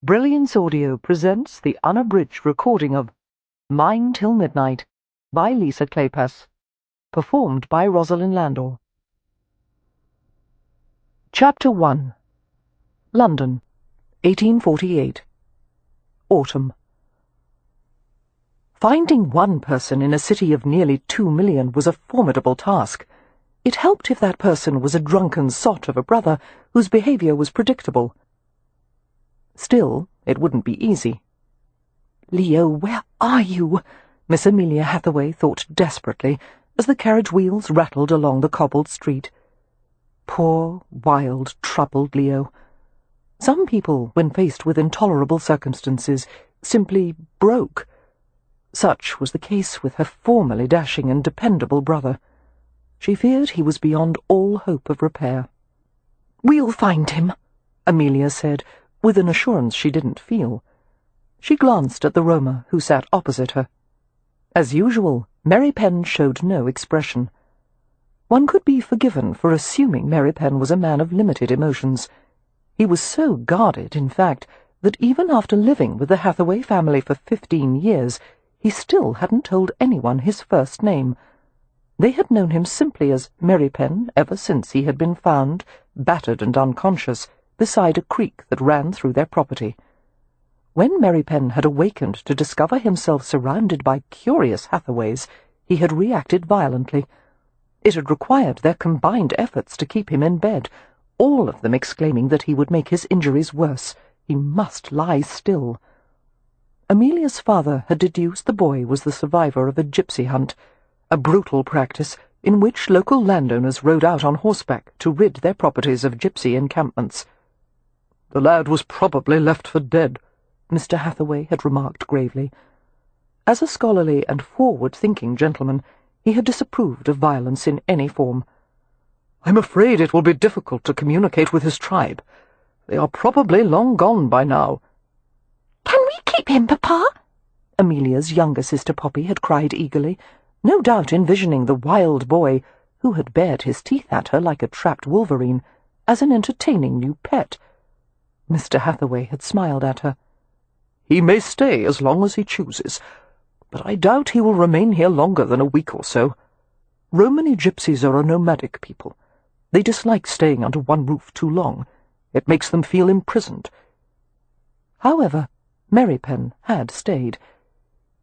Brilliance Audio presents the unabridged recording of Mine Till Midnight by Lisa Kleypas, performed by Rosalind Landor. Chapter 1. London, 1848. Autumn. Finding one person in a city of nearly 2 million was a formidable task. It helped if that person was a drunken sot of a brother whose behaviour was predictable. Still, it wouldn't be easy. "Leo, where are you?" Miss Amelia Hathaway thought desperately as the carriage wheels rattled along the cobbled street. Poor, wild, troubled Leo. Some people, when faced with intolerable circumstances, simply broke. Such was the case with her formerly dashing and dependable brother. She feared he was beyond all hope of repair. "We'll find him," Amelia said, with an assurance she didn't feel. She glanced at the Roma who sat opposite her. As usual, Mary Penn showed no expression. One could be forgiven for assuming Mary Penn was a man of limited emotions. He was so guarded, in fact, that even after living with the Hathaway family for 15 years, he still hadn't told anyone his first name. They had known him simply as Mary Penn ever since he had been found, battered and unconscious, beside a creek that ran through their property. When Mary Penn had awakened to discover himself surrounded by curious Hathaways, he had reacted violently. It had required their combined efforts to keep him in bed, all of them exclaiming that he would make his injuries worse. He must lie still. Amelia's father had deduced the boy was the survivor of a gypsy hunt, a brutal practice in which local landowners rode out on horseback to rid their properties of gypsy encampments. "The lad was probably left for dead," Mr. Hathaway had remarked gravely. As a scholarly and forward-thinking gentleman, he had disapproved of violence in any form. "I'm afraid it will be difficult to communicate with his tribe. They are probably long gone by now." "Can we keep him, Papa?" Amelia's younger sister Poppy had cried eagerly, no doubt envisioning the wild boy, who had bared his teeth at her like a trapped wolverine, as an entertaining new pet. Mr. Hathaway had smiled at her. "He may stay as long as he chooses, but I doubt he will remain here longer than a week or so. Romany gypsies are a nomadic people. They dislike staying under one roof too long. It makes them feel imprisoned." However, Mary Penn had stayed.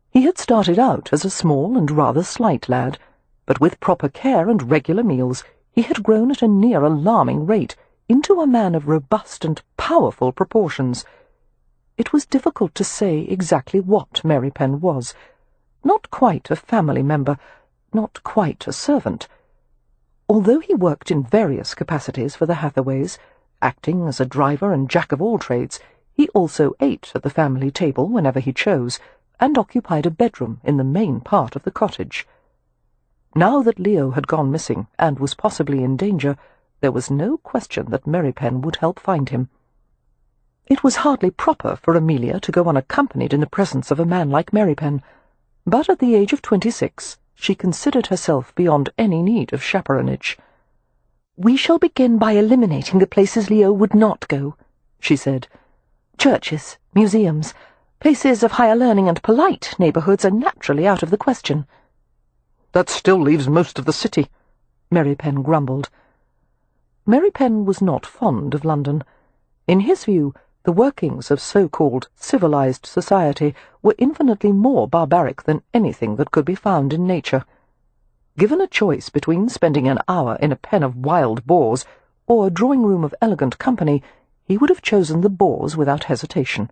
He had started out as a small and rather slight lad, but with proper care and regular meals he had grown at a near alarming rate into a man of robust and powerful proportions. It was difficult to say exactly what Mary Penn was. Not quite a family member, not quite a servant. Although he worked in various capacities for the Hathaways, acting as a driver and jack-of-all-trades, he also ate at the family table whenever he chose, and occupied a bedroom in the main part of the cottage. Now that Leo had gone missing and was possibly in danger, there was no question that Mary Penn would help find him. It was hardly proper for Amelia to go unaccompanied in the presence of a man like Mary Penn, but at the age of 26 she considered herself beyond any need of chaperonage. "We shall begin by eliminating the places Leo would not go," she said. "Churches, museums, places of higher learning and polite neighbourhoods are naturally out of the question." "That still leaves most of the city," Mary Penn grumbled. Mary Penn was not fond of London. In his view, the workings of so-called civilized society were infinitely more barbaric than anything that could be found in nature. Given a choice between spending an hour in a pen of wild boars or a drawing-room of elegant company, he would have chosen the boars without hesitation.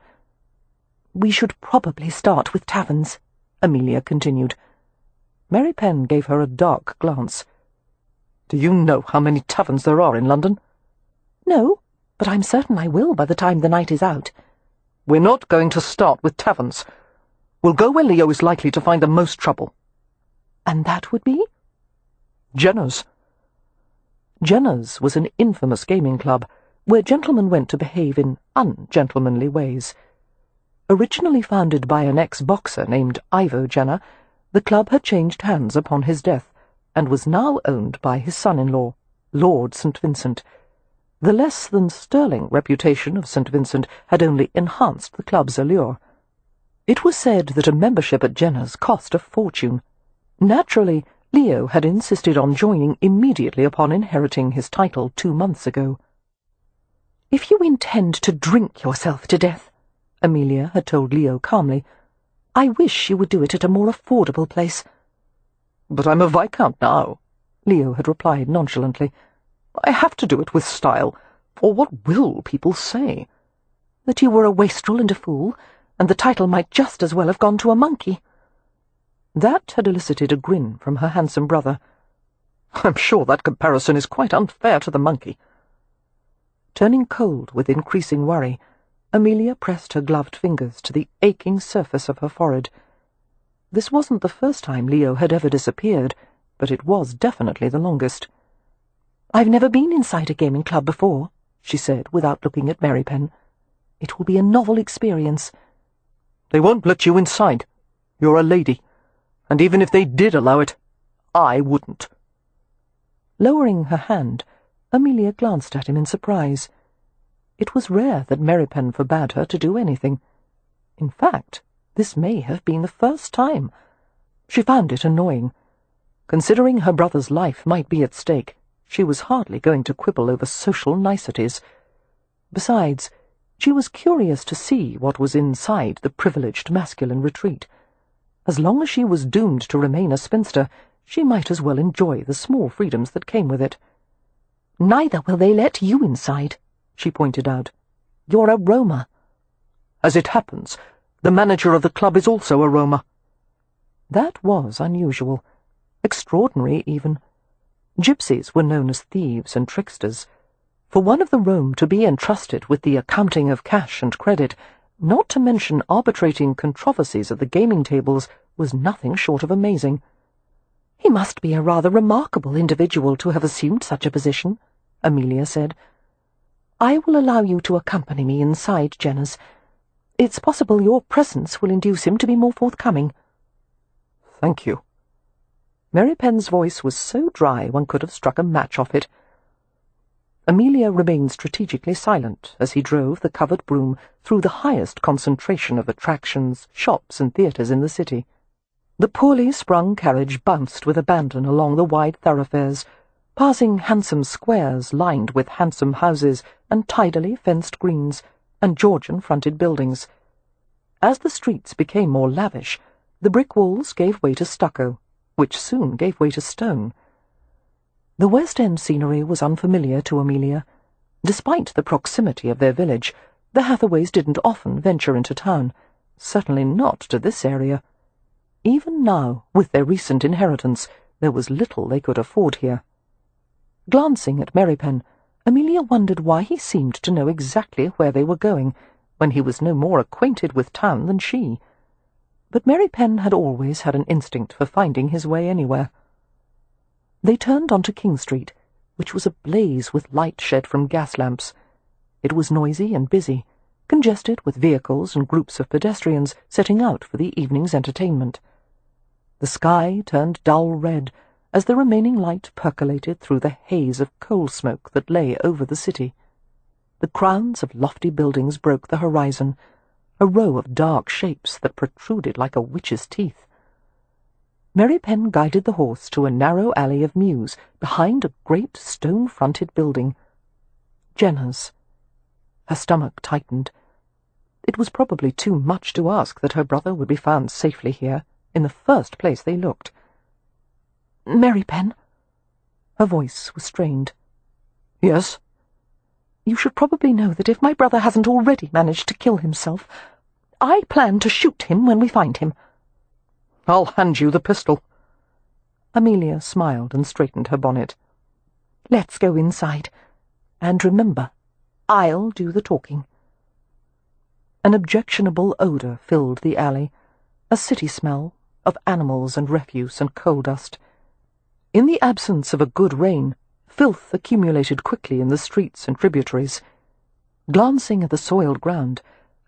"We should probably start with taverns," Amelia continued. Mary Penn gave her a dark glance. "Do you know how many taverns there are in London?" "No, but I'm certain I will by the time the night is out." "We're not going to start with taverns. We'll go where Leo is likely to find the most trouble." "And that would be?" "Jenner's." Jenner's was an infamous gaming club, where gentlemen went to behave in ungentlemanly ways. Originally founded by an ex-boxer named Ivo Jenner, the club had changed hands upon his death, and was now owned by his son-in-law, Lord St. Vincent. The less-than-sterling reputation of St. Vincent had only enhanced the club's allure. It was said that a membership at Jenner's cost a fortune. Naturally, Leo had insisted on joining immediately upon inheriting his title 2 months ago. "If you intend to drink yourself to death," Amelia had told Leo calmly, "I wish you would do it at a more affordable place." "But I'm a viscount now," Leo had replied nonchalantly. "I have to do it with style, or what will people say?" "That you were a wastrel and a fool, and the title might just as well have gone to a monkey." That had elicited a grin from her handsome brother. "I'm sure that comparison is quite unfair to the monkey." Turning cold with increasing worry, Amelia pressed her gloved fingers to the aching surface of her forehead. This wasn't the first time Leo had ever disappeared, but it was definitely the longest. "I've never been inside a gaming club before," she said, without looking at Merrypen. "It will be a novel experience." "They won't let you inside. You're a lady. And even if they did allow it, I wouldn't." Lowering her hand, Amelia glanced at him in surprise. It was rare that Merrypen forbade her to do anything. In fact, this may have been the first time. She found it annoying. Considering her brother's life might be at stake, she was hardly going to quibble over social niceties. Besides, she was curious to see what was inside the privileged masculine retreat. As long as she was doomed to remain a spinster, she might as well enjoy the small freedoms that came with it. "Neither will they let you inside," she pointed out. "You're a Roma." "As it happens, the manager of the club is also a Roma." That was unusual. Extraordinary, even. Gypsies were known as thieves and tricksters. For one of the Rome to be entrusted with the accounting of cash and credit, not to mention arbitrating controversies at the gaming tables, was nothing short of amazing. "He must be a rather remarkable individual to have assumed such a position," Amelia said. "I will allow you to accompany me inside Jenner's. It's possible your presence will induce him to be more forthcoming." "Thank you." Merrypen's voice was so dry one could have struck a match off it. Amelia remained strategically silent as he drove the covered brougham through the highest concentration of attractions, shops, and theatres in the city. The poorly sprung carriage bounced with abandon along the wide thoroughfares, passing handsome squares lined with handsome houses and tidily fenced greens, and Georgian-fronted buildings. As the streets became more lavish, the brick walls gave way to stucco, which soon gave way to stone. The West End scenery was unfamiliar to Amelia. Despite the proximity of their village, the Hathaways didn't often venture into town, certainly not to this area. Even now, with their recent inheritance, there was little they could afford here. Glancing at Merrypen, Amelia wondered why he seemed to know exactly where they were going, when he was no more acquainted with town than she. But Merrypen had always had an instinct for finding his way anywhere. They turned onto King Street, which was ablaze with light shed from gas lamps. It was noisy and busy, congested with vehicles and groups of pedestrians setting out for the evening's entertainment. The sky turned dull red as the remaining light percolated through the haze of coal smoke that lay over the city. The crowns of lofty buildings broke the horizon, a row of dark shapes that protruded like a witch's teeth. Merrypen guided the horse to a narrow alley of mews behind a great stone-fronted building. Jenner's. Her stomach tightened. It was probably too much to ask that her brother would be found safely here, in the first place they looked. "Merrypen?" Her voice was strained. "Yes?" "You should probably know that if my brother hasn't already managed to kill himself, I plan to shoot him when we find him." "I'll hand you the pistol." Amelia smiled and straightened her bonnet. "Let's go inside. And remember, I'll do the talking." An objectionable odour filled the alley, a city smell of animals and refuse and coal dust. In the absence of a good rain, filth accumulated quickly in the streets and tributaries. Glancing at the soiled ground,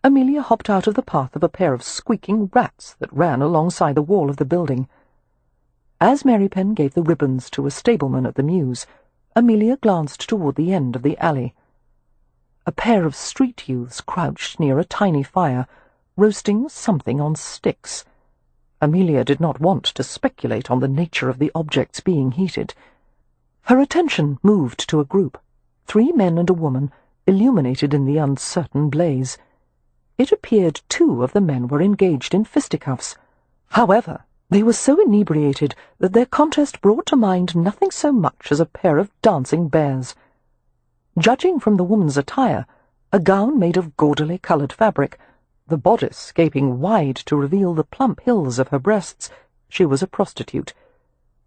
Amelia hopped out of the path of a pair of squeaking rats that ran alongside the wall of the building. As Merrypen gave the ribbons to a stableman at the mews, Amelia glanced toward the end of the alley, A pair of street youths crouched near a tiny fire, roasting something on sticks. Amelia did not want to speculate on the nature of the objects being heated. Her attention moved to a group, 3 men and a woman, illuminated in the uncertain blaze. It appeared 2 of the men were engaged in fisticuffs. However, they were so inebriated that their contest brought to mind nothing so much as a pair of dancing bears. Judging from the woman's attire, a gown made of gaudily coloured fabric, the bodice gaping wide to reveal the plump hills of her breasts, she was a prostitute.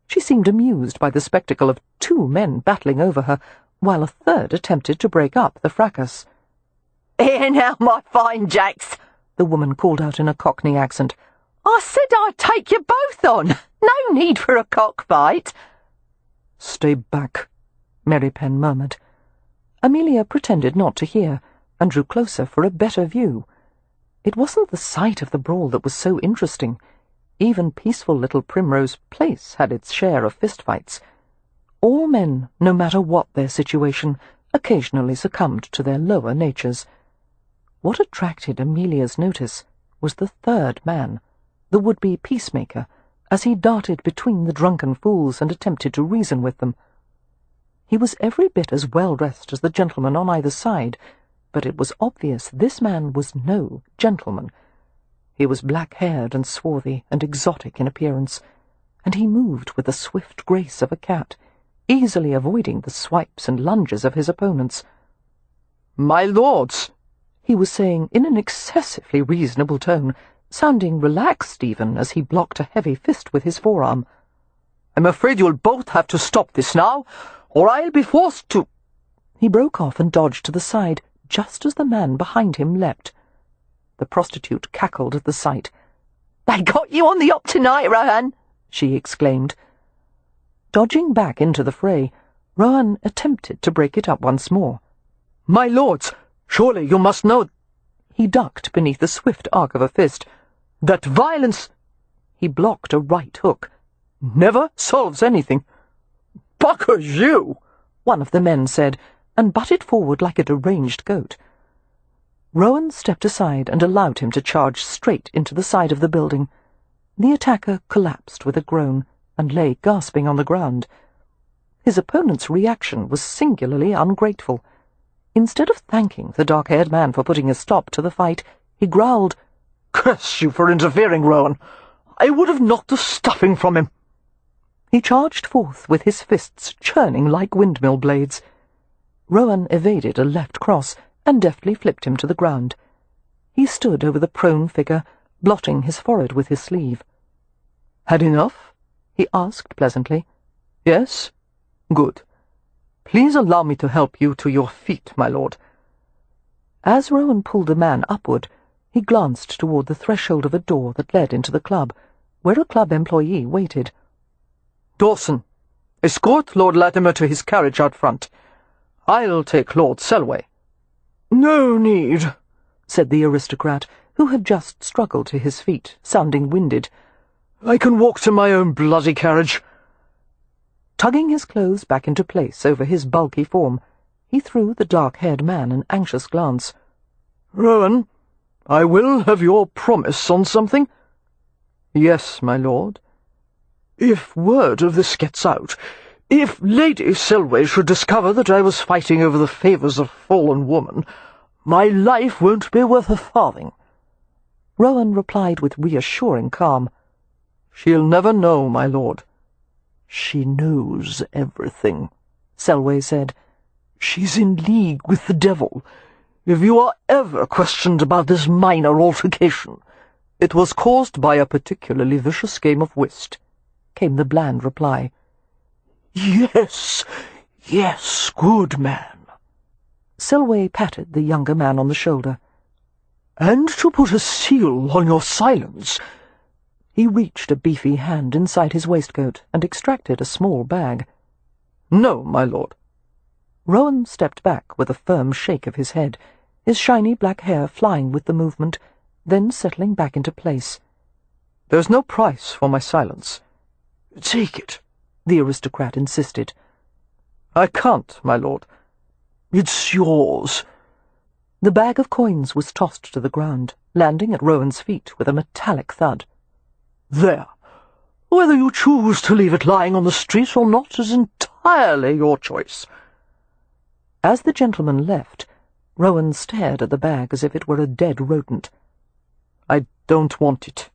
She seemed amused by the spectacle of 2 men battling over her, while a third attempted to break up the fracas. "Here now, my fine jacks," the woman called out in a Cockney accent. "I said I'd take you both on. No need for a cockfight." "Stay back," Mary Penn murmured. Amelia pretended not to hear, and drew closer for a better view. It wasn't the sight of the brawl that was so interesting. Even peaceful little Primrose Place had its share of fistfights. All men, no matter what their situation, occasionally succumbed to their lower natures. What attracted Amelia's notice was the 3rd man, the would-be peacemaker, as he darted between the drunken fools and attempted to reason with them. He was every bit as well-dressed as the gentleman on either side, but it was obvious this man was no gentleman. He was black-haired and swarthy and exotic in appearance, and he moved with the swift grace of a cat, easily avoiding the swipes and lunges of his opponents. "My lords," he was saying in an excessively reasonable tone, sounding relaxed even as he blocked a heavy fist with his forearm. "I'm afraid you'll both have to stop this now, or I'll be forced to—" He broke off and dodged to the side, just as the man behind him leapt. The prostitute cackled at the sight. "They got you on the hop tonight, Rohan," she exclaimed. Dodging back into the fray, Rohan attempted to break it up once more. "My lords, surely you must know—" He ducked beneath the swift arc of a fist. "That violence—" He blocked a right hook. "Never solves anything." "Buckers you!" one of the men said, and butted forward like a deranged goat. Rohan stepped aside and allowed him to charge straight into the side of the building. The attacker collapsed with a groan and lay gasping on the ground. His opponent's reaction was singularly ungrateful. Instead of thanking the dark-haired man for putting a stop to the fight, he growled, "Curse you for interfering, Rohan. I would have knocked the stuffing from him." He charged forth with his fists churning like windmill blades. Rohan evaded a left cross and deftly flipped him to the ground. He stood over the prone figure, blotting his forehead with his sleeve. "Had enough?" he asked pleasantly. "Yes? Good. Please allow me to help you to your feet, my lord." As Rohan pulled the man upward, he glanced toward the threshold of a door that led into the club, where a club employee waited. "Dawson, escort Lord Latimer to his carriage out front. I'll take Lord Selway." "No need," said the aristocrat, who had just struggled to his feet, sounding winded. "I can walk to my own bloody carriage." Tugging his clothes back into place over his bulky form, he threw the dark-haired man an anxious glance. "Rohan, I will have your promise on something." "Yes, my lord." "If word of this gets out, if Lady Selway should discover that I was fighting over the favours of a fallen woman, my life won't be worth a farthing." Rohan replied with reassuring calm. "She'll never know, my lord." "She knows everything," Selway said. "She's in league with the devil. If you are ever questioned about this minor altercation, it was caused by a particularly vicious game of whist," came the bland reply. "Yes, yes, good man." Selway patted the younger man on the shoulder. "And to put a seal on your silence—" He reached a beefy hand inside his waistcoat and extracted a small bag. "No, my lord." Rohan stepped back with a firm shake of his head, his shiny black hair flying with the movement, then settling back into place. "There's no price for my silence." "Take it," the aristocrat insisted. "I can't, my lord." "It's yours. The bag of coins was tossed to the ground, landing at Rowan's feet with a metallic thud. "There. Whether you choose to leave it lying on the street or not is entirely your choice." As the gentleman left, Rowan stared at the bag as if it were a dead rodent. "I don't want it,"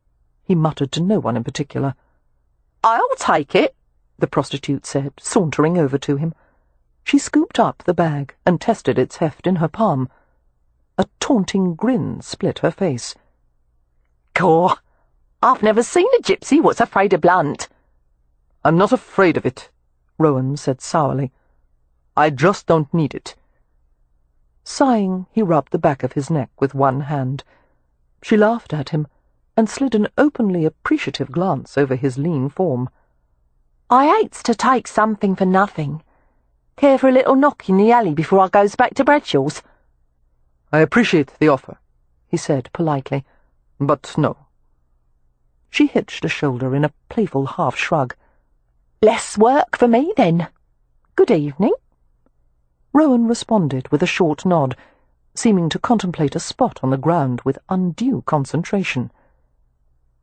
he muttered to no one in particular. "I'll take it," the prostitute said, sauntering over to him. She scooped up the bag and tested its heft in her palm. A taunting grin split her face. "Gaw, I've never seen a gypsy what's afraid of blunt." "I'm not afraid of it," Rowan said sourly. "I just don't need it." Sighing, he rubbed the back of his neck with one hand. She laughed at him and slid an openly appreciative glance over his lean form. "I hates to take something for nothing. Care for a little knock in the alley before I goes back to Bradshaw's?" "I appreciate the offer," he said politely, "but no." She hitched a shoulder in a playful half-shrug. "Less work for me, then. Good evening." Rowan responded with a short nod, seeming to contemplate a spot on the ground with undue concentration.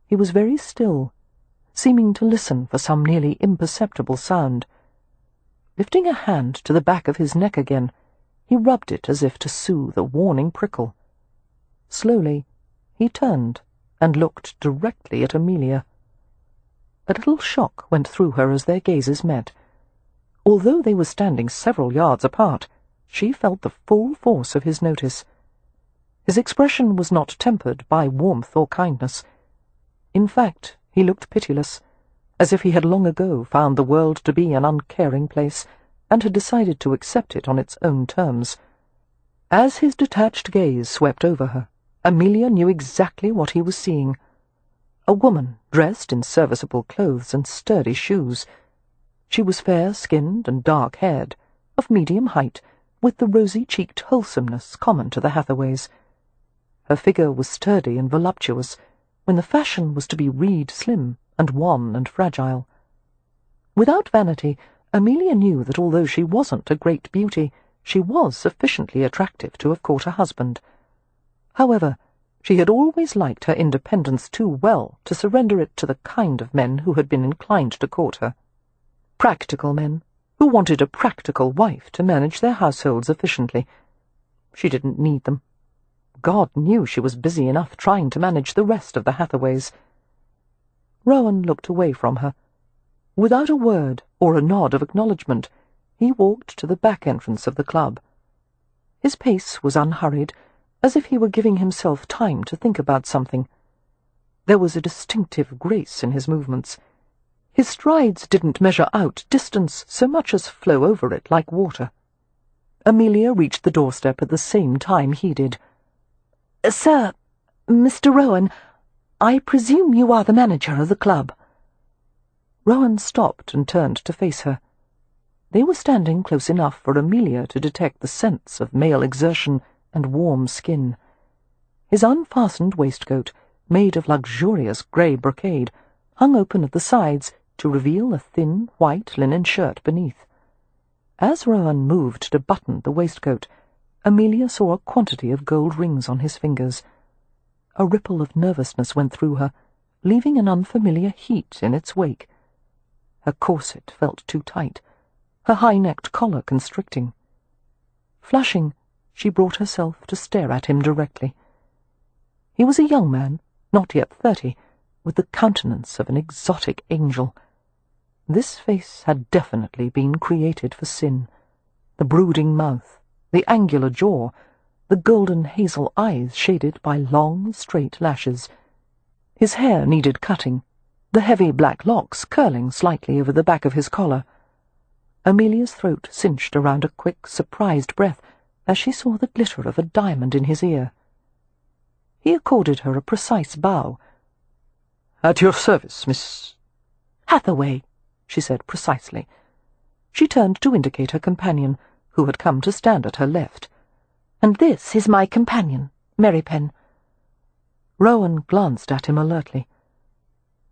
He was very still, seeming to listen for some nearly imperceptible sound. Lifting a hand to the back of his neck again, he rubbed it as if to soothe a warning prickle. Slowly, he turned and looked directly at Amelia. A little shock went through her as their gazes met. Although they were standing several yards apart, she felt the full force of his notice. His expression was not tempered by warmth or kindness. In fact, he looked pitiless, as if he had long ago found the world to be an uncaring place, and had decided to accept it on its own terms. As his detached gaze swept over her, Amelia knew exactly what he was seeing. A woman dressed in serviceable clothes and sturdy shoes. She was fair-skinned and dark-haired, of medium height, with the rosy-cheeked wholesomeness common to the Hathaways. Her figure was sturdy and voluptuous, when the fashion was to be reed slim and wan and fragile. Without vanity, Amelia knew that although she wasn't a great beauty, she was sufficiently attractive to have caught a husband. However, she had always liked her independence too well to surrender it to the kind of men who had been inclined to court her. Practical men, who wanted a practical wife to manage their households efficiently. She didn't need them. God knew she was busy enough trying to manage the rest of the Hathaways. Rowan looked away from her. Without a word or a nod of acknowledgement, he walked to the back entrance of the club. His pace was unhurried, as if he were giving himself time to think about something. There was a distinctive grace in his movements. His strides didn't measure out distance so much as flow over it like water. Amelia reached the doorstep at the same time he did. "Sir, Mr. Rowan, I presume you are the manager of the club." Rowan stopped and turned to face her. They were standing close enough for Amelia to detect the sense of male exertion and warm skin. His unfastened waistcoat, made of luxurious grey brocade, hung open at the sides to reveal a thin white linen shirt beneath. As Rowan moved to button the waistcoat, Amelia saw a quantity of gold rings on his fingers. A ripple of nervousness went through her, leaving an unfamiliar heat in its wake. Her corset felt too tight, her high-necked collar constricting. Flushing, she brought herself to stare at him directly. He was a young man, not yet 30, with the countenance of an exotic angel. This face had definitely been created for sin. The brooding mouth, the angular jaw, the golden hazel eyes shaded by long, straight lashes. His hair needed cutting, the heavy black locks curling slightly over the back of his collar. Amelia's throat cinched around a quick, surprised breath as she saw the glitter of a diamond in his ear. He accorded her a precise bow. "At your service, Miss—" "Hathaway," she said precisely. She turned to indicate her companion, who had come to stand at her left. "And this is my companion, Merrypen." Rowan glanced at him alertly.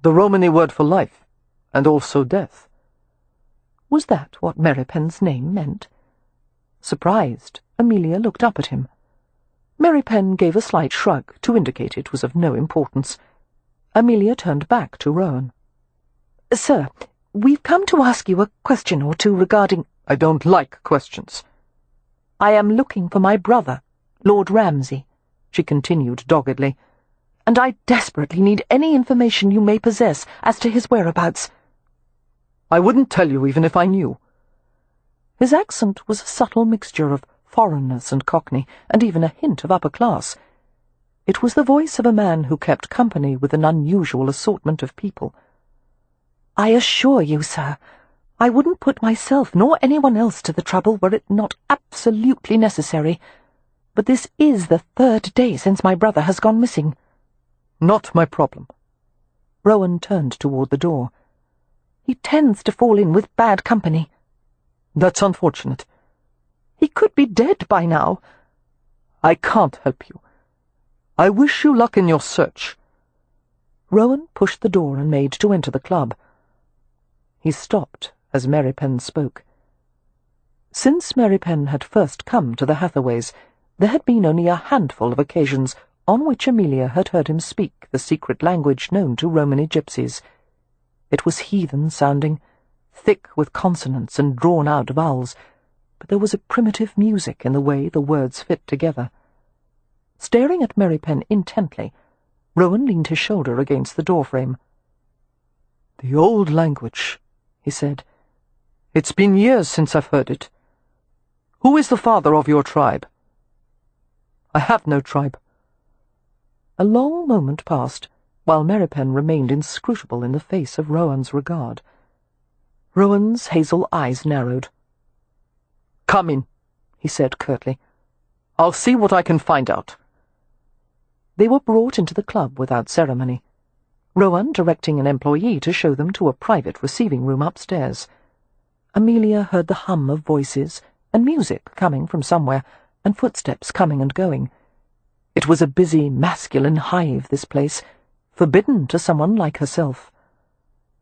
"The Romany word for life, and also death." Was that what Merrypen's name meant? Surprised, Amelia looked up at him. Mary Penn gave a slight shrug to indicate it was of no importance. Amelia turned back to Rohan. "Sir, we've come to ask you a question or two regarding—" "I don't like questions." "I am looking for my brother, Lord Ramsay," she continued doggedly, "and I desperately need any information you may possess as to his whereabouts." "I wouldn't tell you even if I knew." His accent was a subtle mixture of foreignness and Cockney, and even a hint of upper class. It was the voice of a man who kept company with an unusual assortment of people. "I assure you, sir, I wouldn't put myself nor anyone else to the trouble were it not absolutely necessary. But this is the 3rd day since my brother has gone missing." "Not my problem." Rohan turned toward the door. "He tends to fall in with bad company." "That's unfortunate." "He could be dead by now." "I can't help you. I wish you luck in your search." Rohan pushed the door and made to enter the club. He stopped as Mary Penn spoke. Since Mary Penn had first come to the Hathaways, there had been only a handful of occasions on which Amelia had heard him speak the secret language known to Romany gypsies. It was heathen-sounding, thick with consonants and drawn-out vowels, but there was a primitive music in the way the words fit together. Staring at Mary Penn intently, Rohan leaned his shoulder against the doorframe. "The old language," he said. "It's been years since I've heard it. Who is the father of your tribe?" "I have no tribe." A long moment passed, while Mary Penn remained inscrutable in the face of Rohan's regard. Rohan's hazel eyes narrowed. "Come in," he said curtly. "I'll see what I can find out." They were brought into the club without ceremony, Rohan directing an employee to show them to a private receiving room upstairs. Amelia heard the hum of voices and music coming from somewhere, and footsteps coming and going. It was a busy, masculine hive, this place, forbidden to someone like herself.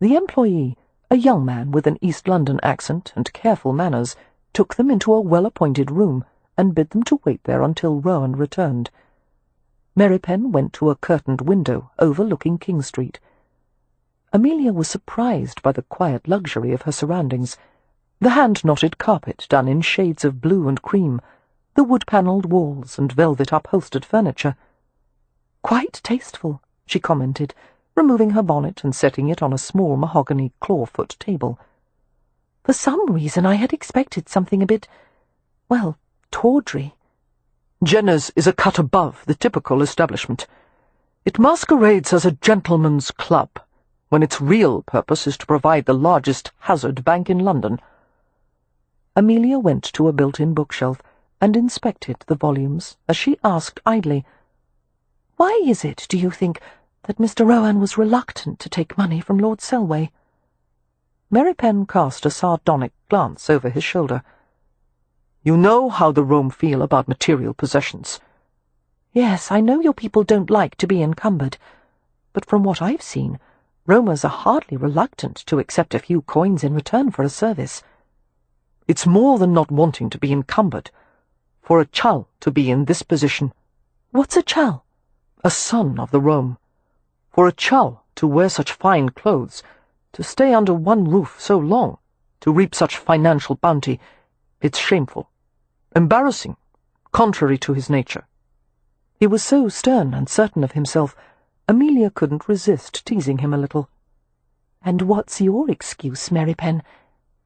The employee, a young man with an East London accent and careful manners, took them into a well-appointed room and bid them to wait there until Rohan returned. Mary Penn went to a curtained window overlooking King Street. Amelia was surprised by the quiet luxury of her surroundings, the hand-knotted carpet done in shades of blue and cream, the wood-panelled walls and velvet-upholstered furniture. "Quite tasteful," she commented, removing her bonnet and setting it on a small mahogany clawfoot table. "For some reason I had expected something a bit, well, tawdry." "Jenner's is a cut above the typical establishment. It masquerades as a gentleman's club, when its real purpose is to provide the largest hazard bank in London." Amelia went to a built-in bookshelf and inspected the volumes as she asked idly, "Why is it, do you think, that Mr. Rohan was reluctant to take money from Lord Selway?" Mary Penn cast a sardonic glance over his shoulder. "You know how the Rome feel about material possessions." "Yes, I know your people don't like to be encumbered, but from what I've seen, Romans are hardly reluctant to accept a few coins in return for a service." "It's more than not wanting to be encumbered. For a chal to be in this position—" "What's a chal?" "A son of the Rome. For a chal to wear such fine clothes, to stay under one roof so long, to reap such financial bounty, it's shameful, embarrassing, contrary to his nature." He was so stern and certain of himself, Amelia couldn't resist teasing him a little. "And what's your excuse, Mary Penn?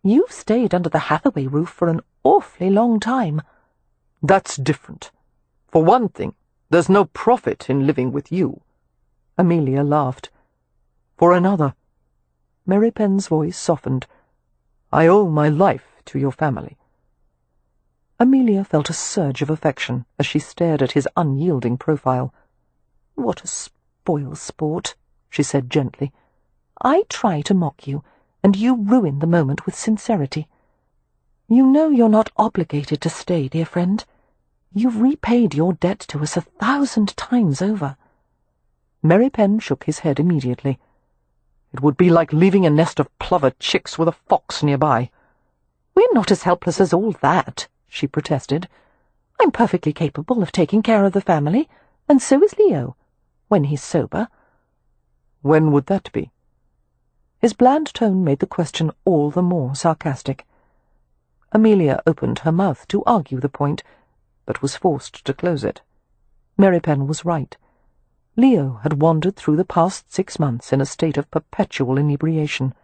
You've stayed under the Hathaway roof for an awfully long time." "That's different. For one thing, there's no profit in living with you." Amelia laughed. "For another," Mary Penn's voice softened, "I owe my life to your family." Amelia felt a surge of affection as she stared at his unyielding profile. "What a spoil-sport," she said gently. "I try to mock you, and you ruin the moment with sincerity. You know you're not obligated to stay, dear friend. You've repaid your debt to us 1,000 times over." Mary Penn shook his head immediately. "It would be like leaving a nest of plover chicks with a fox nearby." "We're not as helpless as all that," she protested. I'm perfectly capable of taking care of the family, and so is Leo, when he's sober." "When would that be?" His bland tone made the question all the more sarcastic. Amelia opened her mouth to argue the point, but was forced to close it. Mary Penn was right. Leo had wandered through the past 6 months in a state of perpetual inebriation.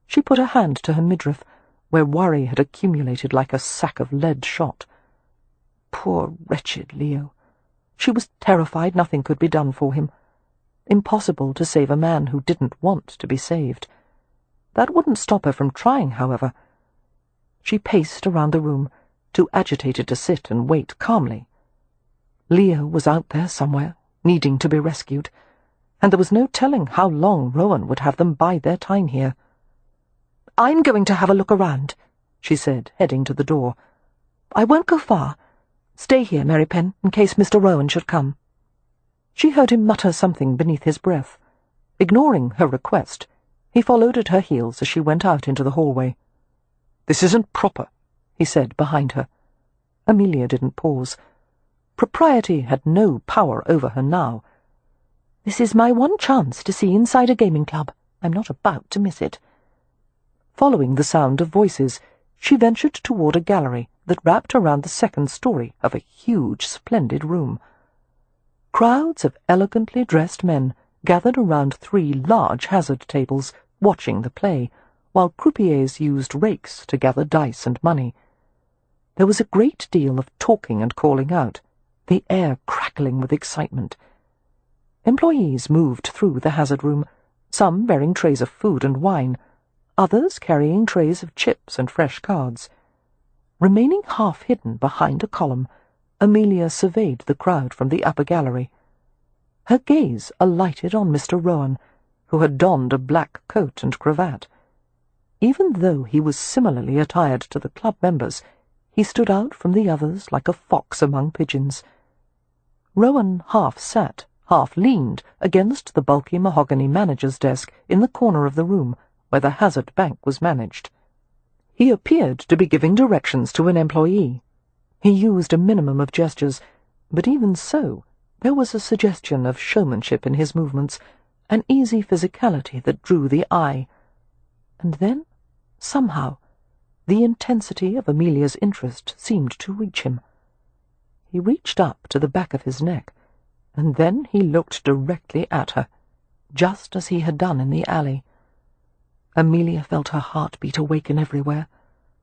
She put a hand to her midriff, where worry had accumulated like a sack of lead shot. Poor, wretched Leo. She was terrified nothing could be done for him. Impossible to save a man who didn't want to be saved. That wouldn't stop her from trying, however. She paced around the room, too agitated to sit and wait calmly. Leo was out there somewhere, needing to be rescued, and there was no telling how long Rohan would have them bide their time here. "I'm going to have a look around," she said, heading to the door. "I won't go far. Stay here, Mary Penn, in case Mr. Rohan should come." She heard him mutter something beneath his breath. Ignoring her request, he followed at her heels as she went out into the hallway. "This isn't proper," he said behind her. Amelia didn't pause. Propriety had no power over her now. "This is my one chance to see inside a gaming club. I'm not about to miss it." Following the sound of voices, she ventured toward a gallery that wrapped around the second story of a huge, splendid room. Crowds of elegantly dressed men gathered around 3 large hazard tables, watching the play, while croupiers used rakes to gather dice and money. There was a great deal of talking and calling out, the air crackling with excitement. Employees moved through the hazard room, some bearing trays of food and wine, others carrying trays of chips and fresh cards. Remaining half hidden behind a column, Amelia surveyed the crowd from the upper gallery. Her gaze alighted on Mr. Rohan, who had donned a black coat and cravat. Even though he was similarly attired to the club members, he stood out from the others like a fox among pigeons. Rohan half sat, half leaned against the bulky mahogany manager's desk in the corner of the room where the hazard bank was managed. He appeared to be giving directions to an employee. He used a minimum of gestures, but even so, there was a suggestion of showmanship in his movements, an easy physicality that drew the eye. And then, somehow, the intensity of Amelia's interest seemed to reach him. He reached up to the back of his neck, and then he looked directly at her, just as he had done in the alley. Amelia felt her heartbeat awaken everywhere,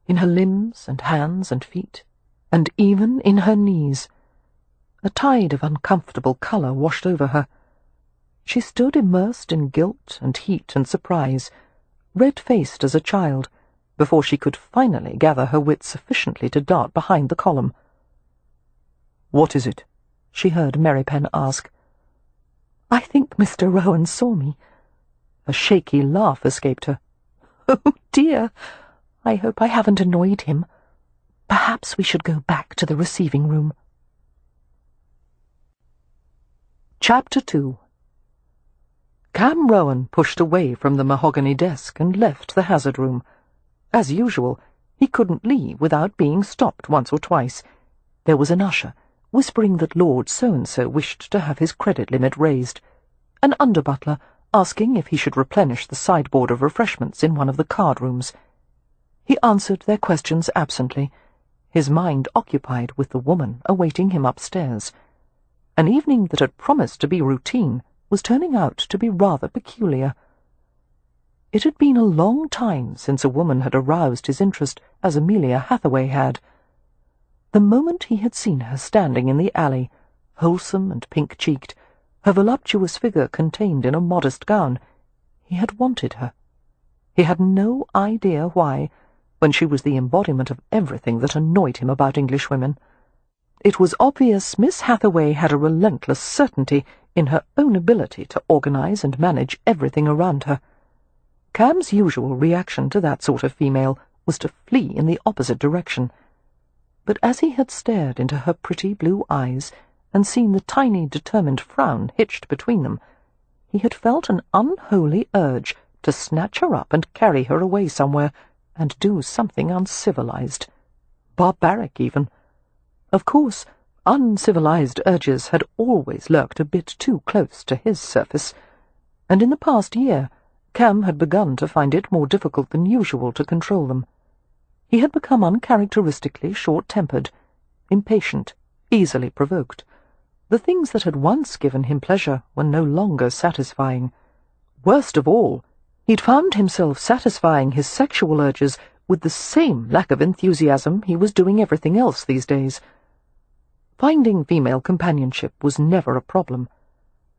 in her limbs and hands and feet, and even in her knees. A tide of uncomfortable colour washed over her. She stood immersed in guilt and heat and surprise, red-faced as a child, before she could finally gather her wits sufficiently to dart behind the column. "What is it?" she heard Mary Penn ask. "I think Mr. Rohan saw me." A shaky laugh escaped her. "Oh, dear! I hope I haven't annoyed him. Perhaps we should go back to the receiving room." Chapter 2. Cam Rohan pushed away from the mahogany desk and left the hazard room. As usual, he couldn't leave without being stopped once or twice. There was an usher, whispering that Lord So-and-so wished to have his credit limit raised, an under-butler asking if he should replenish the sideboard of refreshments in one of the card rooms. He answered their questions absently, his mind occupied with the woman awaiting him upstairs. An evening that had promised to be routine was turning out to be rather peculiar. It had been a long time since a woman had aroused his interest as Amelia Hathaway had. The moment he had seen her standing in the alley, wholesome and pink-cheeked, her voluptuous figure contained in a modest gown, he had wanted her. He had no idea why, when she was the embodiment of everything that annoyed him about Englishwomen. It was obvious Miss Hathaway had a relentless certainty in her own ability to organize and manage everything around her. Cam's usual reaction to that sort of female was to flee in the opposite direction. But as he had stared into her pretty blue eyes and seen the tiny, determined frown hitched between them, he had felt an unholy urge to snatch her up and carry her away somewhere and do something uncivilized, barbaric even. Of course, uncivilized urges had always lurked a bit too close to his surface, and in the past year Cam had begun to find it more difficult than usual to control them. He had become uncharacteristically short-tempered, impatient, easily provoked. The things that had once given him pleasure were no longer satisfying. Worst of all, he'd found himself satisfying his sexual urges with the same lack of enthusiasm he was doing everything else these days. Finding female companionship was never a problem.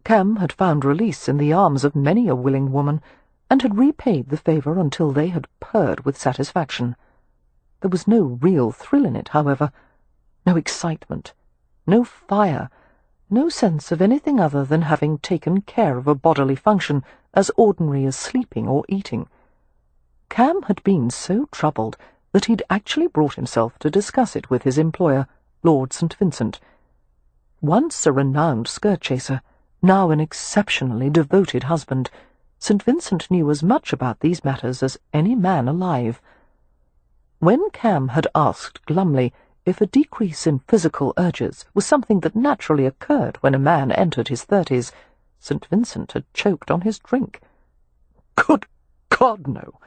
Cam had found release in the arms of many a willing woman, and had repaid the favour until they had purred with satisfaction. There was no real thrill in it, however, no excitement, no fire, no sense of anything other than having taken care of a bodily function as ordinary as sleeping or eating. Cam had been so troubled that he'd actually brought himself to discuss it with his employer, Lord St. Vincent. Once a renowned skirt-chaser, now an exceptionally devoted husband, St. Vincent knew as much about these matters as any man alive. When Cam had asked glumly if a decrease in physical urges was something that naturally occurred when a man entered his 30s, St. Vincent had choked on his drink. "Good God, no,"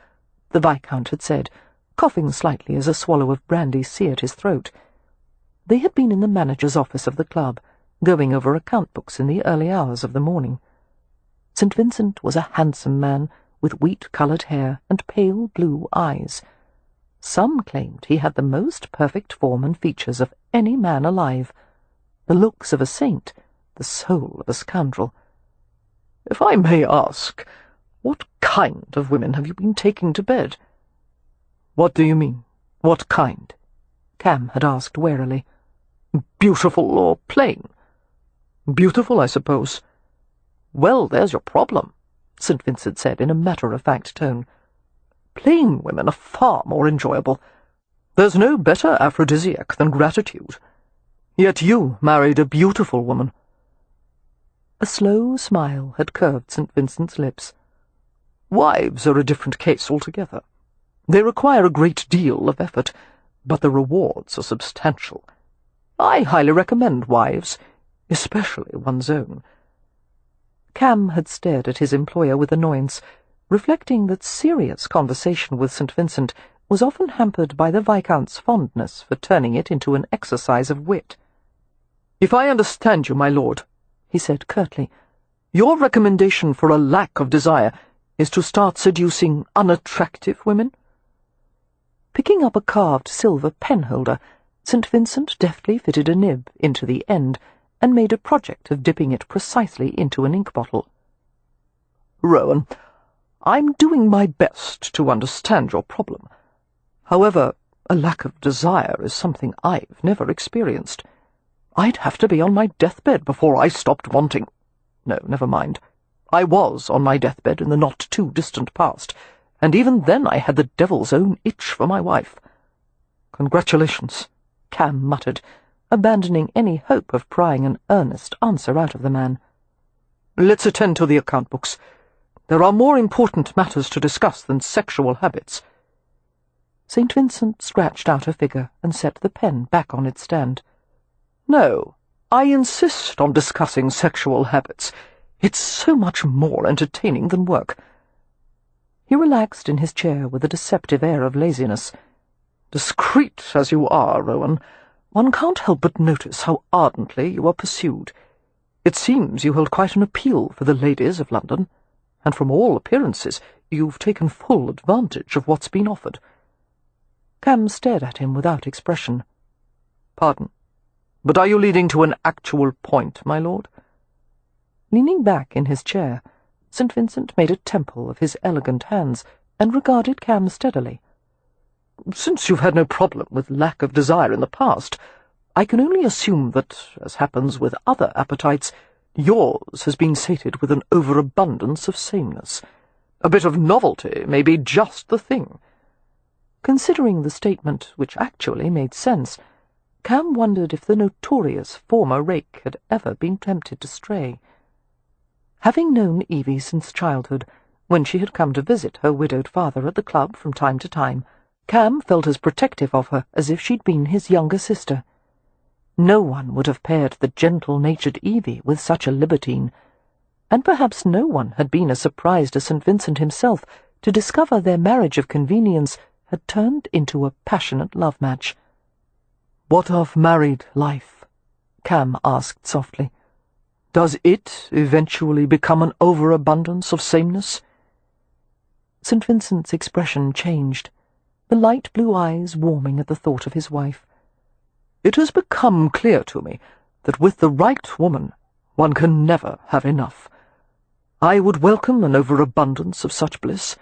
the Viscount had said, coughing slightly as a swallow of brandy seared his throat. They had been in the manager's office of the club, going over account books in the early hours of the morning. St. Vincent was a handsome man, with wheat-coloured hair and pale blue eyes. Some claimed he had the most perfect form and features of any man alive, the looks of a saint, the soul of a scoundrel. "If I may ask, what kind of women have you been taking to bed?" "What do you mean? What kind?" Cam had asked warily. "Beautiful or plain?" "Beautiful, I suppose." "Well, there's your problem," St. Vincent said in a matter-of-fact tone. "Plain women are far more enjoyable. There's no better aphrodisiac than gratitude. Yet you married a beautiful woman." A slow smile had curved St. Vincent's lips. "Wives are a different case altogether. They require a great deal of effort, but the rewards are substantial. I highly recommend wives, especially one's own." Cam had stared at his employer with annoyance, reflecting that serious conversation with St. Vincent was often hampered by the Viscount's fondness for turning it into an exercise of wit. "If I understand you, my lord," he said curtly, "your recommendation for a lack of desire is to start seducing unattractive women?" Picking up a carved silver penholder, St. Vincent deftly fitted a nib into the end and made a project of dipping it precisely into an ink bottle. "Rohan, I'm doing my best to understand your problem. However, a lack of desire is something I've never experienced. I'd have to be on my deathbed before I stopped wanting. No, never mind. I was on my deathbed in the not-too-distant past, and even then I had the devil's own itch for my wife." "Congratulations," Cam muttered, abandoning any hope of prying an earnest answer out of the man. "Let's attend to the account books. There are more important matters to discuss than sexual habits." St. Vincent scratched out a figure and set the pen back on its stand. "No, I insist on discussing sexual habits. It's so much more entertaining than work." He relaxed in his chair with a deceptive air of laziness. "Discreet as you are, Rohan, one can't help but notice how ardently you are pursued. It seems you hold quite an appeal for the ladies of London, and from all appearances you've taken full advantage of what's been offered." Cam stared at him without expression. "Pardon, but are you leading to an actual point, my lord?" Leaning back in his chair, St. Vincent made a temple of his elegant hands and regarded Cam steadily. "Since you've had no problem with lack of desire in the past, I can only assume that, as happens with other appetites, yours has been sated with an overabundance of sameness. A bit of novelty may be just the thing." Considering the statement, which actually made sense, Cam wondered if the notorious former rake had ever been tempted to stray. Having known Evie since childhood, when she had come to visit her widowed father at the club from time to time, Cam felt as protective of her as if she'd been his younger sister. No one would have paired the gentle-natured Evie with such a libertine, and perhaps no one had been as surprised as St. Vincent himself to discover their marriage of convenience had turned into a passionate love match. "What of married life?" Cam asked softly. "Does it eventually become an overabundance of sameness?" St. Vincent's expression changed, the light blue eyes warming at the thought of his wife. "It has become clear to me that with the right woman one can never have enough. I would welcome an overabundance of such bliss,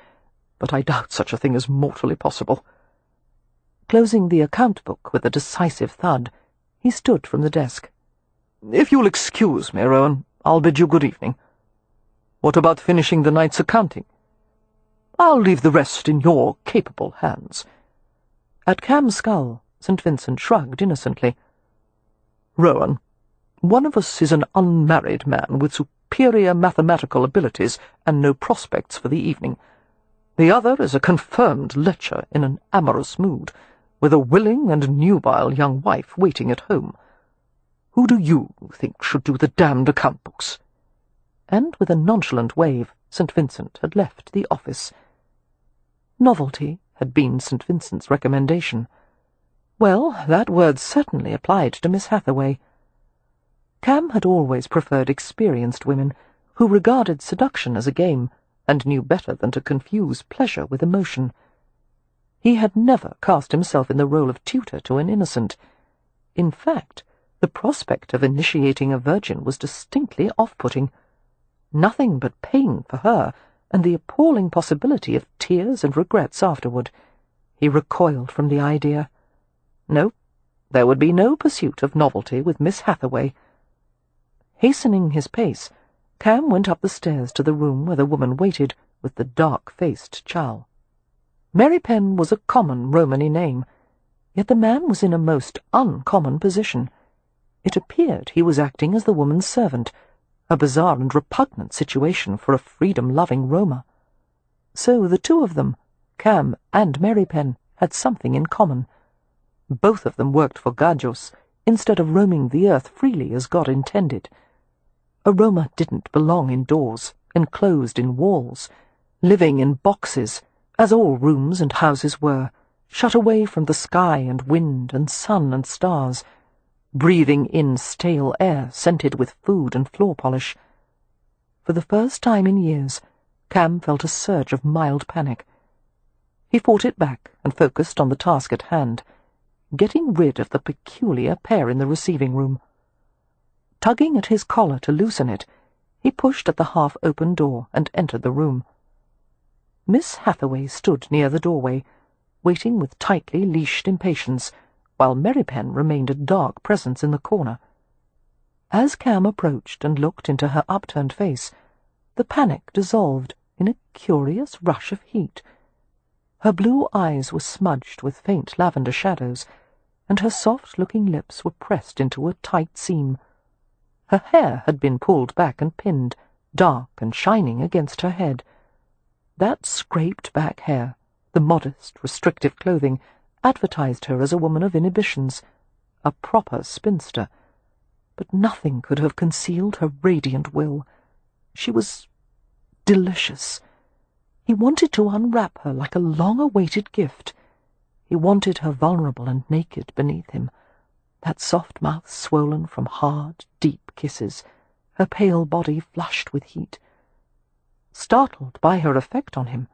but I doubt such a thing is mortally possible." Closing the account-book with a decisive thud, he stood from the desk. "If you'll excuse me, Rohan, I'll bid you good evening. What about finishing the night's accounting? I'll leave the rest in your capable hands." At Cam's skull, St. Vincent shrugged innocently. "Rohan, one of us is an unmarried man with superior mathematical abilities and no prospects for the evening. The other is a confirmed lecher in an amorous mood, with a willing and nubile young wife waiting at home. Who do you think should do the damned account-books?" And with a nonchalant wave, St. Vincent had left the office. Novelty had been St. Vincent's recommendation. Well, that word certainly applied to Miss Hathaway. Cam had always preferred experienced women who regarded seduction as a game and knew better than to confuse pleasure with emotion. He had never cast himself in the role of tutor to an innocent. In fact, the prospect of initiating a virgin was distinctly off-putting. Nothing but pain for her, and the appalling possibility of tears and regrets afterward. He recoiled from the idea. No, there would be no pursuit of novelty with Miss Hathaway. Hastening his pace, Cam went up the stairs to the room where the woman waited with the dark-faced chowl. Mary Penn was a common Romany name, yet the man was in a most uncommon position. It appeared he was acting as the woman's servant, a bizarre and repugnant situation for a freedom-loving Roma. So the two of them, Cam and Mary Penn, had something in common. Both of them worked for Gajos, instead of roaming the earth freely as God intended. A Roma didn't belong indoors, enclosed in walls, living in boxes, as all rooms and houses were, shut away from the sky and wind and sun and stars, breathing in stale air scented with food and floor polish. For the first time in years, Cam felt a surge of mild panic. He fought it back and focused on the task at hand, getting rid of the peculiar pair in the receiving room. Tugging at his collar to loosen it, he pushed at the half-open door and entered the room. Miss Hathaway stood near the doorway, waiting with tightly leashed impatience, while Mary Penn remained a dark presence in the corner. As Cam approached and looked into her upturned face, the panic dissolved in a curious rush of heat. Her blue eyes were smudged with faint lavender shadows, and her soft-looking lips were pressed into a tight seam. Her hair had been pulled back and pinned, dark and shining against her head. That scraped-back hair, the modest, restrictive clothing, advertised her as a woman of inhibitions, a proper spinster. But nothing could have concealed her radiant will. She was delicious. He wanted to unwrap her like a long-awaited gift. He wanted her vulnerable and naked beneath him, that soft mouth swollen from hard, deep kisses, her pale body flushed with heat. Startled by her effect on him,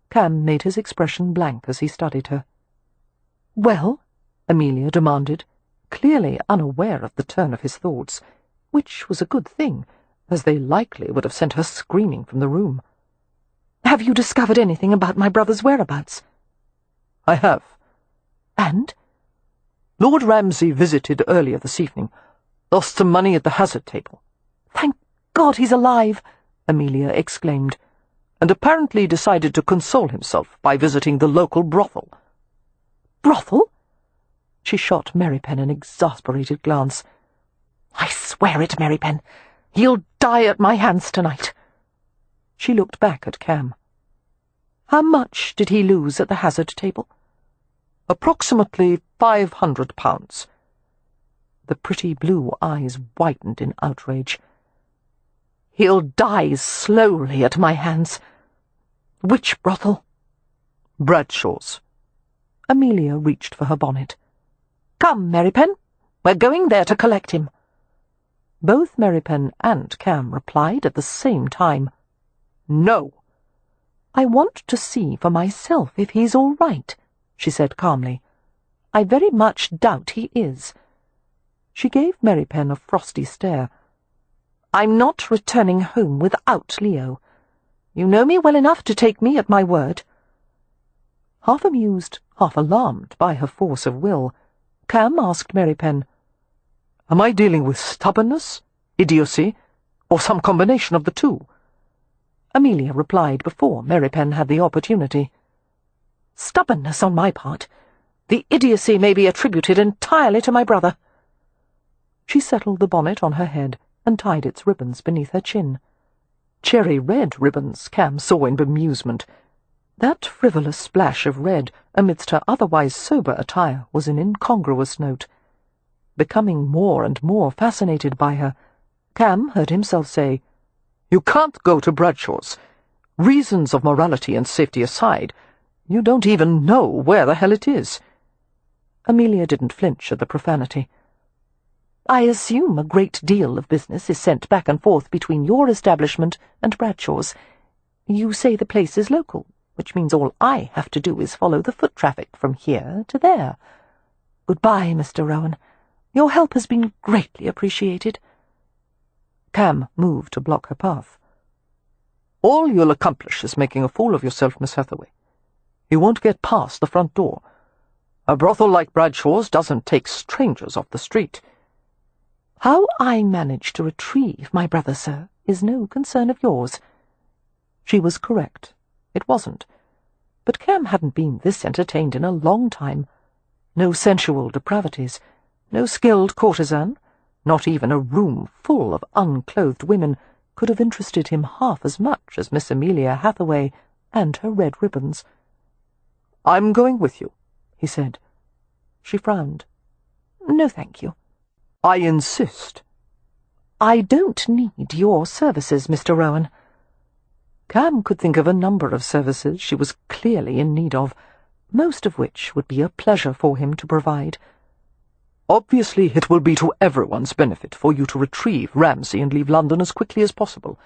Cam made his expression blank as he studied her. "Well?" Amelia demanded, clearly unaware of the turn of his thoughts, which was a good thing, as they likely would have sent her screaming from the room. "Have you discovered anything about my brother's whereabouts?" "I have." "And?" "Lord Ramsay visited earlier this evening. Lost some money at the hazard table." "Thank God he's alive!" Amelia exclaimed, "and apparently decided to console himself by visiting the local brothel." "Brothel?" She shot Mary Penn an exasperated glance. "I swear it, Mary Penn. He'll die at my hands tonight." She looked back at Cam. "How much did he lose at the hazard table?" "Approximately £500. The pretty blue eyes widened in outrage. "He'll die slowly at my hands. Which brothel?" "Bradshaw's." Amelia reached for her bonnet. "Come, Merrypen, we're going there to collect him." Both Merrypen and Cam replied at the same time. "No." "I want to see for myself if he's all right," she said calmly. "I very much doubt he is." She gave Merrypen a frosty stare. "I'm not returning home without Leo. You know me well enough to take me at my word." Half amused, half alarmed by her force of will, Cam asked Merrypen, "Am I dealing with stubbornness, idiocy, or some combination of the two?" Amelia replied before Merrypen had the opportunity. "Stubbornness on my part. The idiocy may be attributed entirely to my brother." She settled the bonnet on her head and tied its ribbons beneath her chin. Cherry-red ribbons, Cam saw in bemusement. That frivolous splash of red amidst her otherwise sober attire was an incongruous note. Becoming more and more fascinated by her, Cam heard himself say, "You can't go to Bradshaw's. Reasons of morality and safety aside, you don't even know where the hell it is." Amelia didn't flinch at the profanity. "I assume a great deal of business is sent back and forth between your establishment and Bradshaw's. You say the place is local, which means all I have to do is follow the foot traffic from here to there. Goodbye, Mr. Rohan. Your help has been greatly appreciated." Cam moved to block her path. "All you'll accomplish is making a fool of yourself, Miss Hathaway. You won't get past the front door. A brothel like Bradshaw's doesn't take strangers off the street." "How I manage to retrieve my brother, sir, is no concern of yours." She was correct. It wasn't. But Cam hadn't been this entertained in a long time. No sensual depravities, no skilled courtesan, not even a room full of unclothed women could have interested him half as much as Miss Amelia Hathaway and her red ribbons. "I'm going with you," he said. She frowned. "No, thank you." "I insist." "I don't need your services, Mr. Rohan." Cam could think of a number of services she was clearly in need of, most of which would be a pleasure for him to provide. "Obviously it will be to everyone's benefit for you to retrieve Ramsay and leave London as quickly as possible.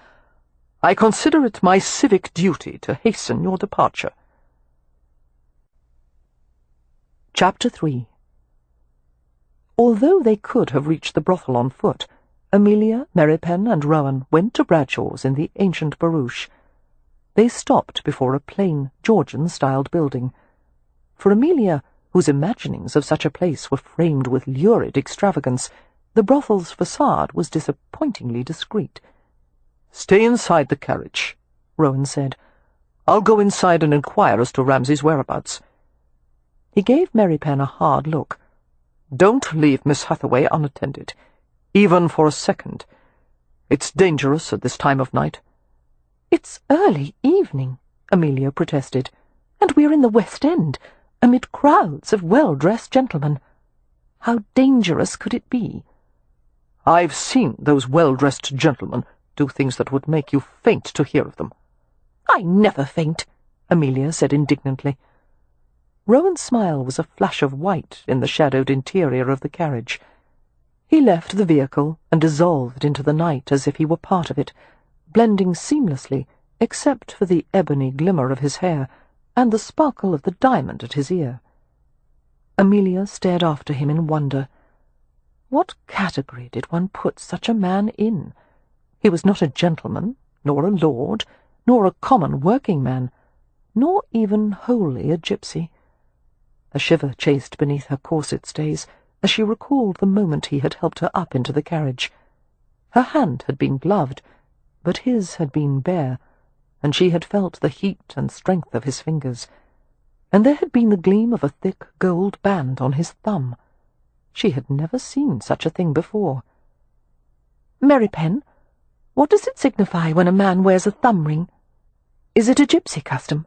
I consider it my civic duty to hasten your departure." Chapter 3. Although they could have reached the brothel on foot, Amelia, Merrypen, and Rohan went to Bradshaw's in the ancient barouche. They stopped before a plain, Georgian-styled building. For Amelia, whose imaginings of such a place were framed with lurid extravagance, the brothel's facade was disappointingly discreet. "Stay inside the carriage," Rohan said. "I'll go inside and inquire as to Ramsay's whereabouts." He gave Merrypen a hard look. "Don't leave Miss Hathaway unattended, even for a second. It's dangerous at this time of night." "It's early evening," Amelia protested, "and we're in the West End, amid crowds of well-dressed gentlemen. How dangerous could it be?" "I've seen those well-dressed gentlemen do things that would make you faint to hear of them." "I never faint," Amelia said indignantly. Rowan's smile was a flash of white in the shadowed interior of the carriage. He left the vehicle and dissolved into the night as if he were part of it, blending seamlessly except for the ebony glimmer of his hair and the sparkle of the diamond at his ear. Amelia stared after him in wonder. What category did one put such a man in? He was not a gentleman, nor a lord, nor a common working-man, nor even wholly a gypsy. A shiver chased beneath her corset stays as she recalled the moment he had helped her up into the carriage. Her hand had been gloved, but his had been bare, and she had felt the heat and strength of his fingers, and there had been the gleam of a thick gold band on his thumb. She had never seen such a thing before. "Merrypen, what does it signify when a man wears a thumb ring? Is it a gypsy custom?"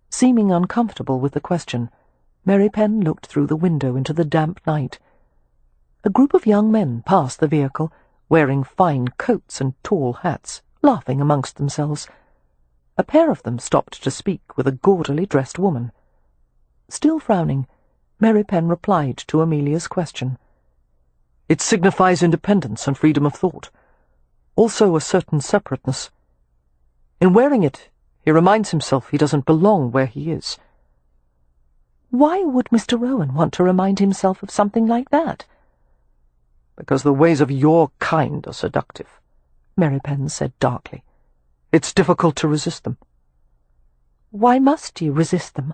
Seeming uncomfortable with the question, Merrypen looked through the window into the damp night. A group of young men passed the vehicle, wearing fine coats and tall hats, laughing amongst themselves. A pair of them stopped to speak with a gaudily dressed woman. Still frowning, Mary Penn replied to Amelia's question. It signifies independence and freedom of thought, also a certain separateness. In wearing it, he reminds himself he doesn't belong where he is. Why would Mr. Rohan want to remind himself of something like that? Because the ways of your kind are seductive, Mary Penn said darkly. It's difficult to resist them. Why must you resist them?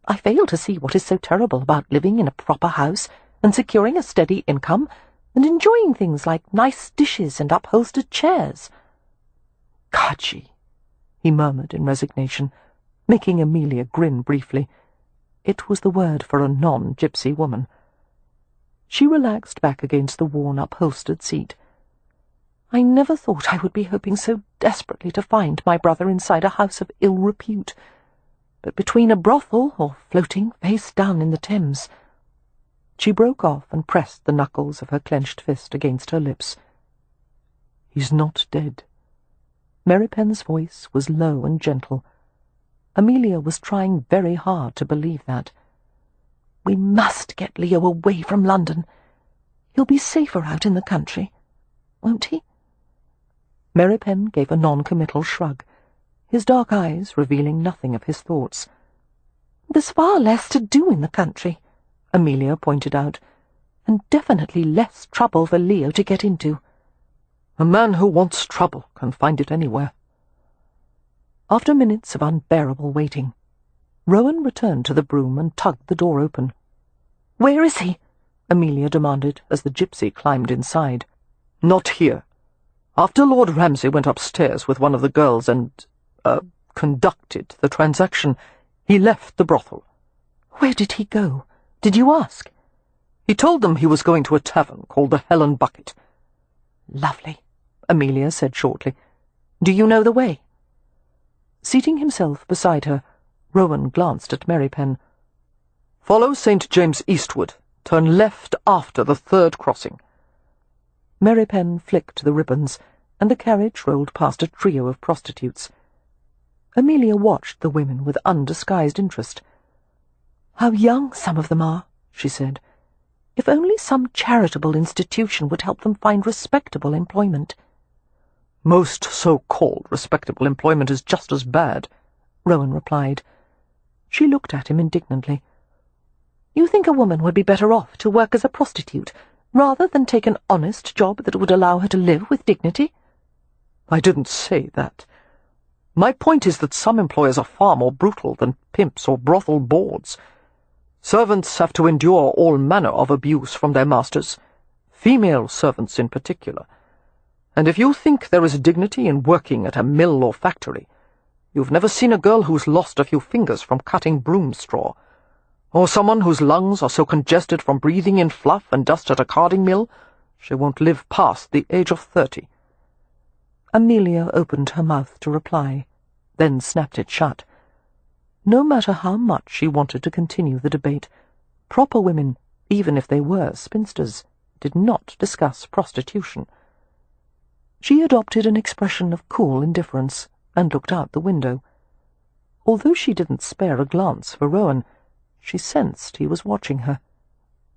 I fail to see what is so terrible about living in a proper house and securing a steady income and enjoying things like nice dishes and upholstered chairs. Kachi, he murmured in resignation, making Amelia grin briefly. It was the word for a non-gypsy woman. She relaxed back against the worn upholstered seat. I never thought I would be hoping so desperately to find my brother inside a house of ill repute, but between a brothel or floating face down in the Thames. She broke off and pressed the knuckles of her clenched fist against her lips. He's not dead. Mary Penn's voice was low and gentle. Amelia was trying very hard to believe that. We must get Leo away from London. He'll be safer out in the country, won't he? Mary Penn gave a non-committal shrug, his dark eyes revealing nothing of his thoughts. There's far less to do in the country, Amelia pointed out, and definitely less trouble for Leo to get into. A man who wants trouble can find it anywhere. After minutes of unbearable waiting, Rohan returned to the brougham and tugged the door open. "Where is he?" Amelia demanded as the gypsy climbed inside. "Not here. After Lord Ramsay went upstairs with one of the girls and, conducted the transaction, he left the brothel." "Where did he go? Did you ask?" "He told them he was going to a tavern called the Hell and Bucket." "Lovely," Amelia said shortly. "Do you know the way?" Seating himself beside her, Rohan glanced at Mary Penn. "Follow St. James eastward. Turn left after the third crossing." Mary Penn flicked the ribbons, and the carriage rolled past a trio of prostitutes. Amelia watched the women with undisguised interest. "How young some of them are," she said. "If only some charitable institution would help them find respectable employment." "Most so-called respectable employment is just as bad," Rohan replied. She looked at him indignantly. "You think a woman would be better off to work as a prostitute, rather than take an honest job that would allow her to live with dignity?" "I didn't say that. My point is that some employers are far more brutal than pimps or brothel boards. Servants have to endure all manner of abuse from their masters, female servants in particular. And if you think there is dignity in working at a mill or factory, you've never seen a girl who's lost a few fingers from cutting broom straw, or someone whose lungs are so congested from breathing in fluff and dust at a carding mill she won't live past the age of 30. Amelia opened her mouth to reply, then snapped it shut. No matter how much she wanted to continue the debate, proper women, even if they were spinsters, did not discuss prostitution. She adopted an expression of cool indifference and looked out the window. Although she didn't spare a glance for Rohan, she sensed he was watching her.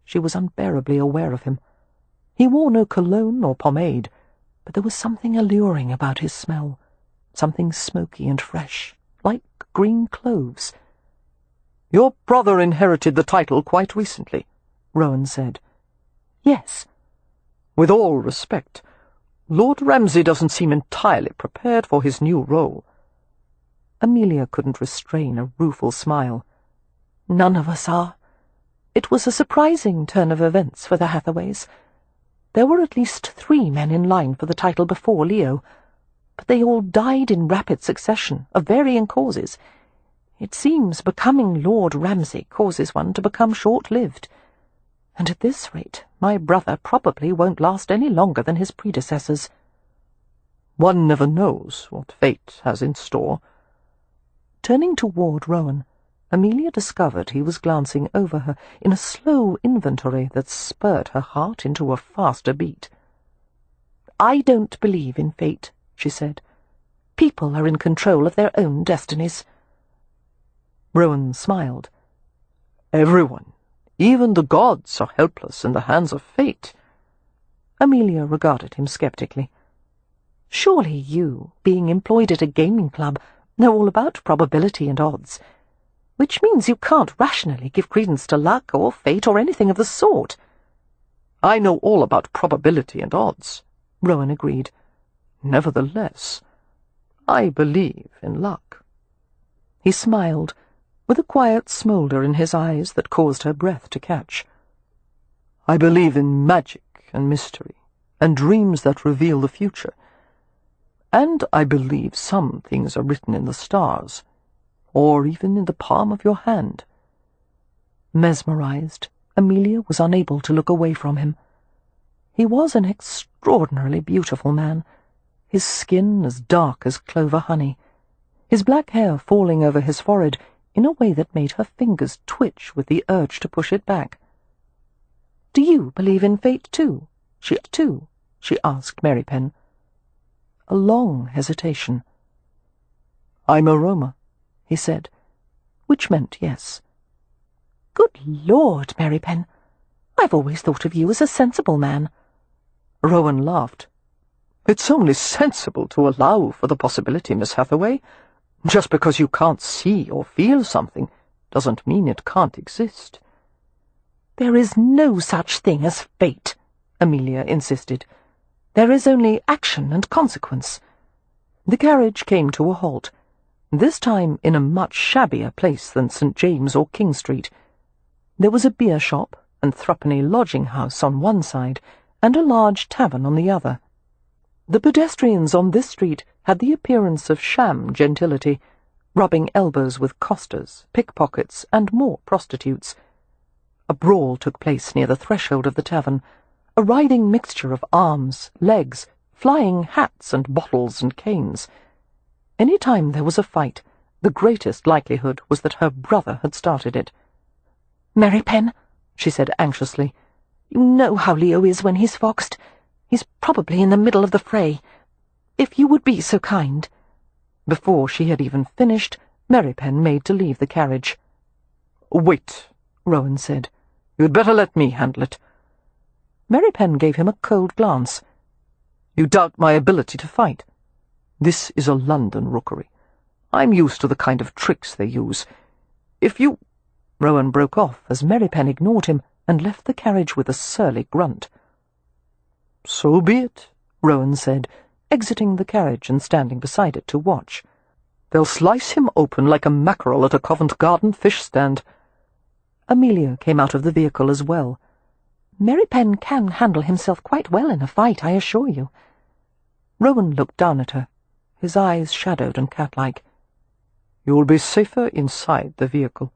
She was unbearably aware of him. He wore no cologne or pomade, but there was something alluring about his smell, something smoky and fresh, like green cloves. "Your brother inherited the title quite recently," Rohan said. "Yes." "With all respect, Lord Ramsay doesn't seem entirely prepared for his new role." Amelia couldn't restrain a rueful smile. "None of us are. It was a surprising turn of events for the Hathaways. There were at least 3 men in line for the title before Leo, but they all died in rapid succession, of varying causes. It seems becoming Lord Ramsay causes one to become short-lived. And at this rate, my brother probably won't last any longer than his predecessors." "One never knows what fate has in store." Turning toward Rohan, Amelia discovered he was glancing over her in a slow inventory that spurred her heart into a faster beat. "I don't believe in fate," she said. "People are in control of their own destinies." Rowan smiled. "Everyone, even the gods, are helpless in the hands of fate." Amelia regarded him sceptically. "Surely you, being employed at a gaming club, know all about probability and odds, which means you can't rationally give credence to luck or fate or anything of the sort." "I know all about probability and odds," Rowan agreed. "Nevertheless, I believe in luck." He smiled, with a quiet smoulder in his eyes that caused her breath to catch. "I believe in magic and mystery, and dreams that reveal the future. And I believe some things are written in the stars, or even in the palm of your hand." Mesmerized, Amelia was unable to look away from him. He was an extraordinarily beautiful man, his skin as dark as clover honey, his black hair falling over his forehead in a way that made her fingers twitch with the urge to push it back. "Do you believe in fate too?" she asked Mary Penn. A long hesitation. "I'm a Roma," he said, which meant yes. "Good Lord, Mary Penn, I've always thought of you as a sensible man." Rowan laughed. "It's only sensible to allow for the possibility, Miss Hathaway. Just because you can't see or feel something doesn't mean it can't exist." "There is no such thing as fate," Amelia insisted. "There is only action and consequence." The carriage came to a halt, this time in a much shabbier place than St. James or King Street. There was a beer shop and threepenny lodging-house on one side, and a large tavern on the other. The pedestrians on this street had the appearance of sham gentility, rubbing elbows with costers, pickpockets, and more prostitutes. A brawl took place near the threshold of the tavern, a writhing mixture of arms, legs, flying hats and bottles and canes. Any time there was a fight, the greatest likelihood was that her brother had started it. "Mary Penn," she said anxiously, "you know how Leo is when he's foxed. He's probably in the middle of the fray. If you would be so kind." Before she had even finished, Mary Penn made to leave the carriage. "Wait," Rowan said. "You'd better let me handle it." Mary Penn gave him a cold glance. "You doubt my ability to fight? This is a London rookery. I'm used to the kind of tricks they use. If you—" Rowan broke off as Mary Penn ignored him and left the carriage with a surly grunt. "So be it," Rowan said, exiting the carriage and standing beside it to watch. "They'll slice him open like a mackerel at a Covent Garden fish stand." Amelia came out of the vehicle as well. "Mary Penn can handle himself quite well in a fight, I assure you." Rowan looked down at her, his eyes shadowed and cat-like. "You'll be safer inside the vehicle."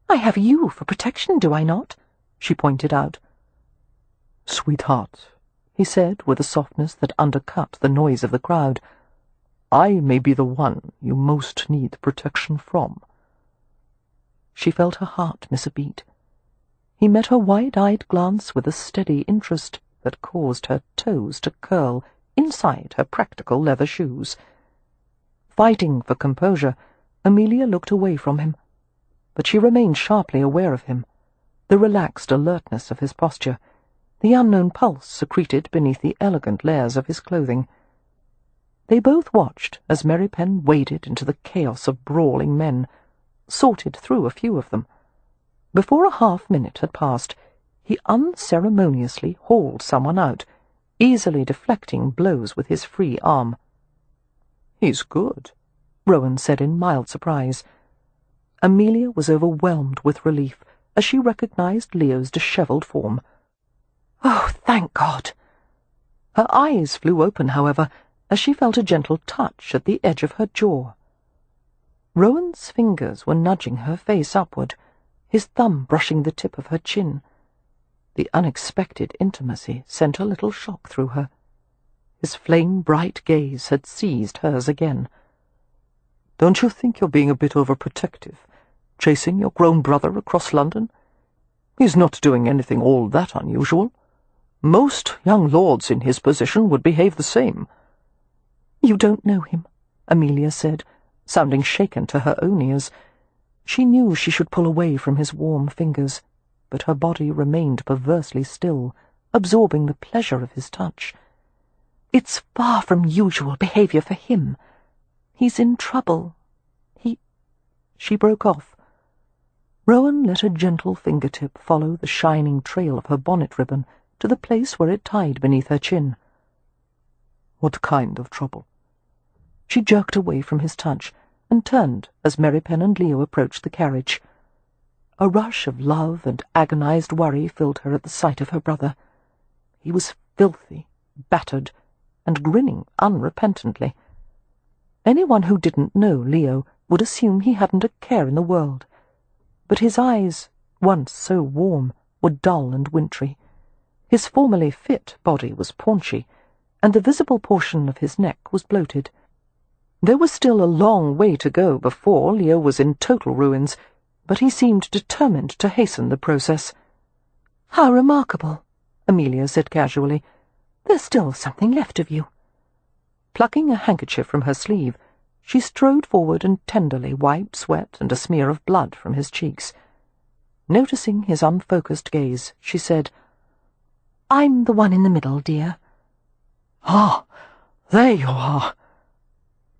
"I have you for protection, do I not?" she pointed out. "Sweetheart," he said with a softness that undercut the noise of the crowd, "I may be the one you most need protection from." She felt her heart miss a beat. He met her wide-eyed glance with a steady interest that caused her toes to curl inside her practical leather shoes. Fighting for composure, Amelia looked away from him, but she remained sharply aware of him, the relaxed alertness of his posture, the unknown pulse secreted beneath the elegant layers of his clothing. They both watched as Mary Penn waded into the chaos of brawling men, sorted through a few of them. Before a half-minute had passed, he unceremoniously hauled someone out, easily deflecting blows with his free arm. "He's good," Rowan said in mild surprise. Amelia was overwhelmed with relief as she recognized Leo's dishevelled form. "Oh, thank God!" Her eyes flew open, however, as she felt a gentle touch at the edge of her jaw. Rowan's fingers were nudging her face upward, his thumb brushing the tip of her chin. The unexpected intimacy sent a little shock through her. His flame-bright gaze had seized hers again. "Don't you think you're being a bit overprotective? chasing your grown brother across London. He's not doing anything all that unusual. Most young lords in his position would behave the same." "You don't know him," Amelia said, sounding shaken to her own ears. She knew she should pull away from his warm fingers, but her body remained perversely still, absorbing the pleasure of his touch. "It's far from usual behaviour for him. He's in trouble. She broke off. Rowan let a gentle fingertip follow the shining trail of her bonnet ribbon to the place where it tied beneath her chin. "What kind of trouble?" She jerked away from his touch and turned as Mary Pen and Leo approached the carriage. A rush of love and agonized worry filled her at the sight of her brother. He was filthy, battered, and grinning unrepentantly. Anyone who didn't know Leo would assume he hadn't a care in the world. But his eyes, once so warm, were dull and wintry. His formerly fit body was paunchy, and the visible portion of his neck was bloated. There was still a long way to go before Leo was in total ruins, but he seemed determined to hasten the process. "How remarkable," Amelia said casually. "There's still something left of you." Plucking a handkerchief from her sleeve, she strode forward and tenderly wiped sweat and a smear of blood from his cheeks. Noticing his unfocused gaze, she said, "I'm the one in the middle, dear." "Ah, there you are."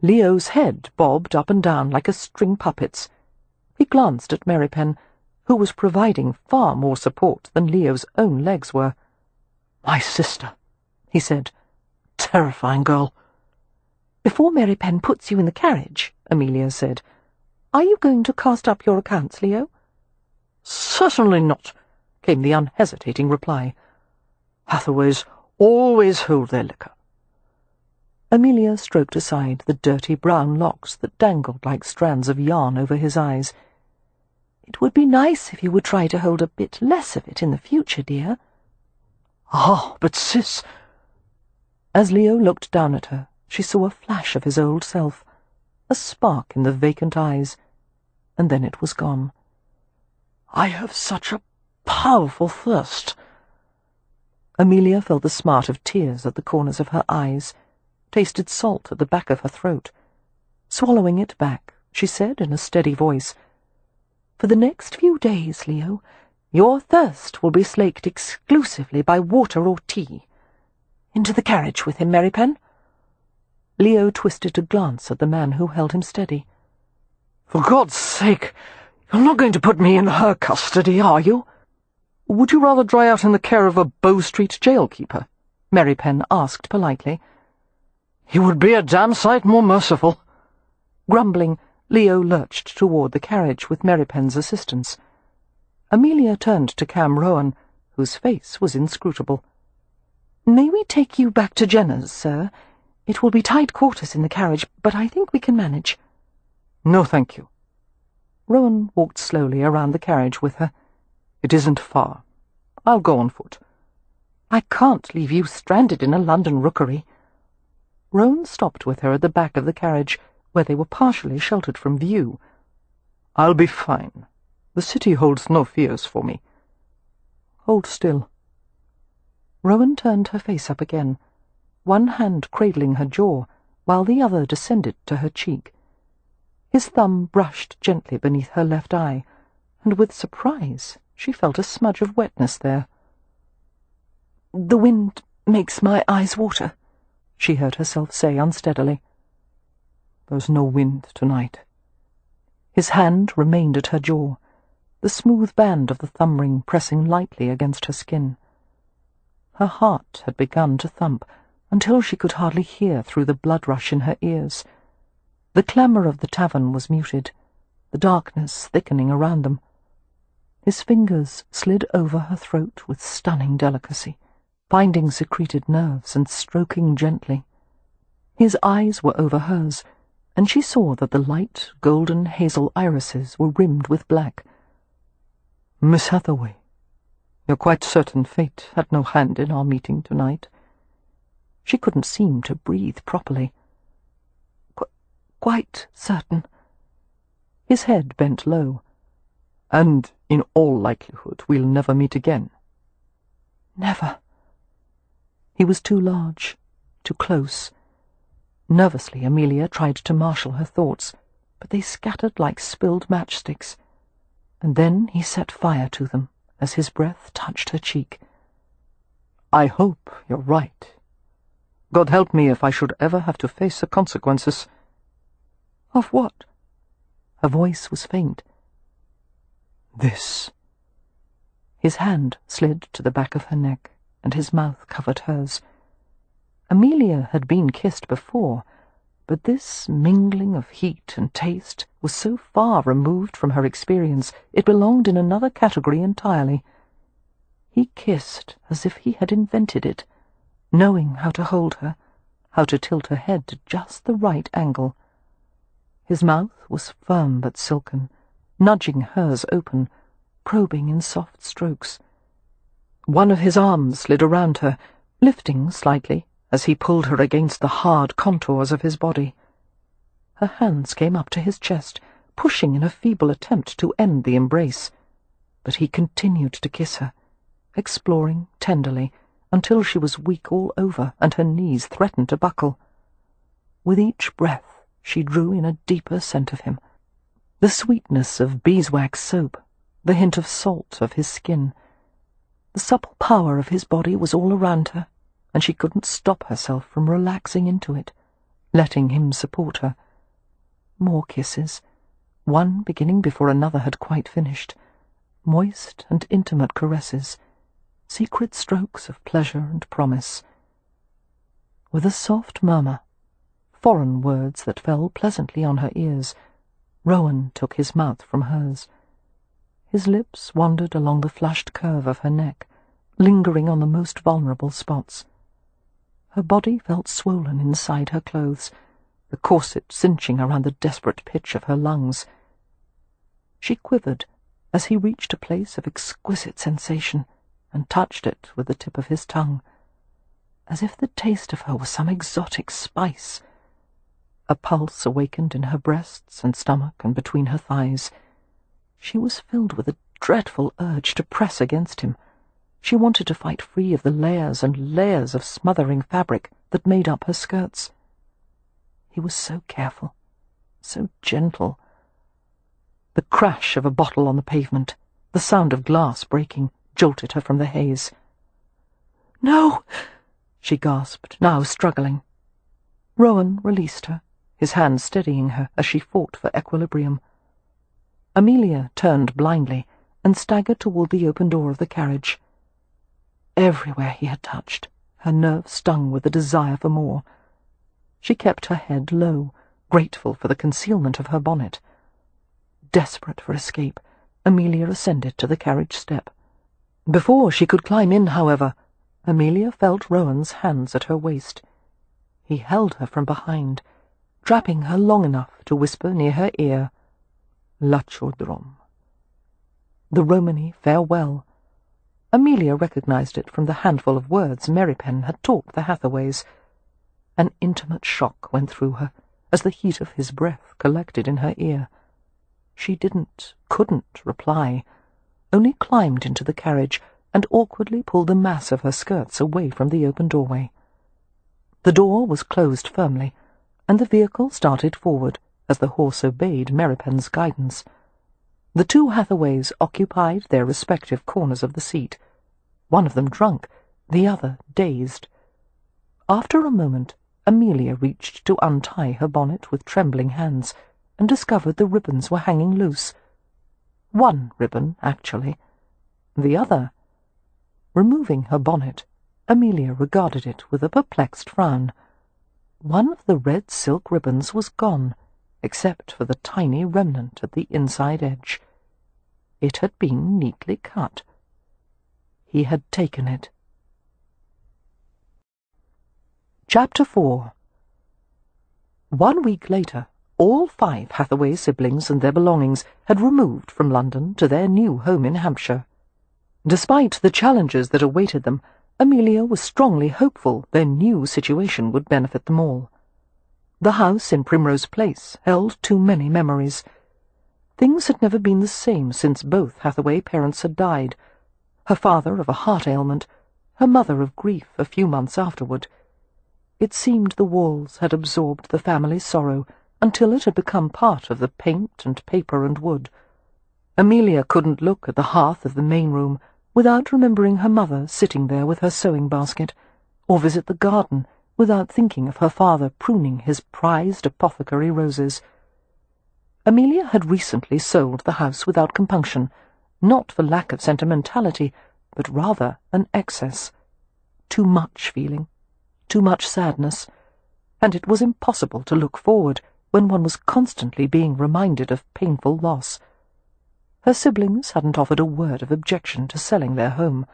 Leo's head bobbed up and down like a string puppet's. He glanced at Mary Pen, who was providing far more support than Leo's own legs were. "My sister," he said. "Terrifying girl." "Before Mary Pen puts you in the carriage," Amelia said, "are you going to cast up your accounts, Leo?" "Certainly not," came the unhesitating reply. "Hathaways always hold their liquor." Amelia stroked aside the dirty brown locks that dangled like strands of yarn over his eyes. "It would be nice if you would try to hold a bit less of it in the future, dear." "Ah, but sis—" As Leo looked down at her, she saw a flash of his old self, a spark in the vacant eyes, and then it was gone. "I have such a powerful thirst." Amelia felt the smart of tears at the corners of her eyes, tasted salt at the back of her throat. Swallowing it back, she said in a steady voice, "For the next few days, Leo, your thirst will be slaked exclusively by water or tea. Into the carriage with him, Mary Pen." Leo twisted to glance at the man who held him steady. "For God's sake, you're not going to put me in her custody, are you?" "Would you rather dry out in the care of a Bow Street jailkeeper?" Mary Pen asked politely. "He would be a damn sight more merciful." Grumbling, Leo lurched toward the carriage with Mary Pen's assistance. Amelia turned to Cam Rohan, whose face was inscrutable. "May we take you back to Jenner's, sir? It will be tight quarters in the carriage, but I think we can manage." "No, thank you." Rowan walked slowly around the carriage with her. "It isn't far. I'll go on foot." "I can't leave you stranded in a London rookery." Rowan stopped with her at the back of the carriage, where they were partially sheltered from view. "I'll be fine. The city holds no fears for me." "Hold still." Rowan turned her face up again, one hand cradling her jaw, while the other descended to her cheek. His thumb brushed gently beneath her left eye, and with surprise she felt a smudge of wetness there. "The wind makes my eyes water," she heard herself say unsteadily. "There's no wind tonight." His hand remained at her jaw, the smooth band of the thumb ring pressing lightly against her skin. Her heart had begun to thump until she could hardly hear through the blood rush in her ears. The clamour of the tavern was muted, the darkness thickening around them. His fingers slid over her throat with stunning delicacy, finding secreted nerves and stroking gently. His eyes were over hers, and she saw that the light, golden hazel irises were rimmed with black. "Miss Hathaway, you're quite certain fate had no hand in our meeting tonight?" She couldn't seem to breathe properly. Quite certain." His head bent low. And, in all likelihood, we'll never meet again. Never. He was too large, too close. Nervously, Amelia tried to marshal her thoughts, but they scattered like spilled matchsticks. And then he set fire to them as his breath touched her cheek. I hope you're right. God help me if I should ever have to face the consequences. Of what? Her voice was faint. This. His hand slid to the back of her neck, and his mouth covered hers. Amelia had been kissed before, but this mingling of heat and taste was so far removed from her experience it belonged in another category entirely. He kissed as if he had invented it, knowing how to hold her, how to tilt her head to just the right angle. His mouth was firm but silken, nudging hers open, probing in soft strokes. One of his arms slid around her, lifting slightly as he pulled her against the hard contours of his body. Her hands came up to his chest, pushing in a feeble attempt to end the embrace, but he continued to kiss her, exploring tenderly until she was weak all over and her knees threatened to buckle. With each breath she drew in a deeper scent of him, the sweetness of beeswax soap, the hint of salt of his skin. The supple power of his body was all around her, and she couldn't stop herself from relaxing into it, letting him support her. More kisses, one beginning before another had quite finished, moist and intimate caresses, secret strokes of pleasure and promise. With a soft murmur, foreign words that fell pleasantly on her ears, Rohan took his mouth from hers. His lips wandered along the flushed curve of her neck, lingering on the most vulnerable spots. Her body felt swollen inside her clothes, the corset cinching around the desperate pitch of her lungs. She quivered as he reached a place of exquisite sensation and touched it with the tip of his tongue, as if the taste of her was some exotic spice. A pulse awakened in her breasts and stomach and between her thighs. She was filled with a dreadful urge to press against him. She wanted to fight free of the layers and layers of smothering fabric that made up her skirts. He was so careful, so gentle. The crash of a bottle on the pavement, the sound of glass breaking, jolted her from the haze. "No!" she gasped, now struggling. Rohan released her, his hand steadying her as she fought for equilibrium. Amelia turned blindly and staggered toward the open door of the carriage. Everywhere he had touched, her nerves stung with the desire for more. She kept her head low, grateful for the concealment of her bonnet. Desperate for escape, Amelia ascended to the carriage step. Before she could climb in, however, Amelia felt Rohan's hands at her waist. He held her from behind, trapping her long enough to whisper near her ear, "Lachodrom." The Romany farewell. Amelia recognized it from the handful of words Merrypen had taught the Hathaways. An intimate shock went through her as the heat of his breath collected in her ear. She couldn't reply, only climbed into the carriage and awkwardly pulled the mass of her skirts away from the open doorway. The door was closed firmly, and the vehicle started forward as the horse obeyed Merrypen's guidance. The two Hathaways occupied their respective corners of the seat, one of them drunk, the other dazed. After a moment, Amelia reached to untie her bonnet with trembling hands, and discovered the ribbons were hanging loose. One ribbon, actually. The other. Removing her bonnet, Amelia regarded it with a perplexed frown. One of the red silk ribbons was gone, except for the tiny remnant at the inside edge. It had been neatly cut. He had taken it. Chapter 4. 1 week later, all 5 Hathaway siblings and their belongings had removed from London to their new home in Hampshire. Despite the challenges that awaited them, Amelia was strongly hopeful their new situation would benefit them all. The house in Primrose Place held too many memories. Things had never been the same since both Hathaway parents had died. Her father of a heart ailment, her mother of grief a few months afterward. It seemed the walls had absorbed the family sorrow until it had become part of the paint and paper and wood. Amelia couldn't look at the hearth of the main room without remembering her mother sitting there with her sewing basket, or visit the garden without thinking of her father pruning his prized apothecary roses. Amelia had recently sold the house without compunction, not for lack of sentimentality, but rather an excess. Too much feeling, too much sadness, and it was impossible to look forward when one was constantly being reminded of painful loss. Her siblings hadn't offered a word of objection to selling their home.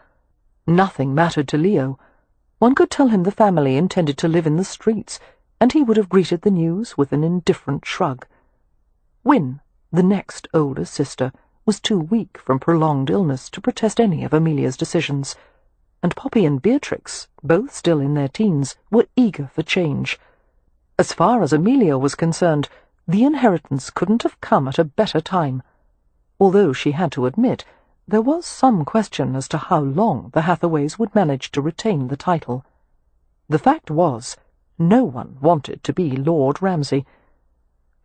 Nothing mattered to Leo. One could tell him the family intended to live in the streets, and he would have greeted the news with an indifferent shrug. Wynne, the next older sister, was too weak from prolonged illness to protest any of Amelia's decisions, and Poppy and Beatrix, both still in their teens, were eager for change. As far as Amelia was concerned, the inheritance couldn't have come at a better time, although she had to admit there was some question as to how long the Hathaways would manage to retain the title. The fact was, no one wanted to be Lord Ramsay.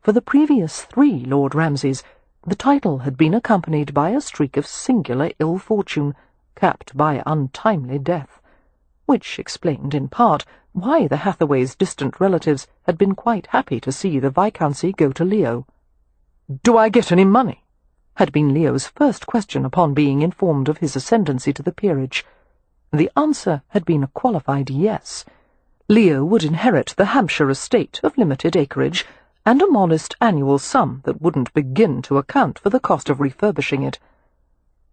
For the previous 3 Lord Ramsays, the title had been accompanied by a streak of singular ill fortune, capped by untimely death, which explained in part why the Hathaways' distant relatives had been quite happy to see the viscountcy go to Leo. "Do I get any money?" had been Leo's first question upon being informed of his ascendancy to the peerage. The answer had been a qualified yes. Leo would inherit the Hampshire estate of limited acreage, and a modest annual sum that wouldn't begin to account for the cost of refurbishing it.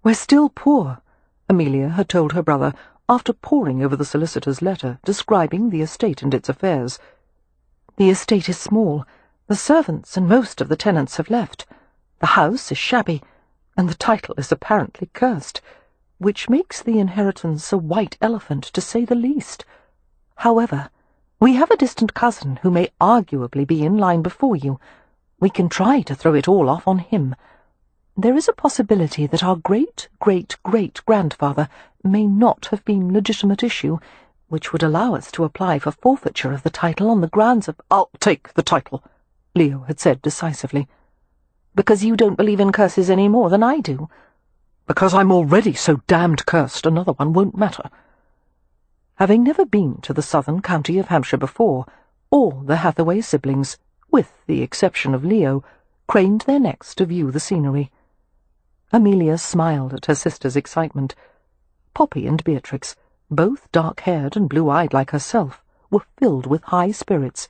"We're still poor," Amelia had told her brother after poring over the solicitor's letter describing the estate and its affairs. "The estate is small. The servants and most of the tenants have left. The house is shabby, and the title is apparently cursed, which makes the inheritance a white elephant, to say the least. However, we have a distant cousin who may arguably be in line before you. We can try to throw it all off on him. There is a possibility that our great-great-great-grandfather may not have been legitimate issue, which would allow us to apply for forfeiture of the title on the grounds of—" "I'll take the title," Leo had said decisively. "Because you don't believe in curses any more than I do?" "Because I'm already so damned cursed, another one won't matter." Having never been to the southern county of Hampshire before, all the Hathaway siblings, with the exception of Leo, craned their necks to view the scenery. Amelia smiled at her sister's excitement. Poppy and Beatrix, both dark-haired and blue-eyed like herself, were filled with high spirits.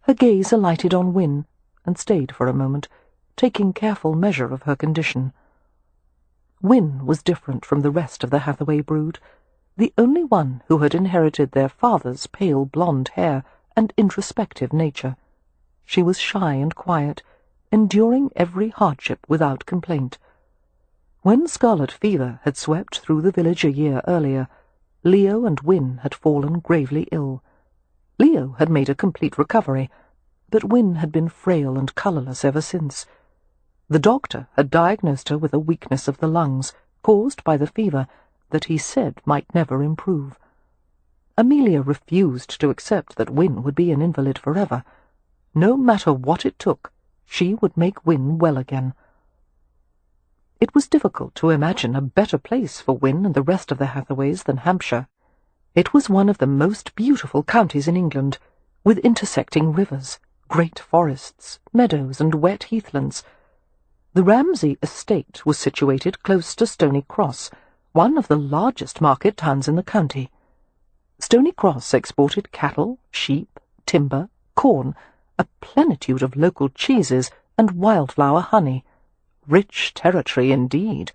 Her gaze alighted on Wynne, and stayed for a moment, taking careful measure of her condition. Wynne was different from the rest of the Hathaway brood, the only one who had inherited their father's pale blonde hair and introspective nature. She was shy and quiet, enduring every hardship without complaint. When scarlet fever had swept through the village a year earlier, Leo and Wynne had fallen gravely ill. Leo had made a complete recovery, but Wynne had been frail and colourless ever since. The doctor had diagnosed her with a weakness of the lungs, caused by the fever, that he said might never improve. Amelia refused to accept that Wynne would be an invalid forever. No matter what it took, she would make Wynne well again. It was difficult to imagine a better place for Wynne and the rest of the Hathaways than Hampshire. It was one of the most beautiful counties in England, with intersecting rivers, great forests, meadows, and wet heathlands. The Ramsay estate was situated close to Stony Cross, one of the largest market towns in the county. Stony Cross exported cattle, sheep, timber, corn, a plenitude of local cheeses, and wildflower honey. Rich territory indeed.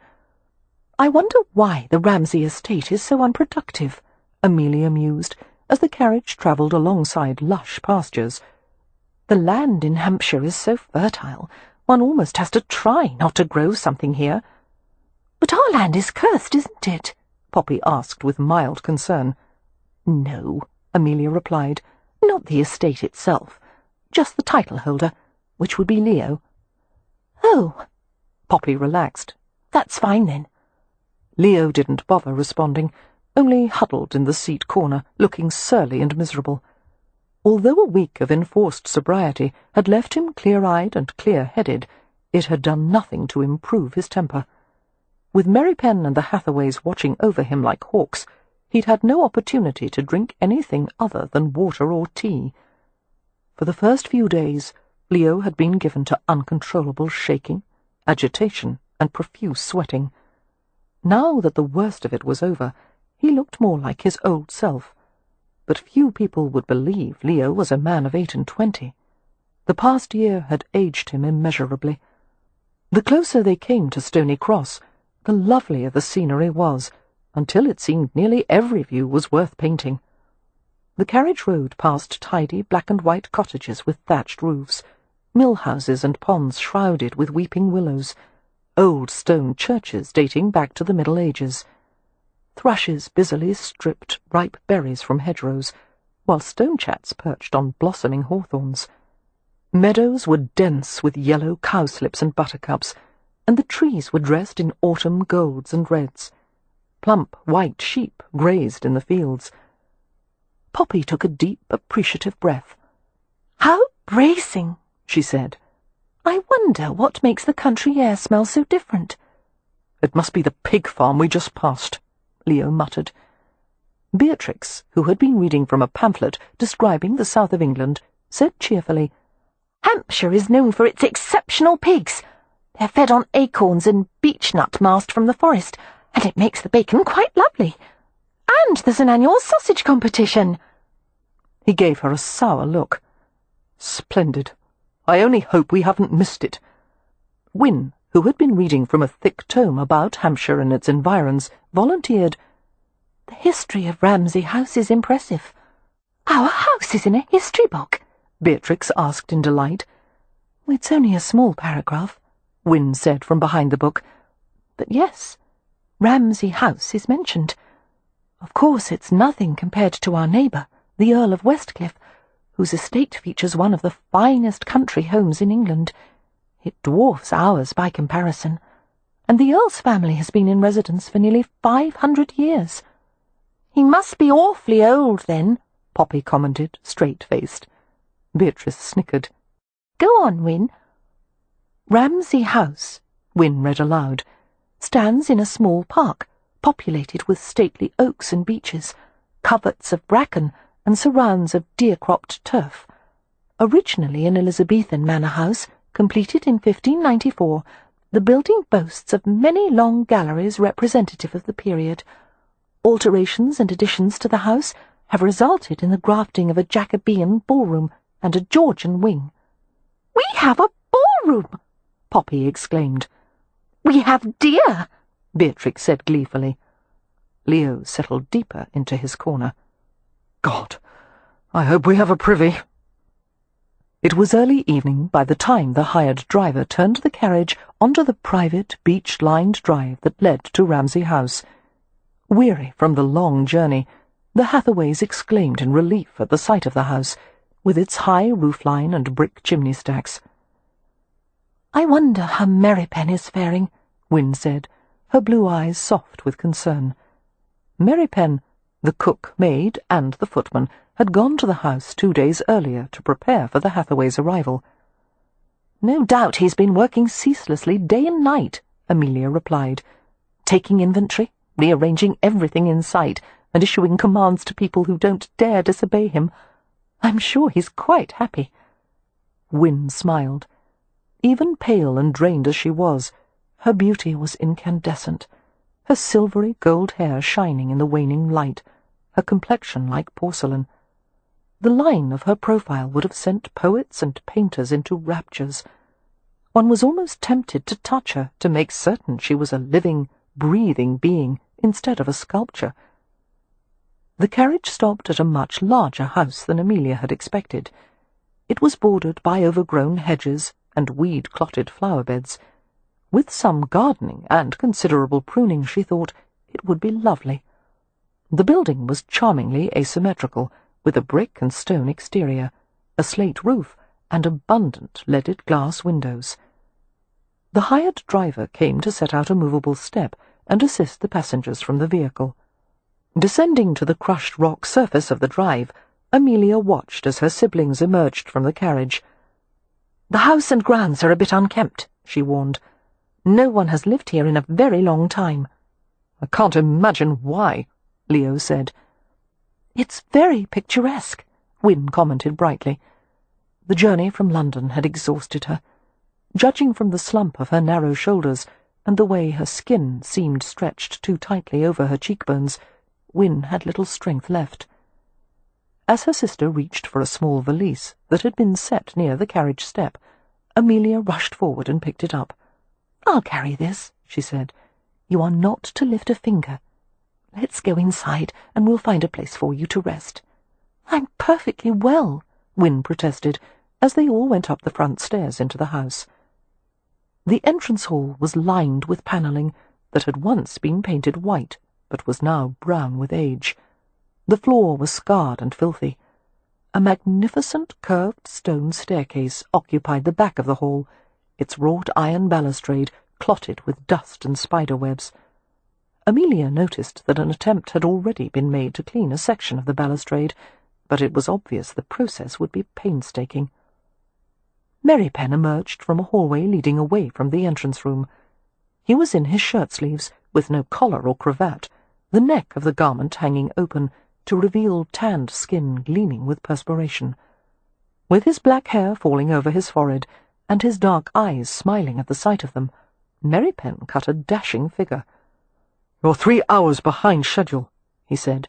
"I wonder why the Ramsay estate is so unproductive," Amelia mused, as the carriage travelled alongside lush pastures. "The land in Hampshire is so fertile, one almost has to try not to grow something here." "But our land is cursed, isn't it?" Poppy asked with mild concern. "No," Amelia replied, "not the estate itself, just the title holder, which would be Leo." "Oh." Poppy relaxed. "That's fine, then." Leo didn't bother responding, only huddled in the seat corner, looking surly and miserable. Although a week of enforced sobriety had left him clear-eyed and clear-headed, it had done nothing to improve his temper. With Mary Penn and the Hathaways watching over him like hawks, he'd had no opportunity to drink anything other than water or tea. For the first few days, Leo had been given to uncontrollable shaking, agitation, and profuse sweating. Now that the worst of it was over, he looked more like his old self. But few people would believe Leo was a man of 28. The past year had aged him immeasurably. The closer they came to Stony Cross, the lovelier the scenery was, until it seemed nearly every view was worth painting. The carriage rode past tidy black-and-white cottages with thatched roofs, mill-houses and ponds shrouded with weeping willows, old stone churches dating back to the Middle Ages. Thrushes busily stripped ripe berries from hedgerows, while stonechats perched on blossoming hawthorns. Meadows were dense with yellow cowslips and buttercups, and the trees were dressed in autumn golds and reds. Plump white sheep grazed in the fields. Poppy took a deep, appreciative breath. "How bracing," she said. "I wonder what makes the country air smell so different." "It must be the pig farm we just passed," Leo muttered. Beatrix, who had been reading from a pamphlet describing the south of England, said cheerfully, "Hampshire is known for its exceptional pigs. They're fed on acorns and beechnut mast from the forest, and it makes the bacon quite lovely. And there's an annual sausage competition." He gave her a sour look. "Splendid. I only hope we haven't missed it." Wynne, who had been reading from a thick tome about Hampshire and its environs, volunteered, "The history of Ramsay House is impressive." "Our house is in a history book?" Beatrix asked in delight. "It's only a small paragraph," Wynne said from behind the book. "But yes, Ramsay House is mentioned. Of course it's nothing compared to our neighbour, the Earl of Westcliff, whose estate features one of the finest country homes in England. It dwarfs ours by comparison, and the Earl's family has been in residence for nearly 500 years. "He must be awfully old, then," Poppy commented, straight-faced. Beatrice snickered. "Go on, Wynne." "Ramsay House," Wynne read aloud, "stands in a small park, populated with stately oaks and beeches, coverts of bracken, and surrounds of deer-cropped turf. Originally an Elizabethan manor house, completed in 1594, the building boasts of many long galleries representative of the period. Alterations and additions to the house have resulted in the grafting of a Jacobean ballroom and a Georgian wing." "We have a ballroom!" Poppy exclaimed. "We have deer!" Beatrix said gleefully. Leo settled deeper into his corner. "God, I hope we have a privy." It was early evening by the time the hired driver turned the carriage onto the private, beech-lined drive that led to Ramsay House. Weary from the long journey, the Hathaways exclaimed in relief at the sight of the house, with its high roofline and brick chimney stacks. "I wonder how Mary Penn is faring," Wynne said, her blue eyes soft with concern. Mary Penn, the cook, maid, and the footman, had gone to the house 2 days earlier to prepare for the Hathaways' arrival. "No doubt he's been working ceaselessly day and night," Amelia replied, "taking inventory, rearranging everything in sight, and issuing commands to people who don't dare disobey him. I'm sure he's quite happy." Wynne smiled. Even pale and drained as she was, her beauty was incandescent, her silvery gold hair shining in the waning light, her complexion like porcelain. The line of her profile would have sent poets and painters into raptures. One was almost tempted to touch her to make certain she was a living, breathing being instead of a sculpture. The carriage stopped at a much larger house than Amelia had expected. It was bordered by overgrown hedges and weed-clotted flower-beds. With some gardening and considerable pruning, she thought, it would be lovely. The building was charmingly asymmetrical, with a brick and stone exterior, a slate roof, and abundant leaded glass windows. The hired driver came to set out a movable step and assist the passengers from the vehicle. Descending to the crushed rock surface of the drive, Amelia watched as her siblings emerged from the carriage. "The house and grounds are a bit unkempt," she warned. "No one has lived here in a very long time." "I can't imagine why," Leo said. "It's very picturesque," Wynne commented brightly. The journey from London had exhausted her. Judging from the slump of her narrow shoulders and the way her skin seemed stretched too tightly over her cheekbones, Wynne had little strength left. As her sister reached for a small valise that had been set near the carriage step, Amelia rushed forward and picked it up. "I'll carry this," she said. "You are not to lift a finger. Let's go inside, and we'll find a place for you to rest." "I'm perfectly well," Wynne protested, as they all went up the front stairs into the house. The entrance hall was lined with panelling that had once been painted white, but was now brown with age. The floor was scarred and filthy. A magnificent curved stone staircase occupied the back of the hall, its wrought iron balustrade clotted with dust and spider webs. Amelia noticed that an attempt had already been made to clean a section of the balustrade, but it was obvious the process would be painstaking. Merrypen emerged from a hallway leading away from the entrance room. He was in his shirt-sleeves, with no collar or cravat, the neck of the garment hanging open to reveal tanned skin gleaming with perspiration. With his black hair falling over his forehead, and his dark eyes smiling at the sight of them, Merrypen cut a dashing figure. "You're 3 hours behind schedule," he said.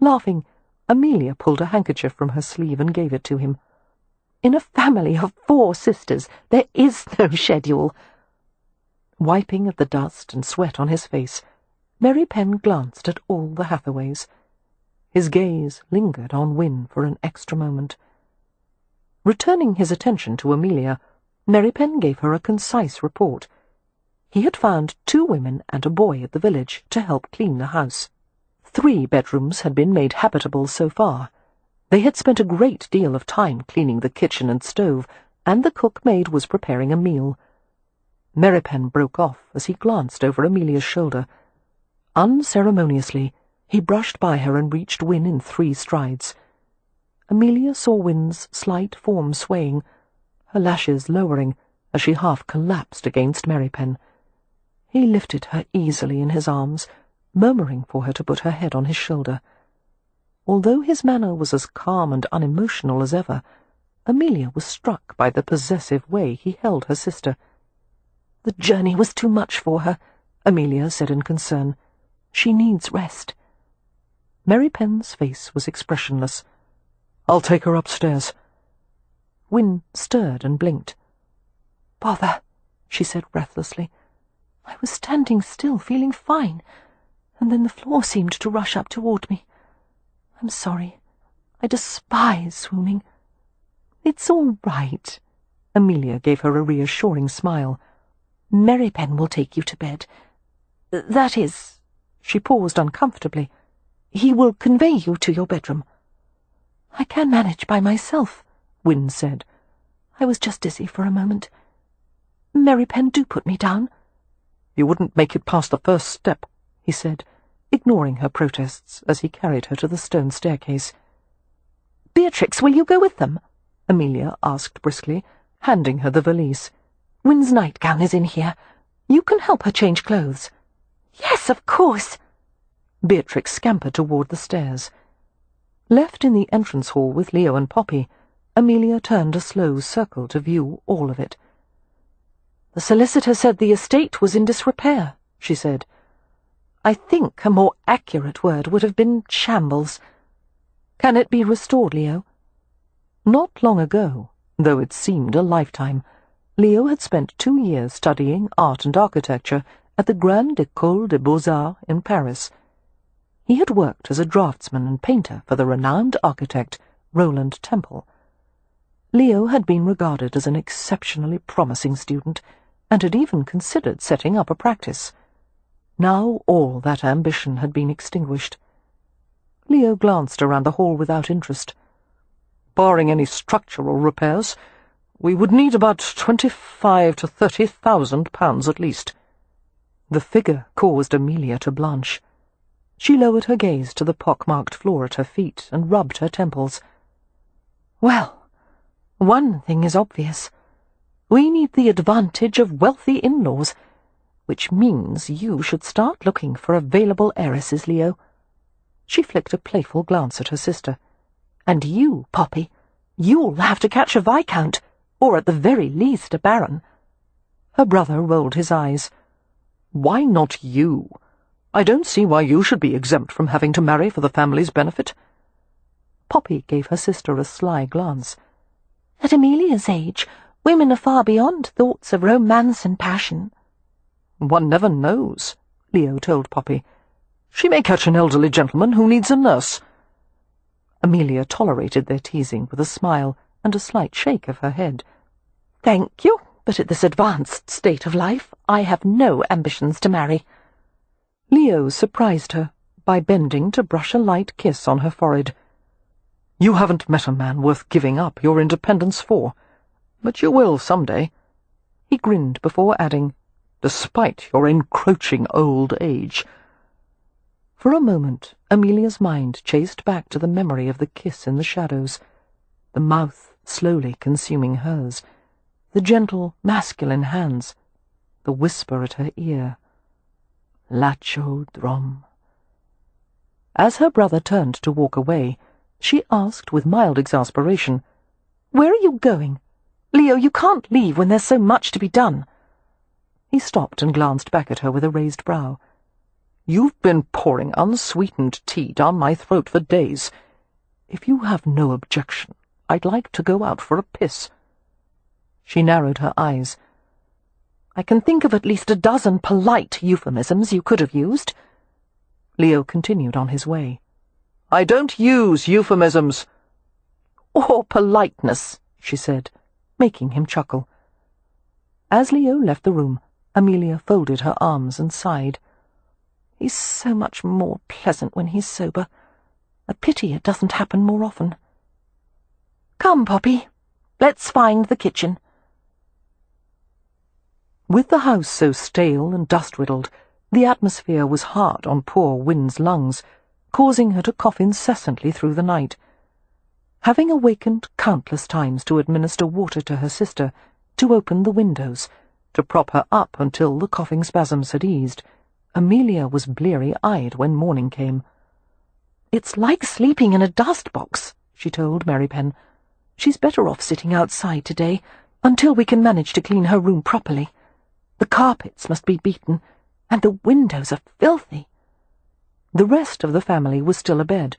Laughing, Amelia pulled a handkerchief from her sleeve and gave it to him. "In a family of 4 sisters, there is no schedule." Wiping at the dust and sweat on his face, Merrypen glanced at all the Hathaways. His gaze lingered on Wynne for an extra moment. Returning his attention to Amelia, Merrypen gave her a concise report. He had found 2 women and a boy at the village to help clean the house. 3 bedrooms had been made habitable so far. They had spent a great deal of time cleaning the kitchen and stove, and the cook-maid was preparing a meal. Merrypen broke off as he glanced over Amelia's shoulder. Unceremoniously, he brushed by her and reached Wynne in 3 strides. Amelia saw Wynne's slight form swaying, her lashes lowering as she half collapsed against Merrypen. He lifted her easily in his arms, murmuring for her to put her head on his shoulder. Although his manner was as calm and unemotional as ever, Amelia was struck by the possessive way he held her sister. "The journey was too much for her," Amelia said in concern. "She needs rest." Merrypen's face was expressionless. "I'll take her upstairs." Wynne stirred and blinked. "Bother," she said breathlessly. "I was standing still, feeling fine, and then the floor seemed to rush up toward me. I'm sorry. I despise swooning." "It's all right." Amelia gave her a reassuring smile. "Merrypen will take you to bed. That is—" she paused uncomfortably. "He will convey you to your bedroom." "I can manage by myself," Wynne said. "I was just dizzy for a moment. Merrypen, do put me down." "You wouldn't make it past the first step," he said, ignoring her protests as he carried her to the stone staircase. "Beatrix, will you go with them?" Amelia asked briskly, handing her the valise. "Wynne's nightgown is in here. You can help her change clothes." "Yes, of course." Beatrix scampered toward the stairs. Left in the entrance hall with Leo and Poppy, Amelia turned a slow circle to view all of it. "The solicitor said the estate was in disrepair," she said. "I think a more accurate word would have been shambles. Can it be restored, Leo?" Not long ago, though it seemed a lifetime, Leo had spent 2 years studying art and architecture at the Grande École des Beaux-Arts in Paris. He had worked as a draftsman and painter for the renowned architect Roland Temple. Leo had been regarded as an exceptionally promising student, and had even considered setting up a practice. Now all that ambition had been extinguished. Leo glanced around the hall without interest. "Barring any structural repairs, We would need about 25 to 30,000 pounds at least. The figure caused Amelia to blanch. She lowered her gaze to the pock-marked floor at her feet and rubbed her temples. Well, one thing is obvious. We need the advantage of wealthy in-laws, which means you should start looking for available heiresses, Leo. She flicked a playful glance at her sister. And you, Poppy, you'll have to catch a viscount, or at the very least a baron. Her brother rolled his eyes. Why not you? I don't see why you should be exempt from having to marry for the family's benefit. Poppy gave her sister a sly glance. At Amelia's age, women are far beyond thoughts of romance and passion. One never knows, Leo told Poppy. She may catch an elderly gentleman who needs a nurse. Amelia tolerated their teasing with a smile and a slight shake of her head. Thank you, but at this advanced state of life, I have no ambitions to marry. Leo surprised her by bending to brush a light kiss on her forehead. You haven't met a man worth giving up your independence for, but you will some day. He grinned before adding, despite your encroaching old age. For a moment, Amelia's mind chased back to the memory of the kiss in the shadows, the mouth slowly consuming hers, the gentle, masculine hands, the whisper at her ear. Lacho drom. As her brother turned to walk away, she asked with mild exasperation, Where are you going? Leo, you can't leave when there's so much to be done. He stopped and glanced back at her with a raised brow. You've been pouring unsweetened tea down my throat for days. If you have no objection, I'd like to go out for a piss. She narrowed her eyes. I can think of at least a dozen polite euphemisms you could have used. Leo continued on his way. I don't use euphemisms. Or politeness, she said, making him chuckle. As Leo left the room, Amelia folded her arms and sighed. He's so much more pleasant when he's sober. A pity it doesn't happen more often. Come, Poppy, let's find the kitchen. With the house so stale and dust-riddled, the atmosphere was hard on poor Wynne's lungs, causing her to cough incessantly through the night. Having awakened countless times to administer water to her sister, to open the windows, to prop her up until the coughing spasms had eased, Amelia was bleary-eyed when morning came. It's like sleeping in a dust-box, she told Mary Penn. She's better off sitting outside today, until we can manage to clean her room properly. The carpets must be beaten, and the windows are filthy. The rest of the family was still abed,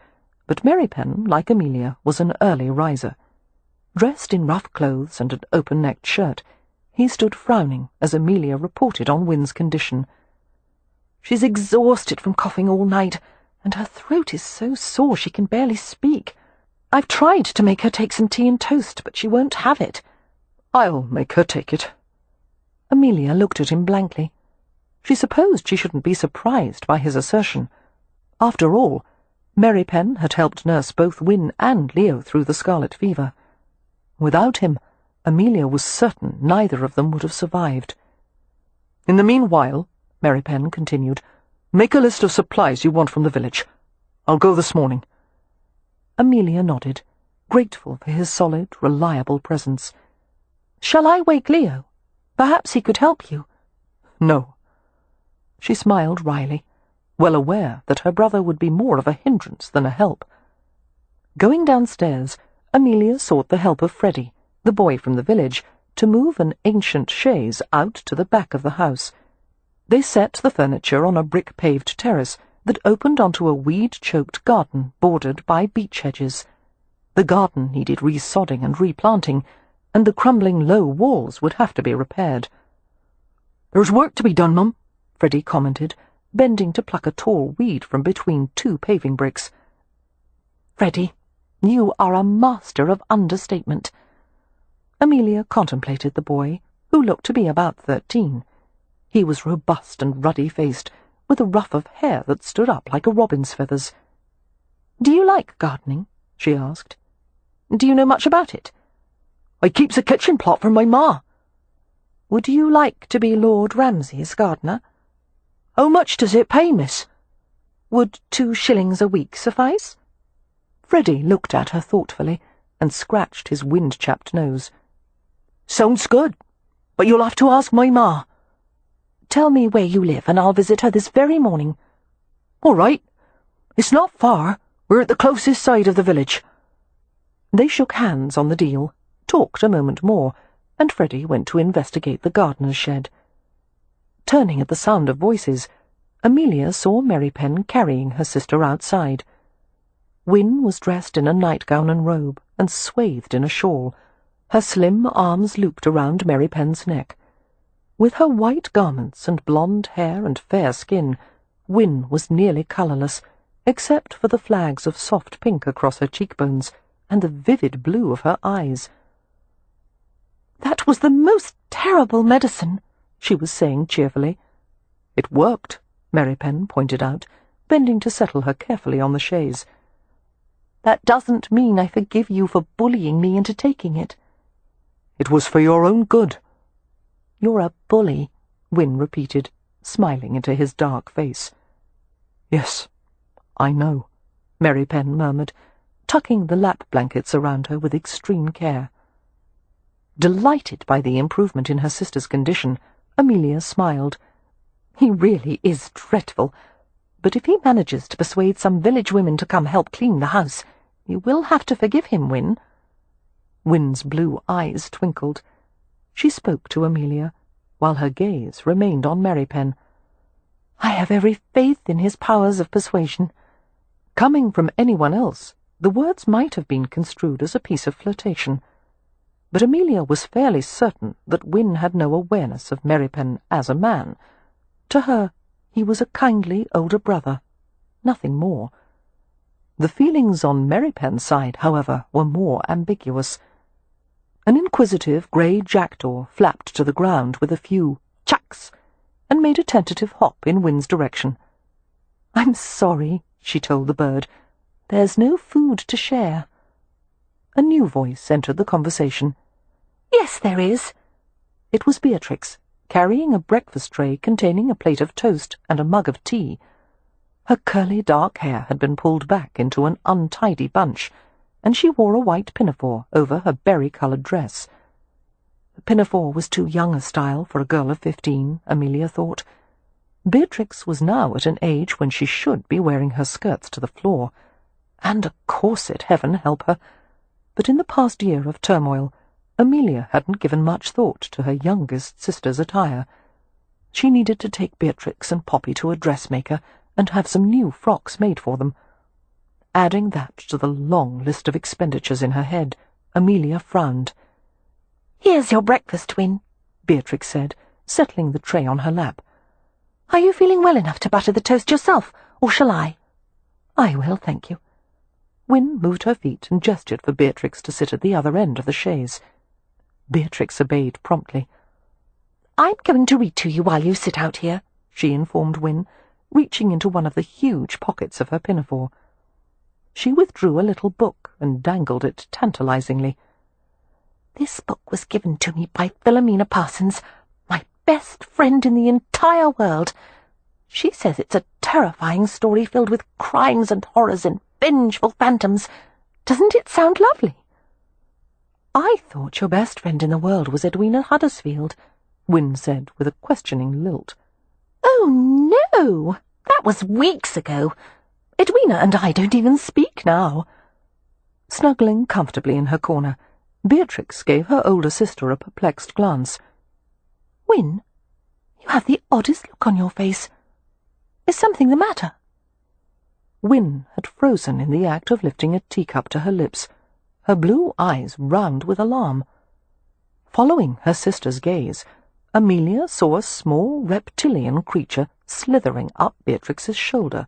but Mary Penn, like Amelia, was an early riser. Dressed in rough clothes and an open-necked shirt, he stood frowning as Amelia reported on Wynne's condition. She's exhausted from coughing all night, and her throat is so sore she can barely speak. I've tried to make her take some tea and toast, but she won't have it. I'll make her take it. Amelia looked at him blankly. She supposed she shouldn't be surprised by his assertion. After all, Mary Penn had helped nurse both Wynne and Leo through the scarlet fever. Without him, Amelia was certain neither of them would have survived. In the meanwhile, Mary Penn continued, make a list of supplies you want from the village. I'll go this morning. Amelia nodded, grateful for his solid, reliable presence. Shall I wake Leo? Perhaps he could help you. No. She smiled wryly, well aware that her brother would be more of a hindrance than a help. Going downstairs, Amelia sought the help of Freddie, the boy from the village, to move an ancient chaise out to the back of the house. They set the furniture on a brick-paved terrace that opened onto a weed-choked garden bordered by beech hedges. The garden needed resodding and replanting, and the crumbling low walls would have to be repaired. There's work to be done, Mum, Freddie commented, bending to pluck a tall weed from between two paving bricks. Freddie, you are a master of understatement. Amelia contemplated the boy, who looked to be about 13. He was robust and ruddy-faced, with a ruff of hair that stood up like a robin's feathers. "Do you like gardening?" she asked. "Do you know much about it?" I keeps a kitchen plot for my ma." "Would you like to be Lord Ramsay's gardener?" "How much does it pay, miss?" "Would 2 shillings a week suffice?" Freddie looked at her thoughtfully and scratched his wind-chapped nose. "Sounds good, but you'll have to ask my ma." "Tell me where you live, and I'll visit her this very morning." "All right. It's not far. We're at the closest side of the village." They shook hands on the deal, talked a moment more, and Freddie went to investigate the gardener's shed. Turning at the sound of voices, Amelia saw Mary Pen carrying her sister outside. Wynne was dressed in a nightgown and robe, and swathed in a shawl, her slim arms looped around Mary Pen's neck. With her white garments and blonde hair and fair skin, Wynne was nearly colourless, except for the flags of soft pink across her cheekbones and the vivid blue of her eyes. "That was the most terrible medicine," she was saying cheerfully. "It worked," Mary Pen pointed out, bending to settle her carefully on the chaise. "That doesn't mean I forgive you for bullying me into taking it." "It was for your own good." "You're a bully," Wynne repeated, smiling into his dark face. "Yes, I know," Mary Pen murmured, tucking the lap blankets around her with extreme care. Delighted by the improvement in her sister's condition, Amelia smiled. "He really is dreadful, but if he manages to persuade some village women to come help clean the house, you will have to forgive him, Wynne." Wynne's blue eyes twinkled. She spoke to Amelia, while her gaze remained on Mary Pen. "I have every faith in his powers of persuasion." Coming from anyone else, the words might have been construed as a piece of flirtation. But Amelia was fairly certain that Wynne had no awareness of Mary Pen as a man. To her, he was a kindly older brother, nothing more. The feelings on Mary Pen's side, however, were more ambiguous. An inquisitive grey jackdaw flapped to the ground with a few chucks, and made a tentative hop in Wynne's direction. "I'm sorry," she told the bird. "There's no food to share." A new voice entered the conversation. "Yes, there is." It was Beatrix, carrying a breakfast tray containing a plate of toast and a mug of tea. Her curly dark hair had been pulled back into an untidy bunch, and she wore a white pinafore over her berry-coloured dress. The pinafore was too young a style for a girl of 15, Amelia thought. Beatrix was now at an age when she should be wearing her skirts to the floor, and a corset, heaven help her. But in the past year of turmoil, Amelia hadn't given much thought to her youngest sister's attire. She needed to take Beatrix and Poppy to a dressmaker and have some new frocks made for them. Adding that to the long list of expenditures in her head, Amelia frowned. "Here's your breakfast, Wynne," Beatrix said, settling the tray on her lap. "Are you feeling well enough to butter the toast yourself, or shall I?" "I will, thank you." Wynne moved her feet and gestured for Beatrix to sit at the other end of the chaise. Beatrix obeyed promptly. "I'm going to read to you while you sit out here," she informed Wynne, reaching into one of the huge pockets of her pinafore. She withdrew a little book and dangled it tantalizingly. "This book was given to me by Philomena Parsons, my best friend in the entire world. She says it's a terrifying story filled with crimes and horrors and vengeful phantoms. Doesn't it sound lovely?" "I thought your best friend in the world was Edwina Huddersfield," Wynne said with a questioning lilt. "Oh, no! That was weeks ago. Edwina and I don't even speak now." Snuggling comfortably in her corner, Beatrix gave her older sister a perplexed glance. "Wynne, you have the oddest look on your face. Is something the matter?" Wynne had frozen in the act of lifting a teacup to her lips, her blue eyes round with alarm. Following her sister's gaze, Amelia saw a small reptilian creature slithering up Beatrix's shoulder.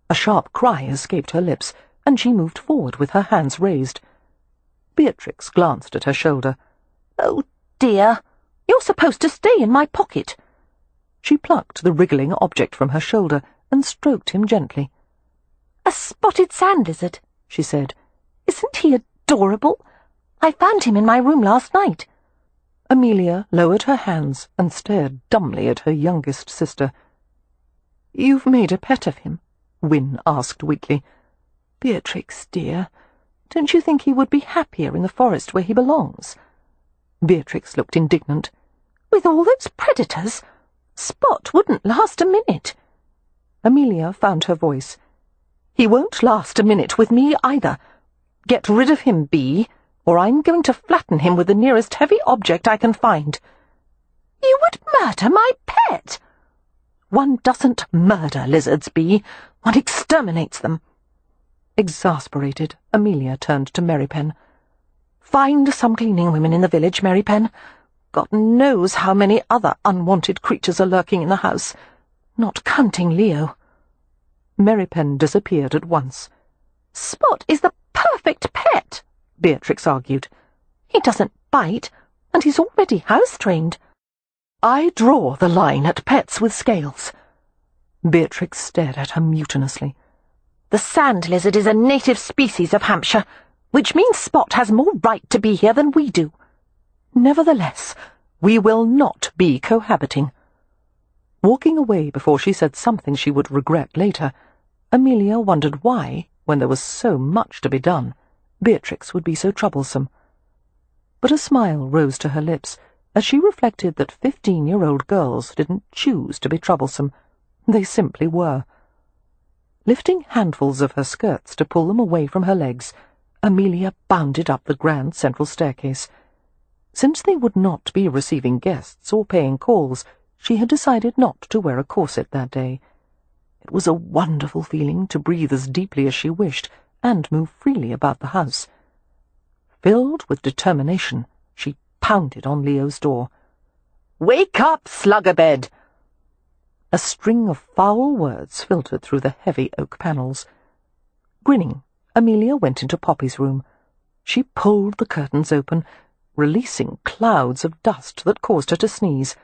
A sharp cry escaped her lips, and she moved forward with her hands raised. Beatrix glanced at her shoulder. "Oh, dear! You're supposed to stay in my pocket." She plucked the wriggling object from her shoulder and stroked him gently. "A spotted sand lizard," she said. "Isn't he adorable? I found him in my room last night." Amelia lowered her hands and stared dumbly at her youngest sister. "You've made a pet of him?" Wynne asked weakly. "Beatrix, dear, don't you think he would be happier in the forest where he belongs?" Beatrix looked indignant. "With all those predators? Spot wouldn't last a minute." Amelia found her voice. "He won't last a minute with me either. Get rid of him, Bee, or I'm going to flatten him with the nearest heavy object I can find." "You would murder my pet?" "One doesn't murder lizards, Bee. One exterminates them." Exasperated, Amelia turned to Merrypen. "Find some cleaning women in the village, Merrypen. God knows how many other unwanted creatures are lurking in the house, not counting Leo." Merrypen disappeared at once. "Spot is the perfect pet," Beatrix argued. "He doesn't bite, and he's already house-trained." "I draw the line at pets with scales." Beatrix stared at her mutinously. "The sand lizard is a native species of Hampshire, which means Spot has more right to be here than we do." "Nevertheless, we will not be cohabiting." Walking away before she said something she would regret later, Amelia wondered why, when there was so much to be done, Beatrix would be so troublesome. But a smile rose to her lips as she reflected that 15-year-old girls didn't choose to be troublesome. They simply were. Lifting handfuls of her skirts to pull them away from her legs, Amelia bounded up the grand central staircase. Since they would not be receiving guests or paying calls, she had decided not to wear a corset that day. It was a wonderful feeling to breathe as deeply as she wished and move freely about the house. Filled with determination, she pounded on Leo's door. "Wake up, slugabed!" A string of foul words filtered through the heavy oak panels. Grinning, Amelia went into Poppy's room. She pulled the curtains open, releasing clouds of dust that caused her to sneeze.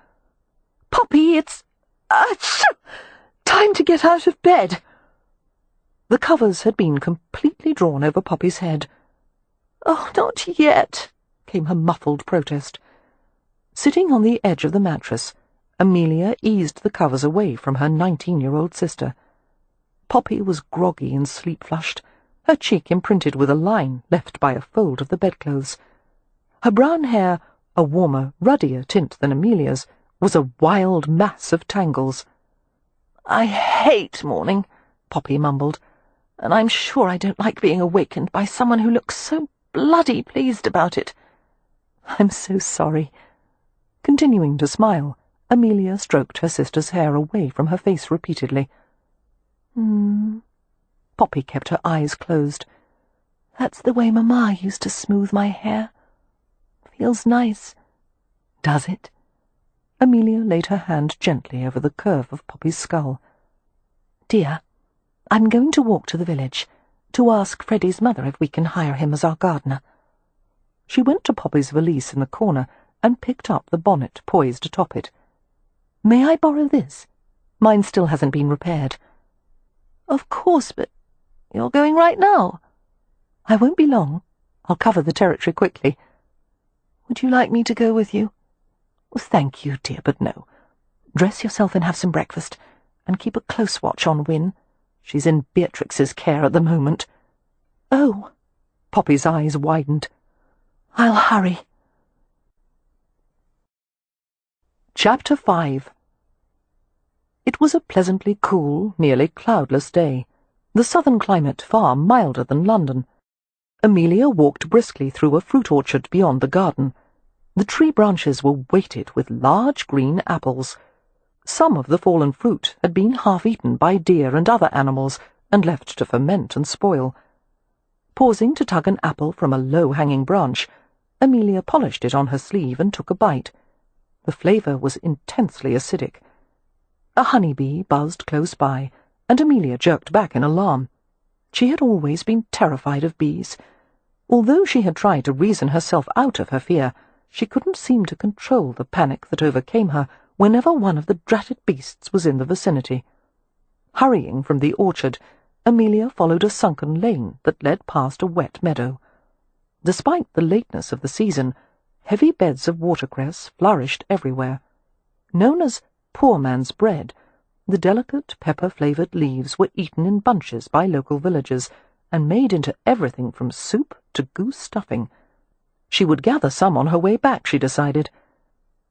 "Poppy, it's... time to get out of bed." The covers had been completely drawn over Poppy's head. "Oh, not yet," came her muffled protest. Sitting on the edge of the mattress, Amelia eased the covers away from her 19-year-old sister. Poppy was groggy and sleep-flushed, her cheek imprinted with a line left by a fold of the bedclothes. Her brown hair, a warmer, ruddier tint than Amelia's, was a wild mass of tangles. "I hate morning," Poppy mumbled, "and I'm sure I don't like being awakened by someone who looks so bloody pleased about it." "I'm so sorry." Continuing to smile, Amelia stroked her sister's hair away from her face repeatedly. Poppy kept her eyes closed. "That's the way Mamma used to smooth my hair. Feels nice." "Does it?" Amelia laid her hand gently over the curve of Poppy's skull. "Dear, I'm going to walk to the village, to ask Freddie's mother if we can hire him as our gardener." She went to Poppy's valise in the corner and picked up the bonnet poised atop it. "May I borrow this? Mine still hasn't been repaired." "Of course, but you're going right now." "I won't be long. I'll cover the territory quickly." "Would you like me to go with you?" "Thank you, dear, but no. Dress yourself and have some breakfast, and keep a close watch on Wynne. She's in Beatrix's care at the moment." "Oh." Poppy's eyes widened. "I'll hurry." Chapter 5. It was a pleasantly cool, nearly cloudless day, the southern climate far milder than London. Amelia walked briskly through a fruit orchard beyond the garden. The tree branches were weighted with large green apples. Some of the fallen fruit had been half-eaten by deer and other animals and left to ferment and spoil. Pausing to tug an apple from a low-hanging branch, Amelia polished it on her sleeve and took a bite. The flavour was intensely acidic. A honeybee buzzed close by, and Amelia jerked back in alarm. She had always been terrified of bees. Although she had tried to reason herself out of her fear, she couldn't seem to control the panic that overcame her whenever one of the dratted beasts was in the vicinity. Hurrying from the orchard, Amelia followed a sunken lane that led past a wet meadow. Despite the lateness of the season, heavy beds of watercress flourished everywhere. Known as poor man's bread, the delicate pepper-flavoured leaves were eaten in bunches by local villagers and made into everything from soup to goose stuffing. She would gather some on her way back, she decided.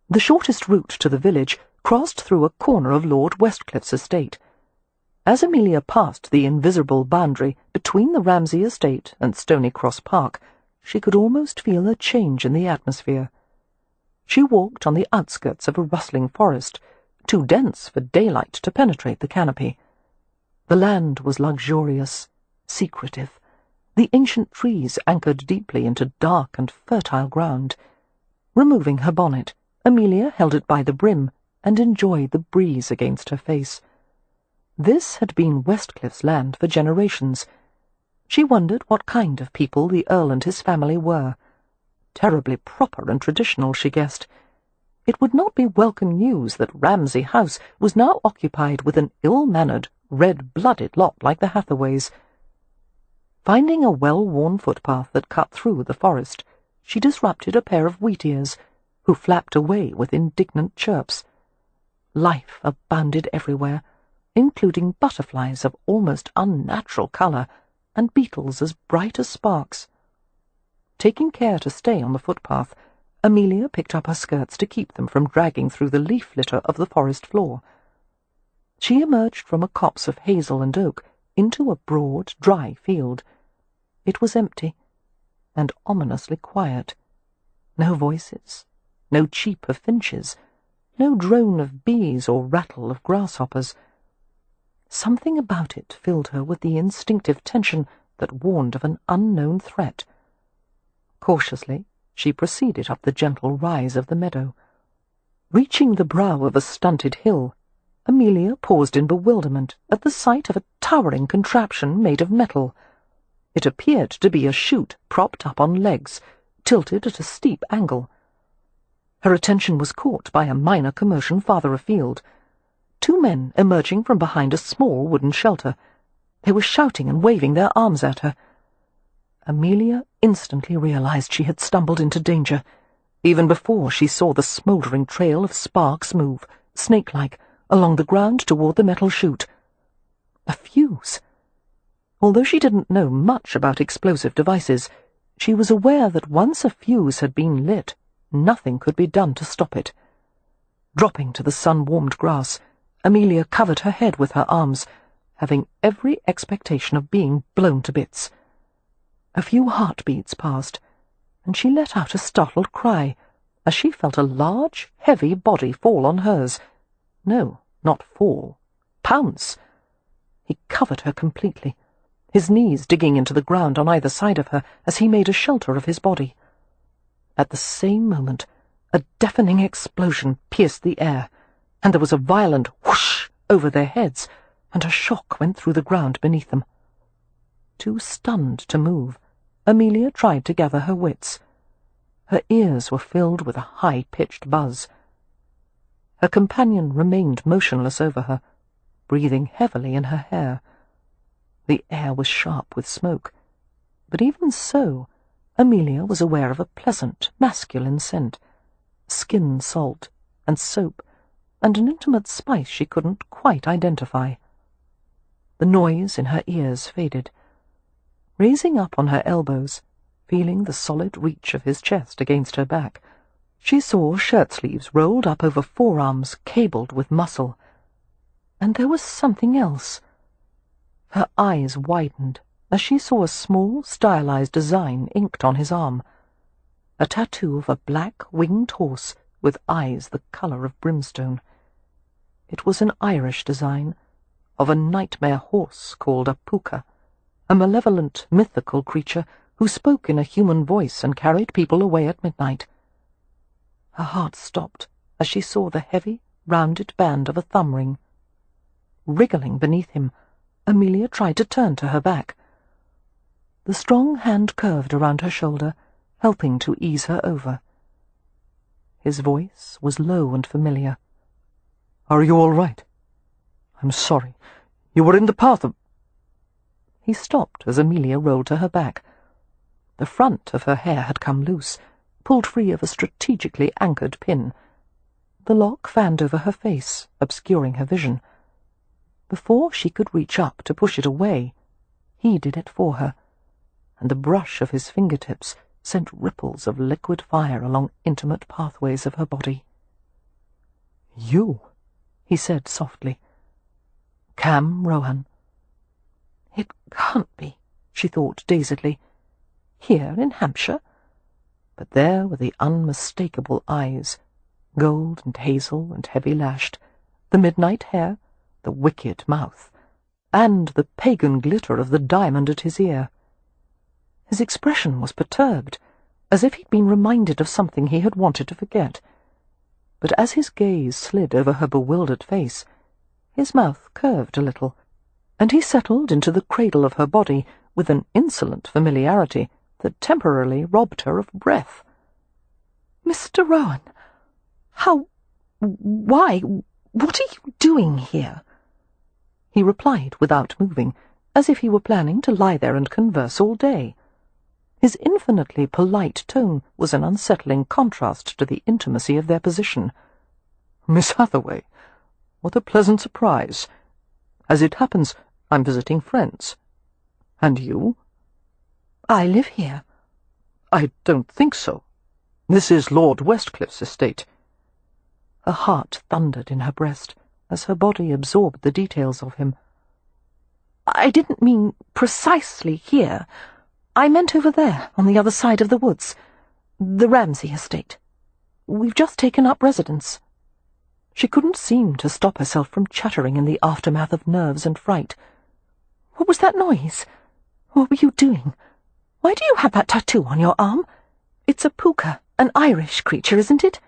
The shortest route to the village crossed through a corner of Lord Westcliffe's estate. As Amelia passed the invisible boundary between the Ramsay estate and Stony Cross Park, she could almost feel a change in the atmosphere. She walked on the outskirts of a rustling forest, too dense for daylight to penetrate the canopy. The land was luxurious, secretive, the ancient trees anchored deeply into dark and fertile ground. Removing her bonnet, Amelia held it by the brim and enjoyed the breeze against her face. This had been Westcliffe's land for generations. She wondered what kind of people the Earl and his family were. Terribly proper and traditional, she guessed. It would not be welcome news that Ramsay House was now occupied with an ill-mannered, red-blooded lot like the Hathaways. Finding a well-worn footpath that cut through the forest, she disrupted a pair of wheatears, who flapped away with indignant chirps. Life abounded everywhere, including butterflies of almost unnatural colour and beetles as bright as sparks. Taking care to stay on the footpath, Amelia picked up her skirts to keep them from dragging through the leaf litter of the forest floor. She emerged from a copse of hazel and oak into a broad, dry field. It was empty, and ominously quiet. No voices, no cheep of finches, no drone of bees or rattle of grasshoppers. Something about it filled her with the instinctive tension that warned of an unknown threat. Cautiously, she proceeded up the gentle rise of the meadow. Reaching the brow of a stunted hill, Amelia paused in bewilderment at the sight of a towering contraption made of metal. It appeared to be a chute propped up on legs, tilted at a steep angle. Her attention was caught by a minor commotion farther afield. Two men emerging from behind a small wooden shelter. They were shouting and waving their arms at her. Amelia instantly realized she had stumbled into danger, even before she saw the smouldering trail of sparks move, snake-like, along the ground toward the metal chute. A fuse! Although she didn't know much about explosive devices, she was aware that once a fuse had been lit, nothing could be done to stop it. Dropping to the sun-warmed grass, Amelia covered her head with her arms, having every expectation of being blown to bits. A few heartbeats passed, and she let out a startled cry as she felt a large, heavy body fall on hers. No, not fall. Pounce! He covered her completely, his knees digging into the ground on either side of her as he made a shelter of his body. At the same moment, a deafening explosion pierced the air, and there was a violent whoosh over their heads, and a shock went through the ground beneath them. Too stunned to move, Amelia tried to gather her wits. Her ears were filled with a high-pitched buzz. Her companion remained motionless over her, breathing heavily in her hair. The air was sharp with smoke, but even so, Amelia was aware of a pleasant, masculine scent, skin salt and soap, and an intimate spice she couldn't quite identify. The noise in her ears faded. Raising up on her elbows, feeling the solid reach of his chest against her back, she saw shirt-sleeves rolled up over forearms cabled with muscle. And there was something else. Her eyes widened as she saw a small, stylized design inked on his arm, a tattoo of a black, winged horse with eyes the colour of brimstone. It was an Irish design, of a nightmare horse called a puka, a malevolent, mythical creature who spoke in a human voice and carried people away at midnight. Her heart stopped as she saw the heavy, rounded band of a thumb ring. Wriggling beneath him, Amelia tried to turn to her back. The strong hand curved around her shoulder, helping to ease her over. His voice was low and familiar. "Are you all right? I'm sorry. You were in the path of—" He stopped as Amelia rolled to her back. The front of her hair had come loose, pulled free of a strategically anchored pin. The lock fanned over her face, obscuring her vision. Before she could reach up to push it away, he did it for her, and the brush of his fingertips sent ripples of liquid fire along intimate pathways of her body. "You," he said softly. "Cam Rohan." It can't be, she thought dazedly. Here in Hampshire? But there were the unmistakable eyes, gold and hazel and heavy-lashed, the midnight hair, the wicked mouth, and the pagan glitter of the diamond at his ear. His expression was perturbed, as if he'd been reminded of something he had wanted to forget. But as his gaze slid over her bewildered face, his mouth curved a little, and he settled into the cradle of her body with an insolent familiarity that temporarily robbed her of breath. "Mr. Rohan, why, what are you doing here?" He replied without moving, as if he were planning to lie there and converse all day. His infinitely polite tone was an unsettling contrast to the intimacy of their position. "Miss Hathaway, what a pleasant surprise. As it happens, I'm visiting friends. And you?" "I live here." "I don't think so. This is Lord Westcliffe's estate." Her heart thundered in her breast as her body absorbed the details of him. "I didn't mean precisely here. I meant over there, on the other side of the woods. The Ramsay estate. We've just taken up residence." She couldn't seem to stop herself from chattering in the aftermath of nerves and fright. "What was that noise? What were you doing? Why do you have that tattoo on your arm? It's a puka, an Irish creature, isn't it?"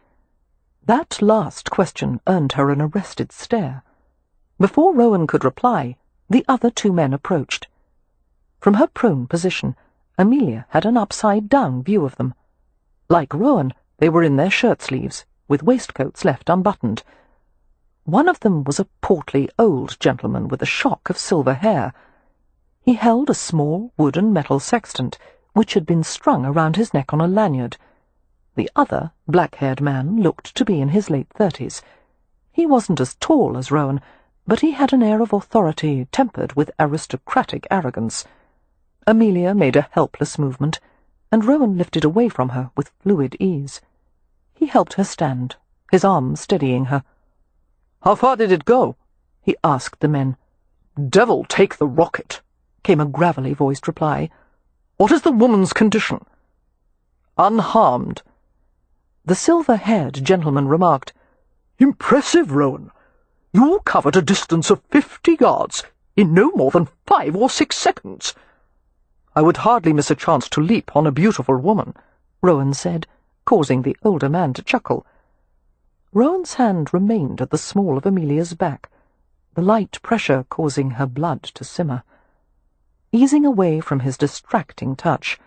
That last question earned her an arrested stare. Before Rowan could reply, the other two men approached. From her prone position, Amelia had an upside-down view of them. Like Rowan, they were in their shirt-sleeves, with waistcoats left unbuttoned. One of them was a portly old gentleman with a shock of silver hair. He held a small wooden metal sextant, which had been strung around his neck on a lanyard. The other, black-haired man looked to be in his late 30s. He wasn't as tall as Rowan, but he had an air of authority tempered with aristocratic arrogance. Amelia made a helpless movement, and Rowan lifted away from her with fluid ease. He helped her stand, his arm steadying her. "How far did it go?" he asked the men. "Devil take the rocket," came a gravelly-voiced reply. "What is the woman's condition?" "Unharmed." The silver-haired gentleman remarked, "Impressive, Rowan. You covered a distance of 50 yards in no more than 5 or 6 seconds." "I would hardly miss a chance to leap on a beautiful woman," Rowan said, causing the older man to chuckle. Rowan's hand remained at the small of Amelia's back, the light pressure causing her blood to simmer. Easing away from his distracting touch,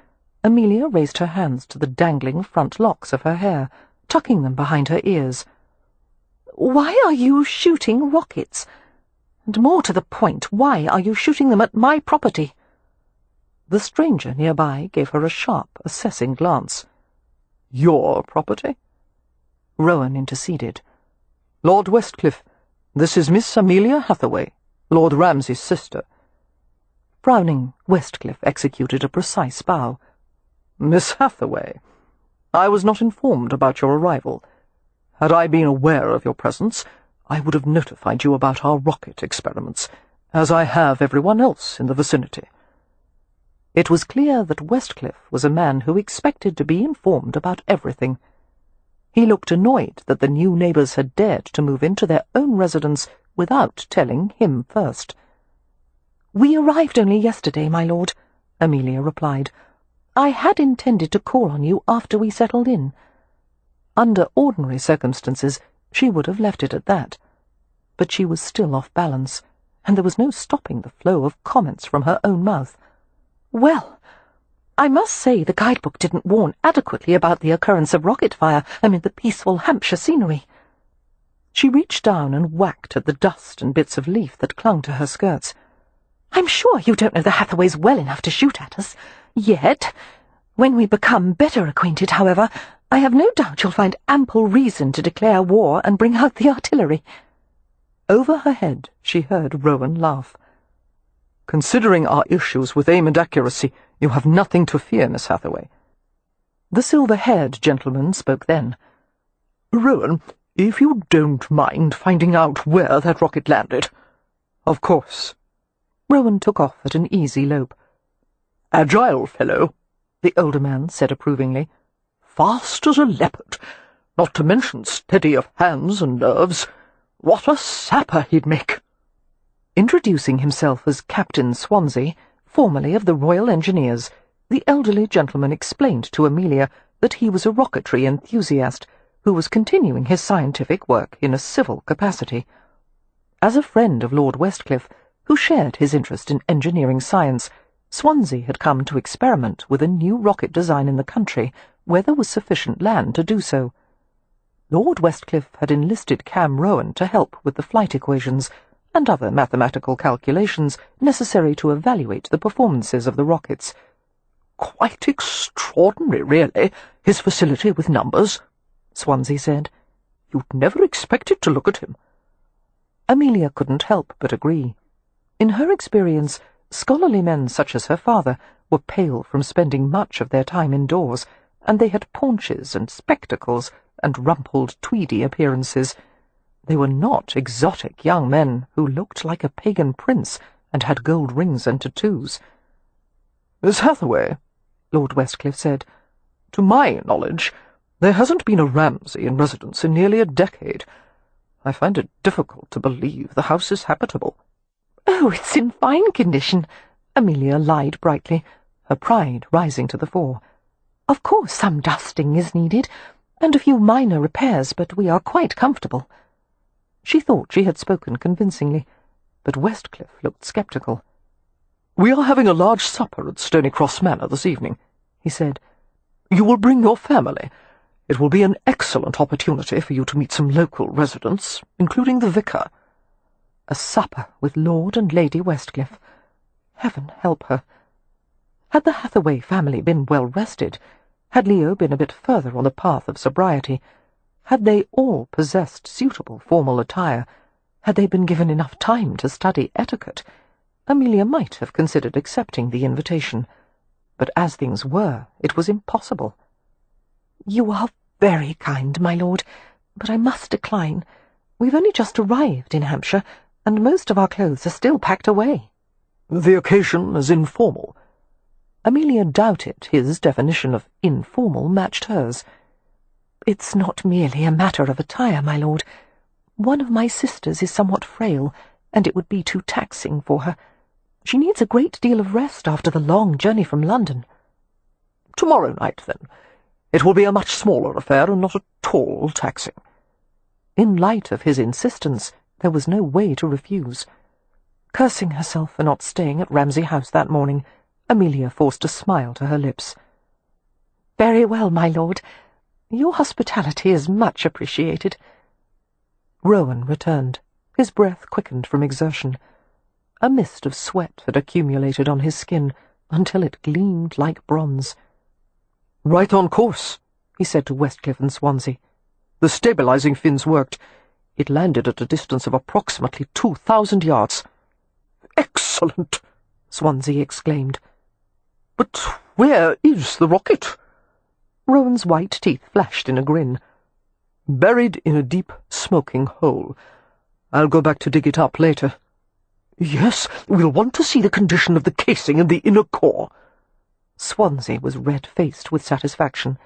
Amelia raised her hands to the dangling front locks of her hair, tucking them behind her ears. "Why are you shooting rockets? And more to the point, why are you shooting them at my property?" The stranger nearby gave her a sharp, assessing glance. "Your property?" Rowan interceded. "Lord Westcliff, this is Miss Amelia Hathaway, Lord Ramsay's sister." Frowning, Westcliff executed a precise bow. "Miss Hathaway, I was not informed about your arrival. Had I been aware of your presence, I would have notified you about our rocket experiments, as I have everyone else in the vicinity." It was clear that Westcliff was a man who expected to be informed about everything. He looked annoyed that the new neighbours had dared to move into their own residence without telling him first. "We arrived only yesterday, my lord," Amelia replied. "I had intended to call on you after we settled in." Under ordinary circumstances, she would have left it at that. But she was still off balance, and there was no stopping the flow of comments from her own mouth. "Well, I must say the guidebook didn't warn adequately about the occurrence of rocket fire amid the peaceful Hampshire scenery." She reached down and whacked at the dust and bits of leaf that clung to her skirts. "I'm sure you don't know the Hathaways well enough to shoot at us. Yet. When we become better acquainted, however, I have no doubt you'll find ample reason to declare war and bring out the artillery." Over her head she heard Rohan laugh. "Considering our issues with aim and accuracy, you have nothing to fear, Miss Hathaway." The silver-haired gentleman spoke then. "Rohan, if you don't mind finding out where that rocket landed." "Of course." Rohan took off at an easy lope. "Agile fellow," the older man said approvingly. "Fast as a leopard, not to mention steady of hands and nerves. What a sapper he'd make!" Introducing himself as Captain Swansea, formerly of the Royal Engineers, the elderly gentleman explained to Amelia that he was a rocketry enthusiast who was continuing his scientific work in a civil capacity. As a friend of Lord Westcliff, who shared his interest in engineering science, Swansea had come to experiment with a new rocket design in the country where there was sufficient land to do so. Lord Westcliff had enlisted Cam Rohan to help with the flight equations and other mathematical calculations necessary to evaluate the performances of the rockets. "Quite extraordinary, really, his facility with numbers," Swansea said. "You'd never expected to look at him." Amelia couldn't help but agree. In her experience, scholarly men such as her father were pale from spending much of their time indoors, and they had paunches and spectacles and rumpled tweedy appearances. They were not exotic young men who looked like a pagan prince and had gold rings and tattoos. "Miss Hathaway," Lord Westcliff said, "to my knowledge, there hasn't been a Ramsay in residence in nearly a decade. I find it difficult to believe the house is habitable." "Oh, it's in fine condition," Amelia lied brightly, her pride rising to the fore. "Of course some dusting is needed, and a few minor repairs, but we are quite comfortable." She thought she had spoken convincingly, but Westcliff looked sceptical. "We are having a large supper at Stony Manor this evening," he said. "You will bring your family. It will be an excellent opportunity for you to meet some local residents, including the vicar." A supper with Lord and Lady Westcliff. Heaven help her. Had the Hathaway family been well rested, had Leo been a bit further on the path of sobriety, had they all possessed suitable formal attire, had they been given enough time to study etiquette, Amelia might have considered accepting the invitation. But as things were, it was impossible. "You are very kind, my lord, but I must decline. We've only just arrived in Hampshire, and most of our clothes are still packed away." "The occasion is informal." Amelia doubted his definition of informal matched hers. "It's not merely a matter of attire, my lord. One of my sisters is somewhat frail, and it would be too taxing for her. She needs a great deal of rest after the long journey from London." "Tomorrow night, then. It will be a much smaller affair and not at all taxing." In light of his insistence, there was no way to refuse. Cursing herself for not staying at Ramsay House that morning, Amelia forced a smile to her lips. "Very well, my lord. Your hospitality is much appreciated." Rohan returned. His breath quickened from exertion. A mist of sweat had accumulated on his skin until it gleamed like bronze. "Right on course," he said to Westcliff and Swansea. "The stabilizing fins worked. It landed at a distance of approximately 2,000 yards. "Excellent!" Swansea exclaimed. "But where is the rocket?" Rowan's white teeth flashed in a grin. "Buried in a deep, smoking hole. I'll go back to dig it up later." "Yes, we'll want to see the condition of the casing and the inner core." Swansea was red-faced with satisfaction.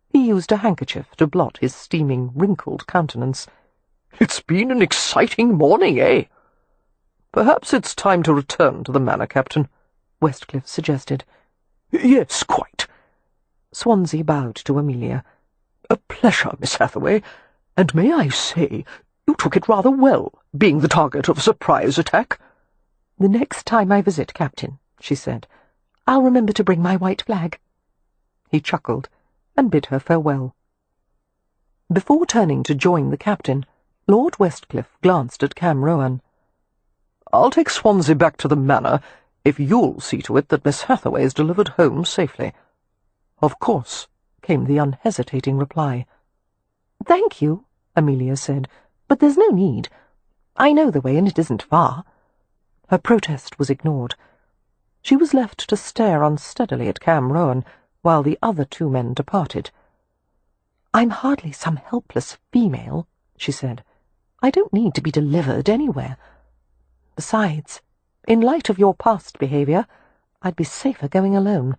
He used a handkerchief to blot his steaming, wrinkled countenance. "It's been an exciting morning, eh?" "Perhaps it's time to return to the manor, Captain," Westcliff suggested. "Yes, quite." Swansea bowed to Amelia. "A pleasure, Miss Hathaway, and may I say, you took it rather well, being the target of a surprise attack." "The next time I visit, Captain," she said, "I'll remember to bring my white flag." He chuckled and bid her farewell. Before turning to join the captain, Lord Westcliff glanced at Cam Rohan. "I'll take Swansea back to the manor if you'll see to it that Miss Hathaway is delivered home safely." "Of course," came the unhesitating reply. "Thank you," Amelia said, "but there's no need. I know the way, and it isn't far." Her protest was ignored. She was left to stare unsteadily at Cam Rohan while the other two men departed. "I'm hardly some helpless female," she said. "I don't need to be delivered anywhere. Besides, in light of your past behaviour, I'd be safer going alone."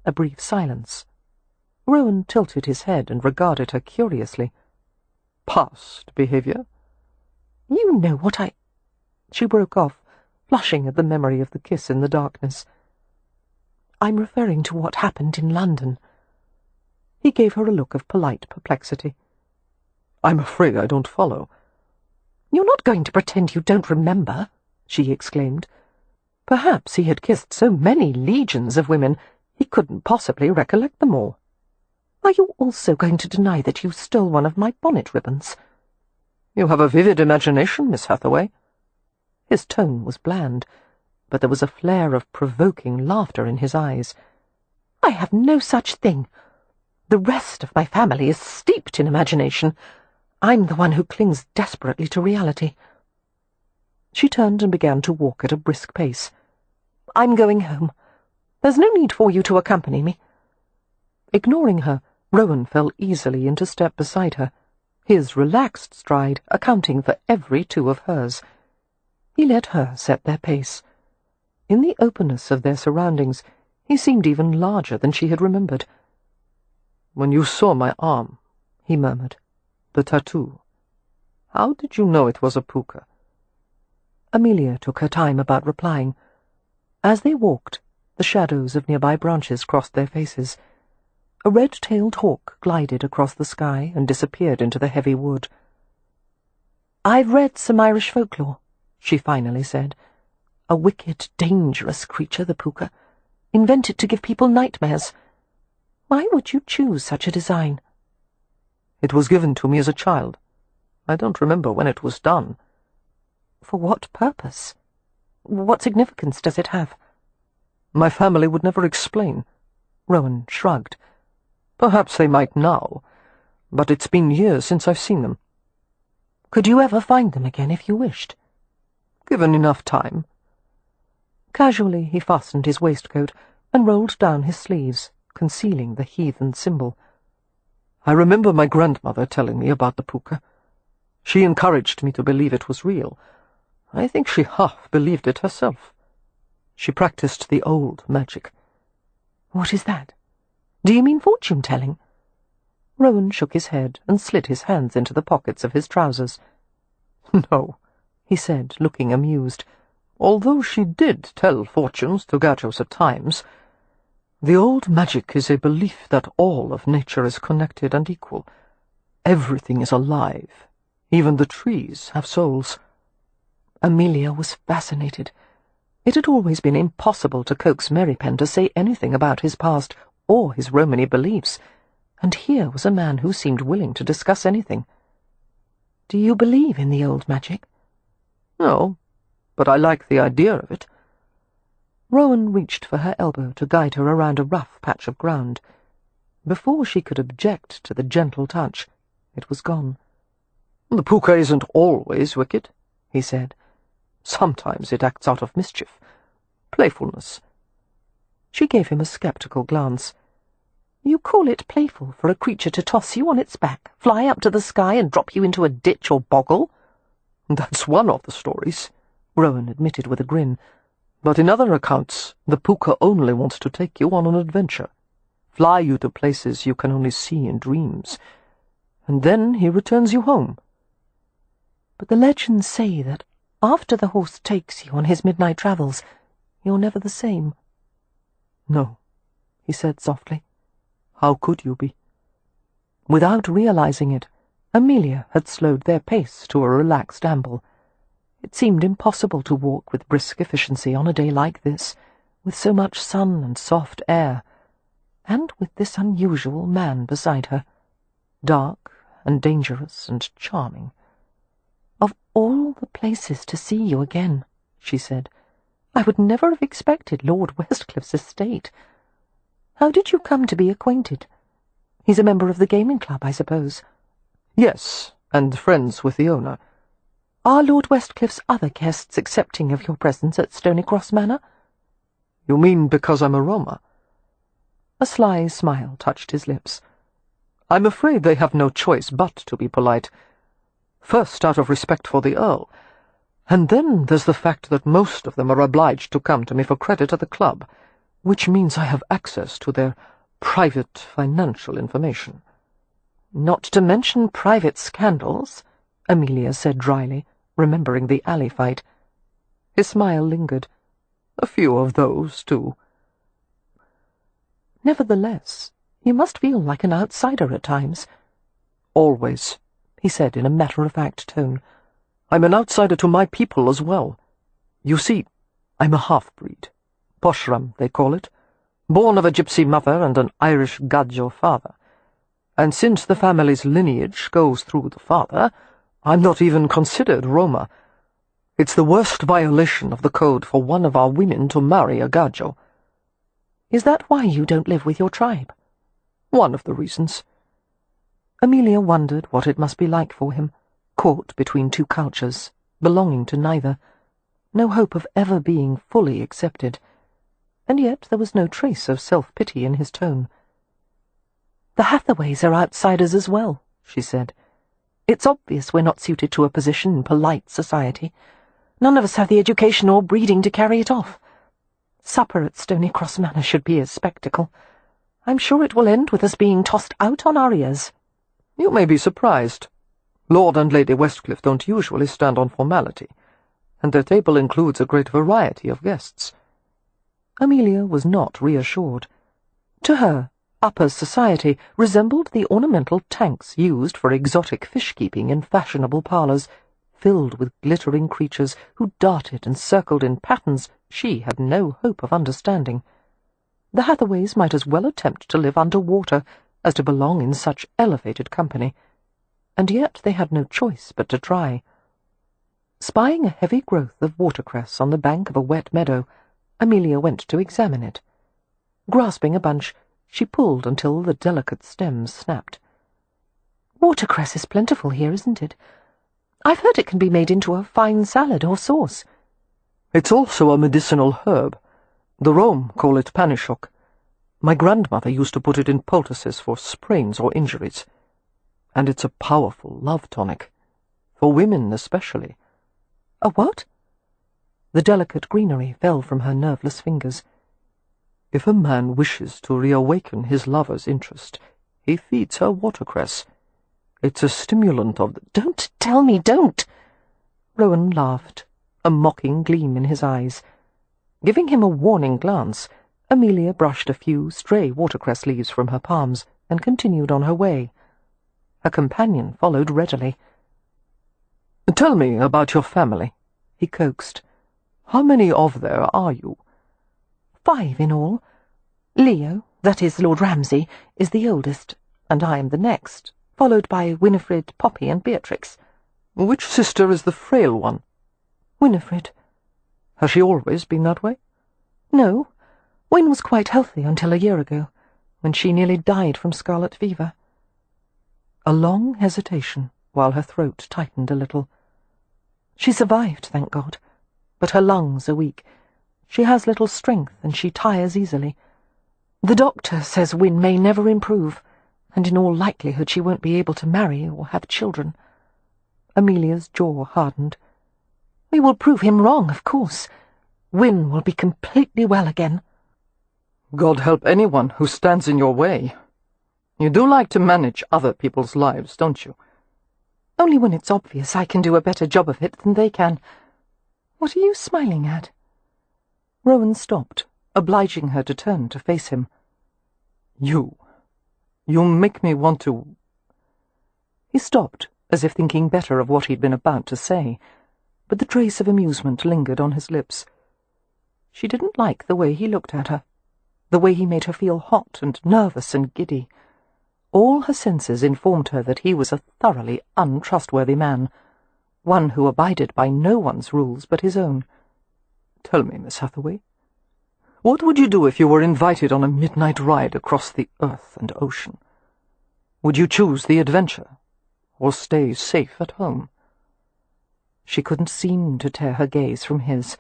A brief silence. Rohan tilted his head and regarded her curiously. "Past behaviour?" "You know what I—" She broke off, flushing at the memory of the kiss in the darkness. "I'm referring to what happened in London." He gave her a look of polite perplexity. "I'm afraid I don't follow." "You're not going to pretend you don't remember," she exclaimed. Perhaps he had kissed so many legions of women he couldn't possibly recollect them all. "Are you also going to deny that you stole one of my bonnet ribbons?" "You have a vivid imagination, Miss Hathaway." His tone was bland, but there was a flare of provoking laughter in his eyes. "I have no such thing. The rest of my family is steeped in imagination. I'm the one who clings desperately to reality." She turned and began to walk at a brisk pace. "I'm going home. There's no need for you to accompany me." Ignoring her, Rohan fell easily into step beside her, his relaxed stride accounting for every two of hers. He let her set their pace. In the openness of their surroundings, he seemed even larger than she had remembered. "When you saw my arm," he murmured, "the tattoo, how did you know it was a puka?" Amelia took her time about replying. As they walked, the shadows of nearby branches crossed their faces. A red-tailed hawk glided across the sky and disappeared into the heavy wood. "I've read some Irish folklore," she finally said. "A wicked, dangerous creature, the puka, invented to give people nightmares. Why would you choose such a design?" "It was given to me as a child. I don't remember when it was done." "For what purpose? What significance does it have?" "My family would never explain." Rohan shrugged. "Perhaps they might now, but it's been years since I've seen them." "Could you ever find them again if you wished?" "Given enough time." Casually he fastened his waistcoat and rolled down his sleeves, concealing the heathen symbol. "I remember my grandmother telling me about the puka. She encouraged me to believe it was real. I think she half believed it herself. She practiced the old magic." "What is that? Do you mean fortune-telling?" Rohan shook his head and slid his hands into the pockets of his trousers. "No," he said, looking amused, "although she did tell fortunes to Gachos at times. The old magic is a belief that all of nature is connected and equal. Everything is alive. Even the trees have souls." Amelia was fascinated. It had always been impossible to coax Merrypen to say anything about his past or his Romany beliefs, and here was a man who seemed willing to discuss anything. "Do you believe in the old magic?" "No, but I like the idea of it." Rohan reached for her elbow to guide her around a rough patch of ground. Before she could object to the gentle touch, it was gone. "The puka isn't always wicked," he said. "Sometimes it acts out of mischief, playfulness." She gave him a sceptical glance. "You call it playful for a creature to toss you on its back, fly up to the sky, and drop you into a ditch or boggle?" "That's one of the stories," Rohan admitted with a grin. "But in other accounts, the puka only wants to take you on an adventure, fly you to places you can only see in dreams, and then he returns you home." "But the legends say that after the horse takes you on his midnight travels, you're never the same." "No," he said softly. "How could you be?" Without realizing it, Amelia had slowed their pace to a relaxed amble. It seemed impossible to walk with brisk efficiency on a day like this, with so much sun and soft air, and with this unusual man beside her, dark and dangerous and charming. "Of all the places to see you again," she said, "I would never have expected Lord Westcliffe's estate. How did you come to be acquainted? He's a member of the gaming club, I suppose. Yes, and friends with the owner. Are Lord Westcliffe's other guests accepting of your presence at Stony Cross Manor? You mean because I'm a Roma? A sly smile touched his lips. I'm afraid they have no choice but to be polite. First, out of respect for the Earl, and then there's the fact that most of them are obliged to come to me for credit at the club, which means I have access to their private financial information. Not to mention private scandals, Amelia said dryly, remembering the alley fight. His smile lingered. A few of those, too. Nevertheless, you must feel like an outsider at times. Always, he said in a matter-of-fact tone. I'm an outsider to my people as well. You see, I'm a half-breed. Poshram, they call it. Born of a gypsy mother and an Irish Gadjo father. And since the family's lineage goes through the father, I'm not even considered Roma. It's the worst violation of the code for one of our women to marry a Gadjo. Is that why you don't live with your tribe? One of the reasons. Amelia wondered what it must be like for him, caught between two cultures, belonging to neither. No hope of ever being fully accepted. And yet there was no trace of self-pity in his tone. The Hathaways are outsiders as well, she said. It's obvious we're not suited to a position in polite society. None of us have the education or breeding to carry it off. Supper at Stony Cross Manor should be a spectacle. I'm sure it will end with us being tossed out on our ears. You may be surprised. Lord and Lady Westcliff don't usually stand on formality, and their table includes a great variety of guests. Amelia was not reassured. To her, upper society resembled the ornamental tanks used for exotic fish-keeping in fashionable parlours, filled with glittering creatures who darted and circled in patterns she had no hope of understanding. The Hathaways might as well attempt to live under water as to belong in such elevated company, and yet they had no choice but to try. Spying a heavy growth of watercress on the bank of a wet meadow, Amelia went to examine it. Grasping a bunch, she pulled until the delicate stems snapped. Watercress is plentiful here, isn't it? I've heard it can be made into a fine salad or sauce. It's also a medicinal herb. The Rome call it panishok. My grandmother used to put it in poultices for sprains or injuries. And it's a powerful love tonic. For women especially. A what? The delicate greenery fell from her nerveless fingers. If a man wishes to reawaken his lover's interest, he feeds her watercress. It's a stimulant of the— Don't tell me, don't! Rowan laughed, a mocking gleam in his eyes. Giving him a warning glance, Amelia brushed a few stray watercress leaves from her palms and continued on her way. Her companion followed readily. "Tell me about your family," he coaxed. "How many of there are you?" 5 in all. Leo, that is Lord Ramsay, is the oldest, and I am the next, followed by Winifred, Poppy, and Beatrix. Which sister is the frail one? Winifred. Has she always been that way? No. Win was quite healthy until a year ago, when she nearly died from scarlet fever. A long hesitation, while her throat tightened a little. She survived, thank God, but her lungs are weak. She has little strength, and she tires easily. The doctor says Win may never improve, and in all likelihood she won't be able to marry or have children. Amelia's jaw hardened. We will prove him wrong, of course. Win will be completely well again. God help anyone who stands in your way. You do like to manage other people's lives, don't you? Only when it's obvious I can do a better job of it than they can. What are you smiling at? Rowan stopped, obliging her to turn to face him. You make me want to— He stopped, as if thinking better of what he'd been about to say, but the trace of amusement lingered on his lips. She didn't like the way he looked at her, the way he made her feel hot and nervous and giddy. All her senses informed her that he was a thoroughly untrustworthy man, one who abided by no one's rules but his own. Tell me, Miss Hathaway, What would you do if you were invited on a midnight ride across the earth and ocean? Would you choose the adventure, or stay safe at home?" She couldn't seem to tear her gaze from his.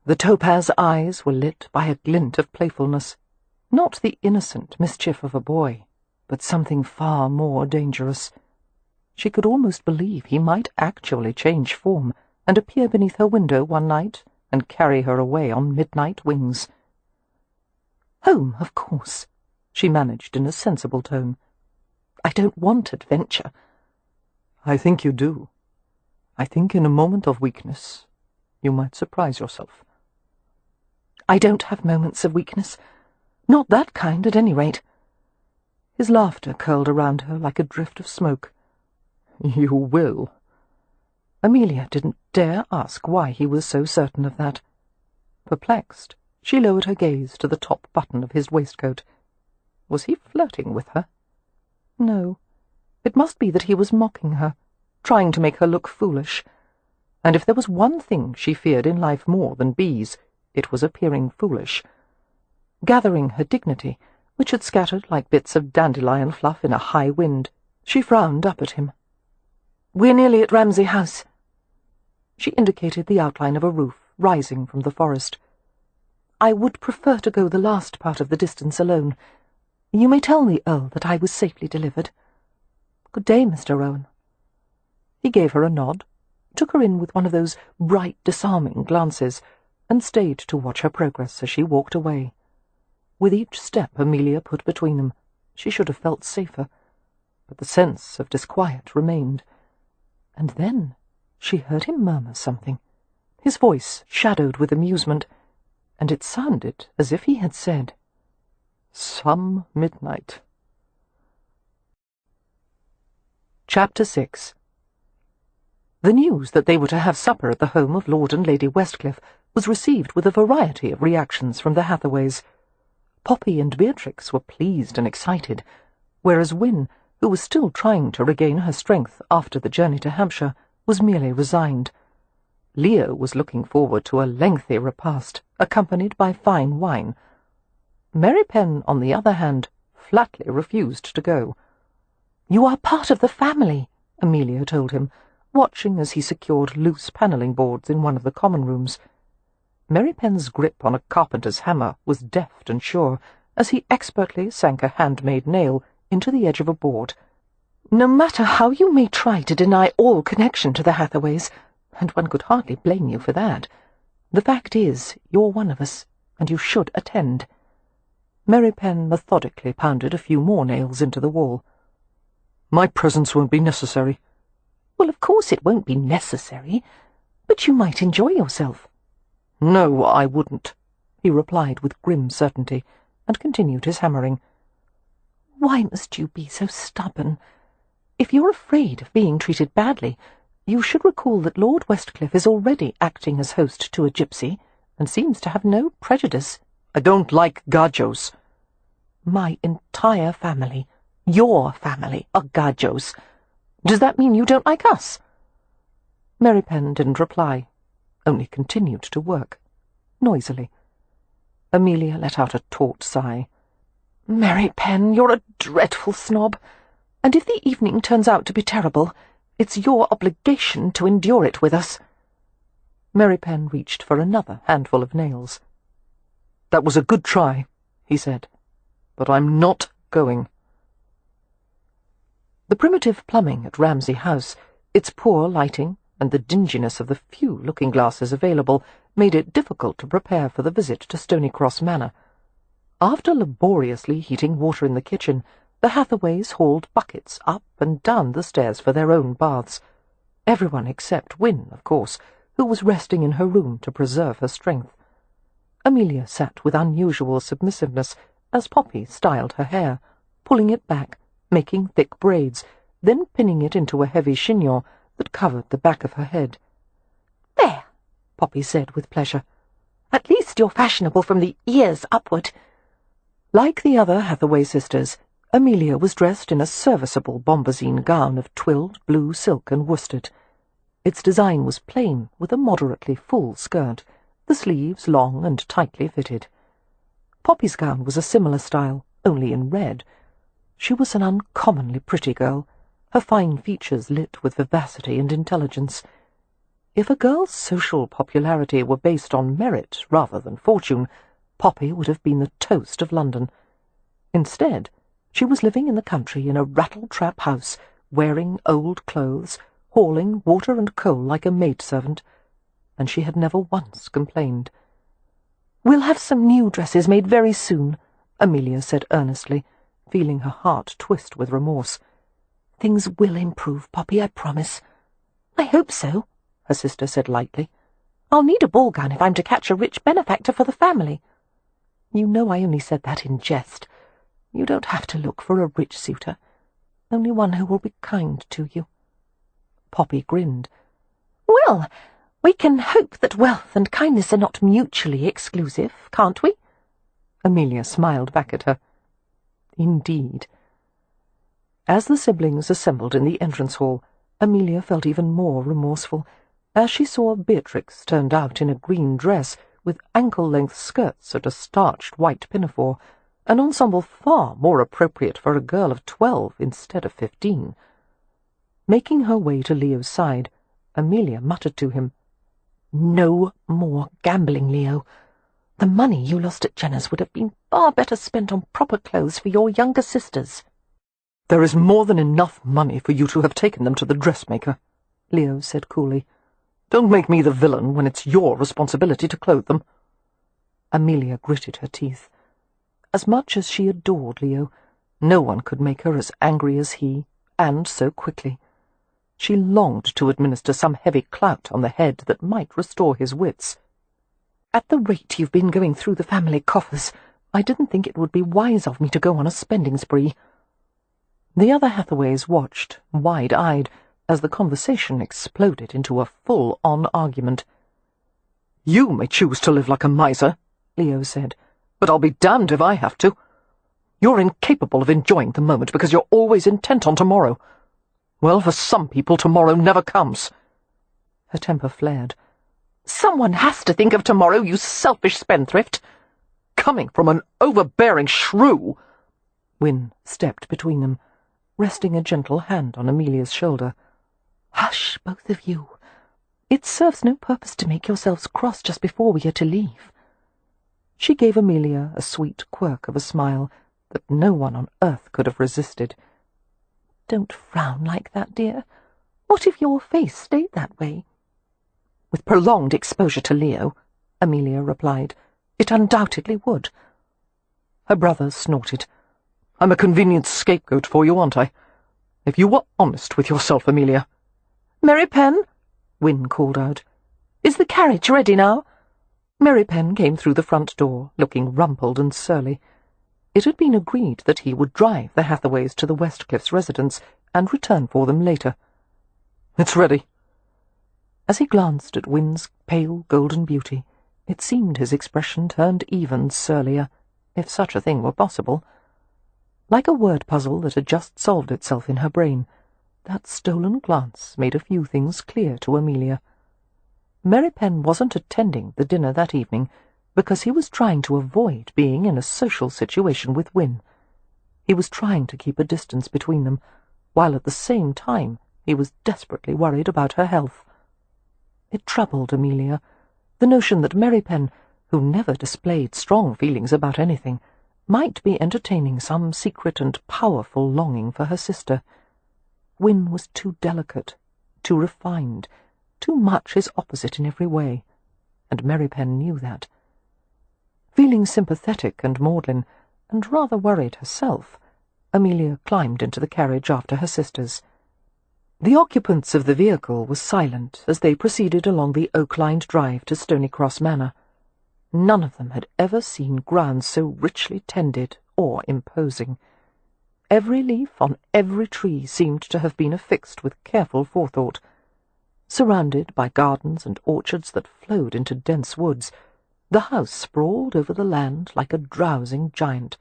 The topaz eyes were lit by a glint of playfulness, not the innocent mischief of a boy, but something far more dangerous. She could almost believe he might actually change form and appear beneath her window one night and carry her away on midnight wings. "Home, of course," she managed in a sensible tone. "I don't want adventure." "I think you do. I think in a moment of weakness you might surprise yourself." "I don't have moments of weakness. Not that kind, at any rate." His laughter curled around her like a drift of smoke. "You will." Amelia didn't dare ask why he was so certain of that. Perplexed, she lowered her gaze to the top button of his waistcoat. Was he flirting with her? No. It must be that he was mocking her, trying to make her look foolish. And if there was one thing she feared in life more than bees, it was appearing foolish. Gathering her dignity, which had scattered like bits of dandelion fluff in a high wind, she frowned up at him. "We're nearly at Ramsay House." She indicated the outline of a roof rising from the forest. "I would prefer to go the last part of the distance alone. You may tell the Earl that I was safely delivered. Good day, Mr. Rohan." He gave her a nod, took her in with one of those bright, disarming glances, and stayed to watch her progress as she walked away. With each step Amelia put between them, she should have felt safer, but the sense of disquiet remained. And then she heard him murmur something, his voice shadowed with amusement, and it sounded as if he had said, "Some midnight." Chapter 6. The news that they were to have supper at the home of Lord and Lady Westcliff was received with a variety of reactions from the Hathaways. Poppy and Beatrix were pleased and excited, whereas Wynne, who was still trying to regain her strength after the journey to Hampshire, was merely resigned. Leo was looking forward to a lengthy repast, accompanied by fine wine. Mary Penn, on the other hand, flatly refused to go. "You are part of the family," Amelia told him, watching as he secured loose panelling boards in one of the common rooms. Mary Penn's grip on a carpenter's hammer was deft and sure, as he expertly sank a handmade nail into the edge of a board. "No matter how you may try to deny all connection to the Hathaways, and one could hardly blame you for that, the fact is you're one of us, and you should attend." Mary Penn methodically pounded a few more nails into the wall. "My presence won't be necessary." "Well, of course it won't be necessary, but you might enjoy yourself." "No, I wouldn't," he replied with grim certainty, and continued his hammering. "Why must you be so stubborn? If you're afraid of being treated badly, you should recall that Lord Westcliff is already acting as host to a gypsy, and seems to have no prejudice." "I don't like gajos." "My entire family, your family, are gajos. Does that mean you don't like us?" Mary Penn didn't reply, only continued to work, noisily. Amelia let out a taut sigh. "Mary Penn, you're a dreadful snob, and if the evening turns out to be terrible, it's your obligation to endure it with us." Mary Penn reached for another handful of nails. "That was a good try," he said, "but I'm not going." The primitive plumbing at Ramsay House, its poor lighting, and the dinginess of the few looking-glasses available made it difficult to prepare for the visit to Stony Cross Manor. After laboriously heating water in the kitchen, the Hathaways hauled buckets up and down the stairs for their own baths. Everyone except Wynne, of course, who was resting in her room to preserve her strength. Amelia sat with unusual submissiveness as Poppy styled her hair, pulling it back, making thick braids, then pinning it into a heavy chignon that covered the back of her head. "There," Poppy said with pleasure. "At least you're fashionable from the ears upward." Like the other Hathaway sisters, Amelia was dressed in a serviceable bombazine gown of twilled blue silk and worsted. Its design was plain, with a moderately full skirt, the sleeves long and tightly fitted. Poppy's gown was a similar style, only in red. She was an uncommonly pretty girl, her fine features lit with vivacity and intelligence. If a girl's social popularity were based on merit rather than fortune, Poppy would have been the toast of London. Instead, she was living in the country in a rattle-trap house, wearing old clothes, hauling water and coal like a maidservant, and she had never once complained. "We'll have some new dresses made very soon," Amelia said earnestly, feeling her heart twist with remorse. "Things will improve, Poppy, I promise." "I hope so," her sister said lightly. "I'll need a ball gown if I'm to catch a rich benefactor for the family." "You know I only said that in jest. You don't have to look for a rich suitor, only one who will be kind to you." Poppy grinned. "Well, we can hope that wealth and kindness are not mutually exclusive, can't we?" Amelia smiled back at her. Indeed. As the siblings assembled in the entrance hall, Amelia felt even more remorseful, as she saw Beatrix turned out in a green dress with ankle-length skirts and a starched white pinafore, an ensemble far more appropriate for a girl of 12 instead of 15. Making her way to Leo's side, Amelia muttered to him, "No more gambling, Leo. The money you lost at Jenner's would have been far better spent on proper clothes for your younger sisters." "There is more than enough money for you to have taken them to the dressmaker," Leo said coolly. "Don't make me the villain when it's your responsibility to clothe them." Amelia gritted her teeth. As much as she adored Leo, no one could make her as angry as he, and so quickly. She longed to administer some heavy clout on the head that might restore his wits. "At the rate you've been going through the family coffers, I didn't think it would be wise of me to go on a spending spree." The other Hathaways watched, wide-eyed, as the conversation exploded into a full-on argument. "You may choose to live like a miser," Leo said, "but I'll be damned if I have to. You're incapable of enjoying the moment because you're always intent on tomorrow. Well, for some people, tomorrow never comes." Her temper flared. "Someone has to think of tomorrow, you selfish spendthrift." "Coming from an overbearing shrew!" Wynne stepped between them, resting a gentle hand on Amelia's shoulder. "Hush, both of you. It serves no purpose to make yourselves cross just before we are to leave." She gave Amelia a sweet quirk of a smile that no one on earth could have resisted. "Don't frown like that, dear. What if your face stayed that way?" "With prolonged exposure to Leo," Amelia replied, "it undoubtedly would." Her brother snorted. "I'm a convenient scapegoat for you, aren't I? If you were honest with yourself, Amelia—" "Mary Penn," Wynne called out. "Is the carriage ready now?" Mary Penn came through the front door, looking rumpled and surly. It had been agreed that he would drive the Hathaways to the Westcliffs' residence and return for them later. "It's ready." As he glanced at Wynne's pale golden beauty, it seemed his expression turned even surlier, if such a thing were possible. Like a word puzzle that had just solved itself in her brain, that stolen glance made a few things clear to Amelia. Mary Penn wasn't attending the dinner that evening because he was trying to avoid being in a social situation with Wynne. He was trying to keep a distance between them, while at the same time he was desperately worried about her health. It troubled Amelia, the notion that Mary Penn, who never displayed strong feelings about anything, might be entertaining some secret and powerful longing for her sister. Wynne was too delicate, too refined, too much his opposite in every way, and Mary Penn knew that. Feeling sympathetic and maudlin, and rather worried herself, Amelia climbed into the carriage after her sisters. The occupants of the vehicle were silent as they proceeded along the oak-lined drive to Stony Cross Manor. None of them had ever seen grounds so richly tended or imposing. Every leaf on every tree seemed to have been affixed with careful forethought. Surrounded by gardens and orchards that flowed into dense woods, the house sprawled over the land like a drowsing giant.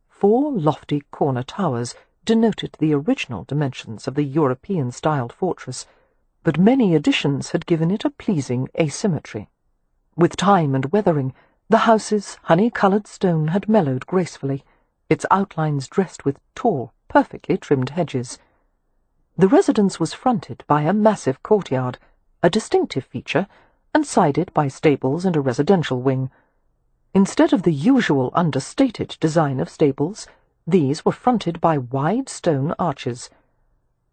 4 lofty corner towers denoted the original dimensions of the European-styled fortress, but many additions had given it a pleasing asymmetry. With time and weathering, The house's honey-coloured stone had mellowed gracefully, its outlines dressed with tall, perfectly trimmed hedges. The residence was fronted by a massive courtyard, a distinctive feature, and sided by stables and a residential wing. Instead of the usual understated design of stables, these were fronted by wide stone arches.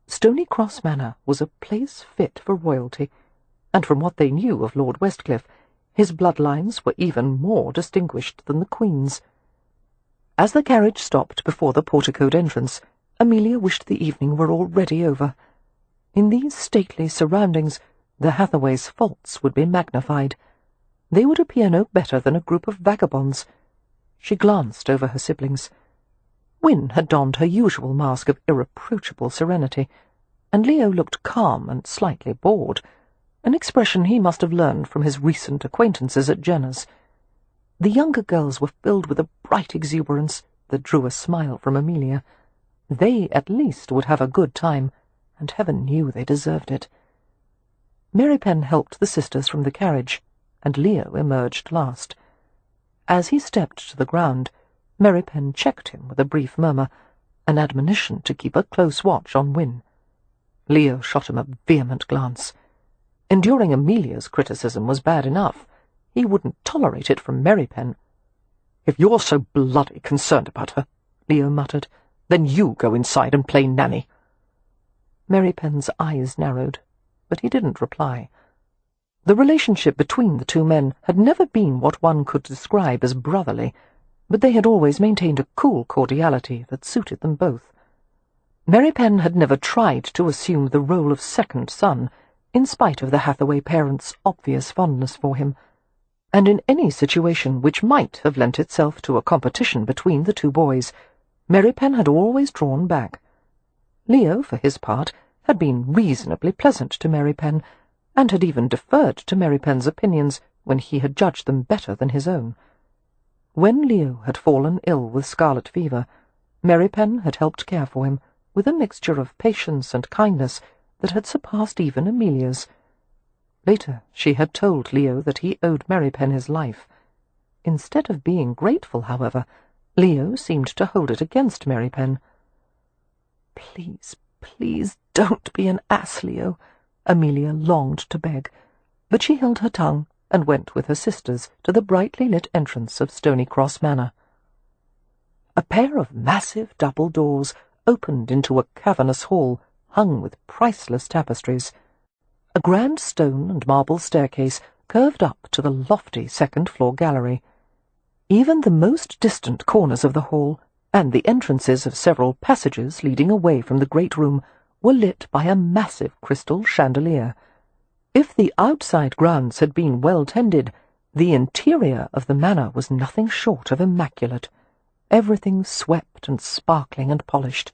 Stony Cross Manor was a place fit for royalty, and from what they knew of Lord Westcliff, his bloodlines were even more distinguished than the Queen's. As the carriage stopped before the porticoed entrance, Amelia wished the evening were already over. In these stately surroundings, the Hathaways' faults would be magnified. They would appear no better than a group of vagabonds. She glanced over her siblings. Wyn had donned her usual mask of irreproachable serenity, and Leo looked calm and slightly bored, an expression he must have learned from his recent acquaintances at Jenner's. The younger girls were filled with a bright exuberance that drew a smile from Amelia. They, at least, would have a good time, and heaven knew they deserved it. Merrypen helped the sisters from the carriage, and Leo emerged last. As he stepped to the ground, Merrypen checked him with a brief murmur, an admonition to keep a close watch on Wyn. Leo shot him a vehement glance. Enduring Amelia's criticism was bad enough. He wouldn't tolerate it from Merrypen. "If you're so bloody concerned about her," Leo muttered, "then you go inside and play nanny." Merrypen's eyes narrowed, but he didn't reply. The relationship between the two men had never been what one could describe as brotherly, but they had always maintained a cool cordiality that suited them both. Merrypen had never tried to assume the role of second son, in spite of the Hathaway parents' obvious fondness for him, and in any situation which might have lent itself to a competition between the two boys, Merrypen had always drawn back. Leo, for his part, had been reasonably pleasant to Merrypen, and had even deferred to Merrypen's opinions when he had judged them better than his own. When Leo had fallen ill with scarlet fever, Merrypen had helped care for him, with a mixture of patience and kindness that had surpassed even Amelia's. Later she had told Leo that he owed Merrypen his life. Instead of being grateful, however, Leo seemed to hold it against Merrypen. "Please, please, don't be an ass, Leo," Amelia longed to beg, but she held her tongue and went with her sisters to the brightly lit entrance of Stony Cross Manor. A pair of massive double doors opened into a cavernous hall hung with priceless tapestries. A grand stone and marble staircase curved up to the lofty second-floor gallery. Even the most distant corners of the hall, and the entrances of several passages leading away from the great room, were lit by a massive crystal chandelier. If the outside grounds had been well tended, the interior of the manor was nothing short of immaculate, everything swept and sparkling and polished.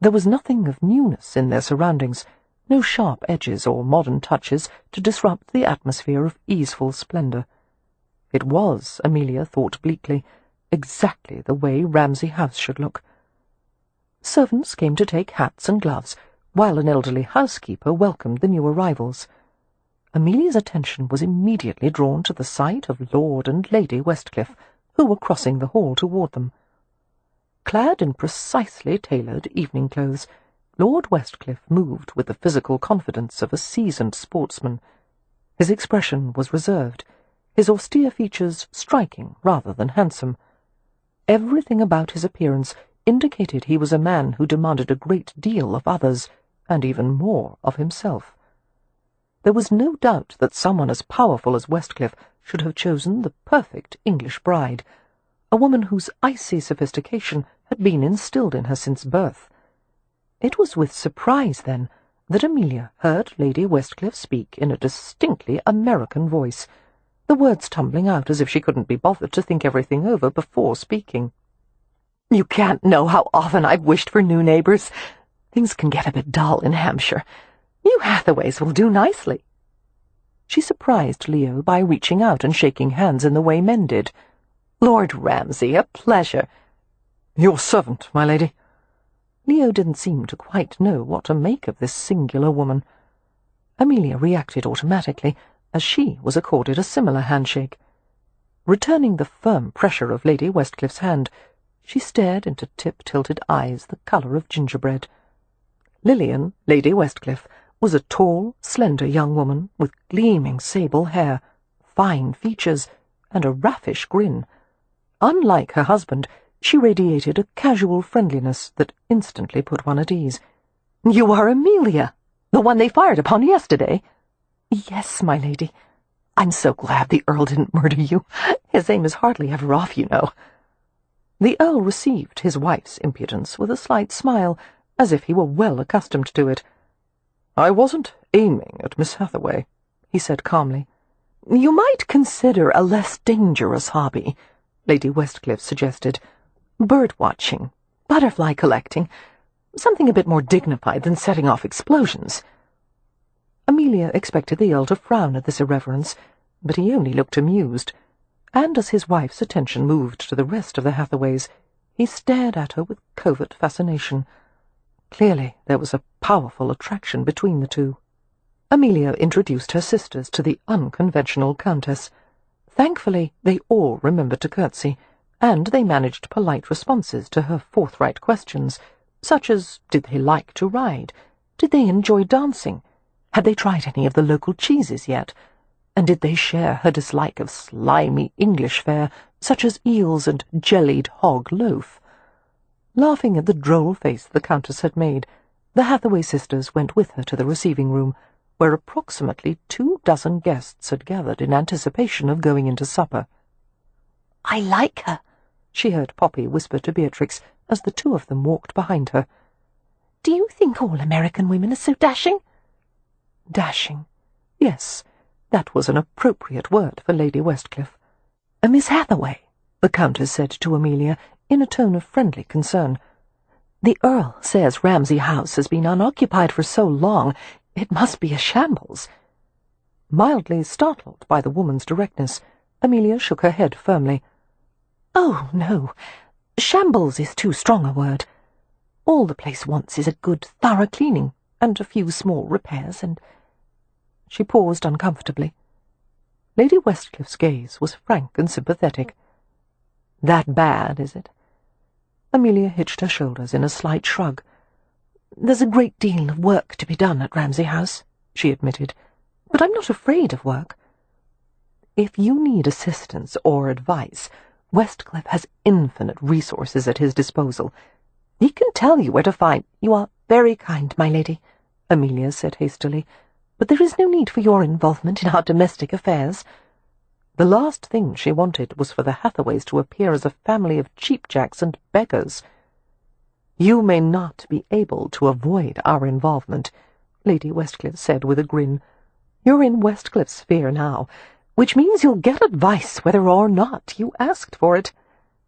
There was nothing of newness in their surroundings, no sharp edges or modern touches to disrupt the atmosphere of easeful splendour. It was, Amelia thought bleakly, exactly the way Ramsay House should look. Servants came to take hats and gloves, while an elderly housekeeper welcomed the new arrivals. Amelia's attention was immediately drawn to the sight of Lord and Lady Westcliff, who were crossing the hall toward them. Clad in precisely tailored evening clothes, Lord Westcliff moved with the physical confidence of a seasoned sportsman. His expression was reserved, his austere features striking rather than handsome. Everything about his appearance indicated he was a man who demanded a great deal of others, and even more of himself. There was no doubt that someone as powerful as Westcliff should have chosen the perfect English bride, a woman whose icy sophistication had been instilled in her since birth. It was with surprise, then, that Amelia heard Lady Westcliff speak in a distinctly American voice, the words tumbling out as if she couldn't be bothered to think everything over before speaking. "You can't know how often I've wished for new neighbours. Things can get a bit dull in Hampshire. You Hathaways will do nicely." She surprised Leo by reaching out and shaking hands in the way men did. "Lord Ramsay, a pleasure." "Your servant, my lady." Leo didn't seem to quite know what to make of this singular woman. Amelia reacted automatically, as she was accorded a similar handshake. Returning the firm pressure of Lady Westcliffe's hand, she stared into tip-tilted eyes the colour of gingerbread. Lillian, Lady Westcliff, was a tall, slender young woman with gleaming sable hair, fine features, and a raffish grin. Unlike her husband, she radiated a casual friendliness that instantly put one at ease. "You are Amelia, the one they fired upon yesterday?" "Yes, my lady. I'm so glad the Earl didn't murder you. His aim is hardly ever off, you know." The Earl received his wife's impudence with a slight smile, as if he were well accustomed to it. "I wasn't aiming at Miss Hathaway," he said calmly. "You might consider a less dangerous hobby," Lady Westcliff suggested. "Bird-watching, butterfly collecting, something a bit more dignified than setting off explosions." Amelia expected the Earl to frown at this irreverence, but he only looked amused, and as his wife's attention moved to the rest of the Hathaways, he stared at her with covert fascination. Clearly there was a powerful attraction between the two. Amelia introduced her sisters to the unconventional Countess. Thankfully, they all remembered to curtsy, and they managed polite responses to her forthright questions, such as, did they like to ride? Did they enjoy dancing? Had they tried any of the local cheeses yet? And did they share her dislike of slimy English fare, such as eels and jellied hog loaf? Laughing at the droll face the Countess had made, the Hathaway sisters went with her to the receiving room, where approximately 24 guests had gathered in anticipation of going into supper. "I like her," she heard Poppy whisper to Beatrix as the two of them walked behind her. "Do you think all American women are so dashing?" Dashing. Yes, that was an appropriate word for Lady Westcliff. "Miss Hathaway," the Countess said to Amelia in a tone of friendly concern, "the Earl says Ramsay House has been unoccupied for so long, it must be a shambles." Mildly startled by the woman's directness, Amelia shook her head firmly. "Oh, no, shambles is too strong a word. All the place wants is a good, thorough cleaning, and a few small repairs, and—" She paused uncomfortably. Lady Westcliff's gaze was frank and sympathetic. "That bad, is it?" Amelia hitched her shoulders in a slight shrug. "There's a great deal of work to be done at Ramsay House," she admitted, "but I'm not afraid of work. If you need assistance or advice, Westcliff has infinite resources at his disposal. He can tell you where to find—" "You are very kind, my lady," Amelia said hastily, "but there is no need for your involvement in our domestic affairs." The last thing she wanted was for the Hathaways to appear as a family of cheapjacks and beggars. "You may not be able to avoid our involvement," Lady Westcliff said with a grin. "You're in Westcliff's sphere now, which means you'll get advice whether or not you asked for it.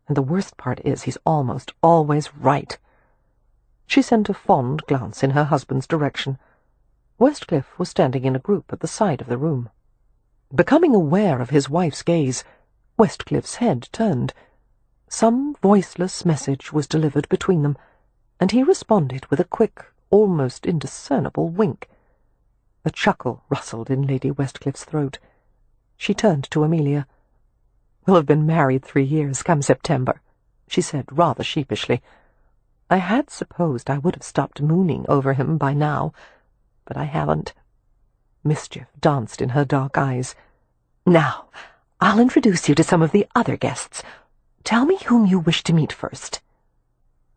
And the worst part is he's almost always right." She sent a fond glance in her husband's direction. Westcliff was standing in a group at the side of the room. Becoming aware of his wife's gaze, Westcliff's head turned. Some voiceless message was delivered between them, and he responded with a quick, almost indiscernible wink. A chuckle rustled in Lady Westcliff's throat. She turned to Amelia. "We'll have been married 3 years come September," she said rather sheepishly. "I had supposed I would have stopped mooning over him by now, but I haven't." Mischief danced in her dark eyes. "Now, I'll introduce you to some of the other guests. Tell me whom you wish to meet first."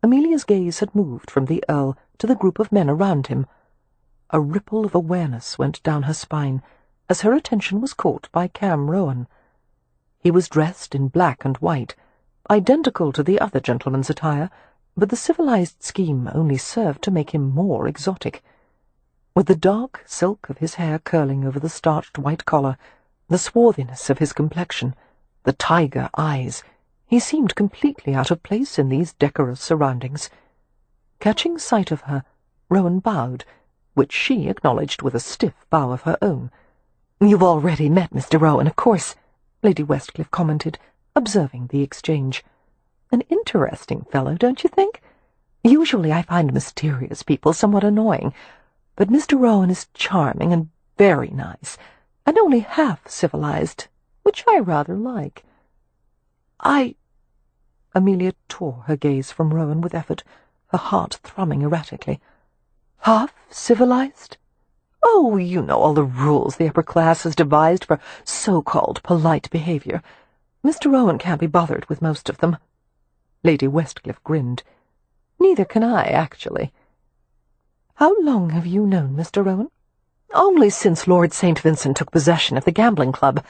Amelia's gaze had moved from the Earl to the group of men around him. A ripple of awareness went down her spine as her attention was caught by Cam Rohan. He was dressed in black and white, identical to the other gentleman's attire, but the civilized scheme only served to make him more exotic. With the dark silk of his hair curling over the starched white collar, the swarthiness of his complexion, the tiger eyes, he seemed completely out of place in these decorous surroundings. Catching sight of her, Rohan bowed, which she acknowledged with a stiff bow of her own. "You've already met Mr. Rohan, of course," Lady Westcliff commented, observing the exchange. "An interesting fellow, don't you think? Usually I find mysterious people somewhat annoying, but Mr. Rohan is charming and very nice, and only half civilized, which I rather like." Amelia tore her gaze from Rohan with effort, her heart thrumming erratically. Half civilized? Oh, you know all the rules the upper class has devised for so-called polite behaviour. Mr. Rohan can't be bothered with most of them. Lady Westcliff grinned. Neither can I, actually. How long have you known Mr. Rohan? Only since Lord St. Vincent took possession of the gambling club.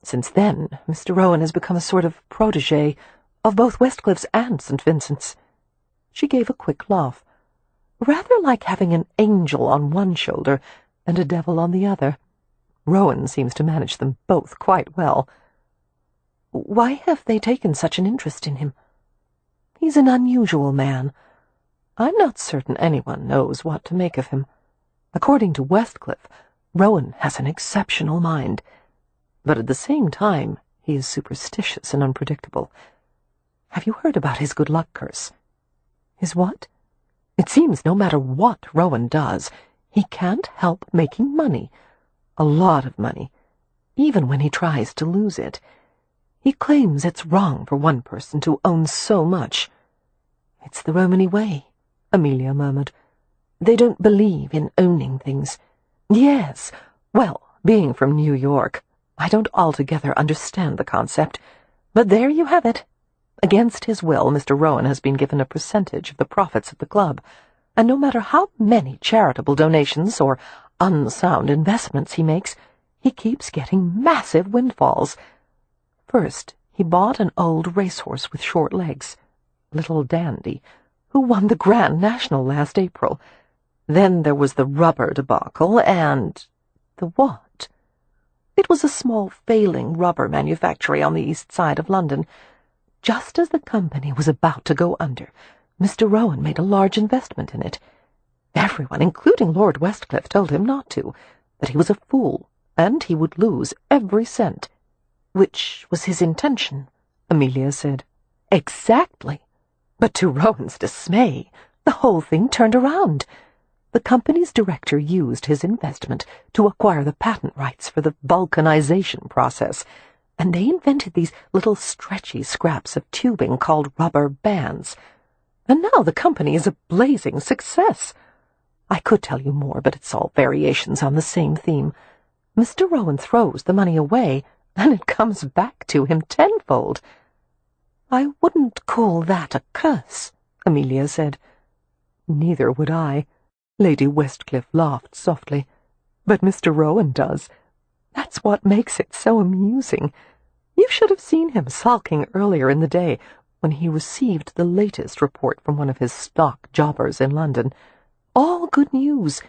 Since then, Mr. Rohan has become a sort of protégé of both Westcliff's and St. Vincent's. She gave a quick laugh. Rather like having an angel on one shoulder and a devil on the other. Rohan seems to manage them both quite well. Why have they taken such an interest in him? He's an unusual man. I'm not certain anyone knows what to make of him. According to Westcliff, Rohan has an exceptional mind, but at the same time he is superstitious and unpredictable. Have you heard about his good luck curse? His what? It seems no matter what Rohan does, he can't help making money. A lot of money, even when he tries to lose it. He claims it's wrong for one person to own so much. It's the Romany way, Amelia murmured. They don't believe in owning things. Yes, well, being from New York, I don't altogether understand the concept, but there you have it. Against his will, Mr. Rohan has been given a percentage of the profits of the club, and no matter how many charitable donations or unsound investments he makes, he keeps getting massive windfalls. First, he bought an old racehorse with short legs, Little Dandy, who won the Grand National last April. Then there was the rubber debacle and... the what? It was a small failing rubber manufactory on the east side of London. Just as the company was about to go under, Mr. Rohan made a large investment in it. Everyone, including Lord Westcliff, told him not to, that he was a fool, and he would lose every cent. Which was his intention, Amelia said. Exactly. But to Rohan's dismay, the whole thing turned around. The company's director used his investment to acquire the patent rights for the vulcanization process, and they invented these little stretchy scraps of tubing called rubber bands. And now the company is a blazing success. I could tell you more, but it's all variations on the same theme. Mr. Rohan throws the money away, and it comes back to him tenfold. I wouldn't call that a curse, Amelia said. Neither would I. Lady Westcliff laughed softly. But Mr. Rohan does. That's what makes it so amusing. You should have seen him sulking earlier in the day when he received the latest report from one of his stock jobbers in London. All good news.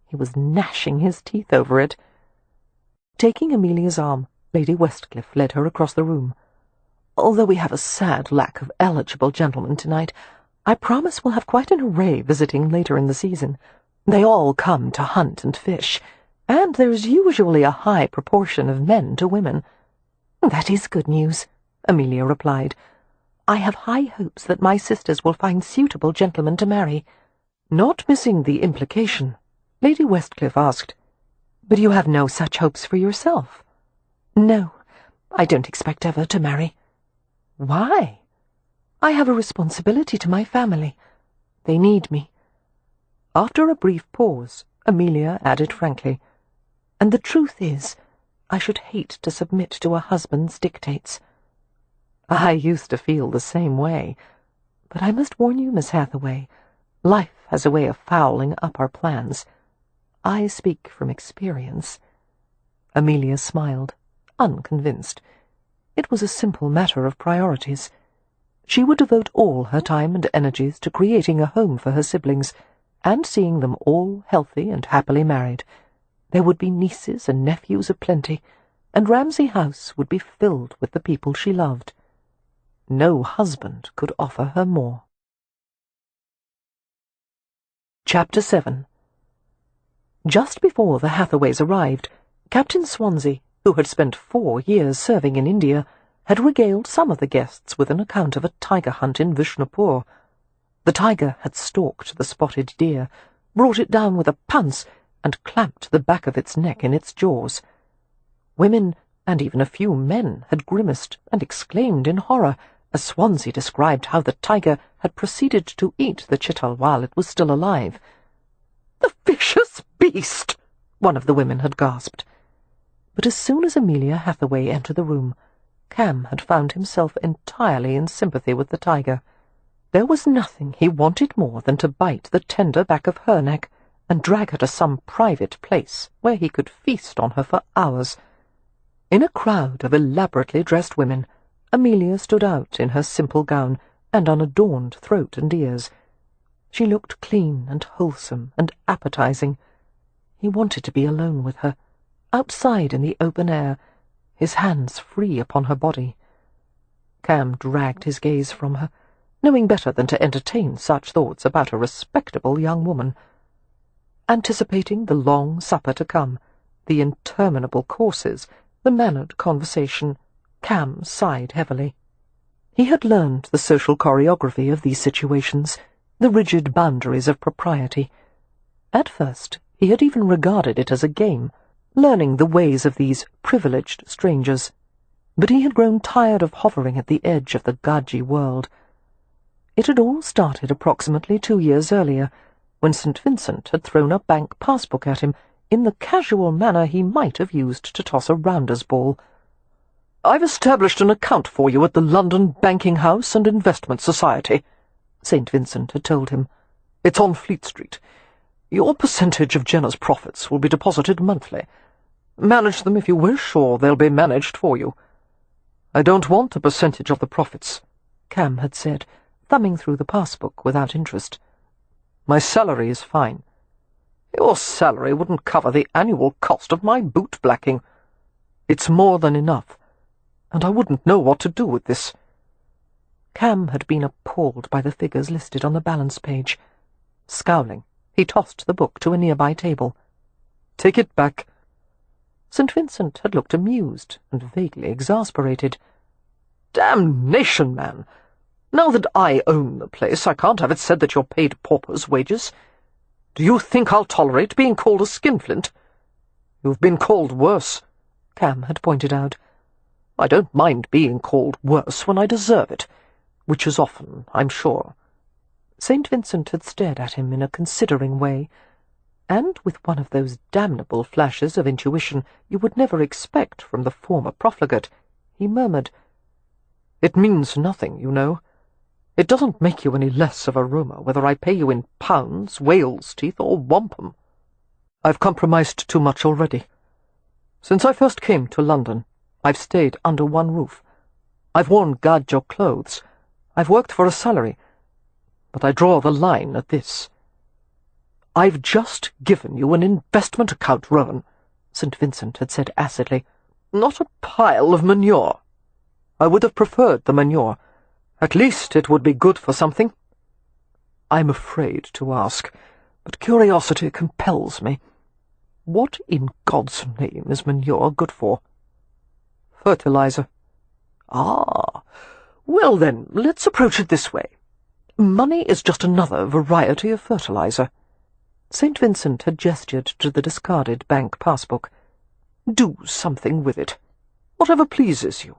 He was gnashing his teeth over it. Taking Amelia's arm, Lady Westcliff led her across the room. Although we have a sad lack of eligible gentlemen tonight, I promise we'll have quite an array visiting later in the season. They all come to hunt and fish, and there's usually a high proportion of men to women. That is good news, Amelia replied. I have high hopes that my sisters will find suitable gentlemen to marry. Not missing the implication, Lady Westcliff asked, But you have no such hopes for yourself? No, I don't expect ever to marry. Why? I have a responsibility to my family. They need me. After a brief pause, Amelia added frankly, And the truth is, I should hate to submit to a husband's dictates. I used to feel the same way, but I must warn you, Miss Hathaway, life has a way of fouling up our plans. I speak from experience. Amelia smiled, unconvinced. It was a simple matter of priorities. She would devote all her time and energies to creating a home for her siblings, and seeing them all healthy and happily married. There would be nieces and nephews aplenty, and Ramsay House would be filled with the people she loved. No husband could offer her more. Chapter 7. Just before the Hathaways arrived, Captain Swansea, who had spent 4 years serving in India, had regaled some of the guests with an account of a tiger hunt in Vishnupur. The tiger had stalked the spotted deer, brought it down with a pounce, and clamped the back of its neck in its jaws. Women and even a few men had grimaced and exclaimed in horror as Swansea described how the tiger had proceeded to eat the chital while it was still alive. "The vicious beast!" one of the women had gasped. But as soon as Amelia Hathaway entered the room, Cam had found himself entirely in sympathy with the tiger. There was nothing he wanted more than to bite the tender back of her neck and drag her to some private place where he could feast on her for hours. In a crowd of elaborately dressed women, Amelia stood out in her simple gown and unadorned throat and ears. She looked clean and wholesome and appetizing. He wanted to be alone with her, outside in the open air, his hands free upon her body. Cam dragged his gaze from her, knowing better than to entertain such thoughts about a respectable young woman. Anticipating the long supper to come, the interminable courses, the mannered conversation, Cam sighed heavily. He had learned the social choreography of these situations, the rigid boundaries of propriety. At first he had even regarded it as a game, learning the ways of these privileged strangers, but he had grown tired of hovering at the edge of the gadji world. It had all started approximately 2 years earlier, when St. Vincent had thrown a bank passbook at him in the casual manner he might have used to toss a rounder's ball. "I've established an account for you at the London Banking House and Investment Society," St. Vincent had told him. "It's on Fleet Street. Your percentage of Jenna's profits will be deposited monthly. Manage them if you wish, or they'll be managed for you." "I don't want a percentage of the profits," Cam had said, thumbing through the passbook without interest. "My salary is fine." "Your salary wouldn't cover the annual cost of my boot-blacking." "It's more than enough, and I wouldn't know what to do with this." Cam had been appalled by the figures listed on the balance page. Scowling, he tossed the book to a nearby table. "Take it back." St. Vincent had looked amused and vaguely exasperated. "Damnation, man! Now that I own the place, I can't have it said that you're paid paupers' wages. Do you think I'll tolerate being called a skinflint?" "You've been called worse," Cam had pointed out. "I don't mind being called worse when I deserve it, which is often, I'm sure." St. Vincent had stared at him in a considering way, and with one of those damnable flashes of intuition you would never expect from the former profligate, he murmured, "It means nothing, you know. It doesn't make you any less of a Roma whether I pay you in pounds, whale's teeth, or wampum. I've compromised too much already. Since I first came to London, I've stayed under one roof. I've worn gadjo clothes. I've worked for a salary. But I draw the line at this." "I've just given you an investment account, Rohan," St. Vincent had said acidly. "Not a pile of manure. I would have preferred the manure. At least it would be good for something." "I'm afraid to ask, but curiosity compels me. What in God's name is manure good for?" "Fertilizer." "Ah, well then, let's approach it this way. Money is just another variety of fertilizer." St. Vincent had gestured to the discarded bank passbook. "Do something with it. Whatever pleases you.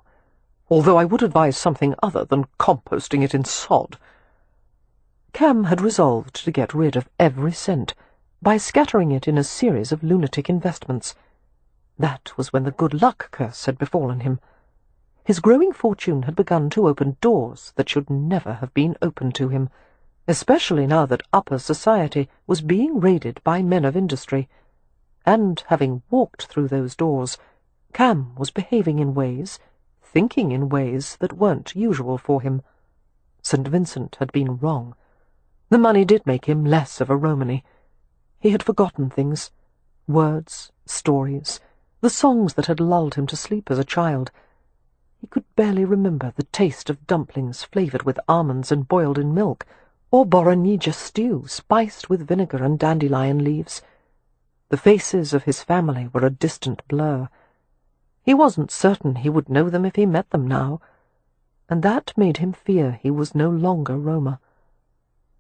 Although I would advise something other than composting it in sod." Cam had resolved to get rid of every cent by scattering it in a series of lunatic investments. That was when the good luck curse had befallen him. His growing fortune had begun to open doors that should never have been opened to him, especially now that upper society was being raided by men of industry. And, having walked through those doors, Cam was behaving in ways, thinking in ways that weren't usual for him. St. Vincent had been wrong. The money did make him less of a Romany. He had forgotten things, words, stories, the songs that had lulled him to sleep as a child. He could barely remember the taste of dumplings flavoured with almonds and boiled in milk, or Boronija stew spiced with vinegar and dandelion leaves. The faces of his family were a distant blur. He wasn't certain he would know them if he met them now, and that made him fear he was no longer Roma.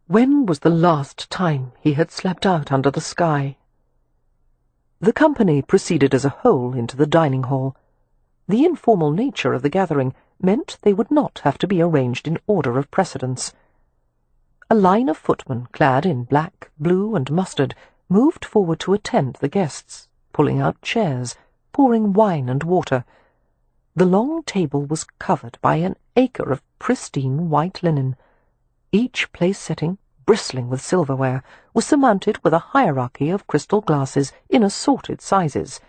When was the last time he had slept out under the sky? The company proceeded as a whole into the dining hall. The informal nature of the gathering meant they would not have to be arranged in order of precedence. A line of footmen clad in black, blue, and mustard moved forward to attend the guests, pulling out chairs, pouring wine and water. The long table was covered by an acre of pristine white linen. Each place-setting, bristling with silverware, was surmounted with a hierarchy of crystal glasses in assorted sizes.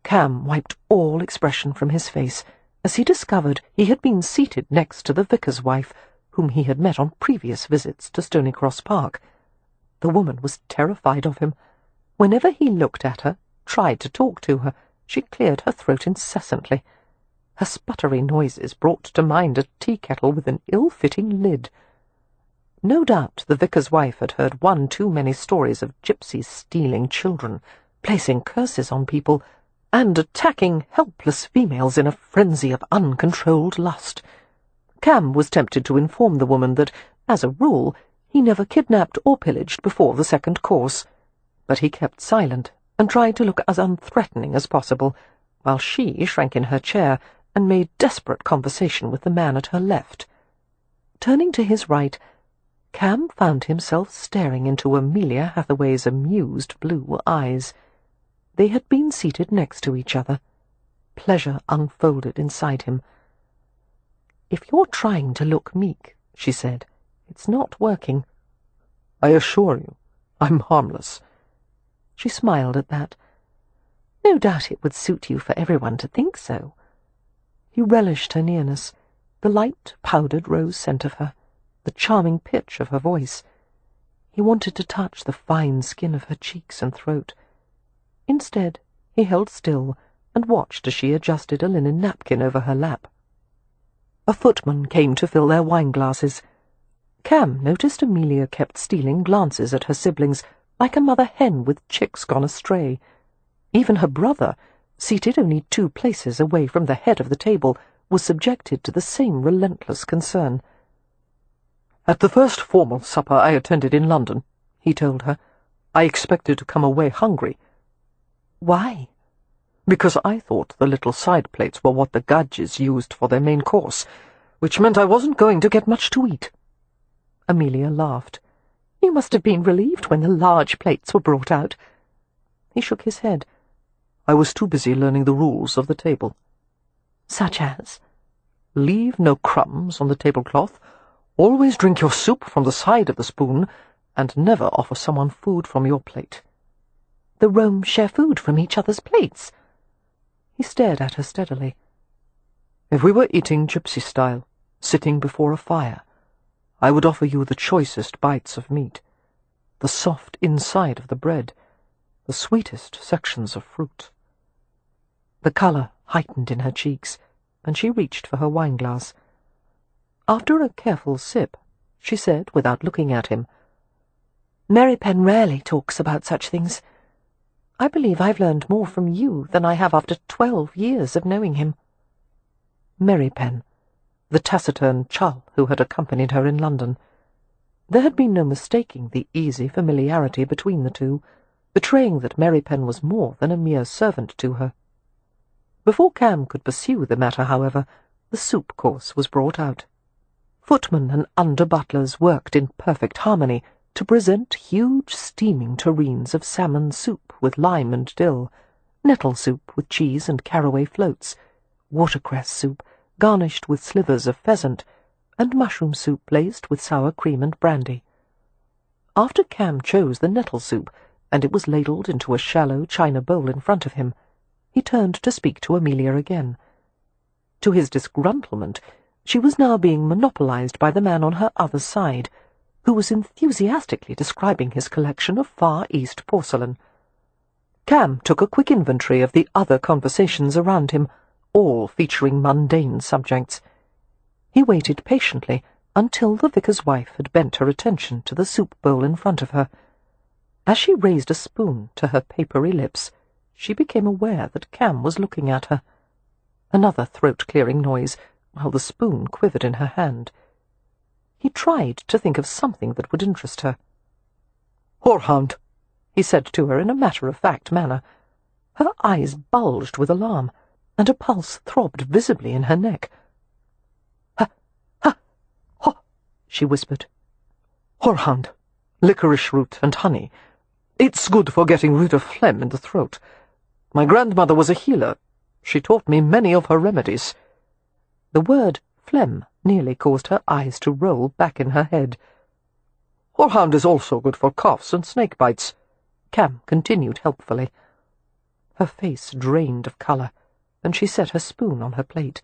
Cam wiped all expression from his face as he discovered he had been seated next to the vicar's wife, whom he had met on previous visits to Stony Cross Park. The woman was terrified of him. Whenever he looked at her, tried to talk to her, she cleared her throat incessantly. Her sputtery noises brought to mind a tea-kettle with an ill-fitting lid. No doubt the vicar's wife had heard one too many stories of gypsies stealing children, placing curses on people, and attacking helpless females in a frenzy of uncontrolled lust. Cam was tempted to inform the woman that, as a rule, he never kidnapped or pillaged before the second course, but he kept silent and tried to look as unthreatening as possible, while she shrank in her chair and made desperate conversation with the man at her left. Turning to his right, Cam found himself staring into Amelia Hathaway's amused blue eyes. They had been seated next to each other. Pleasure unfolded inside him. "If you're trying to look meek," she said, "it's not working." "I assure you, I'm harmless." She smiled at that. "No doubt it would suit you for everyone to think so." He relished her nearness, the light, powdered rose scent of her, the charming pitch of her voice. He wanted to touch the fine skin of her cheeks and throat. Instead, he held still and watched as she adjusted a linen napkin over her lap. A footman came to fill their wine-glasses. Cam noticed Amelia kept stealing glances at her siblings, like a mother hen with chicks gone astray. Even her brother, seated only 2 places away from the head of the table, was subjected to the same relentless concern. "At the first formal supper I attended in London," he told her, "I expected to come away hungry." "Why?" "Because I thought the little side plates were what the Gadges used for their main course, which meant I wasn't going to get much to eat." Amelia laughed. "You must have been relieved when the large plates were brought out." He shook his head. "I was too busy learning the rules of the table." "Such as?" "Leave no crumbs on the tablecloth, always drink your soup from the side of the spoon, and never offer someone food from your plate." "The Rome share food from each other's plates?" He stared at her steadily. "If we were eating gypsy style, sitting before a fire, I would offer you the choicest bites of meat, the soft inside of the bread, the sweetest sections of fruit." The colour heightened in her cheeks, and she reached for her wine-glass. After a careful sip, she said, without looking at him, "Mary Penn rarely talks about such things. I believe I've learned more from you than I have after 12 years of knowing him." Mary Penn, the taciturn churl who had accompanied her in London. There had been no mistaking the easy familiarity between the two, betraying that Mary Penn was more than a mere servant to her. Before Cam could pursue the matter, however, the soup course was brought out. Footmen and under-butlers worked in perfect harmony to present huge steaming tureens of salmon soup with lime and dill, nettle soup with cheese and caraway floats, watercress soup garnished with slivers of pheasant, and mushroom soup laced with sour cream and brandy. After Cam chose the nettle soup, and it was ladled into a shallow china bowl in front of him, he turned to speak to Amelia again. To his disgruntlement, she was now being monopolized by the man on her other side, who was enthusiastically describing his collection of Far East porcelain. Cam took a quick inventory of the other conversations around him, all featuring mundane subjects. He waited patiently until the vicar's wife had bent her attention to the soup bowl in front of her. As she raised a spoon to her papery lips, she became aware that Cam was looking at her. Another throat-clearing noise, while the spoon quivered in her hand. He tried to think of something that would interest her. "Whorehound," he said to her in a matter-of-fact manner. Her eyes bulged with alarm. and a pulse throbbed visibly in her neck. "Ha! Ha! Ho!" she whispered. "Horehound, licorice root and honey. It's good for getting rid of phlegm in the throat. My grandmother was a healer. She taught me many of her remedies." The word phlegm nearly caused her eyes to roll back in her head. "Horehound is also good for coughs and snake bites," Cam continued helpfully. Her face drained of colour, and she set her spoon on her plate.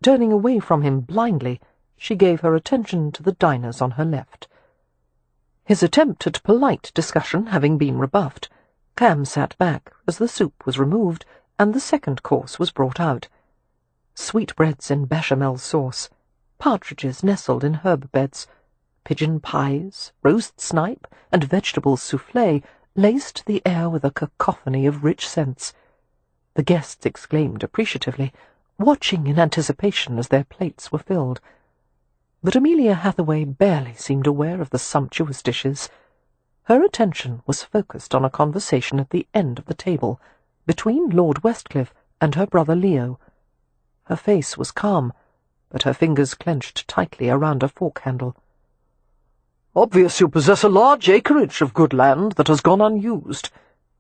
Turning away from him blindly, she gave her attention to the diners on her left. His attempt at polite discussion having been rebuffed, Cam sat back as the soup was removed and the second course was brought out. Sweetbreads in bechamel sauce, partridges nestled in herb beds, pigeon pies, roast snipe, and vegetable soufflé laced the air with a cacophony of rich scents. The guests exclaimed appreciatively, watching in anticipation as their plates were filled. But Amelia Hathaway barely seemed aware of the sumptuous dishes. Her attention was focused on a conversation at the end of the table, between Lord Westcliff and her brother Leo. Her face was calm, but her fingers clenched tightly around a fork handle. "Obvious you possess a large acreage of good land that has gone unused,"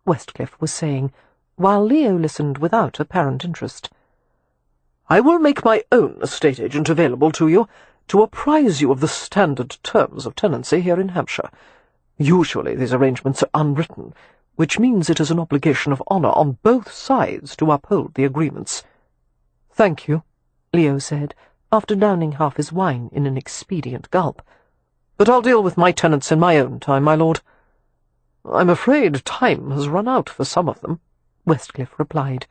Westcliff was saying, while Leo listened without apparent interest. "I will make my own estate agent available to you, to apprise you of the standard terms of tenancy here in Hampshire. Usually these arrangements are unwritten, which means it is an obligation of honour on both sides to uphold the agreements." "Thank you," Leo said, after downing half his wine in an expedient gulp. "But I'll deal with my tenants in my own time, my lord." "I'm afraid time has run out for some of them," Westcliff replied.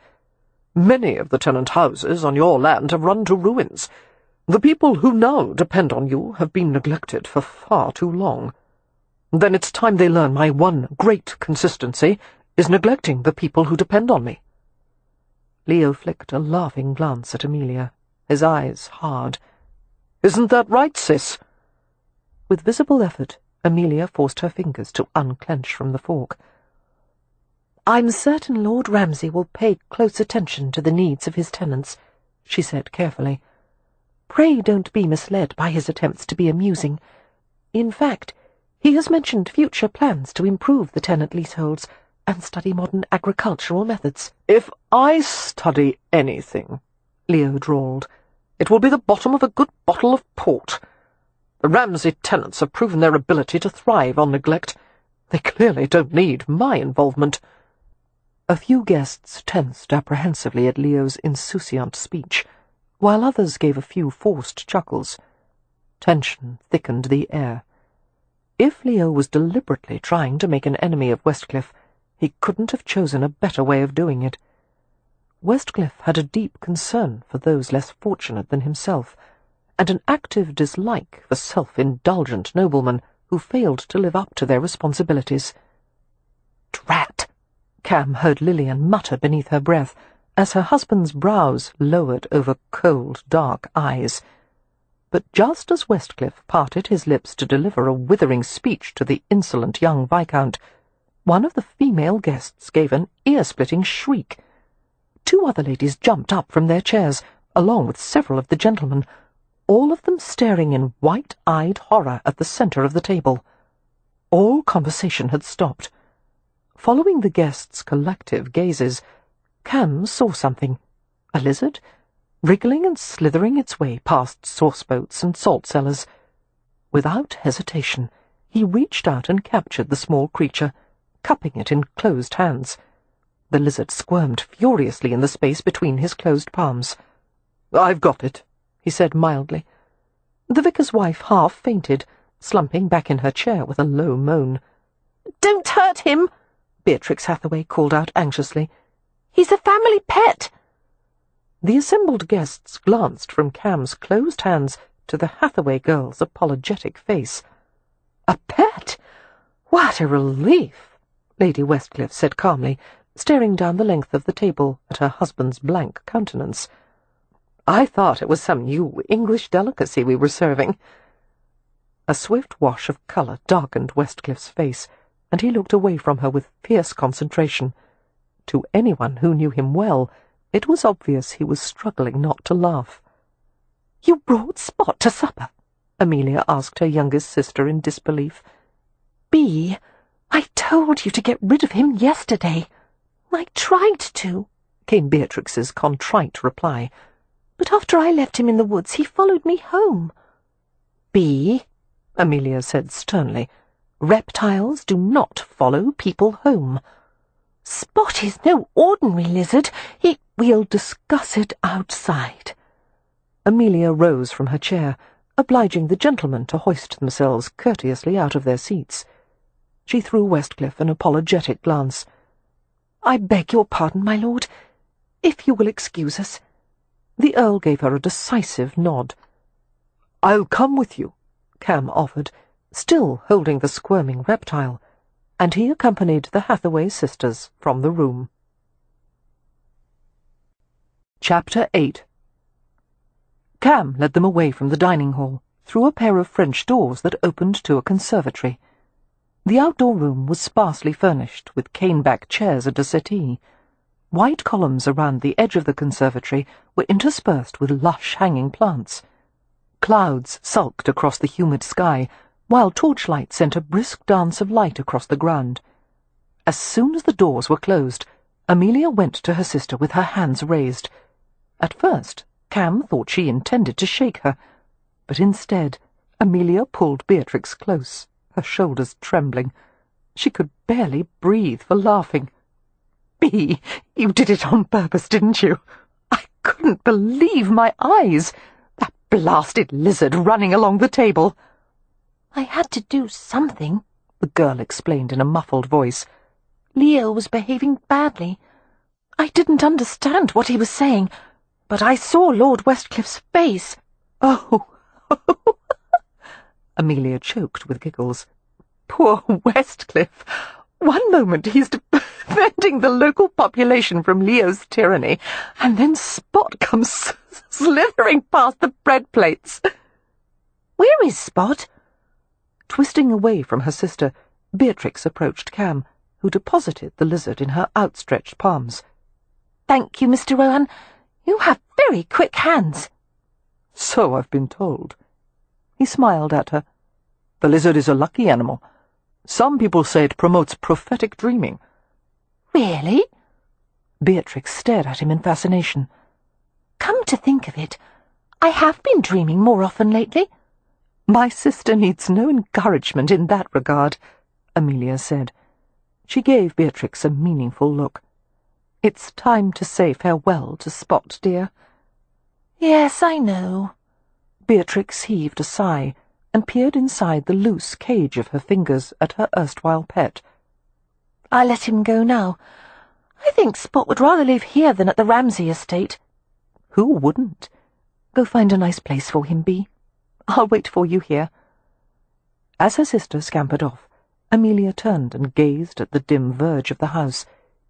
"Many of the tenant houses on your land have run to ruins. The people who now depend on you have been neglected for far too long. Then it's time they learn my one great consistency is neglecting the people who depend on me." Leo flicked a laughing glance at Amelia, his eyes hard. "Isn't that right, sis?" With visible effort, Amelia forced her fingers to unclench from the fork. "I'm certain Lord Ramsay will pay close attention to the needs of his tenants," she said carefully. "Pray don't be misled by his attempts to be amusing. In fact, he has mentioned future plans to improve the tenant leaseholds and study modern agricultural methods." "If I study anything," Leo drawled, "it will be the bottom of a good bottle of port. The Ramsay tenants have proven their ability to thrive on neglect. They clearly don't need my involvement." A few guests tensed apprehensively at Leo's insouciant speech, while others gave a few forced chuckles. Tension thickened the air. If Leo was deliberately trying to make an enemy of Westcliff, he couldn't have chosen a better way of doing it. Westcliff had a deep concern for those less fortunate than himself, and an active dislike for self-indulgent noblemen who failed to live up to their responsibilities. "Drat!" Cam heard Lillian mutter beneath her breath, as her husband's brows lowered over cold, dark eyes. But just as Westcliff parted his lips to deliver a withering speech to the insolent young Viscount, one of the female guests gave an ear-splitting shriek. Two other ladies jumped up from their chairs, along with several of the gentlemen, all of them staring in white-eyed horror at the centre of the table. All conversation had stopped. Following the guests' collective gazes, Cam saw something. A lizard, wriggling and slithering its way past sauce-boats and salt-cellars. Without hesitation, he reached out and captured the small creature, cupping it in closed hands. The lizard squirmed furiously in the space between his closed palms. "I've got it," he said mildly. The vicar's wife half fainted, slumping back in her chair with a low moan. "Don't hurt him!" Beatrix Hathaway called out anxiously. "He's a family pet!" The assembled guests glanced from Cam's closed hands to the Hathaway girl's apologetic face. "A pet? What a relief!" Lady Westcliff said calmly, staring down the length of the table at her husband's blank countenance. "I thought it was some new English delicacy we were serving." A swift wash of colour darkened Westcliff's face, and he looked away from her with fierce concentration. To anyone who knew him well, It was obvious he was struggling not to laugh. "You brought Spot to supper?" Amelia asked her youngest sister in disbelief. "Bee, I told you to get rid of him yesterday." "I tried to," came Beatrix's contrite reply. "But after I left him in the woods, he followed me home." "Bee," Amelia said sternly, "reptiles do not follow people home." "Spot is no ordinary lizard. We'll discuss it outside." Amelia rose from her chair, obliging the gentlemen to hoist themselves courteously out of their seats. She threw Westcliff an apologetic glance. "I beg your pardon, my lord. If you will excuse us." The Earl gave her a decisive nod. "I'll come with you," Cam offered, still holding the squirming reptile, and he accompanied the Hathaway sisters from the room. Chapter 8. Cam led them away from the dining hall, through a pair of French doors that opened to a conservatory. The outdoor room was sparsely furnished, with cane-back chairs and a settee. White columns around the edge of the conservatory were interspersed with lush hanging plants. Clouds sulked across the humid sky, while torchlight sent a brisk dance of light across the ground. As soon as the doors were closed, Amelia went to her sister with her hands raised. At first, Cam thought she intended to shake her, but instead, Amelia pulled Beatrix close, her shoulders trembling. She could barely breathe for laughing. "Bee, you did it on purpose, didn't you? I couldn't believe my eyes. That blasted lizard running along the table." "I had to do something," the girl explained in a muffled voice. "Leo was behaving badly. I didn't understand what he was saying, but I saw Lord Westcliff's face." "Oh!" Amelia choked with giggles. "Poor Westcliff! One moment he's defending the local population from Leo's tyranny, and then Spot comes slithering past the bread plates." "Where is Spot?" Twisting away from her sister, Beatrix approached Cam, who deposited the lizard in her outstretched palms. "Thank you, Mr. Rohan. You have very quick hands." "So I've been told." He smiled at her. "The lizard is a lucky animal. Some people say it promotes prophetic dreaming." "Really?" Beatrix stared at him in fascination. "Come to think of it, I have been dreaming more often lately." "My sister needs no encouragement in that regard," Amelia said. She gave Beatrix a meaningful look. "It's time to say farewell to Spot, dear." "Yes, I know." Beatrix heaved a sigh and peered inside the loose cage of her fingers at her erstwhile pet. "I'll let him go now. I think Spot would rather live here than at the Ramsay estate." "Who wouldn't? Go find a nice place for him, Bee. I'll wait for you here." As her sister scampered off, Amelia turned and gazed at the dim verge of the house,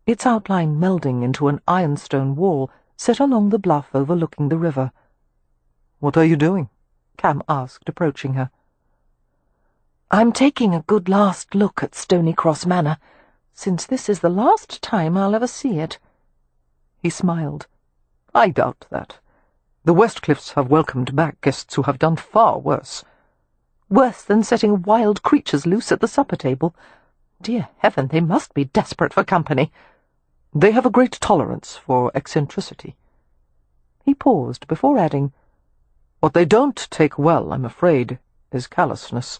its outline melding into an ironstone wall set along the bluff overlooking the river. "What are you doing?" Cam asked, approaching her. "I'm taking a good last look at Stony Cross Manor, since this is the last time I'll ever see it." He smiled. "I doubt that. The Westcliffs have welcomed back guests who have done far worse. Worse than setting wild creatures loose at the supper table. Dear heaven, they must be desperate for company. They have a great tolerance for eccentricity." He paused before adding, "What they don't take well, I'm afraid, is callousness."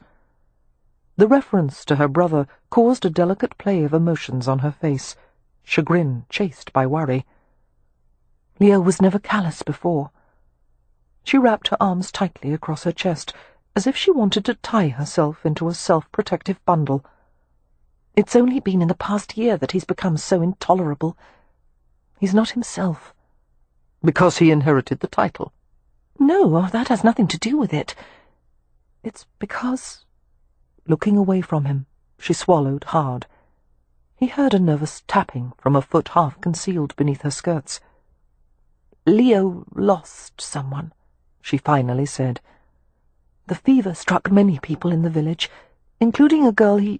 The reference to her brother caused a delicate play of emotions on her face, chagrin chased by worry. Leo was never callous before. She wrapped her arms tightly across her chest, as if she wanted to tie herself into a self-protective bundle. "It's only been in the past year that he's become so intolerable. He's not himself." "Because he inherited the title?" "No, that has nothing to do with it. It's because—" Looking away from him, she swallowed hard. He heard a nervous tapping from a foot half concealed beneath her skirts. "Leo lost someone," she finally said. "The fever struck many people in the village, including a girl he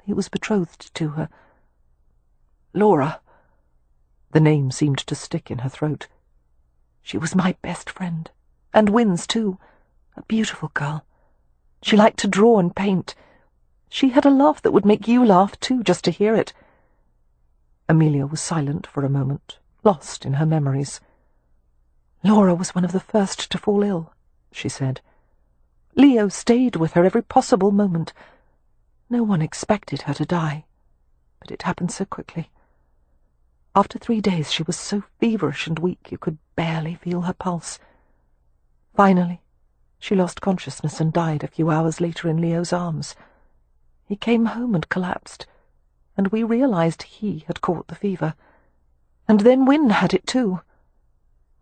was betrothed to her. Laura." The name seemed to stick in her throat. She was my best friend, and Wynn's too. A beautiful girl. She liked to draw and paint. She had a laugh that would make you laugh too, just to hear it. Amelia was silent for a moment, lost in her memories. Laura was one of the first to fall ill, she said. Leo stayed with her every possible moment. No one expected her to die, but it happened so quickly. After 3 days she was so feverish and weak you could barely feel her pulse. Finally, she lost consciousness and died a few hours later in Leo's arms. He came home and collapsed, and we realized he had caught the fever. And then Wynne had it too.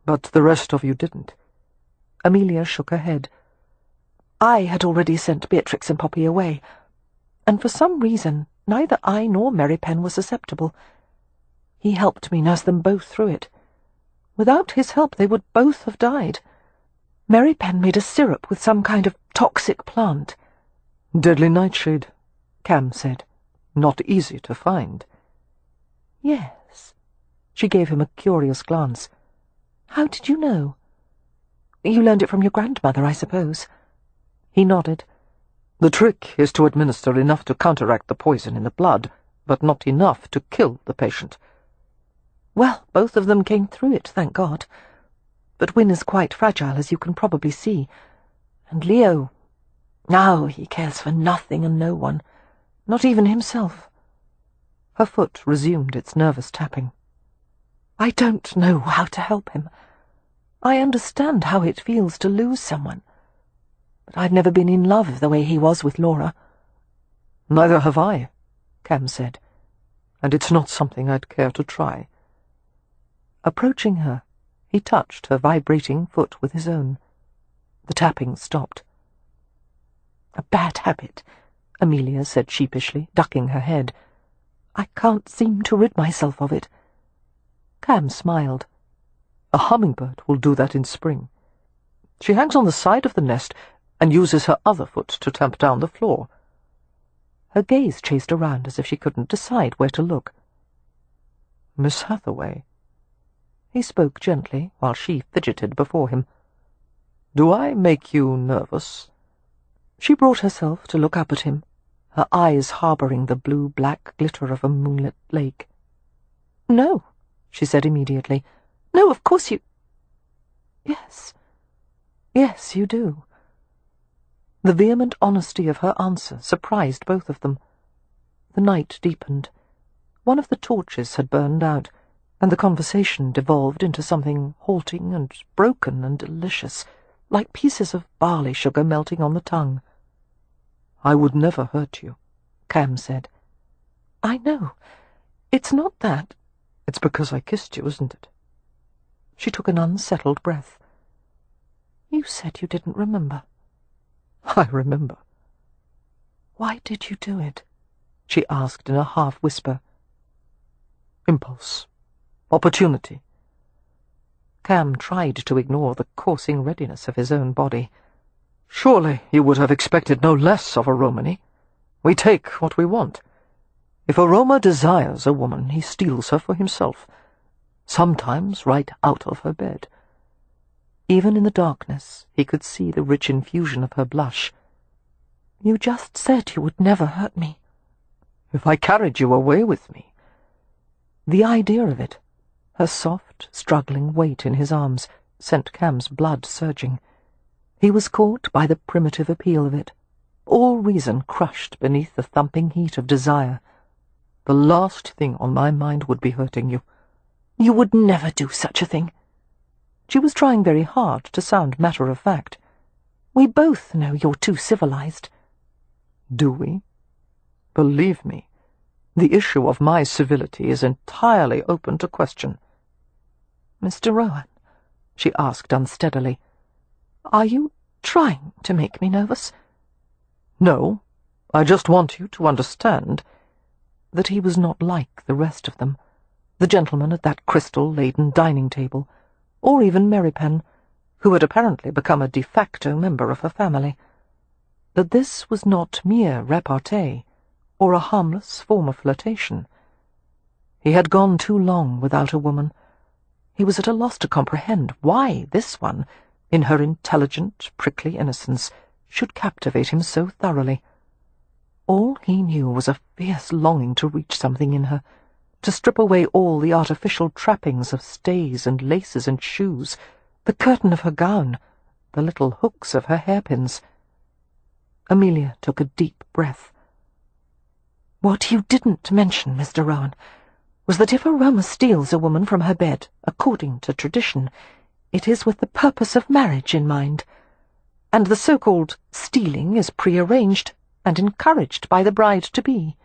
But the rest of you didn't. Amelia shook her head. I had already sent Beatrix and Poppy away, and for some reason neither I nor Mary Penn were susceptible. He helped me nurse them both through it. Without his help they would both have died. Mary Penn made a syrup with some kind of toxic plant. Deadly nightshade, Cam said. Not easy to find. Yes. She gave him a curious glance. How did you know? You learned it from your grandmother, I suppose. He nodded. The trick is to administer enough to counteract the poison in the blood, but not enough to kill the patient. Well, both of them came through it, thank God. But Wynne is quite fragile, as you can probably see. And Leo, now he cares for nothing and no one, not even himself. Her foot resumed its nervous tapping. I don't know how to help him. I understand how it feels to lose someone, but I've never been in love the way he was with Laura. Neither have I, Cam said, and it's not something I'd care to try. Approaching her, he touched her vibrating foot with his own. The tapping stopped. A bad habit, Amelia said sheepishly, ducking her head. I can't seem to rid myself of it. Cam smiled. A hummingbird will do that in spring. She hangs on the side of the nest and uses her other foot to tamp down the floor. Her gaze chased around as if she couldn't decide where to look. Miss Hathaway. He spoke gently while she fidgeted before him. Do I make you nervous? She brought herself to look up at him, her eyes harbouring the blue-black glitter of a moonlit lake. No, she said immediately. No, of course you... Yes. Yes, you do. The vehement honesty of her answer surprised both of them. The night deepened. One of the torches had burned out, and the conversation devolved into something halting and broken and delicious, like pieces of barley sugar melting on the tongue. I would never hurt you, Cam said. I know. It's not that. It's because I kissed you, isn't it? She took an unsettled breath. You said you didn't remember. I remember. Why did you do it? She asked in a half-whisper. Impulse. Opportunity. Cam tried to ignore the coursing readiness of his own body. Surely you would have expected no less of a Romany. We take what we want. If a Roma desires a woman, he steals her for himself, sometimes right out of her bed. Even in the darkness, he could see the rich infusion of her blush. You just said you would never hurt me. If I carried you away with me. The idea of it, her soft, struggling weight in his arms, sent Cam's blood surging. He was caught by the primitive appeal of it, all reason crushed beneath the thumping heat of desire. The last thing on my mind would be hurting you. You would never do such a thing. She was trying very hard to sound matter-of-fact. We both know you're too civilized. Do we? Believe me, the issue of my civility is entirely open to question. Mr. Rohan, she asked unsteadily, are you trying to make me nervous? No, I just want you to understand that he was not like the rest of them, the gentleman at that crystal-laden dining table, or even Mary Penn, who had apparently become a de facto member of her family. That this was not mere repartee, or a harmless form of flirtation. He had gone too long without a woman. He was at a loss to comprehend why this one, in her intelligent, prickly innocence, should captivate him so thoroughly. All he knew was a fierce longing to reach something in her, to strip away all the artificial trappings of stays and laces and shoes, the curtain of her gown, the little hooks of her hairpins. Amelia took a deep breath. "What you didn't mention, Mr. Rohan, was that if a Roma steals a woman from her bed, according to tradition, it is with the purpose of marriage in mind, and the so-called stealing is prearranged and encouraged by the bride-to-be."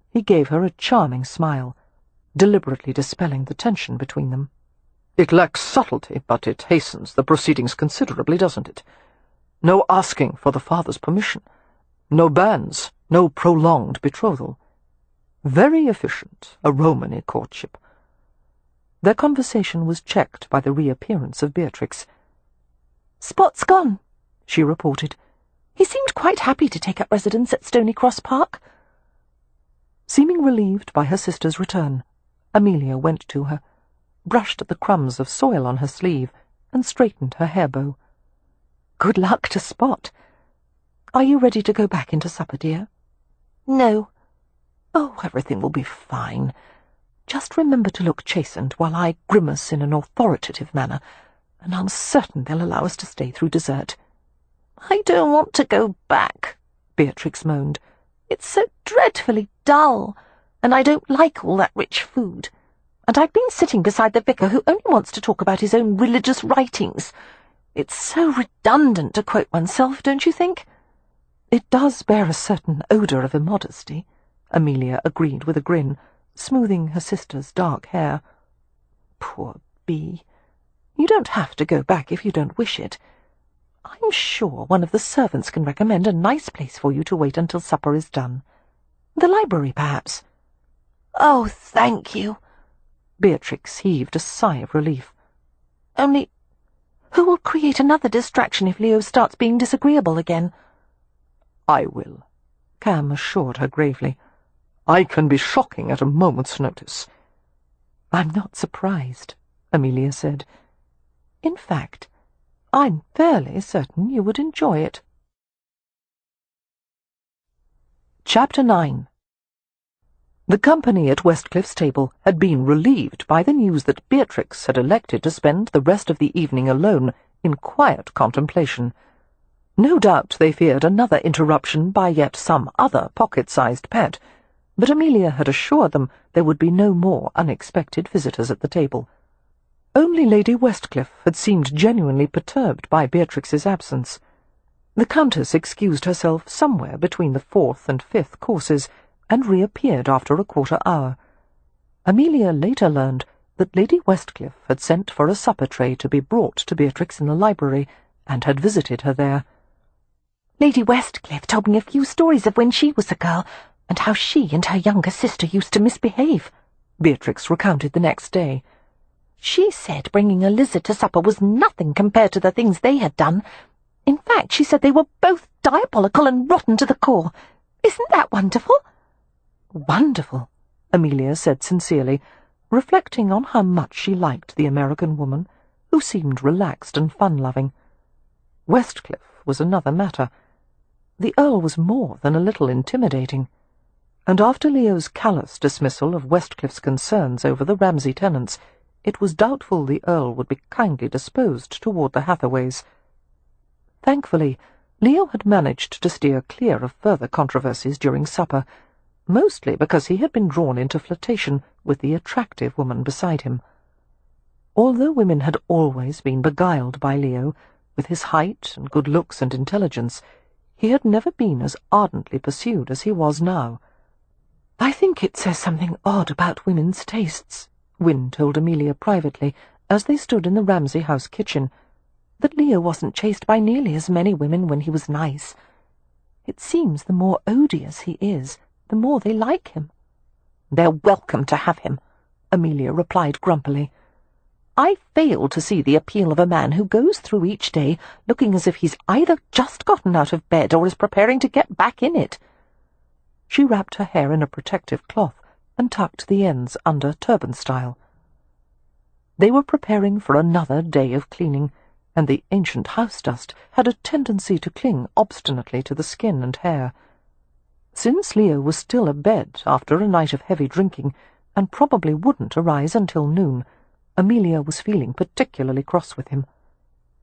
He gave her a charming smile, deliberately dispelling the tension between them. "It lacks subtlety, but it hastens the proceedings considerably, doesn't it? No asking for the father's permission, no banns, no prolonged betrothal. Very efficient, a Romany courtship." Their conversation was checked by the reappearance of Beatrix. "Spot's gone," she reported. "He seemed quite happy to take up residence at Stony Cross Park." Seeming relieved by her sister's return, Amelia went to her, brushed at the crumbs of soil on her sleeve, and straightened her hair bow. "Good luck to Spot. Are you ready to go back into supper, dear?" "No." "Oh, everything will be fine. Just remember to look chastened while I grimace in an authoritative manner, and I'm certain they'll allow us to stay through dessert." "I don't want to go back," Beatrix moaned. "It's so dreadfully dull, and I don't like all that rich food. And I've been sitting beside the vicar who only wants to talk about his own religious writings. It's so redundant to quote oneself, don't you think?" "It does bear a certain odour of immodesty," Amelia agreed with a grin, smoothing her sister's dark hair. "Poor Bee. You don't have to go back if you don't wish it. I'm sure one of the servants can recommend a nice place for you to wait until supper is done. The library, perhaps." "Oh, thank you." Beatrix heaved a sigh of relief. "Only, who will create another distraction if Leo starts being disagreeable again?" "I will," Cam assured her gravely. "I can be shocking at a moment's notice." "I'm not surprised," Amelia said. "In fact, I'm fairly certain you would enjoy it." Chapter 9. The company at Westcliffe's table had been relieved by the news that Beatrix had elected to spend the rest of the evening alone in quiet contemplation. No doubt they feared another interruption by yet some other pocket-sized pet, but Amelia had assured them there would be no more unexpected visitors at the table. Only Lady Westcliff had seemed genuinely perturbed by Beatrix's absence. The Countess excused herself somewhere between the 4th and 5th courses, and reappeared after a quarter-hour. Amelia later learned that Lady Westcliff had sent for a supper tray to be brought to Beatrix in the library, and had visited her there. "Lady Westcliff told me a few stories of when she was a girl, and how she and her younger sister used to misbehave," Beatrix recounted the next day. "She said bringing a lizard to supper was nothing compared to the things they had done. In fact, she said they were both diabolical and rotten to the core. Isn't that wonderful?" "Wonderful," Amelia said sincerely, reflecting on how much she liked the American woman, who seemed relaxed and fun-loving. Westcliff was another matter. The Earl was more than a little intimidating, and after Leo's callous dismissal of Westcliffe's concerns over the Ramsay tenants, it was doubtful the Earl would be kindly disposed toward the Hathaways. Thankfully, Leo had managed to steer clear of further controversies during supper, mostly because he had been drawn into flirtation with the attractive woman beside him. Although women had always been beguiled by Leo, with his height and good looks and intelligence, he had never been as ardently pursued as he was now. "I think it says something odd about women's tastes," Wynne told Amelia privately, as they stood in the Ramsay house kitchen, "that Leo wasn't chased by nearly as many women when he was nice. It seems the more odious he is, the more they like him." "They're welcome to have him," Amelia replied grumpily. "I fail to see the appeal of a man who goes through each day looking as if he's either just gotten out of bed or is preparing to get back in it." She wrapped her hair in a protective cloth and tucked the ends under turban style. They were preparing for another day of cleaning, and the ancient house dust had a tendency to cling obstinately to the skin and hair. Since Leo was still abed after a night of heavy drinking, and probably wouldn't arise until noon, Amelia was feeling particularly cross with him.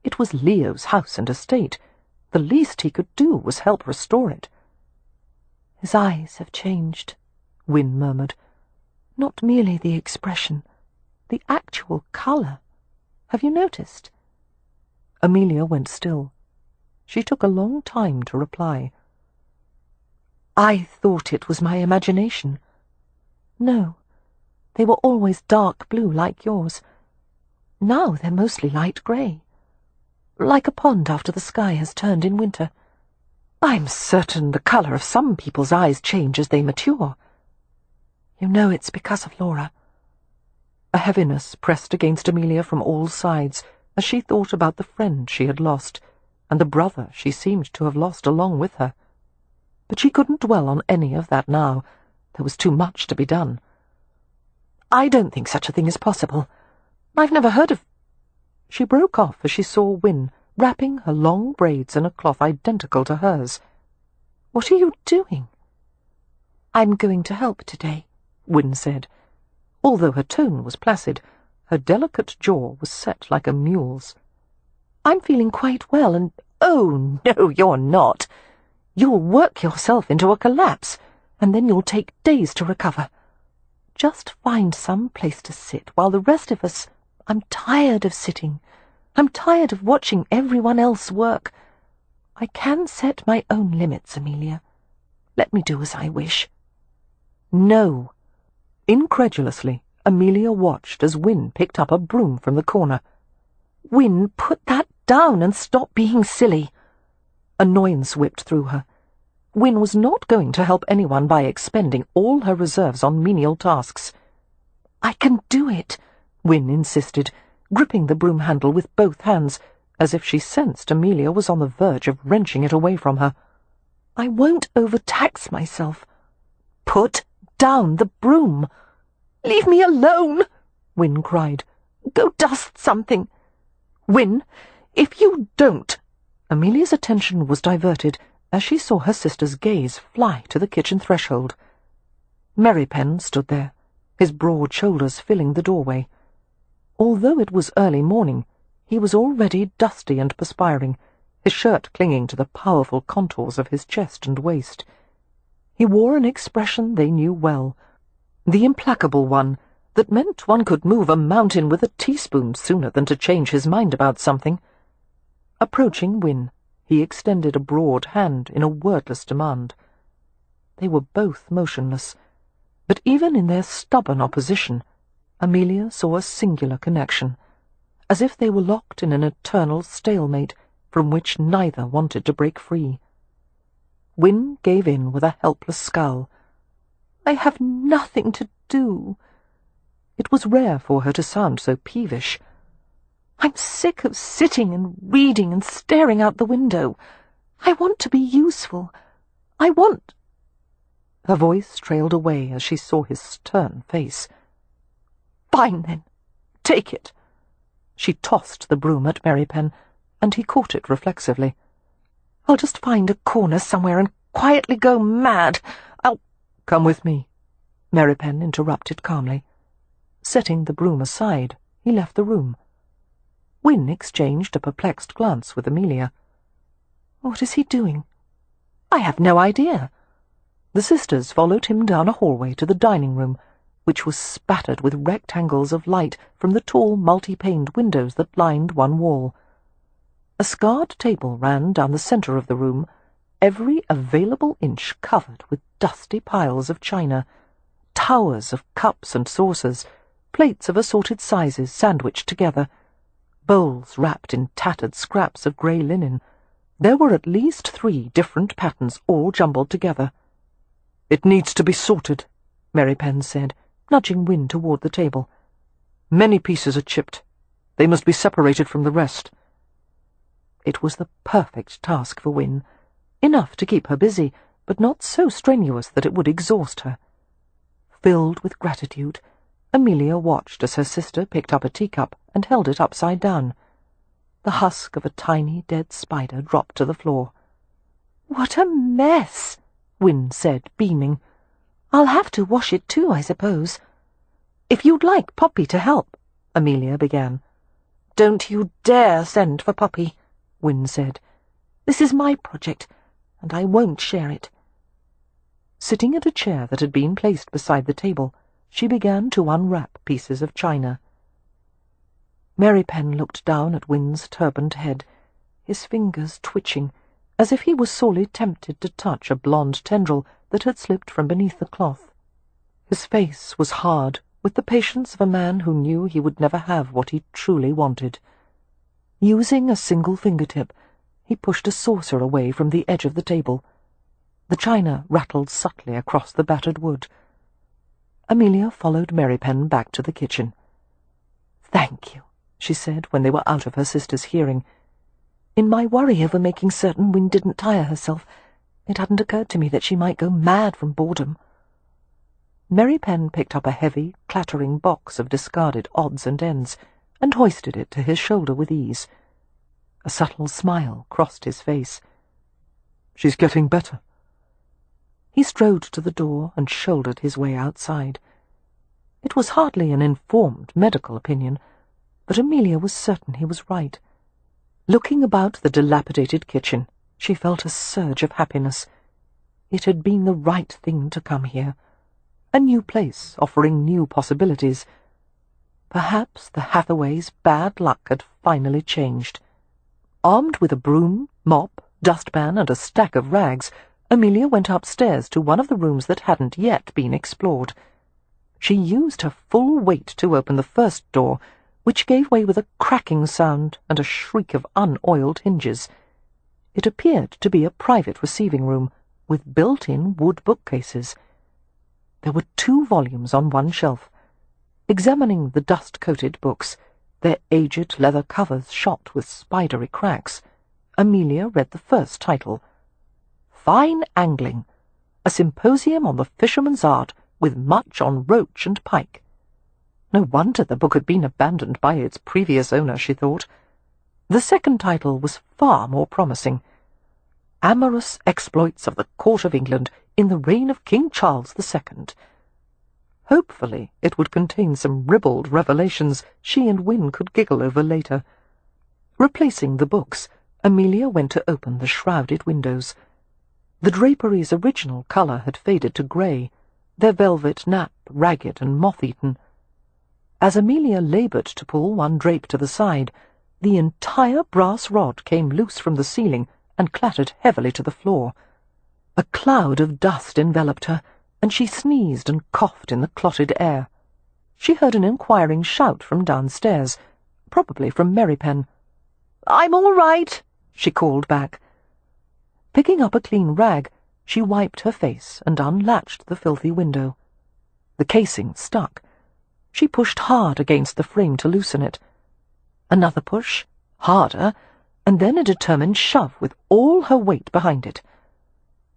It was Leo's house and estate. The least he could do was help restore it. "His eyes have changed," Wynne murmured. "Not merely the expression, the actual colour. Have you noticed?" Amelia went still. She took a long time to reply. "I thought it was my imagination." "No, they were always dark blue like yours. Now they're mostly light grey, like a pond after the sky has turned in winter. I'm certain the colour of some people's eyes change as they mature. You know it's because of Laura." A heaviness pressed against Amelia from all sides as she thought about the friend she had lost, and the brother she seemed to have lost along with her. But she couldn't dwell on any of that now. There was too much to be done. "I don't think such a thing is possible. I've never heard of—" She broke off as she saw Wynne wrapping her long braids in a cloth identical to hers. "What are you doing?" "I'm going to help today," Wynne said. Although her tone was placid, her delicate jaw was set like a mule's. "I'm feeling quite well, and—" "Oh, no, you're not. You'll work yourself into a collapse, and then you'll take days to recover. Just find some place to sit while the rest of us— I'm tired of sitting. I'm tired of watching everyone else work. I can set my own limits, Amelia. Let me do as I wish." "No." Incredulously, Amelia watched as Wynne picked up a broom from the corner. "Wynne, put that down and stop being silly." Annoyance whipped through her. Wynne was not going to help anyone by expending all her reserves on menial tasks. "I can do it," Wynne insisted, gripping the broom handle with both hands, as if she sensed Amelia was on the verge of wrenching it away from her. "I won't overtax myself." "Put down the broom." "Leave me alone," Wynne cried. "Go dust something." "Wynne, if you don't—" Amelia's attention was diverted as she saw her sister's gaze fly to the kitchen threshold. Merrypen stood there, his broad shoulders filling the doorway. Although it was early morning, he was already dusty and perspiring, his shirt clinging to the powerful contours of his chest and waist. He wore an expression they knew well, the implacable one that meant one could move a mountain with a teaspoon sooner than to change his mind about something. Approaching Wynne, he extended a broad hand in a wordless demand. They were both motionless, but even in their stubborn opposition, Amelia saw a singular connection, as if they were locked in an eternal stalemate from which neither wanted to break free. Wynne gave in with a helpless scowl. "I have nothing to do." It was rare for her to sound so peevish. "I'm sick of sitting and reading and staring out the window. I want to be useful. I want—" Her voice trailed away as she saw his stern face. "Fine, then. Take it." She tossed the broom at Merrypen, and he caught it reflexively. "I'll just find a corner somewhere and quietly go mad. I'll—" "Come with me," Merrypen interrupted calmly. Setting the broom aside, he left the room. Wynne exchanged a perplexed glance with Amelia. "What is he doing?" "I have no idea." The sisters followed him down a hallway to the dining room, which was spattered with rectangles of light from the tall multi-paned windows that lined one wall. A scarred table ran down the centre of the room, every available inch covered with dusty piles of china, towers of cups and saucers, plates of assorted sizes sandwiched together, bowls wrapped in tattered scraps of grey linen. There were at least 3 different patterns all jumbled together. "It needs to be sorted," Merrypen said, nudging Wynne toward the table. "Many pieces are chipped. They must be separated from the rest." It was the perfect task for Wynne, enough to keep her busy, but not so strenuous that it would exhaust her. Filled with gratitude, Amelia watched as her sister picked up a teacup and held it upside down. The husk of a tiny dead spider dropped to the floor. "What a mess!" Wynne said, beaming. "I'll have to wash it too, I suppose." "If you'd like Poppy to help," Amelia began. "Don't you dare send for Poppy," Wynne said. "This is my project, and I won't share it." Sitting at a chair that had been placed beside the table, she began to unwrap pieces of china. Mary Penn looked down at Wynne's turbaned head, his fingers twitching, as if he was sorely tempted to touch a blonde tendril that had slipped from beneath the cloth. His face was hard, with the patience of a man who knew he would never have what he truly wanted. Using a single fingertip, he pushed a saucer away from the edge of the table. The china rattled subtly across the battered wood. Amelia followed Mary Penn back to the kitchen. "Thank you," she said when they were out of her sister's hearing. "In my worry over making certain Wynne didn't tire herself, it hadn't occurred to me that she might go mad from boredom." Mary Penn picked up a heavy, clattering box of discarded odds and ends and hoisted it to his shoulder with ease. A subtle smile crossed his face. "She's getting better." He strode to the door and shouldered his way outside. It was hardly an informed medical opinion, but Amelia was certain he was right. Looking about the dilapidated kitchen, she felt a surge of happiness. It had been the right thing to come here. A new place offering new possibilities. Perhaps the Hathaways' bad luck had finally changed. Armed with a broom, mop, dustpan, and a stack of rags, Amelia went upstairs to one of the rooms that hadn't yet been explored. She used her full weight to open the first door, which gave way with a cracking sound and a shriek of unoiled hinges. It appeared to be a private receiving room, with built-in wood bookcases. There were 2 volumes on one shelf. Examining the dust-coated books, their aged leather covers shot with spidery cracks, Amelia read the first title, Fine Angling, a Symposium on the Fisherman's Art, with much on roach and pike. No wonder the book had been abandoned by its previous owner, she thought. The second title was far more promising. Amorous Exploits of the Court of England in the Reign of King Charles II. Hopefully it would contain some ribald revelations she and Wynne could giggle over later. Replacing the books, Amelia went to open the shrouded windows. The drapery's original colour had faded to grey, their velvet nap ragged and moth-eaten. As Amelia laboured to pull one drape to the side, the entire brass rod came loose from the ceiling and clattered heavily to the floor. A cloud of dust enveloped her, and she sneezed and coughed in the clotted air. She heard an inquiring shout from downstairs, probably from Mary Penn. "I'm all right," she called back. Picking up a clean rag, she wiped her face and unlatched the filthy window. The casing stuck. She pushed hard against the frame to loosen it. Another push, harder, and then a determined shove with all her weight behind it.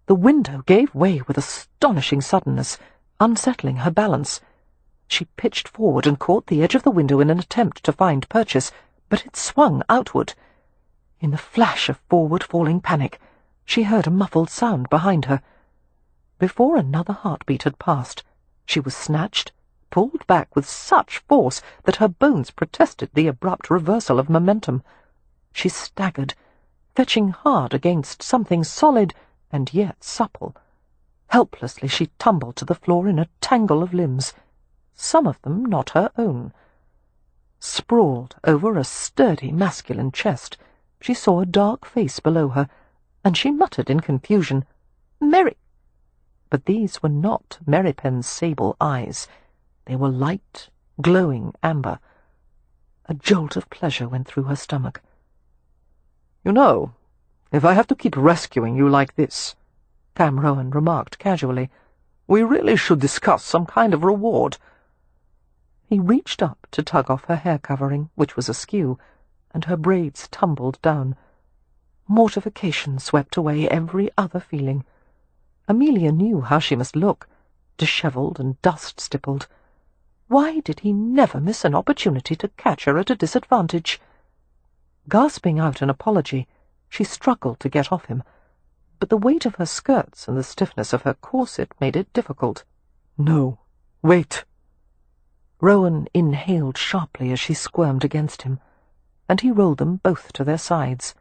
The window gave way with astonishing suddenness, unsettling her balance. She pitched forward and caught the edge of the window in an attempt to find purchase, but it swung outward. In the flash of forward-falling panic, she heard a muffled sound behind her. Before another heartbeat had passed, she was snatched, pulled back with such force that her bones protested the abrupt reversal of momentum. She staggered, fetching hard against something solid and yet supple. Helplessly she tumbled to the floor in a tangle of limbs, some of them not her own. Sprawled over a sturdy masculine chest, she saw a dark face below her, and she muttered in confusion, "Mary!" But these were not Mary Penn's sable eyes. They were light, glowing amber. A jolt of pleasure went through her stomach. "You know, if I have to keep rescuing you like this," Cam Rohan remarked casually, "we really should discuss some kind of reward." He reached up to tug off her hair covering, which was askew, and her braids tumbled down. Mortification swept away every other feeling. Amelia knew how she must look, dishevelled and dust-stippled. Why did he never miss an opportunity to catch her at a disadvantage? Gasping out an apology, she struggled to get off him, but the weight of her skirts and the stiffness of her corset made it difficult. "No, wait." Rohan inhaled sharply as she squirmed against him, and he rolled them both to their sides.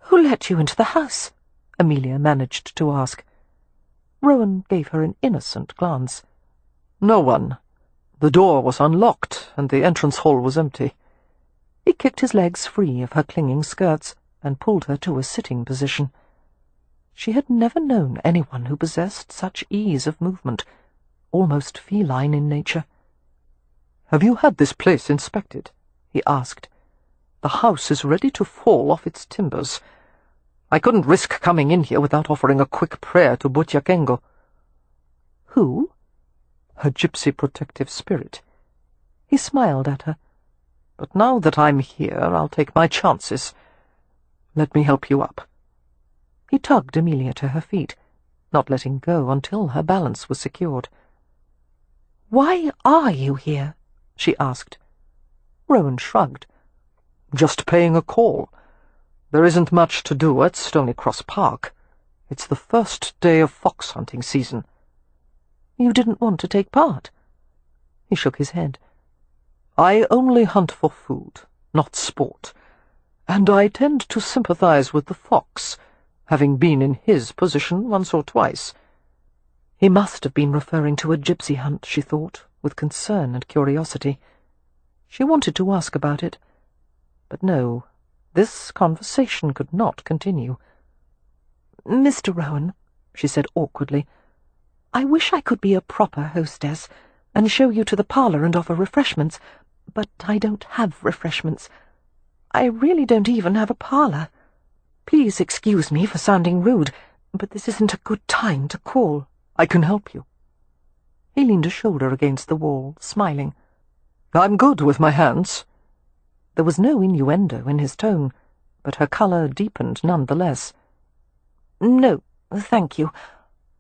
"Who let you into the house?" Amelia managed to ask. Rohan gave her an innocent glance. "No one. The door was unlocked, and the entrance hall was empty." He kicked his legs free of her clinging skirts and pulled her to a sitting position. She had never known anyone who possessed such ease of movement, almost feline in nature. "Have you had this place inspected?" he asked. "The house is ready to fall off its timbers. I couldn't risk coming in here without offering a quick prayer to Butyakengo." "Who?" "Her gypsy protective spirit." He smiled at her. "But now that I'm here, I'll take my chances. Let me help you up." He tugged Amelia to her feet, not letting go until her balance was secured. "Why are you here?" she asked. Rohan shrugged. "Just paying a call. There isn't much to do at Stony Cross Park. It's the first day of fox hunting season." "You didn't want to take part?" He shook his head. "I only hunt for food, not sport, and I tend to sympathize with the fox, having been in his position once or twice." He must have been referring to a gypsy hunt, she thought, with concern and curiosity. She wanted to ask about it, but no, this conversation could not continue. "Mr. Rohan," she said awkwardly, "I wish I could be a proper hostess and show you to the parlour and offer refreshments, but I don't have refreshments. I really don't even have a parlour. Please excuse me for sounding rude, but this isn't a good time to call." "I can help you." He leaned a shoulder against the wall, smiling. "I'm good with my hands." There was no innuendo in his tone, but her colour deepened nonetheless. "No, thank you.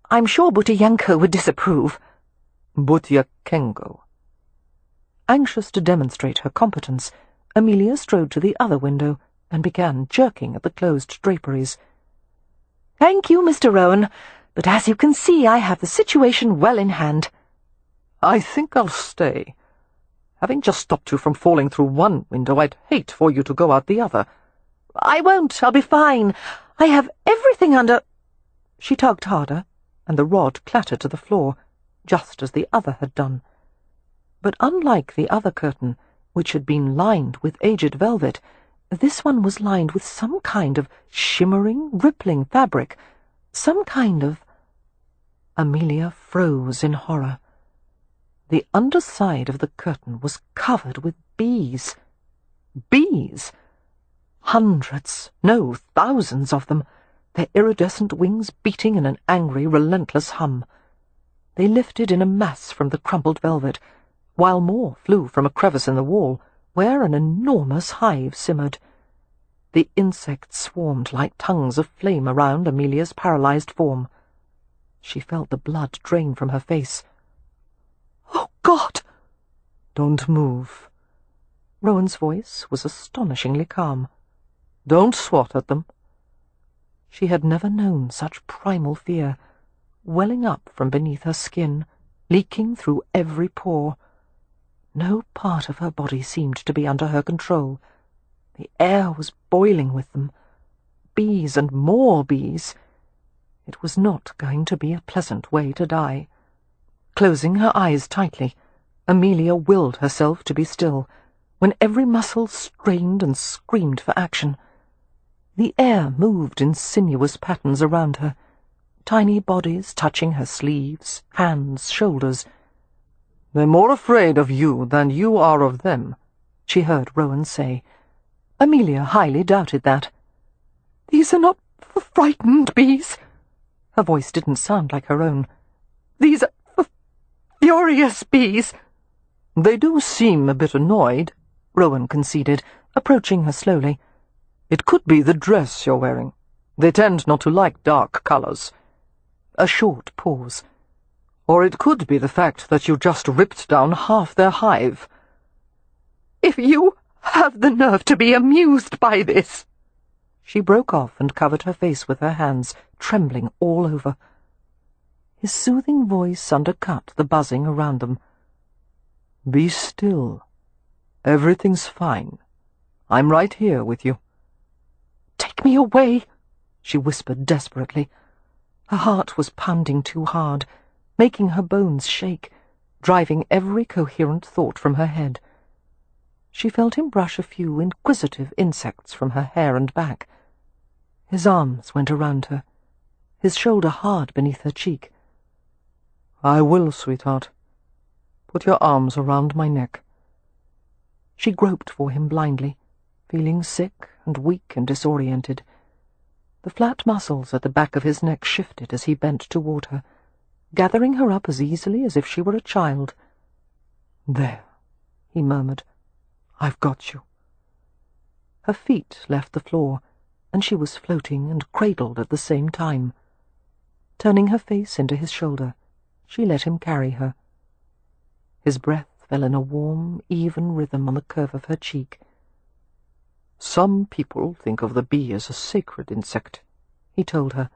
I'm sure Butyakengo would disapprove." "Butyakengo." Anxious to demonstrate her competence, Amelia strode to the other window and began jerking at the closed draperies. "Thank you, Mr. Rohan, but as you can see, I have the situation well in hand." "I think I'll stay. Having just stopped you from falling through one window, I'd hate for you to go out the other." "I won't. I'll be fine. I have everything under—" She tugged harder, and the rod clattered to the floor, just as the other had done. But unlike the other curtain, which had been lined with aged velvet, this one was lined with some kind of shimmering, rippling fabric, some kind of— Amelia froze in horror. The underside of the curtain was covered with bees. Bees! Hundreds, no, thousands of them, their iridescent wings beating in an angry, relentless hum. They lifted in a mass from the crumpled velvet, while more flew from a crevice in the wall, where an enormous hive simmered. The insects swarmed like tongues of flame around Amelia's paralyzed form. She felt the blood drain from her face. "Oh, God!" "Don't move." Rowan's voice was astonishingly calm. "Don't swat at them." She had never known such primal fear, welling up from beneath her skin, leaking through every pore. No part of her body seemed to be under her control. The air was boiling with them. Bees and more bees. It was not going to be a pleasant way to die. Closing her eyes tightly, Amelia willed herself to be still, when every muscle strained and screamed for action. The air moved in sinuous patterns around her, tiny bodies touching her sleeves, hands, shoulders. "They're more afraid of you than you are of them," she heard Rohan say. Amelia highly doubted that. "These are not frightened bees." Her voice didn't sound like her own. "These are furious bees." "They do seem a bit annoyed," Rohan conceded, approaching her slowly. "It could be the dress you're wearing. They tend not to like dark colors." A short pause. Or it could be the fact that you just ripped down half their hive. If you have the nerve to be amused by this—" She broke off and covered her face with her hands, trembling all over. His soothing voice undercut the buzzing around them. Be still. Everything's fine. I'm right here with you. "Take me away," she whispered desperately. Her heart was pounding too hard, making her bones shake, driving every coherent thought from her head. She felt him brush a few inquisitive insects from her hair and back. His arms went around her, his shoulder hard beneath her cheek. I will, sweetheart. Put your arms around my neck. She groped for him blindly, feeling sick and weak and disoriented. The flat muscles at the back of his neck shifted as he bent toward her, gathering her up as easily as if she were a child. There, he murmured. I've got you. Her feet left the floor, and she was floating and cradled at the same time. Turning her face into his shoulder, she let him carry her. His breath fell in a warm, even rhythm on the curve of her cheek. Some people think of the bee as a sacred insect, he told her.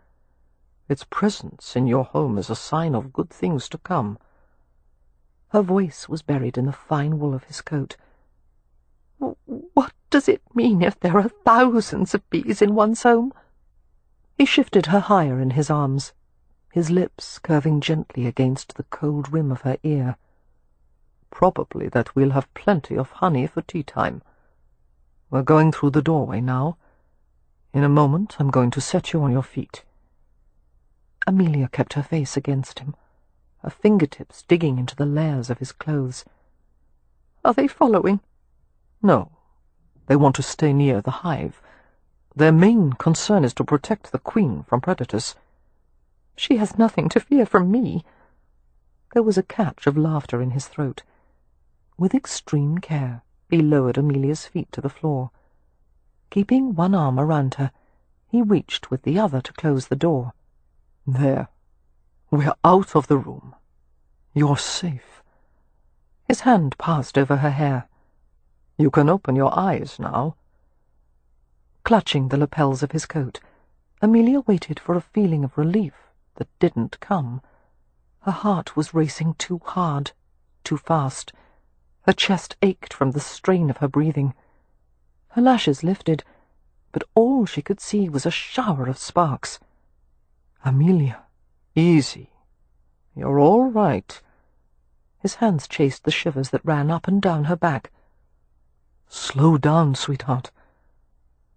Its presence in your home is a sign of good things to come. Her voice was buried in the fine wool of his coat. What does it mean if there are thousands of bees in one's home? He shifted her higher in his arms, his lips curving gently against the cold rim of her ear. Probably that we'll have plenty of honey for tea time. We're going through the doorway now. In a moment I'm going to set you on your feet. Amelia kept her face against him, her fingertips digging into the layers of his clothes. Are they following? No. They want to stay near the hive. Their main concern is to protect the queen from predators. She has nothing to fear from me. There was a catch of laughter in his throat. With extreme care, he lowered Amelia's feet to the floor. Keeping one arm around her, he reached with the other to close the door. There. We're out of the room. You're safe. His hand passed over her hair. You can open your eyes now. Clutching the lapels of his coat, Amelia waited for a feeling of relief that didn't come. Her heart was racing too hard, too fast. Her chest ached from the strain of her breathing. Her lashes lifted, but all she could see was a shower of sparks. Amelia, easy. You're all right. His hands chased the shivers that ran up and down her back. Slow down, sweetheart.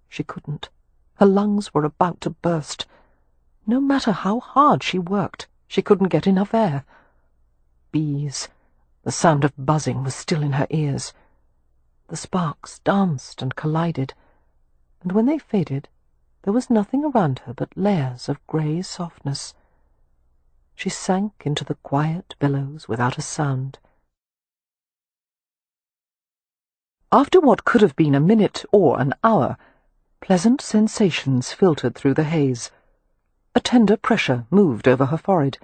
She couldn't. Her lungs were about to burst. No matter how hard she worked, she couldn't get enough air. Bees. The sound of buzzing was still in her ears. The sparks danced and collided, and when they faded, there was nothing around her but layers of grey softness. She sank into the quiet billows without a sound. After what could have been a minute or an hour, pleasant sensations filtered through the haze. A tender pressure moved over her forehead.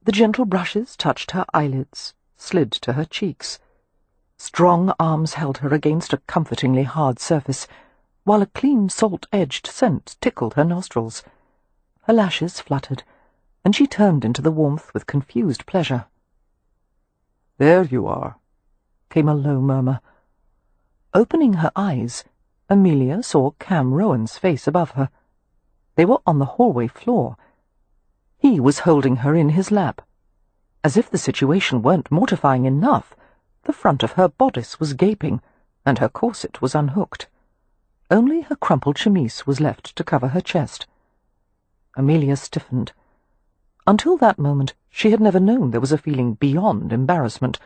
The gentle brushes touched her eyelids, slid to her cheeks. Strong arms held her against a comfortingly hard surface, while a clean salt-edged scent tickled her nostrils. Her lashes fluttered, and she turned into the warmth with confused pleasure. There you are, came a low murmur. Opening her eyes, Amelia saw Cam Rohan's face above her. They were on the hallway floor. He was holding her in his lap. As if the situation weren't mortifying enough, the front of her bodice was gaping, and her corset was unhooked. Only her crumpled chemise was left to cover her chest. Amelia stiffened. Until that moment, she had never known there was a feeling beyond embarrassment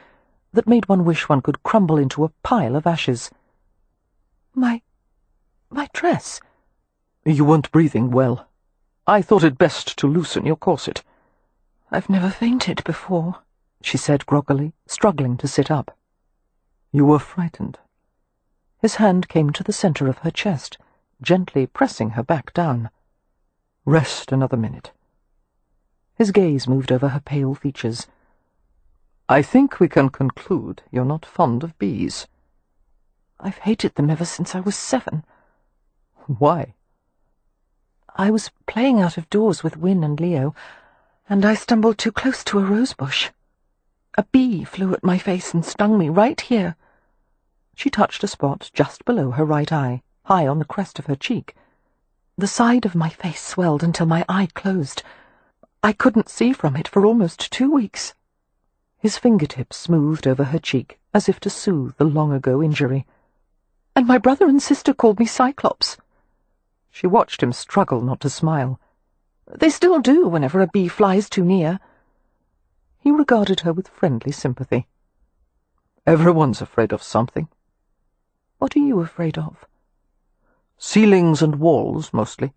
that made one wish one could crumble into a pile of ashes. My dress. You weren't breathing well. I thought it best to loosen your corset. I've never fainted before, she said groggily, struggling to sit up. You were frightened. His hand came to the center of her chest, gently pressing her back down. Rest another minute. His gaze moved over her pale features. I think we can conclude you're not fond of bees. I've hated them ever since I was 7. Why? I was playing out of doors with Wynne and Leo, and I stumbled too close to a rosebush. A bee flew at my face and stung me right here. She touched a spot just below her right eye, high on the crest of her cheek. The side of my face swelled until my eye closed. I couldn't see from it for almost 2 weeks. His fingertips smoothed over her cheek, as if to soothe the long-ago injury. And my brother and sister called me Cyclops. She watched him struggle not to smile. They still do whenever a bee flies too near. He regarded her with friendly sympathy. Everyone's afraid of something. What are you afraid of? Ceilings and walls, mostly.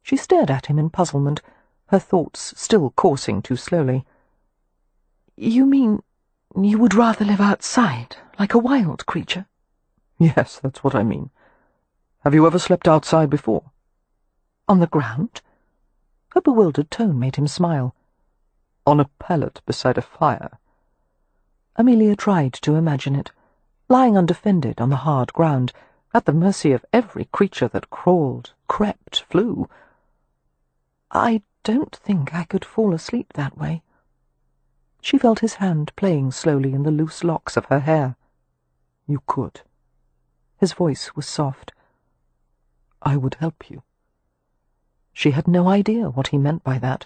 She stared at him in puzzlement, her thoughts still coursing too slowly. You mean you would rather live outside, like a wild creature? Yes, that's what I mean. Have you ever slept outside before? On the ground? Her bewildered tone made him smile. On a pallet beside a fire. Amelia tried to imagine it, lying undefended on the hard ground, at the mercy of every creature that crawled, crept, flew. I don't think I could fall asleep that way. She felt his hand playing slowly in the loose locks of her hair. You could. His voice was soft. I would help you. She had no idea what he meant by that,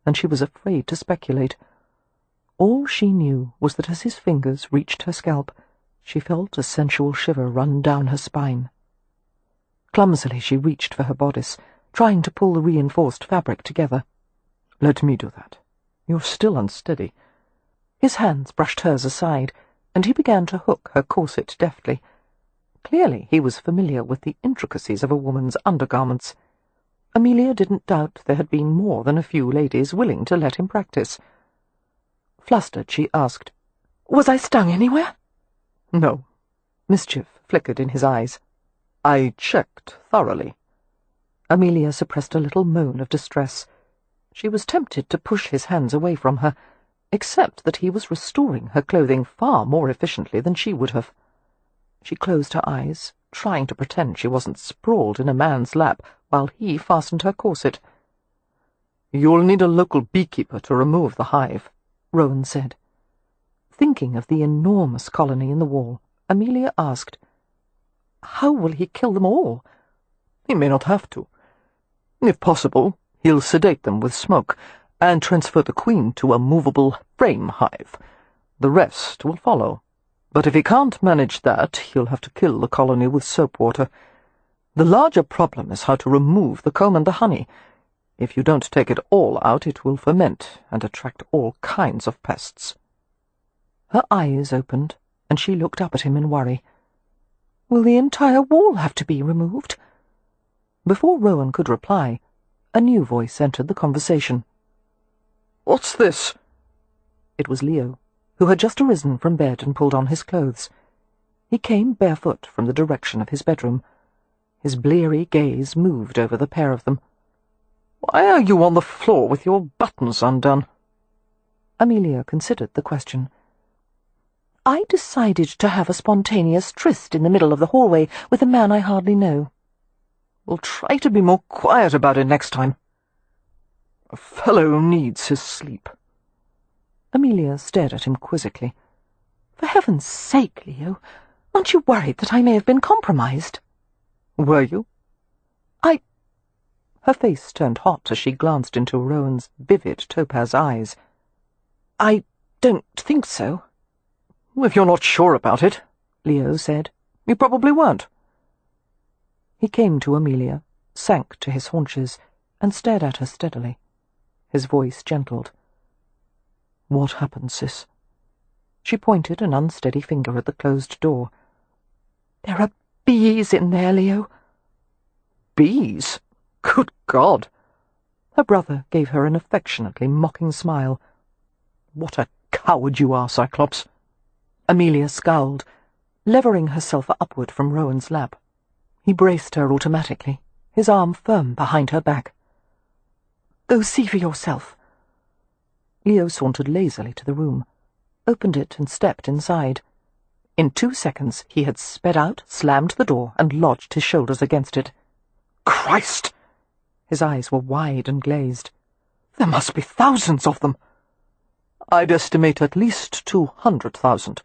and she was afraid to speculate. All she knew was that as his fingers reached her scalp, she felt a sensual shiver run down her spine. Clumsily she reached for her bodice, trying to pull the reinforced fabric together. Let me do that. You're still unsteady. His hands brushed hers aside, and he began to hook her corset deftly. Clearly he was familiar with the intricacies of a woman's undergarments. Amelia didn't doubt there had been more than a few ladies willing to let him practice. Flustered, she asked, Was I stung anywhere? No. Mischief flickered in his eyes. I checked thoroughly. Amelia suppressed a little moan of distress. She was tempted to push his hands away from her, except that he was restoring her clothing far more efficiently than she would have. She closed her eyes, trying to pretend she wasn't sprawled in a man's lap while he fastened her corset. You'll need a local beekeeper to remove the hive, Rohan said. Thinking of the enormous colony in the wall, Amelia asked, How will he kill them all? He may not have to. If possible, he'll sedate them with smoke and transfer the queen to a movable frame hive. The rest will follow. But if he can't manage that, he'll have to kill the colony with soap water. The larger problem is how to remove the comb and the honey. If you don't take it all out, it will ferment and attract all kinds of pests. Her eyes opened, and she looked up at him in worry. Will the entire wall have to be removed? Before Rohan could reply, a new voice entered the conversation. What's this? It was Leo, who had just arisen from bed and pulled on his clothes. He came barefoot from the direction of his bedroom. His bleary gaze moved over the pair of them. Why are you on the floor with your buttons undone? Amelia considered the question. I decided to have a spontaneous tryst in the middle of the hallway with a man I hardly know. We'll try to be more quiet about it next time. A fellow needs his sleep. Amelia stared at him quizzically. For heaven's sake, Leo, aren't you worried that I may have been compromised? Were you? Her face turned hot as she glanced into Rowan's vivid topaz eyes. I don't think so. If you're not sure about it, Leo said, you probably weren't. He came to Amelia, sank to his haunches, and stared at her steadily. His voice gentled. What happened, sis? She pointed an unsteady finger at the closed door. There are bees in there, Leo. Bees? Good God! Her brother gave her an affectionately mocking smile. What a coward you are, Cyclops! Amelia scowled, levering herself upward from Rowan's lap. He braced her automatically, his arm firm behind her back. Go see for yourself, Leo sauntered lazily to the room, opened it and stepped inside. In 2 seconds he had sped out, slammed the door, and lodged his shoulders against it. Christ! His eyes were wide and glazed. There must be thousands of them. I'd estimate at least 200,000,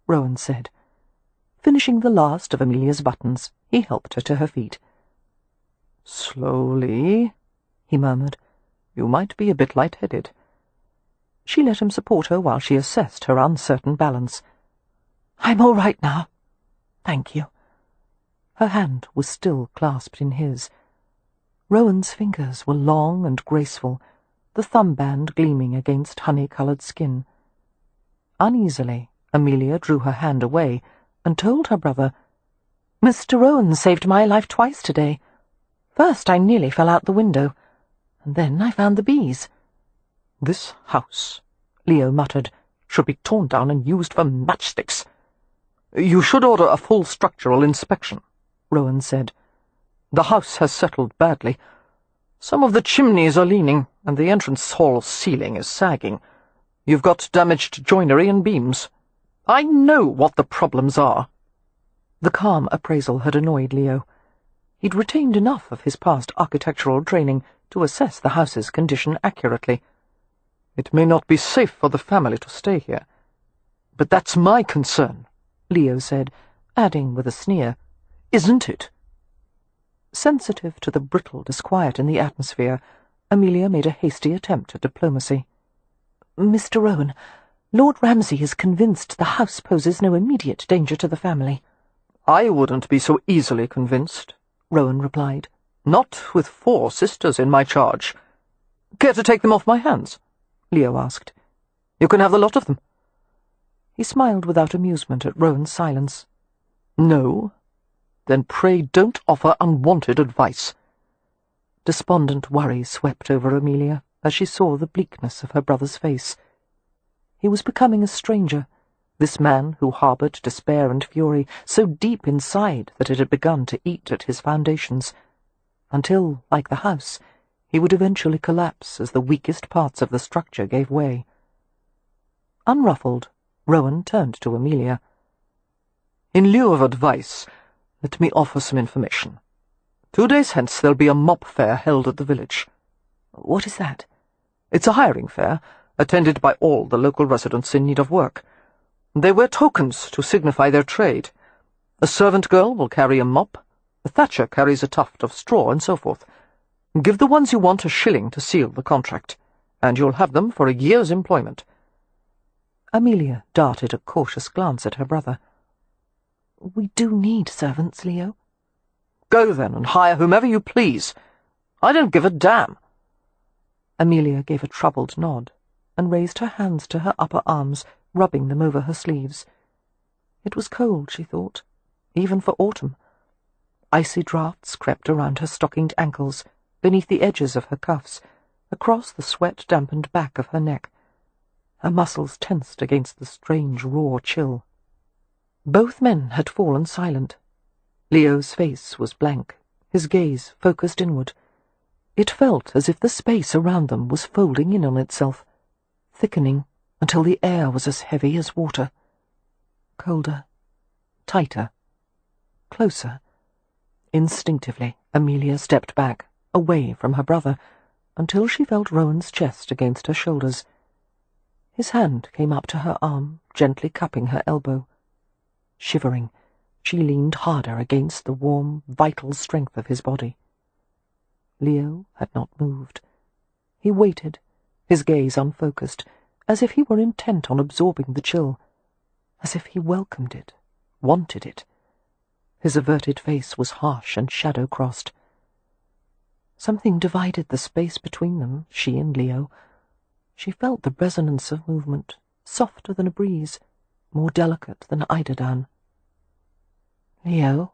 Rohan said. Finishing the last of Amelia's buttons, he helped her to her feet. Slowly, he murmured. You might be a bit light-headed. She let him support her while she assessed her uncertain balance. I'm all right now. Thank you. Her hand was still clasped in his. Rowan's fingers were long and graceful, the thumb band gleaming against honey-coloured skin. Uneasily, Amelia drew her hand away and told her brother, Mr. Rohan saved my life twice today. First I nearly fell out the window, and then I found the bees. This house, Leo muttered, should be torn down and used for matchsticks. You should order a full structural inspection, Rohan said. The house has settled badly. Some of the chimneys are leaning, and the entrance hall ceiling is sagging. You've got damaged joinery and beams. I know what the problems are. The calm appraisal had annoyed Leo. He'd retained enough of his past architectural training to assess the house's condition accurately. It may not be safe for the family to stay here. But that's my concern, Leo said, adding with a sneer, Isn't it? Sensitive to the brittle disquiet in the atmosphere, Amelia made a hasty attempt at diplomacy. Mr. Rohan, Lord Ramsay is convinced the house poses no immediate danger to the family. I wouldn't be so easily convinced, Rohan replied. Not with 4 sisters in my charge. Care to take them off my hands? Leo asked. You can have the lot of them. He smiled without amusement at Rowan's silence. No? Then pray don't offer unwanted advice. Despondent worry swept over Amelia as she saw the bleakness of her brother's face. He was becoming a stranger, this man who harboured despair and fury so deep inside that it had begun to eat at his foundations, until, like the house, he would eventually collapse as the weakest parts of the structure gave way. Unruffled, Rohan turned to Amelia. In lieu of advice, let me offer some information. 2 days hence there'll be a mop fair held at the village. What is that? It's a hiring fair, attended by all the local residents in need of work. They wear tokens to signify their trade. A servant girl will carry a mop, a thatcher carries a tuft of straw, and so forth. Give the ones you want a shilling to seal the contract, and you'll have them for a year's employment. Amelia darted a cautious glance at her brother. We do need servants, Leo. Go then and hire whomever you please. I don't give a damn. Amelia gave a troubled nod and raised her hands to her upper arms, rubbing them over her sleeves. It was cold, she thought, even for autumn. Icy draughts crept around her stockinged ankles, beneath the edges of her cuffs, across the sweat-dampened back of her neck. Her muscles tensed against the strange raw chill. Both men had fallen silent. Leo's face was blank, his gaze focused inward. It felt as if the space around them was folding in on itself, thickening until the air was as heavy as water. Colder, tighter, closer. Instinctively, Amelia stepped back, away from her brother, until she felt Rowan's chest against her shoulders. His hand came up to her arm, gently cupping her elbow. Shivering, she leaned harder against the warm, vital strength of his body. Leo had not moved. He waited, his gaze unfocused, as if he were intent on absorbing the chill, as if he welcomed it, wanted it. His averted face was harsh and shadow-crossed. Something divided the space between them, she and Leo. She felt the resonance of movement, softer than a breeze, more delicate than eiderdown. "Leo,"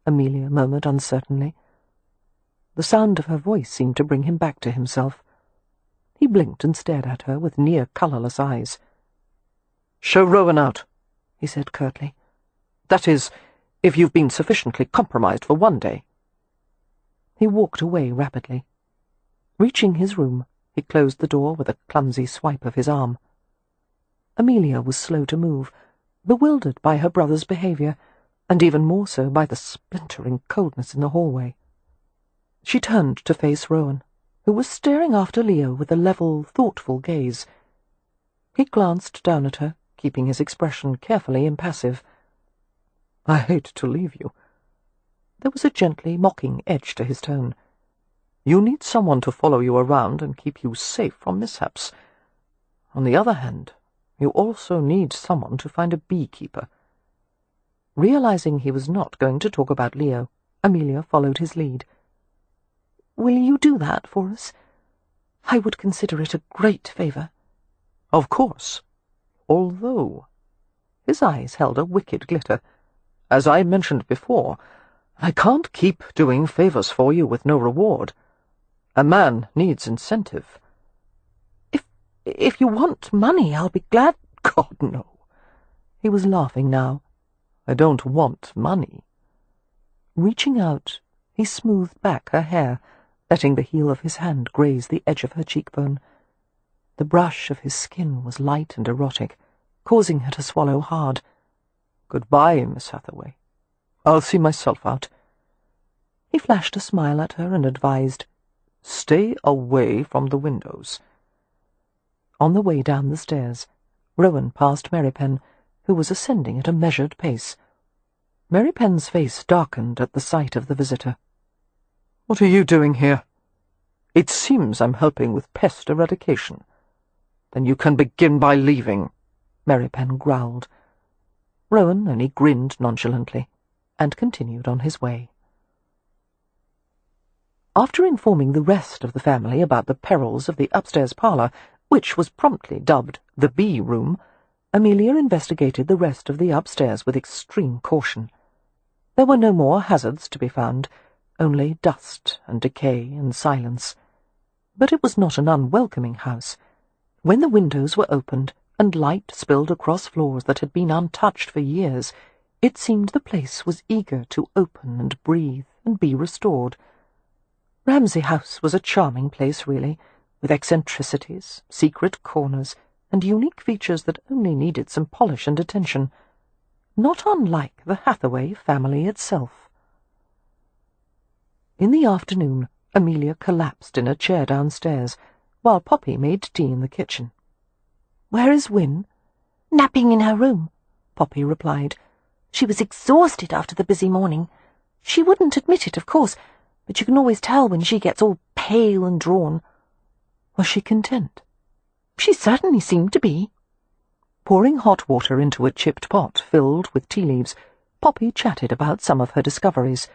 Amelia murmured uncertainly. The sound of her voice seemed to bring him back to himself. He blinked and stared at her with near-colourless eyes. "Show Rowan out," he said curtly. "That is, if you've been sufficiently compromised for one day." He walked away rapidly. Reaching his room, He closed the door with a clumsy swipe of his arm. Amelia was slow to move, bewildered by her brother's behaviour, and even more so by the splintering coldness in the hallway. She turned to face Rohan, who was staring after Leo with a level, thoughtful gaze. He glanced down at her, keeping his expression carefully impassive. "I hate to leave you." There was a gently mocking edge to his tone. "You need someone to follow you around and keep you safe from mishaps. On the other hand, you also need someone to find a beekeeper." Realizing he was not going to talk about Leo, Amelia followed his lead. "Will you do that for us? I would consider it a great favour." "Of course. Although—" his eyes held a wicked glitter. "As I mentioned before, I can't keep doing favours for you with no reward. A man needs incentive." If you want money, I'll be glad—" "God, no." He was laughing now. "I don't want money." Reaching out, he smoothed back her hair, letting the heel of his hand graze the edge of her cheekbone. The brush of his skin was light and erotic, causing her to swallow hard. "Goodbye, Miss Hathaway. I'll see myself out." He flashed a smile at her and advised, "Stay away from the windows." On the way down the stairs, Rohan passed Merrypen, who was ascending at a measured pace. Merrypen's face darkened at the sight of the visitor. "What are you doing here?" "It seems I'm helping with pest eradication." "Then you can begin by leaving," Merrypen growled. Rohan only grinned nonchalantly, and continued on his way. After informing the rest of the family about the perils of the upstairs parlour, which was promptly dubbed the bee room, Amelia investigated the rest of the upstairs with extreme caution. There were no more hazards to be found, only dust and decay and silence. But it was not an unwelcoming house. When the windows were opened and light spilled across floors that had been untouched for years, it seemed the place was eager to open and breathe and be restored. Ramsay House was a charming place, really, with eccentricities, secret corners, and unique features that only needed some polish and attention, not unlike the Hathaway family itself. In the afternoon, Amelia collapsed in a chair downstairs, while Poppy made tea in the kitchen. "Where is Win?" "Napping in her room," Poppy replied. "She was exhausted after the busy morning. She wouldn't admit it, of course, but you can always tell when she gets all pale and drawn." Was she content? "She certainly seemed to be." Pouring hot water into a chipped pot filled with tea leaves, Poppy chatted about some of her discoveries.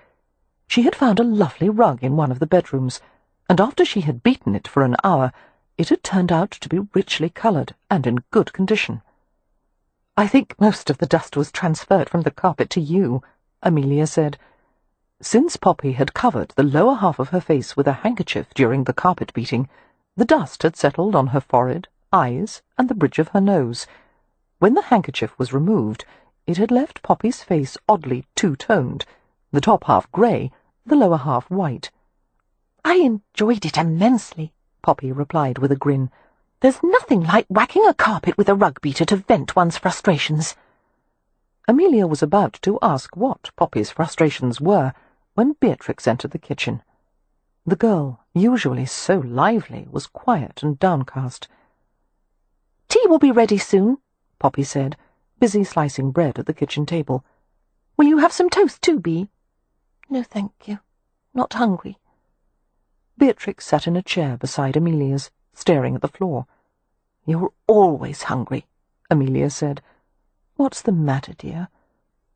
She had found a lovely rug in one of the bedrooms, and after she had beaten it for an hour, it had turned out to be richly coloured and in good condition. "I think most of the dust was transferred from the carpet to you," Amelia said. Since Poppy had covered the lower half of her face with a handkerchief during the carpet beating, the dust had settled on her forehead, eyes, and the bridge of her nose. When the handkerchief was removed, it had left Poppy's face oddly two-toned, the top half grey, the lower half white. "I enjoyed it immensely," Poppy replied with a grin. "There's nothing like whacking a carpet with a rug beater to vent one's frustrations." Amelia was about to ask what Poppy's frustrations were when Beatrix entered the kitchen. The girl, usually so lively, was quiet and downcast. "Tea will be ready soon," Poppy said, busy slicing bread at the kitchen table. "Will you have some toast too, Bee?" "No, thank you. Not hungry." Beatrix sat in a chair beside Amelia's, staring at the floor. "You're always hungry," Amelia said. "What's the matter, dear?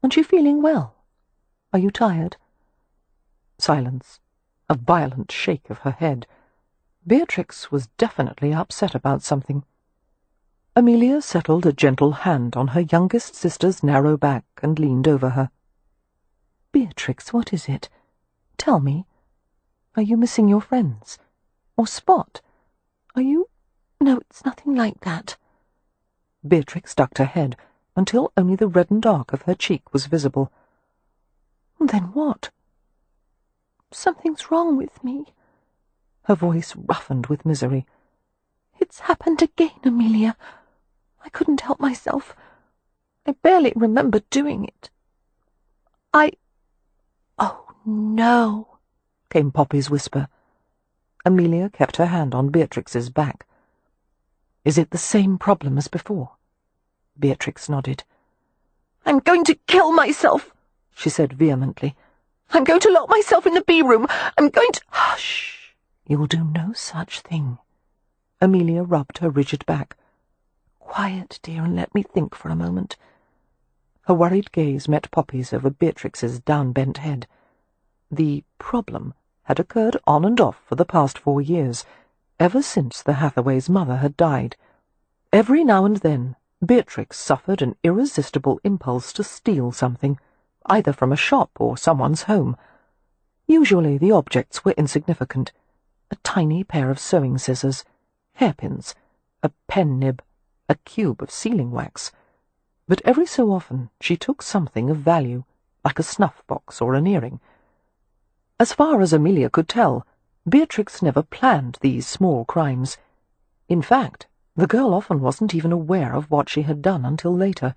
Aren't you feeling well? Are you tired?" Silence. A violent shake of her head. Beatrix was definitely upset about something. Amelia settled a gentle hand on her youngest sister's narrow back and leaned over her. "Beatrix, what is it? Tell me. Are you missing your friends? Or Spot? Are you—" "No, it's nothing like that." Beatrix ducked her head until only the reddened arc of her cheek was visible. "Then what?" "Something's wrong with me." Her voice roughened with misery. It's happened again, Amelia. I couldn't help myself. I barely remember doing it. Oh, no, came Poppy's whisper. Amelia kept her hand on Beatrix's back. Is it the same problem as before? Beatrix nodded. I'm going to kill myself, she said vehemently. I'm going to lock myself in the B-room. I'm going to— Hush! You'll do no such thing. Amelia rubbed her rigid back. Quiet, dear, and let me think for a moment. Her worried gaze met Poppy's over Beatrix's down-bent head. The problem had occurred on and off for the past 4 years, ever since the Hathaways' mother had died. Every now and then, Beatrix suffered an irresistible impulse to steal something, either from a shop or someone's home. Usually the objects were insignificant. A tiny pair of sewing scissors, hairpins, a pen nib, a cube of sealing wax. But every so often she took something of value, like a snuff-box or an earring. As far as Amelia could tell, Beatrix never planned these small crimes. In fact, the girl often wasn't even aware of what she had done until later,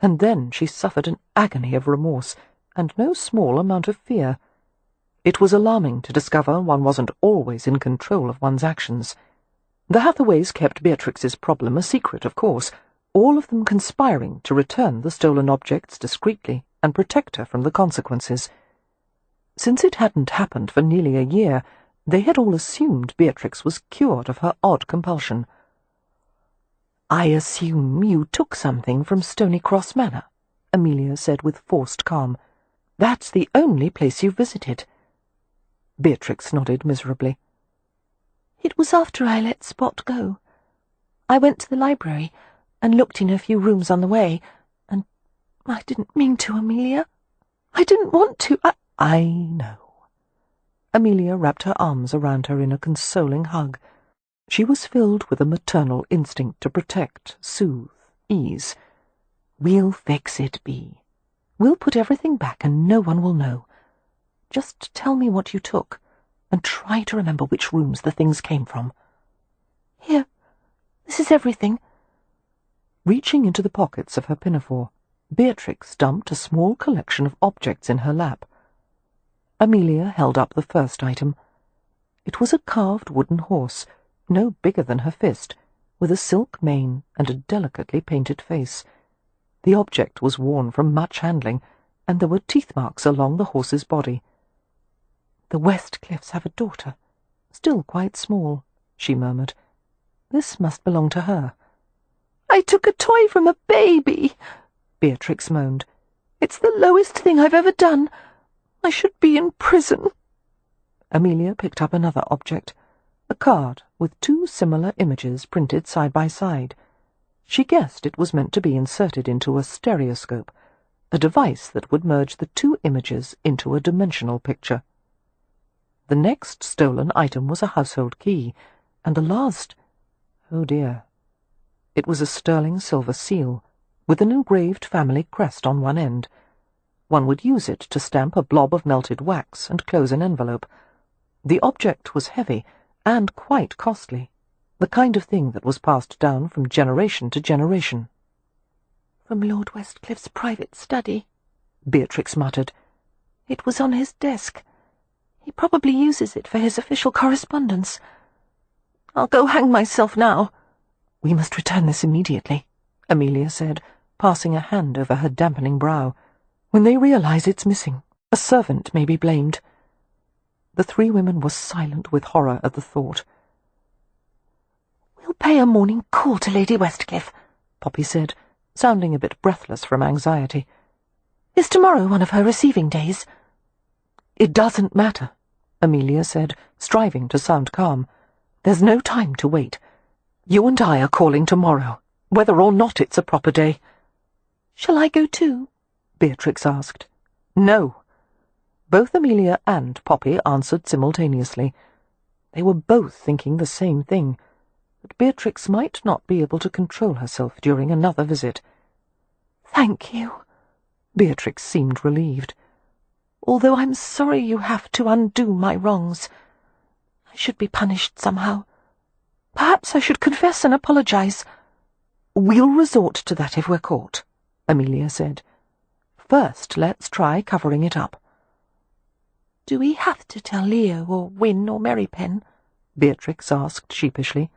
and then she suffered an agony of remorse and no small amount of fear. It was alarming to discover one wasn't always in control of one's actions. The Hathaways kept Beatrix's problem a secret, of course, all of them conspiring to return the stolen objects discreetly and protect her from the consequences. Since it hadn't happened for nearly a year, they had all assumed Beatrix was cured of her odd compulsion. "I assume you took something from Stony Cross Manor," Amelia said with forced calm. "That's the only place you visited." Beatrix nodded miserably. It was after I let Spot go. I went to the library and looked in a few rooms on the way, and I didn't mean to, Amelia. I didn't want to. I know. Amelia wrapped her arms around her in a consoling hug. She was filled with a maternal instinct to protect, soothe, ease. "We'll fix it, Bee. We'll put everything back and no one will know. Just tell me what you took, and try to remember which rooms the things came from." "Here, this is everything." Reaching into the pockets of her pinafore, Beatrix dumped a small collection of objects in her lap. Amelia held up the first item. It was a carved wooden horse, no bigger than her fist, with a silk mane and a delicately painted face. The object was worn from much handling, and there were teeth marks along the horse's body. "The Westcliffs have a daughter, still quite small," she murmured. "This must belong to her." "I took a toy from a baby," Beatrix moaned. "It's the lowest thing I've ever done. I should be in prison." Amelia picked up another object, a card with 2 similar images printed side by side. She guessed it was meant to be inserted into a stereoscope, a device that would merge the 2 images into a dimensional picture. The next stolen item was a household key, and the last— oh dear. It was a sterling silver seal, with an engraved family crest on one end. One would use it to stamp a blob of melted wax and close an envelope. The object was heavy and quite costly, the kind of thing that was passed down from generation to generation. "From Lord Westcliff's private study," Beatrix muttered. "It was on his desk. He probably uses it for his official correspondence. I'll go hang myself now." "We must return this immediately," Amelia said, passing a hand over her dampening brow. "When they realize it's missing, a servant may be blamed." The 3 women were silent with horror at the thought. "We'll pay a morning call to Lady Westcliff," Poppy said, sounding a bit breathless from anxiety. "Is tomorrow one of her receiving days?" "It doesn't matter," Amelia said, striving to sound calm. "There's no time to wait. You and I are calling tomorrow, whether or not it's a proper day." "Shall I go too?" Beatrix asked. "No." Both Amelia and Poppy answered simultaneously. They were both thinking the same thing, that Beatrix might not be able to control herself during another visit. "Thank you." Beatrix seemed relieved. "Although I'm sorry you have to undo my wrongs. I should be punished somehow. Perhaps I should confess and apologize. We'll resort to that if we're caught, Amelia said. First, let's try covering it up. Do we have to tell Leo or Win or Merrypen? Beatrix asked sheepishly.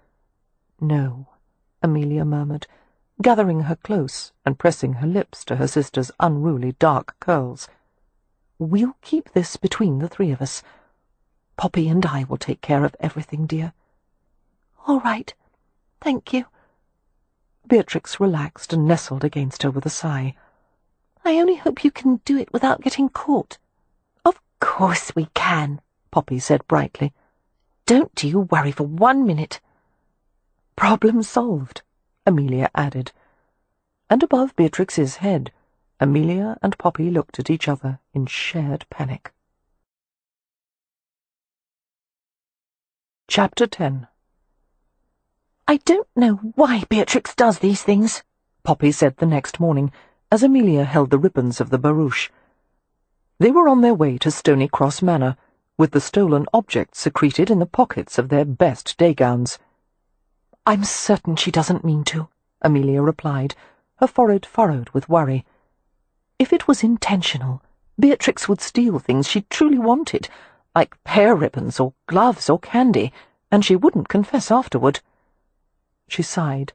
No, Amelia murmured, gathering her close and pressing her lips to her sister's unruly dark curls. We'll keep this between the three of us. Poppy and I will take care of everything, dear. All right. Thank you. Beatrix relaxed and nestled against her with a sigh. I only hope you can do it without getting caught. Of course we can, Poppy said brightly. Don't you worry for 1 minute. Problem solved, Amelia added. And above Beatrix's head, Amelia and Poppy looked at each other in shared panic. Chapter 10. I don't know why Beatrix does these things, Poppy said the next morning, as Amelia held the ribbons of the barouche. They were on their way to Stony Cross Manor, with the stolen objects secreted in the pockets of their best day gowns. I'm certain she doesn't mean to, Amelia replied, her forehead furrowed with worry. If it was intentional, Beatrix would steal things she truly wanted, like hair ribbons or gloves or candy, and she wouldn't confess afterward. She sighed.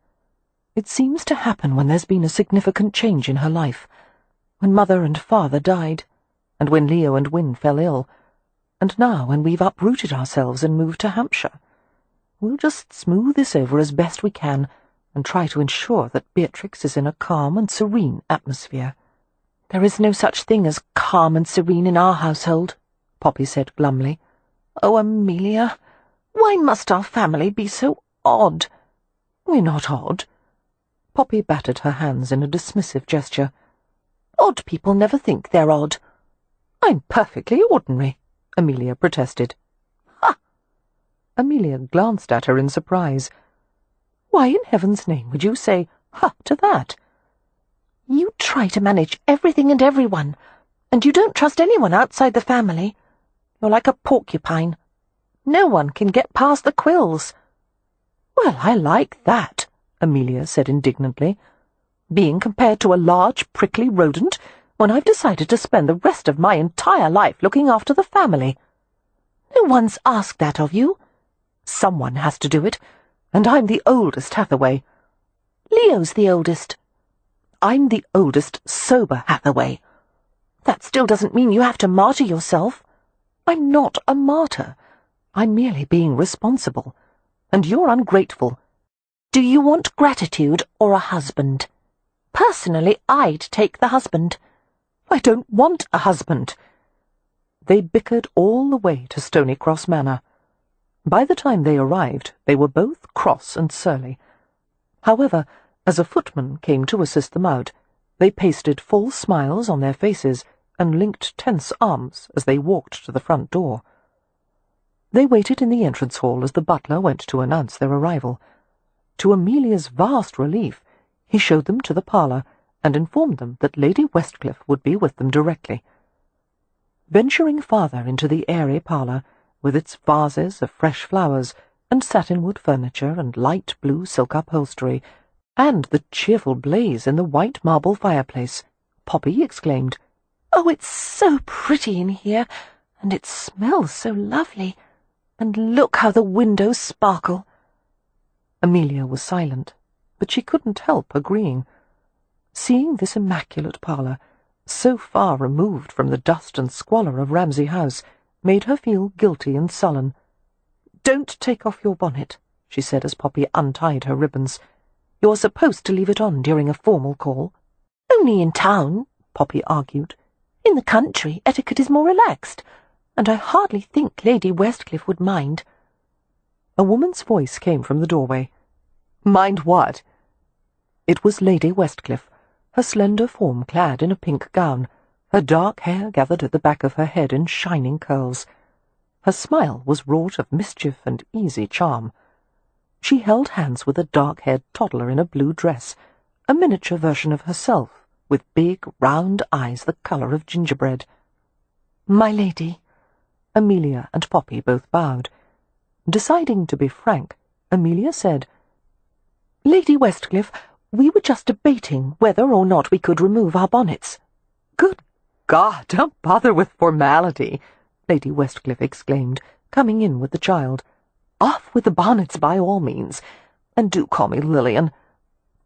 It seems to happen when there's been a significant change in her life, when Mother and Father died, and when Leo and Win fell ill, and now when we've uprooted ourselves and moved to Hampshire. We'll just smooth this over as best we can and try to ensure that Beatrix is in a calm and serene atmosphere. There is no such thing as calm and serene in our household, Poppy said glumly. Oh, Amelia, why must our family be so odd? We're not odd. Poppy battered her hands in a dismissive gesture. Odd people never think they're odd. I'm perfectly ordinary, Amelia protested. Ha! Amelia glanced at her in surprise. Why in heaven's name would you say ha to that? You try to manage everything and everyone, and you don't trust anyone outside the family. You're like a porcupine. No one can get past the quills. Well, I like that, Amelia said indignantly. Being compared to a large, prickly rodent when I've decided to spend the rest of my entire life looking after the family. No one's asked that of you. Someone has to do it, and I'm the oldest Hathaway. Leo's the oldest. I'm the oldest sober Hathaway. That still doesn't mean you have to martyr yourself. I'm not a martyr. I'm merely being responsible. And you're ungrateful. Do you want gratitude or a husband? Personally, I'd take the husband. I don't want a husband. They bickered all the way to Stony Cross Manor. By the time they arrived, they were both cross and surly. However, as a footman came to assist them out, they pasted full smiles on their faces and linked tense arms as they walked to the front door. They waited in the entrance hall as the butler went to announce their arrival. To Amelia's vast relief, he showed them to the parlour and informed them that Lady Westcliff would be with them directly. Venturing farther into the airy parlour, with its vases of fresh flowers and satinwood furniture and light blue silk upholstery, and the cheerful blaze in the white marble fireplace, Poppy exclaimed, "Oh, it's so pretty in here, and it smells so lovely. And look how the windows sparkle." Amelia was silent, but she couldn't help agreeing. Seeing this immaculate parlour, so far removed from the dust and squalor of Ramsay House, made her feel guilty and sullen. "Don't take off your bonnet," she said as Poppy untied her ribbons. "You're supposed to leave it on during a formal call." "Only in town," Poppy argued. "In the country, etiquette is more relaxed, and I hardly think Lady Westcliff would mind." A woman's voice came from the doorway. "Mind what?" It was Lady Westcliff, her slender form clad in a pink gown, her dark hair gathered at the back of her head in shining curls. Her smile was wrought of mischief and easy charm. She held hands with a dark-haired toddler in a blue dress, a miniature version of herself, with big, round eyes the colour of gingerbread. "My lady." Amelia and Poppy both bowed. Deciding to be frank, Amelia said, "Lady Westcliff, we were just debating whether or not we could remove our bonnets." "Good God, don't bother with formality," Lady Westcliff exclaimed, coming in with the child. "Off with the bonnets by all means. And do call me Lillian.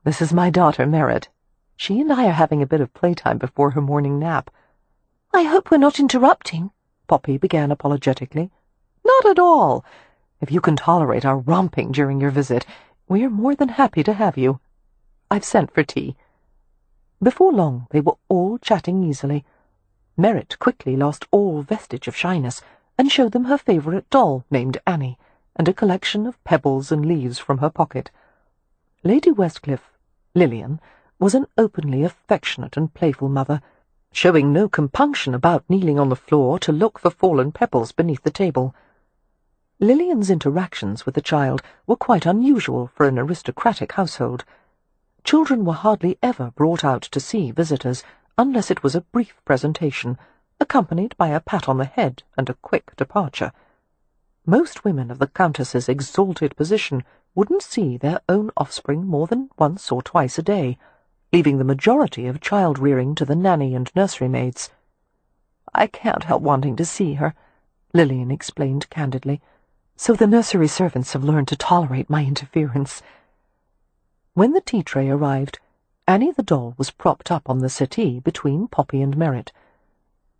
This is my daughter, Merritt. She and I are having a bit of playtime before her morning nap." "I hope we're not interrupting," Poppy began apologetically. "Not at all. If you can tolerate our romping during your visit, we are more than happy to have you. I've sent for tea." Before long they were all chatting easily. Merritt quickly lost all vestige of shyness and showed them her favourite doll named Annie, and a collection of pebbles and leaves from her pocket. Lady Westcliff, Lillian, was an openly affectionate and playful mother, showing no compunction about kneeling on the floor to look for fallen pebbles beneath the table. Lillian's interactions with the child were quite unusual for an aristocratic household. Children were hardly ever brought out to see visitors unless it was a brief presentation, accompanied by a pat on the head and a quick departure. Most women of the Countess's exalted position wouldn't see their own offspring more than once or twice a day, leaving the majority of child-rearing to the nanny and nursery maids. "I can't help wanting to see her," Lillian explained candidly, "so the nursery servants have learned to tolerate my interference." When the tea tray arrived, Annie the doll was propped up on the settee between Poppy and Merritt.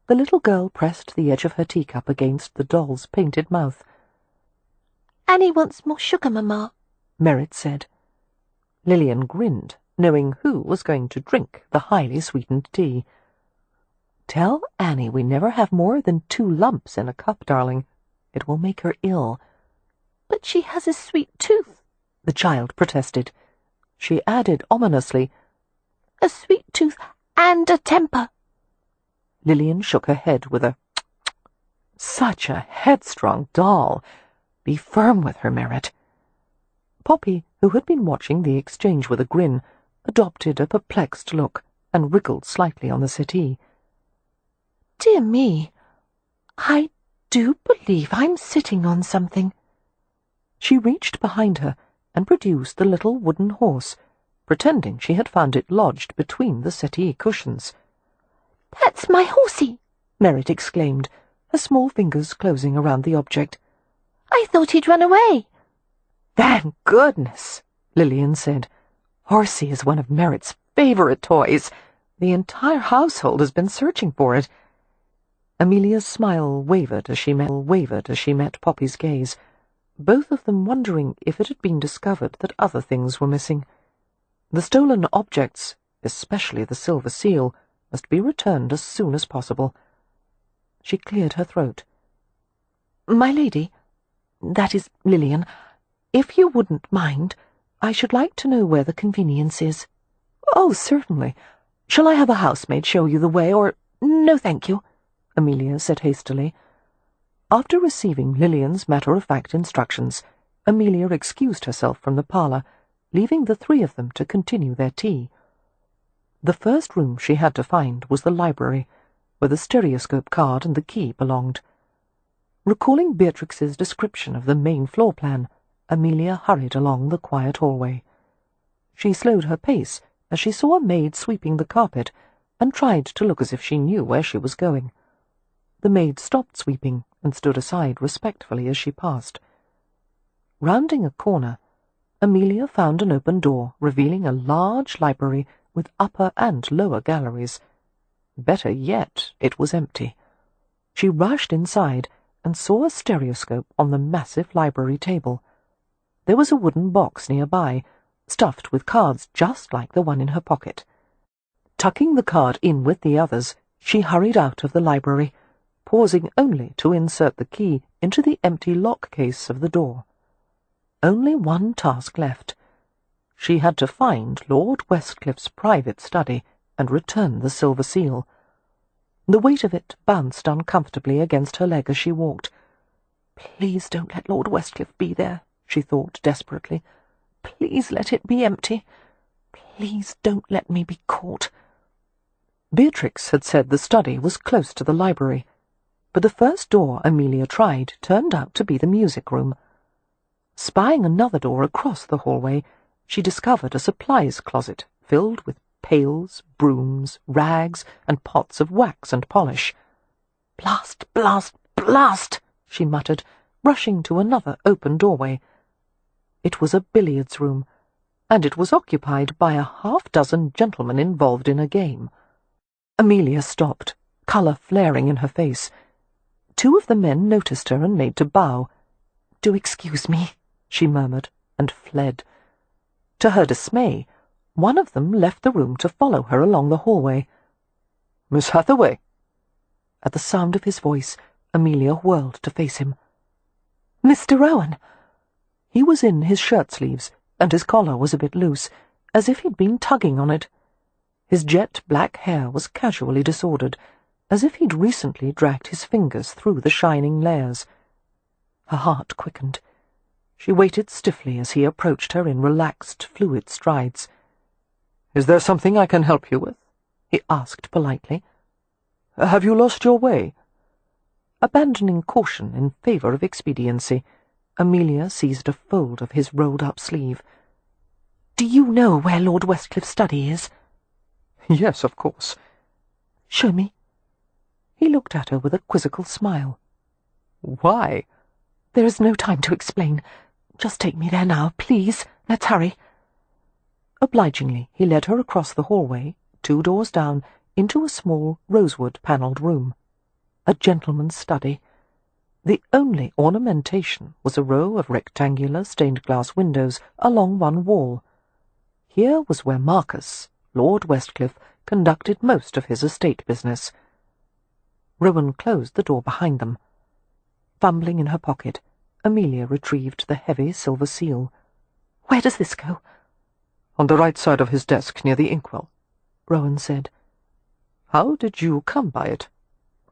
The little girl pressed the edge of her teacup against the doll's painted mouth. "Annie wants more sugar, Mamma," Merritt said. Lillian grinned, knowing who was going to drink the highly sweetened tea. "Tell Annie we never have more than 2 lumps in a cup, darling. It will make her ill." "But she has a sweet tooth," the child protested. She added ominously, "a sweet tooth and a temper." Lillian shook her head with a "Such a headstrong doll. Be firm with her, Merritt." Poppy, who had been watching the exchange with a grin, adopted a perplexed look and wriggled slightly on the settee. "Dear me, I do believe I'm sitting on something." She reached behind her and produced the little wooden horse, pretending she had found it lodged between the settee cushions. "That's my horsey," Merritt exclaimed, her small fingers closing around the object. "I thought he'd run away." "Thank goodness," Lillian said. "Horsey is one of Merritt's favourite toys. The entire household has been searching for it." Amelia's smile wavered as she met Poppy's gaze, both of them wondering if it had been discovered that other things were missing. The stolen objects, especially the silver seal, must be returned as soon as possible. She cleared her throat. "My lady, that is, Lillian, if you wouldn't mind, I should like to know where the convenience is." "Oh, certainly. Shall I have a housemaid show you the way, or—" "No, thank you," Amelia said hastily. After receiving Lillian's matter-of-fact instructions, Amelia excused herself from the parlour, leaving the 3 of them to continue their tea. The first room she had to find was the library, where the stereoscope card and the key belonged. Recalling Beatrix's description of the main floor plan, Amelia hurried along the quiet hallway. She slowed her pace as she saw a maid sweeping the carpet and tried to look as if she knew where she was going. The maid stopped sweeping and stood aside respectfully as she passed. Rounding a corner, Amelia found an open door revealing a large library with upper and lower galleries. Better yet, it was empty. She rushed inside and saw a stereoscope on the massive library table. There was a wooden box nearby, stuffed with cards just like the one in her pocket. Tucking the card in with the others, she hurried out of the library, pausing only to insert the key into the empty lock case of the door. Only one task left. She had to find Lord Westcliff's private study and return the silver seal. The weight of it bounced uncomfortably against her leg as she walked. "Please don't let Lord Westcliff be there," she thought desperately. "Please let it be empty. Please don't let me be caught." Beatrix had said the study was close to the library, but the first door Amelia tried turned out to be the music room. Spying another door across the hallway, she discovered a supplies closet filled with pails, brooms, rags, and pots of wax and polish. "Blast, blast, blast!" she muttered, rushing to another open doorway. It was a billiards room, and it was occupied by a half-dozen gentlemen involved in a game. Amelia stopped, colour flaring in her face. Two of the men noticed her and made to bow. "Do excuse me," she murmured, and fled. To her dismay, one of them left the room to follow her along the hallway. "Miss Hathaway!" At the sound of his voice, Amelia whirled to face him. "Mr. Rohan!" He was in his shirt-sleeves, and his collar was a bit loose, as if he'd been tugging on it. His jet-black hair was casually disordered, as if he'd recently dragged his fingers through the shining layers. Her heart quickened. She waited stiffly as he approached her in relaxed, fluid strides. "Is there something I can help you with?" he asked politely. "Have you lost your way?" Abandoning caution in favour of expediency, Amelia seized a fold of his rolled-up sleeve. "Do you know where Lord Westcliffe's study is?" "Yes, of course." "Show me." He looked at her with a quizzical smile. "Why?" "There is no time to explain. Just take me there now, please. Let's hurry." Obligingly, he led her across the hallway, 2 doors down, into a small rosewood-panelled room. A gentleman's study. The only ornamentation was a row of rectangular stained-glass windows along one wall. Here was where Marcus, Lord Westcliff, conducted most of his estate business. Rowan closed the door behind them. Fumbling in her pocket, Amelia retrieved the heavy silver seal. "Where does this go?" "On the right side of his desk, near the inkwell," Rowan said. "How did you come by it?"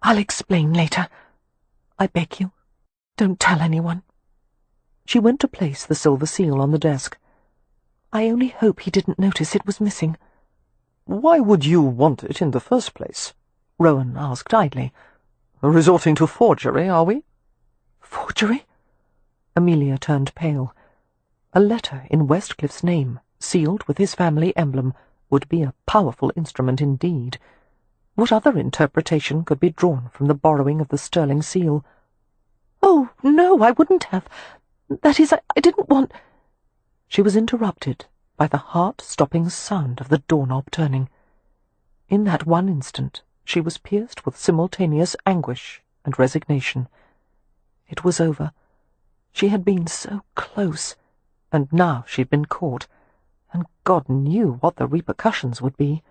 "I'll explain later. I beg you, don't tell anyone." She went to place the silver seal on the desk. "I only hope he didn't notice it was missing." "Why would you want it in the first place?" Rowan asked idly. "Resorting to forgery, are we?" "Forgery?" Amelia turned pale. A letter in Westcliffe's name, sealed with his family emblem, would be a powerful instrument indeed. What other interpretation could be drawn from the borrowing of the sterling seal? "Oh, no, I wouldn't have. That is, I didn't want—" She was interrupted by the heart-stopping sound of the doorknob turning. In that one instant, she was pierced with simultaneous anguish and resignation. It was over. She had been so close, and now she'd been caught, and God knew what the repercussions would be.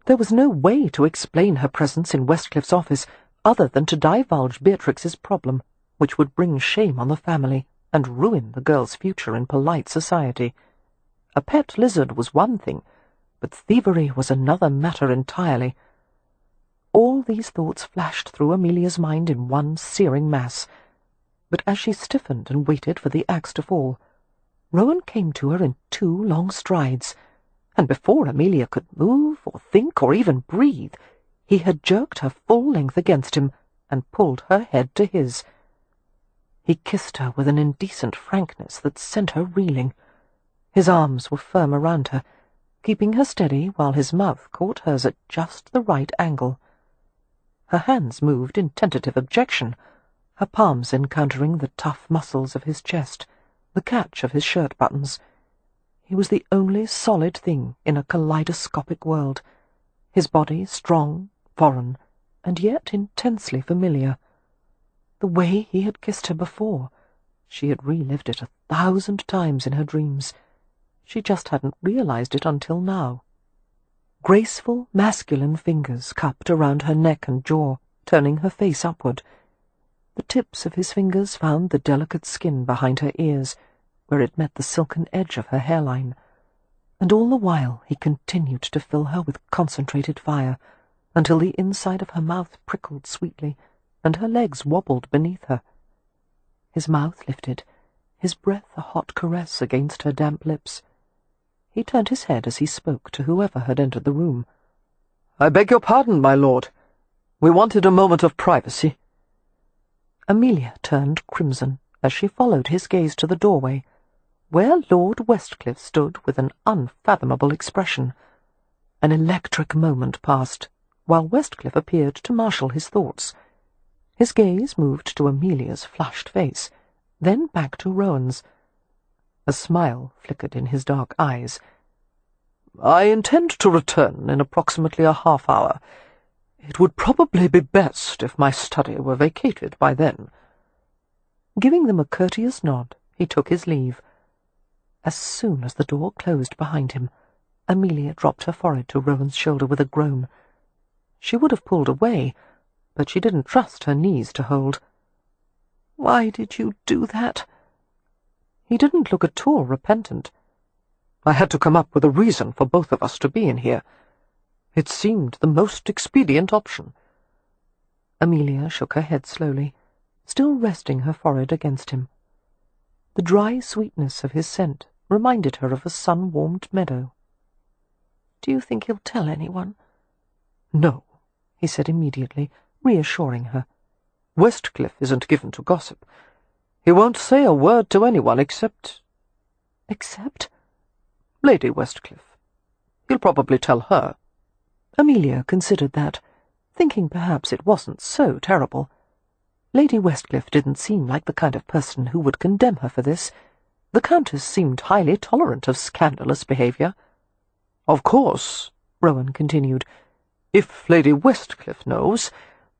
There was no way to explain her presence in Westcliffe's office other than to divulge Beatrix's problem, which would bring shame on the family and ruin the girl's future in polite society. A pet lizard was one thing, but thievery was another matter entirely. All these thoughts flashed through Amelia's mind in one searing mass, but as she stiffened and waited for the axe to fall, Rowan came to her in 2 long strides, and before Amelia could move or think or even breathe, he had jerked her full length against him and pulled her head to his. He kissed her with an indecent frankness that sent her reeling. His arms were firm around her, keeping her steady while his mouth caught hers at just the right angle. Her hands moved in tentative objection, her palms encountering the tough muscles of his chest, the catch of his shirt buttons. He was the only solid thing in a kaleidoscopic world, his body strong, foreign, and yet intensely familiar. The way he had kissed her before, she had relived it 1,000 times in her dreams. She just hadn't realized it until now. Graceful, masculine fingers cupped around her neck and jaw, turning her face upward. The tips of his fingers found the delicate skin behind her ears, where it met the silken edge of her hairline, and all the while he continued to fill her with concentrated fire, until the inside of her mouth prickled sweetly, and her legs wobbled beneath her. His mouth lifted, his breath a hot caress against her damp lips. He turned his head as he spoke to whoever had entered the room. "I beg your pardon, my lord. We wanted a moment of privacy." Amelia turned crimson, as she followed his gaze to the doorway, where Lord Westcliff stood with an unfathomable expression. An electric moment passed, while Westcliff appeared to marshal his thoughts. His gaze moved to Amelia's flushed face, then back to Rowan's. A smile flickered in his dark eyes. "I intend to return in approximately a half-hour. It would probably be best if my study were vacated by then." Giving them a courteous nod, he took his leave. As soon as the door closed behind him, Amelia dropped her forehead to Rowan's shoulder with a groan. She would have pulled away, but she didn't trust her knees to hold. "Why did you do that?" He didn't look at all repentant. "I had to come up with a reason for both of us to be in here. It seemed the most expedient option." Amelia shook her head slowly, still resting her forehead against him. The dry sweetness of his scent reminded her of a sun-warmed meadow. "Do you think he'll tell anyone?" "No," he said immediately, reassuring her. "Westcliff isn't given to gossip. He won't say a word to anyone except—" "Except?" "Lady Westcliff. He'll probably tell her." Amelia considered that, thinking perhaps it wasn't so terrible. Lady Westcliff didn't seem like the kind of person who would condemn her for this. The Countess seemed highly tolerant of scandalous behaviour. "Of course," Rowan continued, "if Lady Westcliff knows,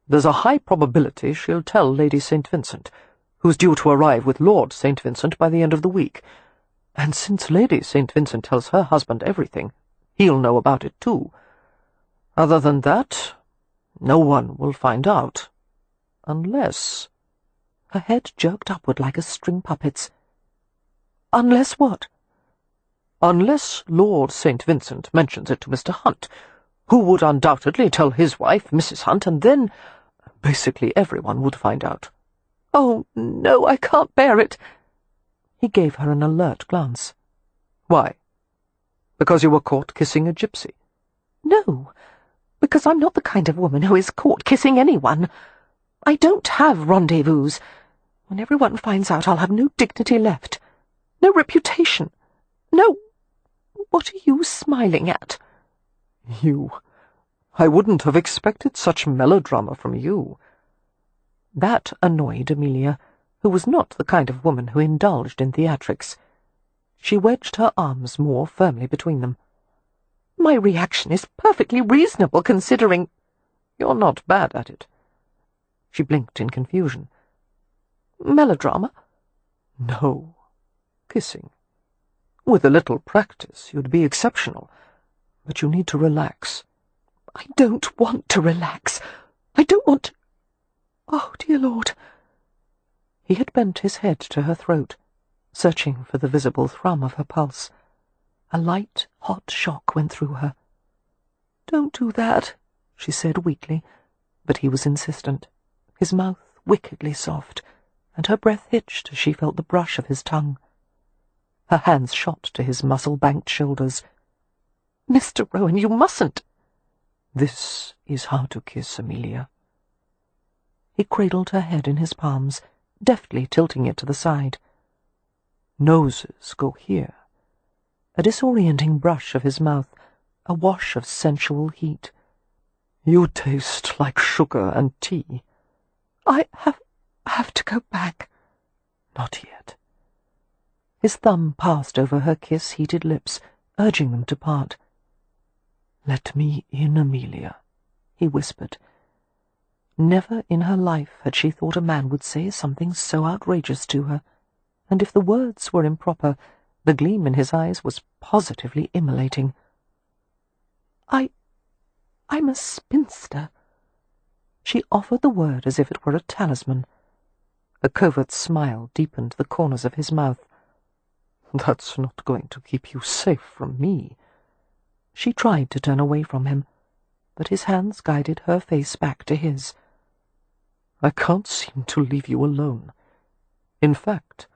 there's a high probability she'll tell Lady St. Vincent, who's due to arrive with Lord St. Vincent by the end of the week. And since Lady St. Vincent tells her husband everything, he'll know about it too. Other than that, no one will find out. Unless—" Her head jerked upward like a string puppet's. "Unless what?" "Unless Lord St. Vincent mentions it to Mr. Hunt, who would undoubtedly tell his wife, Mrs. Hunt, and then basically everyone would find out." "Oh, no, I can't bear it." He gave her an alert glance. "Why? Because you were caught kissing a gypsy?" "No, because I'm not the kind of woman who is caught kissing anyone. I don't have rendezvous. When everyone finds out, I'll have no dignity left. No reputation. No— What are you smiling at?" "You. I wouldn't have expected such melodrama from you." That annoyed Amelia, who was not the kind of woman who indulged in theatrics. She wedged her arms more firmly between them. "My reaction is perfectly reasonable, considering—" "You're not bad at it." She blinked in confusion. "Melodrama?" "No. Kissing. With a little practice, you'd be exceptional. But you need to relax." "I don't want to relax. I don't want to— Oh, dear Lord." He had bent his head to her throat, searching for the visible thrum of her pulse. A light, hot shock went through her. "Don't do that," she said weakly, but he was insistent, his mouth wickedly soft, and her breath hitched as she felt the brush of his tongue. Her hands shot to his muscle-banked shoulders. "Mr. Rowan, you mustn't." "This is how to kiss, Amelia." He cradled her head in his palms, deftly tilting it to the side. "Noses go here." A disorienting brush of his mouth, a wash of sensual heat. "You taste like sugar and tea." "I have to go back." "Not yet." His thumb passed over her kiss-heated lips, urging them to part. "Let me in, Amelia," he whispered. Never in her life had she thought a man would say something so outrageous to her, and if the words were improper, the gleam in his eyes was positively immolating. I'm a spinster." She offered the word as if it were a talisman. A covert smile deepened the corners of his mouth. "That's not going to keep you safe from me." She tried to turn away from him, but his hands guided her face back to his. "I can't seem to leave you alone. In fact,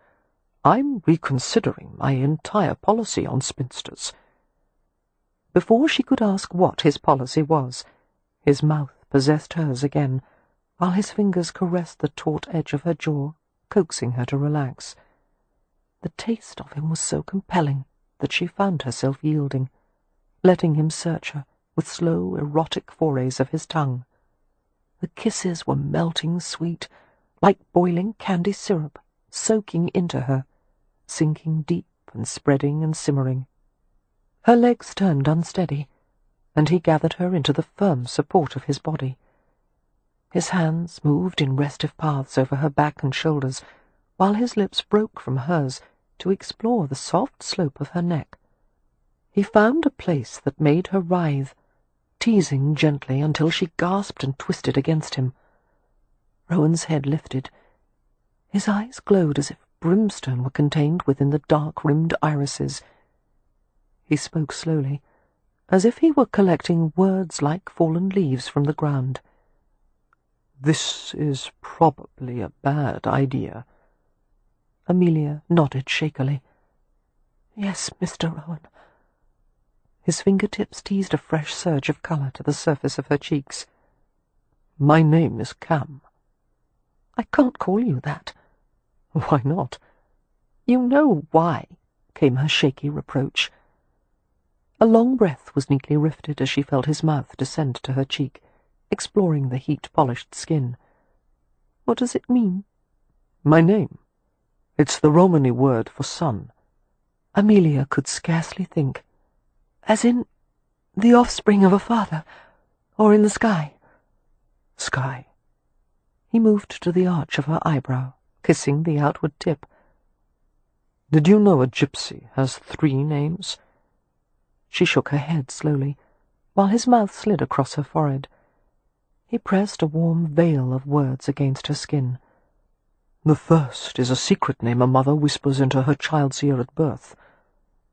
I'm reconsidering my entire policy on spinsters." Before she could ask what his policy was, his mouth possessed hers again, while his fingers caressed the taut edge of her jaw coaxing her to relax. The taste of him was so compelling that she found herself yielding, letting him search her with slow, erotic forays of his tongue. The kisses were melting sweet, like boiling candy syrup, soaking into her, sinking deep and spreading and simmering. Her legs turned unsteady, and he gathered her into the firm support of his body. His hands moved in restive paths over her back and shoulders, while his lips broke from hers to explore the soft slope of her neck. He found a place that made her writhe, teasing gently until she gasped and twisted against him. Rowan's head lifted. His eyes glowed as if brimstone were contained within the dark-rimmed irises. He spoke slowly, as if he were collecting words like fallen leaves from the ground. "This is probably a bad idea." Amelia nodded shakily. "Yes, Mr. Rowan." His fingertips teased a fresh surge of colour to the surface of her cheeks. "My name is Cam." "I can't call you that." "Why not?" "You know why," came her shaky reproach. A long breath was neatly rifted as she felt his mouth descend to her cheek, exploring the heat-polished skin. "What does it mean?" "My name. It's the Romany word for son." Amelia could scarcely think. "As in the offspring of a father, or in the sky?" "Sky." He moved to the arch of her eyebrow, kissing the outward tip. "Did you know a gypsy has 3 names?" She shook her head slowly, while his mouth slid across her forehead. He pressed a warm veil of words against her skin. "The first is a secret name a mother whispers into her child's ear at birth.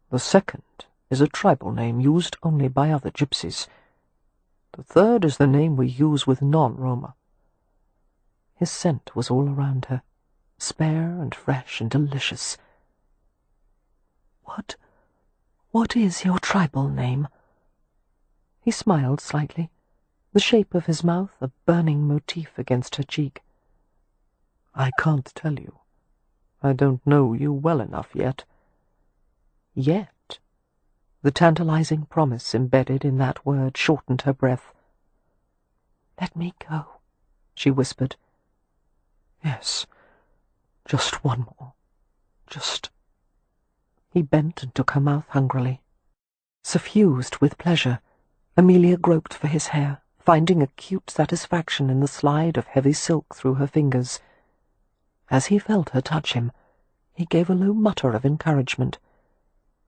The second is a tribal name used only by other gypsies. The third is the name we use with non-Roma." His scent was all around her, spare and fresh and delicious. What is your tribal name?" He smiled slightly, the shape of his mouth a burning motif against her cheek. "I can't tell you. I don't know you well enough yet." "Yet?" The tantalizing promise embedded in that word shortened her breath. "Let me go," she whispered. "Yes, just one more. Just—" He bent and took her mouth hungrily. Suffused with pleasure, Amelia groped for his hair, finding acute satisfaction in the slide of heavy silk through her fingers. As he felt her touch him, he gave a low mutter of encouragement.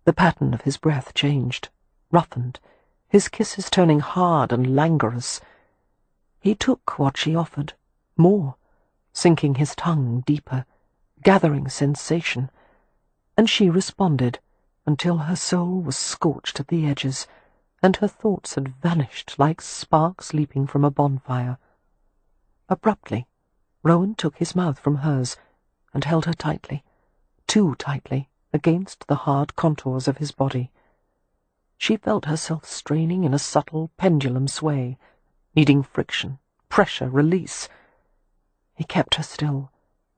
The pattern of his breath changed, roughened, his kisses turning hard and languorous. He took what she offered, more, sinking his tongue deeper, gathering sensation, and she responded until her soul was scorched at the edges, and her thoughts had vanished like sparks leaping from a bonfire. Abruptly, Rowan took his mouth from hers and held her tightly, too tightly, against the hard contours of his body. She felt herself straining in a subtle pendulum sway, needing friction, pressure, release. He kept her still,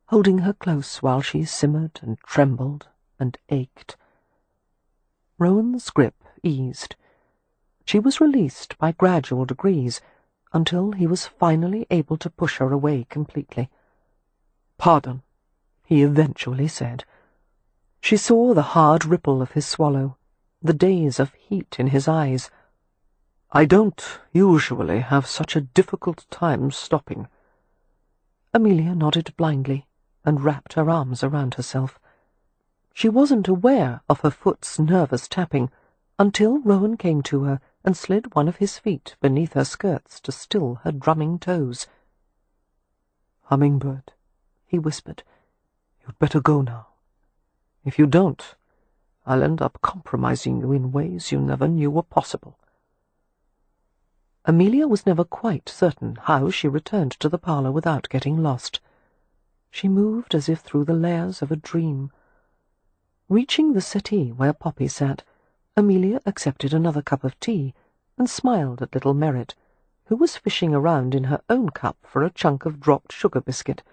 holding her close while she simmered and trembled and ached. Rowan's grip eased. She was released by gradual degrees, until he was finally able to push her away completely. "Pardon," he eventually said. She saw the hard ripple of his swallow, the daze of heat in his eyes. "I don't usually have such a difficult time stopping." Amelia nodded blindly and wrapped her arms around herself. She wasn't aware of her foot's nervous tapping until Rowan came to her and slid one of his feet beneath her skirts to still her drumming toes. "Hummingbird," he whispered, "you'd better go now. If you don't, I'll end up compromising you in ways you never knew were possible." Amelia was never quite certain how she returned to the parlour without getting lost. She moved as if through the layers of a dream. Reaching the settee where Poppy sat, Amelia accepted another cup of tea and smiled at little Merritt, who was fishing around in her own cup for a chunk of dropped sugar biscuit,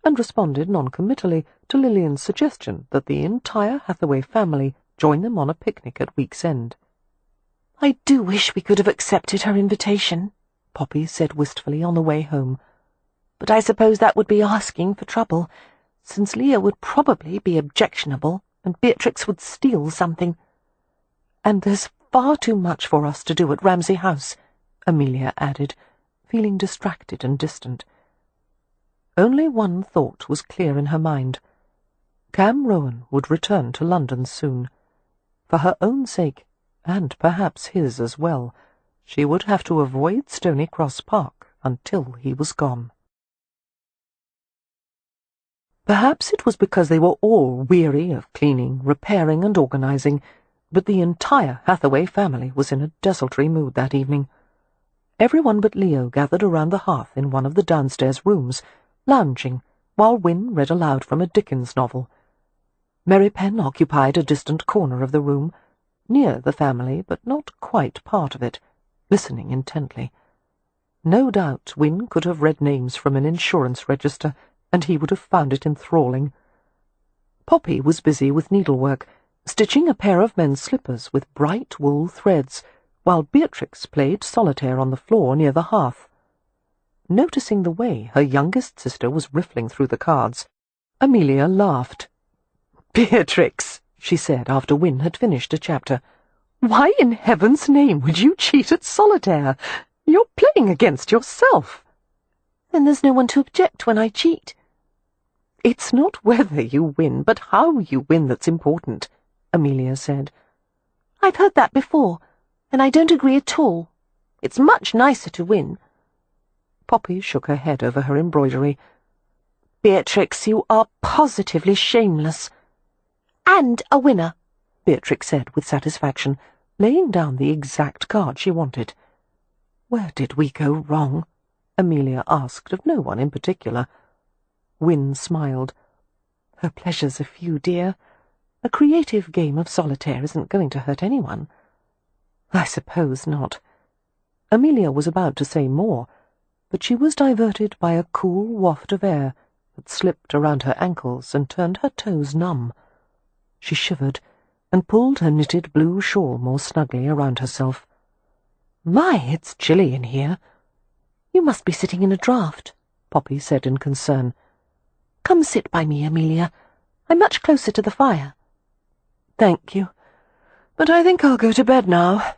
and responded non-committally to Lillian's suggestion that the entire Hathaway family join them on a picnic at week's end. "I do wish we could have accepted her invitation," Poppy said wistfully on the way home. "But I suppose that would be asking for trouble, since Leah would probably be objectionable and Beatrix would steal something. And there's far too much for us to do at Ramsay House," Amelia added, feeling distracted and distant. Only one thought was clear in her mind. Cam Rohan would return to London soon. For her own sake, and perhaps his as well, she would have to avoid Stony Cross Park until he was gone. Perhaps it was because they were all weary of cleaning, repairing, and organising, but the entire Hathaway family was in a desultory mood that evening. Everyone but Leo gathered around the hearth in one of the downstairs rooms, lounging, while Wynne read aloud from a Dickens novel. Mary Penn occupied a distant corner of the room, near the family, but not quite part of it, listening intently. No doubt Wynne could have read names from an insurance register, and he would have found it enthralling. Poppy was busy with needlework, stitching a pair of men's slippers with bright wool threads, while Beatrix played solitaire on the floor near the hearth. Noticing the way her youngest sister was riffling through the cards, Amelia laughed. "Beatrix," she said after Wynne had finished a chapter, "why in heaven's name would you cheat at solitaire? You're playing against yourself." "Then there's no one to object when I cheat." "It's not whether you win, but how you win that's important," Amelia said. "I've heard that before, and I don't agree at all. It's much nicer to win." Poppy shook her head over her embroidery. "Beatrix, you are positively shameless." "And a winner," Beatrix said with satisfaction, laying down the exact card she wanted. "Where did we go wrong?" Amelia asked of no one in particular. Wynne smiled. "Her pleasures are few, dear. A creative game of solitaire isn't going to hurt anyone." "I suppose not." Amelia was about to say more, but she was diverted by a cool waft of air that slipped around her ankles and turned her toes numb. She shivered and pulled her knitted blue shawl more snugly around herself. "My, it's chilly in here." "You must be sitting in a draught," Poppy said in concern. "Come sit by me, Amelia. I'm much closer to the fire." "Thank you, but I think I'll go to bed now."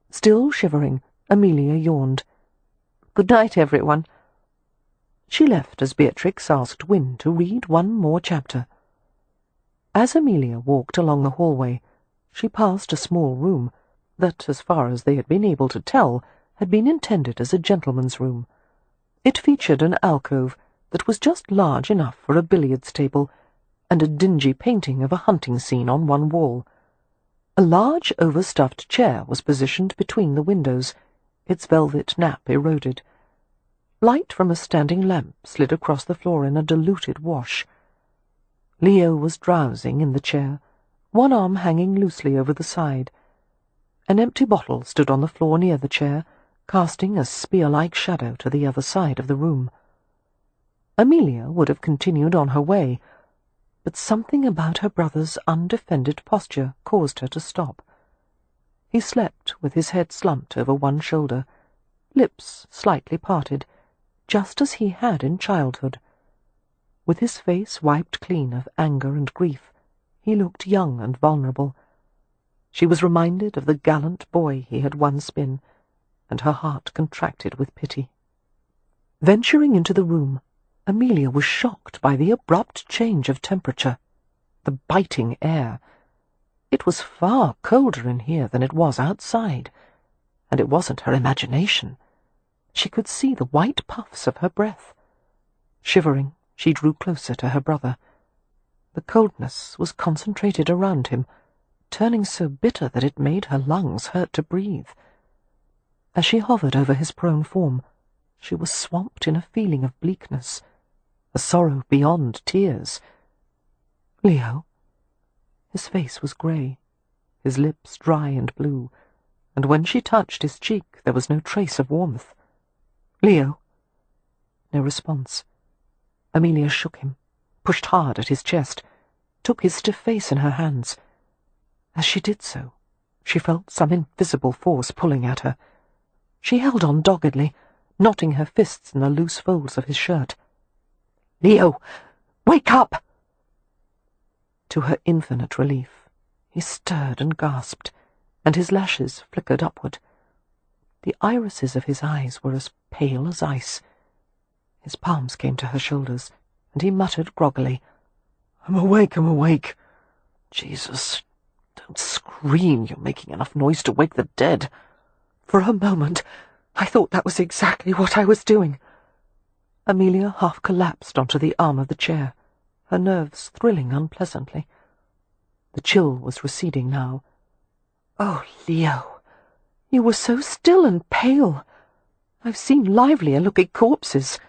Still shivering, Amelia yawned. "Good night, everyone." She left as Beatrix asked Wynne to read one more chapter. As Amelia walked along the hallway, she passed a small room that, as far as they had been able to tell, had been intended as a gentleman's room. It featured an alcove that was just large enough for a billiards table, and a dingy painting of a hunting scene on one wall. A large overstuffed chair was positioned between the windows, its velvet nap eroded. Light from a standing lamp slid across the floor in a diluted wash. Leo was drowsing in the chair, one arm hanging loosely over the side. An empty bottle stood on the floor near the chair, casting a spear-like shadow to the other side of the room. Amelia would have continued on her way, but something about her brother's undefended posture caused her to stop. He slept with his head slumped over one shoulder, lips slightly parted, just as he had in childhood. With his face wiped clean of anger and grief, he looked young and vulnerable. She was reminded of the gallant boy he had once been, and her heart contracted with pity. Venturing into the room, Amelia was shocked by the abrupt change of temperature, the biting air. It was far colder in here than it was outside, and it wasn't her imagination. She could see the white puffs of her breath. Shivering, she drew closer to her brother. The coldness was concentrated around him, turning so bitter that it made her lungs hurt to breathe. As she hovered over his prone form, she was swamped in a feeling of bleakness, a sorrow beyond tears. "Leo?" His face was grey, his lips dry and blue, and when she touched his cheek there was no trace of warmth. "Leo?" No response. Amelia shook him, pushed hard at his chest, took his stiff face in her hands. As she did so, she felt some invisible force pulling at her. She held on doggedly, knotting her fists in the loose folds of his shirt. "Leo, wake up!" To her infinite relief, he stirred and gasped, and his lashes flickered upward. The irises of his eyes were as pale as ice. His palms came to her shoulders, and he muttered groggily, "I'm awake, I'm awake. Jesus, don't scream, you're making enough noise to wake the dead." For a moment, I thought that was exactly what I was doing. Amelia half collapsed onto the arm of the chair, her nerves thrilling unpleasantly. The chill was receding now. "Oh, Leo, you were so still and pale. I've seen livelier-looking corpses."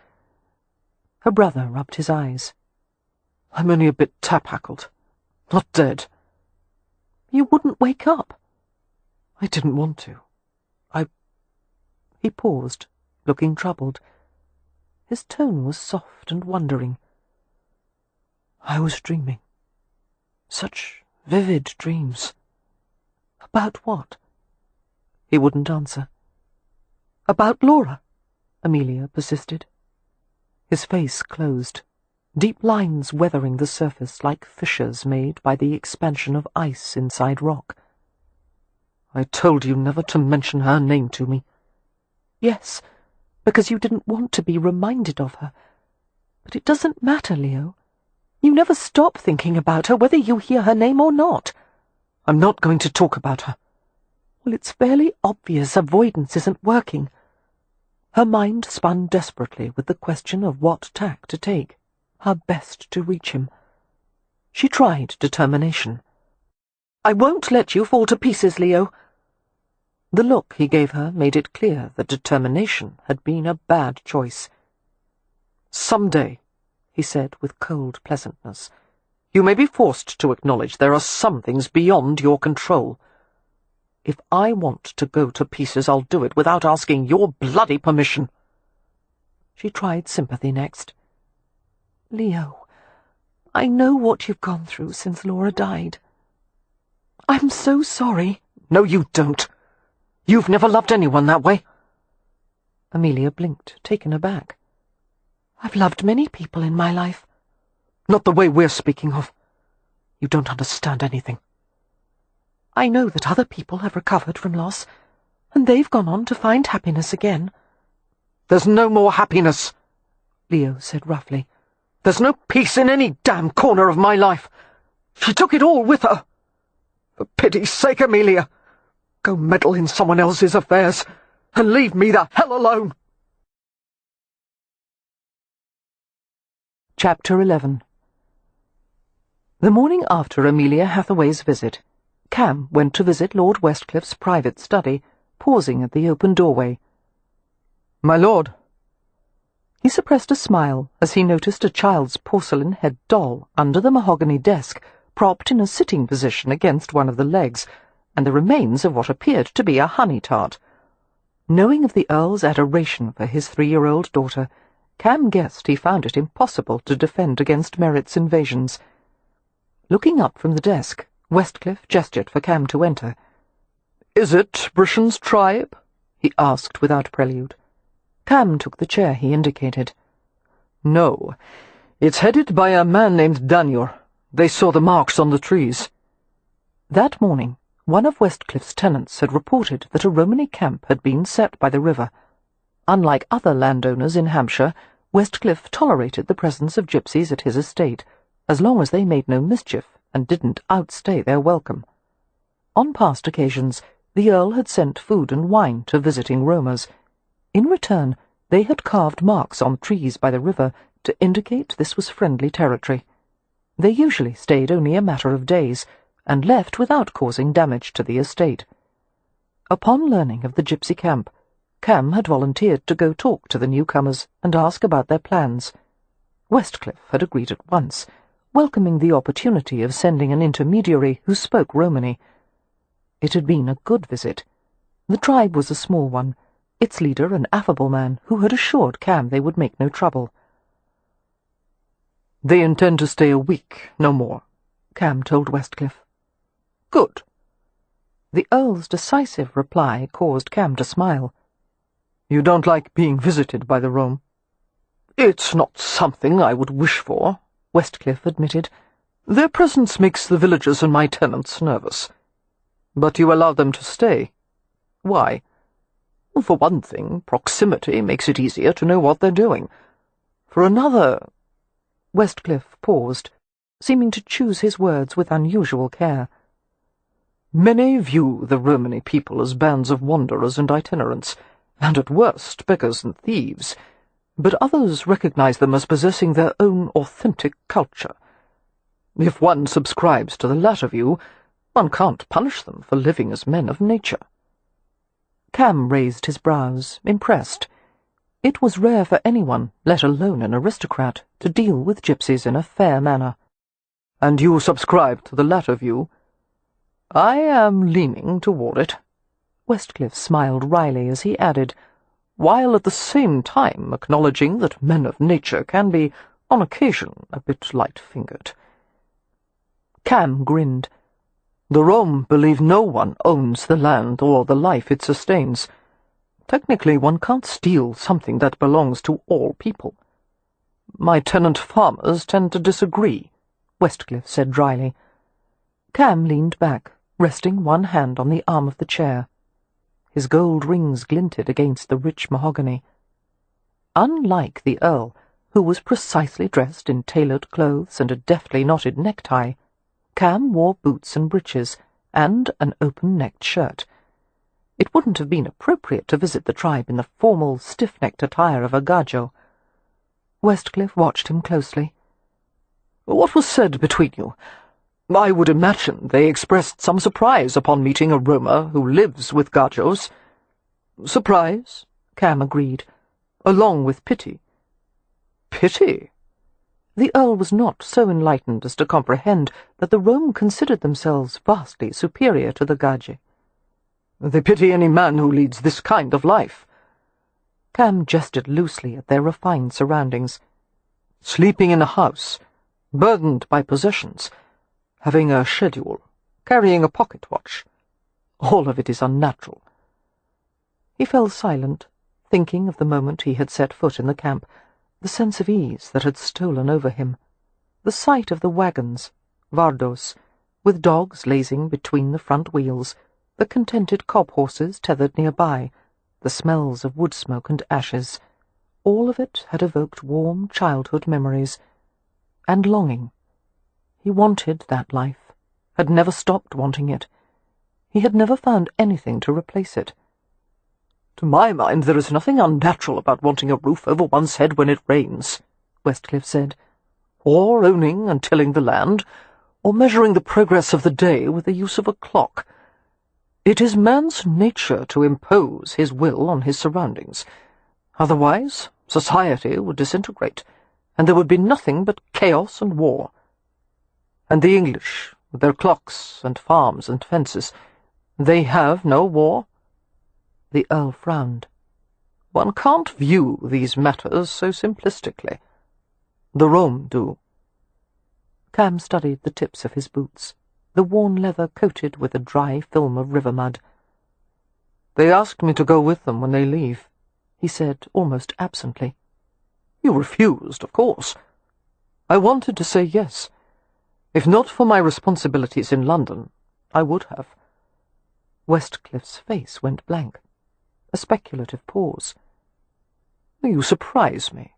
Her brother rubbed his eyes. "I'm only a bit tap-hackled. Not dead." "You wouldn't wake up." "I didn't want to. He paused, looking troubled. His tone was soft and wondering. "I was dreaming. Such vivid dreams." "About what?" He wouldn't answer. "About Laura?" Amelia persisted. His face closed, deep lines weathering the surface like fissures made by the expansion of ice inside rock. "I told you never to mention her name to me." "Yes, because you didn't want to be reminded of her. But it doesn't matter, Leo. You never stop thinking about her, whether you hear her name or not." "I'm not going to talk about her." "Well, it's fairly obvious avoidance isn't working." Her mind spun desperately with the question of what tack to take, how best to reach him. She tried determination. "I won't let you fall to pieces, Leo." The look he gave her made it clear that determination had been a bad choice. "Someday," he said with cold pleasantness, "you may be forced to acknowledge there are some things beyond your control. If I want to go to pieces, I'll do it without asking your bloody permission." She tried sympathy next. "Leo, I know what you've gone through since Laura died. I'm so sorry." "No, you don't. You've never loved anyone that way." Amelia blinked, taken aback. "I've loved many people in my life." "Not the way we're speaking of. You don't understand anything." "I know that other people have recovered from loss, and they've gone on to find happiness again." "There's no more happiness," Leo said roughly. "There's no peace in any damn corner of my life. She took it all with her. For pity's sake, Amelia, go meddle in someone else's affairs, and leave me the hell alone." Chapter 11. The morning after Amelia Hathaway's visit, Cam went to visit Lord Westcliffe's private study, pausing at the open doorway. "My lord." He suppressed a smile as he noticed a child's porcelain-head doll under the mahogany desk, propped in a sitting position against one of the legs, and the remains of what appeared to be a honey-tart. Knowing of the Earl's adoration for his 3-year-old daughter, Cam guessed he found it impossible to defend against Merritt's invasions. Looking up from the desk, Westcliff gestured for Cam to enter. "Is it Brisham's tribe?" he asked without prelude. Cam took the chair he indicated. "No, it's headed by a man named Daniel. They saw the marks on the trees." That morning, one of Westcliffe's tenants had reported that a Romany camp had been set by the river. Unlike other landowners in Hampshire, Westcliff tolerated the presence of gypsies at his estate, as long as they made no mischief and didn't outstay their welcome. On past occasions, the Earl had sent food and wine to visiting roamers. In return, they had carved marks on trees by the river to indicate this was friendly territory. They usually stayed only a matter of days, and left without causing damage to the estate. Upon learning of the gypsy camp, Cam had volunteered to go talk to the newcomers and ask about their plans. Westcliff had agreed at once, welcoming the opportunity of sending an intermediary who spoke Romany. It had been a good visit. The tribe was a small one, its leader an affable man who had assured Cam they would make no trouble. They intend to stay a week, no more, Cam told Westcliff. Good. The Earl's decisive reply caused Cam to smile. You don't like being visited by the Rome? It's not something I would wish for, Westcliff admitted. Their presence makes the villagers and my tenants nervous. But you allow them to stay. Why? For one thing, proximity makes it easier to know what they're doing. For another— Westcliff paused, seeming to choose his words with unusual care. Many view the Romany people as bands of wanderers and itinerants, and at worst beggars and thieves, but others recognize them as possessing their own authentic culture. If one subscribes to the latter view, one can't punish them for living as men of nature. Cam raised his brows, impressed. It was rare for anyone, let alone an aristocrat, to deal with gypsies in a fair manner. And you subscribe to the latter view? I am leaning toward it. Westcliff smiled wryly as he added, while at the same time acknowledging that men of nature can be, on occasion, a bit light-fingered. Cam grinned. The Rome believe no one owns the land or the life it sustains. Technically, one can't steal something that belongs to all people. My tenant farmers tend to disagree, Westcliff said dryly. Cam leaned back, resting one hand on the arm of the chair. His gold rings glinted against the rich mahogany. Unlike the Earl, who was precisely dressed in tailored clothes and a deftly knotted necktie, Cam wore boots and breeches, and an open-necked shirt. It wouldn't have been appropriate to visit the tribe in the formal, stiff-necked attire of a gajo. Westcliff watched him closely. What was said between you? I would imagine they expressed some surprise upon meeting a Roma who lives with gajos. Surprise, Cam agreed, along with pity. Pity? The Earl was not so enlightened as to comprehend that the Rome considered themselves vastly superior to the gaje. They pity any man who leads this kind of life. Cam gestured loosely at their refined surroundings. Sleeping in a house, burdened by possessions, having a schedule, carrying a pocket watch. All of it is unnatural. He fell silent, thinking of the moment he had set foot in the camp, the sense of ease that had stolen over him, the sight of the wagons, vardos, with dogs lazing between the front wheels, the contented cob-horses tethered nearby, the smells of wood smoke and ashes. All of it had evoked warm childhood memories, and longing. He wanted that life, had never stopped wanting it. He had never found anything to replace it. To my mind, there is nothing unnatural about wanting a roof over one's head when it rains, Westcliff said, or owning and tilling the land, or measuring the progress of the day with the use of a clock. It is man's nature to impose his will on his surroundings. Otherwise, society would disintegrate, and there would be nothing but chaos and war. And the English, with their clocks and farms and fences, they have no war? The Earl frowned. One can't view these matters so simplistically. The Rome do. Cam studied the tips of his boots, the worn leather coated with a dry film of river mud. They asked me to go with them when they leave, he said almost absently. You refused, of course. I wanted to say yes. If not for my responsibilities in London, I would have. Westcliff's face went blank. A speculative pause. You surprise me.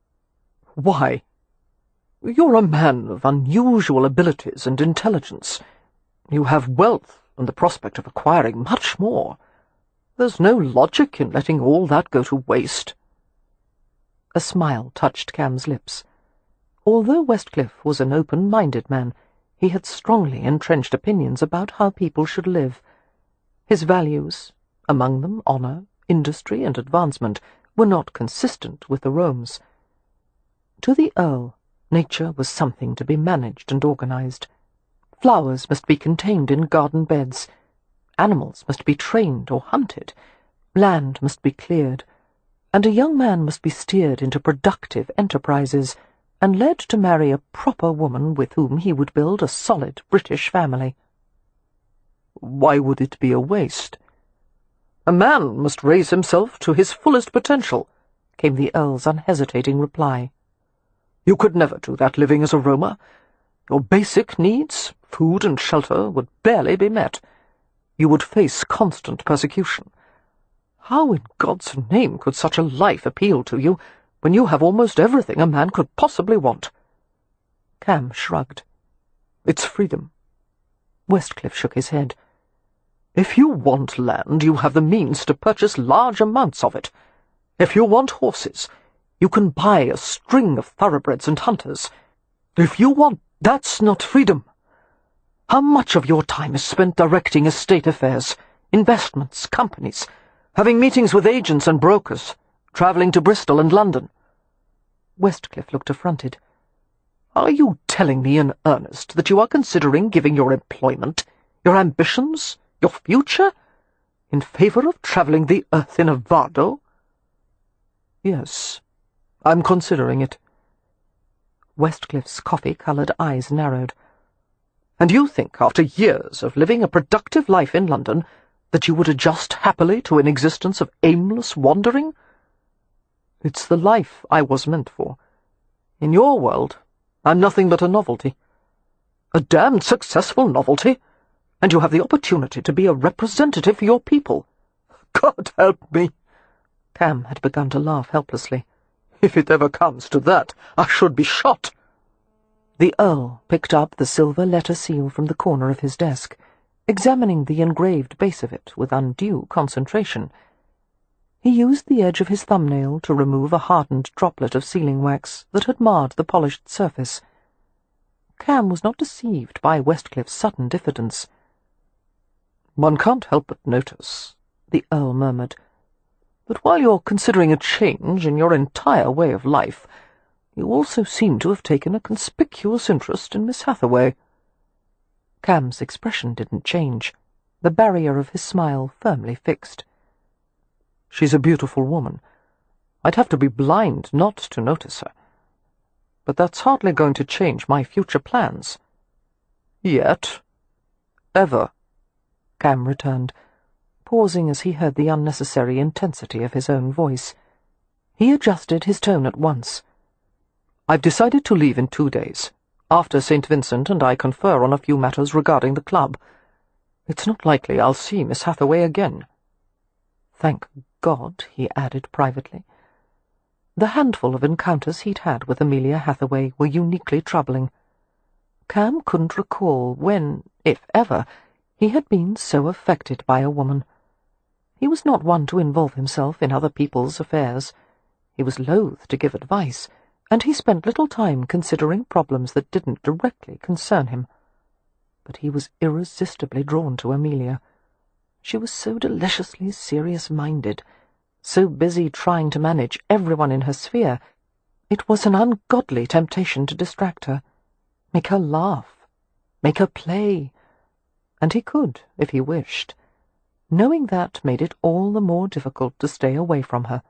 Why? You're a man of unusual abilities and intelligence. You have wealth and the prospect of acquiring much more. There's no logic in letting all that go to waste. A smile touched Cam's lips. Although Westcliff was an open-minded man, he had strongly entrenched opinions about how people should live. His values, among them honour, industry, and advancement, were not consistent with the Rome's. To the Earl, nature was something to be managed and organized. Flowers must be contained in garden beds. Animals must be trained or hunted. Land must be cleared. And a young man must be steered into productive enterprises, and led to marry a proper woman with whom he would build a solid British family. Why would it be a waste? A man must raise himself to his fullest potential, came the Earl's unhesitating reply. You could never do that living as a roamer. Your basic needs, food and shelter, would barely be met. You would face constant persecution. How in God's name could such a life appeal to you when you have almost everything a man could possibly want? Cam shrugged. It's freedom. Westcliff shook his head. If you want land, you have the means to purchase large amounts of it. If you want horses, you can buy a string of thoroughbreds and hunters. If you want... That's not freedom. How much of your time is spent directing estate affairs, investments, companies, having meetings with agents and brokers, travelling to Bristol and London? Westcliff looked affronted. Are you telling me in earnest that you are considering giving your employment, your ambitions, your future, in favour of travelling the earth in a vardo? Yes, I'm considering it. Westcliff's coffee-coloured eyes narrowed. And you think, after years of living a productive life in London, that you would adjust happily to an existence of aimless wandering? It's the life I was meant for. In your world, I'm nothing but a novelty. A damned successful novelty, and you have the opportunity to be a representative for your people. God help me! Cam had begun to laugh helplessly. If it ever comes to that, I should be shot. The Earl picked up the silver letter seal from the corner of his desk, examining the engraved base of it with undue concentration. He used the edge of his thumbnail to remove a hardened droplet of sealing wax that had marred the polished surface. Cam was not deceived by Westcliff's sudden diffidence. One can't help but notice, the Earl murmured, that while you're considering a change in your entire way of life, you also seem to have taken a conspicuous interest in Miss Hathaway. Cam's expression didn't change, the barrier of his smile firmly fixed. She's a beautiful woman. I'd have to be blind not to notice her. But that's hardly going to change my future plans. Yet. Ever. Cam returned, pausing as he heard the unnecessary intensity of his own voice. He adjusted his tone at once. I've decided to leave in 2 days, after St. Vincent and I confer on a few matters regarding the club. It's not likely I'll see Miss Hathaway again. Thank God, he added privately. The handful of encounters he'd had with Amelia Hathaway were uniquely troubling. Cam couldn't recall when, if ever, he had been so affected by a woman. He was not one to involve himself in other people's affairs. He was loath to give advice, and he spent little time considering problems that didn't directly concern him. But he was irresistibly drawn to Amelia. She was so deliciously serious-minded, so busy trying to manage everyone in her sphere. It was an ungodly temptation to distract her, make her laugh, make her play. And he could, if he wished. Knowing that made it all the more difficult to stay away from her.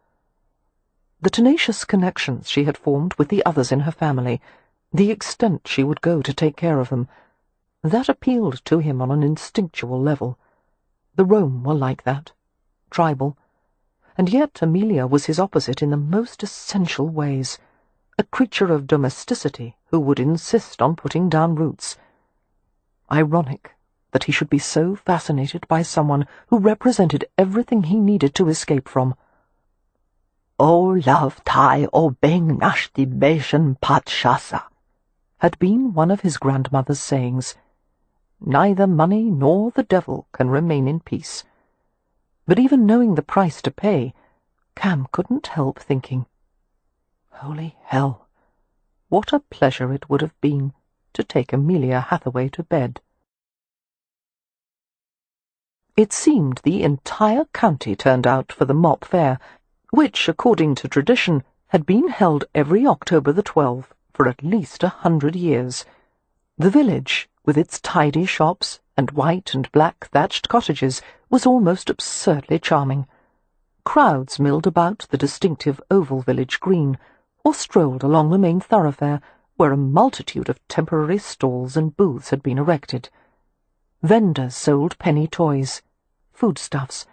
The tenacious connections she had formed with the others in her family, the extent she would go to take care of them, that appealed to him on an instinctual level. The Rome were like that, tribal, and yet Amelia was his opposite in the most essential ways, a creature of domesticity who would insist on putting down roots. Ironic that he should be so fascinated by someone who represented everything he needed to escape from. O love tai o beng nashti beshan patshasa, had been one of his grandmother's sayings. Neither money nor the devil can remain in peace. But even knowing the price to pay, Cam couldn't help thinking, holy hell, what a pleasure it would have been to take Amelia Hathaway to bed. It seemed the entire county turned out for the Mop Fair, which, according to tradition, had been held every October the 12th for at least 100 years. The village, with its tidy shops and white and black thatched cottages, was almost absurdly charming. Crowds milled about the distinctive oval village green, or strolled along the main thoroughfare, where a multitude of temporary stalls and booths had been erected. Vendors sold penny toys, foodstuffs,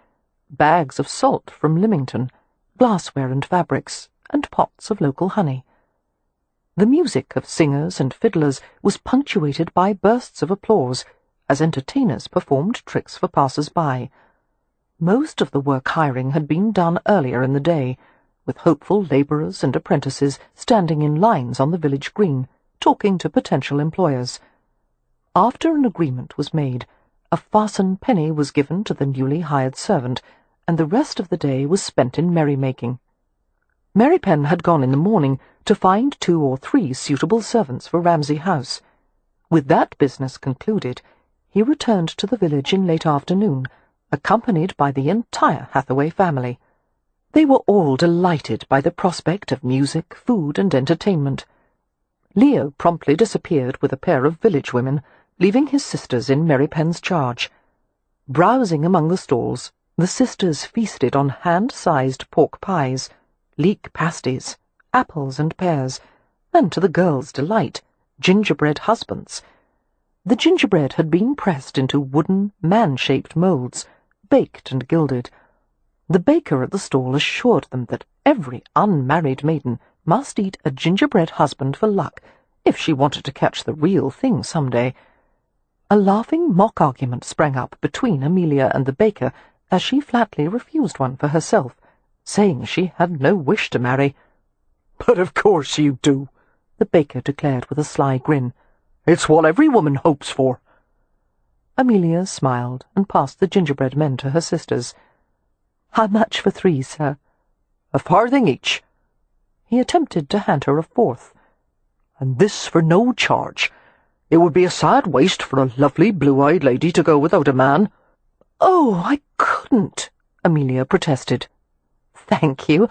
bags of salt from Lymington, glassware and fabrics, and pots of local honey. The music of singers and fiddlers was punctuated by bursts of applause, as entertainers performed tricks for passers-by. Most of the work hiring had been done earlier in the day, with hopeful labourers and apprentices standing in lines on the village green, talking to potential employers. After an agreement was made, a fasten penny was given to the newly hired servant, and the rest of the day was spent in merrymaking. Mary Penn had gone in the morning to find 2 or 3 suitable servants for Ramsay House. With that business concluded, he returned to the village in late afternoon, accompanied by the entire Hathaway family. They were all delighted by the prospect of music, food, and entertainment. Leo promptly disappeared with a pair of village women, leaving his sisters in Mary Penn's charge. Browsing among the stalls, the sisters feasted on hand-sized pork pies, leek pasties, apples and pears, and, to the girls' delight, gingerbread husbands. The gingerbread had been pressed into wooden, man-shaped moulds, baked and gilded. The baker at the stall assured them that every unmarried maiden must eat a gingerbread husband for luck, if she wanted to catch the real thing some day. A laughing mock-argument sprang up between Amelia and the baker as she flatly refused one for herself, saying she had no wish to marry. "But of course you do," the baker declared with a sly grin. "It's what every woman hopes for." Amelia smiled and passed the gingerbread men to her sisters. "How much for 3, sir?" "A farthing each." He attempted to hand her a 4th. "And this for no charge. It would be a sad waste for a lovely blue-eyed lady to go without a man." "Oh, I couldn't," Amelia protested. "Thank you,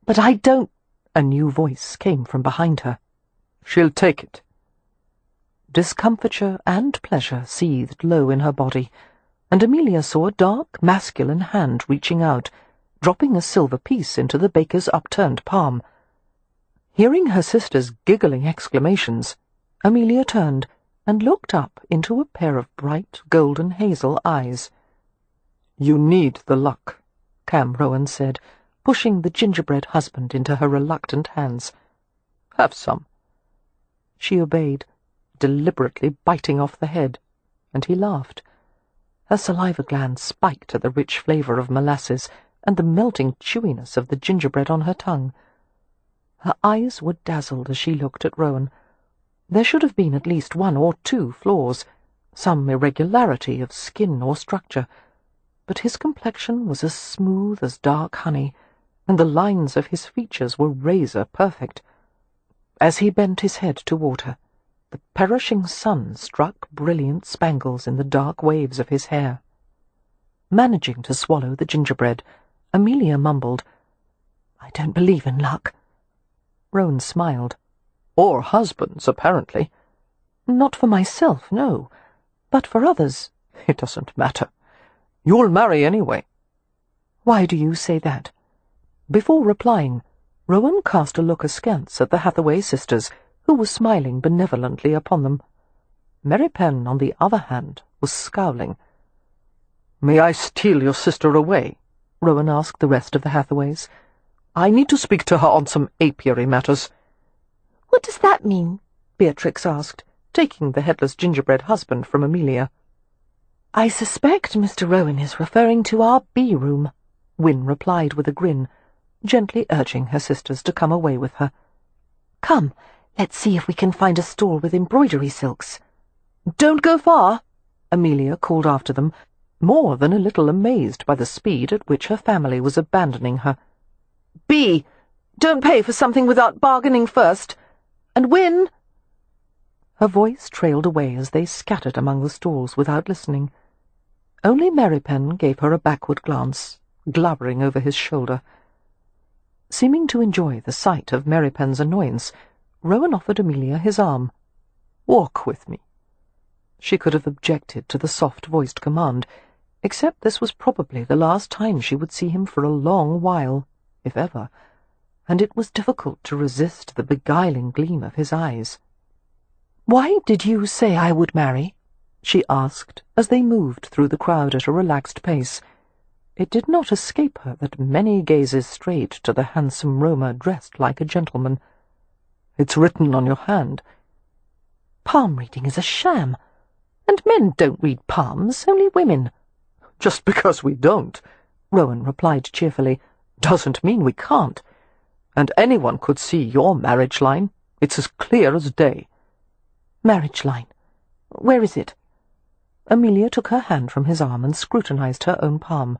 but I don't—" A new voice came from behind her. "She'll take it." Discomfiture and pleasure seethed low in her body, and Amelia saw a dark, masculine hand reaching out, dropping a silver piece into the baker's upturned palm. Hearing her sister's giggling exclamations, Amelia turned and looked up into a pair of bright, golden hazel eyes. "You need the luck," Cam Rohan said, pushing the gingerbread husband into her reluctant hands. "Have some." She obeyed, deliberately biting off the head, and he laughed. Her saliva glands spiked at the rich flavour of molasses and the melting chewiness of the gingerbread on her tongue. Her eyes were dazzled as she looked at Rohan. There should have been at least 1 or 2 flaws, some irregularity of skin or structure, but his complexion was as smooth as dark honey, and the lines of his features were razor-perfect. As he bent his head toward her, the perishing sun struck brilliant spangles in the dark waves of his hair. Managing to swallow the gingerbread, Amelia mumbled, "I don't believe in luck." Rohan smiled. "Or husbands, apparently." "Not for myself, no. But for others—" "It doesn't matter. You'll marry anyway." "Why do you say that?" Before replying, Rohan cast a look askance at the Hathaway sisters, who were smiling benevolently upon them. Mary Penn, on the other hand, was scowling. "May I steal your sister away?" Rohan asked the rest of the Hathaways. "I need to speak to her on some apiary matters." "What does that mean?" Beatrix asked, taking the headless gingerbread husband from Amelia. "I suspect Mr. Rowan is referring to our B-room," Wynne replied with a grin, gently urging her sisters to come away with her. "Come, let's see if we can find a stall with embroidery silks." "Don't go far," Amelia called after them, more than a little amazed by the speed at which her family was abandoning her. "B, don't pay for something without bargaining first. And Wynne—" Her voice trailed away as they scattered among the stalls without listening. Only Mary Penn gave her a backward glance, glowering over his shoulder. Seeming to enjoy the sight of Mary Penn's annoyance, Rowan offered Amelia his arm. "Walk with me." She could have objected to the soft-voiced command, except this was probably the last time she would see him for a long while, if ever, and it was difficult to resist the beguiling gleam of his eyes. "Why did you say I would marry?" she asked, as they moved through the crowd at a relaxed pace. It did not escape her that many gazes strayed to the handsome Roma dressed like a gentleman. "It's written on your hand." "Palm reading is a sham, and men don't read palms, only women." "Just because we don't," Rowan replied cheerfully, "doesn't mean we can't. And anyone could see your marriage line. It's as clear as day." "Marriage line? Where is it?" Amelia took her hand from his arm and scrutinized her own palm.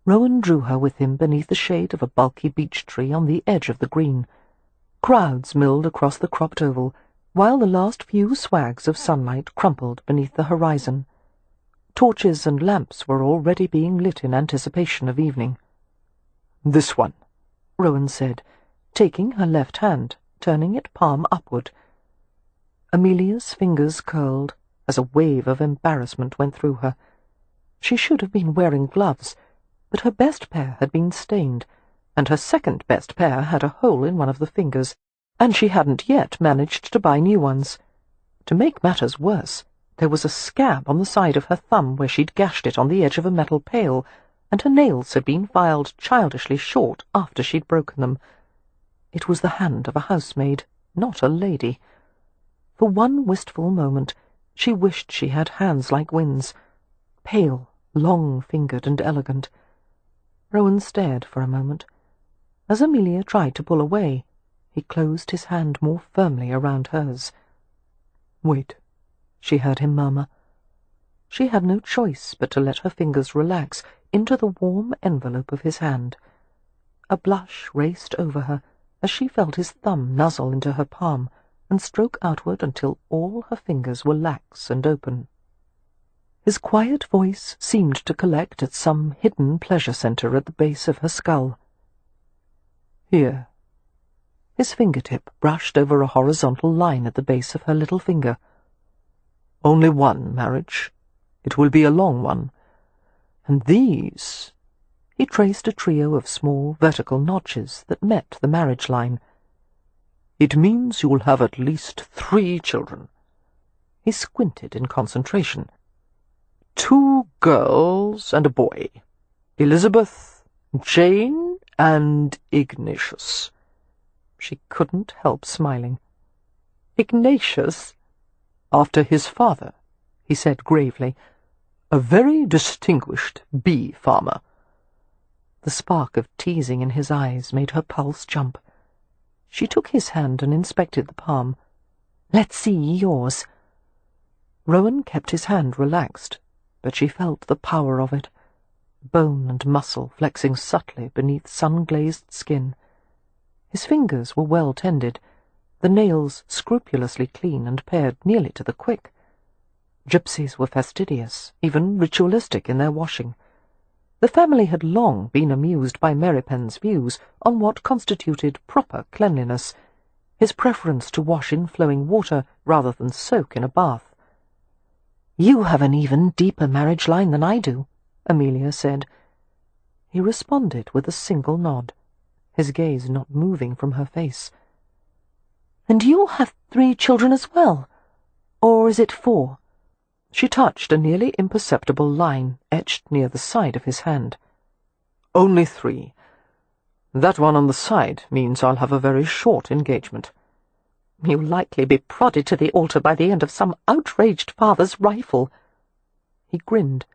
Rowan drew her with him beneath the shade of a bulky beech tree on the edge of the green. Crowds milled across the cropped oval, while the last few swags of sunlight crumpled beneath the horizon. Torches and lamps were already being lit in anticipation of evening. "This one," Rowan said, taking her left hand, turning it palm upward. Amelia's fingers curled as a wave of embarrassment went through her. She should have been wearing gloves, but her best pair had been stained, and her second-best pair had a hole in one of the fingers, and she hadn't yet managed to buy new ones. To make matters worse, there was a scab on the side of her thumb where she'd gashed it on the edge of a metal pail, and her nails had been filed childishly short after she'd broken them. It was the hand of a housemaid, not a lady. For one wistful moment she wished she had hands like Wynn's, pale, long-fingered and elegant. Rowan stared for a moment. As Amelia tried to pull away, he closed his hand more firmly around hers. "Wait," she heard him murmur. She had no choice but to let her fingers relax into the warm envelope of his hand. A blush raced over her as she felt his thumb nuzzle into her palm and stroke outward until all her fingers were lax and open. His quiet voice seemed to collect at some hidden pleasure centre at the base of her skull. "Here." His fingertip brushed over a horizontal line at the base of her little finger. "Only one marriage. It will be a long one. And these—" He traced a trio of small vertical notches that met the marriage line. "It means you will have at least 3 children." He squinted in concentration. 2 girls and a boy. Elizabeth, Jane, and Ignatius. She couldn't help smiling. "Ignatius?" "After his father," he said gravely. "A very distinguished bee farmer." The spark of teasing in his eyes made her pulse jump. She took his hand and inspected the palm. "Let's see yours." Rowan kept his hand relaxed, but she felt the power of it, bone and muscle flexing subtly beneath sun-glazed skin. His fingers were well tended, the nails scrupulously clean and pared nearly to the quick. Gypsies were fastidious, even ritualistic in their washing. The family had long been amused by Merrypen's views on what constituted proper cleanliness, his preference to wash in flowing water rather than soak in a bath. "You have an even deeper marriage line than I do," Amelia said. He responded with a single nod, his gaze not moving from her face. "And you'll have 3 children as well? Or is it 4? She touched a nearly imperceptible line etched near the side of his hand. "Only 3. That one on the side means I'll have a very short engagement." "You'll likely be prodded to the altar by the end of some outraged father's rifle." He grinned.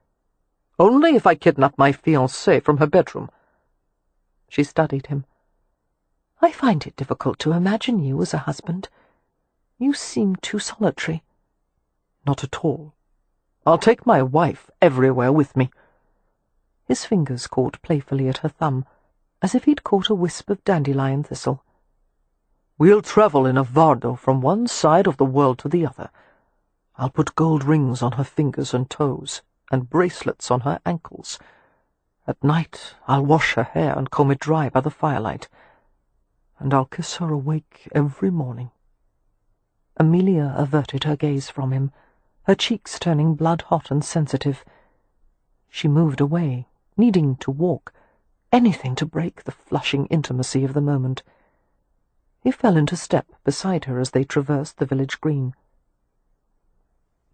"Only if I kidnap my fiancée from her bedroom." She studied him. "I find it difficult to imagine you as a husband. You seem too solitary." "Not at all. I'll take my wife everywhere with me." His fingers caught playfully at her thumb, as if he'd caught a wisp of dandelion thistle. "We'll travel in a vardo from one side of the world to the other. I'll put gold rings on her fingers and toes, and bracelets on her ankles. At night I'll wash her hair and comb it dry by the firelight, and I'll kiss her awake every morning." Amelia averted her gaze from him, her cheeks turning blood-hot and sensitive. She moved away, needing to walk, anything to break the flushing intimacy of the moment. He fell into step beside her as they traversed the village green.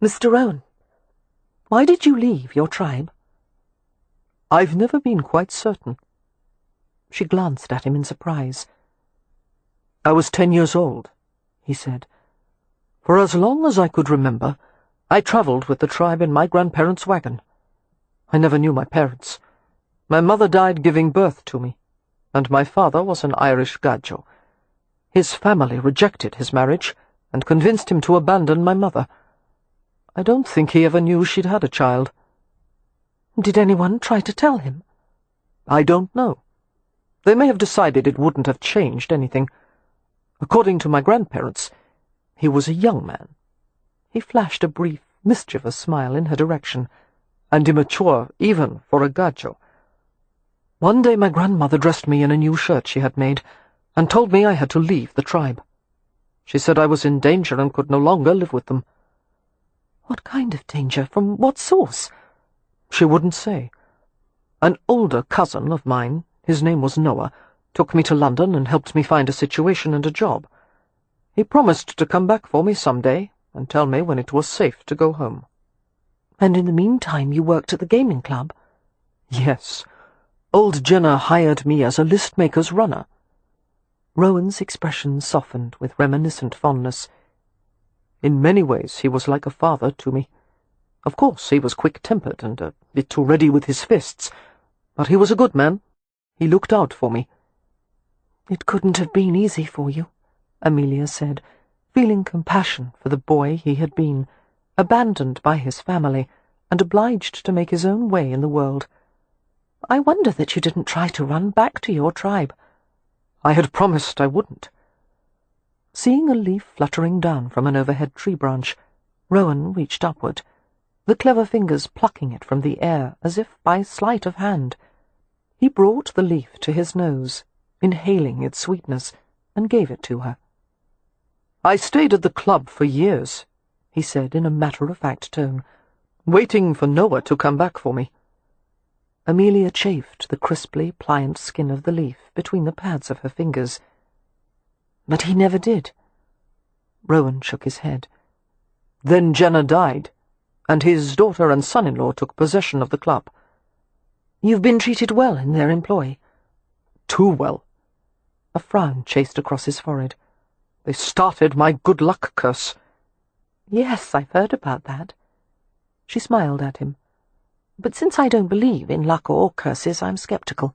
"Mr. Rohan, why did you leave your tribe?" "I've never been quite certain." She glanced at him in surprise. "I was 10 years old," he said. "For as long as I could remember, I travelled with the tribe in my grandparents' wagon. I never knew my parents. My mother died giving birth to me, and my father was an Irish gajo. His family rejected his marriage and convinced him to abandon my mother. I don't think he ever knew she'd had a child." "Did anyone try to tell him?" "I don't know. They may have decided it wouldn't have changed anything. According to my grandparents, he was a young man." He flashed a brief, mischievous smile in her direction, "and immature even for a gajo. One day my grandmother dressed me in a new shirt she had made, and told me I had to leave the tribe. She said I was in danger and could no longer live with them." "What kind of danger? From what source?" "She wouldn't say. An older cousin of mine, his name was Noah, took me to London and helped me find a situation and a job. He promised to come back for me some day and tell me when it was safe to go home." "And in the meantime you worked at the gaming club?" "Yes. Old Jenner hired me as a list-maker's runner." Rowan's expression softened with reminiscent fondness. "In many ways he was like a father to me. Of course he was quick-tempered and a bit too ready with his fists, but he was a good man. He looked out for me." "It couldn't have been easy for you," Amelia said, feeling compassion for the boy he had been, abandoned by his family and obliged to make his own way in the world. "I wonder that you didn't try to run back to your tribe." "I had promised I wouldn't." Seeing a leaf fluttering down from an overhead tree branch, Rowan reached upward, the clever fingers plucking it from the air as if by sleight of hand. He brought the leaf to his nose, inhaling its sweetness, and gave it to her. "I stayed at the club for years," he said in a matter-of-fact tone, "waiting for Noah to come back for me." Amelia chafed the crisply pliant skin of the leaf between the pads of her fingers. "But he never did." Rowan shook his head. "Then Jenner died, and his daughter and son-in-law took possession of the club." "You've been treated well in their employ?" "Too well." A frown chased across his forehead. "They started my good luck curse." "Yes, I've heard about that." She smiled at him. "But since I don't believe in luck or curses, I'm sceptical."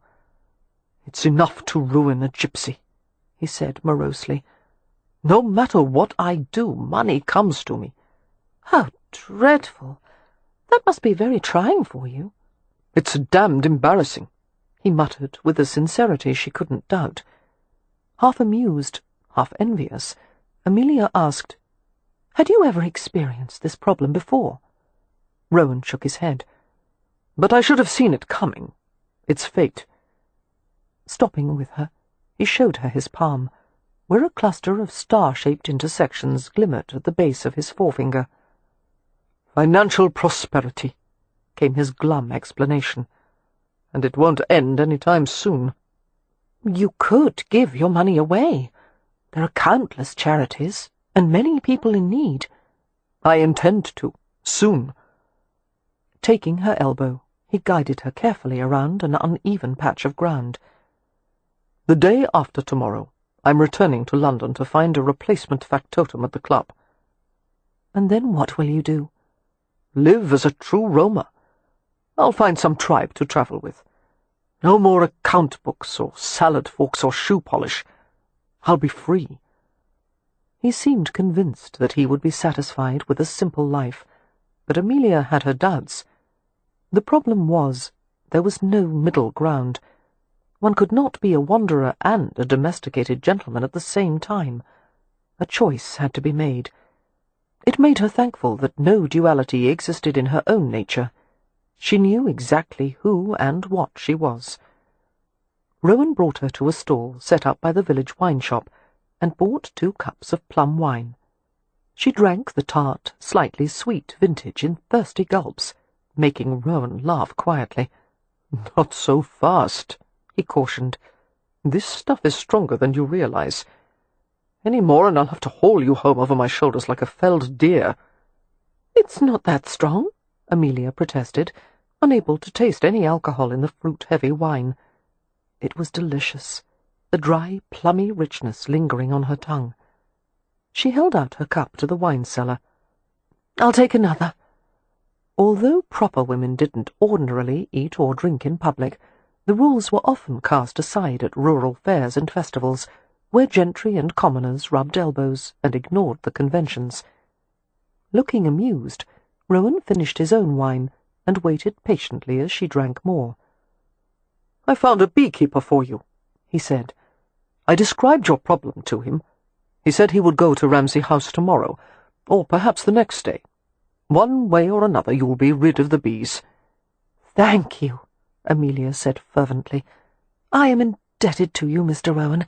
"It's enough to ruin a gypsy," he said morosely. "No matter what I do, money comes to me." "How dreadful! That must be very trying for you." "It's damned embarrassing," he muttered with a sincerity she couldn't doubt. Half amused, half envious, Amelia asked, "Had you ever experienced this problem before?" Rowan shook his head. "But I should have seen it coming. It's fate." Stopping with her, he showed her his palm, where a cluster of star-shaped intersections glimmered at the base of his forefinger. "Financial prosperity," came his glum explanation. "And it won't end any time soon." "You could give your money away. There are countless charities, and many people in need." "I intend to, soon." Taking her elbow, he guided her carefully around an uneven patch of ground. "The day after tomorrow, I'm returning to London to find a replacement factotum at the club." "And then what will you do?" "Live as a true roamer. I'll find some tribe to travel with. No more account books or salad forks or shoe polish. I'll be free." He seemed convinced that he would be satisfied with a simple life, but Amelia had her doubts. The problem was, there was no middle ground. One could not be a wanderer and a domesticated gentleman at the same time. A choice had to be made. It made her thankful that no duality existed in her own nature. She knew exactly who and what she was. Rowan brought her to a stall set up by the village wine-shop, and bought 2 cups of plum wine. She drank the tart, slightly sweet vintage in thirsty gulps, making Rowan laugh quietly. "Not so fast," he cautioned. "This stuff is stronger than you realize. Any more and I'll have to haul you home over my shoulders like a felled deer." "It's not that strong," Amelia protested, unable to taste any alcohol in the fruit-heavy wine. It was delicious, the dry, plummy richness lingering on her tongue. She held out her cup to the wine-seller. "I'll take another." Although proper women didn't ordinarily eat or drink in public, the rules were often cast aside at rural fairs and festivals, where gentry and commoners rubbed elbows and ignored the conventions. Looking amused, Rowan finished his own wine and waited patiently as she drank more. "I found a beekeeper for you," he said. "I described your problem to him. He said he would go to Ramsay House tomorrow, or perhaps the next day. One way or another you'll be rid of the bees." "Thank you," Amelia said fervently. "I am indebted to you, Mr. Rowan.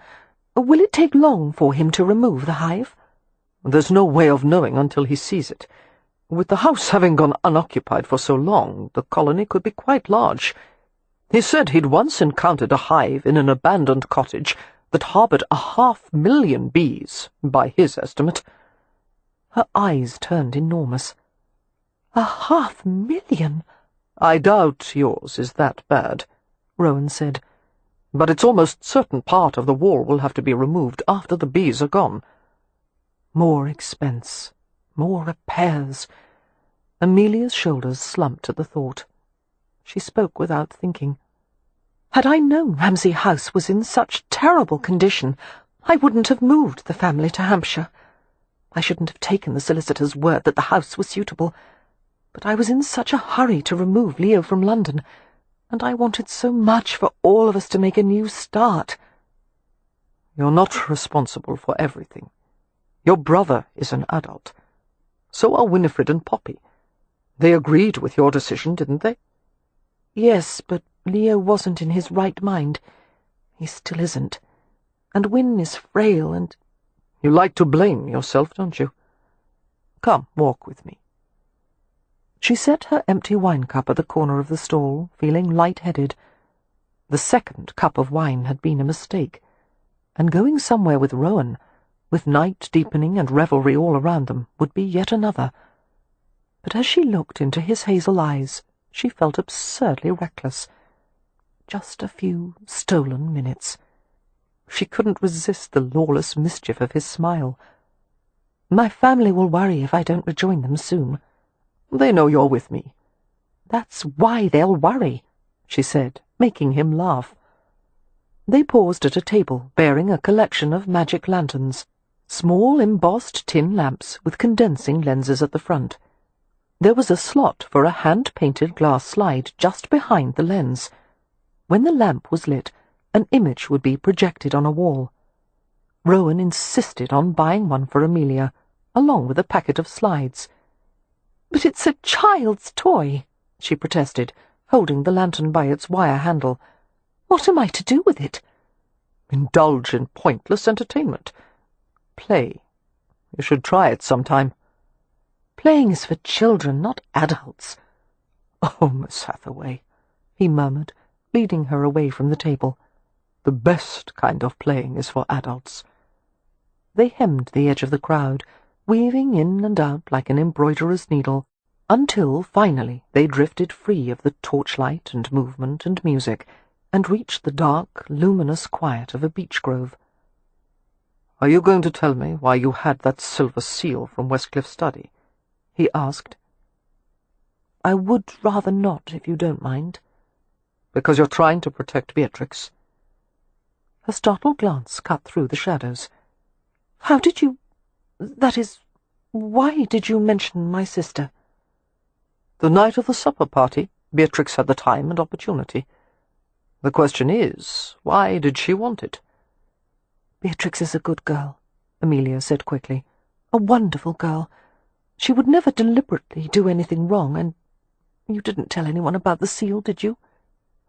Will it take long for him to remove the hive?" "There's no way of knowing until he sees it. With the house having gone unoccupied for so long, the colony could be quite large. He said he'd once encountered a hive in an abandoned cottage that harboured 500,000 bees, by his estimate." Her eyes turned enormous. 500,000? "I doubt yours is that bad," Rowan said. "But it's almost certain part of the wall will have to be removed after the bees are gone." More expense, more repairs. Amelia's shoulders slumped at the thought. She spoke without thinking. "Had I known Ramsay House was in such terrible condition, I wouldn't have moved the family to Hampshire. I shouldn't have taken the solicitor's word that the house was suitable. But I was in such a hurry to remove Leo from London, and I wanted so much for all of us to make a new start." "You're not responsible for everything. Your brother is an adult. So are Winifred and Poppy. They agreed with your decision, didn't they?" "Yes, but Leo wasn't in his right mind. He still isn't. And Win is frail and—" "You like to blame yourself, don't you? Come, walk with me." She set her empty wine cup at the corner of the stall, feeling light-headed. The second cup of wine had been a mistake, and going somewhere with Rowan, with night deepening and revelry all around them, would be yet another. But as she looked into his hazel eyes, she felt absurdly reckless. Just a few stolen minutes. She couldn't resist the lawless mischief of his smile. "My family will worry if I don't rejoin them soon." "They know you're with me." "That's why they'll worry," she said, making him laugh. They paused at a table bearing a collection of magic lanterns, small embossed tin lamps with condensing lenses at the front. There was a slot for a hand-painted glass slide just behind the lens. When the lamp was lit, an image would be projected on a wall. Rowan insisted on buying one for Amelia, along with a packet of slides. "But it's a child's toy," she protested, holding the lantern by its wire handle. "What am I to do with it?" "Indulge in pointless entertainment. Play. You should try it sometime." "Playing is for children, not adults." "Oh, Miss Hathaway," he murmured, leading her away from the table. "The best kind of playing is for adults." They hemmed the edge of the crowd, weaving in and out like an embroiderer's needle, until finally they drifted free of the torchlight and movement and music, and reached the dark, luminous quiet of a beech grove. "Are you going to tell me why you had that silver seal from Westcliffe's study?" he asked. "I would rather not, if you don't mind." "Because you're trying to protect Beatrix?" Her startled glance cut through the shadows. "How did you— that is, why did you mention my sister?" "The night of the supper party, Beatrix had the time and opportunity. The question is, why did she want it?" "Beatrix is a good girl," Amelia said quickly. "A wonderful girl. She would never deliberately do anything wrong, and you didn't tell anyone about the seal, did you?"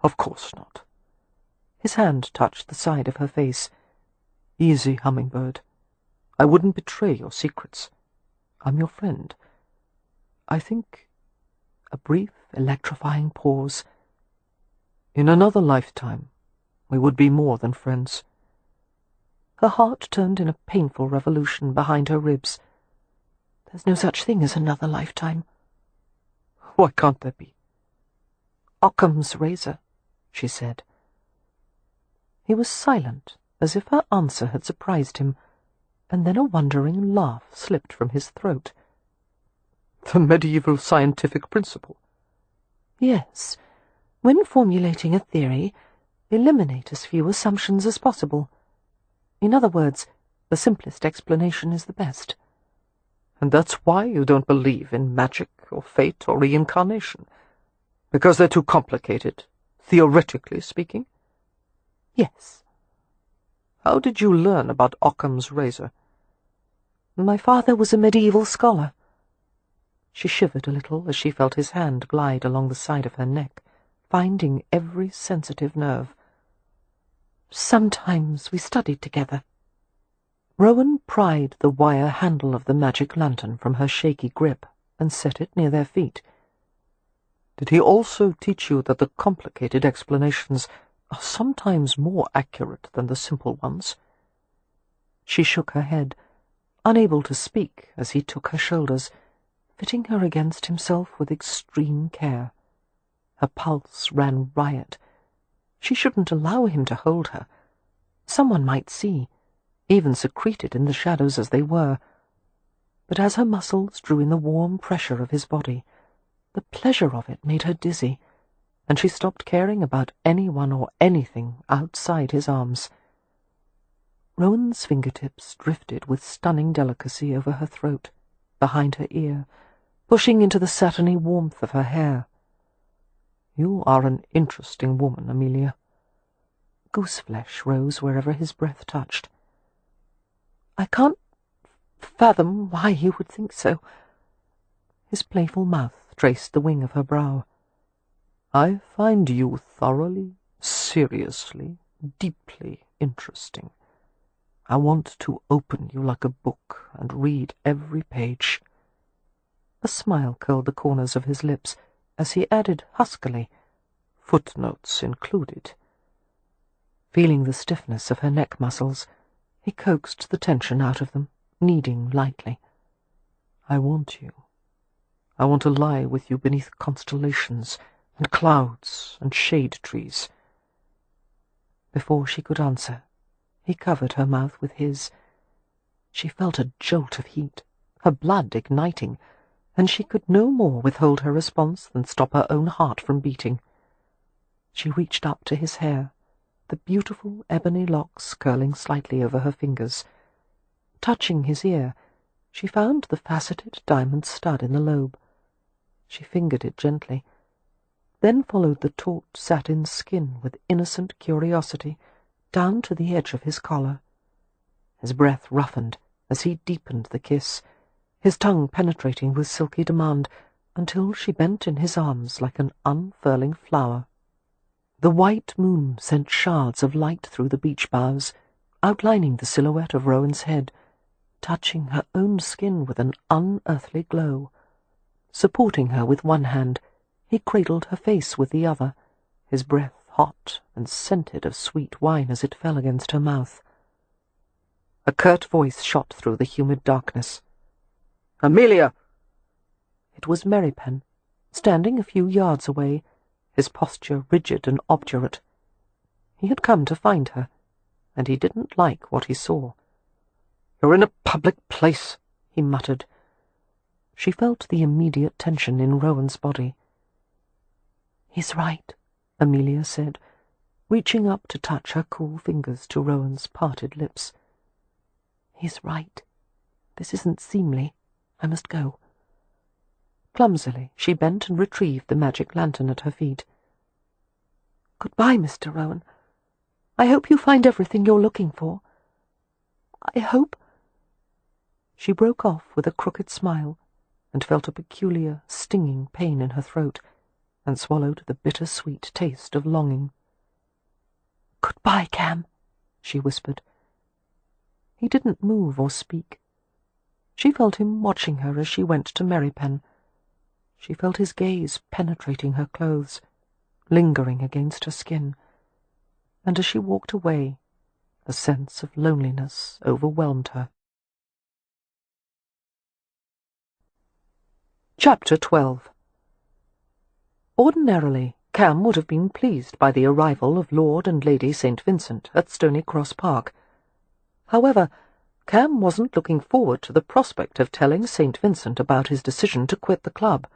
"Of course not." His hand touched the side of her face. "Easy, Hummingbird. I wouldn't betray your secrets. I'm your friend. I think—" a brief, electrifying pause. "In another lifetime, We would be more than friends. Her heart turned in a painful revolution behind her ribs. There's no such thing as another lifetime. Why can't there be? Occam's razor, she said. He was silent, as if her answer had surprised him, and then a wondering laugh slipped from his throat. The medieval scientific principle? Yes. When formulating a theory, eliminate as few assumptions as possible. In other words, the simplest explanation is the best. And that's why you don't believe in magic or fate or reincarnation? Because they're too complicated, theoretically speaking? Yes. How did you learn about Occam's razor? My father was a medieval scholar. She shivered a little as she felt his hand glide along the side of her neck, finding every sensitive nerve. Sometimes we studied together. Rowan pried the wire handle of the magic lantern from her shaky grip and set it near their feet. Did he also teach you that the complicated explanations are sometimes more accurate than the simple ones? She shook her head, unable to speak as he took her shoulders, fitting her against himself with extreme care. Her pulse ran riot. She shouldn't allow him to hold her. Someone might see, even secreted in the shadows as they were. But as her muscles drew in the warm pressure of his body, the pleasure of it made her dizzy, and she stopped caring about anyone or anything outside his arms. Rowan's fingertips drifted with stunning delicacy over her throat, behind her ear, pushing into the satiny warmth of her hair. You are an interesting woman, Amelia. Gooseflesh rose wherever his breath touched. I can't fathom why you would think so. His playful mouth traced the wing of her brow. I find you thoroughly, seriously, deeply interesting. I want to open you like a book and read every page. A smile curled the corners of his lips as he added huskily, footnotes included. Feeling the stiffness of her neck muscles, he coaxed the tension out of them, kneading lightly. I want you. I want to lie with you beneath constellations and clouds and shade trees. Before she could answer, he covered her mouth with his. She felt a jolt of heat, her blood igniting, and she could no more withhold her response than stop her own heart from beating. She reached up to his hair, the beautiful ebony locks curling slightly over her fingers. Touching his ear, she found the faceted diamond stud in the lobe. She fingered it gently, then followed the taut satin skin with innocent curiosity down to the edge of his collar. His breath roughened as he deepened the kiss, his tongue penetrating with silky demand, until she bent in his arms like an unfurling flower. The white moon sent shards of light through the beech boughs, outlining the silhouette of Rowan's head, touching her own skin with an unearthly glow. Supporting her with one hand, he cradled her face with the other, his breath hot and scented of sweet wine as it fell against her mouth. A curt voice shot through the humid darkness. "Amelia!" It was Merrypen, standing a few yards away, his posture rigid and obdurate. He had come to find her, and he didn't like what he saw. "You're in a public place," he muttered. She felt the immediate tension in Rowan's body. "He's right," Amelia said, reaching up to touch her cool fingers to Rowan's parted lips. "He's right. This isn't seemly. I must go." Clumsily, she bent and retrieved the magic lantern at her feet. "Goodbye, Mr. Rowan. I hope you find everything you're looking for. I hope—" She broke off with a crooked smile and felt a peculiar, stinging pain in her throat, and swallowed the bitter-sweet taste of longing. "Goodbye, Cam," she whispered. He didn't move or speak. She felt him watching her as she went to Merrypen. She felt his gaze penetrating her clothes, lingering against her skin. and as she walked away, a sense of loneliness overwhelmed her. Chapter 12. Ordinarily, Cam would have been pleased by the arrival of Lord and Lady St. Vincent at Stony Cross Park. However, Cam wasn't looking forward to the prospect of telling St. Vincent about his decision to quit the club.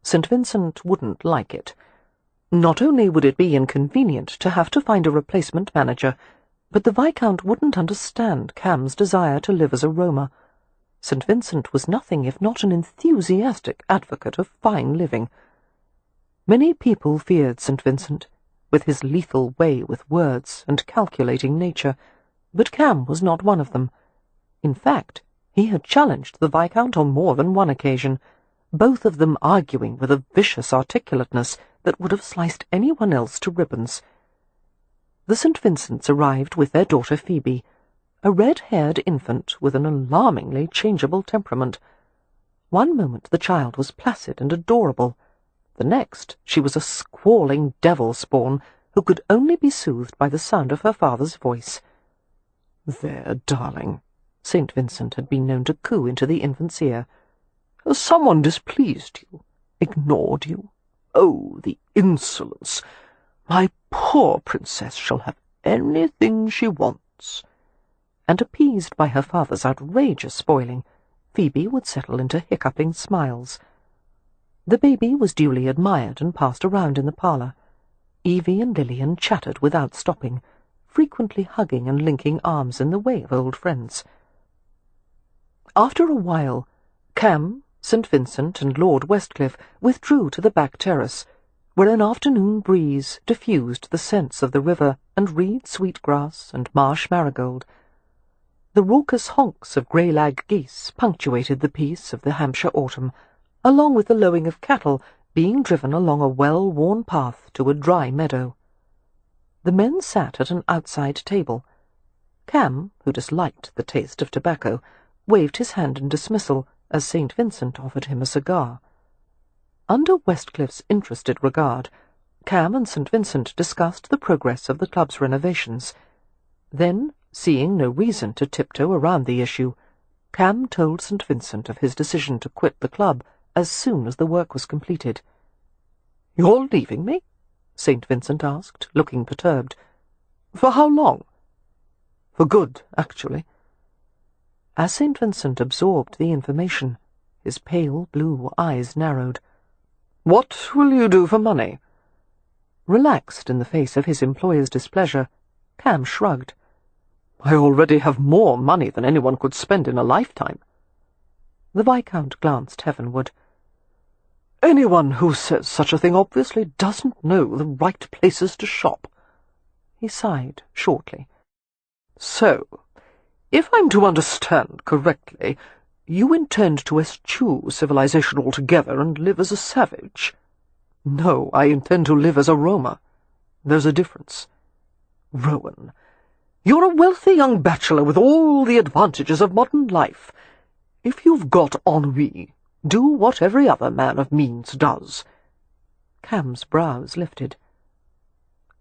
St. Vincent wouldn't like it. Not only would it be inconvenient to have to find a replacement manager, but the Viscount wouldn't understand Cam's desire to live as a roamer. St. Vincent was nothing if not an enthusiastic advocate of fine living. Many people feared St. Vincent, with his lethal way with words and calculating nature, but Cam was not one of them. In fact, he had challenged the Viscount on more than one occasion, both of them arguing with a vicious articulateness that would have sliced anyone else to ribbons. The St. Vincents arrived with their daughter Phoebe, a red-haired infant with an alarmingly changeable temperament. One moment the child was placid and adorable. The next she was a squalling devil-spawn who could only be soothed by the sound of her father's voice. "There, darling," St. Vincent had been known to coo into the infant's ear. "Has someone displeased you? Ignored you? Oh, the insolence! My poor princess shall have anything she wants." And appeased by her father's outrageous spoiling, Phoebe would settle into hiccuping smiles. The baby was duly admired and passed around in the parlour. Evie and Lillian chattered without stopping, frequently hugging and linking arms in the way of old friends. After a while, Cam, St. Vincent, and Lord Westcliff withdrew to the back terrace, where an afternoon breeze diffused the scents of the river and reed sweetgrass and marsh marigold. The raucous honks of grey-lag geese punctuated the peace of the Hampshire autumn, along with the lowing of cattle being driven along a well-worn path to a dry meadow. The men sat at an outside table. Cam, who disliked the taste of tobacco, waved his hand in dismissal as St. Vincent offered him a cigar. Under Westcliff's interested regard, Cam and St. Vincent discussed the progress of the club's renovations. Then, seeing no reason to tiptoe around the issue, Cam told St. Vincent of his decision to quit the club as soon as the work was completed. "You're leaving me?" St. Vincent asked, looking perturbed. "For how long?" "For good, actually." As St. Vincent absorbed the information, his pale blue eyes narrowed. "What will you do for money?" Relaxed in the face of his employer's displeasure, Cam shrugged. "I already have more money than anyone could spend in a lifetime." The Viscount glanced heavenward. "Anyone who says such a thing obviously doesn't know the right places to shop." He sighed shortly. "So, if I'm to understand correctly, you intend to eschew civilization altogether and live as a savage?" "No, I intend to live as a roamer. There's a difference." "Rowan, you're a wealthy young bachelor with all the advantages of modern life. If you've got ennui, do what every other man of means does." Cam's brows lifted.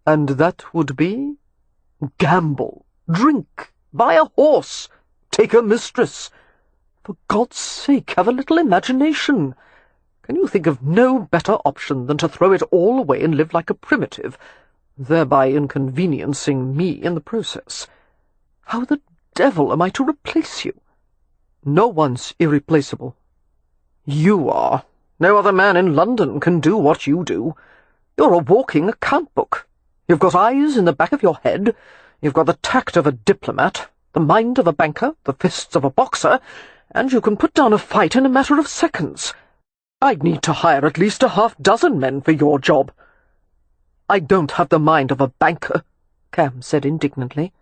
"And that would be?" "Gamble, drink, buy a horse, take a mistress. For God's sake, have a little imagination. Can you think of no better option than to throw it all away and live like a primitive, thereby inconveniencing me in the process? How the devil am I to replace you?" "No one's irreplaceable." "You are. No other man in London can do what you do. You're a walking account book. You've got eyes in the back of your head. You've got the tact of a diplomat, the mind of a banker, the fists of a boxer, and you can put down a fight in a matter of seconds. I'd need to hire at least a half-dozen men for your job." "I don't have the mind of a banker," Cam said indignantly.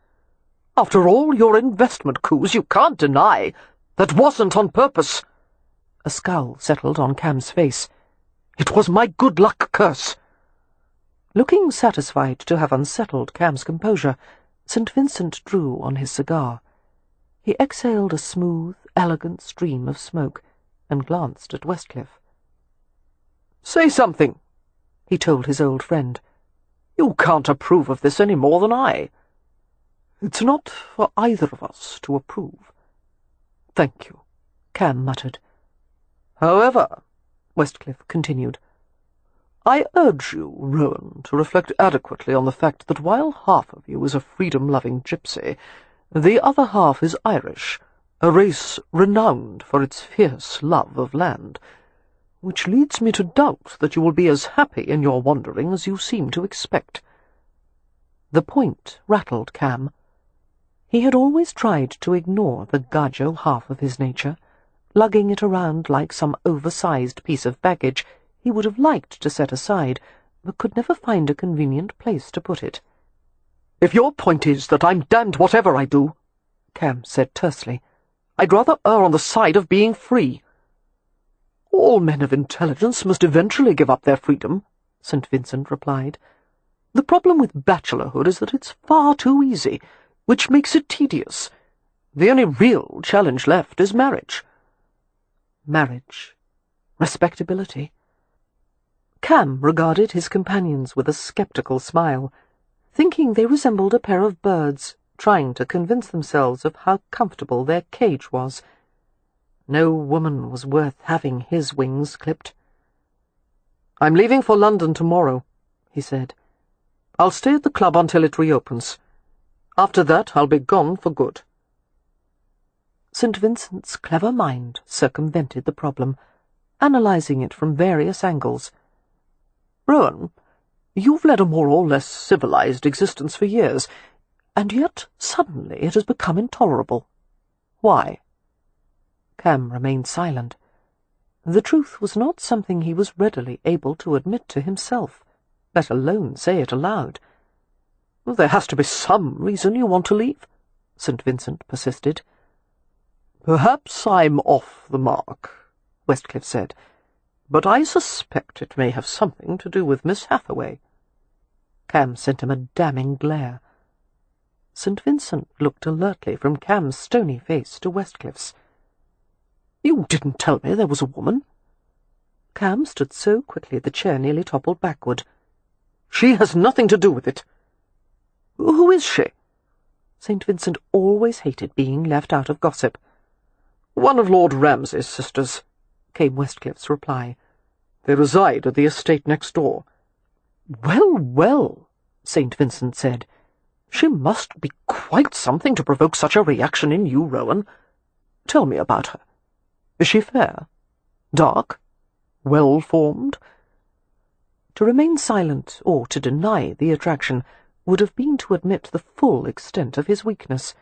"After all your investment coups, you can't deny that wasn't on purpose." A scowl settled on Cam's face. "It was my good luck curse." Looking satisfied to have unsettled Cam's composure, St. Vincent drew on his cigar. He exhaled a smooth, elegant stream of smoke, and glanced at Westcliff. "Say something," he told his old friend. You can't approve of this any more than I. It's not for either of us to approve. Thank you, Cam muttered. However, Westcliff continued, I urge you, Rohan, to reflect adequately on the fact that while half of you is a freedom-loving gypsy, the other half is Irish, a race renowned for its fierce love of land, which leads me to doubt that you will be as happy in your wandering as you seem to expect. The point rattled Cam. He had always tried to ignore the gajo half of his nature, lugging it around like some oversized piece of baggage he would have liked to set aside, but could never find a convenient place to put it. If your point is that I'm damned whatever I do, Cam said tersely, I'd rather err on the side of being free. All men of intelligence must eventually give up their freedom, St. Vincent replied. The problem with bachelorhood is that it's far too easy, which makes it tedious. The only real challenge left is marriage. Marriage. Respectability. Cam regarded his companions with a sceptical smile, thinking they resembled a pair of birds trying to convince themselves of how comfortable their cage was. No woman was worth having his wings clipped. I'm leaving for London tomorrow, he said. I'll stay at the club until it reopens. After that, I'll be gone for good. St. Vincent's clever mind circumvented the problem, analysing it from various angles. Rohan, you've led a more or less civilized existence for years, and yet suddenly it has become intolerable. Why? Cam remained silent. The truth was not something he was readily able to admit to himself, let alone say it aloud. There has to be some reason you want to leave, St. Vincent persisted. Perhaps I'm off the mark, Westcliff said, but I suspect it may have something to do with Miss Hathaway. Cam sent him a damning glare. St. Vincent looked alertly from Cam's stony face to Westcliff's. You didn't tell me there was a woman. Cam stood so quickly the chair nearly toppled backward. She has nothing to do with it. Who is she? St. Vincent always hated being left out of gossip. One of Lord Ramsay's sisters, came Westcliff's reply. They reside at the estate next door. Well, well, St. Vincent said. She must be quite something to provoke such a reaction in you, Rohan. Tell me about her. Is she fair? Dark? Well-formed? To remain silent or to deny the attraction would have been to admit the full extent of his weakness.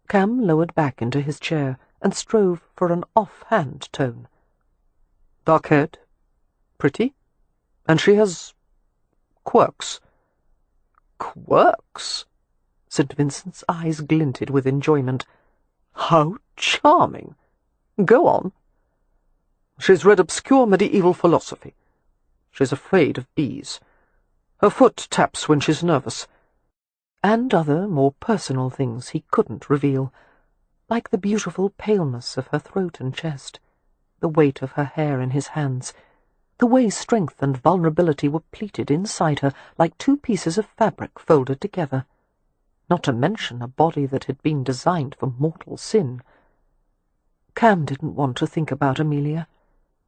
Cam lowered back into his chair and strove for an off-hand tone. Dark-haired? Pretty? And she has quirks. Quirks? St. Vincent's eyes glinted with enjoyment. How charming! Go on. She's read obscure medieval philosophy. She's afraid of bees. Her foot taps when she's nervous. And other, more personal things he couldn't reveal, like the beautiful paleness of her throat and chest, the weight of her hair in his hands, the way strength and vulnerability were pleated inside her like two pieces of fabric folded together, not to mention a body that had been designed for mortal sin. Cam didn't want to think about Amelia.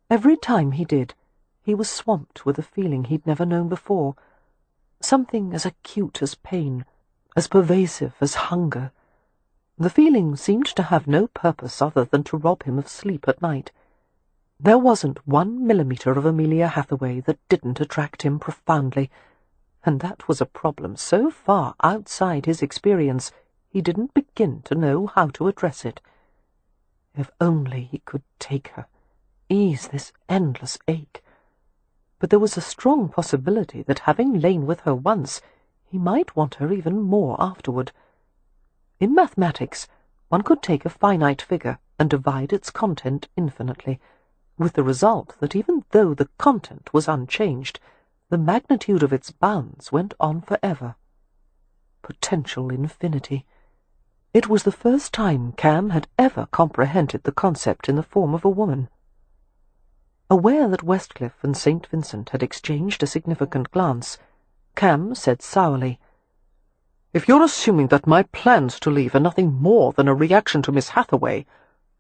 Every time he did, he was swamped with a feeling he'd never known before, something as acute as pain, as pervasive as hunger. The feeling seemed to have no purpose other than to rob him of sleep at night. There wasn't 1 millimetre of Amelia Hathaway that didn't attract him profoundly, and that was a problem so far outside his experience he didn't begin to know how to address it. If only he could take her, ease this endless ache. But there was a strong possibility that, having lain with her once, he might want her even more afterward. In mathematics, one could take a finite figure and divide its content infinitely, with the result that even though the content was unchanged, the magnitude of its bounds went on forever. Potential infinity. It was the first time Cam had ever comprehended the concept in the form of a woman. Aware that Westcliff and St. Vincent had exchanged a significant glance, Cam said sourly, "If you're assuming that my plans to leave are nothing more than a reaction to Miss Hathaway,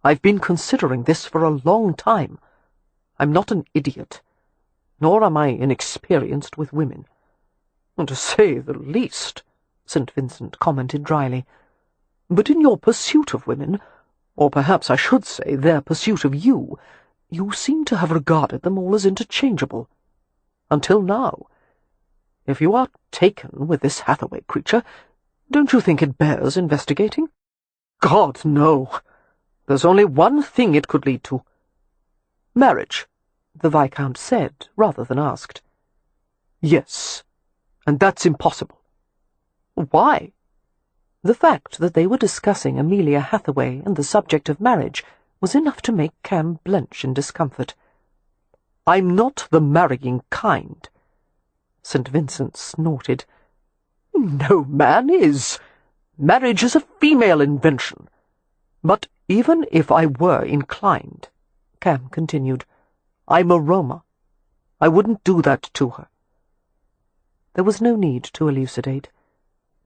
I've been considering this for a long time. I'm not an idiot, nor am I inexperienced with women. To say the least," St. Vincent commented dryly. "But in your pursuit of women, or perhaps I should say their pursuit of you, you seem to have regarded them all as interchangeable. Until now. If you are taken with this Hathaway creature, don't you think it bears investigating?" "God, no. There's only one thing it could lead to." "Marriage," the Viscount said, rather than asked. "Yes, and that's impossible." "Why?" The fact that they were discussing Amelia Hathaway and the subject of marriage was enough to make Cam blench in discomfort. "I'm not the marrying kind." St. Vincent snorted. "No man is. Marriage is a female invention. But even if I were inclined," Cam continued, "I'm a Roma. I wouldn't do that to her." There was no need to elucidate.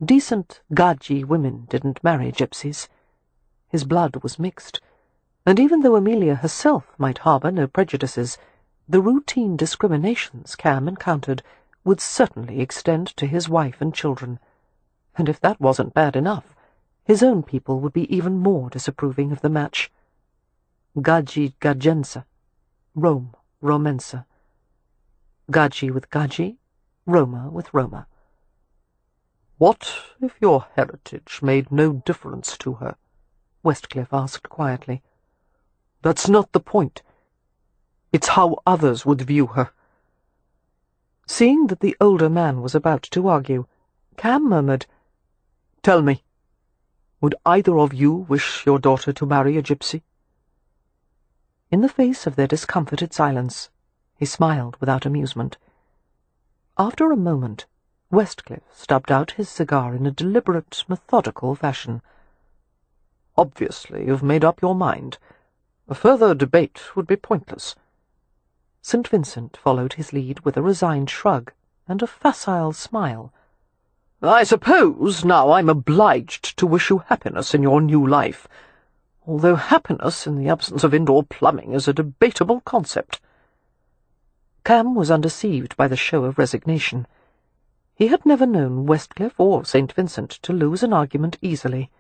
Decent, Gadji women didn't marry gypsies. His blood was mixed, and even though Amelia herself might harbour no prejudices, the routine discriminations Cam encountered would certainly extend to his wife and children, and if that wasn't bad enough, his own people would be even more disapproving of the match. Gadji Gadjensa, Rome Romensa. Gadji with Gadji, Roma with Roma. "What if your heritage made no difference to her?" Westcliff asked quietly. "That's not the point. It's how others would view her." Seeing that the older man was about to argue, Cam murmured, "Tell me, would either of you wish your daughter to marry a gypsy?" In the face of their discomfited silence, he smiled without amusement. After a moment, Westcliff stubbed out his cigar in a deliberate, methodical fashion. "Obviously you've made up your mind. A further debate would be pointless." St. Vincent followed his lead with a resigned shrug and a facile smile. "I suppose now I'm obliged to wish you happiness in your new life, although happiness in the absence of indoor plumbing is a debatable concept." Cam was undeceived by the show of resignation. He had never known Westcliff or St. Vincent to lose an argument easily.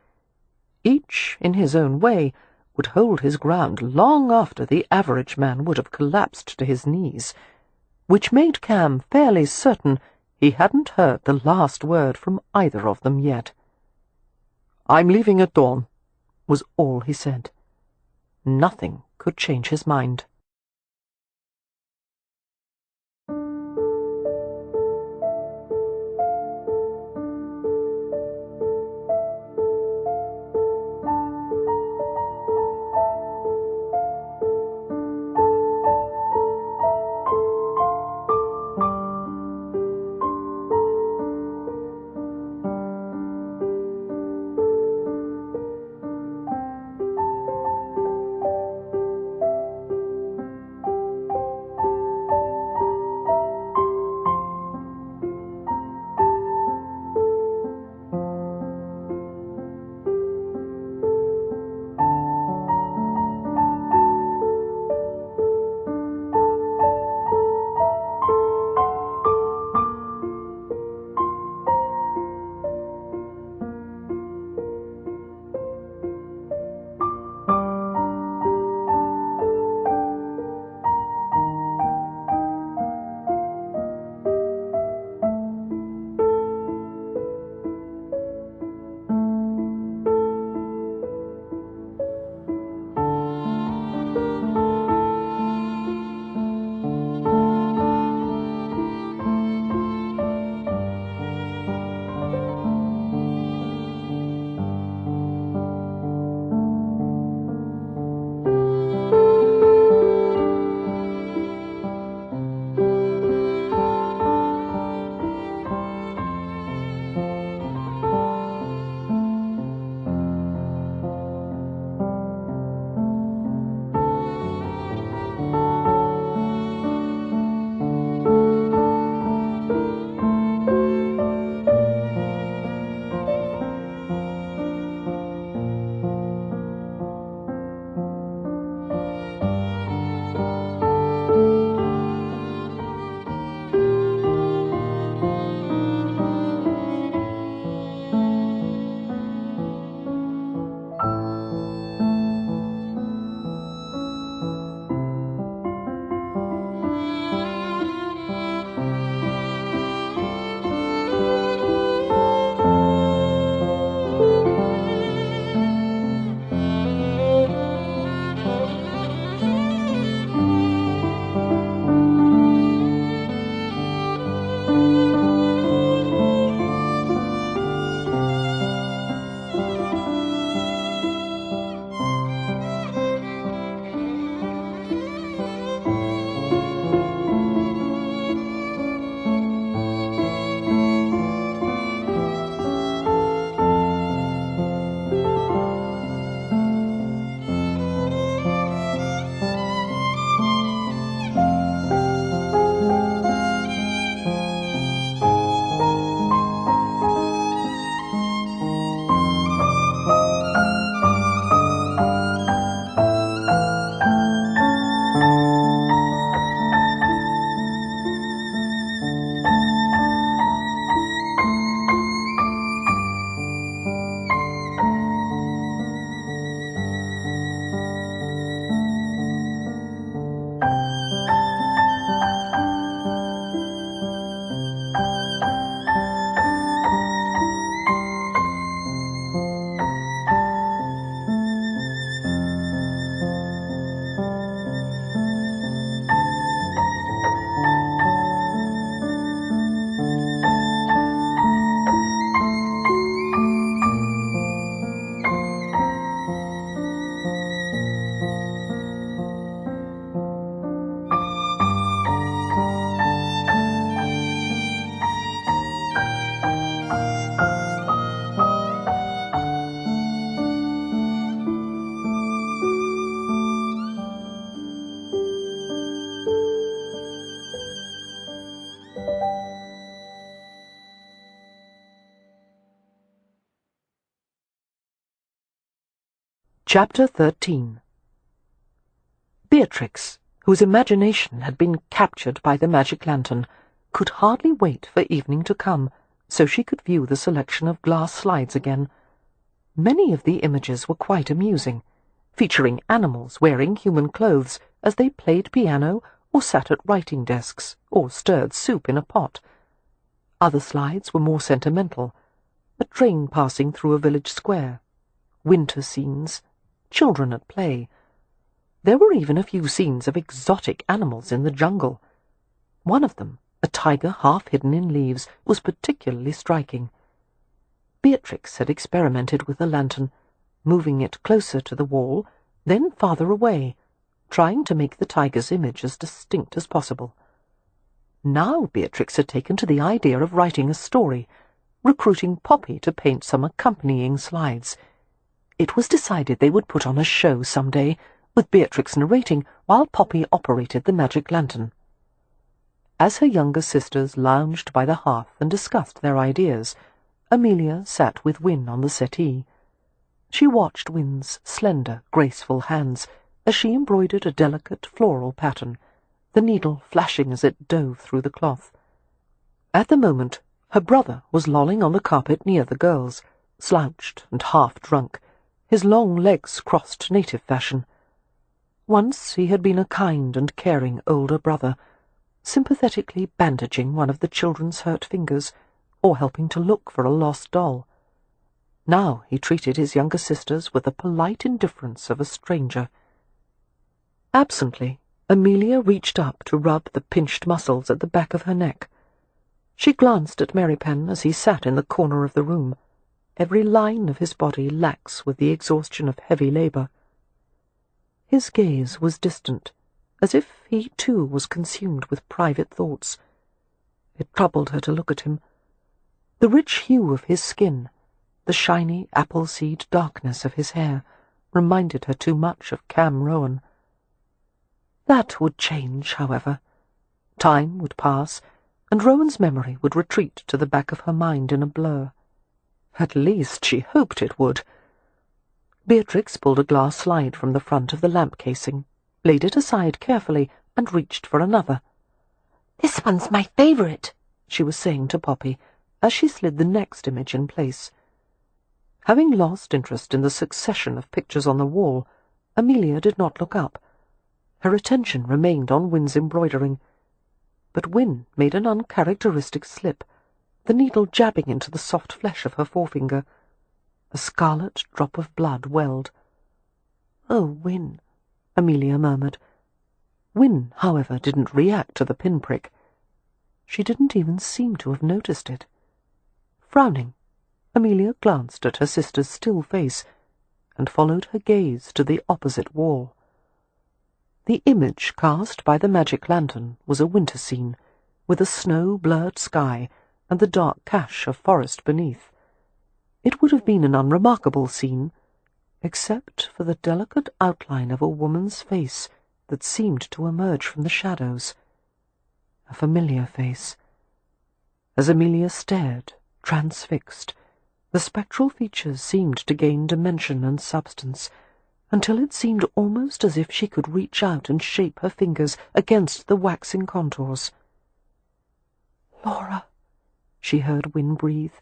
Each, in his own way, would hold his ground long after the average man would have collapsed to his knees, which made Cam fairly certain he hadn't heard the last word from either of them yet. "I'm leaving at dawn," was all he said. Nothing could change his mind. Chapter 13. Beatrix, whose imagination had been captured by the magic lantern, could hardly wait for evening to come, so she could view the selection of glass slides again. Many of the images were quite amusing, featuring animals wearing human clothes as they played piano or sat at writing desks or stirred soup in a pot. Other slides were more sentimental: a train passing through a village square, winter scenes, children at play. There were even a few scenes of exotic animals in the jungle. One of them, a tiger half hidden in leaves, was particularly striking. Beatrix had experimented with the lantern, moving it closer to the wall, then farther away, trying to make the tiger's image as distinct as possible. Now Beatrix had taken to the idea of writing a story, recruiting Poppy to paint some accompanying slides. It was decided they would put on a show some day, with Beatrix narrating while Poppy operated the magic lantern. As her younger sisters lounged by the hearth and discussed their ideas, Amelia sat with Win on the settee. She watched Win's slender, graceful hands as she embroidered a delicate floral pattern, the needle flashing as it dove through the cloth. At the moment, her brother was lolling on the carpet near the girls, slouched and half drunk, his long legs crossed native fashion. Once he had been a kind and caring older brother, sympathetically bandaging one of the children's hurt fingers, or helping to look for a lost doll. Now he treated his younger sisters with the polite indifference of a stranger. Absently, Amelia reached up to rub the pinched muscles at the back of her neck. She glanced at Merrypen as he sat in the corner of the room, every line of his body lax with the exhaustion of heavy labour. His gaze was distant, as if he too was consumed with private thoughts. It troubled her to look at him. The rich hue of his skin, the shiny apple-seed darkness of his hair, reminded her too much of Cam Rohan. That would change, however. Time would pass, and Rowan's memory would retreat to the back of her mind in a blur. At least she hoped it would. Beatrix pulled a glass slide from the front of the lamp casing, laid it aside carefully, and reached for another. "This one's my favourite," she was saying to Poppy, as she slid the next image in place. Having lost interest in the succession of pictures on the wall, Amelia did not look up. Her attention remained on Win's embroidering. But Win made an uncharacteristic slip, the needle jabbing into the soft flesh of her forefinger. A scarlet drop of blood welled. "Oh, Win," Amelia murmured. Win, however, didn't react to the pinprick. She didn't even seem to have noticed it. Frowning, Amelia glanced at her sister's still face and followed her gaze to the opposite wall. The image cast by the magic lantern was a winter scene, with a snow-blurred sky and the dark cache of forest beneath. It would have been an unremarkable scene, except for the delicate outline of a woman's face that seemed to emerge from the shadows. A familiar face. As Amelia stared, transfixed, the spectral features seemed to gain dimension and substance, until it seemed almost as if she could reach out and shape her fingers against the waxing contours. "Laura," she heard Win breathe.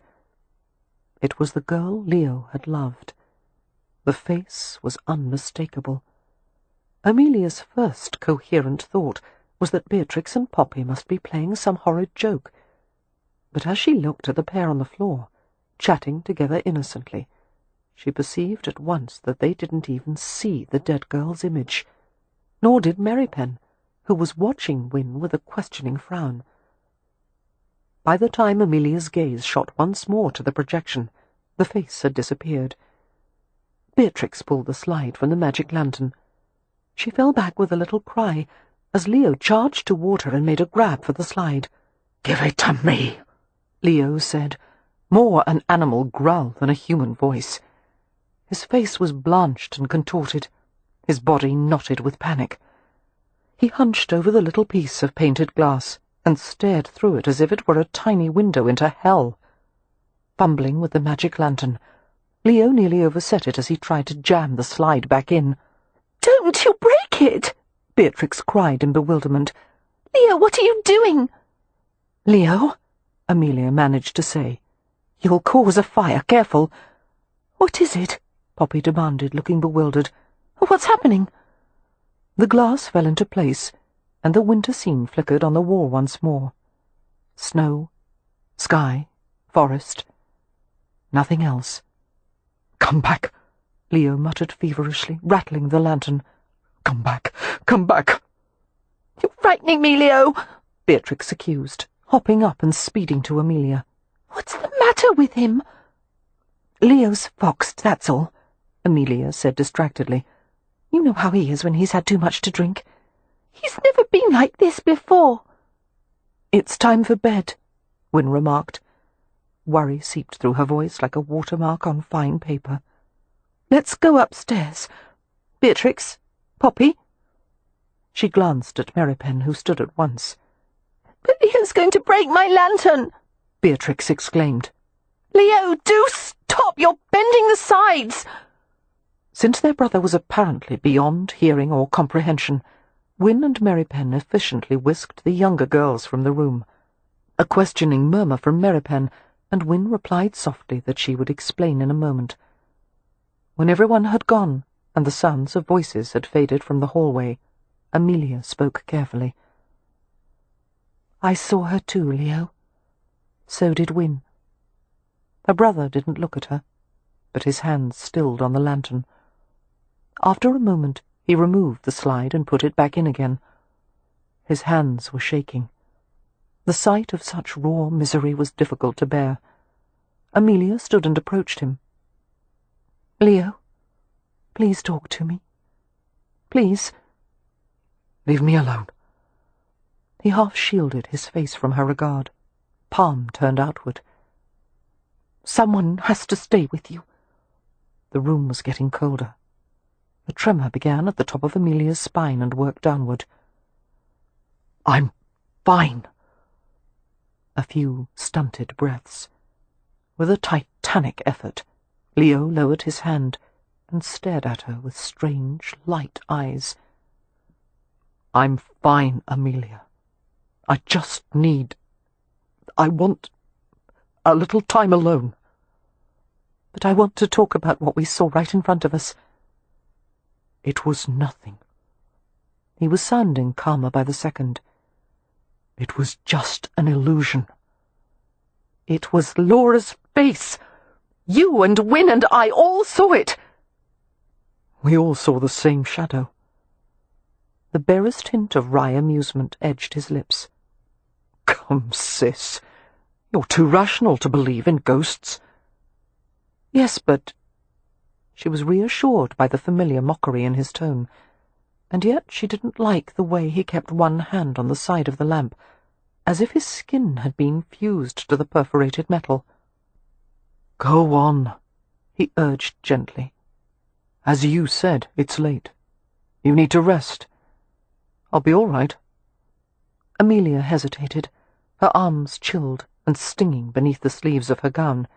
It was the girl Leo had loved. The face was unmistakable. Amelia's first coherent thought was that Beatrix and Poppy must be playing some horrid joke, but as she looked at the pair on the floor, chatting together innocently, she perceived at once that they didn't even see the dead girl's image, nor did Merrypen, who was watching Win with a questioning frown. By the time Amelia's gaze shot once more to the projection, the face had disappeared. Beatrix pulled the slide from the magic lantern. She fell back with a little cry as Leo charged toward her and made a grab for the slide. "Give it to me," Leo said, more an animal growl than a human voice. His face was blanched and contorted, his body knotted with panic. He hunched over the little piece of painted glass and stared through it as if it were a tiny window into hell. Fumbling with the magic lantern, Leo nearly overset it as he tried to jam the slide back in. "Don't, you'll break it!" Beatrix cried in bewilderment. "Leo, what are you doing?" "Leo," Amelia managed to say. "You'll cause a fire, careful." "What is it?" Poppy demanded, looking bewildered. "What's happening?" The glass fell into place, and the winter scene flickered on the wall once more. Snow, sky, forest. Nothing else. "Come back," Leo muttered feverishly, rattling the lantern. "Come back, come back." "You're frightening me, Leo," Beatrix accused, hopping up and speeding to Amelia. "What's the matter with him?" "Leo's foxed, that's all," Amelia said distractedly. "You know how he is when he's had too much to drink." "He's never been like this before." "It's time for bed," Wynne remarked. Worry seeped through her voice like a watermark on fine paper. "Let's go upstairs. Beatrix, Poppy." She glanced at Merrypen, who stood at once. "But Leo's going to break my lantern!" Beatrix exclaimed. "Leo, do stop! You're bending the sides!" Since their brother was apparently beyond hearing or comprehension, Wynne and Merrypen efficiently whisked the younger girls from the room. A questioning murmur from Merrypen, and Wynne replied softly that she would explain in a moment. When everyone had gone, and the sounds of voices had faded from the hallway, Amelia spoke carefully. "I saw her too, Leo. So did Wynne." Her brother didn't look at her, but his hands stilled on the lantern. After a moment, he removed the slide and put it back in again. His hands were shaking. The sight of such raw misery was difficult to bear. Amelia stood and approached him. "Leo, please talk to me. Please." "Leave me alone." He half-shielded his face from her regard, palm turned outward. "Someone has to stay with you." The room was getting colder. A tremor began at the top of Amelia's spine and worked downward. "I'm fine." A few stunted breaths. With a titanic effort, Leo lowered his hand and stared at her with strange, light eyes. "I'm fine, Amelia. I just I want a little time alone." "But I want to talk about what we saw right in front of us." "It was nothing." He was sounding calmer by the second. "It was just an illusion." "It was Laura's face. You and Wynne and I all saw it." "We all saw the same shadow." The barest hint of wry amusement edged his lips. "Come, sis, you're too rational to believe in ghosts." "Yes, but—" She was reassured by the familiar mockery in his tone, and yet she didn't like the way he kept one hand on the side of the lamp, as if his skin had been fused to the perforated metal. "Go on," he urged gently. "As you said, it's late. You need to rest. I'll be all right." Amelia hesitated, her arms chilled and stinging beneath the sleeves of her gown.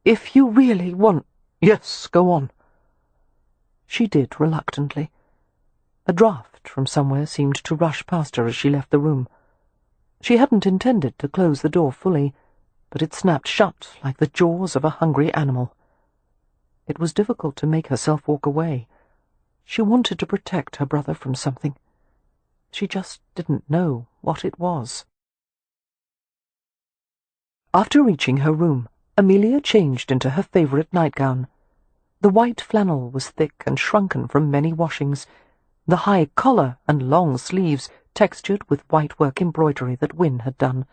"If you really want—" "Yes, go on." She did reluctantly. A draught from somewhere seemed to rush past her as she left the room. She hadn't intended to close the door fully, but it snapped shut like the jaws of a hungry animal. It was difficult to make herself walk away. She wanted to protect her brother from something. She just didn't know what it was. After reaching her room, Amelia changed into her favourite nightgown. The white flannel was thick and shrunken from many washings, the high collar and long sleeves textured with white-work embroidery that Wynne had done.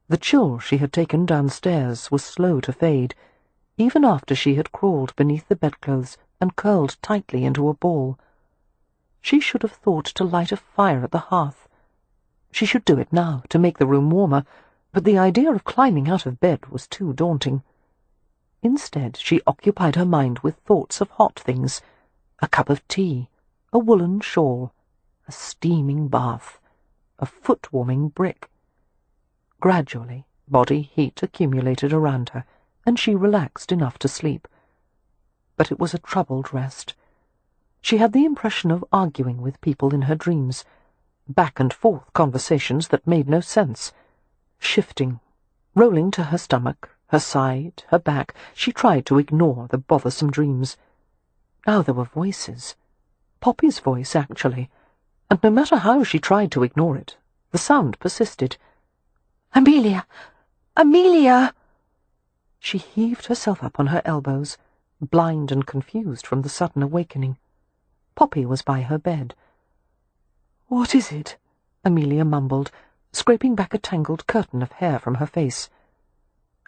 The chill she had taken downstairs was slow to fade, even after she had crawled beneath the bedclothes and curled tightly into a ball. She should have thought to light a fire at the hearth. She should do it now to make the room warmer, but the idea of climbing out of bed was too daunting. Instead, she occupied her mind with thoughts of hot things, a cup of tea, a woolen shawl, a steaming bath, a foot-warming brick. Gradually, body heat accumulated around her, and she relaxed enough to sleep. But it was a troubled rest. She had the impression of arguing with people in her dreams, back and forth conversations that made no sense, shifting, rolling to her stomach, her side, her back. She tried to ignore the bothersome dreams. Now there were voices. Poppy's voice, actually, and no matter how she tried to ignore it, the sound persisted. "Amelia! Amelia!" She heaved herself up on her elbows, blind and confused from the sudden awakening. Poppy was by her bed. "What is it?" Amelia mumbled, scraping back a tangled curtain of hair from her face.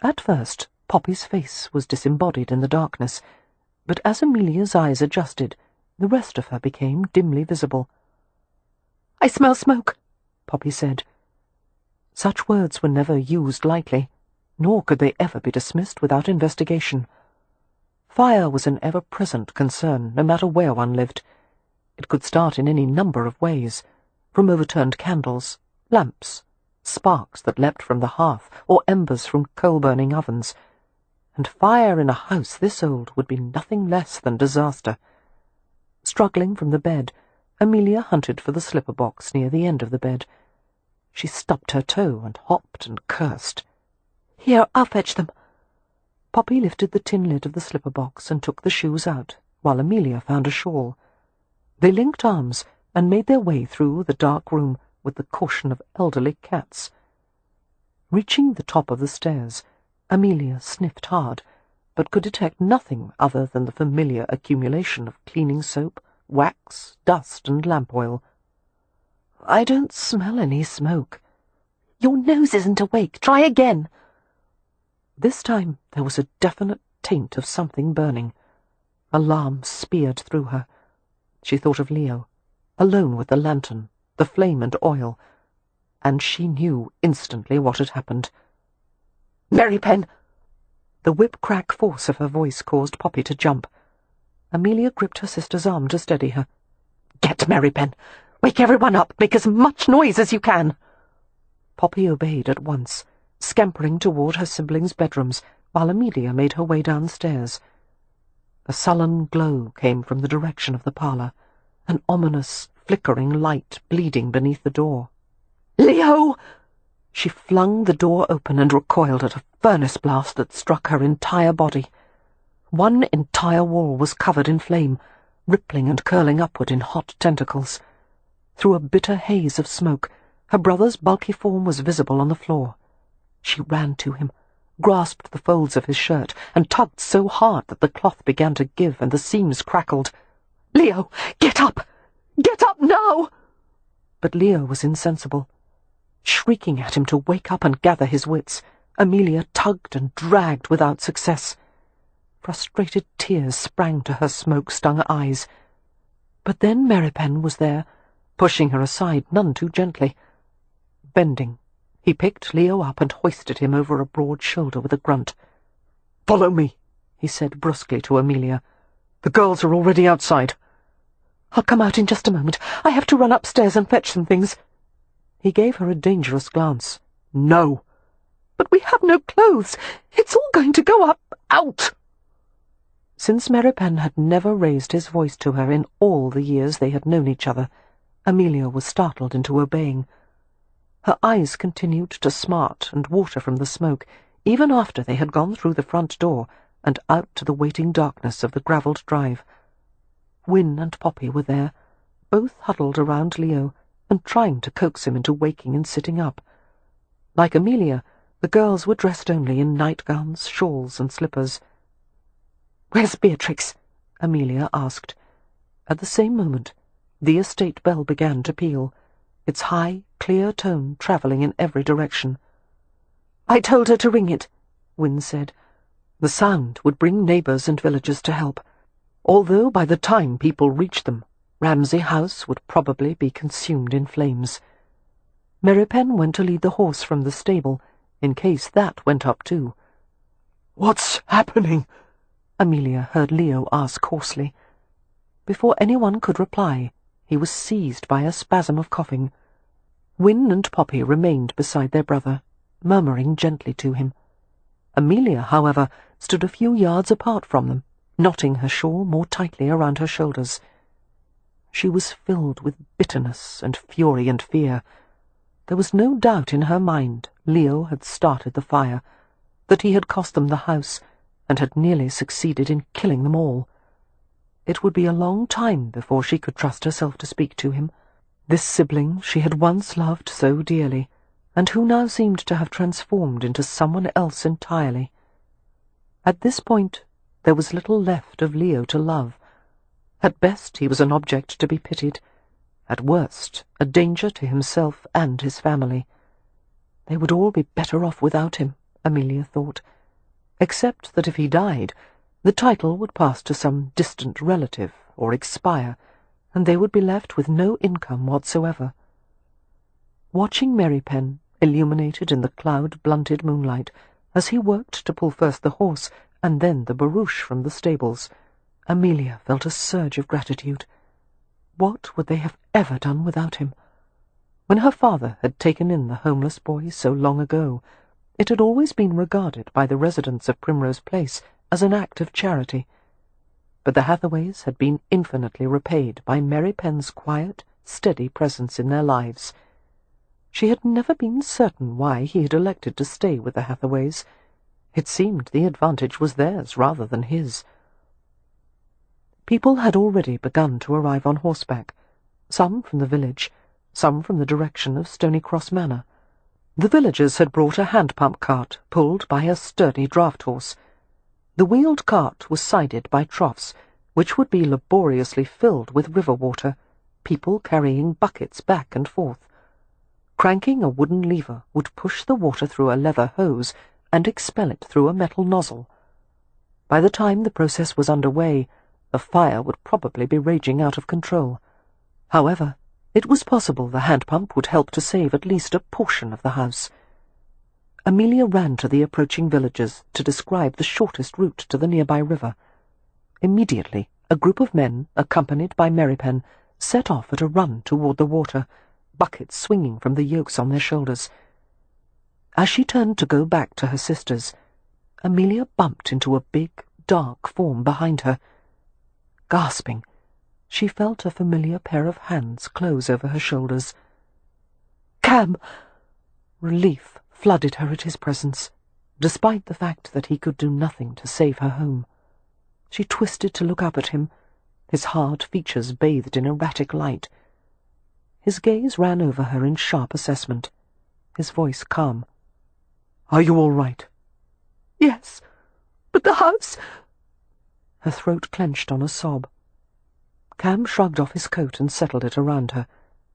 At first, Poppy's face was disembodied in the darkness, but as Amelia's eyes adjusted, the rest of her became dimly visible. "I smell smoke," Poppy said. Such words were never used lightly, nor could they ever be dismissed without investigation. Fire was an ever-present concern, no matter where one lived. It could start in any number of ways, from overturned candles, lamps, sparks that leapt from the hearth, or embers from coal-burning ovens. And fire in a house this old would be nothing less than disaster. Struggling from the bed, Amelia hunted for the slipper box near the end of the bed. She stubbed her toe and hopped and cursed. "Here, I'll fetch them." Poppy lifted the tin lid of the slipper box and took the shoes out, while Amelia found a shawl. They linked arms and made their way through the dark room with the caution of elderly cats. Reaching the top of the stairs, Amelia sniffed hard, but could detect nothing other than the familiar accumulation of cleaning soap, wax, dust, and lamp oil. "I don't smell any smoke." "Your nose isn't awake. Try again." This time there was a definite taint of something burning. Alarm speared through her. She thought of Leo, alone with the lantern, the flame and oil, and she knew instantly what had happened. "Mary Pen!" The whip-crack force of her voice caused Poppy to jump. Amelia gripped her sister's arm to steady her. "Get Mary Pen! Wake everyone up! Make as much noise as you can!" Poppy obeyed at once, scampering toward her siblings' bedrooms, while Amelia made her way downstairs. A sullen glow came from the direction of the parlour, an ominous, flickering light bleeding beneath the door. "Leo!" She flung the door open and recoiled at a furnace blast that struck her entire body. One entire wall was covered in flame, rippling and curling upward in hot tentacles. Through a bitter haze of smoke, her brother's bulky form was visible on the floor. She ran to him, grasped the folds of his shirt, and tugged so hard that the cloth began to give and the seams crackled. "Leo, get up! Get up now!" But Leo was insensible. Shrieking at him to wake up and gather his wits, Amelia tugged and dragged without success. Frustrated tears sprang to her smoke-stung eyes. But then Mary Pen was there, pushing her aside none too gently. Bending, he picked Leo up and hoisted him over a broad shoulder with a grunt. "Follow me," he said brusquely to Amelia. "The girls are already outside." "I'll come out in just a moment. I have to run upstairs and fetch some things." He gave her a dangerous glance. "No." "But we have no clothes. It's all going to go up. Out!" Since Mary Pen had never raised his voice to her in all the years they had known each other, Amelia was startled into obeying. Her eyes continued to smart and water from the smoke, even after they had gone through the front door and out to the waiting darkness of the gravelled drive. Wynne and Poppy were there, both huddled around Leo and trying to coax him into waking and sitting up. Like Amelia, the girls were dressed only in nightgowns, shawls, and slippers. "Where's Beatrix?" Amelia asked. At the same moment, the estate bell began to peal, its high, clear tone travelling in every direction. "I told her to ring it," Wynne said. The sound would bring neighbours and villagers to help, although by the time people reached them, Ramsay House would probably be consumed in flames. Mary Pen went to lead the horse from the stable, in case that went up too. "What's happening?" Amelia heard Leo ask hoarsely. Before anyone could reply, he was seized by a spasm of coughing. Wynne and Poppy remained beside their brother, murmuring gently to him. Amelia, however, stood a few yards apart from them, knotting her shawl more tightly around her shoulders. She was filled with bitterness and fury and fear. There was no doubt in her mind Leo had started the fire, that he had cost them the house, and had nearly succeeded in killing them all. It would be a long time before she could trust herself to speak to him, this sibling she had once loved so dearly, and who now seemed to have transformed into someone else entirely. At this point there was little left of Leo to love. At best he was an object to be pitied, at worst a danger to himself and his family. They would all be better off without him, Amelia thought, except that if he died, the title would pass to some distant relative or expire, and they would be left with no income whatsoever. Watching Merrypen, illuminated in the cloud-blunted moonlight, as he worked to pull first the horse and then the barouche from the stables, Amelia felt a surge of gratitude. What would they have ever done without him? When her father had taken in the homeless boy so long ago, it had always been regarded by the residents of Primrose Place as an act of charity. But the Hathaways had been infinitely repaid by Merrypen's quiet, steady presence in their lives. She had never been certain why he had elected to stay with the Hathaways. It seemed the advantage was theirs rather than his. People had already begun to arrive on horseback, some from the village, some from the direction of Stony Cross Manor. The villagers had brought a hand-pump cart pulled by a sturdy draught-horse. The wheeled cart was sided by troughs, which would be laboriously filled with river water, people carrying buckets back and forth. Cranking a wooden lever would push the water through a leather hose and expel it through a metal nozzle. By the time the process was underway, the fire would probably be raging out of control. However, it was possible the hand-pump would help to save at least a portion of the house. Amelia ran to the approaching villagers to describe the shortest route to the nearby river. Immediately, a group of men, accompanied by Merrypen, set off at a run toward the water, buckets swinging from the yokes on their shoulders. As she turned to go back to her sisters, Amelia bumped into a big, dark form behind her. Gasping, she felt a familiar pair of hands close over her shoulders. "Cam!" Relief flooded her at his presence, despite the fact that he could do nothing to save her home. She twisted to look up at him, his hard features bathed in erratic light. His gaze ran over her in sharp assessment, his voice calm. "Are you all right?" "Yes, but the house—" Her throat clenched on a sob. Cam shrugged off his coat and settled it around her,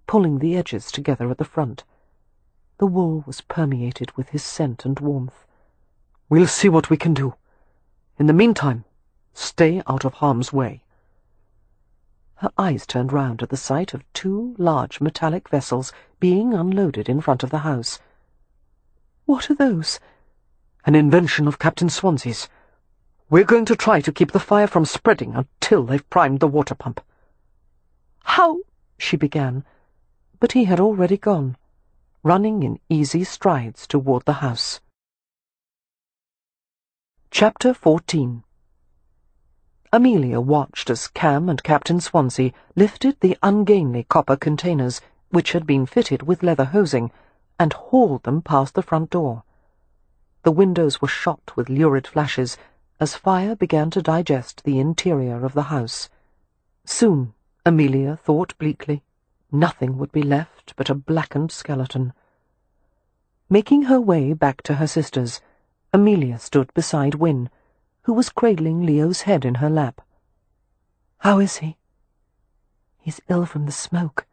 pulling the edges together at the front. The wool was permeated with his scent and warmth. "We'll see what we can do. In the meantime, stay out of harm's way." Her eyes turned round at the sight of two large metallic vessels being unloaded in front of the house. "What are those?" "An invention of Captain Swansea's. We're going to try to keep the fire from spreading until they've primed the water pump." "How—" she began, but he had already gone, running in easy strides toward the house. Chapter 14. Amelia watched as Cam and Captain Swansea lifted the ungainly copper containers, which had been fitted with leather hosing, and hauled them past the front door. The windows were shot with lurid flashes as fire began to digest the interior of the house. Soon, Amelia thought bleakly, nothing would be left but a blackened skeleton. Making her way back to her sisters, Amelia stood beside Win, who was cradling Leo's head in her lap. "How is he?" "He's ill from the smoke."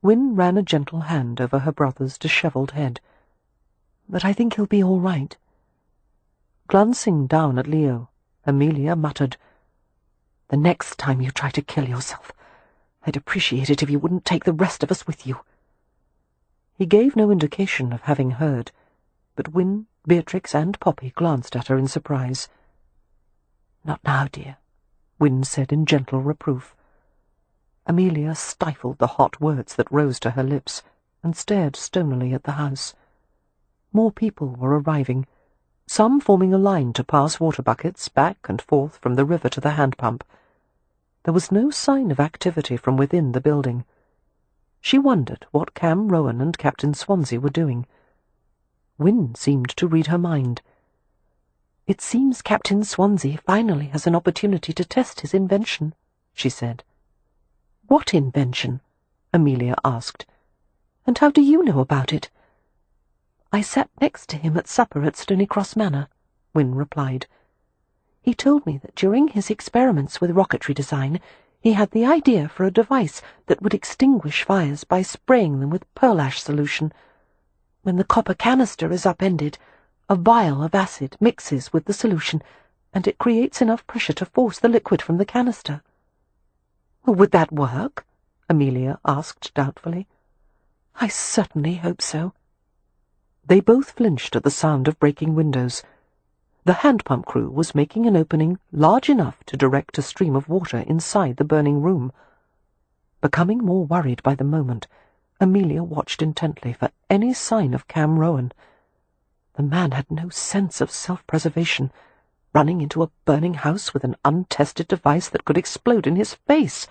Win ran a gentle hand over her brother's dishevelled head. "But I think he'll be all right." Glancing down at Leo, Amelia muttered, "The next time you try to kill yourself, I'd appreciate it if you wouldn't take the rest of us with you." He gave no indication of having heard, but Win, Beatrix, and Poppy glanced at her in surprise. "Not now, dear," Win said in gentle reproof. Amelia stifled the hot words that rose to her lips and stared stonily at the house. More people were arriving. some forming a line to pass water buckets back and forth from the river to the hand pump. There was no sign of activity from within the building. She wondered what Cam Rohan and Captain Swansea were doing. Wynne seemed to read her mind. "It seems Captain Swansea finally has an opportunity to test his invention," she said. "What invention?" Amelia asked. "And how do you know about it?" "I sat next to him at supper at Stony Cross Manor," Wynne replied. "He told me that during his experiments with rocketry design, he had the idea for a device that would extinguish fires by spraying them with pearl ash solution. When the copper canister is upended, a vial of acid mixes with the solution, and it creates enough pressure to force the liquid from the canister." "Would that work?" Amelia asked doubtfully. "I certainly hope so." They both flinched at the sound of breaking windows. The hand-pump crew was making an opening large enough to direct a stream of water inside the burning room. Becoming more worried by the moment, Amelia watched intently for any sign of Cam Rohan. The man had no sense of self-preservation, running into a burning house with an untested device that could explode in his face.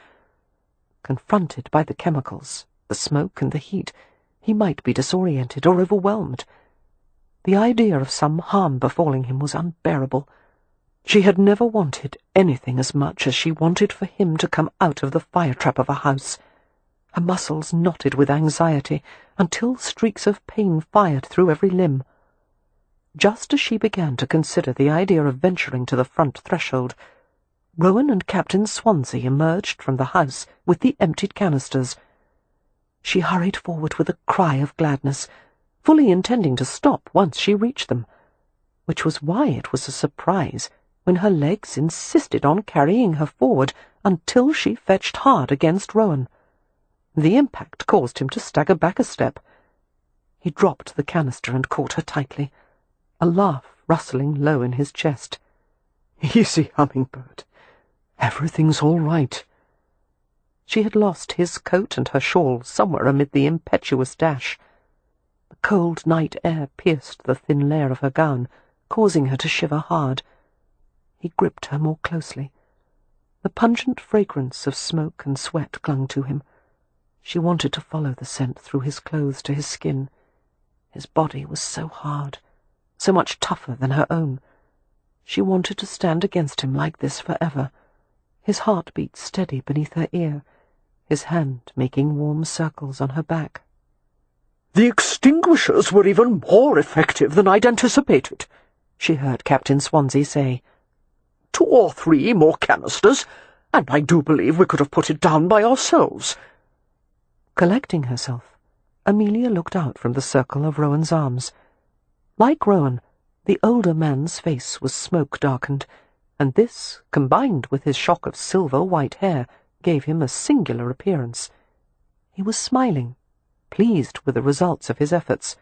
Confronted by the chemicals, the smoke and the heat, he might be disoriented or overwhelmed. The idea of some harm befalling him was unbearable. She had never wanted anything as much as she wanted for him to come out of the fire-trap of a house. Her muscles knotted with anxiety until streaks of pain fired through every limb. Just as she began to consider the idea of venturing to the front threshold, Rohan and Captain Swansea emerged from the house with the emptied canisters. She hurried forward with a cry of gladness, fully intending to stop once she reached them, which was why it was a surprise when her legs insisted on carrying her forward until she fetched hard against Rohan. The impact caused him to stagger back a step. He dropped the canister and caught her tightly, a laugh rustling low in his chest. "Easy, Hummingbird. Everything's all right." She had lost his coat and her shawl somewhere amid the impetuous dash. The cold night air pierced the thin layer of her gown, causing her to shiver hard. He gripped her more closely. The pungent fragrance of smoke and sweat clung to him. She wanted to follow the scent through his clothes to his skin. His body was so hard, so much tougher than her own. She wanted to stand against him like this forever, his heartbeat steady beneath her ear, his hand making warm circles on her back. "The extinguishers were even more effective than I'd anticipated," she heard Captain Swansea say. 2 or 3 more canisters, and I do believe we could have put it down by ourselves." Collecting herself, Amelia looked out from the circle of Rohan's arms. Like Rohan, the older man's face was smoke-darkened, and this, combined with his shock of silver-white hair, gave him a singular appearance. He was smiling, pleased with the results of his efforts.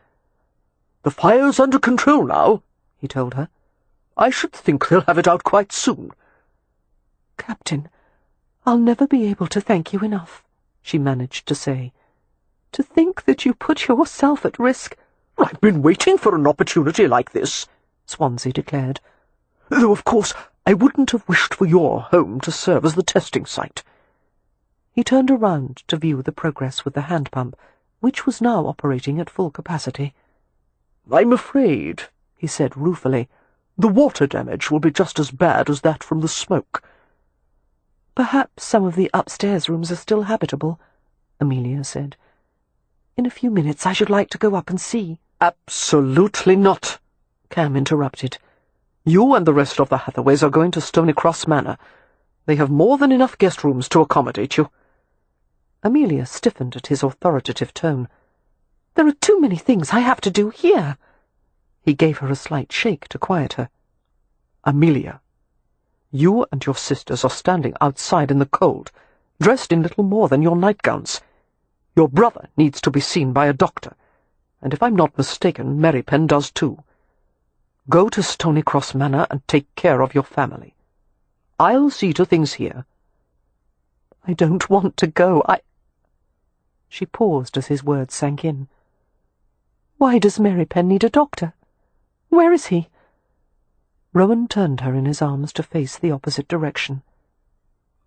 "The fire's under control now," he told her. "I should think they'll have it out quite soon." "Captain, I'll never be able to thank you enough," she managed to say. "To think that you put yourself at risk—" "I've been waiting for an opportunity like this," Swansea declared. "Though, of course, I wouldn't have wished for your home to serve as the testing site." He turned around to view the progress with the hand-pump, which was now operating at full capacity. "I'm afraid," he said ruefully, "the water damage will be just as bad as that from the smoke." "Perhaps some of the upstairs rooms are still habitable," Amelia said. "In a few minutes I should like to go up and see." "Absolutely not," Cam interrupted. "You and the rest of the Hathaways are going to Stony Cross Manor. They have more than enough guest rooms to accommodate you." Amelia stiffened at his authoritative tone. "There are too many things I have to do here." He gave her a slight shake to quiet her. "Amelia, you and your sisters are standing outside in the cold, dressed in little more than your nightgowns. Your brother needs to be seen by a doctor, and if I'm not mistaken, Mary Penn does too. Go to Stony Cross Manor and take care of your family. I'll see to things here." "I don't want to go. She paused as his words sank in. "Why does Mary Penn need a doctor? Where is he? Rowan turned her in his arms to face the opposite direction.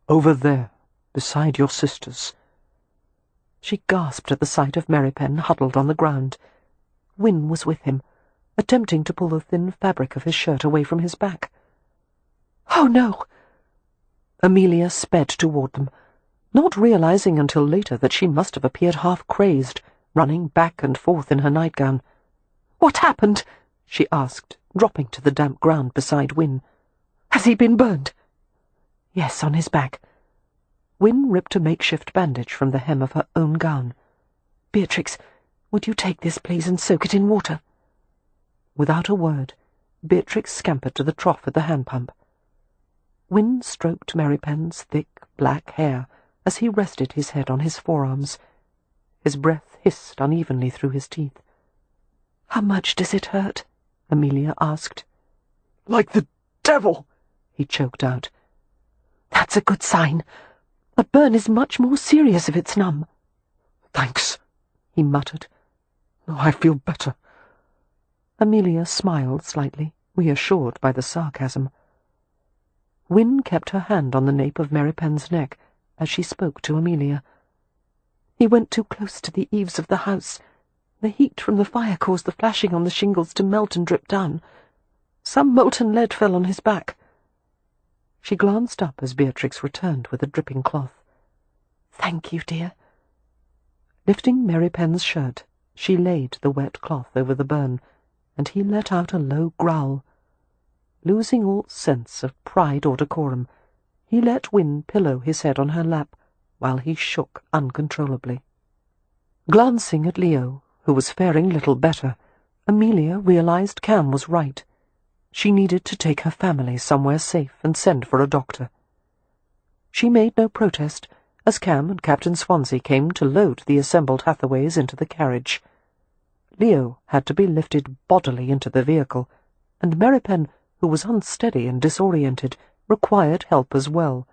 "Over there, beside your sisters." She gasped at the sight of Merrypen huddled on the ground. Wynne was with him, attempting to pull the thin fabric of his shirt away from his back. "Oh, no!" Amelia sped toward them, not realizing until later that she must have appeared half-crazed, running back and forth in her nightgown. "What happened?" she asked, dropping to the damp ground beside Wynne. "Has he been burned?" "Yes, on his back." Wynne ripped a makeshift bandage from the hem of her own gown. "Beatrix, would you take this, please, and soak it in water?" Without a word, Beatrix scampered to the trough at the hand-pump. Wynne stroked Merrypen's thick, black hair as he rested his head on his forearms. His breath hissed unevenly through his teeth. "How much does it hurt?" Amelia asked. "Like the devil!" he choked out. "That's a good sign. A burn is much more serious if it's numb." "Thanks," he muttered. "I feel better." Amelia smiled slightly, reassured by the sarcasm. Wynne kept her hand on the nape of Merrypen's neck as she spoke to Amelia. "He went too close to the eaves of the house. The heat from the fire caused the flashing on the shingles to melt and drip down. Some molten lead fell on his back." She glanced up as Beatrix returned with a dripping cloth. "Thank you, dear." Lifting Merrypen's shirt, she laid the wet cloth over the burn, and he let out a low growl. Losing all sense of pride or decorum, he let Wynne pillow his head on her lap while he shook uncontrollably. Glancing at Leo, who was faring little better, Amelia realized Cam was right. She needed to take her family somewhere safe and send for a doctor. She made no protest as Cam and Captain Swansea came to load the assembled Hathaways into the carriage. Leo had to be lifted bodily into the vehicle, and Merrypen, who was unsteady and disoriented, required help as well.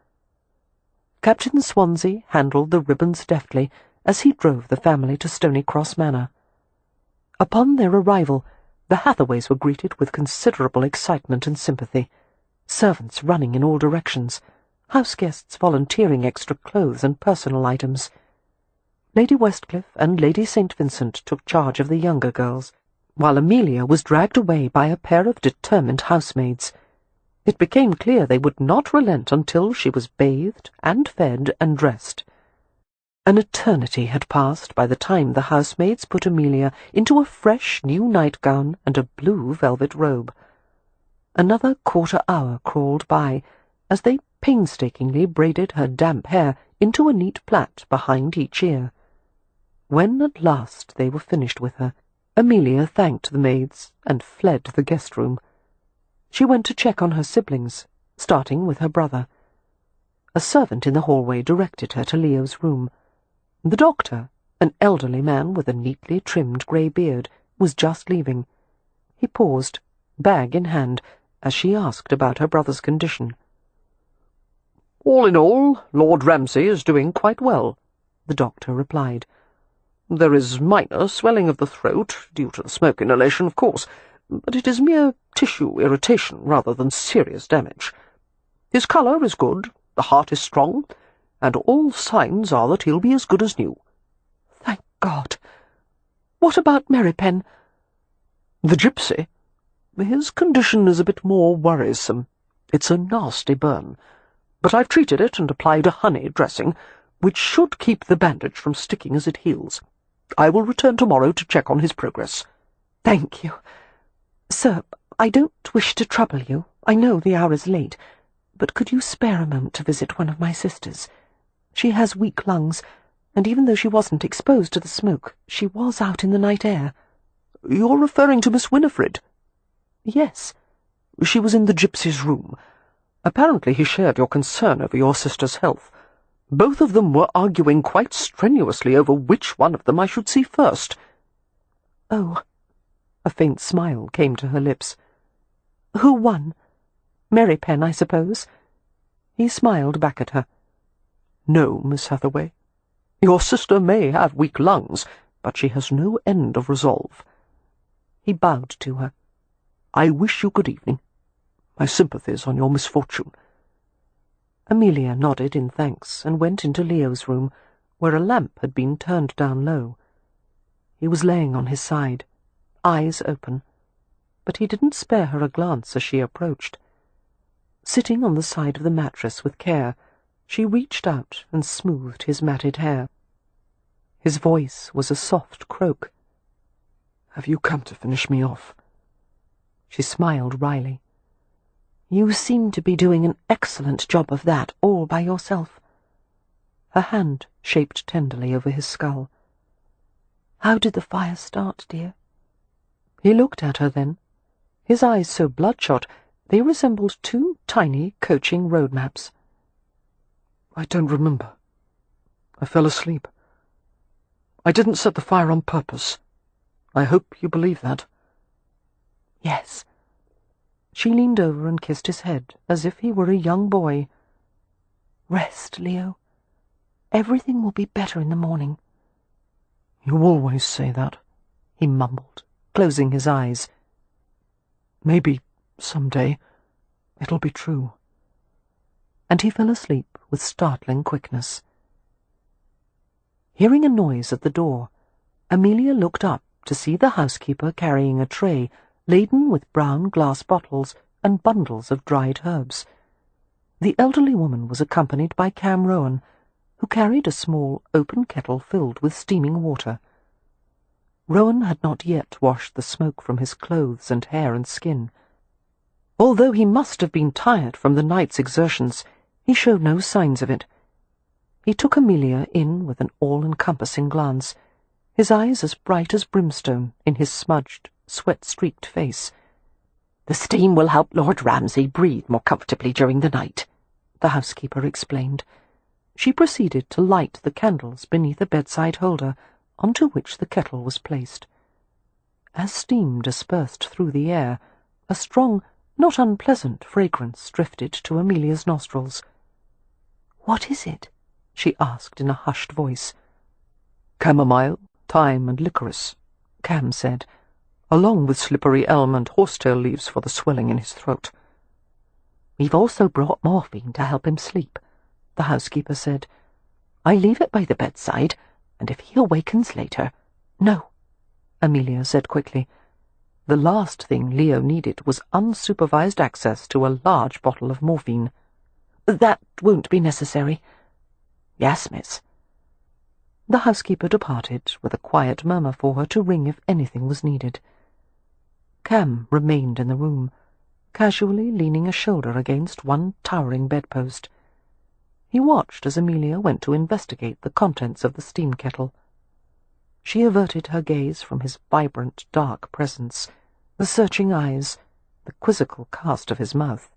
Captain Swansea handled the ribbons deftly as he drove the family to Stony Cross Manor. Upon their arrival, the Hathaways were greeted with considerable excitement and sympathy, servants running in all directions, house-guests volunteering extra clothes and personal items. Lady Westcliff and Lady St. Vincent took charge of the younger girls, while Amelia was dragged away by a pair of determined housemaids. It became clear they would not relent until she was bathed and fed and dressed. An eternity had passed by the time the housemaids put Amelia into a fresh new nightgown and a blue velvet robe. Another quarter-hour crawled by as they painstakingly braided her damp hair into a neat plait behind each ear. When at last they were finished with her, Amelia thanked the maids and fled the guest-room. She went to check on her siblings, starting with her brother. A servant in the hallway directed her to Leo's room. The doctor, an elderly man with a neatly trimmed grey beard, was just leaving. He paused, bag in hand, as she asked about her brother's condition. "All in all, Lord Ramsay is doing quite well," the doctor replied. "There is minor swelling of the throat, due to the smoke inhalation, of course, but it is mere tissue irritation rather than serious damage. His colour is good, the heart is strong, and all signs are that he'll be as good as new." "Thank God. What about Merrypen?" "The gypsy? His condition is a bit more worrisome. It's a nasty burn, but I've treated it and applied a honey dressing, which should keep the bandage from sticking as it heals. I will return tomorrow to check on his progress." "Thank you. Sir, I don't wish to trouble you. I know the hour is late, but could you spare a moment to visit one of my sisters? She has weak lungs, and even though she wasn't exposed to the smoke, she was out in the night air." "You're referring to Miss Winifred?" "Yes." "She was in the gypsy's room. Apparently he shared your concern over your sister's health. Both of them were arguing quite strenuously over which one of them I should see first." "Oh." A faint smile came to her lips. "Who won? Merrypen, I suppose?" He smiled back at her. "No, Miss Hathaway. Your sister may have weak lungs, but she has no end of resolve." He bowed to her. "I wish you good evening." My sympathies on your misfortune." Amelia nodded in thanks and went into Leo's room, where a lamp had been turned down low. He was laying on his side, eyes open, but he didn't spare her a glance as she approached. Sitting on the side of the mattress with care, she reached out and smoothed his matted hair. His voice was a soft croak. "Have you come to finish me off?" She smiled wryly. "You seem to be doing an excellent job of that all by yourself." Her hand shaped tenderly over his skull. "How did the fire start, dear?" He looked at her then, his eyes so bloodshot they resembled two tiny coaching road maps. "I don't remember. I fell asleep. I didn't set the fire on purpose. I hope you believe that." "Yes." She leaned over and kissed his head as if he were a young boy. "Rest, Leo. Everything will be better in the morning." "You always say that," he mumbled, closing his eyes. "Maybe someday it'll be true." And he fell asleep with startling quickness. Hearing a noise at the door, Amelia looked up to see the housekeeper carrying a tray laden with brown glass bottles and bundles of dried herbs. The elderly woman was accompanied by Cam Rohan, who carried a small open kettle filled with steaming water. Rohan had not yet washed the smoke from his clothes and hair and skin. Although he must have been tired from the night's exertions, he showed no signs of it. He took Amelia in with an all-encompassing glance, his eyes as bright as brimstone in his smudged, sweat-streaked face. "The steam will help Lord Ramsay breathe more comfortably during the night," the housekeeper explained. She proceeded to light the candles beneath a bedside holder, onto which the kettle was placed. As steam dispersed through the air, a strong, not unpleasant fragrance drifted to Amelia's nostrils. "What is it?" she asked in a hushed voice. "Chamomile, thyme and licorice," Cam said, "along with slippery elm and horsetail leaves for the swelling in his throat." "We've also brought morphine to help him sleep," the housekeeper said. "I leave it by the bedside, and if he awakens later—" "No," Amelia said quickly. The last thing Leo needed was unsupervised access to a large bottle of morphine. "That won't be necessary." "Yes, miss." The housekeeper departed, with a quiet murmur for her to ring if anything was needed. Cam remained in the room, casually leaning a shoulder against one towering bedpost. He watched as Amelia went to investigate the contents of the steam kettle. She averted her gaze from his vibrant, dark presence, the searching eyes, the quizzical cast of his mouth.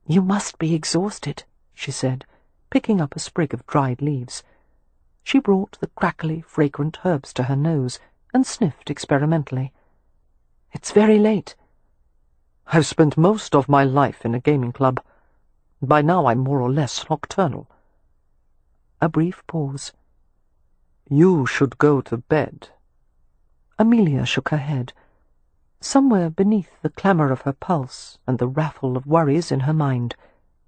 "You must be exhausted," she said, picking up a sprig of dried leaves. She brought the crackly, fragrant herbs to her nose and sniffed experimentally. "It's very late." "I've spent most of my life in a gaming club. By now I'm more or less nocturnal." A brief pause. "You should go to bed." Amelia shook her head. Somewhere beneath the clamour of her pulse and the raffle of worries in her mind,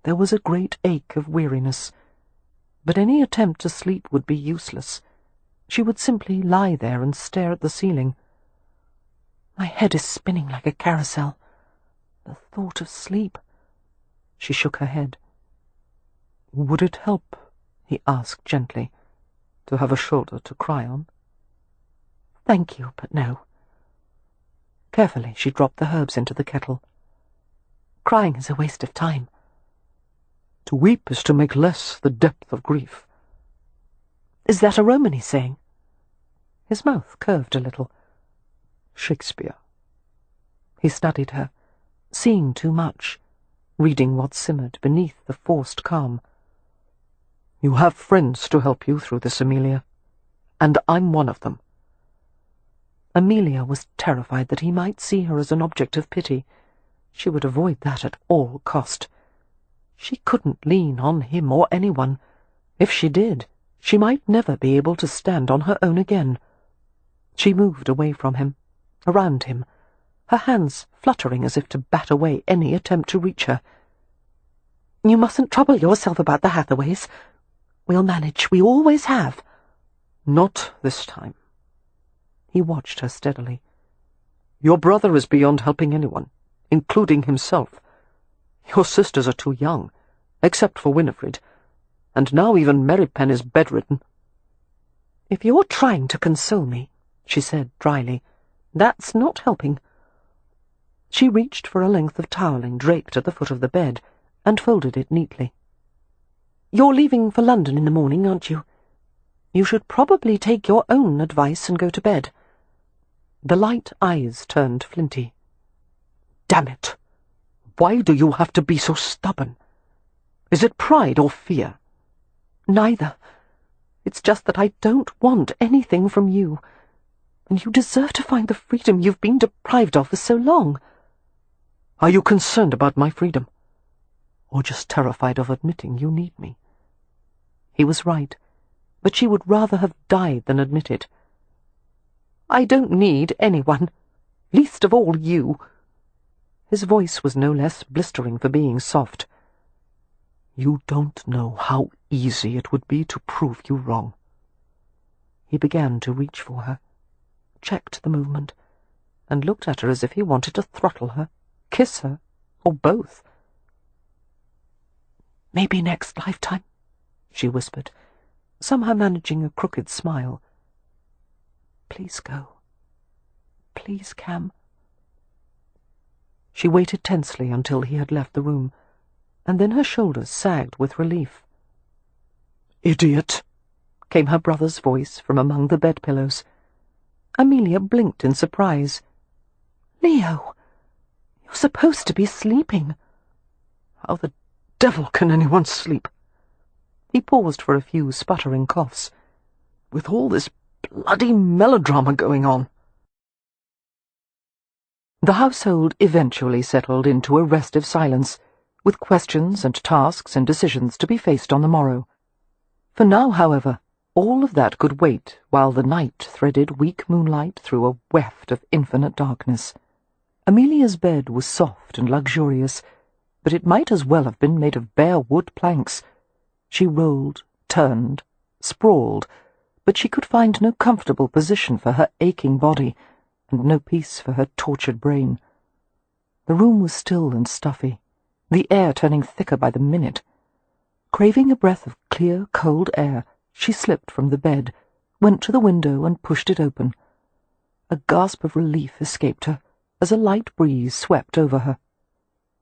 there was a great ache of weariness. But any attempt to sleep would be useless. She would simply lie there and stare at the ceiling. "My head is spinning like a carousel. The thought of sleep." She shook her head. "Would it help," he asked gently, "to have a shoulder to cry on?" "Thank you, but no." Carefully she dropped the herbs into the kettle. "Crying is a waste of time." "To weep is to make less the depth of grief." "Is that a Romany saying?" His mouth curved a little. "Shakespeare." He studied her, seeing too much, reading what simmered beneath the forced calm. "You have friends to help you through this, Amelia, and I'm one of them." Amelia was terrified that he might see her as an object of pity. She would avoid that at all cost. She couldn't lean on him or anyone. If she did, she might never be able to stand on her own again. She moved away from him, around him, her hands fluttering as if to bat away any attempt to reach her. "You mustn't trouble yourself about the Hathaways. We'll manage. We always have." "Not this time." He watched her steadily. "Your brother is beyond helping anyone, including himself. Your sisters are too young, except for Winifred, and now even Merrypen is bedridden." "If you're trying to console me," she said dryly, "that's not helping." She reached for a length of toweling draped at the foot of the bed, and folded it neatly. "You're leaving for London in the morning, aren't you? You should probably take your own advice and go to bed." The light eyes turned flinty. "Damn it! Why do you have to be so stubborn? Is it pride or fear?" "Neither. It's just that I don't want anything from you, and you deserve to find the freedom you've been deprived of for so long." "Are you concerned about my freedom? Or just terrified of admitting you need me?" He was right, but she would rather have died than admit it. "I don't need anyone, least of all you." His voice was no less blistering for being soft. "You don't know how easy it would be to prove you wrong." He began to reach for her, checked the movement, and looked at her as if he wanted to throttle her, kiss her, or both. "Maybe next lifetime," she whispered, somehow managing a crooked smile. "Please go. Please, Cam." She waited tensely until he had left the room, and then her shoulders sagged with relief. "Idiot!" came her brother's voice from among the bedpillows. Amelia blinked in surprise. "Leo, you're supposed to be sleeping." "How the devil can anyone sleep?" He paused for a few sputtering coughs. "With all this bloody melodrama going on." The household eventually settled into a restive silence, with questions and tasks and decisions to be faced on the morrow. For now, however, all of that could wait while the night threaded weak moonlight through a weft of infinite darkness. Amelia's bed was soft and luxurious, but it might as well have been made of bare wood planks. She rolled, turned, sprawled, but she could find no comfortable position for her aching body, and no peace for her tortured brain. The room was still and stuffy, the air turning thicker by the minute. Craving a breath of clear, cold air, she slipped from the bed, went to the window and pushed it open. A gasp of relief escaped her as a light breeze swept over her.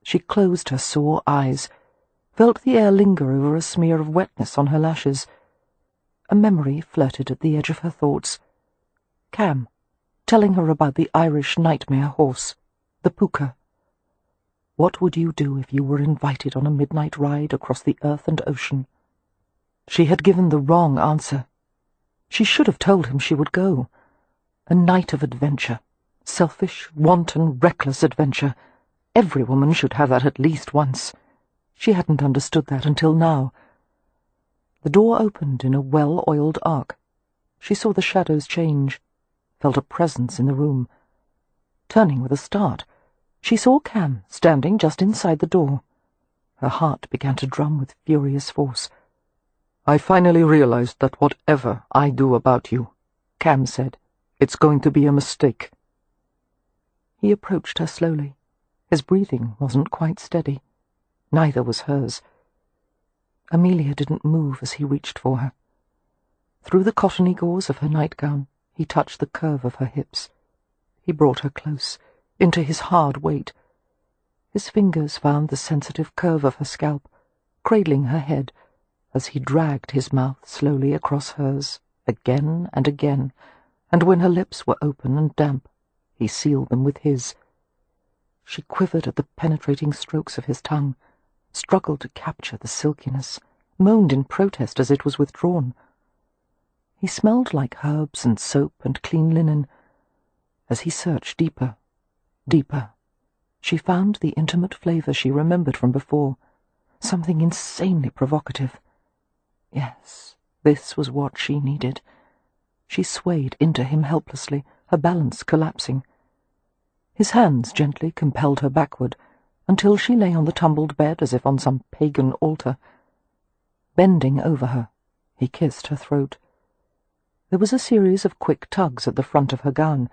She closed her sore eyes, felt the air linger over a smear of wetness on her lashes. A memory flirted at the edge of her thoughts. Cam, telling her about the Irish nightmare horse, the puka. What would you do if you were invited on a midnight ride across the earth and ocean? She had given the wrong answer. She should have told him she would go. A night of adventure. Selfish, wanton, reckless adventure. Every woman should have that at least once. She hadn't understood that until now. The door opened in a well-oiled arc. She saw the shadows change, felt a presence in the room. Turning with a start, she saw Cam standing just inside the door. Her heart began to drum with furious force. "I finally realized that whatever I do about you," Cam said, "it's going to be a mistake." He approached her slowly. His breathing wasn't quite steady. Neither was hers. Amelia didn't move as he reached for her. Through the cottony gauze of her nightgown, he touched the curve of her hips. He brought her close, into his hard weight. His fingers found the sensitive curve of her scalp, cradling her head, as he dragged his mouth slowly across hers, again and again, and when her lips were open and damp, he sealed them with his. She quivered at the penetrating strokes of his tongue, struggled to capture the silkiness, moaned in protest as it was withdrawn. He smelled like herbs and soap and clean linen. As he searched deeper, deeper, she found the intimate flavour she remembered from before, something insanely provocative. Yes, this was what she needed. She swayed into him helplessly, her balance collapsing. His hands gently compelled her backward, until she lay on the tumbled bed as if on some pagan altar. Bending over her, he kissed her throat. There was a series of quick tugs at the front of her gown,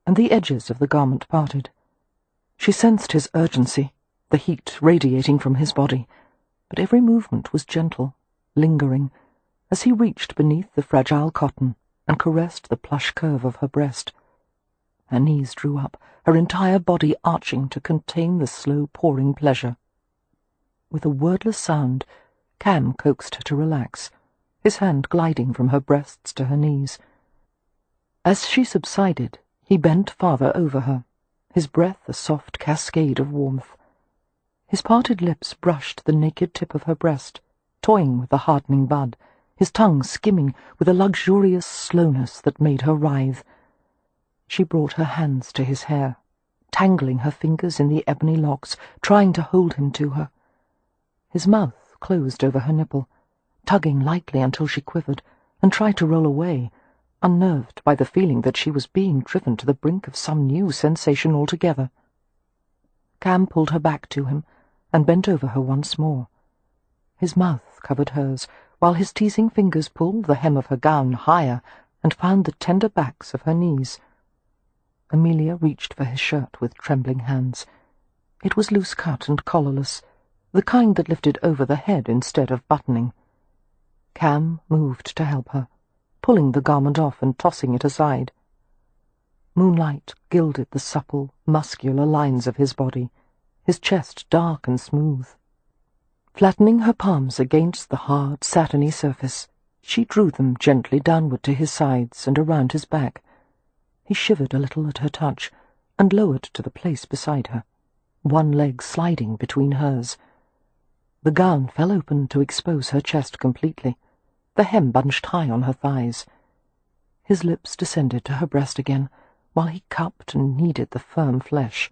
and the edges of the garment parted. She sensed his urgency, the heat radiating from his body, but every movement was gentle, lingering, as he reached beneath the fragile cotton and caressed the plush curve of her breast. Her knees drew up, her entire body arching to contain the slow pouring pleasure. With a wordless sound, Cam coaxed her to relax, his hand gliding from her breasts to her knees. As she subsided, he bent farther over her, his breath a soft cascade of warmth. His parted lips brushed the naked tip of her breast, toying with the hardening bud, his tongue skimming with a luxurious slowness that made her writhe. She brought her hands to his hair, tangling her fingers in the ebony locks, trying to hold him to her. His mouth closed over her nipple, tugging lightly until she quivered, and tried to roll away, unnerved by the feeling that she was being driven to the brink of some new sensation altogether. Cam pulled her back to him, and bent over her once more. His mouth covered hers, while his teasing fingers pulled the hem of her gown higher and found the tender backs of her knees. Amelia reached for his shirt with trembling hands. It was loose-cut and collarless, the kind that lifted over the head instead of buttoning. Cam moved to help her, pulling the garment off and tossing it aside. Moonlight gilded the supple, muscular lines of his body, his chest dark and smooth. Flattening her palms against the hard, satiny surface, she drew them gently downward to his sides and around his back. He shivered a little at her touch, and lowered to the place beside her, one leg sliding between hers. The gown fell open to expose her chest completely, the hem bunched high on her thighs. His lips descended to her breast again, while he cupped and kneaded the firm flesh.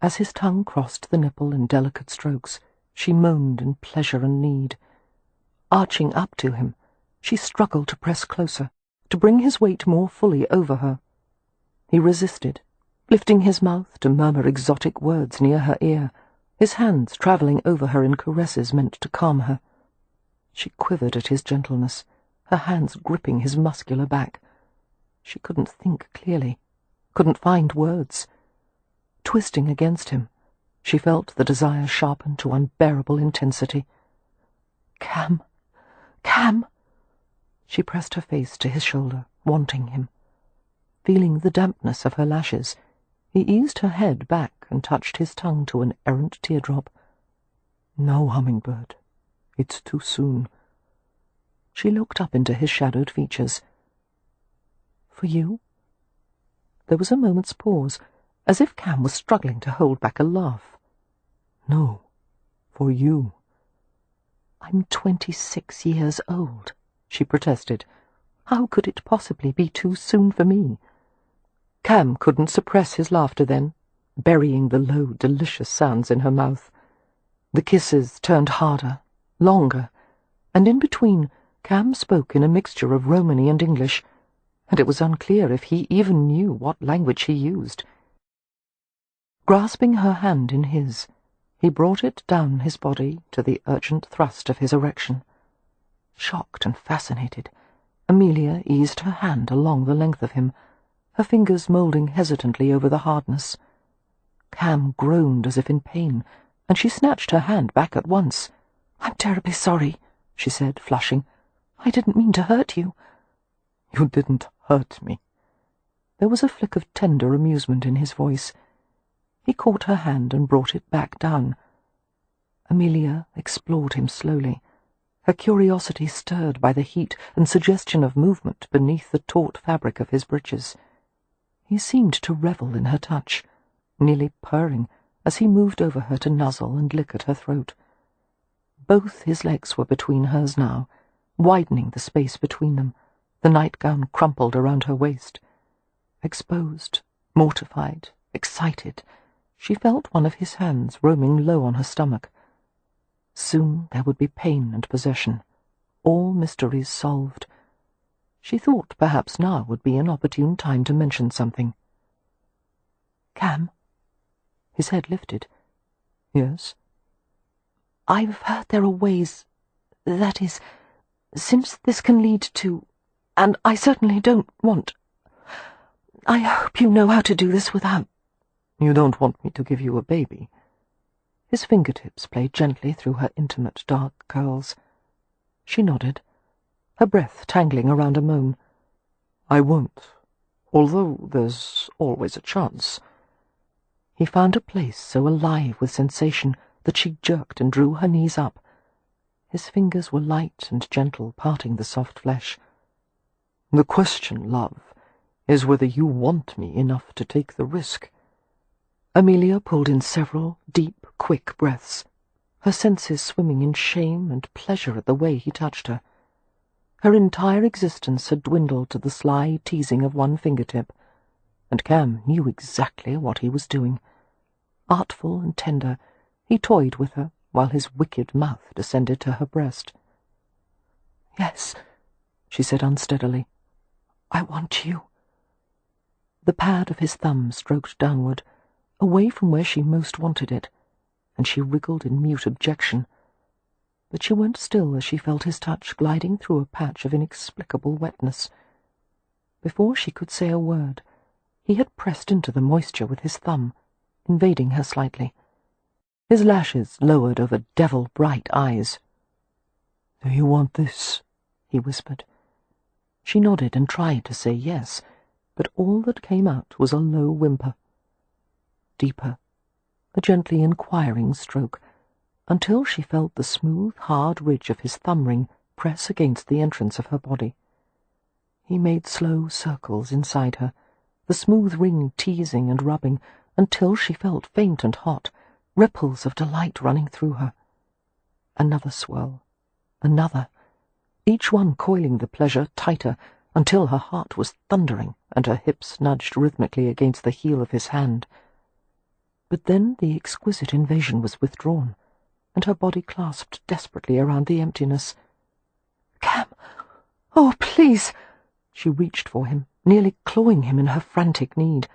As his tongue crossed the nipple in delicate strokes, she moaned in pleasure and need. Arching up to him, she struggled to press closer, to bring his weight more fully over her. He resisted, lifting his mouth to murmur exotic words near her ear, his hands travelling over her in caresses meant to calm her. She quivered at his gentleness, her hands gripping his muscular back. She couldn't think clearly, couldn't find words. Twisting against him, she felt the desire sharpen to unbearable intensity. "Cam! Cam!" She pressed her face to his shoulder, wanting him. Feeling the dampness of her lashes, he eased her head back and touched his tongue to an errant teardrop. "No, hummingbird. It's too soon." She looked up into his shadowed features. "For you?" There was a moment's pause, as if Cam was struggling to hold back a laugh. "No, for you." "I'm 26 years old," she protested. "How could it possibly be too soon for me?" Cam couldn't suppress his laughter then, burying the low, delicious sounds in her mouth. The kisses turned harder, longer, and in between Cam spoke in a mixture of Romany and English, and it was unclear if he even knew what language he used. Grasping her hand in his, he brought it down his body to the urgent thrust of his erection. Shocked and fascinated, Amelia eased her hand along the length of him, her fingers moulding hesitantly over the hardness. Cam groaned as if in pain, and she snatched her hand back at once. "I'm terribly sorry," she said, flushing. "I didn't mean to hurt you." "You didn't hurt me." There was a flick of tender amusement in his voice. He caught her hand and brought it back down. Amelia explored him slowly, her curiosity stirred by the heat and suggestion of movement beneath the taut fabric of his breeches. He seemed to revel in her touch, nearly purring as he moved over her to nuzzle and lick at her throat. Both his legs were between hers now, widening the space between them, the nightgown crumpled around her waist. Exposed, mortified, excited, she felt one of his hands roaming low on her stomach. Soon there would be pain and possession, all mysteries solved. She thought perhaps now would be an opportune time to mention something. Cam? His head lifted. Yes? I've heard there are ways, that is, since this can lead to, and I certainly don't want. I hope you know how to do this without. You don't want me to give you a baby? His fingertips played gently through her intimate dark curls. She nodded, her breath tangling around a moan. I won't, although there's always a chance. He found a place so alive with sensation that she jerked and drew her knees up. His fingers were light and gentle, parting the soft flesh. The question, love, is whether you want me enough to take the risk. Amelia pulled in several deep, quick breaths, her senses swimming in shame and pleasure at the way he touched her. Her entire existence had dwindled to the sly teasing of one fingertip, and Cam knew exactly what he was doing. Artful and tender, he toyed with her while his wicked mouth descended to her breast. Yes, she said unsteadily. I want you. The pad of his thumb stroked downward, away from where she most wanted it, and she wriggled in mute objection. But she went still as she felt his touch gliding through a patch of inexplicable wetness. Before she could say a word, he had pressed into the moisture with his thumb, invading her slightly. His lashes lowered over devil-bright eyes. "Do you want this?" he whispered. She nodded and tried to say yes, but all that came out was a low whimper. Deeper, a gently inquiring stroke, until she felt the smooth, hard ridge of his thumb ring press against the entrance of her body. He made slow circles inside her, the smooth ring teasing and rubbing, until she felt faint and hot, ripples of delight running through her. Another swirl, another, each one coiling the pleasure tighter, until her heart was thundering and her hips nudged rhythmically against the heel of his hand. But then the exquisite invasion was withdrawn, and her body clasped desperately around the emptiness. Cam! Oh, please! She reached for him, nearly clawing him in her frantic need,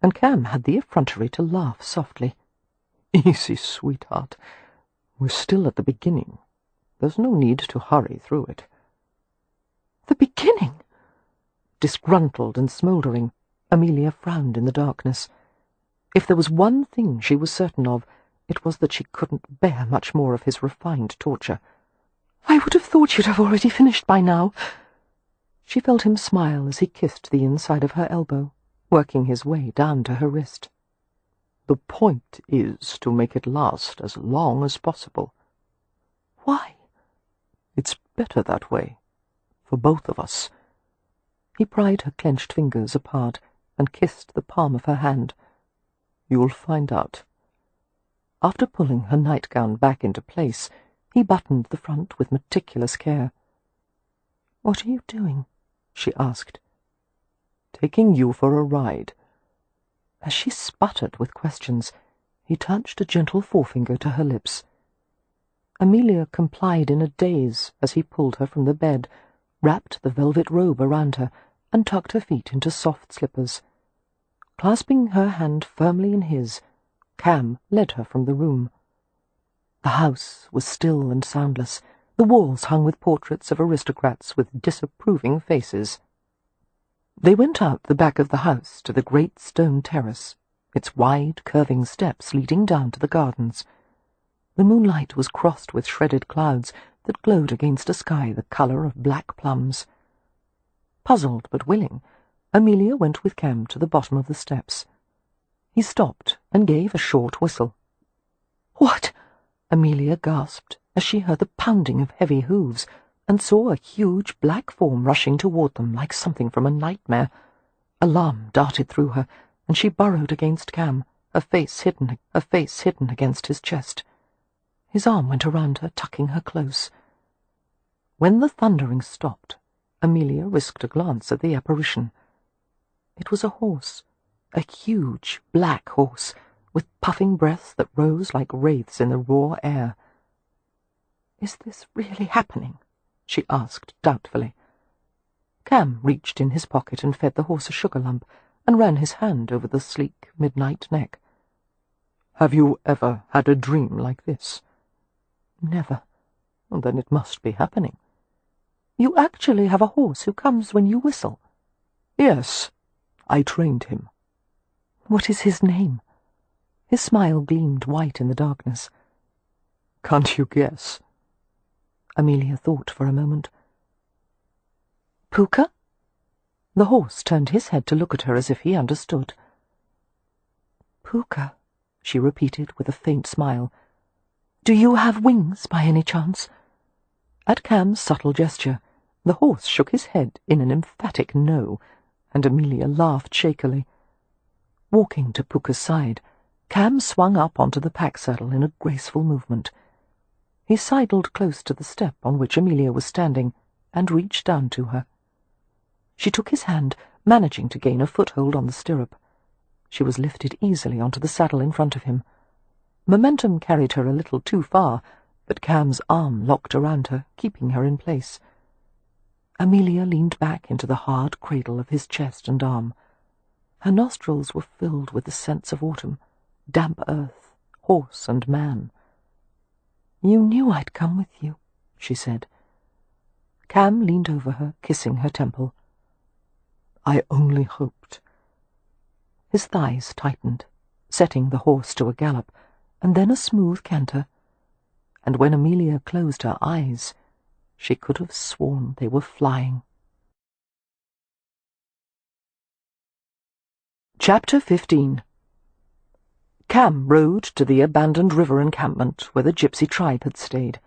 and Cam had the effrontery to laugh softly. Easy, sweetheart. We're still at the beginning. There's no need to hurry through it. The beginning? Disgruntled and smouldering, Amelia frowned in the darkness. If there was one thing she was certain of, it was that she couldn't bear much more of his refined torture. I would have thought you'd have already finished by now. She felt him smile as he kissed the inside of her elbow, working his way down to her wrist. The point is to make it last as long as possible. Why? It's better that way, for both of us. He pried her clenched fingers apart and kissed the palm of her hand. You'll find out. After pulling her nightgown back into place, he buttoned the front with meticulous care. "What are you doing?" she asked. "Taking you for a ride." As she sputtered with questions, he touched a gentle forefinger to her lips. Amelia complied in a daze as he pulled her from the bed, wrapped the velvet robe around her, and tucked her feet into soft slippers. Clasping her hand firmly in his, Cam led her from the room. The house was still and soundless, the walls hung with portraits of aristocrats with disapproving faces. They went out the back of the house to the great stone terrace, its wide, curving steps leading down to the gardens. The moonlight was crossed with shredded clouds that glowed against a sky the colour of black plums. Puzzled but willing, Amelia went with Cam to the bottom of the steps. He stopped and gave a short whistle. "What?" Amelia gasped as she heard the pounding of heavy hooves and saw a huge black form rushing toward them like something from a nightmare. Alarm darted through her, and she burrowed against Cam, her face hidden against his chest. His arm went around her, tucking her close. When the thundering stopped, Amelia risked a glance at the apparition. It was a horse, a huge black horse, with puffing breaths that rose like wraiths in the raw air. "Is this really happening?" she asked doubtfully. Cam reached in his pocket and fed the horse a sugar lump, and ran his hand over the sleek midnight neck. "Have you ever had a dream like this?" "Never." "Well, then it must be happening." "You actually have a horse who comes when you whistle?" "Yes, I trained him." "What is his name?" His smile gleamed white in the darkness. "Can't you guess?" Amelia thought for a moment. "Puka?" The horse turned his head to look at her as if he understood. "Puka," she repeated with a faint smile. "Do you have wings by any chance?" At Cam's subtle gesture, the horse shook his head in an emphatic no, and Amelia laughed shakily. Walking to Puka's side, Cam swung up onto the pack-saddle in a graceful movement. He sidled close to the step on which Amelia was standing and reached down to her. She took his hand, managing to gain a foothold on the stirrup. She was lifted easily onto the saddle in front of him. Momentum carried her a little too far, but Cam's arm locked around her, keeping her in place. Amelia leaned back into the hard cradle of his chest and arm. Her nostrils were filled with the scents of autumn, damp earth, horse and man. "You knew I'd come with you," she said. Cam leaned over her, kissing her temple. "I only hoped." His thighs tightened, setting the horse to a gallop, and then a smooth canter. And when Amelia closed her eyes, she could have sworn they were flying. Chapter 15. Cam rode to the abandoned river encampment where the gypsy tribe had stayed.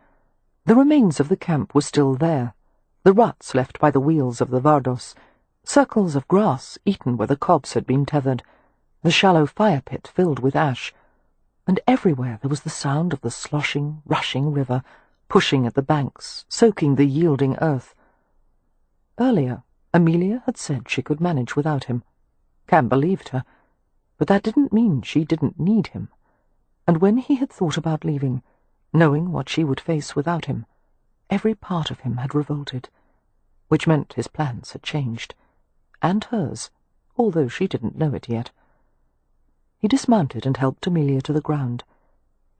The remains of the camp were still there, the ruts left by the wheels of the Vardos, circles of grass eaten where the cobs had been tethered, the shallow fire pit filled with ash, and everywhere there was the sound of the sloshing, rushing river, pushing at the banks, soaking the yielding earth. Earlier, Amelia had said she could manage without him. Cam believed her, but that didn't mean she didn't need him. And when he had thought about leaving, knowing what she would face without him, every part of him had revolted, which meant his plans had changed, and hers, although she didn't know it yet. He dismounted and helped Amelia to the ground.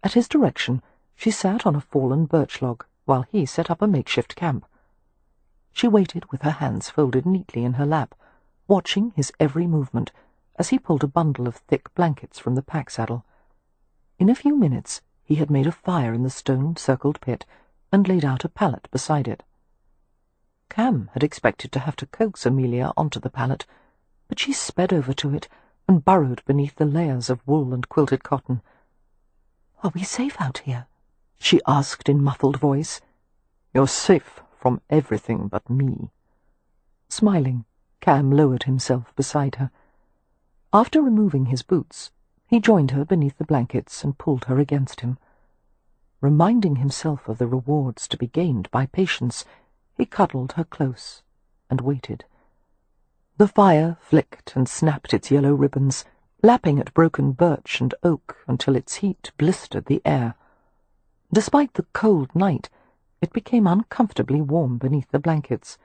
At his direction, she sat on a fallen birch log while he set up a makeshift camp. She waited with her hands folded neatly in her lap, watching his every movement as he pulled a bundle of thick blankets from the pack-saddle. In a few minutes he had made a fire in the stone-circled pit and laid out a pallet beside it. Cam had expected to have to coax Amelia onto the pallet, but she sped over to it and burrowed beneath the layers of wool and quilted cotton. "Are we safe out here?" she asked in muffled voice. "You're safe from everything but me." Smiling, Cam lowered himself beside her. After removing his boots, he joined her beneath the blankets and pulled her against him. Reminding himself of the rewards to be gained by patience, he cuddled her close and waited. The fire flicked and snapped its yellow ribbons, lapping at broken birch and oak until its heat blistered the air. Despite the cold night, it became uncomfortably warm beneath the blankets.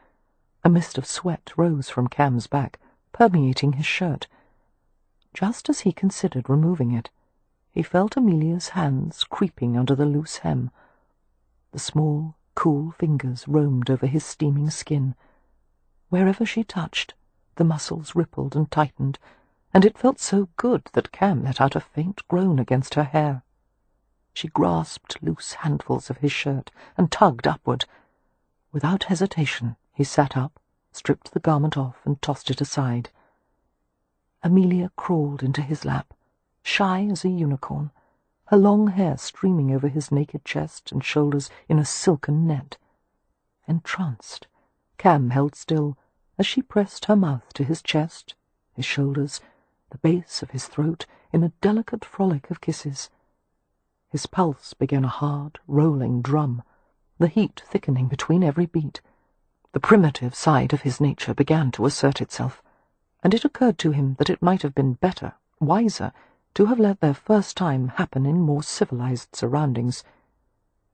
A mist of sweat rose from Cam's back, permeating his shirt. Just as he considered removing it, he felt Amelia's hands creeping under the loose hem. The small, cool fingers roamed over his steaming skin. Wherever she touched, the muscles rippled and tightened, and it felt so good that Cam let out a faint groan against her hair. She grasped loose handfuls of his shirt and tugged upward. Without hesitation, he sat up, stripped the garment off, and tossed it aside. Amelia crawled into his lap, shy as a unicorn, her long hair streaming over his naked chest and shoulders in a silken net. Entranced, Cam held still as she pressed her mouth to his chest, his shoulders, the base of his throat, in a delicate frolic of kisses. His pulse began a hard, rolling drum, the heat thickening between every beat. The primitive side of his nature began to assert itself, and it occurred to him that it might have been better, wiser, to have let their first time happen in more civilized surroundings.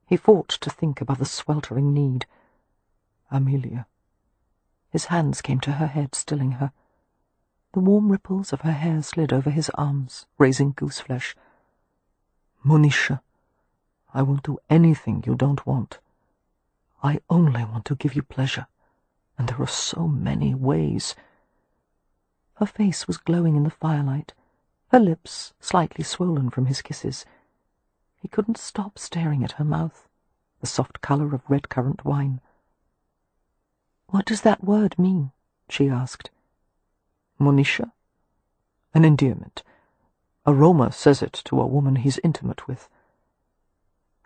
He fought to think about the sweltering need. Amelia. His hands came to her head, stilling her. The warm ripples of her hair slid over his arms, raising gooseflesh. Monisha, I won't do anything you don't want. I only want to give you pleasure, and there are so many ways. Her face was glowing in the firelight, her lips slightly swollen from his kisses. He couldn't stop staring at her mouth, the soft colour of red currant wine. "What does that word mean?" she asked. Monisha? An endearment. Aroma says it to a woman he's intimate with.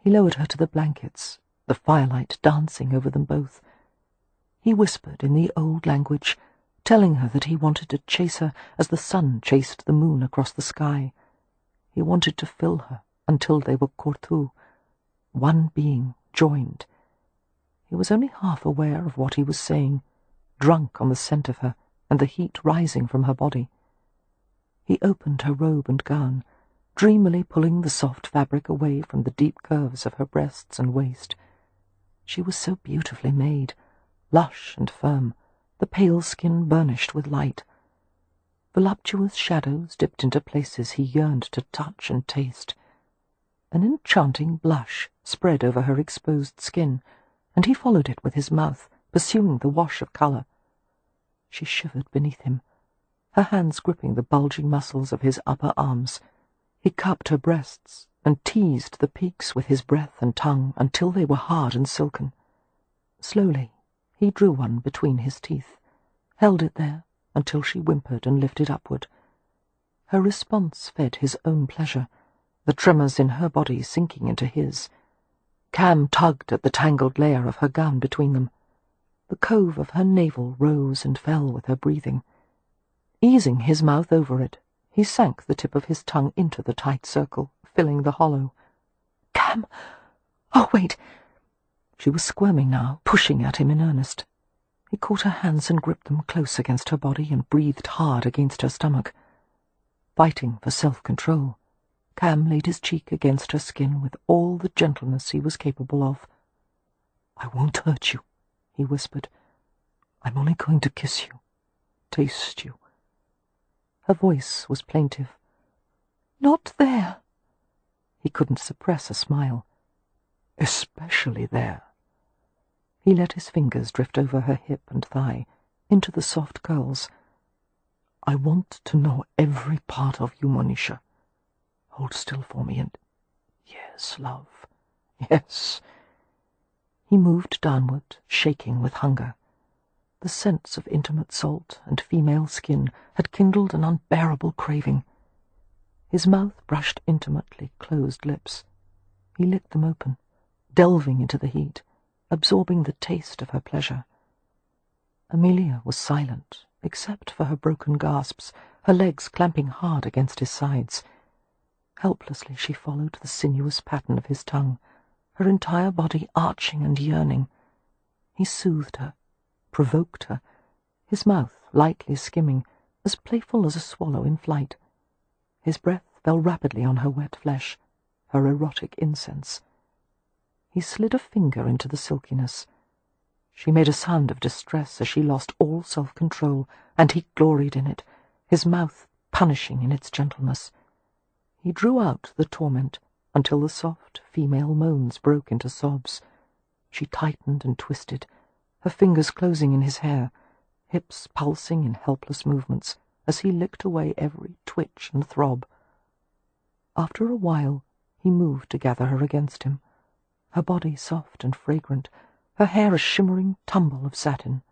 He lowered her to the blankets, the firelight dancing over them both. He whispered in the old language, telling her that he wanted to chase her as the sun chased the moon across the sky. He wanted to fill her until they were cortu, one being joined. He was only half aware of what he was saying, drunk on the scent of her and the heat rising from her body. He opened her robe and gown, dreamily pulling the soft fabric away from the deep curves of her breasts and waist. She was so beautifully made, lush and firm, the pale skin burnished with light. Voluptuous shadows dipped into places he yearned to touch and taste. An enchanting blush spread over her exposed skin, and he followed it with his mouth, pursuing the wash of colour. She shivered beneath him, her hands gripping the bulging muscles of his upper arms. He cupped her breasts and teased the peaks with his breath and tongue until they were hard and silken. Slowly, he drew one between his teeth, held it there until she whimpered and lifted upward. Her response fed his own pleasure, the tremors in her body sinking into his. Cam tugged at the tangled layer of her gown between them. The cove of her navel rose and fell with her breathing. Easing his mouth over it, he sank the tip of his tongue into the tight circle, filling the hollow. "Cam! Oh, wait!" She was squirming now, pushing at him in earnest. He caught her hands and gripped them close against her body and breathed hard against her stomach. Fighting for self-control, Cam laid his cheek against her skin with all the gentleness he was capable of. "I won't hurt you," he whispered. "I'm only going to kiss you, taste you." Her voice was plaintive. "Not there." He couldn't suppress a smile. "Especially there." He let his fingers drift over her hip and thigh, into the soft curls. "I want to know every part of you, Monisha. Hold still for me and... Yes, love. Yes." He moved downward, shaking with hunger. The scents of intimate salt and female skin had kindled an unbearable craving. His mouth brushed intimately closed lips. He licked them open, delving into the heat, absorbing the taste of her pleasure. Amelia was silent, except for her broken gasps, her legs clamping hard against his sides. Helplessly she followed the sinuous pattern of his tongue, her entire body arching and yearning. He soothed her, provoked her, his mouth lightly skimming, as playful as a swallow in flight. His breath fell rapidly on her wet flesh, her erotic incense. He slid a finger into the silkiness. She made a sound of distress as she lost all self-control, and he gloried in it, his mouth punishing in its gentleness. He drew out the torment until the soft female moans broke into sobs. She tightened and twisted, her fingers closing in his hair, hips pulsing in helpless movements as he licked away every twitch and throb. After a while, he moved to gather her against him, her body soft and fragrant, her hair a shimmering tumble of satin.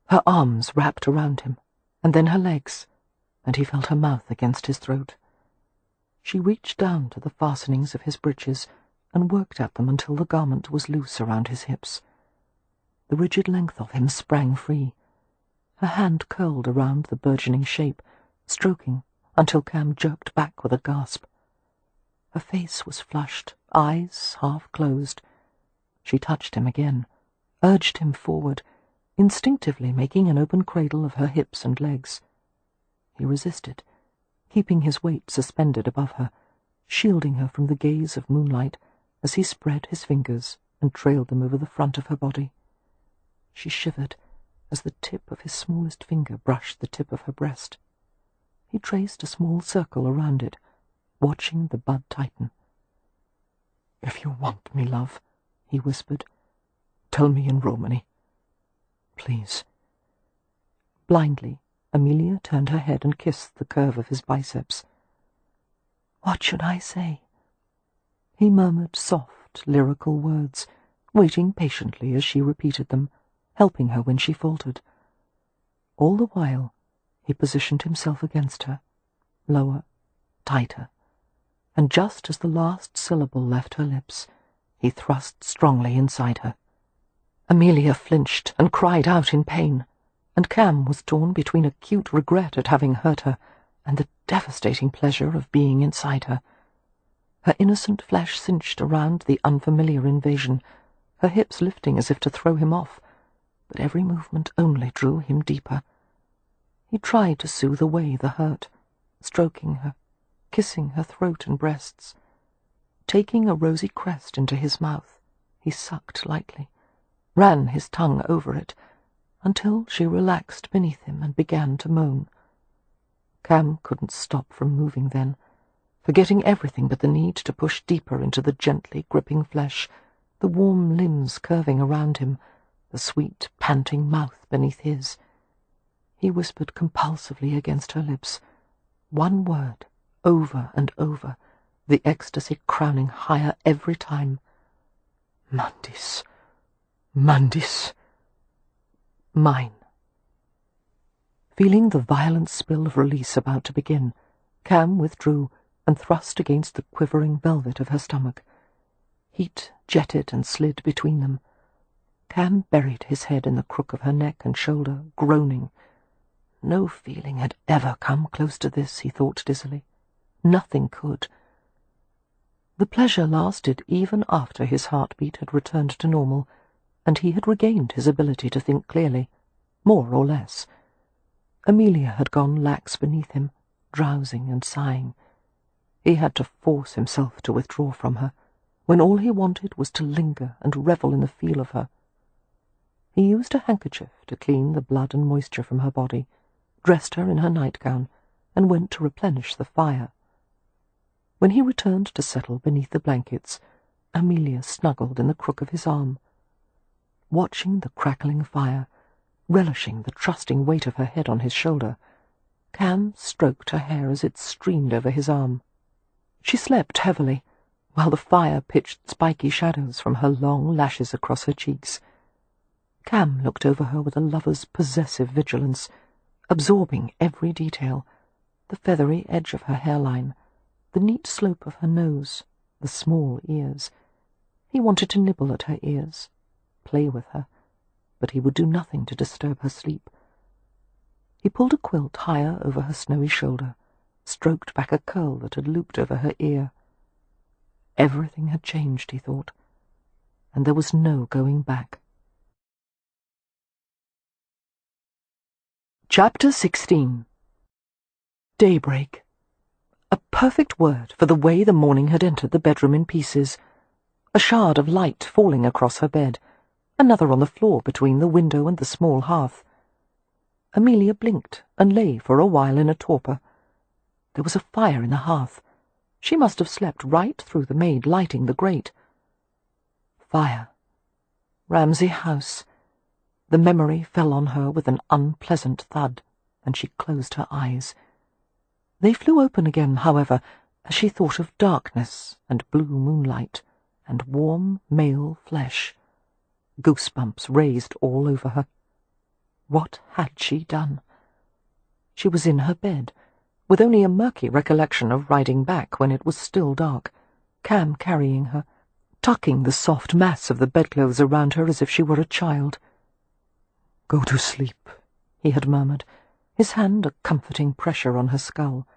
Her arms wrapped around him, and then her legs, and he felt her mouth against his throat. She reached down to the fastenings of his breeches and worked at them until the garment was loose around his hips. The rigid length of him sprang free. Her hand curled around the burgeoning shape, stroking until Cam jerked back with a gasp. Her face was flushed, eyes half closed. She touched him again, urged him forward, instinctively making an open cradle of her hips and legs. He resisted, keeping his weight suspended above her, shielding her from the gaze of moonlight as he spread his fingers and trailed them over the front of her body. She shivered as the tip of his smallest finger brushed the tip of her breast, He traced a small circle around it, watching the bud tighten. "If you want me, love," he whispered, "tell me in Romany. Please." Blindly, Amelia turned her head and kissed the curve of his biceps. "What should I say?" He murmured soft, lyrical words, waiting patiently as she repeated them, helping her when she faltered. All the while, he positioned himself against her, lower, tighter, and just as the last syllable left her lips, he thrust strongly inside her. Amelia flinched and cried out in pain, and Cam was torn between acute regret at having hurt her and the devastating pleasure of being inside her. Her innocent flesh cinched around the unfamiliar invasion, her hips lifting as if to throw him off, but every movement only drew him deeper. He tried to soothe away the hurt, stroking her, kissing her throat and breasts. Taking a rosy crest into his mouth, he sucked lightly, ran his tongue over it, until she relaxed beneath him and began to moan. Cam couldn't stop from moving then, forgetting everything but the need to push deeper into the gently gripping flesh, the warm limbs curving around him, the sweet, panting mouth beneath his. He whispered compulsively against her lips, one word, over and over, the ecstasy crowning higher every time. "Mandis, Mandis, mine." Feeling the violent spill of release about to begin, Cam withdrew and thrust against the quivering velvet of her stomach. Heat jetted and slid between them. Cam buried his head in the crook of her neck and shoulder, groaning. No feeling had ever come close to this, he thought dizzily. Nothing could. The pleasure lasted even after his heartbeat had returned to normal, and he had regained his ability to think clearly, more or less. Amelia had gone lax beneath him, drowsing and sighing. He had to force himself to withdraw from her, when all he wanted was to linger and revel in the feel of her. He used a handkerchief to clean the blood and moisture from her body, dressed her in her nightgown, and went to replenish the fire. When he returned to settle beneath the blankets, Amelia snuggled in the crook of his arm. Watching the crackling fire, relishing the trusting weight of her head on his shoulder, Cam stroked her hair as it streamed over his arm. She slept heavily, while the fire pitched spiky shadows from her long lashes across her cheeks. Cam looked over her with a lover's possessive vigilance, absorbing every detail, the feathery edge of her hairline, the neat slope of her nose, the small ears. He wanted to nibble at her ears, play with her, but he would do nothing to disturb her sleep. He pulled a quilt higher over her snowy shoulder, stroked back a curl that had looped over her ear. Everything had changed, he thought, and there was no going back. Chapter 16. Daybreak. A perfect word for the way the morning had entered the bedroom in pieces. A shard of light falling across her bed, another on the floor between the window and the small hearth. Amelia blinked and lay for a while in a torpor. There was a fire in the hearth. She must have slept right through the maid lighting the grate. Fire. Ramsay House. The memory fell on her with an unpleasant thud, and she closed her eyes. They flew open again, however, as she thought of darkness and blue moonlight and warm male flesh. Goosebumps raised all over her. What had she done? She was in her bed, with only a murky recollection of riding back when it was still dark, Cam carrying her, tucking the soft mass of the bedclothes around her as if she were a child. "Go to sleep," he had murmured, his hand a comforting pressure on her skull.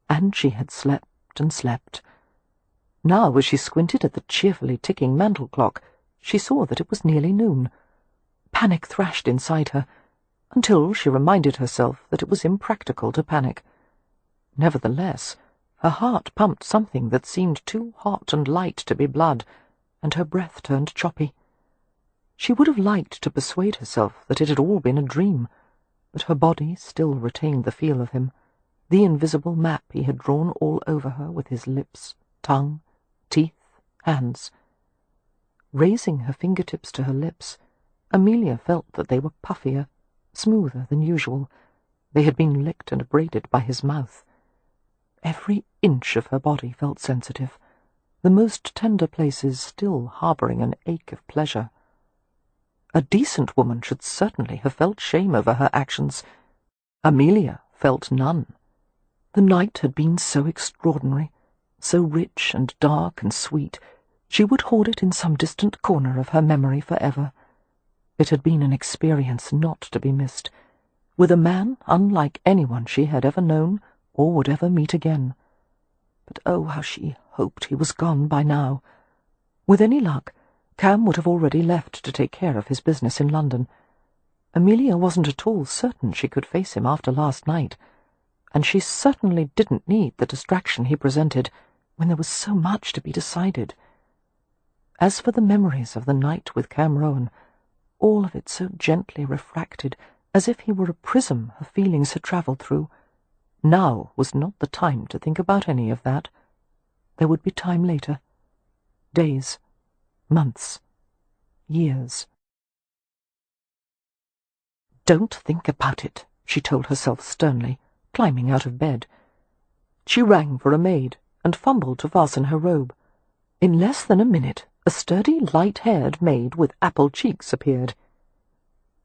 And she had slept and slept. Now, as she squinted at the cheerfully ticking mantel clock, she saw that it was nearly noon. Panic thrashed inside her, until she reminded herself that it was impractical to panic. Nevertheless, her heart pumped something that seemed too hot and light to be blood, and her breath turned choppy. She would have liked to persuade herself that it had all been a dream, but her body still retained the feel of him, the invisible map he had drawn all over her with his lips, tongue, teeth, hands. Raising her fingertips to her lips, Amelia felt that they were puffier, smoother than usual. They had been licked and braided by his mouth. Every inch of her body felt sensitive, the most tender places still harbouring an ache of pleasure. A decent woman should certainly have felt shame over her actions. Amelia felt none. The night had been so extraordinary, so rich and dark and sweet, she would hoard it in some distant corner of her memory forever. It had been an experience not to be missed, with a man unlike anyone she had ever known or would ever meet again. But oh, how she hoped he was gone by now. With any luck, Cam would have already left to take care of his business in London. Amelia wasn't at all certain she could face him after last night, and she certainly didn't need the distraction he presented when there was so much to be decided. As for the memories of the night with Cam Rohan, all of it so gently refracted, as if he were a prism her feelings had travelled through, now was not the time to think about any of that. There would be time later. Days, months, years. "Don't think about it," she told herself sternly, climbing out of bed. She rang for a maid and fumbled to fasten her robe. In less than a minute, a sturdy, light-haired maid with apple cheeks appeared.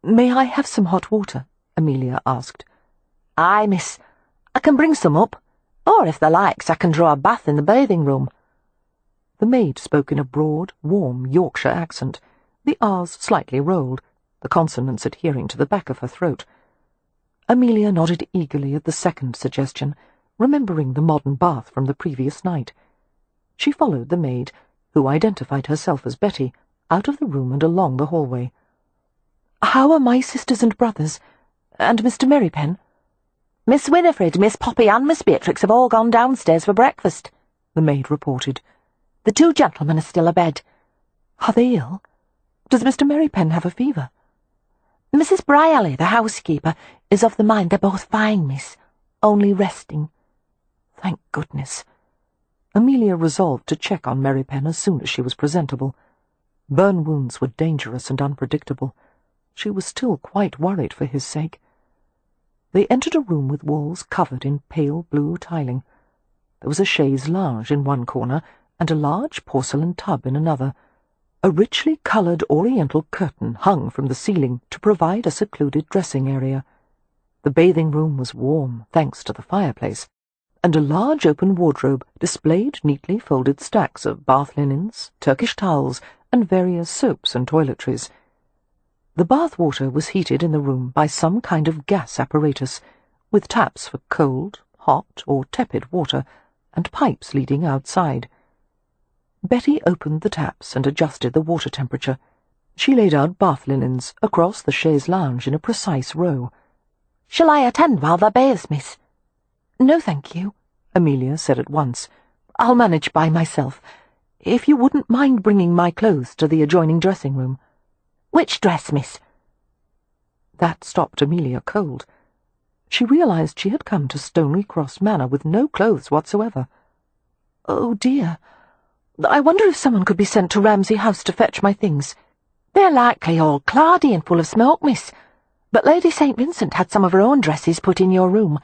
"May I have some hot water?" Amelia asked. "Aye, miss. I can bring some up, or if thou likes I can draw a bath in the bathing-room." The maid spoke in a broad, warm Yorkshire accent, the R's slightly rolled, the consonants adhering to the back of her throat. Amelia nodded eagerly at the second suggestion, remembering the modern bath from the previous night. She followed the maid, who identified herself as Betty, out of the room and along the hallway. "How are my sisters and brothers, and Mr. Merrypen?" "Miss Winifred, Miss Poppy, and Miss Beatrix have all gone downstairs for breakfast," the maid reported. "The two gentlemen are still abed." "Are they ill? Does Mr. Merrypen have a fever?" "Mrs. Brierley, the housekeeper, is of the mind they're both fine, miss, only resting." Thank goodness. Amelia resolved to check on Merrypen as soon as she was presentable. Burn wounds were dangerous and unpredictable. She was still quite worried for his sake. They entered a room with walls covered in pale blue tiling. There was a chaise lounge in one corner and a large porcelain tub in another. A richly coloured oriental curtain hung from the ceiling to provide a secluded dressing area. The bathing-room was warm, thanks to the fireplace, and a large open wardrobe displayed neatly folded stacks of bath linens, Turkish towels, and various soaps and toiletries. The bath water was heated in the room by some kind of gas apparatus, with taps for cold, hot, or tepid water, and pipes leading outside. Betty opened the taps and adjusted the water temperature. She laid out bath linens across the chaise lounge in a precise row. "Shall I attend while thou bathes, miss?" "No, thank you," Amelia said at once. "I'll manage by myself. If you wouldn't mind bringing my clothes to the adjoining dressing-room." "Which dress, miss?" That stopped Amelia cold. She realized she had come to Stony Cross Manor with no clothes whatsoever. "Oh, dear. I wonder if someone could be sent to Ramsay House to fetch my things." "They're likely all cloudy and full of smoke, miss. But Lady St. Vincent had some of her own dresses put in your room.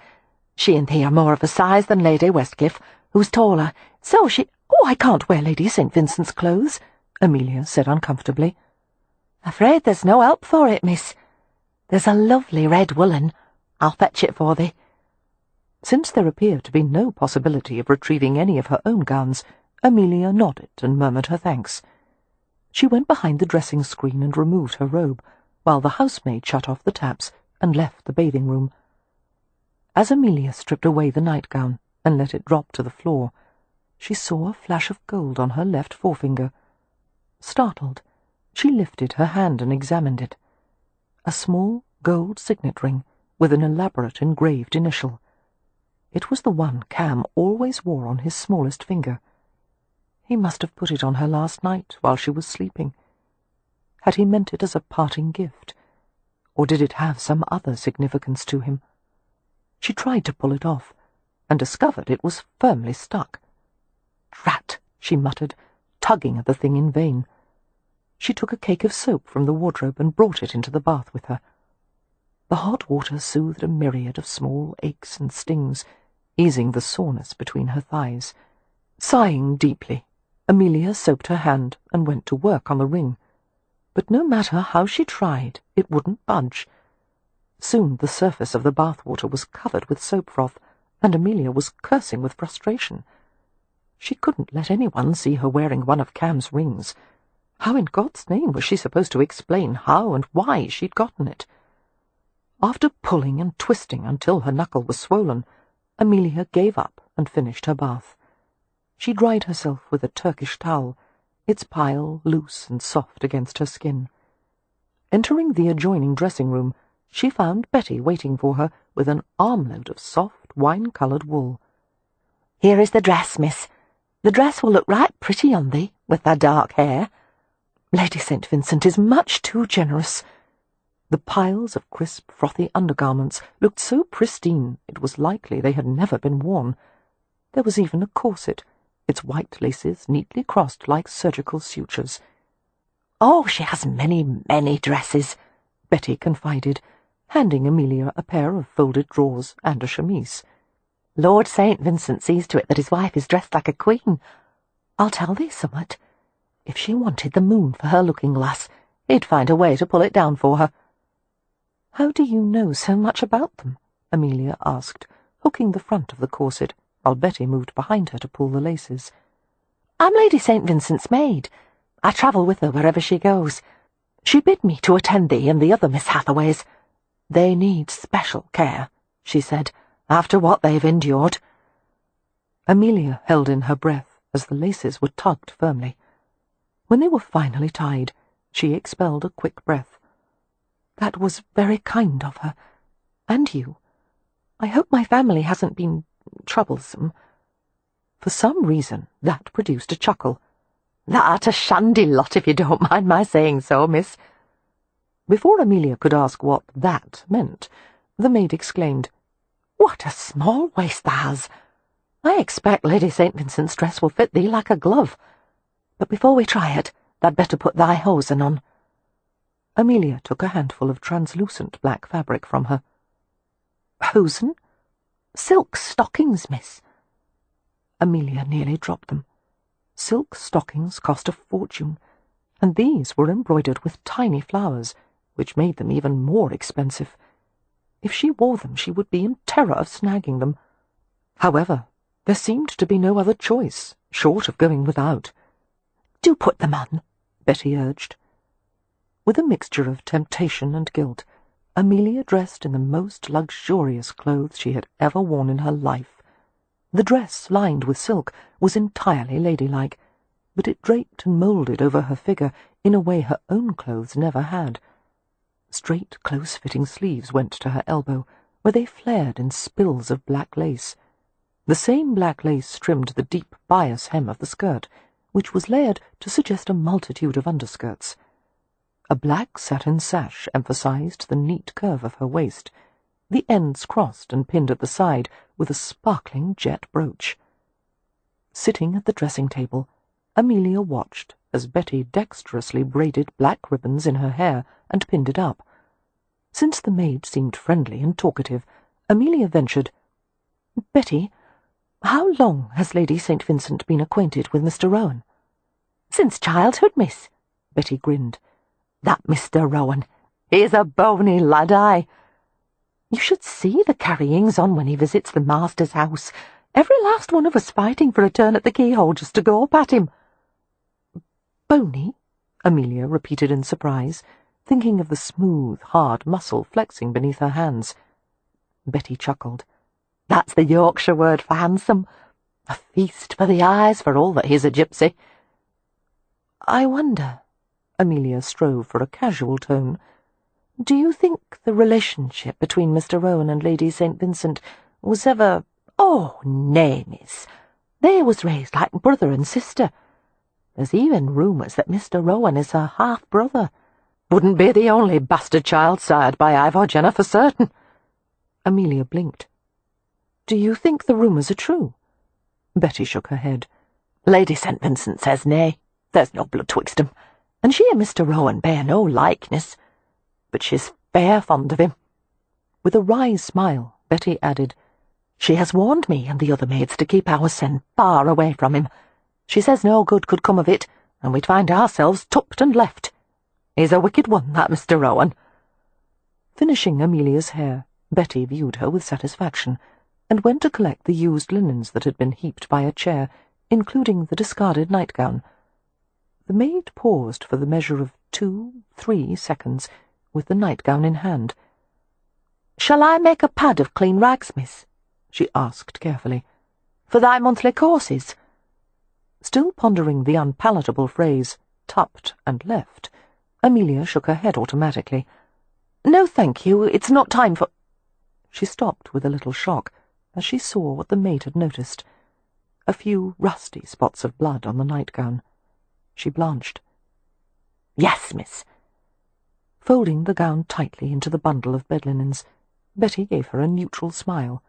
She and thee are more of a size than Lady Westcliff, who's taller, so she—" "Oh, I can't wear Lady St. Vincent's clothes," Amelia said uncomfortably. "Afraid there's no help for it, miss. There's a lovely red woollen. I'll fetch it for thee." Since there appeared to be no possibility of retrieving any of her own gowns, Amelia nodded and murmured her thanks. She went behind the dressing screen and removed her robe, while the housemaid shut off the taps and left the bathing-room. As Amelia stripped away the nightgown and let it drop to the floor, she saw a flash of gold on her left forefinger. Startled, she lifted her hand and examined it. A small gold signet ring with an elaborate engraved initial. It was the one Cam always wore on his smallest finger. He must have put it on her last night while she was sleeping. Had he meant it as a parting gift, or did it have some other significance to him? She tried to pull it off, and discovered it was firmly stuck. "Drat," she muttered, tugging at the thing in vain. She took a cake of soap from the wardrobe and brought it into the bath with her. The hot water soothed a myriad of small aches and stings, easing the soreness between her thighs. Sighing deeply, Amelia soaped her hand and went to work on the ring. But no matter how she tried, it wouldn't budge. Soon the surface of the bath-water was covered with soap froth, and Amelia was cursing with frustration. She couldn't let anyone see her wearing one of Cam's rings. How in God's name was she supposed to explain how and why she'd gotten it? After pulling and twisting until her knuckle was swollen, Amelia gave up and finished her bath. She dried herself with a Turkish towel, its pile loose and soft against her skin. Entering the adjoining dressing-room, she found Betty waiting for her with an armload of soft, wine-coloured wool. "Here is the dress, miss. The dress will look right pretty on thee, with thy dark hair. Lady St. Vincent is much too generous." The piles of crisp, frothy undergarments looked so pristine it was likely they had never been worn. There was even a corset, its white laces neatly crossed like surgical sutures. "Oh, she has many, many dresses," Betty confided, handing Amelia a pair of folded drawers and a chemise. "Lord St. Vincent sees to it that his wife is dressed like a queen. I'll tell thee summat. If she wanted the moon for her looking-glass, he'd find a way to pull it down for her." "How do you know so much about them?" Amelia asked, hooking the front of the corset, while Betty moved behind her to pull the laces. "I'm Lady St. Vincent's maid. I travel with her wherever she goes. She bid me to attend thee and the other Miss Hathaways. They need special care," she said, "after what they've endured." Amelia held in her breath as the laces were tugged firmly. When they were finally tied, she expelled a quick breath. "That was very kind of her. And you. I hope my family hasn't been troublesome." For some reason, that produced a chuckle. "That a shandy lot, if you don't mind my saying so, miss." Before Amelia could ask what that meant, the maid exclaimed, "What a small waist thou has! I expect Lady St. Vincent's dress will fit thee like a glove. But before we try it, thou'd better put thy hosen on." Amelia took a handful of translucent black fabric from her. "Hosen? Silk stockings, miss." Amelia nearly dropped them. Silk stockings cost a fortune, and these were embroidered with tiny flowers, which made them even more expensive. If she wore them, she would be in terror of snagging them. However, there seemed to be no other choice, short of going without. "Do put them on," Betty urged. With a mixture of temptation and guilt, Amelia dressed in the most luxurious clothes she had ever worn in her life. The dress, lined with silk, was entirely ladylike, but it draped and moulded over her figure in a way her own clothes never had. Straight, close-fitting sleeves went to her elbow, where they flared in spills of black lace. The same black lace trimmed the deep bias hem of the skirt, which was layered to suggest a multitude of underskirts. A black satin sash emphasized the neat curve of her waist, the ends crossed and pinned at the side with a sparkling jet brooch. Sitting at the dressing-table, Amelia watched as Betty dexterously braided black ribbons in her hair and pinned it up. Since the maid seemed friendly and talkative, Amelia ventured, "Betty, how long has Lady St. Vincent been acquainted with Mr. Rohan?" "Since childhood, miss," Betty grinned. "That Mr. Rohan, he's a bony lad, aye. You should see the carryings on when he visits the master's house. Every last one of us fighting for a turn at the keyhole just to go up at him." "Bony?" Amelia repeated in surprise, thinking of the smooth, hard muscle flexing beneath her hands. Betty chuckled. "That's the Yorkshire word for handsome. A feast for the eyes for all that he's a gypsy." "I wonder," Amelia strove for a casual tone, "do you think the relationship between Mr. Rohan and Lady St. Vincent was ever—" "Oh, nay, miss. They was raised like brother and sister. There's even rumours that Mr. Rohan is her half-brother. Wouldn't be the only bastard child sired by Ivor Jenner for certain." Amelia blinked. Do you think the rumours are true? Betty shook her head. Lady St. Vincent says nay. There's no blood twixt 'em, and she and Mr. Rohan bear no likeness. But she's fair fond of him. With a wry smile, Betty added, She has warned me and the other maids to keep our sen far away from him. She says no good could come of it, and we'd find ourselves tucked and left. He's a wicked one, that Mr. Rohan. Finishing Amelia's hair, Betty viewed her with satisfaction, and went to collect the used linens that had been heaped by a chair, including the discarded nightgown. The maid paused for the measure of 2-3 seconds, with the nightgown in hand. "Shall I make a pad of clean rags, miss?" she asked carefully. "For thy monthly courses?" Still pondering the unpalatable phrase, tupped and left, Amelia shook her head automatically. "No, thank you, it's not time for—" She stopped with a little shock, as she saw what the maid had noticed. A few rusty spots of blood on the nightgown. She blanched. "Yes, miss." Folding the gown tightly into the bundle of bed linens, Betty gave her a neutral smile.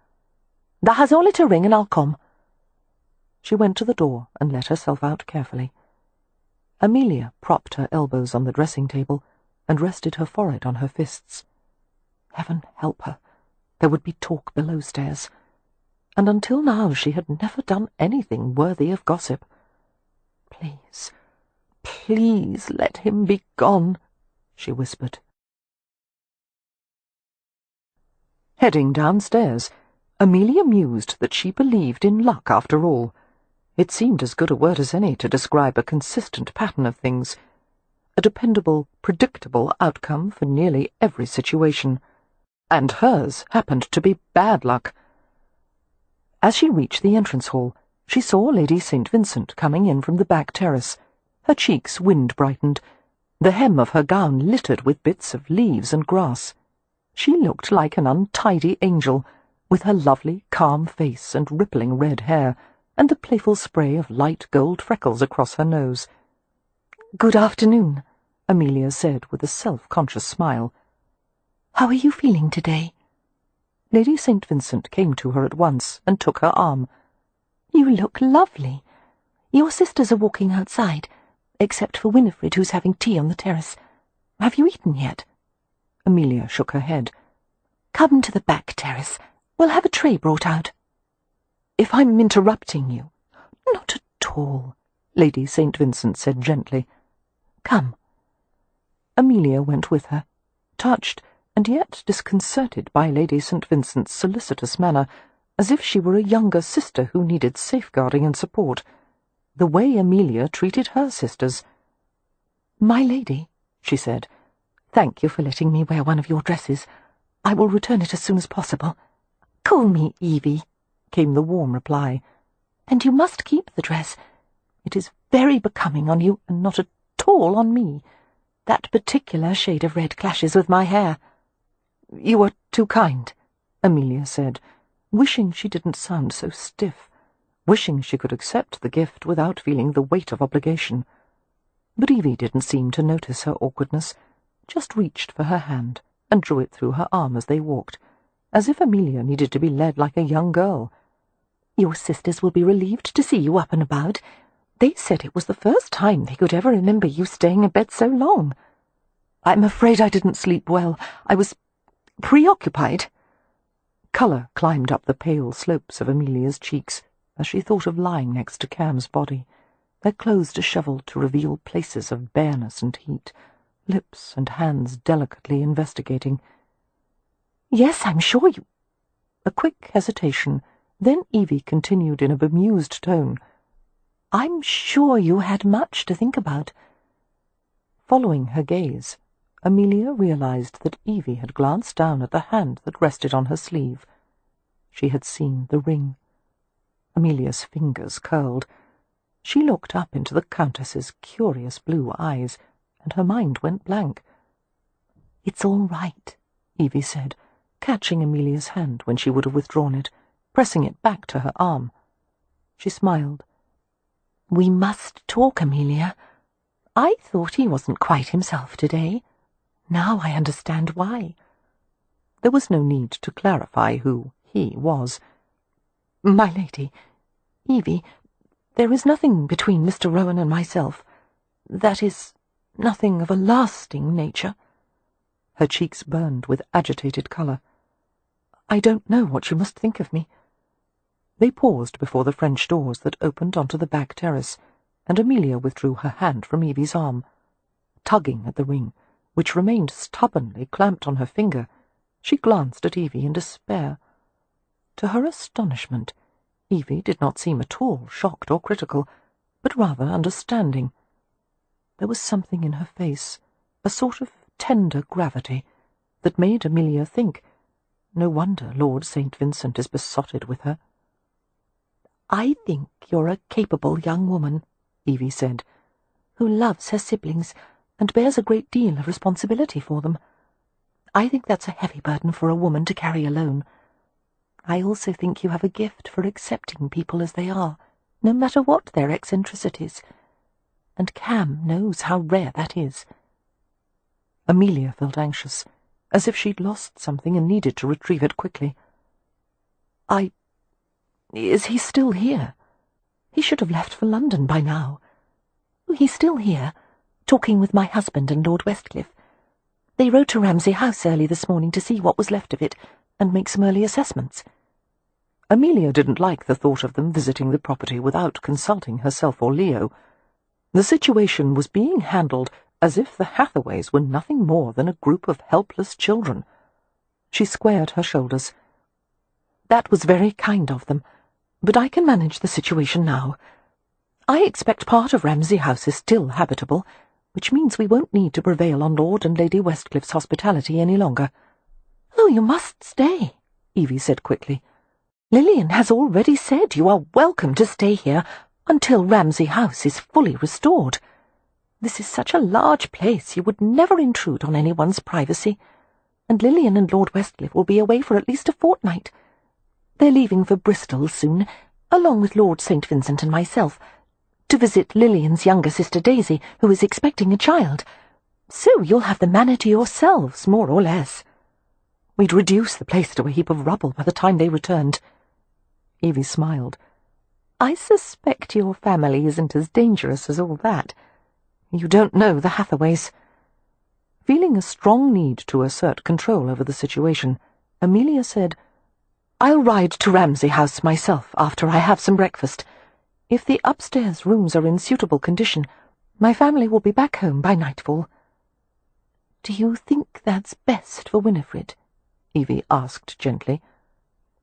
"Thou has only to ring and I'll come." She went to the door and let herself out carefully. Amelia propped her elbows on the dressing-table and rested her forehead on her fists. Heaven help her, there would be talk below stairs, and until now she had never done anything worthy of gossip. "Please, please let him be gone," she whispered. Heading downstairs, Amelia mused that she believed in luck after all. It seemed as good a word as any to describe a consistent pattern of things, a dependable, predictable outcome for nearly every situation, and hers happened to be bad luck. As she reached the entrance hall, she saw Lady St. Vincent coming in from the back terrace, her cheeks wind-brightened, the hem of her gown littered with bits of leaves and grass. She looked like an untidy angel, with her lovely, calm face and rippling red hair, and the playful spray of light gold freckles across her nose. "Good afternoon," Amelia said with a self-conscious smile. "How are you feeling today?" Lady St. Vincent came to her at once and took her arm. "You look lovely. Your sisters are walking outside, except for Winifred, who's having tea on the terrace. Have you eaten yet?" Amelia shook her head. "Come to the back terrace. We'll have a tray brought out." "If I'm interrupting you—" "Not at all," Lady St. Vincent said gently. "Come." Amelia went with her, touched and yet disconcerted by Lady St. Vincent's solicitous manner, as if she were a younger sister who needed safeguarding and support. The way Amelia treated her sisters. "My lady," she said, "thank you for letting me wear one of your dresses. I will return it as soon as possible." "Call me Evie," came the warm reply. "And you must keep the dress. It is very becoming on you and not at all on me. That particular shade of red clashes with my hair." "You are too kind," Amelia said, wishing she didn't sound so stiff, wishing she could accept the gift without feeling the weight of obligation. But Evie didn't seem to notice her awkwardness, just reached for her hand and drew it through her arm as they walked, as if Amelia needed to be led like a young girl. "Your sisters will be relieved to see you up and about. They said it was the first time they could ever remember you staying in bed so long." "I'm afraid I didn't sleep well. I was preoccupied." Colour climbed up the pale slopes of Amelia's cheeks as she thought of lying next to Cam's body, their clothes dishevelled to reveal places of bareness and heat, lips and hands delicately investigating. "Yes, I'm sure you—" A quick hesitation, then Evie continued in a bemused tone, "I'm sure you had much to think about." Following her gaze, Amelia realized that Evie had glanced down at the hand that rested on her sleeve. She had seen the ring. Amelia's fingers curled. She looked up into the Countess's curious blue eyes, and her mind went blank. "It's all right," Evie said, catching Amelia's hand when she would have withdrawn it, pressing it back to her arm. She smiled. "We must talk, Amelia. I thought he wasn't quite himself today. Now I understand why." There was no need to clarify who he was. My lady, Evie, there is nothing between Mr. Rohan and myself. That is, nothing of a lasting nature." Her cheeks burned with agitated colour. "I don't know what you must think of me." They paused before the French doors that opened onto the back terrace, and Amelia withdrew her hand from Evie's arm. Tugging at the ring, which remained stubbornly clamped on her finger, she glanced at Evie in despair. To her astonishment, Evie did not seem at all shocked or critical, but rather understanding. There was something in her face, a sort of tender gravity, that made Amelia think, no wonder Lord St. Vincent is besotted with her. "I think you're a capable young woman," Evie said, "who loves her siblings and bears a great deal of responsibility for them. I think that's a heavy burden for a woman to carry alone. I also think you have a gift for accepting people as they are, no matter what their eccentricities. And Cam knows how rare that is." Amelia felt anxious, as if she'd lost something and needed to retrieve it quickly. Is he still here? He should have left for London by now." "He's still here, talking with my husband and Lord Westcliff. They rode to Ramsay House early this morning to see what was left of it and make some early assessments." Amelia didn't like the thought of them visiting the property without consulting herself or Leo. The situation was being handled as if the Hathaways were nothing more than a group of helpless children. She squared her shoulders. "That was very kind of them, but I can manage the situation now. I expect part of Ramsay House is still habitable, which means we won't need to prevail on Lord and Lady Westcliff's hospitality any longer." "Oh, you must stay," Evie said quickly. "Lillian has already said you are welcome to stay here until Ramsay House is fully restored. This is such a large place you would never intrude on anyone's privacy, and Lillian and Lord Westcliff will be away for at least a fortnight. They're leaving for Bristol soon, along with Lord St. Vincent and myself, to visit Lillian's younger sister Daisy, who is expecting a child. So you'll have the manor to yourselves, more or less. We'd reduce the place to a heap of rubble by the time they returned." Evie smiled. "I suspect your family isn't as dangerous as all that. You don't know the Hathaways." Feeling a strong need to assert control over the situation, Amelia said, "I'll ride to Ramsay House myself after I have some breakfast. If the upstairs rooms are in suitable condition, my family will be back home by nightfall." "Do you think that's best for Winifred?" Evie asked gently.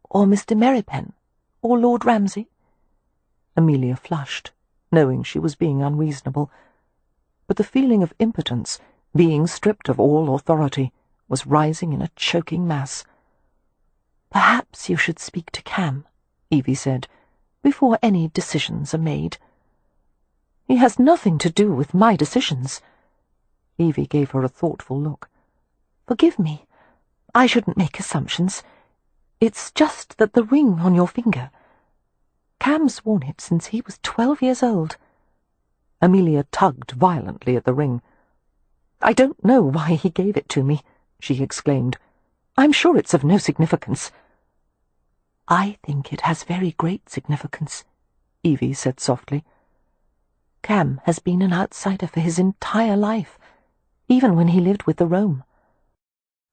"Or Mr. Merripen? Or Lord Ramsay?" Amelia flushed, knowing she was being unreasonable. But the feeling of impotence, being stripped of all authority, was rising in a choking mass. "Perhaps you should speak to Cam," Evie said, "before any decisions are made." "He has nothing to do with my decisions." Evie gave her a thoughtful look. "Forgive me. I shouldn't make assumptions. It's just that the ring on your finger. Cam's worn it since he was 12 years old." Amelia tugged violently at the ring. "I don't know why he gave it to me," she exclaimed. "I'm sure it's of no significance." "I think it has very great significance," Evie said softly. "Cam has been an outsider for his entire life, even when he lived with the Rome.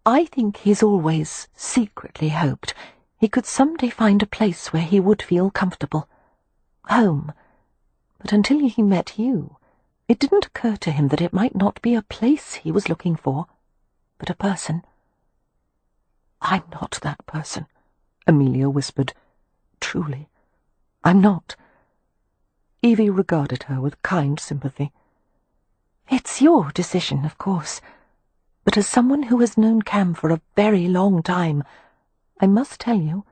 I think he's always secretly hoped he could someday find a place where he would feel comfortable. Home. But until he met you, it didn't occur to him that it might not be a place he was looking for, but a person." "I'm not that person," Amelia whispered. "Truly, I'm not." Evie regarded her with kind sympathy. "It's your decision, of course, but as someone who has known Cam for a very long time, I must tell you,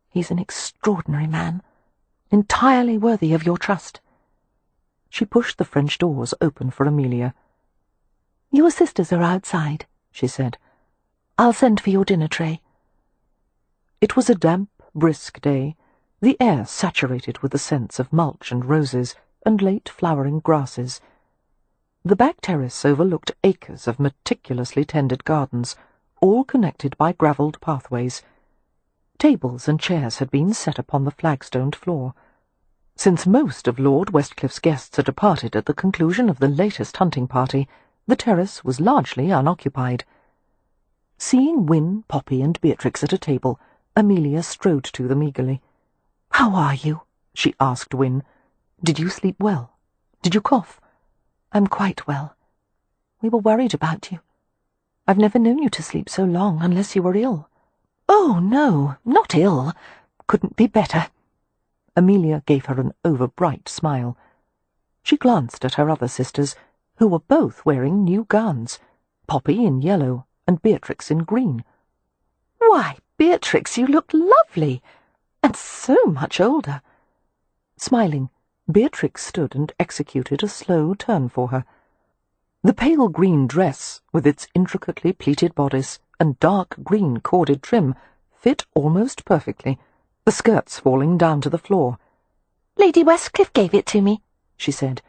he's an extraordinary man, entirely worthy of your trust." She pushed the French doors open for Amelia. "Your sisters are outside," she said. "I'll send for your dinner tray." It was a damp, brisk day, the air saturated with the scents of mulch and roses and late flowering grasses. The back terrace overlooked acres of meticulously tended gardens, all connected by gravelled pathways. Tables and chairs had been set upon the flagstoned floor. Since most of Lord Westcliffe's guests had departed at the conclusion of the latest hunting party, the terrace was largely unoccupied. Seeing Win, Poppy, and Beatrix at a table, Amelia strode to them eagerly. "How are you?" she asked Win. "Did you sleep well? Did you cough?" "I'm quite well. We were worried about you. I've never known you to sleep so long unless you were ill." "Oh, no, not ill. Couldn't be better." Amelia gave her an over-bright smile. She glanced at her other sisters, who were both wearing new gowns, Poppy in yellow and Beatrix in green. "Why, Beatrix, you look lovely, and so much older." Smiling, Beatrix stood and executed a slow turn for her. The pale green dress, with its intricately pleated bodice and dark green corded trim, fit almost perfectly, the skirts falling down to the floor. "Lady Westcliff gave it to me," she said.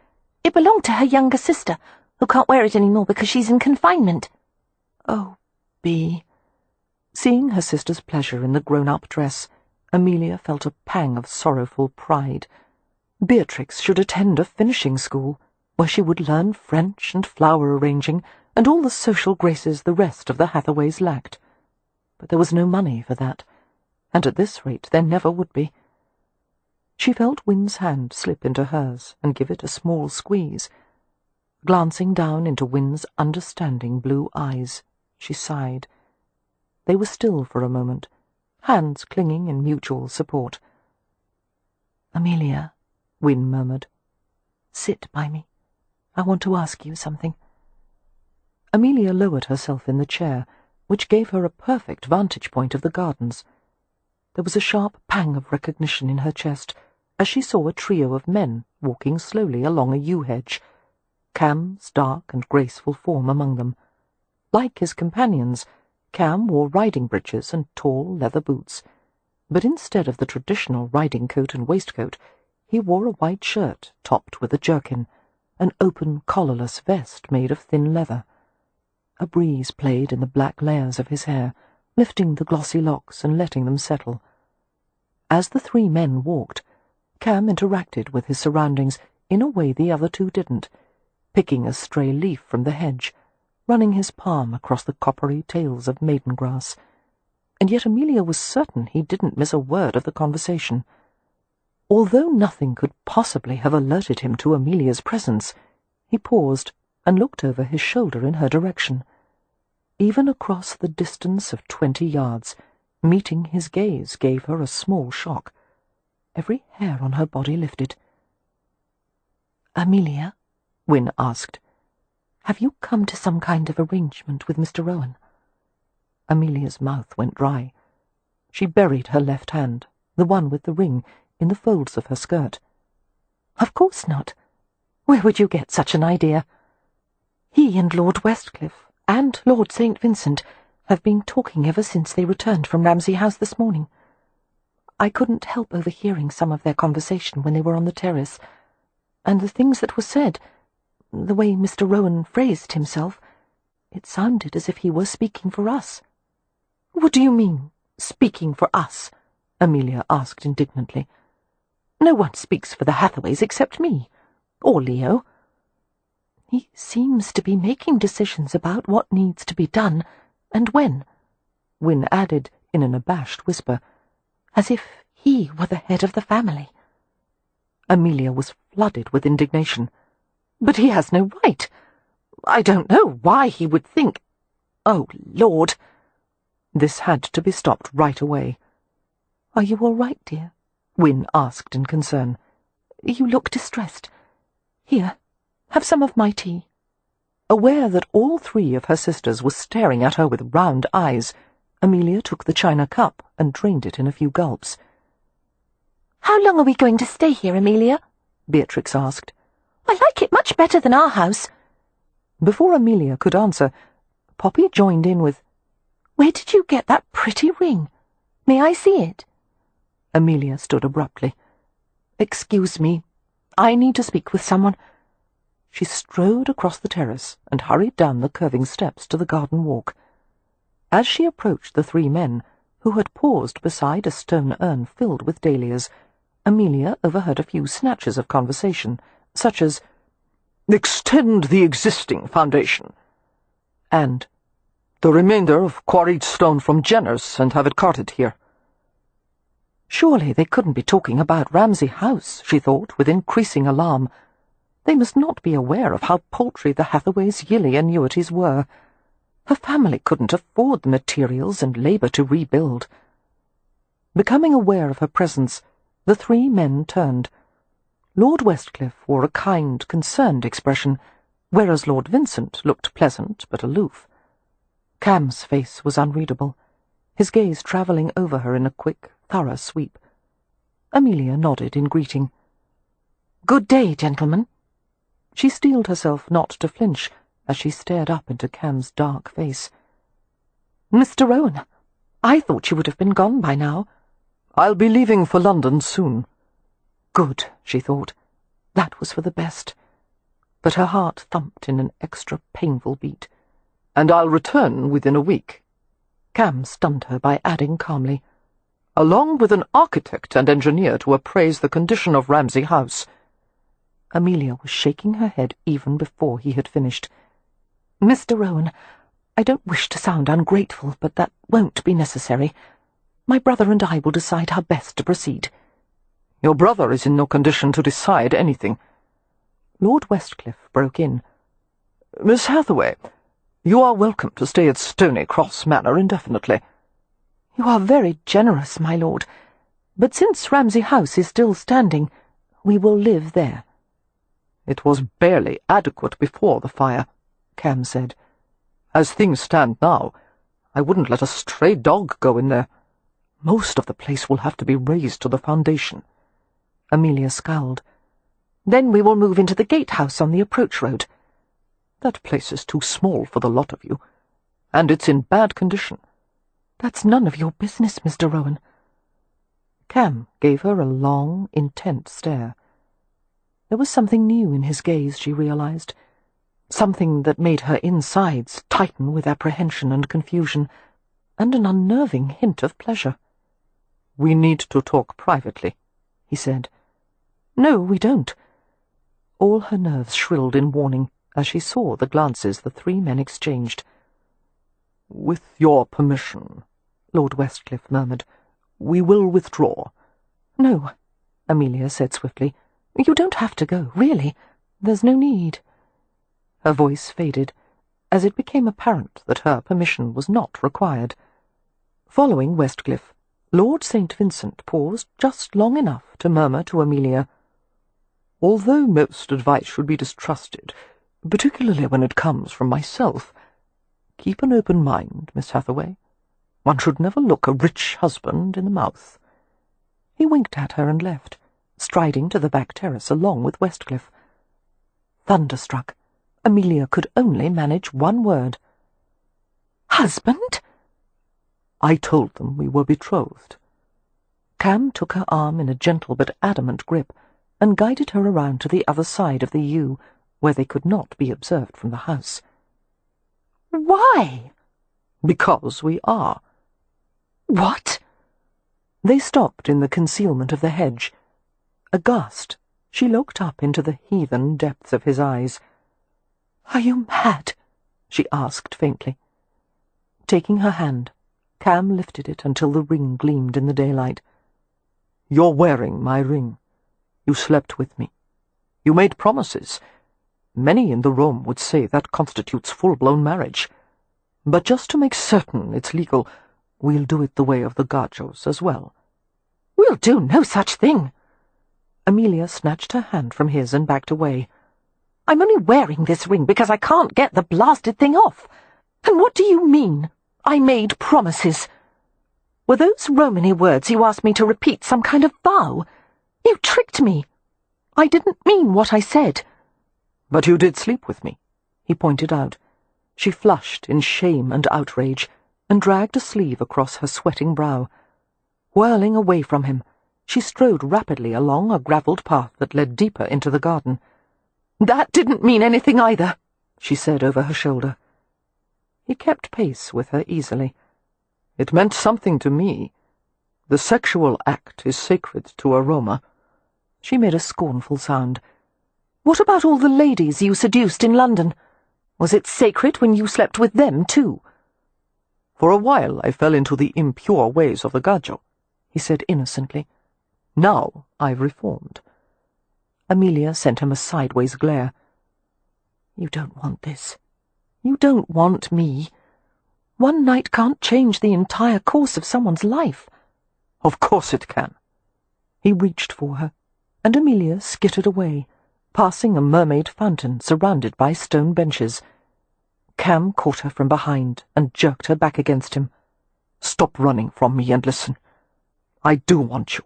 "It belonged to her younger sister, who can't wear it any more because she's in confinement." "Oh, Bee." Seeing her sister's pleasure in the grown-up dress, Amelia felt a pang of sorrowful pride. Beatrix should attend a finishing school, where she would learn French and flower arranging and all the social graces the rest of the Hathaways lacked. But there was no money for that, and at this rate there never would be. She felt Win's hand slip into hers and give it a small squeeze. Glancing down into Win's understanding blue eyes, she sighed. They were still for a moment, hands clinging in mutual support. "Amelia," Win murmured, "sit by me. I want to ask you something." Amelia lowered herself in the chair, which gave her a perfect vantage point of the gardens. There was a sharp pang of recognition in her chest as she saw a trio of men walking slowly along a yew hedge, Cam's dark and graceful form among them. Like his companions, Cam wore riding breeches and tall leather boots, but instead of the traditional riding coat and waistcoat, he wore a white shirt topped with a jerkin, an open collarless vest made of thin leather. A breeze played in the black layers of his hair, lifting the glossy locks and letting them settle. As the three men walked, Cam interacted with his surroundings in a way the other two didn't, picking a stray leaf from the hedge, running his palm across the coppery tails of maiden grass, and yet Amelia was certain he didn't miss a word of the conversation. Although nothing could possibly have alerted him to Amelia's presence, he paused and looked over his shoulder in her direction. Even across the distance of 20 yards, meeting his gaze gave her a small shock. Every hair on her body lifted. "Amelia," Win asked, "have you come to some kind of arrangement with Mr. Rohan?" Amelia's mouth went dry. She buried her left hand, the one with the ring, in the folds of her skirt. "Of course not. Where would you get such an idea? He and Lord Westcliff and Lord St. Vincent have been talking ever since they returned from Ramsay House this morning. I couldn't help overhearing some of their conversation when they were on the terrace, and the things that were said, the way Mr. Rohan phrased himself, it sounded as if he were speaking for us." "What do you mean, speaking for us?" Amelia asked indignantly. "No one speaks for the Hathaways except me, or Leo." "He seems to be making decisions about what needs to be done, and when," Win added in an abashed whisper, "as if he were the head of the family." Amelia was flooded with indignation. "But he has no right. I don't know why he would think— Oh, Lord!" This had to be stopped right away. "Are you all right, dear?" Win asked in concern. "You look distressed. Here, have some of my tea." Aware that all three of her sisters were staring at her with round eyes, Amelia took the china cup and drained it in a few gulps. "How long are we going to stay here, Amelia?" Beatrix asked. "I like it much better than our house." Before Amelia could answer, Poppy joined in with, "Where did you get that pretty ring? May I see it?" Amelia stood abruptly. "Excuse me. I need to speak with someone." She strode across the terrace and hurried down the curving steps to the garden walk. As she approached the three men, who had paused beside a stone urn filled with dahlias, Amelia overheard a few snatches of conversation, such as, "Extend the existing foundation," and "The remainder of quarried stone from Jenner's and have it carted here." Surely they couldn't be talking about Ramsay House, she thought, with increasing alarm. They must not be aware of how paltry the Hathaways' yearly annuities were. Her family couldn't afford the materials and labour to rebuild. Becoming aware of her presence, the three men turned. Lord Westcliff wore a kind, concerned expression, whereas Lord Vincent looked pleasant but aloof. Cam's face was unreadable, his gaze travelling over her in a quick, thorough sweep. Amelia nodded in greeting. "Good day, gentlemen." She steeled herself not to flinch as she stared up into Cam's dark face. "Mr. Rohan, I thought you would have been gone by now." "I'll be leaving for London soon." Good, she thought. That was for the best. But her heart thumped in an extra painful beat. "And I'll return within a week." Cam stunned her by adding calmly, "Along with an architect and engineer to appraise the condition of Ramsay House." Amelia was shaking her head even before he had finished. "Mr. Rohan, I don't wish to sound ungrateful, but that won't be necessary. My brother and I will decide how best to proceed." "Your brother is in no condition to decide anything." Lord Westcliff broke in. "Miss Hathaway, you are welcome to stay at Stony Cross Manor indefinitely." "You are very generous, my lord. But since Ramsay House is still standing, we will live there." "It was barely adequate before the fire," Cam said. "As things stand now, I wouldn't let a stray dog go in there. Most of the place will have to be razed to the foundation." Amelia scowled. "Then we will move into the gatehouse on the approach road." "That place is too small for the lot of you, and it's in bad condition." "That's none of your business, Mr. Rohan." Cam gave her a long, intent stare. There was something new in his gaze, she realized, something that made her insides tighten with apprehension and confusion, and an unnerving hint of pleasure. "We need to talk privately," he said. "No, we don't." All her nerves shrilled in warning as she saw the glances the three men exchanged. "With your permission," Lord Westcliff murmured, "we will withdraw." "No," Amelia said swiftly. "You don't have to go, really. There's no need." Her voice faded, as it became apparent that her permission was not required. Following Westcliff, Lord St. Vincent paused just long enough to murmur to Amelia, "Although most advice should be distrusted, particularly when it comes from myself, keep an open mind, Miss Hathaway. One should never look a rich husband in the mouth." He winked at her and left, striding to the back terrace along with Westcliff. Thunderstruck, Amelia could only manage one word. "Husband?" "I told them we were betrothed." Cam took her arm in a gentle but adamant grip and guided her around to the other side of the yew, where they could not be observed from the house. "Why?" "Because we are." "What?" They stopped in the concealment of the hedge. Aghast, she looked up into the heathen depths of his eyes. "Are you mad?" she asked faintly. Taking her hand, Cam lifted it until the ring gleamed in the daylight. "You're wearing my ring. You slept with me. You made promises. Many in the room would say that constitutes full-blown marriage. But just to make certain it's legal, we'll do it the way of the Gajos as well." "We'll do no such thing." Amelia snatched her hand from his and backed away. "I'm only wearing this ring because I can't get the blasted thing off. And what do you mean, I made promises? Were those Romany words you asked me to repeat some kind of vow? You tricked me. I didn't mean what I said." "But you did sleep with me," he pointed out. She flushed in shame and outrage and dragged a sleeve across her sweating brow. Whirling away from him, she strode rapidly along a gravelled path that led deeper into the garden. "That didn't mean anything either," she said over her shoulder. He kept pace with her easily. It meant something to me. The sexual act is sacred to Aroma." She made a scornful sound. "What about all the ladies you seduced in London? Was it sacred when you slept with them, too?" "For a while I fell into the impure ways of the gajo," he said innocently. "Now I've reformed." Amelia sent him a sideways glare. "You don't want this. You don't want me. One night can't change the entire course of someone's life." "Of course it can." He reached for her, and Amelia skittered away, passing a mermaid fountain surrounded by stone benches. Cam caught her from behind and jerked her back against him. "Stop running from me and listen. I do want you.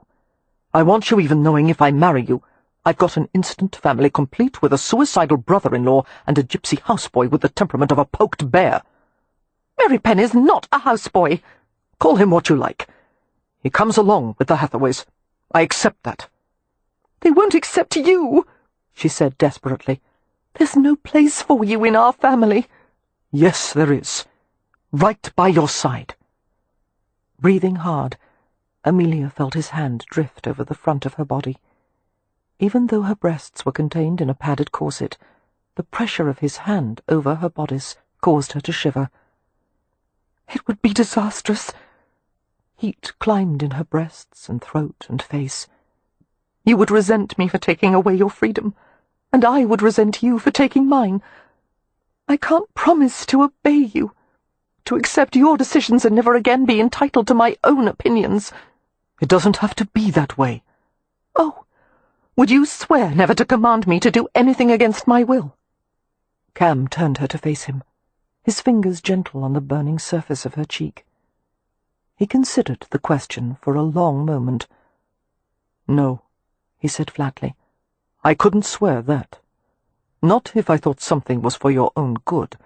I want you even knowing if I marry you, I've got an instant family complete with a suicidal brother-in-law and a gypsy houseboy with the temperament of a poked bear." "Mary Penn is not a houseboy." "Call him what you like. He comes along with the Hathaways. I accept that." "They won't accept you," she said desperately. "There's no place for you in our family." "Yes, there is. Right by your side." Breathing hard, Amelia felt his hand drift over the front of her body. Even though her breasts were contained in a padded corset, the pressure of his hand over her bodice caused her to shiver. "It would be disastrous." Heat climbed in her breasts and throat and face. "You would resent me for taking away your freedom, and I would resent you for taking mine. I can't promise to obey you, to accept your decisions and never again be entitled to my own opinions." "It doesn't have to be that way." "Oh, would you swear never to command me to do anything against my will?" Cam turned her to face him, his fingers gentle on the burning surface of her cheek. He considered the question for a long moment. "No," he said flatly. "I couldn't swear that. Not if I thought something was for your own good."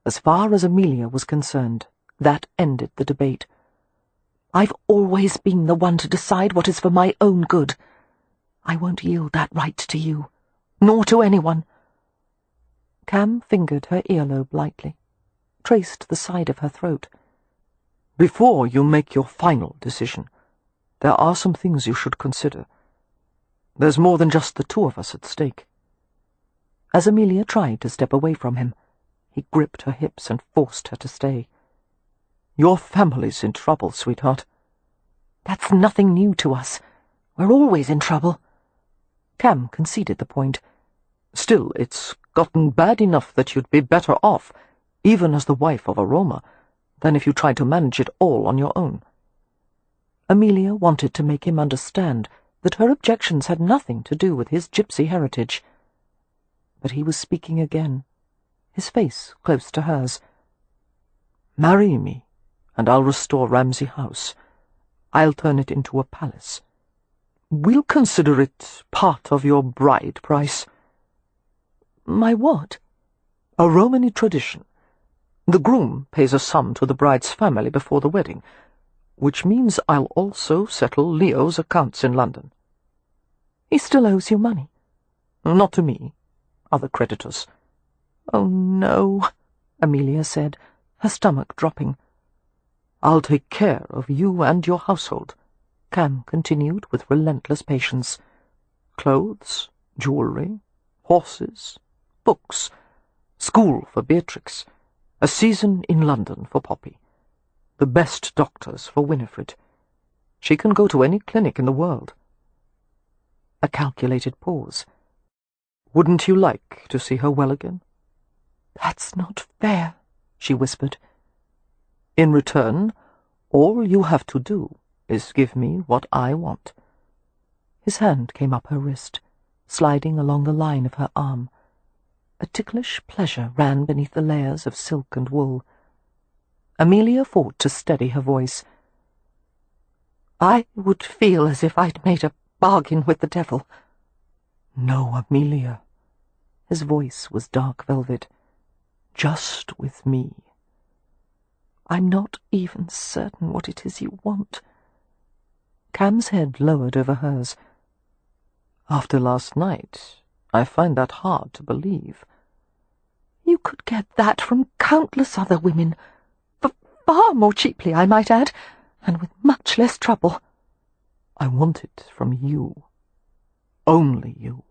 As far as Amelia was concerned, that ended the debate. "I've always been the one to decide what is for my own good. I won't yield that right to you, nor to anyone." Cam fingered her earlobe lightly, traced the side of her throat. "Before you make your final decision, there are some things you should consider. There's more than just the two of us at stake." As Amelia tried to step away from him, he gripped her hips and forced her to stay. "Your family's in trouble, sweetheart." "That's nothing new to us. We're always in trouble." Cam conceded the point. "Still, it's gotten bad enough that you'd be better off, even as the wife of Aroma, than if you tried to manage it all on your own." Amelia wanted to make him understand that her objections had nothing to do with his gypsy heritage. But he was speaking again, his face close to hers. "Marry me, and I'll restore Ramsay House. I'll turn it into a palace. We'll consider it part of your bride price." "My what?" "A Romany tradition. The groom pays a sum to the bride's family before the wedding, which means I'll also settle Leo's accounts in London." "He still owes you money?" "Not to me. Other creditors." "Oh, no," Amelia said, her stomach dropping. "I'll take care of you and your household," Cam continued with relentless patience. "Clothes, jewellery, horses, books, school for Beatrix, a season in London for Poppy, the best doctors for Winifred. She can go to any clinic in the world." A calculated pause. "Wouldn't you like to see her well again?" "That's not fair," she whispered. "In return, all you have to do is give me what I want." His hand came up her wrist, sliding along the line of her arm. A ticklish pleasure ran beneath the layers of silk and wool. Amelia fought to steady her voice. "I would feel as if I'd made a bargain with the devil." "No, Amelia." His voice was dark velvet. "Just with me." "I'm not even certain what it is you want." Cam's head lowered over hers. "After last night, I find that hard to believe." "You could get that from countless other women. Far more cheaply, I might add, and with much less trouble. I want it from you. Only you.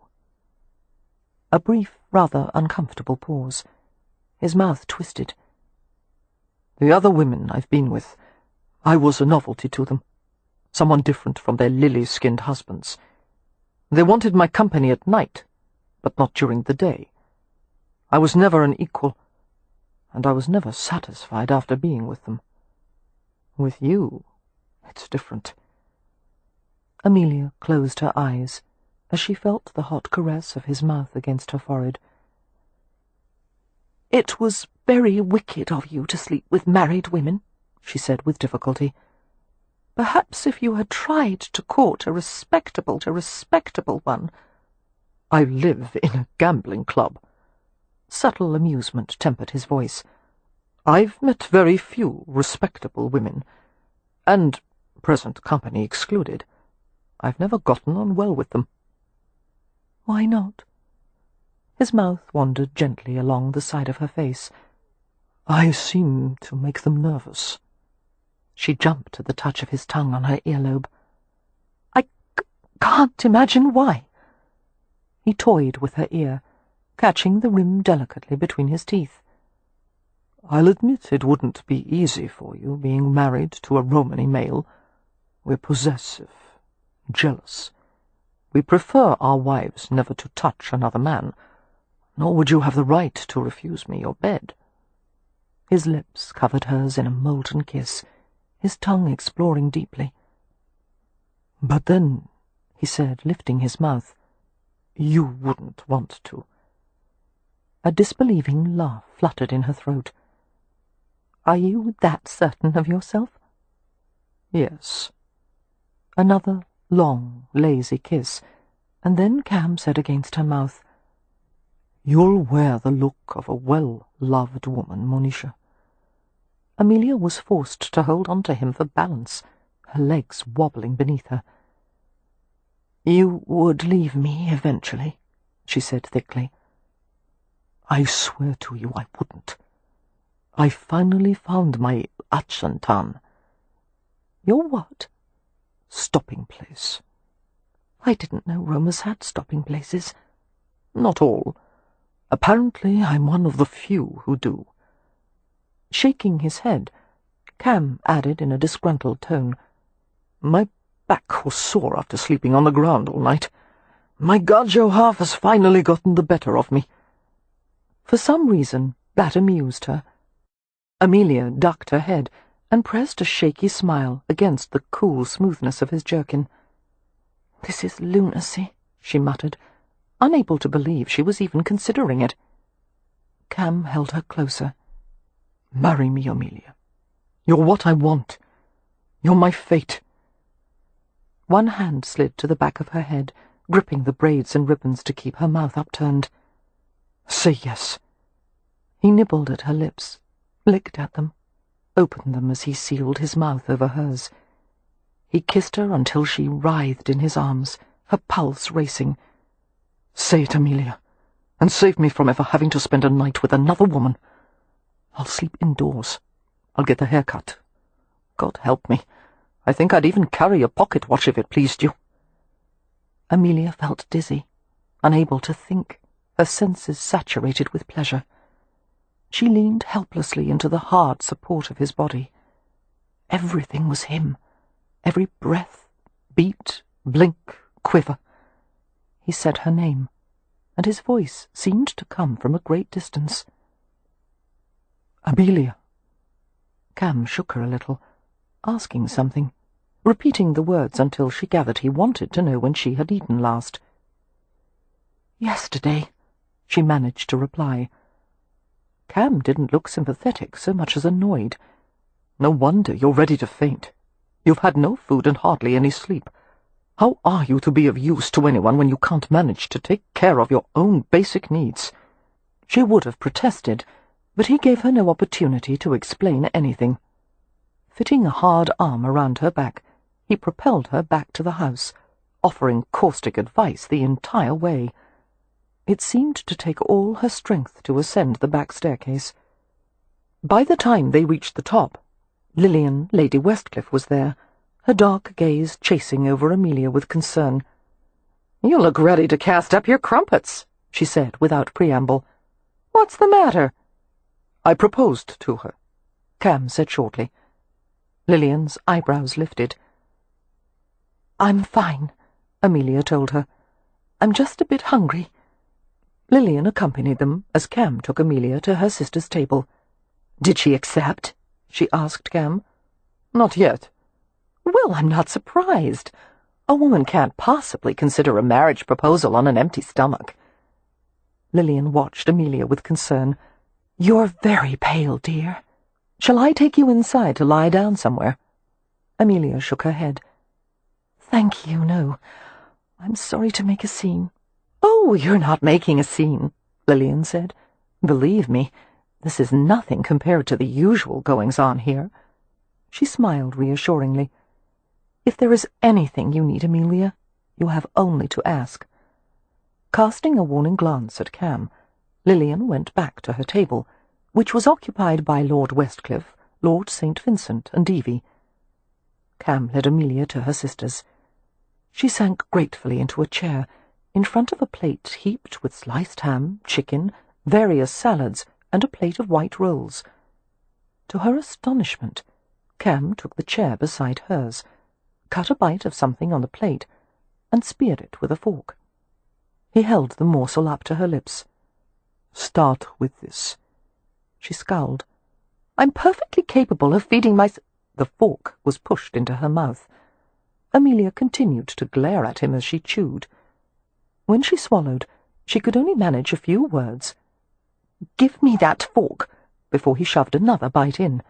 A brief, rather uncomfortable pause. His mouth twisted. The other women I've been with, I was a novelty to them. Someone different from their lily-skinned husbands. They wanted my company at night, but not during the day. I was never an equal, and I was never satisfied after being with them. With you, it's different. Amelia closed her eyes as she felt the hot caress of his mouth against her forehead. "It was very wicked of you to sleep with married women," she said with difficulty. "Perhaps if you had tried to court a respectable one—" "I live in a gambling club." Subtle amusement tempered his voice. "I've met very few respectable women, and, present company excluded, I've never gotten on well with them." "Why not?" His mouth wandered gently along the side of her face. "I seem to make them nervous." She jumped at the touch of his tongue on her earlobe. "I can't imagine why." He toyed with her ear, catching the rim delicately between his teeth. "I'll admit it wouldn't be easy for you, being married to a Romany male. We're possessive, jealous. We prefer our wives never to touch another man, nor would you have the right to refuse me your bed." His lips covered hers in a molten kiss, his tongue exploring deeply. "But then," he said, lifting his mouth, "you wouldn't want to." A disbelieving laugh fluttered in her throat. "Are you that certain of yourself?" "Yes." Another long, lazy kiss, and then Cam said against her mouth, "You'll wear the look of a well-loved woman, Monisha." Amelia was forced to hold on to him for balance, her legs wobbling beneath her. "You would leave me eventually," she said thickly. "I swear to you I wouldn't. I finally found my Achantan." "Your what?" "Stopping place." "I didn't know Romas had stopping places." "Not all. Apparently I'm one of the few who do." Shaking his head, Cam added in a disgruntled tone, "My back was sore after sleeping on the ground all night. My gajo half has finally gotten the better of me." For some reason, that amused her. Amelia ducked her head and pressed a shaky smile against the cool smoothness of his jerkin. "This is lunacy," she muttered, unable to believe she was even considering it. Cam held her closer. "Marry me, Amelia. You're what I want. You're my fate." One hand slid to the back of her head, gripping the braids and ribbons to keep her mouth upturned. "Say yes." He nibbled at her lips, licked at them, opened them as he sealed his mouth over hers. He kissed her until she writhed in his arms, her pulse racing. "Say it, Amelia, and save me from ever having to spend a night with another woman. I'll sleep indoors. I'll get a haircut. God help me, I think I'd even carry a pocket watch if it pleased you." Amelia felt dizzy, unable to think, her senses saturated with pleasure. She leaned helplessly into the hard support of his body. Everything was him, every breath, beat, blink, quiver. He said her name, and his voice seemed to come from a great distance. "Amelia." Cam shook her a little, asking something, repeating the words until she gathered he wanted to know when she had eaten last. "Yesterday," she managed to reply. Cam didn't look sympathetic so much as annoyed. "No wonder you're ready to faint. You've had no food and hardly any sleep. How are you to be of use to anyone when you can't manage to take care of your own basic needs?" She would have protested, but he gave her no opportunity to explain anything. Fitting a hard arm around her back, he propelled her back to the house, offering caustic advice the entire way. It seemed to take all her strength to ascend the back staircase. By the time they reached the top, Lilian, Lady Westcliff, was there, her dark gaze chasing over Amelia with concern. "You look ready to cast up your crumpets," she said without preamble. "What's the matter?" "I proposed to her," Cam said shortly. Lilian's eyebrows lifted. "I'm fine," Amelia told her. "I'm just a bit hungry." Lilian accompanied them as Cam took Amelia to her sister's table. "Did she accept?" she asked Cam. "Not yet." "Well, I'm not surprised. A woman can't possibly consider a marriage proposal on an empty stomach." Lilian watched Amelia with concern. "You're very pale, dear. Shall I take you inside to lie down somewhere?" Amelia shook her head. "Thank you, no. I'm sorry to make a scene." "Oh, you're not making a scene," Lilian said. "Believe me, this is nothing compared to the usual goings-on here." She smiled reassuringly. "If there is anything you need, Amelia, you have only to ask." Casting a warning glance at Cam, Lilian went back to her table, which was occupied by Lord Westcliff, Lord St. Vincent, and Evie. Cam led Amelia to her sister's. She sank gratefully into a chair, in front of a plate heaped with sliced ham, chicken, various salads, and a plate of white rolls. To her astonishment, Cam took the chair beside hers, cut a bite of something on the plate, and speared it with a fork. He held the morsel up to her lips. "Start with this." She scowled. "I'm perfectly capable of feeding my—" The fork was pushed into her mouth. Amelia continued to glare at him as she chewed. When she swallowed, she could only manage a few words. "Give me that fork," before he shoved another bite in.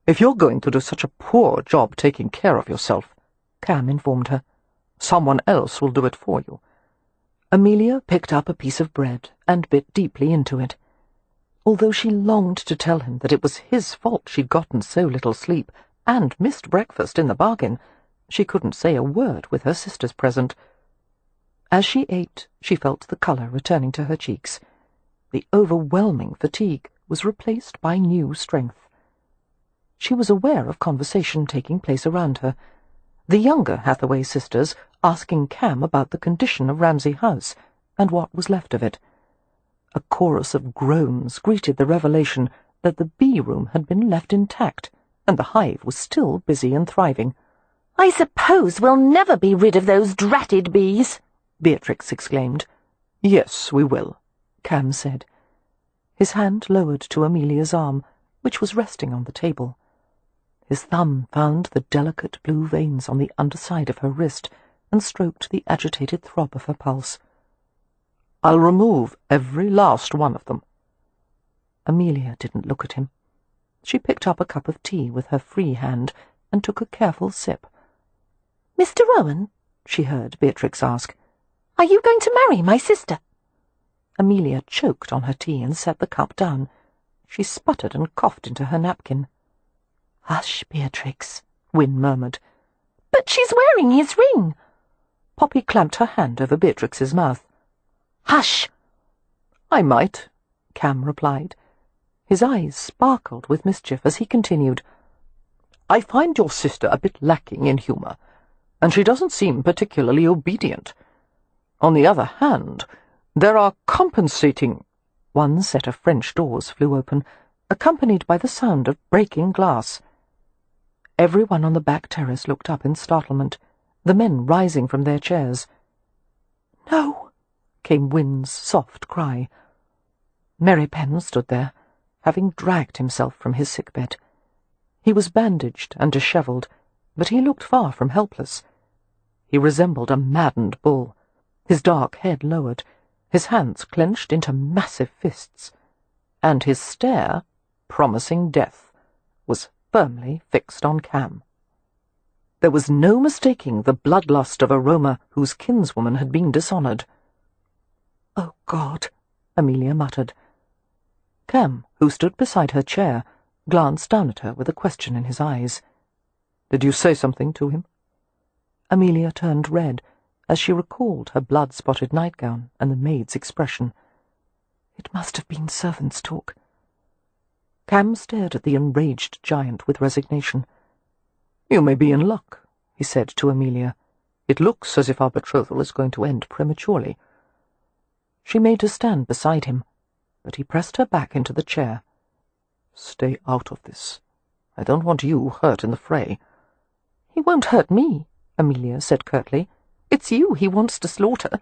"If you're going to do such a poor job taking care of yourself," Cam informed her, "someone else will do it for you." Amelia picked up a piece of bread and bit deeply into it. Although she longed to tell him that it was his fault she'd gotten so little sleep, and missed breakfast in the bargain, she couldn't say a word with her sisters present. As she ate, she felt the colour returning to her cheeks. The overwhelming fatigue was replaced by new strength. She was aware of conversation taking place around her, the younger Hathaway sisters asking Cam about the condition of Ramsay House and what was left of it. A chorus of groans greeted the revelation that the bee-room had been left intact, and the hive was still busy and thriving. "I suppose we'll never be rid of those dratted bees," Beatrix exclaimed. "Yes, we will," Cam said. His hand lowered to Amelia's arm, which was resting on the table. His thumb found the delicate blue veins on the underside of her wrist and stroked the agitated throb of her pulse. "I'll remove every last one of them." Amelia didn't look at him. She picked up a cup of tea with her free hand and took a careful sip. "Mr. Rohan," she heard Beatrix ask, "are you going to marry my sister?" Amelia choked on her tea and set the cup down. She sputtered and coughed into her napkin. "Hush, Beatrix," Wynne murmured. "But she's wearing his ring." Poppy clamped her hand over Beatrix's mouth. "Hush!" "I might," Cam replied. His eyes sparkled with mischief as he continued. "I find your sister a bit lacking in humour, and she doesn't seem particularly obedient. On the other hand, there are compensating—" One set of French doors flew open, accompanied by the sound of breaking glass. Everyone on the back terrace looked up in startlement, the men rising from their chairs. "No!" came Wynne's soft cry. Merrypen stood there, having dragged himself from his sickbed. He was bandaged and dishevelled, but he looked far from helpless. He resembled a maddened bull, his dark head lowered, his hands clenched into massive fists, and his stare, promising death, was firmly fixed on Cam. There was no mistaking the bloodlust of a Roma whose kinswoman had been dishonoured. "Oh, God," Amelia muttered. Cam, who stood beside her chair, glanced down at her with a question in his eyes. "Did you say something to him?" Amelia turned red as she recalled her blood-spotted nightgown and the maid's expression. It must have been servants' talk. Cam stared at the enraged giant with resignation. "You may be in luck," he said to Amelia. "It looks as if our betrothal is going to end prematurely." She made to stand beside him, but he pressed her back into the chair. "Stay out of this. I don't want you hurt in the fray." "He won't hurt me," Amelia said curtly. "It's you he wants to slaughter."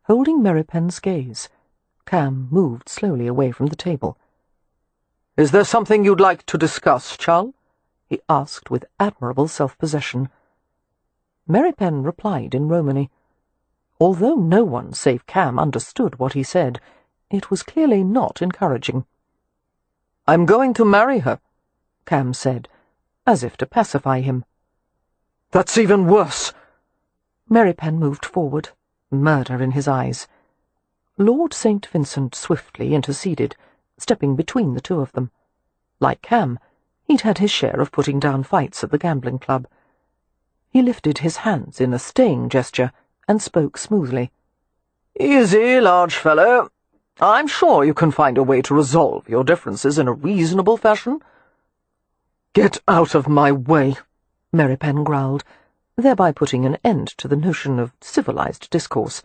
Holding Merrypen's gaze, Cam moved slowly away from the table. "Is there something you'd like to discuss, Charles?" he asked with admirable self-possession. Merrypen replied in Romany. Although no one save Cam understood what he said, it was clearly not encouraging. "I'm going to marry her," Cam said, as if to pacify him. "That's even worse." Merrypen moved forward, murder in his eyes. Lord St. Vincent swiftly interceded, stepping between the two of them. Like Cam, he'd had his share of putting down fights at the gambling club. He lifted his hands in a staying gesture and spoke smoothly. "Easy, large fellow. I'm sure you can find a way to resolve your differences in a reasonable fashion." "Get out of my way," Merrypen growled, thereby putting an end to the notion of civilized discourse.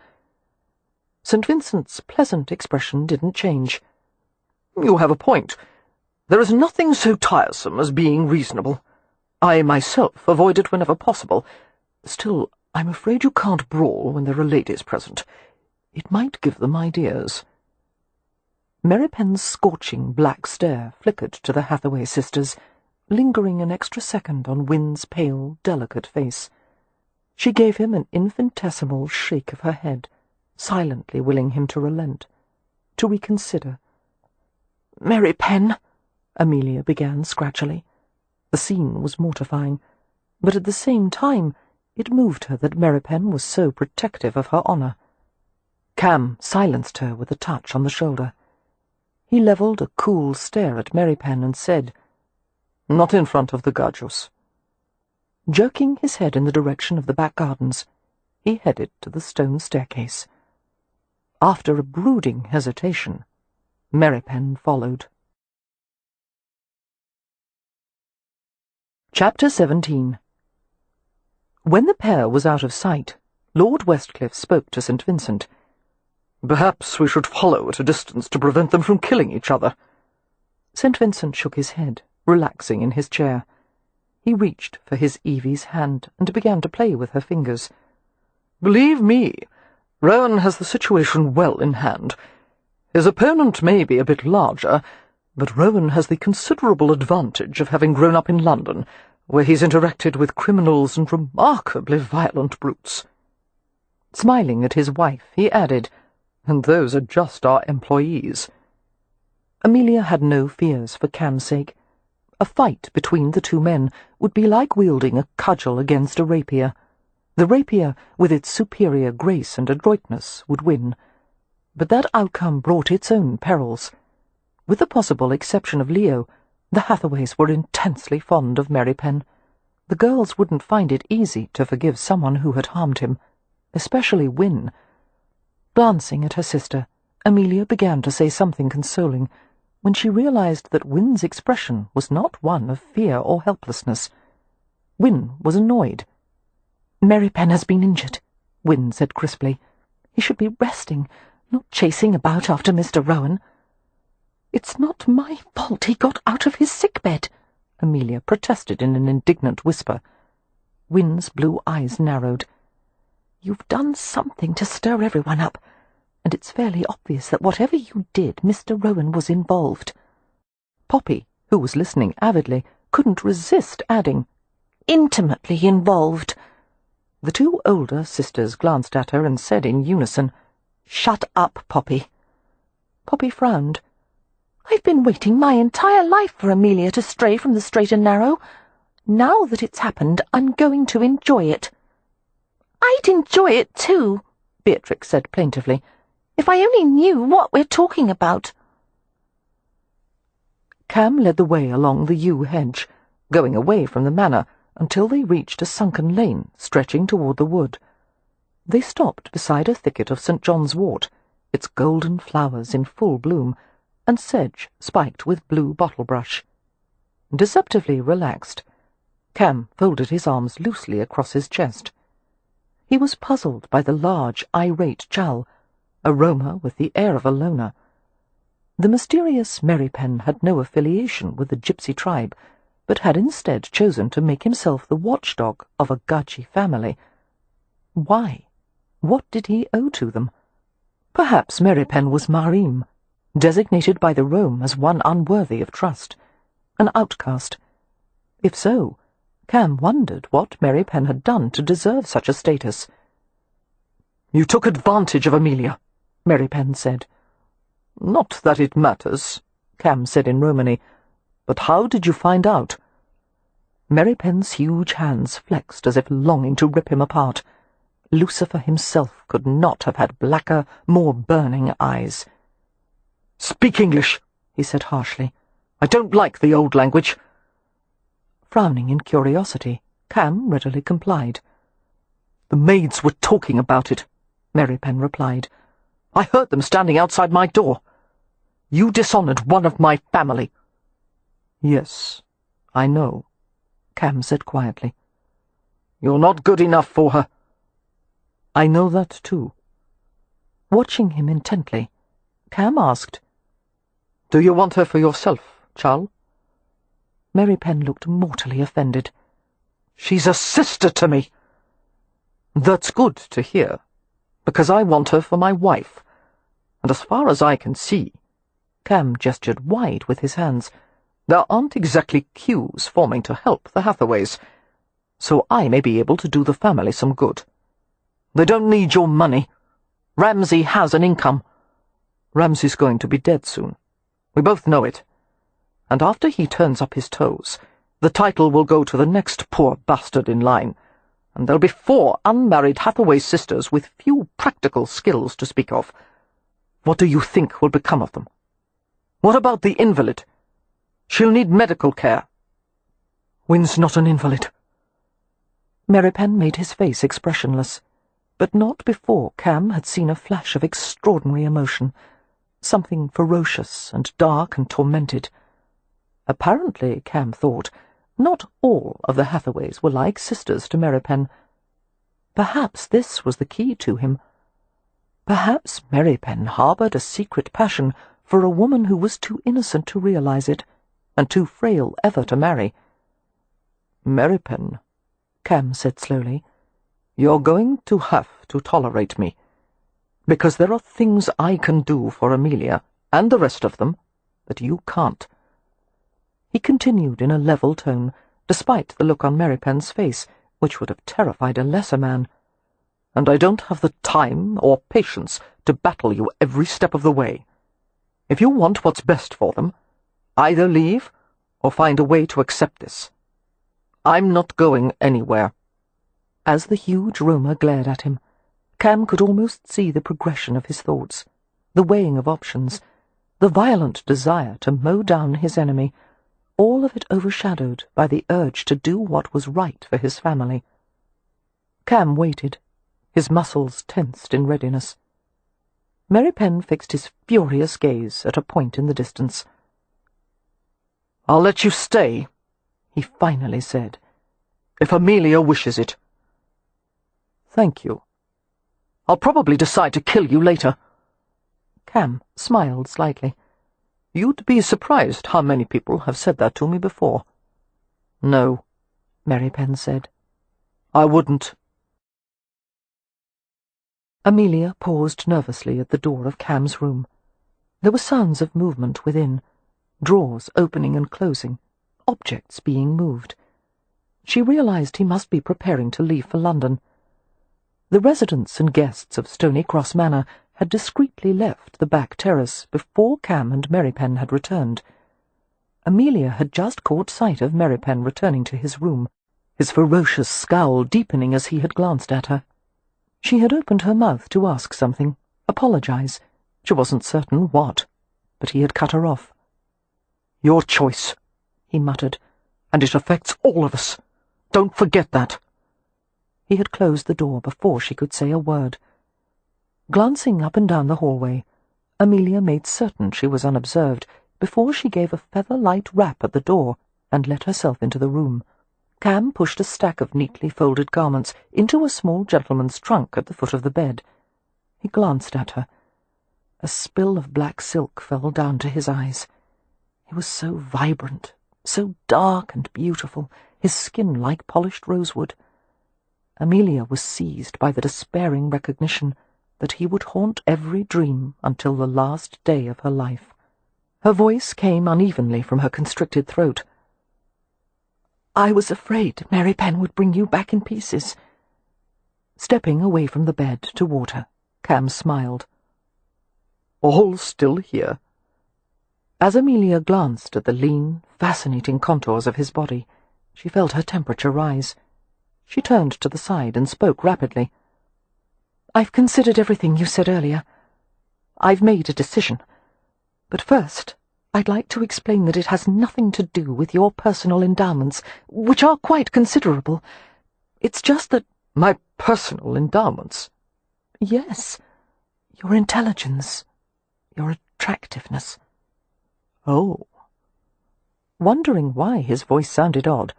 St. Vincent's pleasant expression didn't change. "You have a point. There is nothing so tiresome as being reasonable. I myself avoid it whenever possible. Still, I'm afraid you can't brawl when there are ladies present. It might give them ideas." Merrypen's scorching black stare flickered to the Hathaway sisters, lingering an extra second on Wynne's pale, delicate face. She gave him an infinitesimal shake of her head, silently willing him to relent, to reconsider. "Merrypen," Amelia began scratchily. The scene was mortifying, but at the same time it moved her that Merrypen was so protective of her honour. Cam silenced her with a touch on the shoulder. He levelled a cool stare at Merrypen and said, "Not in front of the Garjus." Jerking his head in the direction of the back gardens, he headed to the stone staircase. After a brooding hesitation, Merrypen followed. Chapter 17. When the pair was out of sight, Lord Westcliff spoke to St. Vincent. "Perhaps we should follow at a distance to prevent them from killing each other." St. Vincent shook his head, relaxing in his chair. He reached for his Evie's hand and began to play with her fingers. "Believe me, Rohan has the situation well in hand. His opponent may be a bit larger, but Rohan has the considerable advantage of having grown up in London, where he's interacted with criminals and remarkably violent brutes." Smiling at his wife, he added, "And those are just our employees." Amelia had no fears for Cam's sake. A fight between the two men would be like wielding a cudgel against a rapier. The rapier, with its superior grace and adroitness, would win. But that outcome brought its own perils. With the possible exception of Leo, the Hathaways were intensely fond of Merrypen. The girls wouldn't find it easy to forgive someone who had harmed him, especially Wynne. Glancing at her sister, Amelia began to say something consoling, when she realized that Wynne's expression was not one of fear or helplessness. Wynne was annoyed. "Merrypen has been injured," Wynne said crisply. "He should be resting, not chasing about after Mr. Rohan." "It's not my fault he got out of his sickbed," Amelia protested in an indignant whisper. Wynne's blue eyes narrowed. "You've done something to stir everyone up, and it's fairly obvious that whatever you did, Mr. Rohan was involved." Poppy, who was listening avidly, couldn't resist adding, "Intimately involved." The two older sisters glanced at her and said in unison, "Shut up, Poppy." Poppy frowned. "I've been waiting my entire life for Amelia to stray from the straight and narrow. Now that it's happened, I'm going to enjoy it." "I'd enjoy it too," Beatrix said plaintively, "if I only knew what we're talking about." Cam led the way along the yew hedge, going away from the manor until they reached a sunken lane stretching toward the wood. They stopped beside a thicket of St. John's wort, its golden flowers in full bloom, and sedge spiked with blue bottle brush. Deceptively relaxed, Cam folded his arms loosely across his chest. He was puzzled by the large, irate chal, a roamer with the air of a loner. The mysterious Merrypen had no affiliation with the gypsy tribe, but had instead chosen to make himself the watchdog of a Gachi family. Why? What did he owe to them? Perhaps Merrypen was Marim, designated by the Rome as one unworthy of trust, an outcast. If so, Cam wondered what Merrypen had done to deserve such a status. "You took advantage of Amelia," Merrypen said. "Not that it matters," Cam said in Romany, "but how did you find out?" Merrypen's huge hands flexed as if longing to rip him apart. Lucifer himself could not have had blacker, more burning eyes. "Speak English," he said harshly. "I don't like the old language." Frowning in curiosity, Cam readily complied. "The maids were talking about it," Merrypen replied. "I heard them standing outside my door. You dishonoured one of my family." "Yes, I know," Cam said quietly. "You're not good enough for her." "I know that too." Watching him intently, Cam asked, "Do you want her for yourself, Chal?" Merrypen looked mortally offended. "She's a sister to me." "That's good to hear, because I want her for my wife, and as far as I can see," Cam gestured wide with his hands, "there aren't exactly queues forming to help the Hathaways, so I may be able to do the family some good. They don't need your money. Ramsay has an income. Ramsay's going to be dead soon. We both know it. And after he turns up his toes, the title will go to the next poor bastard in line, and there'll be 4 unmarried Hathaway sisters with few practical skills to speak of. What do you think will become of them? What about the invalid? She'll need medical care." "Win's not an invalid." Merrypen made his face expressionless, but not before Cam had seen a flash of extraordinary emotion, something ferocious and dark and tormented. Apparently, Cam thought, not all of the Hathaways were like sisters to Merrypen. Perhaps this was the key to him. Perhaps Merrypen harboured a secret passion for a woman who was too innocent to realize it, and too frail ever to marry. "Merrypen," Cam said slowly, "you're going to have to tolerate me, because there are things I can do for Amelia, and the rest of them, that you can't." He continued in a level tone, despite the look on Merrypen's face, which would have terrified a lesser man. "And I don't have the time or patience to battle you every step of the way. If you want what's best for them, either leave or find a way to accept this. I'm not going anywhere." As the huge roamer glared at him, Cam could almost see the progression of his thoughts, the weighing of options, the violent desire to mow down his enemy, all of it overshadowed by the urge to do what was right for his family. Cam waited, his muscles tensed in readiness. Merrypen fixed his furious gaze at a point in the distance. "I'll let you stay," he finally said, "if Amelia wishes it." "Thank you." "I'll probably decide to kill you later." Cam smiled slightly. "You'd be surprised how many people have said that to me before." "No," Merrypen said. "I wouldn't." Amelia paused nervously at the door of Cam's room. There were sounds of movement within, drawers opening and closing, objects being moved. She realized he must be preparing to leave for London. The residents and guests of Stony Cross Manor had discreetly left the back terrace before Cam and Merrypen had returned. Amelia had just caught sight of Merrypen returning to his room, his ferocious scowl deepening as he had glanced at her. She had opened her mouth to ask something, apologize. She wasn't certain what, but he had cut her off. "Your choice," he muttered, "and it affects all of us. Don't forget that." He had closed the door before she could say a word. Glancing up and down the hallway, Amelia made certain she was unobserved before she gave a feather-light rap at the door and let herself into the room. Cam pushed a stack of neatly folded garments into a small gentleman's trunk at the foot of the bed. He glanced at her. A spill of black silk fell down to his eyes. He was so vibrant, so dark and beautiful, his skin like polished rosewood. Amelia was seized by the despairing recognition that he would haunt every dream until the last day of her life. Her voice came unevenly from her constricted throat. "I was afraid Mary Penn would bring you back in pieces." Stepping away from the bed toward her, Cam smiled. "All still here?" As Amelia glanced at the lean, fascinating contours of his body, she felt her temperature rise. She turned to the side and spoke rapidly. "I've considered everything you said earlier. I've made a decision. But first, I'd like to explain that it has nothing to do with your personal endowments, which are quite considerable. It's just that—" "My personal endowments?" "Yes. Your intelligence, your attractiveness." "Oh." Wondering why his voice sounded odd,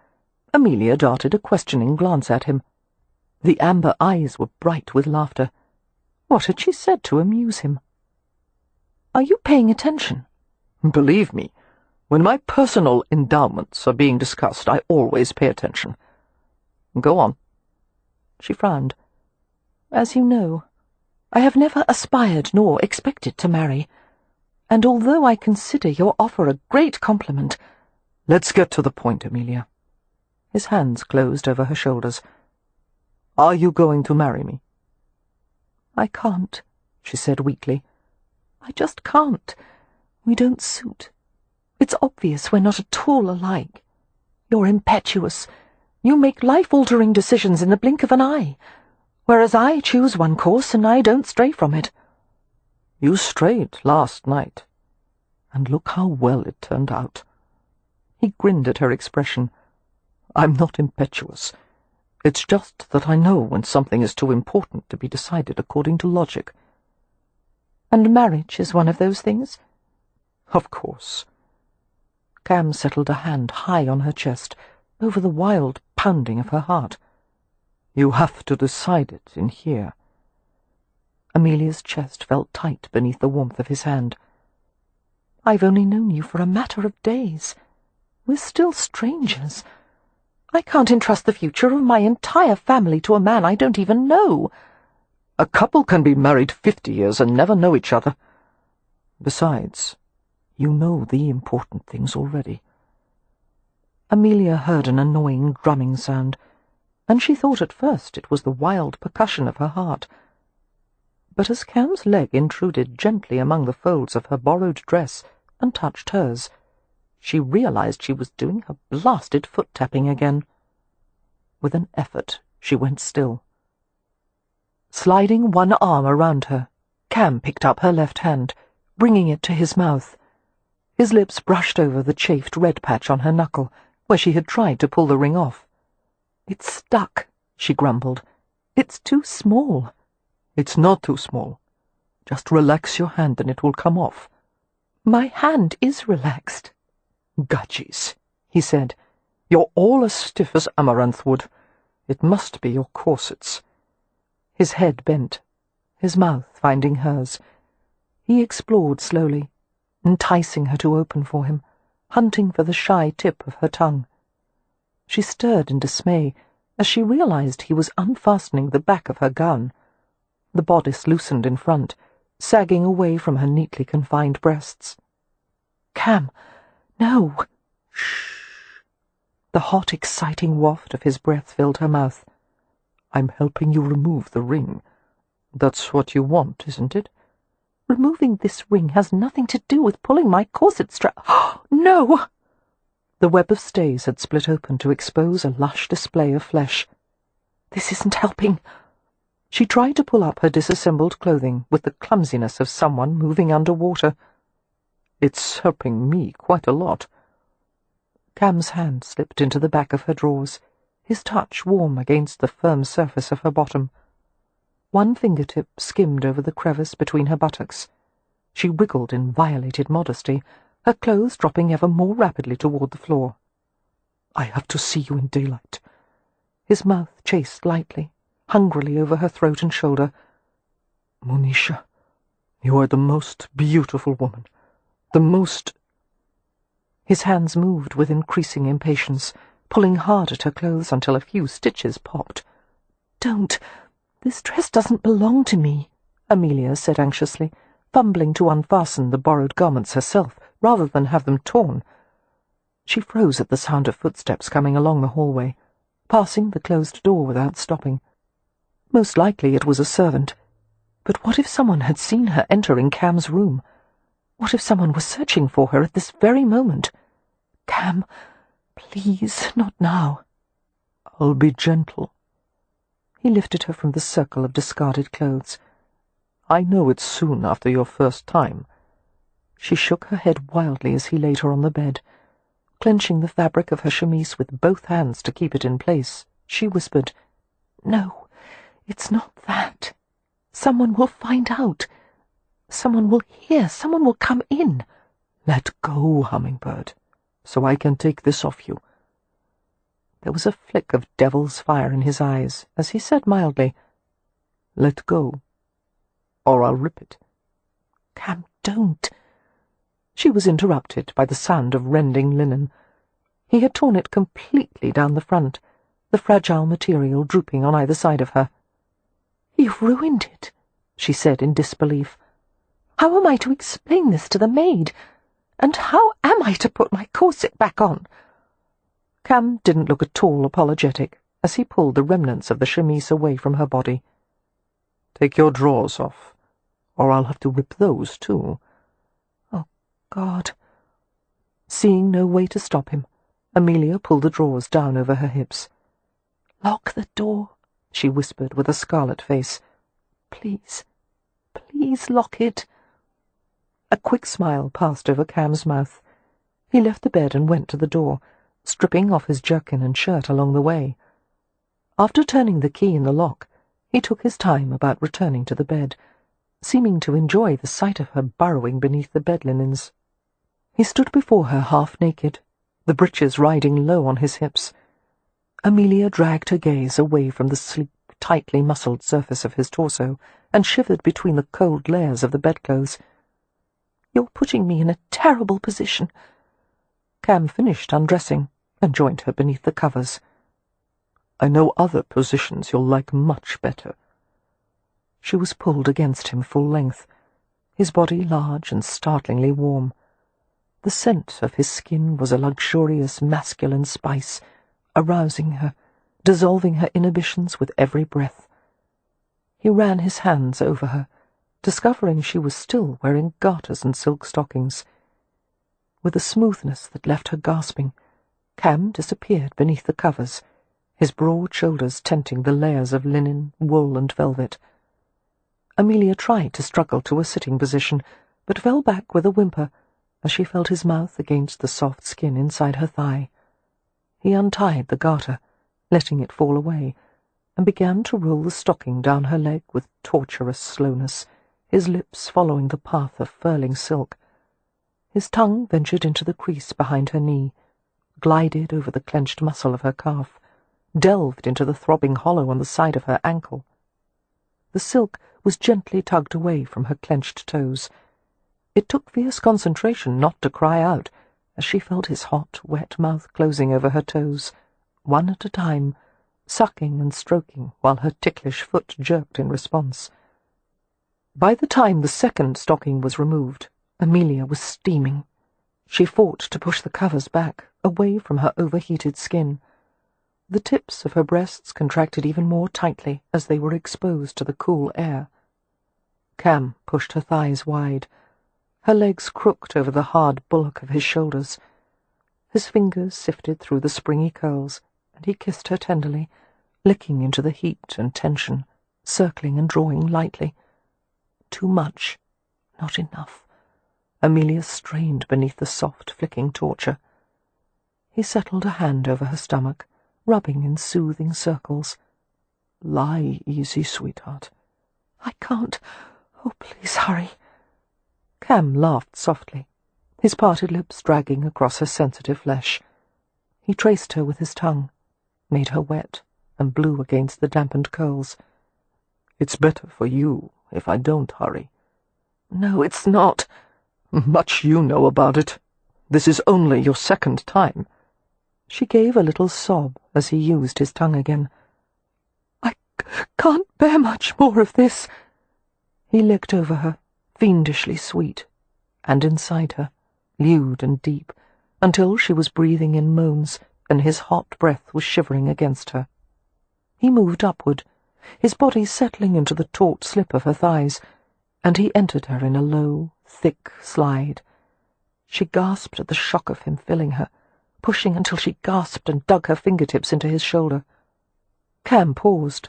Amelia darted a questioning glance at him. The amber eyes were bright with laughter. What had she said to amuse him? "Are you paying attention?" "Believe me, when my personal endowments are being discussed, I always pay attention. Go on." She frowned. "As you know, I have never aspired nor expected to marry, and although I consider your offer a great compliment—" "Let's get to the point, Amelia." His hands closed over her shoulders. "Are you going to marry me?" "I can't," she said weakly. "I just can't. We don't suit. It's obvious we're not at all alike. You're impetuous. You make life-altering decisions in the blink of an eye, whereas I choose one course and I don't stray from it." "You strayed last night, and look how well it turned out." He grinned at her expression. "I'm not impetuous. It's just that I know when something is too important to be decided according to logic." "And marriage is one of those things?" "Of course." Cam settled a hand high on her chest, over the wild pounding of her heart. "You have to decide it in here." Amelia's chest felt tight beneath the warmth of his hand. "I've only known you for a matter of days. We're still strangers. I can't entrust the future of my entire family to a man I don't even know." "A couple can be married 50 years and never know each other. Besides, you know the important things already." Amelia heard an annoying drumming sound, and she thought at first it was the wild percussion of her heart. But as Cam's leg intruded gently among the folds of her borrowed dress and touched hers, she realized she was doing her blasted foot-tapping again. With an effort, she went still. Sliding one arm around her, Cam picked up her left hand, bringing it to his mouth. His lips brushed over the chafed red patch on her knuckle, where she had tried to pull the ring off. "It's stuck," she grumbled. "It's too small." "It's not too small. Just relax your hand and it will come off." "My hand is relaxed." "Gudgies," he said. "You're all as stiff as amaranth wood. It must be your corsets." His head bent, his mouth finding hers. He explored slowly, enticing her to open for him, hunting for the shy tip of her tongue. She stirred in dismay as she realized he was unfastening the back of her gown. The bodice loosened in front, sagging away from her neatly confined breasts. "Cam, no!" "Shh!" The hot, exciting waft of his breath filled her mouth. "I'm helping you remove the ring. That's what you want, isn't it?" "Removing this ring has nothing to do with pulling my corset strap." "No!" The web of stays had split open to expose a lush display of flesh. "This isn't helping." She tried to pull up her disassembled clothing with the clumsiness of someone moving underwater. "It's helping me quite a lot." Cam's hand slipped into the back of her drawers, his touch warm against the firm surface of her bottom. One fingertip skimmed over the crevice between her buttocks. She wiggled in violated modesty, her clothes dropping ever more rapidly toward the floor. "I have to see you in daylight." His mouth chased lightly, hungrily over her throat and shoulder. "Monisha, you are the most beautiful woman, the most—" His hands moved with increasing impatience, pulling hard at her clothes until a few stitches popped. "Don't! This dress doesn't belong to me," Amelia said anxiously, fumbling to unfasten the borrowed garments herself, rather than have them torn. She froze at the sound of footsteps coming along the hallway, passing the closed door without stopping. Most likely it was a servant. But what if someone had seen her entering Cam's room? What if someone was searching for her at this very moment? "Cam, please, not now." "I'll be gentle." He lifted her from the circle of discarded clothes. "I know it's soon after your first time." She shook her head wildly as he laid her on the bed. Clenching the fabric of her chemise with both hands to keep it in place, she whispered, "No, it's not that. Someone will find out. Someone will hear. Someone will come in." "Let go, Hummingbird, so I can take this off you." There was a flick of devil's fire in his eyes as he said mildly, "Let go, or I'll rip it." "Cam, don't." She was interrupted by the sound of rending linen. He had torn it completely down the front, the fragile material drooping on either side of her. "You've ruined it," she said in disbelief. "How am I to explain this to the maid? And how am I to put my corset back on?" Cam didn't look at all apologetic as he pulled the remnants of the chemise away from her body. "Take your drawers off, or I'll have to rip those too." Oh, God. Seeing no way to stop him, Amelia pulled the drawers down over her hips. "Lock the door," she whispered with a scarlet face. "Please, please lock it." A quick smile passed over Cam's mouth. He left the bed and went to the door, stripping off his jerkin and shirt along the way. After turning the key in the lock, he took his time about returning to the bed, seeming to enjoy the sight of her burrowing beneath the bed linens. He stood before her half-naked, the breeches riding low on his hips. Amelia dragged her gaze away from the sleek, tightly muscled surface of his torso and shivered between the cold layers of the bedclothes. "You're putting me in a terrible position." Cam finished undressing and joined her beneath the covers. "I know other positions you'll like much better." She was pulled against him full length, his body large and startlingly warm. The scent of his skin was a luxurious masculine spice, arousing her, dissolving her inhibitions with every breath. He ran his hands over her, discovering she was still wearing garters and silk stockings. With a smoothness that left her gasping, Cam disappeared beneath the covers, his broad shoulders tenting the layers of linen, wool, and velvet. Amelia tried to struggle to a sitting position, but fell back with a whimper as she felt his mouth against the soft skin inside her thigh. He untied the garter, letting it fall away, and began to roll the stocking down her leg with torturous slowness, his lips following the path of furling silk. His tongue ventured into the crease behind her knee, glided over the clenched muscle of her calf, delved into the throbbing hollow on the side of her ankle. The silk was gently tugged away from her clenched toes. It took fierce concentration not to cry out as she felt his hot, wet mouth closing over her toes, one at a time, sucking and stroking while her ticklish foot jerked in response. By the time the second stocking was removed, Amelia was steaming. She fought to push the covers back, away from her overheated skin. The tips of her breasts contracted even more tightly as they were exposed to the cool air. Cam pushed her thighs wide. Her legs crooked over the hard bulwark of his shoulders. His fingers sifted through the springy curls, and he kissed her tenderly, licking into the heat and tension, circling and drawing lightly. Too much, not enough. Amelia strained beneath the soft, flicking torture. He settled a hand over her stomach, rubbing in soothing circles. "Lie easy, sweetheart." "I can't. Oh, please hurry." Cam laughed softly, his parted lips dragging across her sensitive flesh. He traced her with his tongue, made her wet, and blew against the dampened curls. "It's better for you if I don't hurry." "No, it's not." "Much you know about it. This is only your second time." She gave a little sob as he used his tongue again. "I can't bear much more of this." He licked over her, fiendishly sweet, and inside her, lewd and deep, until she was breathing in moans, and his hot breath was shivering against her. He moved upward, his body settling into the taut slip of her thighs, and he entered her in a low, thick slide. She gasped at the shock of him filling her, pushing until she gasped and dug her fingertips into his shoulder. Cam paused,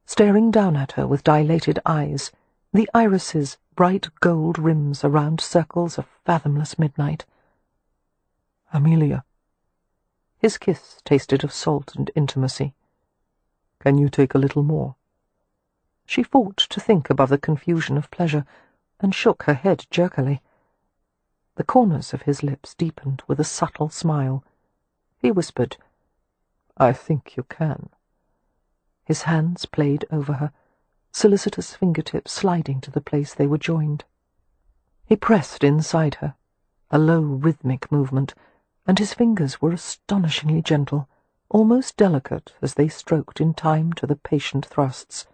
staring down at her with dilated eyes, the irises bright gold rims around circles of fathomless midnight. "Amelia." His kiss tasted of salt and intimacy. "Can you take a little more?" She fought to think above the confusion of pleasure, and shook her head jerkily. The corners of his lips deepened with a subtle smile. He whispered, "I think you can." His hands played over her, solicitous fingertips sliding to the place they were joined. He pressed inside her, a low rhythmic movement, and his fingers were astonishingly gentle, almost delicate as they stroked in time to the patient thrusts.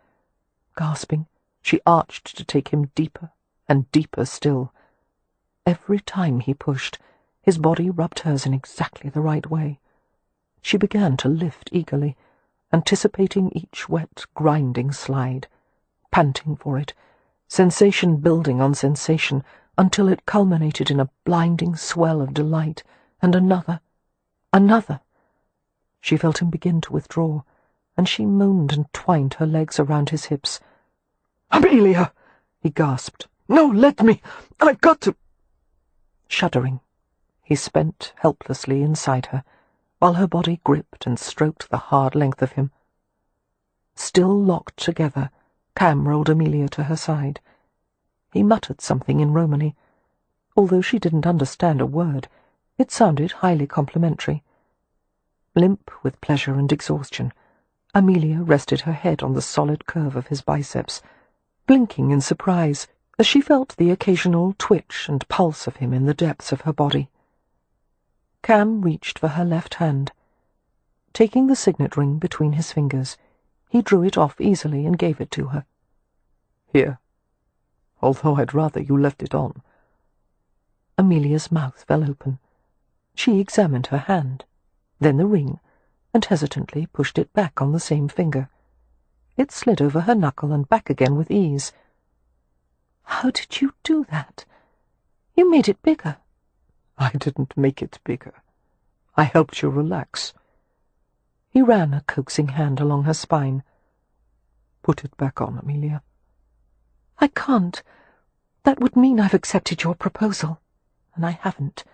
Gasping, she arched to take him deeper and deeper still. Every time he pushed, his body rubbed hers in exactly the right way. She began to lift eagerly, anticipating each wet, grinding slide, panting for it, sensation building on sensation, until it culminated in a blinding swell of delight, and another. She felt him begin to withdraw, and she moaned and twined her legs around his hips. "Amelia!" he gasped. "No, let me! I've got to—" Shuddering, he spent helplessly inside her, while her body gripped and stroked the hard length of him. Still locked together, Cam rolled Amelia to her side. He muttered something in Romany. Although she didn't understand a word, it sounded highly complimentary. Limp with pleasure and exhaustion, Amelia rested her head on the solid curve of his biceps, blinking in surprise as she felt the occasional twitch and pulse of him in the depths of her body. Cam reached for her left hand. Taking the signet ring between his fingers, he drew it off easily and gave it to her. "Here. Although I'd rather you left it on." Amelia's mouth fell open. She examined her hand, then the ring, and hesitantly pushed it back on the same finger. It slid over her knuckle and back again with ease. "How did you do that? You made it bigger." "I didn't make it bigger. I helped you relax." He ran a coaxing hand along her spine. "Put it back on, Amelia." "I can't. That would mean I've accepted your proposal, and I haven't."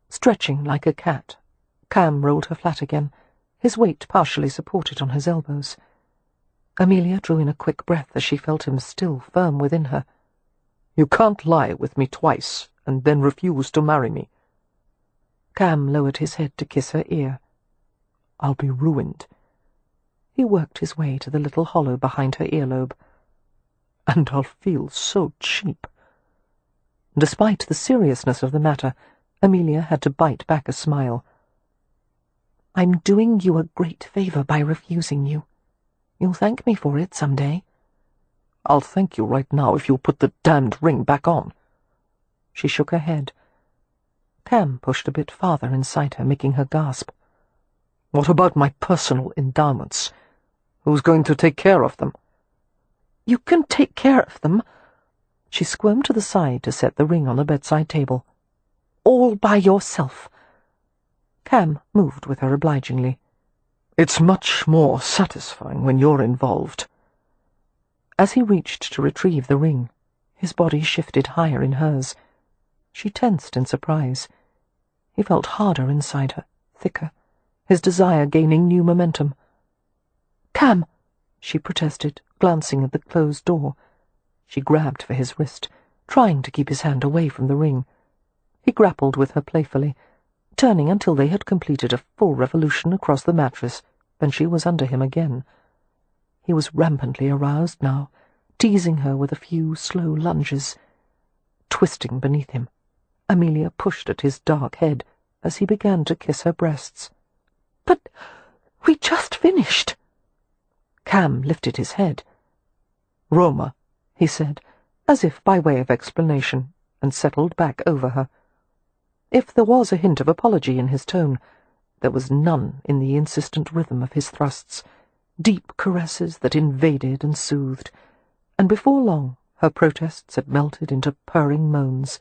Stretching like a cat, Cam rolled her flat again, his weight partially supported on his elbows. Amelia drew in a quick breath as she felt him still firm within her. "You can't lie with me twice and then refuse to marry me." Cam lowered his head to kiss her ear. "I'll be ruined." He worked his way to the little hollow behind her earlobe. "And I'll feel so cheap." Despite the seriousness of the matter, Amelia had to bite back a smile. "I'm doing you a great favor by refusing you. You'll thank me for it some day." "I'll thank you right now if you'll put the damned ring back on." She shook her head. Cam pushed a bit farther inside her, making her gasp. "What about my personal endowments? Who's going to take care of them?" "You can take care of them." She squirmed to the side to set the ring on the bedside table. "All by yourself." Cam moved with her obligingly. "It's much more satisfying when you're involved." As he reached to retrieve the ring, his body shifted higher in hers. She tensed in surprise. He felt harder inside her, thicker, his desire gaining new momentum. "Cam!" she protested, glancing at the closed door. She grabbed for his wrist, trying to keep his hand away from the ring. He grappled with her playfully, turning until they had completed a full revolution across the mattress, then she was under him again. He was rampantly aroused now, teasing her with a few slow lunges. Twisting beneath him, Amelia pushed at his dark head as he began to kiss her breasts. "But we just finished." Cam lifted his head. "Roma," he said, as if by way of explanation, and settled back over her. If there was a hint of apology in his tone, there was none in the insistent rhythm of his thrusts, deep caresses that invaded and soothed, and before long her protests had melted into purring moans.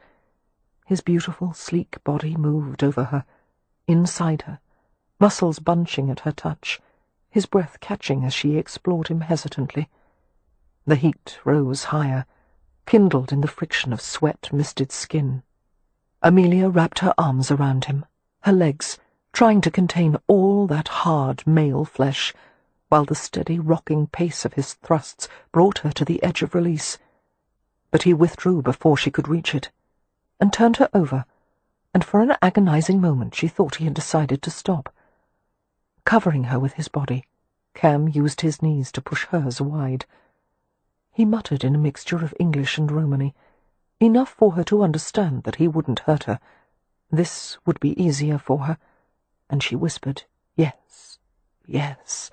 His beautiful, sleek body moved over her, inside her, muscles bunching at her touch, his breath catching as she explored him hesitantly. The heat rose higher, kindled in the friction of sweat-misted skin. Amelia wrapped her arms around him, her legs, trying to contain all that hard male flesh, while the steady rocking pace of his thrusts brought her to the edge of release. But he withdrew before she could reach it, and turned her over, and for an agonizing moment she thought he had decided to stop. Covering her with his body, Cam used his knees to push hers wide. He muttered in a mixture of English and Romany, enough for her to understand that he wouldn't hurt her. This would be easier for her, and she whispered, "Yes, yes."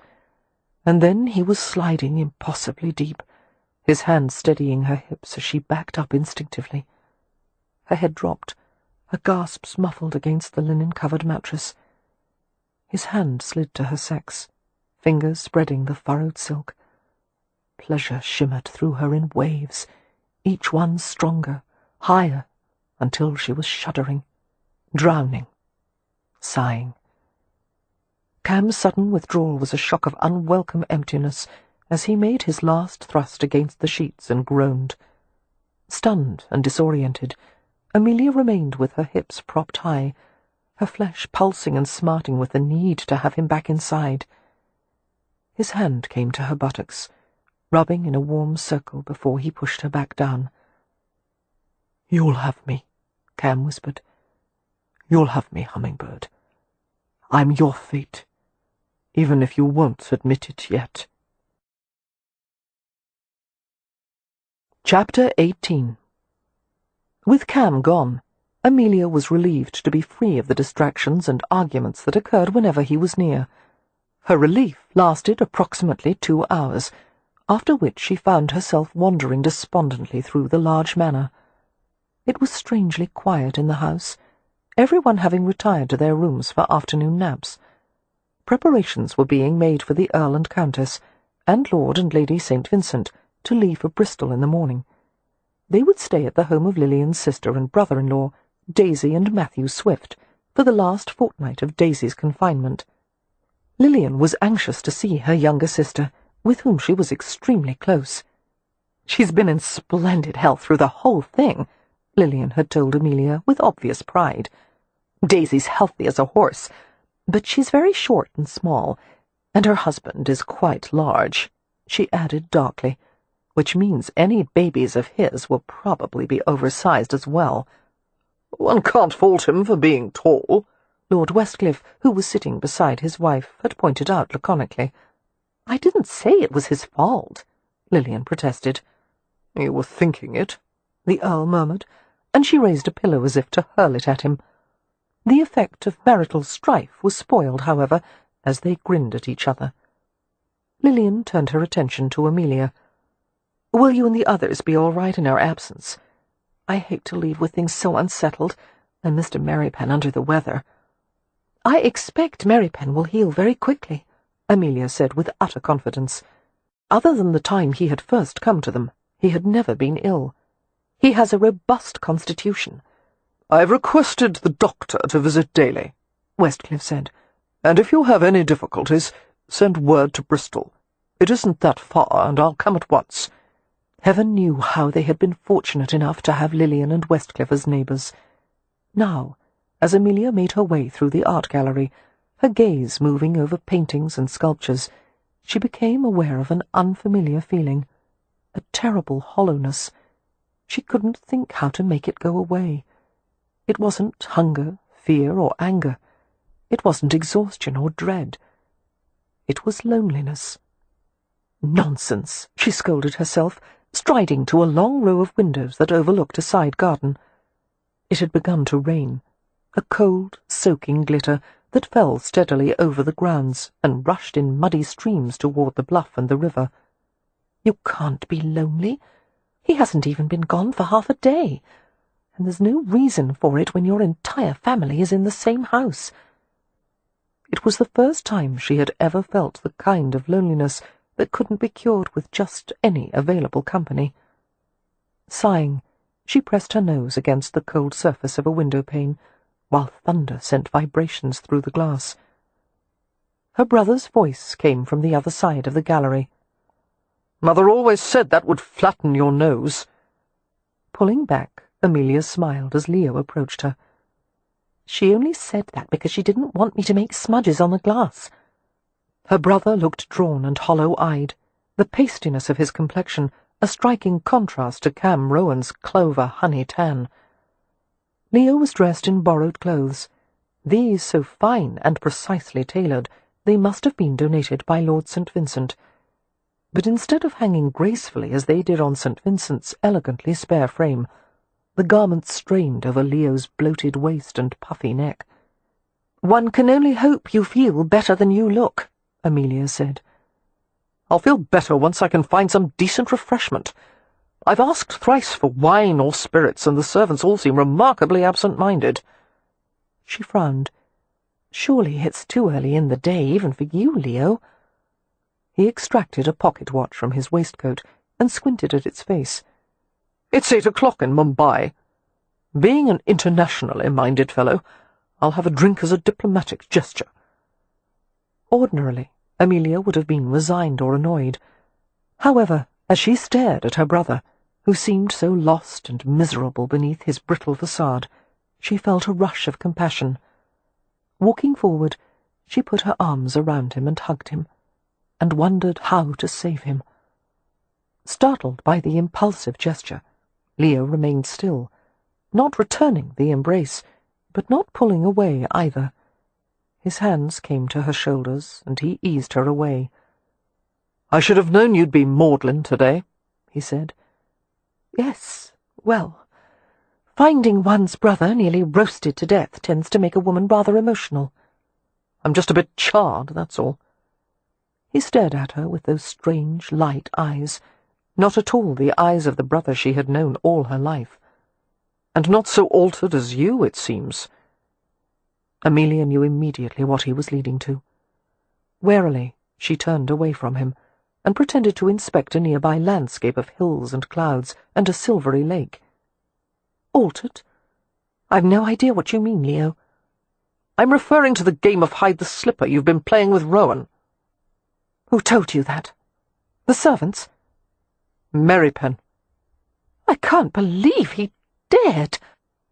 And then he was sliding impossibly deep, his hand steadying her hips as she backed up instinctively. Her head dropped, her gasps muffled against the linen-covered mattress. His hand slid to her sex, fingers spreading the furrowed silk. Pleasure shimmered through her in waves, each one stronger, higher, until she was shuddering, drowning, sighing. Cam's sudden withdrawal was a shock of unwelcome emptiness as he made his last thrust against the sheets and groaned. Stunned and disoriented, Amelia remained with her hips propped high, her flesh pulsing and smarting with the need to have him back inside. His hand came to her buttocks, rubbing in a warm circle before he pushed her back down. "You'll have me," Cam whispered. "You'll have me, Hummingbird. I'm your fate, even if you won't admit it yet." Chapter 18. With Cam gone, Amelia was relieved to be free of the distractions and arguments that occurred whenever he was near. Her relief lasted approximately 2 hours, after which she found herself wandering despondently through the large manor. It was strangely quiet in the house, everyone having retired to their rooms for afternoon naps. Preparations were being made for the Earl and Countess, and Lord and Lady St. Vincent, to leave for Bristol in the morning. They would stay at the home of Lilian's sister and brother-in-law, Daisy and Matthew Swift, for the last fortnight of Daisy's confinement. Lilian was anxious to see her younger sister, with whom she was extremely close. "She's been in splendid health through the whole thing," Lilian had told Amelia with obvious pride. "Daisy's healthy as a horse, but she's very short and small, and her husband is quite large," she added darkly, "which means any babies of his will probably be oversized as well." "One can't fault him for being tall," Lord Westcliff, who was sitting beside his wife, had pointed out laconically. "I didn't say it was his fault," Lilian protested. "You were thinking it," the Earl murmured, and she raised a pillow as if to hurl it at him. The effect of marital strife was spoiled, however, as they grinned at each other. Lilian turned her attention to Amelia. "Will you and the others be all right in our absence? I hate to leave with things so unsettled, and Mr. Merrypen under the weather." "I expect Merrypen will heal very quickly," Amelia said with utter confidence. Other than the time he had first come to them, he had never been ill. "He has a robust constitution." "I've requested the doctor to visit daily," Westcliff said, "and if you have any difficulties, send word to Bristol. It isn't that far, and I'll come at once." Heaven knew how they had been fortunate enough to have Lilian and Westcliff as neighbours. Now, as Amelia made her way through the art gallery, her gaze moving over paintings and sculptures, she became aware of an unfamiliar feeling, a terrible hollowness. She couldn't think how to make it go away. It wasn't hunger, fear, or anger. It wasn't exhaustion or dread. It was loneliness. Nonsense, she scolded herself, striding to a long row of windows that overlooked a side garden. It had begun to rain, a cold, soaking glitter that fell steadily over the grounds and rushed in muddy streams toward the bluff and the river. You can't be lonely. He hasn't even been gone for half a day, and there's no reason for it when your entire family is in the same house. It was the first time she had ever felt the kind of loneliness that couldn't be cured with just any available company. Sighing, she pressed her nose against the cold surface of a window pane, while thunder sent vibrations through the glass. Her brother's voice came from the other side of the gallery. "Mother always said that would flatten your nose." Pulling back, Amelia smiled as Leo approached her. She only said that because she didn't want me to make smudges on the glass. Her brother looked drawn and hollow-eyed, the pastiness of his complexion a striking contrast to Cam Rohan's clover honey tan. Leo was dressed in borrowed clothes. These so fine and precisely tailored, they must have been donated by Lord St. Vincent. But instead of hanging gracefully as they did on St. Vincent's elegantly spare frame, the garments strained over Leo's bloated waist and puffy neck. "One can only hope you feel better than you look," Amelia said. "I'll feel better once I can find some decent refreshment. I've asked thrice for wine or spirits, and the servants all seem remarkably absent-minded." She frowned. "Surely it's too early in the day even for you, Leo." He extracted a pocket watch from his waistcoat and squinted at its face. "It's 8 o'clock in Mumbai. Being an internationally minded fellow, I'll have a drink as a diplomatic gesture." Ordinarily, Amelia would have been resigned or annoyed. However, as she stared at her brother, who seemed so lost and miserable beneath his brittle facade, she felt a rush of compassion. Walking forward, she put her arms around him and hugged him, and wondered how to save him. Startled by the impulsive gesture, Leo remained still, not returning the embrace, but not pulling away either. His hands came to her shoulders, and he eased her away. "I should have known you'd be maudlin today," he said. "Yes, well, finding one's brother nearly roasted to death tends to make a woman rather emotional." "I'm just a bit charred, that's all." He stared at her with those strange, light eyes, not at all the eyes of the brother she had known all her life. "And not so altered as you, it seems." Amelia knew immediately what he was leading to. Warily, she turned away from him, and pretended to inspect a nearby landscape of hills and clouds and a silvery lake. "Altered? I've no idea what you mean, Leo." "I'm referring to the game of hide-the-slipper you've been playing with Rohan." "Who told you that? The servants?" "Merrypen." "I can't believe he dared."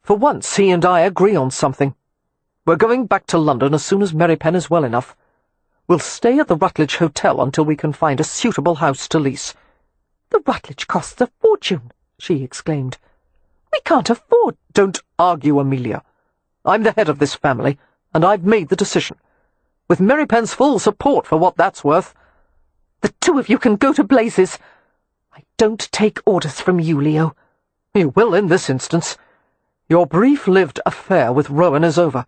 "For once he and I agree on something. We're going back to London as soon as Merrypen is well enough. We'll stay at the Rutledge Hotel until we can find a suitable house to lease." "The Rutledge costs a fortune," she exclaimed. "We can't afford—" "Don't argue, Amelia. I'm the head of this family, and I've made the decision, with Merrypen's full support for what that's worth." "The two of you can go to blazes. I don't take orders from you, Leo." "You will in this instance. Your brief-lived affair with Rohan is over."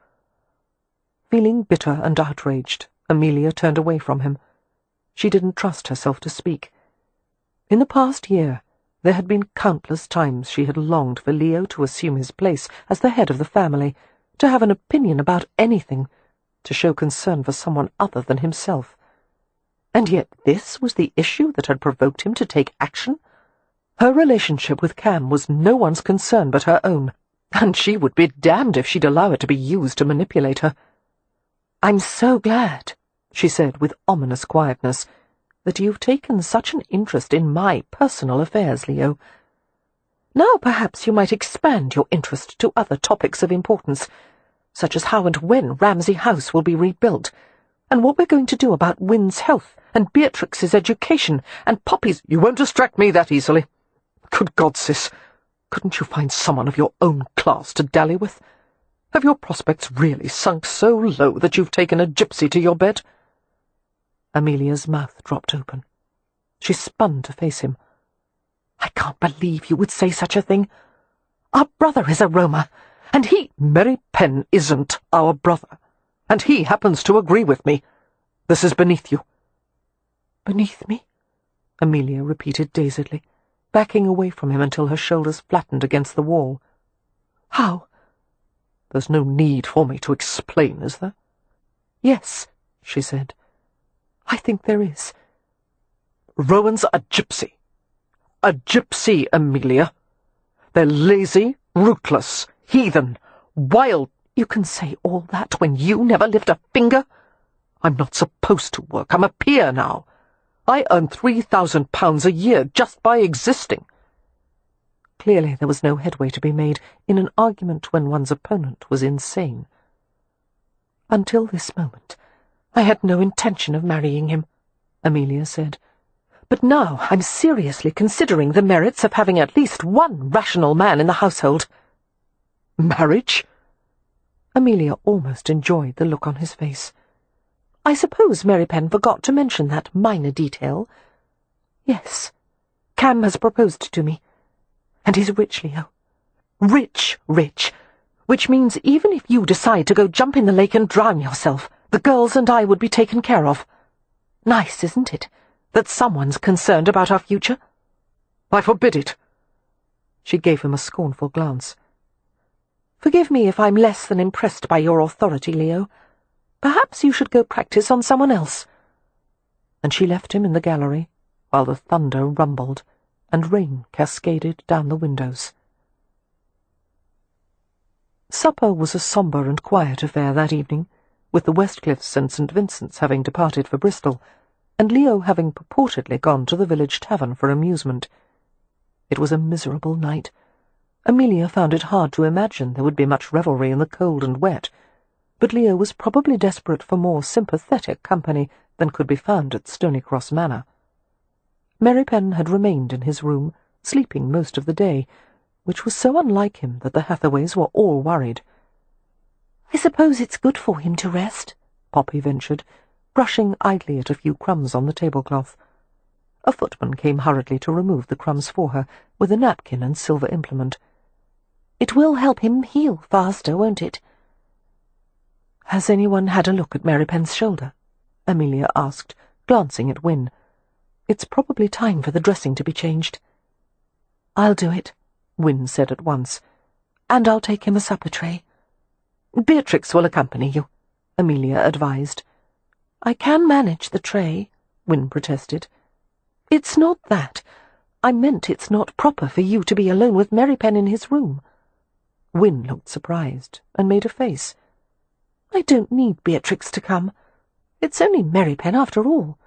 Feeling bitter and outraged, Amelia turned away from him. She didn't trust herself to speak. In the past year, there had been countless times she had longed for Leo to assume his place as the head of the family, to have an opinion about anything, to show concern for someone other than himself. And yet this was the issue that had provoked him to take action? Her relationship with Cam was no one's concern but her own, and she would be damned if she'd allow it to be used to manipulate her. "I'm so glad," she said with ominous quietness, "that you've taken such an interest in my personal affairs, Leo. Now perhaps you might expand your interest to other topics of importance, such as how and when Ramsay House will be rebuilt, and what we're going to do about Wynne's health, and Beatrix's education, and Poppy's—" "You won't distract me that easily. Good God, sis, Couldn't you find someone of your own class to dally with? Have your prospects really sunk so low that you've taken a gypsy to your bed?" Amelia's mouth dropped open. She spun to face him. "I can't believe you would say such a thing. Our brother is a Roma, and he—" "Mary Penn isn't our brother, and he happens to agree with me. This is beneath you." "Beneath me?" Amelia repeated dazedly, backing away from him until her shoulders flattened against the wall. "How?" "There's no need for me to explain, is there?" "Yes," she said. "I think there is." "Rowan's a gypsy. A gypsy, Amelia. They're lazy, rootless, heathen, wild—" "You can say all that when you never lift a finger?" "I'm not supposed to work. I'm a peer now. I earn £3,000 a year just by existing." Clearly there was no headway to be made in an argument when one's opponent was insane. "Until this moment, I had no intention of marrying him," Amelia said. "But now I'm seriously considering the merits of having at least one rational man in the household." "Marriage?" Amelia almost enjoyed the look on his face. "I suppose Mary Penn forgot to mention that minor detail. Yes, Cam has proposed to me. And he's rich, Leo. Rich, which means even if you decide to go jump in the lake and drown yourself, the girls and I would be taken care of. Nice, isn't it, that someone's concerned about our future?" "I forbid it." She gave him a scornful glance. "Forgive me if I'm less than impressed by your authority, Leo. Perhaps you should go practice on someone else." And she left him in the gallery, while the thunder rumbled and rain cascaded down the windows. Supper was a sombre and quiet affair that evening, with the Westcliffs and St. Vincent's having departed for Bristol, and Leo having purportedly gone to the village tavern for amusement. It was a miserable night. Amelia found it hard to imagine there would be much revelry in the cold and wet, but Leo was probably desperate for more sympathetic company than could be found at Stonycross Manor. Mary Penn had remained in his room, sleeping most of the day, which was so unlike him that the Hathaways were all worried. "I suppose it's good for him to rest," Poppy ventured, brushing idly at a few crumbs on the tablecloth. A footman came hurriedly to remove the crumbs for her, with a napkin and silver implement. "It will help him heal faster, won't it?" "Has anyone had a look at Mary Penn's shoulder?" Amelia asked, glancing at Wynne. "It's probably time for the dressing to be changed." "I'll do it," Wynne said at once. "And I'll take him a supper tray." "Beatrix will accompany you," Amelia advised. "I can manage the tray," Wynne protested. "It's not that. I meant it's not proper for you to be alone with Mary Penn in his room." Wynne looked surprised and made a face. "I don't need Beatrix to come. It's only Mary Penn after all."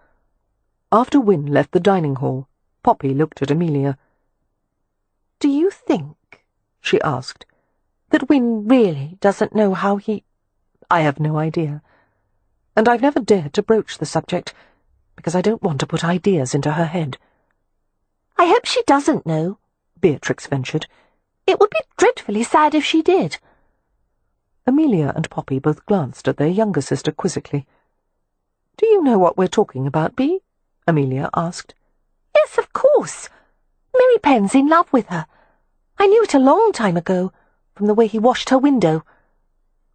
After Wynne left the dining hall, Poppy looked at Amelia. "Do you think," she asked, "that Wynne really doesn't know how he—" "I have no idea. And I've never dared to broach the subject, because I don't want to put ideas into her head." "I hope she doesn't know," Beatrix ventured. "It would be dreadfully sad if she did." Amelia and Poppy both glanced at their younger sister quizzically. "Do you know what we're talking about, Bee?" Amelia asked. "Yes, of course. Mary Penn's in love with her. I knew it a long time ago, from the way he washed her window."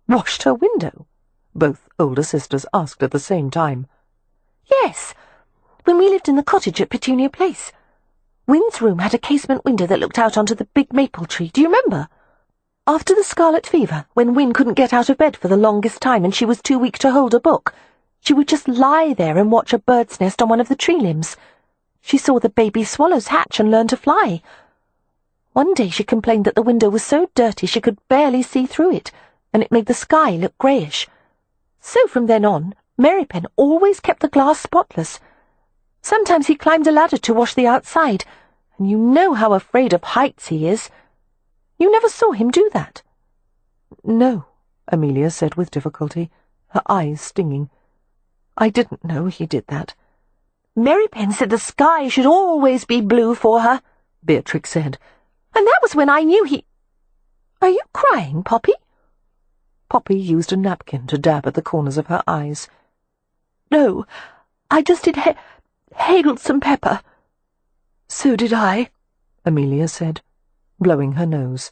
"Washed her window?" both older sisters asked at the same time. "Yes, when we lived in the cottage at Petunia Place. Wynne's room had a casement window that looked out onto the big maple tree, do you remember? After the scarlet fever, when Wynne couldn't get out of bed for the longest time and she was too weak to hold a book, she would just lie there and watch a bird's nest on one of the tree limbs. She saw the baby swallows hatch and learn to fly. One day she complained that the window was so dirty she could barely see through it, and it made the sky look greyish. So from then on, Mary Penn always kept the glass spotless. Sometimes he climbed a ladder to wash the outside, and you know how afraid of heights he is. You never saw him do that?" "No," Amelia said with difficulty, her eyes stinging. "I didn't know he did that." "Mary Penn said the sky should always be blue for her," Beatrix said. And that was when I knew he— Are you crying, Poppy? Poppy used a napkin to dab at the corners of her eyes. No, I just inhaled some pepper. So did I, Amelia said, blowing her nose.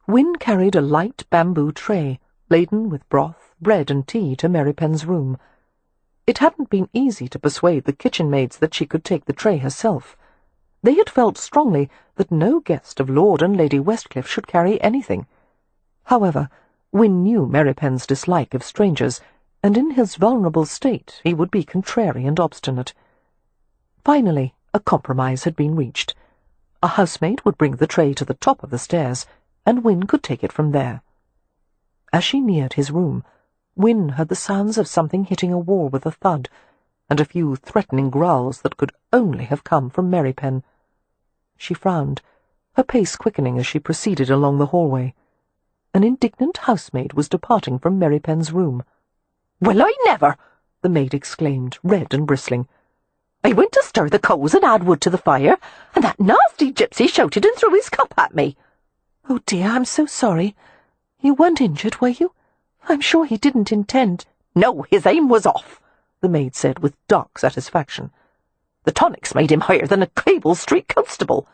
Wynne carried a light bamboo tray, laden with broth, bread and tea, to Mary Penn's room. It hadn't been easy to persuade the kitchen maids that she could take the tray herself. They had felt strongly that no guest of Lord and Lady Westcliff should carry anything. However, Wynne knew Mary Penn's dislike of strangers, and in his vulnerable state he would be contrary and obstinate. Finally, a compromise had been reached. A housemaid would bring the tray to the top of the stairs, and Wynne could take it from there. As she neared his room, Wynne heard the sounds of something hitting a wall with a thud, and a few threatening growls that could only have come from Mary Penn. She frowned, her pace quickening as she proceeded along the hallway. An indignant housemaid was departing from Mary Penn's room. "Well, I never!" the maid exclaimed, red and bristling. "I went to stir the coals and add wood to the fire, and that nasty gypsy shouted and threw his cup at me." "Oh dear, I'm so sorry. You weren't injured, were you? I'm sure he didn't intend—" "No, his aim was off," the maid said with dark satisfaction. "The tonics made him higher than a Cable Street constable."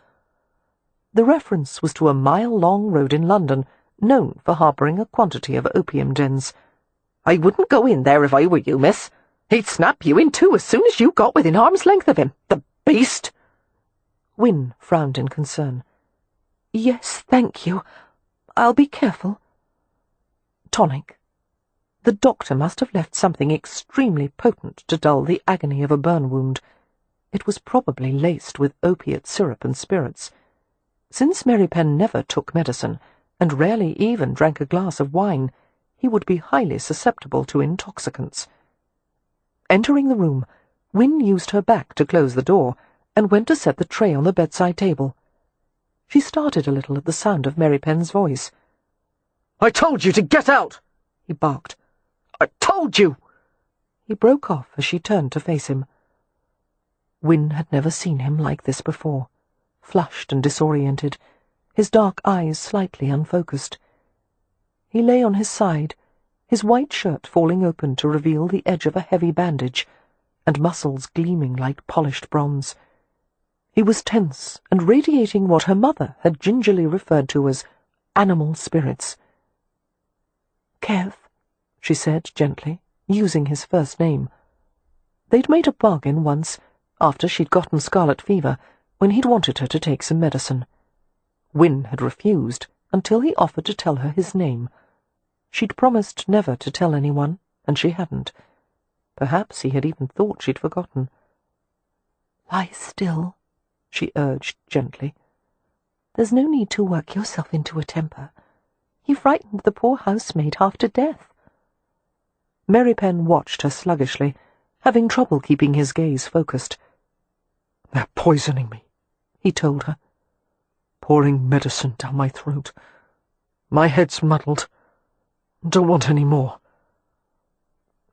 The reference was to a mile-long road in London, known for harbouring a quantity of opium dens. "I wouldn't go in there if I were you, miss. He'd snap you in two as soon as you got within arm's length of him, the beast." Wynne frowned in concern. "Yes, thank you. I'll be careful." Tonic. The doctor must have left something extremely potent to dull the agony of a burn wound. It was probably laced with opiate syrup and spirits. Since Mary Penn never took medicine, and rarely even drank a glass of wine, he would be highly susceptible to intoxicants. Entering the room, Wynne used her back to close the door, and went to set the tray on the bedside table. She started a little at the sound of Mary Penn's voice. "I told you to get out!" he barked. "I told you!" He broke off as she turned to face him. Wynne had never seen him like this before, flushed and disoriented, his dark eyes slightly unfocused. He lay on his side, his white shirt falling open to reveal the edge of a heavy bandage, and muscles gleaming like polished bronze. He was tense and radiating what her mother had gingerly referred to as animal spirits. "Kev," she said gently, using his first name. They'd made a bargain once, after she'd gotten scarlet fever, when he'd wanted her to take some medicine. Wynne had refused until he offered to tell her his name. She'd promised never to tell anyone, and she hadn't. Perhaps he had even thought she'd forgotten. "Lie still," she urged gently. "There's no need to work yourself into a temper. You frightened the poor housemaid half to death." Mary Penn watched her sluggishly, having trouble keeping his gaze focused. "They're poisoning me," he told her. "Pouring medicine down my throat. My head's muddled. Don't want any more."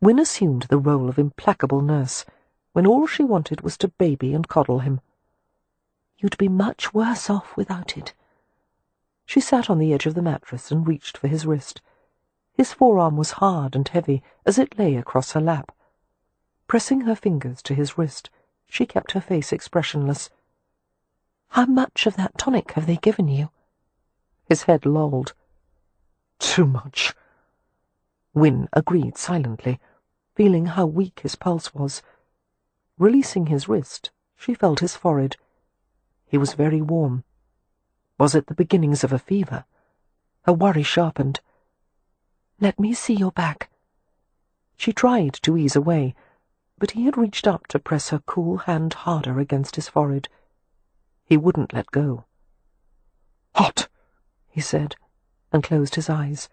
Wynne assumed the role of implacable nurse, when all she wanted was to baby and coddle him. "You'd be much worse off without it." She sat on the edge of the mattress and reached for his wrist. His forearm was hard and heavy as it lay across her lap. Pressing her fingers to his wrist, she kept her face expressionless. "How much of that tonic have they given you?" His head lolled. "Too much." Wynne agreed silently, feeling how weak his pulse was. Releasing his wrist, she felt his forehead. He was very warm. Was it the beginnings of a fever? Her worry sharpened. "Let me see your back." She tried to ease away, but he had reached up to press her cool hand harder against his forehead. He wouldn't let go. "Hot," he said, and closed his eyes.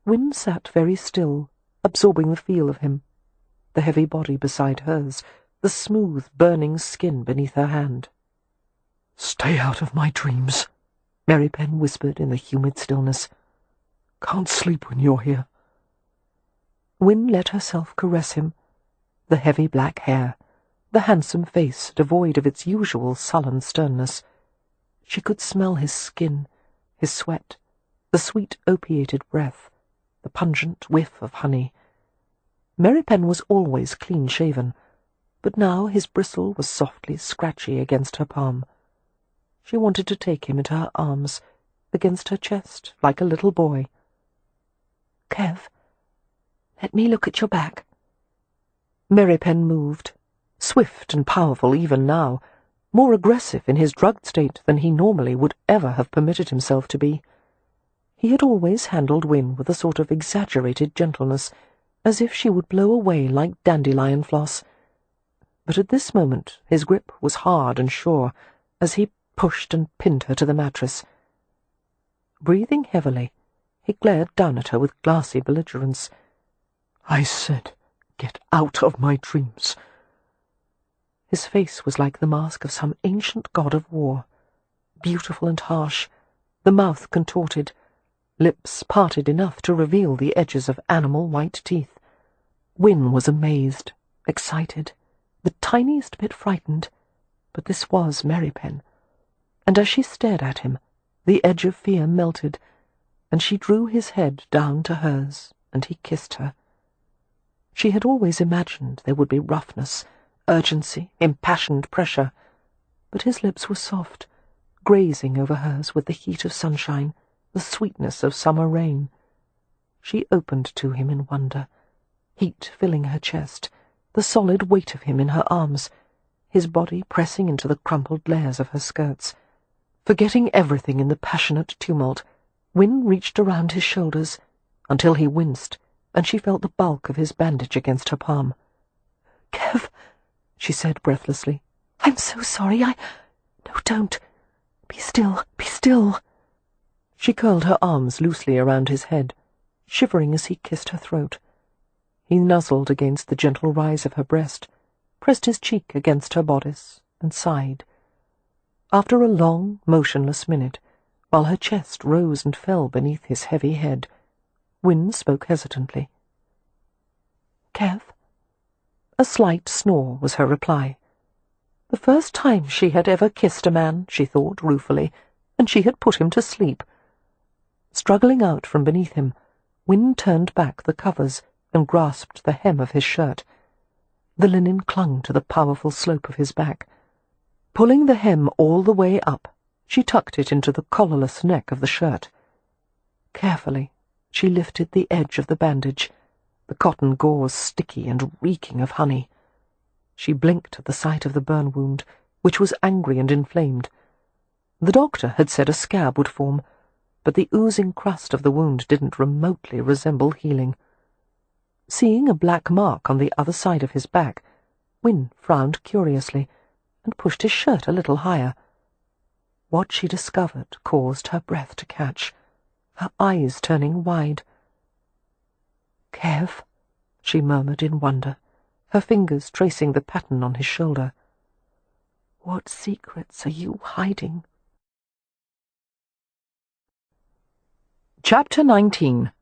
Wynne sat very still, absorbing the feel of him, the heavy body beside hers, the smooth, burning skin beneath her hand. "Stay out of my dreams," Mary Penn whispered in the humid stillness. "Can't sleep when you're here." Wynne let herself caress him, the heavy black hair, the handsome face devoid of its usual sullen sternness. She could smell his skin, his sweat, the sweet opiated breath, the pungent whiff of honey. Merrypen was always clean-shaven, but now his bristle was softly scratchy against her palm. She wanted to take him into her arms, against her chest, like a little boy. "Kev, let me look at your back." Merrypen moved, swift and powerful even now, more aggressive in his drugged state than he normally would ever have permitted himself to be. He had always handled Wynne with a sort of exaggerated gentleness, as if she would blow away like dandelion floss. But at this moment his grip was hard and sure, as he pushed and pinned her to the mattress. Breathing heavily, he glared down at her with glassy belligerence. "I said, get out of my dreams." His face was like the mask of some ancient god of war, beautiful and harsh, the mouth contorted, lips parted enough to reveal the edges of animal white teeth. Wynne was amazed, excited, the tiniest bit frightened, but this was Merrypen, and as she stared at him, the edge of fear melted, and she drew his head down to hers, and he kissed her. She had always imagined there would be roughness, urgency, impassioned pressure, but his lips were soft, grazing over hers with the heat of sunshine, the sweetness of summer rain. She opened to him in wonder, heat filling her chest, the solid weight of him in her arms, his body pressing into the crumpled layers of her skirts. Forgetting everything in the passionate tumult, Wynne reached around his shoulders, until he winced, and she felt the bulk of his bandage against her palm. "Kev," she said breathlessly. "I'm so sorry. No, don't. Be still, be still." She curled her arms loosely around his head, shivering as he kissed her throat. He nuzzled against the gentle rise of her breast, pressed his cheek against her bodice, and sighed. After a long, motionless minute, while her chest rose and fell beneath his heavy head, Wynne spoke hesitantly. "Kev?" A slight snore was her reply. The first time she had ever kissed a man, she thought ruefully, and she had put him to sleep. Struggling out from beneath him, Wynne turned back the covers and grasped the hem of his shirt. The linen clung to the powerful slope of his back. Pulling the hem all the way up, she tucked it into the collarless neck of the shirt. Carefully, she lifted the edge of the bandage, the cotton gauze sticky and reeking of honey. She blinked at the sight of the burn wound, which was angry and inflamed. The doctor had said a scab would form, but the oozing crust of the wound didn't remotely resemble healing. Seeing a black mark on the other side of his back, Wynne frowned curiously, and pushed his shirt a little higher. What she discovered caused her breath to catch, her eyes turning wide. "Kev," she murmured in wonder, her fingers tracing the pattern on his shoulder. "What secrets are you hiding?" Chapter 19.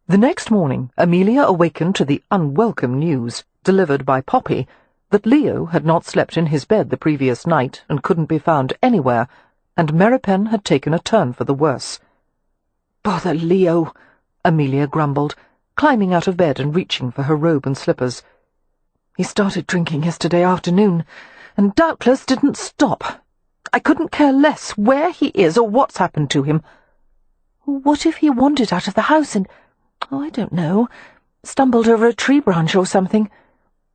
The next morning, Amelia awakened to the unwelcome news, delivered by Poppy, that Leo had not slept in his bed the previous night and couldn't be found anywhere, and Merrypen had taken a turn for the worse. "Bother Leo," Amelia grumbled, climbing out of bed and reaching for her robe and slippers. "He started drinking yesterday afternoon, and doubtless didn't stop. I couldn't care less where he is or what's happened to him." "What if he wandered out of the house and, I don't know, stumbled over a tree branch or something?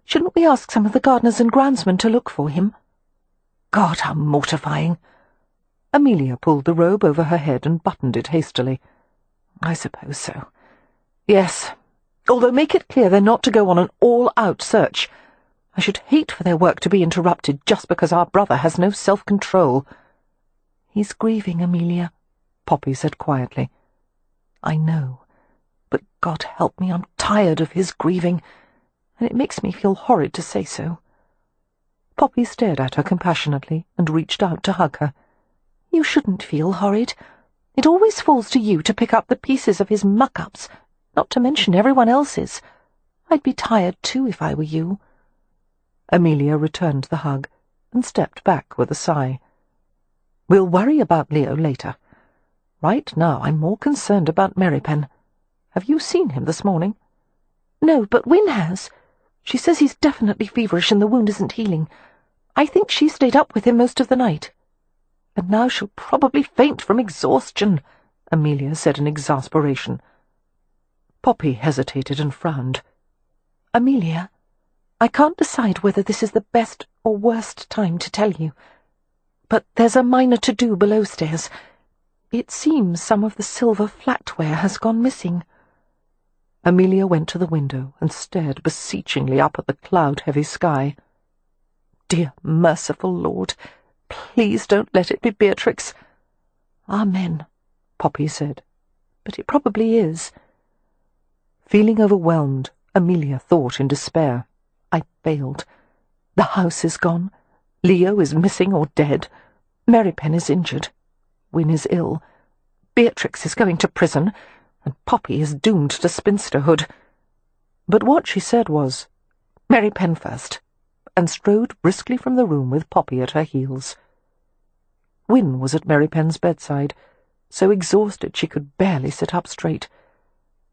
Shouldn't we ask some of the gardeners and groundsmen to look for him?" "God, how mortifying!" Amelia pulled the robe over her head and buttoned it hastily. "I suppose so. Yes, although make it clear they're not to go on an all-out search. I should hate for their work to be interrupted just because our brother has no self-control." "He's grieving, Amelia," Poppy said quietly. "I know, but God help me, I'm tired of his grieving, and it makes me feel horrid to say so." Poppy stared at her compassionately and reached out to hug her. "You shouldn't feel horrid. It always falls to you to pick up the pieces of his muck-ups, not to mention everyone else's. I'd be tired too if I were you." Amelia returned the hug and stepped back with a sigh. "We'll worry about Leo later. Right now I'm more concerned about Merrypen. Have you seen him this morning?" "No, but Wynne has. She says he's definitely feverish and the wound isn't healing. I think she stayed up with him most of the night." "And now she'll probably faint from exhaustion," Amelia said in exasperation. Poppy hesitated and frowned. "Amelia, I can't decide whether this is the best or worst time to tell you, but there's a minor to-do below stairs. It seems some of the silver flatware has gone missing." Amelia went to the window and stared beseechingly up at the cloud-heavy sky. "Dear merciful Lord, please don't let it be Beatrix." "Amen," Poppy said, "but it probably is." Feeling overwhelmed, Amelia thought in despair. "I failed. The house is gone. Leo is missing or dead. Merrypen is injured. Wynne is ill. Beatrix is going to prison, and Poppy is doomed to spinsterhood." But what she said was, "Merrypen first," and strode briskly from the room with Poppy at her heels. Wynne was at Merrypen's bedside, so exhausted she could barely sit up straight.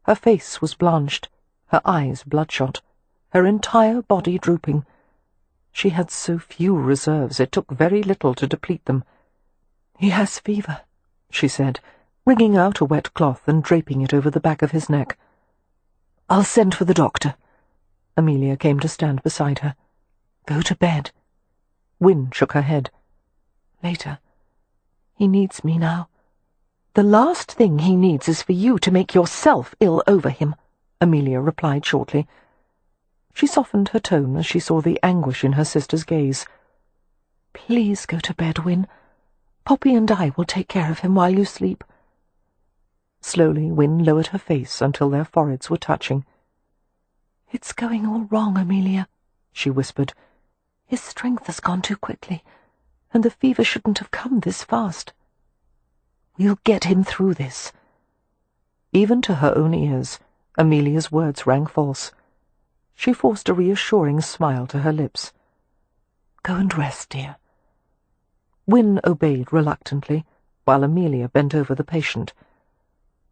Her face was blanched, her eyes bloodshot, her entire body drooping. She had so few reserves it took very little to deplete them. "He has fever," she said, wringing out a wet cloth and draping it over the back of his neck. "I'll send for the doctor." Amelia came to stand beside her. "Go to bed." Wynne shook her head. "Later. He needs me now." "The last thing he needs is for you to make yourself ill over him," Amelia replied shortly. She softened her tone as she saw the anguish in her sister's gaze. "Please go to bed, Wynne. Poppy and I will take care of him while you sleep." Slowly Wynne lowered her face until their foreheads were touching. "It's going all wrong, Amelia," she whispered. "His strength has gone too quickly, and the fever shouldn't have come this fast. We'll get him through this." Even to her own ears, Amelia's words rang false. She forced a reassuring smile to her lips. "Go and rest, dear." Wynne obeyed reluctantly, while Amelia bent over the patient.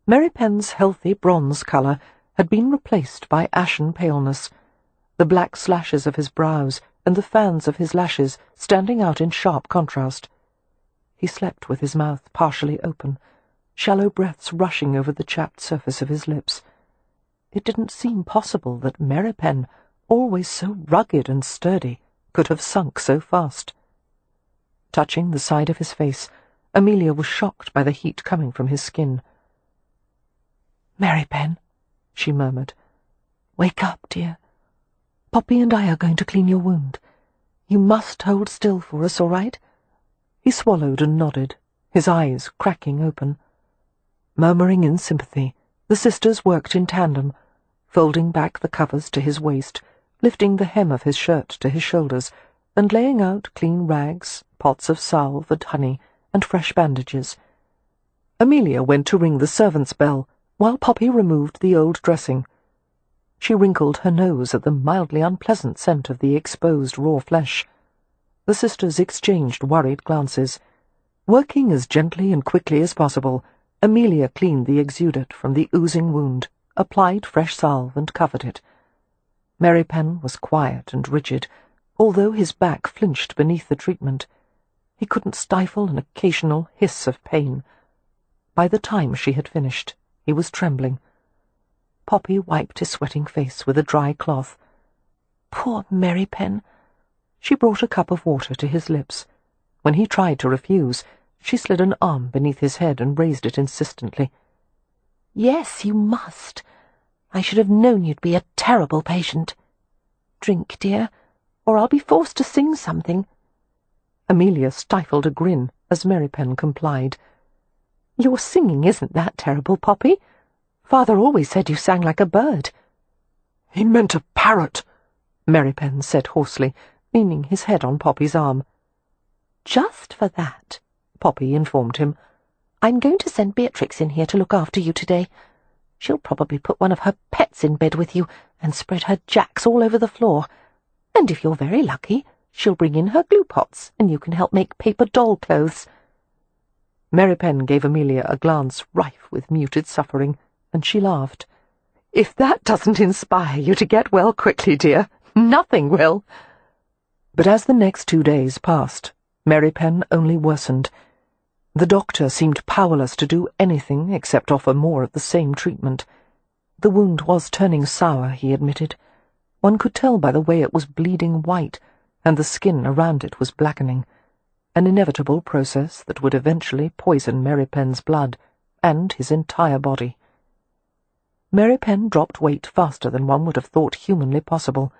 Merrypen's healthy bronze colour had been replaced by ashen paleness, the black slashes of his brows and the fans of his lashes standing out in sharp contrast. He slept with his mouth partially open, shallow breaths rushing over the chapped surface of his lips. It didn't seem possible that Merrypen, always so rugged and sturdy, could have sunk so fast. Touching the side of his face, Amelia was shocked by the heat coming from his skin. "Merrypen," she murmured, "wake up, dear. Poppy and I are going to clean your wound. You must hold still for us, all right?" He swallowed and nodded, his eyes cracking open. Murmuring in sympathy, the sisters worked in tandem, folding back the covers to his waist, lifting the hem of his shirt to his shoulders, and laying out clean rags, pots of salve and honey, and fresh bandages. Amelia went to ring the servant's bell, while Poppy removed the old dressing. She wrinkled her nose at the mildly unpleasant scent of the exposed raw flesh. The sisters exchanged worried glances. Working as gently and quickly as possible, Amelia cleaned the exudate from the oozing wound, applied fresh salve, and covered it. Merrypen was quiet and rigid, although his back flinched beneath the treatment. He couldn't stifle an occasional hiss of pain. By the time she had finished, he was trembling. Poppy wiped his sweating face with a dry cloth. "Poor Merrypen." She brought a cup of water to his lips. When he tried to refuse, she slid an arm beneath his head and raised it insistently. "Yes, you must. I should have known you'd be a terrible patient. Drink, dear, or I'll be forced to sing something." Amelia stifled a grin as Merrypen complied. "Your singing isn't that terrible, Poppy. Father always said you sang like a bird." "He meant a parrot," Merrypen said hoarsely, leaning his head on Poppy's arm. "Just for that," Poppy informed him, "I'm going to send Beatrix in here to look after you today. She'll probably put one of her pets in bed with you and spread her jacks all over the floor. And if you're very lucky, she'll bring in her glue pots, and you can help make paper doll clothes." Mary Pen gave Amelia a glance rife with muted suffering, and she laughed. "If that doesn't inspire you to get well quickly, dear, nothing will." But as the next 2 days passed, Mary Pen only worsened. The doctor seemed powerless to do anything except offer more of the same treatment. The wound was turning sour, he admitted. One could tell by the way it was bleeding white, and the skin around it was blackening, an inevitable process that would eventually poison Mary Pen's blood and his entire body. Mary Pen dropped weight faster than one would have thought humanly possible.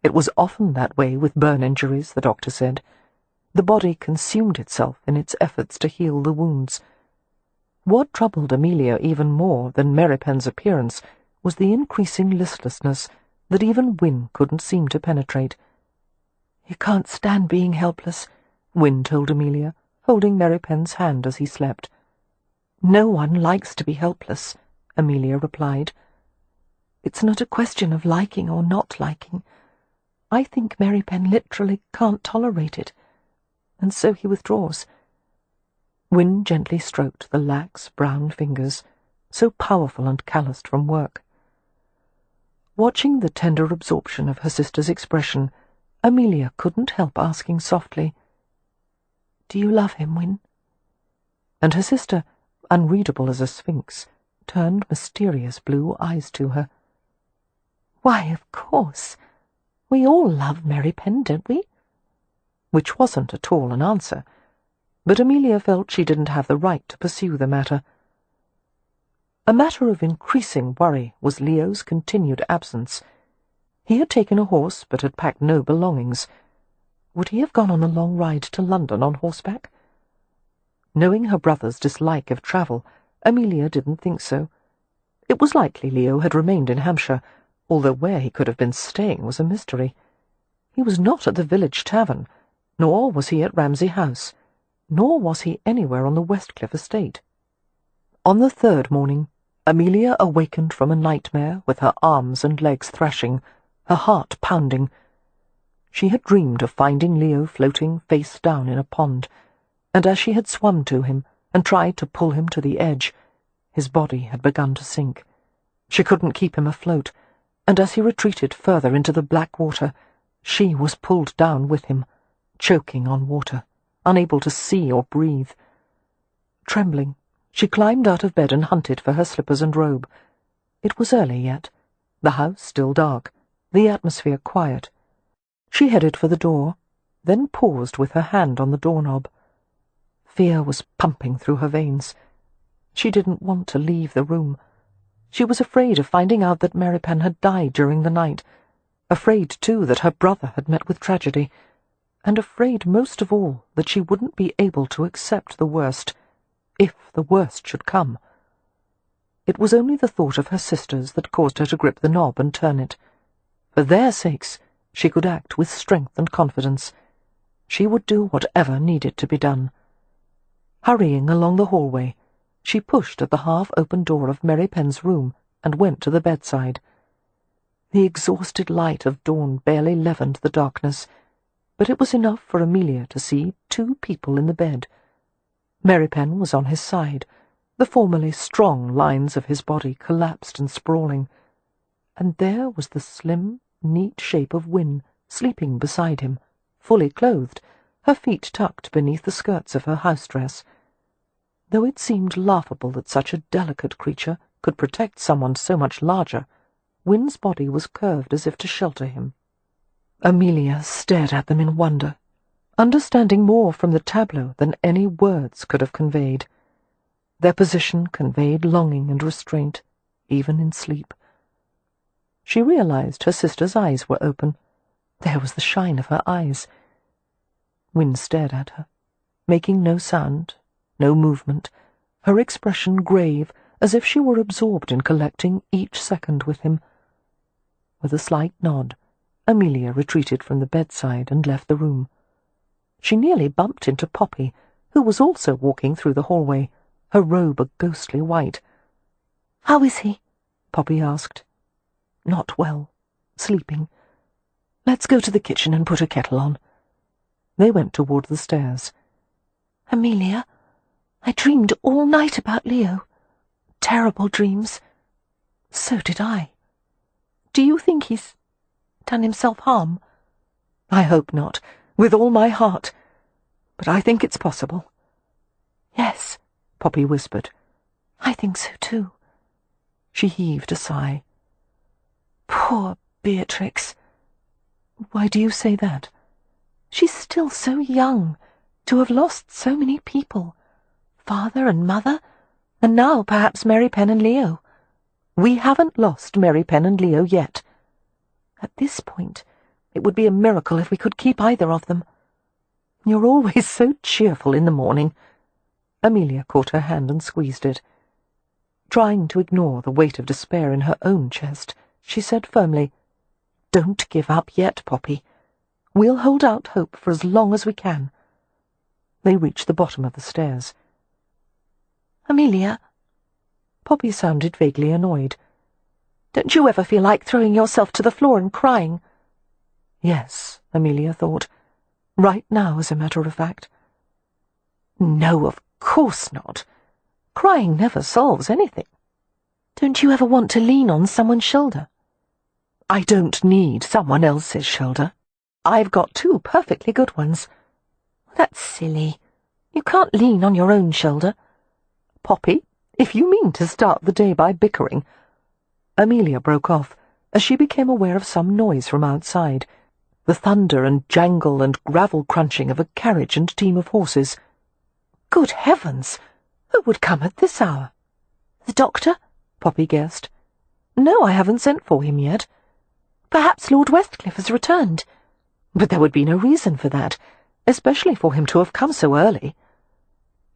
It was often that way with burn injuries, the doctor said. The body consumed itself in its efforts to heal the wounds. What troubled Amelia even more than Mary Pen's appearance was the increasing listlessness that even Wynne couldn't seem to penetrate. "You can't stand being helpless," Wynne told Amelia, holding Mary Pen's hand as he slept. "No one likes to be helpless," Amelia replied. "It's not a question of liking or not liking. I think Mary Pen literally can't tolerate it, and so he withdraws." Wynne gently stroked the lax brown fingers, so powerful and calloused from work. Watching the tender absorption of her sister's expression, Amelia couldn't help asking softly, "Do you love him, Wynne?" And her sister, unreadable as a sphinx, turned mysterious blue eyes to her. "Why, of course. We all love Mary Pen, don't we?" Which wasn't at all an answer, but Amelia felt she didn't have the right to pursue the matter. A matter of increasing worry was Leo's continued absence. He had taken a horse, but had packed no belongings. Would he have gone on a long ride to London on horseback? Knowing her brother's dislike of travel, Amelia didn't think so. It was likely Leo had remained in Hampshire, although where he could have been staying was a mystery. He was not at the village tavern, nor was he at Ramsay House, nor was he anywhere on the Westcliff estate. On the third morning, Amelia awakened from a nightmare with her arms and legs thrashing, her heart pounding. She had dreamed of finding Leo floating face down in a pond, and as she had swum to him and tried to pull him to the edge, his body had begun to sink. She couldn't keep him afloat, and as he retreated further into the black water, she was pulled down with him, choking on water, unable to see or breathe. Trembling, she climbed out of bed and hunted for her slippers and robe. It was early yet, the house still dark, the atmosphere quiet. She headed for the door, then paused with her hand on the doorknob. Fear was pumping through her veins. She didn't want to leave the room. She was afraid of finding out that Mary Pen had died during the night, afraid, too, that her brother had met with tragedy, and afraid most of all that she wouldn't be able to accept the worst, if the worst should come. It was only the thought of her sisters that caused her to grip the knob and turn it. For their sakes, she could act with strength and confidence. She would do whatever needed to be done. Hurrying along the hallway, she pushed at the half-open door of Mary Pen's room and went to the bedside. The exhausted light of dawn barely leavened the darkness, but it was enough for Amelia to see 2 people in the bed. Mary Pen was on his side, the formerly strong lines of his body collapsed and sprawling, and there was the slim, neat shape of Wynne sleeping beside him, fully clothed, her feet tucked beneath the skirts of her house-dress. Though it seemed laughable that such a delicate creature could protect someone so much larger, Wynne's body was curved as if to shelter him. Amelia stared at them in wonder, understanding more from the tableau than any words could have conveyed. Their position conveyed longing and restraint, even in sleep. She realized her sister's eyes were open. There was the shine of her eyes. Wynne stared at her, making no sound, no movement, her expression grave, as if she were absorbed in collecting each second with him. With a slight nod, Amelia retreated from the bedside and left the room. She nearly bumped into Poppy, who was also walking through the hallway, her robe a ghostly white. "How is he?" Poppy asked. "Not well. Sleeping. Let's go to the kitchen and put a kettle on. They went toward the stairs. Amelia, I dreamed all night about Leo. Terrible dreams. So did I. Do you think he's done himself harm? I hope not, with all my heart. But I think it's possible. Yes, Poppy whispered. I think so too. She heaved a sigh. Poor Beatrix. Why do you say that? She's still so young, to have lost so many people. Father and mother, and now perhaps Mary Penn and Leo. We haven't lost Mary Penn and Leo yet. At this point, it would be a miracle if we could keep either of them. You're always so cheerful in the morning. Amelia caught her hand and squeezed it. Trying to ignore the weight of despair in her own chest, she said firmly, Don't give up yet, Poppy. We'll hold out hope for as long as we can. They reached the bottom of the stairs. Amelia. Poppy sounded vaguely annoyed. Don't you ever feel like throwing yourself to the floor and crying? Yes, Amelia thought. Right now, as a matter of fact. No, of course not. Crying never solves anything. Don't you ever want to lean on someone's shoulder? I don't need someone else's shoulder. I've got two perfectly good ones. That's silly. You can't lean on your own shoulder. Poppy, if you mean to start the day by bickering— Amelia broke off as she became aware of some noise from outside, the thunder and jangle and gravel crunching of a carriage and team of horses. Good heavens! Who would come at this hour? The doctor? Poppy guessed. No, I haven't sent for him yet. Perhaps Lord Westcliff has returned. But there would be no reason for that, especially for him to have come so early.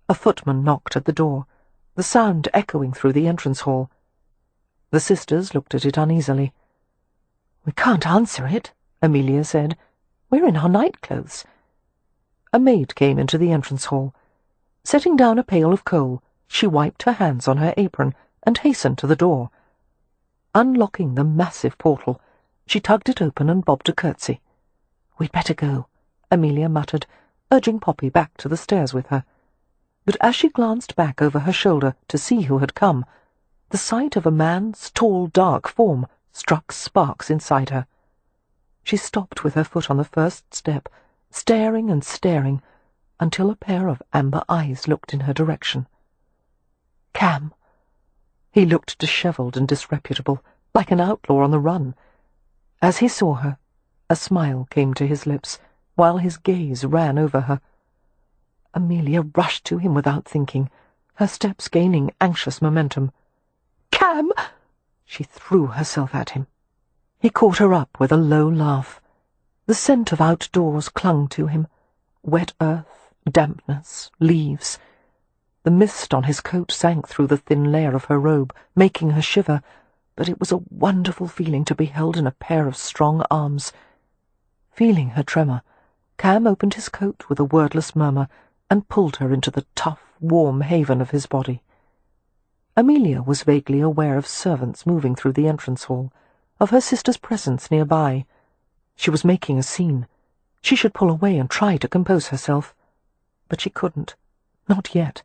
A footman knocked at the door, the sound echoing through the entrance hall. The sisters looked at it uneasily. We can't answer it, Amelia said. We're in our nightclothes. A maid came into the entrance hall. Setting down a pail of coal, she wiped her hands on her apron and hastened to the door. Unlocking the massive portal, she tugged it open and bobbed a curtsy. We'd better go, Amelia muttered, urging Poppy back to the stairs with her. But as she glanced back over her shoulder to see who had come, the sight of a man's tall, dark form struck sparks inside her. She stopped with her foot on the first step, staring and staring, until a pair of amber eyes looked in her direction. Cam. He looked dishevelled and disreputable, like an outlaw on the run. As he saw her, a smile came to his lips, while his gaze ran over her. Amelia rushed to him without thinking, her steps gaining anxious momentum. Cam! She threw herself at him. He caught her up with a low laugh. The scent of outdoors clung to him. Wet earth, dampness, leaves. The mist on his coat sank through the thin layer of her robe, making her shiver, but it was a wonderful feeling to be held in a pair of strong arms. Feeling her tremor, Cam opened his coat with a wordless murmur and pulled her into the tough, warm haven of his body. Amelia was vaguely aware of servants moving through the entrance hall, of her sister's presence nearby. She was making a scene. She should pull away and try to compose herself. But she couldn't. Not yet.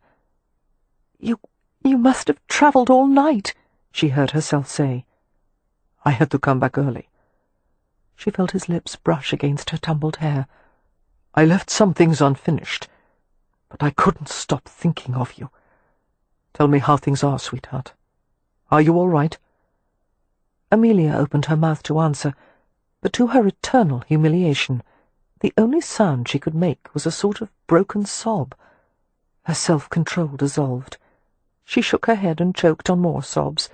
You must have travelled all night, she heard herself say. I had to come back early. She felt his lips brush against her tumbled hair. I left some things unfinished, but I couldn't stop thinking of you. Tell me how things are, sweetheart. Are you all right? Amelia opened her mouth to answer, but to her eternal humiliation, the only sound she could make was a sort of broken sob. Her self-control dissolved. She shook her head and choked on more sobs,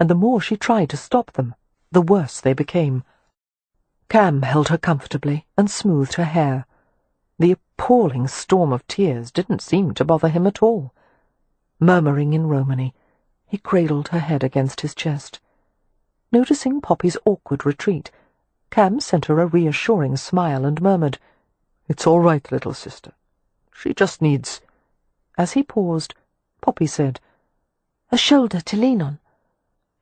and the more she tried to stop them, the worse they became. Cam held her comfortably and smoothed her hair. The appalling storm of tears didn't seem to bother him at all. Murmuring in Romany, he cradled her head against his chest. Noticing Poppy's awkward retreat, Cam sent her a reassuring smile and murmured, It's all right, little sister. She just needs— As he paused, Poppy said, A shoulder to lean on.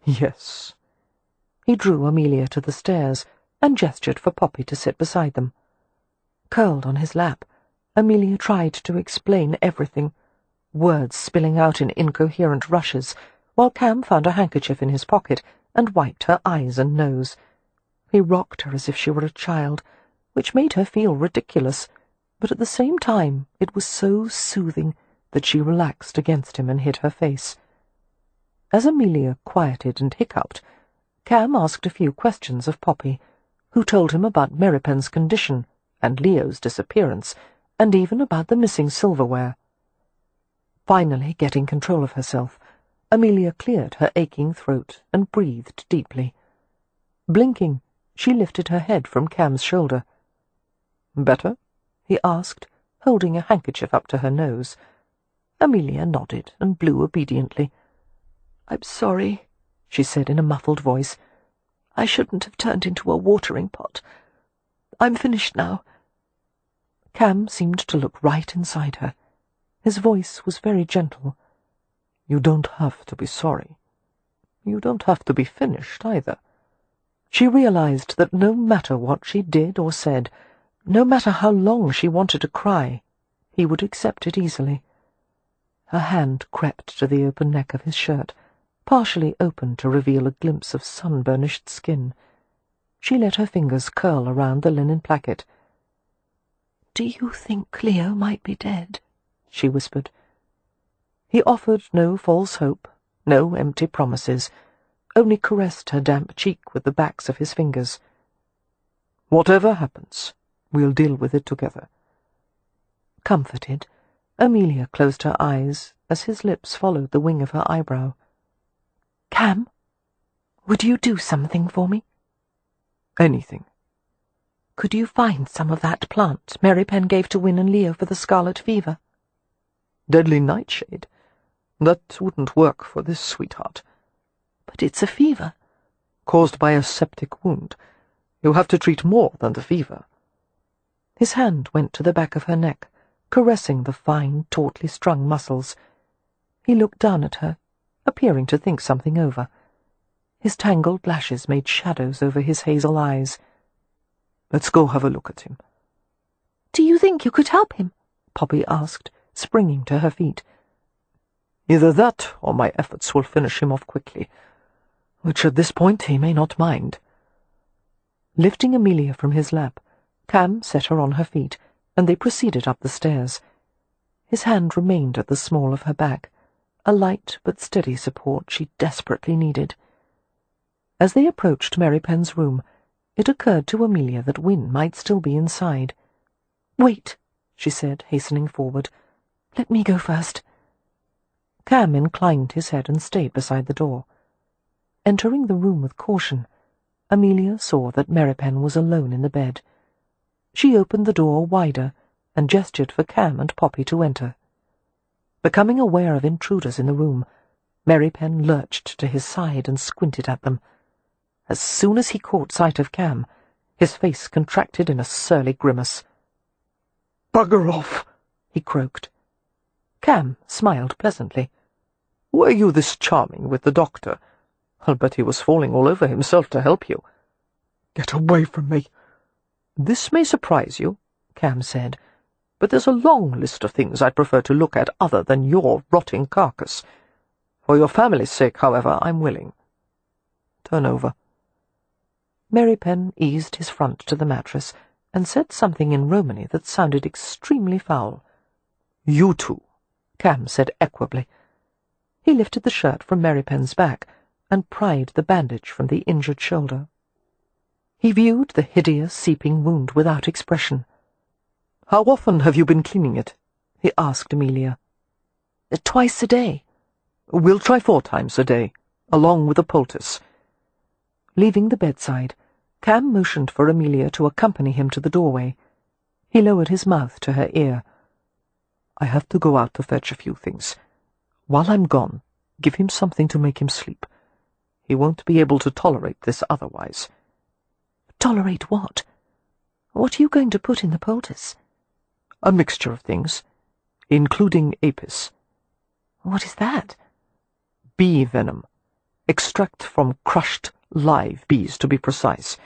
Yes. He drew Amelia to the stairs and gestured for Poppy to sit beside them. Curled on his lap, Amelia tried to explain everything, words spilling out in incoherent rushes, while Cam found a handkerchief in his pocket and wiped her eyes and nose. He rocked her as if she were a child, which made her feel ridiculous, but at the same time it was so soothing that she relaxed against him and hid her face. As Amelia quieted and hiccuped, Cam asked a few questions of Poppy, who told him about Merripen's condition and Leo's disappearance, and even about the missing silverware. Finally, getting control of herself, Amelia cleared her aching throat and breathed deeply. Blinking, she lifted her head from Cam's shoulder. "Better?" he asked, holding a handkerchief up to her nose. Amelia nodded and blew obediently. "I'm sorry," she said in a muffled voice. "I shouldn't have turned into a watering pot. I'm finished now." Cam seemed to look right inside her. His voice was very gentle. "You don't have to be sorry. You don't have to be finished, either." She realized that no matter what she did or said, no matter how long she wanted to cry, he would accept it easily. Her hand crept to the open neck of his shirt, partially open to reveal a glimpse of sun-burnished skin. She let her fingers curl around the linen placket. "Do you think Cleo might be dead?" she whispered. He offered no false hope, no empty promises, only caressed her damp cheek with the backs of his fingers. "Whatever happens, we'll deal with it together." Comforted, Amelia closed her eyes as his lips followed the wing of her eyebrow. "Cam, would you do something for me?" "Anything." "Could you find some of that plant Merripen gave to Win and Leo for the scarlet fever?" "Deadly nightshade? That wouldn't work for this sweetheart." "But it's a fever." "Caused by a septic wound. You'll have to treat more than the fever." His hand went to the back of her neck, caressing the fine, tautly strung muscles. He looked down at her, appearing to think something over. His tangled lashes made shadows over his hazel eyes. "Let's go have a look at him." "Do you think you could help him?" Poppy asked, springing to her feet. "Either that or my efforts will finish him off quickly, which at this point he may not mind." Lifting Amelia from his lap, Cam set her on her feet, and they proceeded up the stairs. His hand remained at the small of her back, a light but steady support she desperately needed. As they approached Merripen's room, it occurred to Amelia that Win might still be inside. "Wait," she said, hastening forward. "Let me go first." Cam inclined his head and stayed beside the door. Entering the room with caution, Amelia saw that Merripen was alone in the bed. She opened the door wider and gestured for Cam and Poppy to enter. Becoming aware of intruders in the room, Merripen lurched to his side and squinted at them. As soon as he caught sight of Cam, his face contracted in a surly grimace. "Bugger off," he croaked. Cam smiled pleasantly. "Were you this charming with the doctor? I'll bet he was falling all over himself to help you." "Get away from me." "This may surprise you," Cam said, "but there's a long list of things I'd prefer to look at other than your rotting carcass. For your family's sake, however, I'm willing. Turn over." Merripen eased his front to the mattress and said something in Romany that sounded extremely foul. "You two," Cam said equably. He lifted the shirt from Merripen's back and pried the bandage from the injured shoulder. He viewed the hideous, seeping wound without expression. "How often have you been cleaning it?" he asked Amelia. "Twice a day." "We'll try 4 times a day, along with a poultice." Leaving the bedside, Cam motioned for Amelia to accompany him to the doorway. He lowered his mouth to her ear. "I have to go out to fetch a few things. While I'm gone, give him something to make him sleep. He won't be able to tolerate this otherwise." "Tolerate what? What are you going to put in the poultice?" "A mixture of things, including apis." "What is that?" "Bee venom. Extract from crushed live bees, to be precise.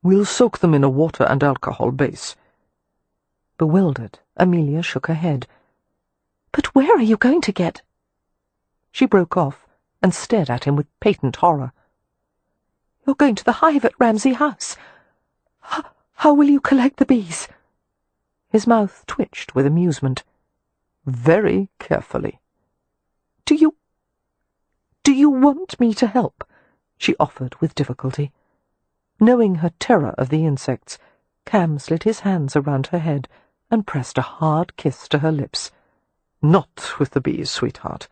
We'll soak them in a water and alcohol base. Bewildered, Amelia shook her head. But where are you going to get— She broke off and stared at him with patent horror. You're going to the hive at Ramsay House. How will you collect the bees? His mouth twitched with amusement. Very carefully. Do you want me to help? She offered with difficulty. Knowing her terror of the insects, Cam slid his hands around her head and pressed a hard kiss to her lips. Not with the bees, sweetheart.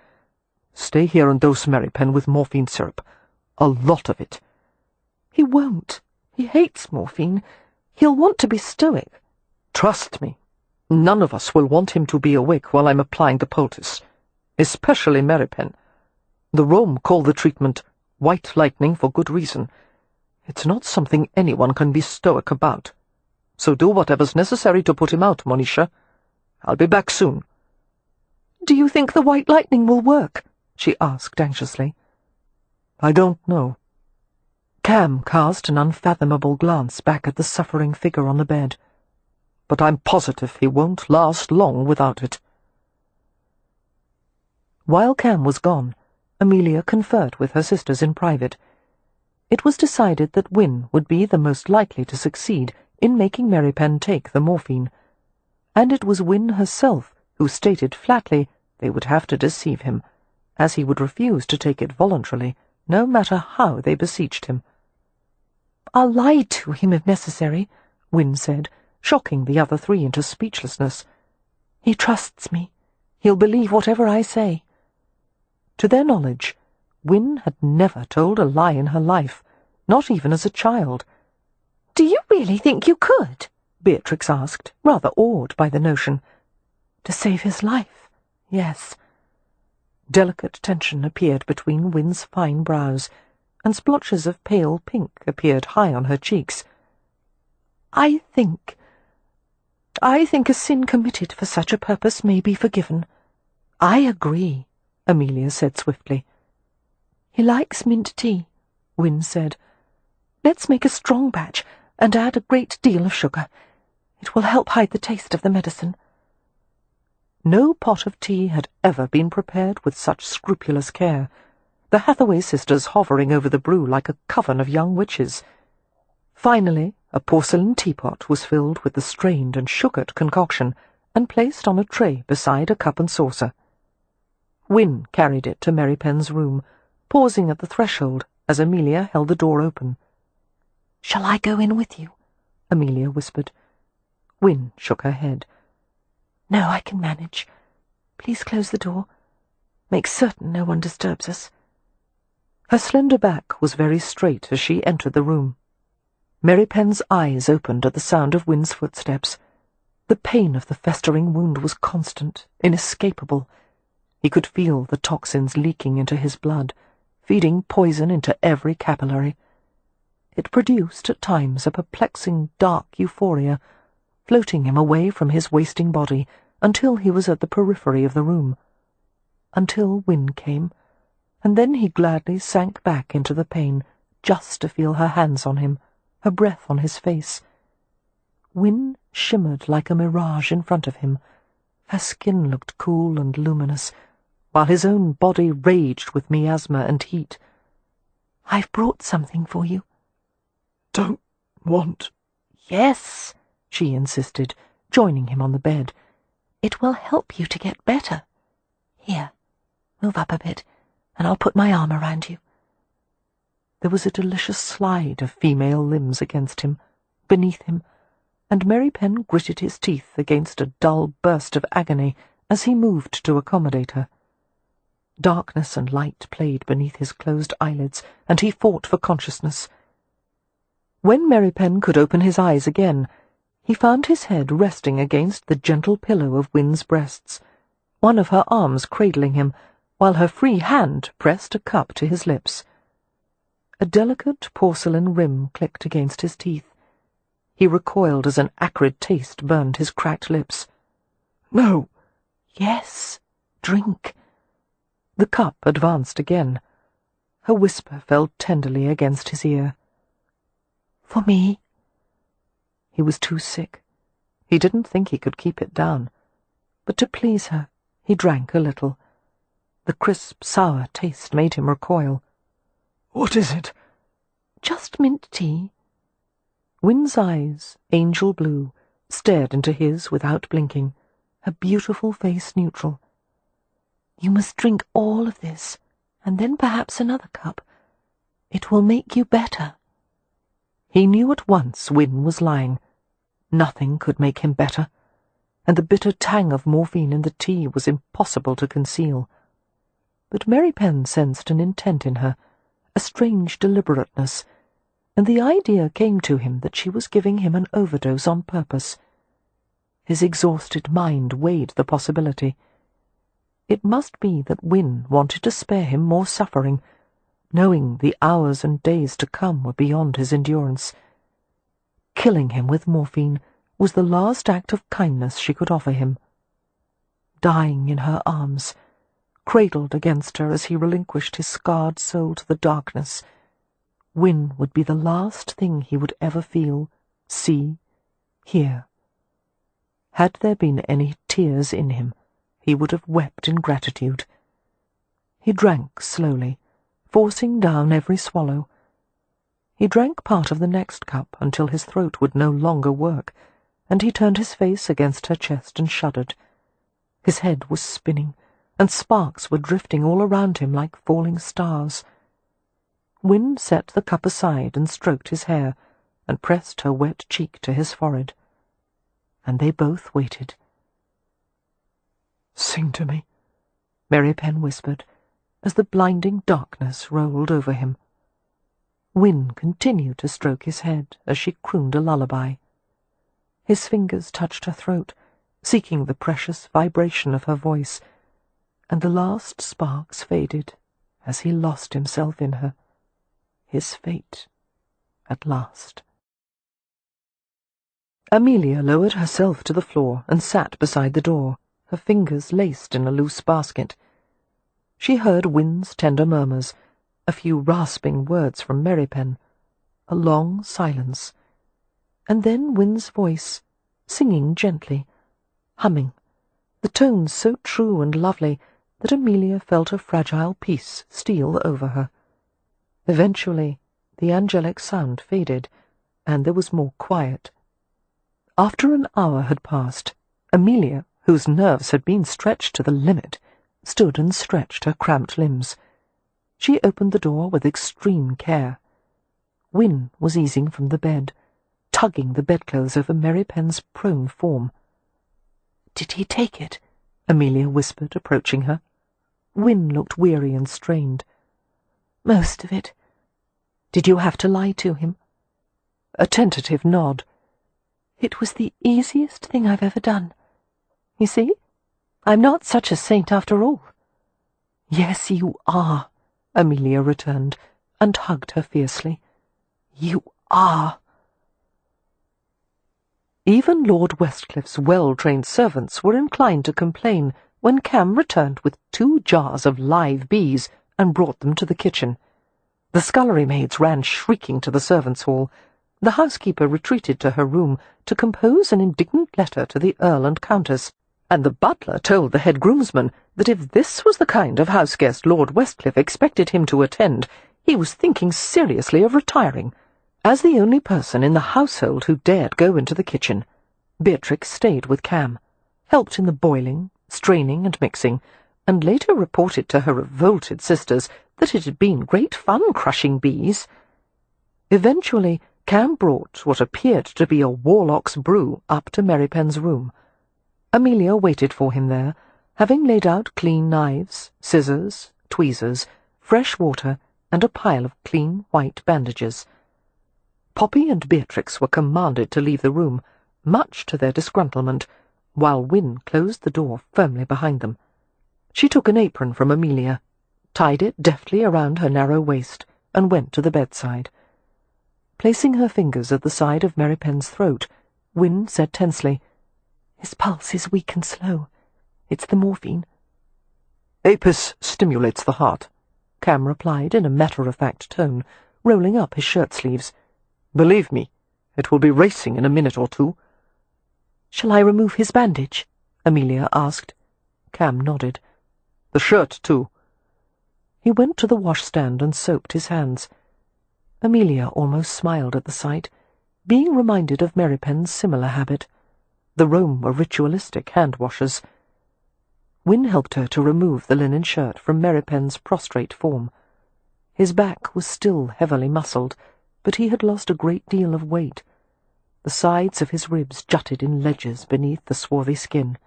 Stay here and dose Merrypen with morphine syrup. A lot of it. He won't. He hates morphine. He'll want to be stoic. Trust me. None of us will want him to be awake while I'm applying the poultice. Especially Merrypen. The Rome call the treatment white lightning for good reason. It's not something anyone can be stoic about. So do whatever's necessary to put him out, Monisha. I'll be back soon. Do you think the white lightning will work? She asked anxiously. I don't know. Cam cast an unfathomable glance back at the suffering figure on the bed. But I'm positive he won't last long without it. While Cam was gone, Amelia conferred with her sisters in private. It was decided that Wynne would be the most likely to succeed in making Merrypen take the morphine, and it was Wynne herself who stated flatly they would have to deceive him, as he would refuse to take it voluntarily, no matter how they beseeched him. "I'll lie to him if necessary," Wynne said, shocking the other three into speechlessness. "He trusts me. He'll believe whatever I say." To their knowledge, Wynne had never told a lie in her life, not even as a child. "Do you really think you could?" Beatrix asked, rather awed by the notion. "To save his life, yes." Delicate tension appeared between Wynne's fine brows, and splotches of pale pink appeared high on her cheeks. I think a sin committed for such a purpose may be forgiven." "I agree," Amelia said swiftly. "He likes mint tea," Wynne said. "Let's make a strong batch and add a great deal of sugar. It will help hide the taste of the medicine." No pot of tea had ever been prepared with such scrupulous care, the Hathaway sisters hovering over the brew like a coven of young witches. Finally, a porcelain teapot was filled with the strained and sugared concoction and placed on a tray beside a cup and saucer. Wynne carried it to Merrypen's room, pausing at the threshold as Amelia held the door open. "Shall I go in with you?" Amelia whispered. Wynne shook her head. "No, I can manage. Please close the door. Make certain no one disturbs us." Her slender back was very straight as she entered the room. Merrypen's eyes opened at the sound of Wynne's footsteps. The pain of the festering wound was constant, inescapable. He could feel the toxins leaking into his blood, feeding poison into every capillary. It produced at times a perplexing dark euphoria, floating him away from his wasting body until he was at the periphery of the room. Until Wynne came, and then he gladly sank back into the pain just to feel her hands on him, her breath on his face. Wynne shimmered like a mirage in front of him. Her skin looked cool and luminous, while his own body raged with miasma and heat. "I've brought something for you." "Don't want—" "Yes," she insisted, joining him on the bed. "It will help you to get better. Here, move up a bit, and I'll put my arm around you." There was a delicious slide of female limbs against him, beneath him, and Merrypen gritted his teeth against a dull burst of agony as he moved to accommodate her. Darkness and light played beneath his closed eyelids, and he fought for consciousness. When Merrypen could open his eyes again, he found his head resting against the gentle pillow of Wynne's breasts, one of her arms cradling him, while her free hand pressed a cup to his lips. A delicate porcelain rim clicked against his teeth. He recoiled as an acrid taste burned his cracked lips. "No." "Yes, drink." The cup advanced again. Her whisper fell tenderly against his ear. "For me?" He was too sick. He didn't think he could keep it down. But to please her, he drank a little. The crisp, sour taste made him recoil. "What is it?" "Just mint tea." Wynne's eyes, angel blue, stared into his without blinking, her beautiful face neutral. "You must drink all of this, and then perhaps another cup. It will make you better." He knew at once Wynne was lying. Nothing could make him better, and the bitter tang of morphine in the tea was impossible to conceal. But Mary Penn sensed an intent in her, a strange deliberateness, and the idea came to him that she was giving him an overdose on purpose. His exhausted mind weighed the possibility. It must be that Wynne wanted to spare him more suffering, knowing the hours and days to come were beyond his endurance. Killing him with morphine was the last act of kindness she could offer him. Dying in her arms, cradled against her as he relinquished his scarred soul to the darkness, Wynne would be the last thing he would ever feel, see, hear. Had there been any tears in him, he would have wept in gratitude. He drank slowly, forcing down every swallow. He drank part of the next cup until his throat would no longer work, and he turned his face against her chest and shuddered. His head was spinning, and sparks were drifting all around him like falling stars. Wynne set the cup aside and stroked his hair, and pressed her wet cheek to his forehead. And they both waited. "Sing to me," Mary Penn whispered, as the blinding darkness rolled over him. Wynne continued to stroke his head as she crooned a lullaby. His fingers touched her throat, seeking the precious vibration of her voice, and the last sparks faded as he lost himself in her. His fate, at last. Amelia lowered herself to the floor and sat beside the door, her fingers laced in a loose basket. She heard Wynne's tender murmurs, a few rasping words from Mary Penn, a long silence, and then Wynne's voice, singing gently, humming, the tones so true and lovely that Amelia felt a fragile peace steal over her. Eventually, the angelic sound faded, and there was more quiet. After an hour had passed, Amelia, whose nerves had been stretched to the limit, stood and stretched her cramped limbs. She opened the door with extreme care. Wynne was easing from the bed, tugging the bedclothes over Mary Penn's prone form. "Did he take it?" Amelia whispered, approaching her. Wynne looked weary and strained. "Most of it." "Did you have to lie to him?" A tentative nod. "It was the easiest thing I've ever done. You see, I'm not such a saint after all." "Yes, you are," Amelia returned, and hugged her fiercely. "You are." Even Lord Westcliffe's well-trained servants were inclined to complain when Cam returned with 2 jars of live bees and brought them to the kitchen. The scullery maids ran shrieking to the servants' hall. The housekeeper retreated to her room to compose an indignant letter to the Earl and Countess, and the butler told the head groomsman that if this was the kind of house-guest Lord Westcliff expected him to attend, he was thinking seriously of retiring. As the only person in the household who dared go into the kitchen, Beatrix stayed with Cam, helped in the boiling, straining and mixing, and later reported to her revolted sisters that it had been great fun crushing bees. Eventually, Cam brought what appeared to be a warlock's brew up to Mary Penn's room. Amelia waited for him there, having laid out clean knives, scissors, tweezers, fresh water, and a pile of clean white bandages. Poppy and Beatrix were commanded to leave the room, much to their disgruntlement, while Wynne closed the door firmly behind them. She took an apron from Amelia, tied it deftly around her narrow waist, and went to the bedside. Placing her fingers at the side of Mary Penn's throat, Wynne said tensely, "His pulse is weak and slow. It's the morphine." "Apis stimulates the heart," Cam replied in a matter-of-fact tone, rolling up his shirt-sleeves. "Believe me, It will be racing in a minute or two. "Shall I remove his bandage?" Amelia asked. Cam nodded. The shirt, too. He went to the washstand and soaped his hands. Amelia almost smiled at the sight, being reminded of Merrypen's similar habit. The Rome were ritualistic hand-washers. Wynne helped her to remove the linen shirt from Merrypen's prostrate form. His back was still heavily muscled, but he had lost a great deal of weight. The sides of his ribs jutted in ledges beneath the swarthy skin.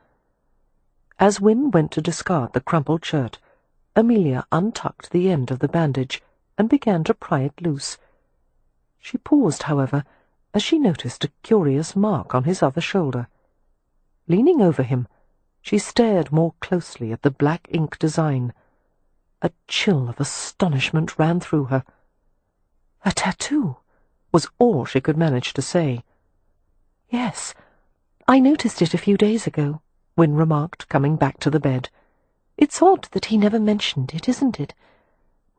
As Wynne went to discard the crumpled shirt, Amelia untucked the end of the bandage and began to pry it loose. She paused, however, as she noticed a curious mark on his other shoulder. Leaning over him, she stared more closely at the black ink design. A chill of astonishment ran through her. "A tattoo," was all she could manage to say. "Yes, I noticed it a few days ago," Wynne remarked, coming back to the bed. "It's odd that he never mentioned it, isn't it?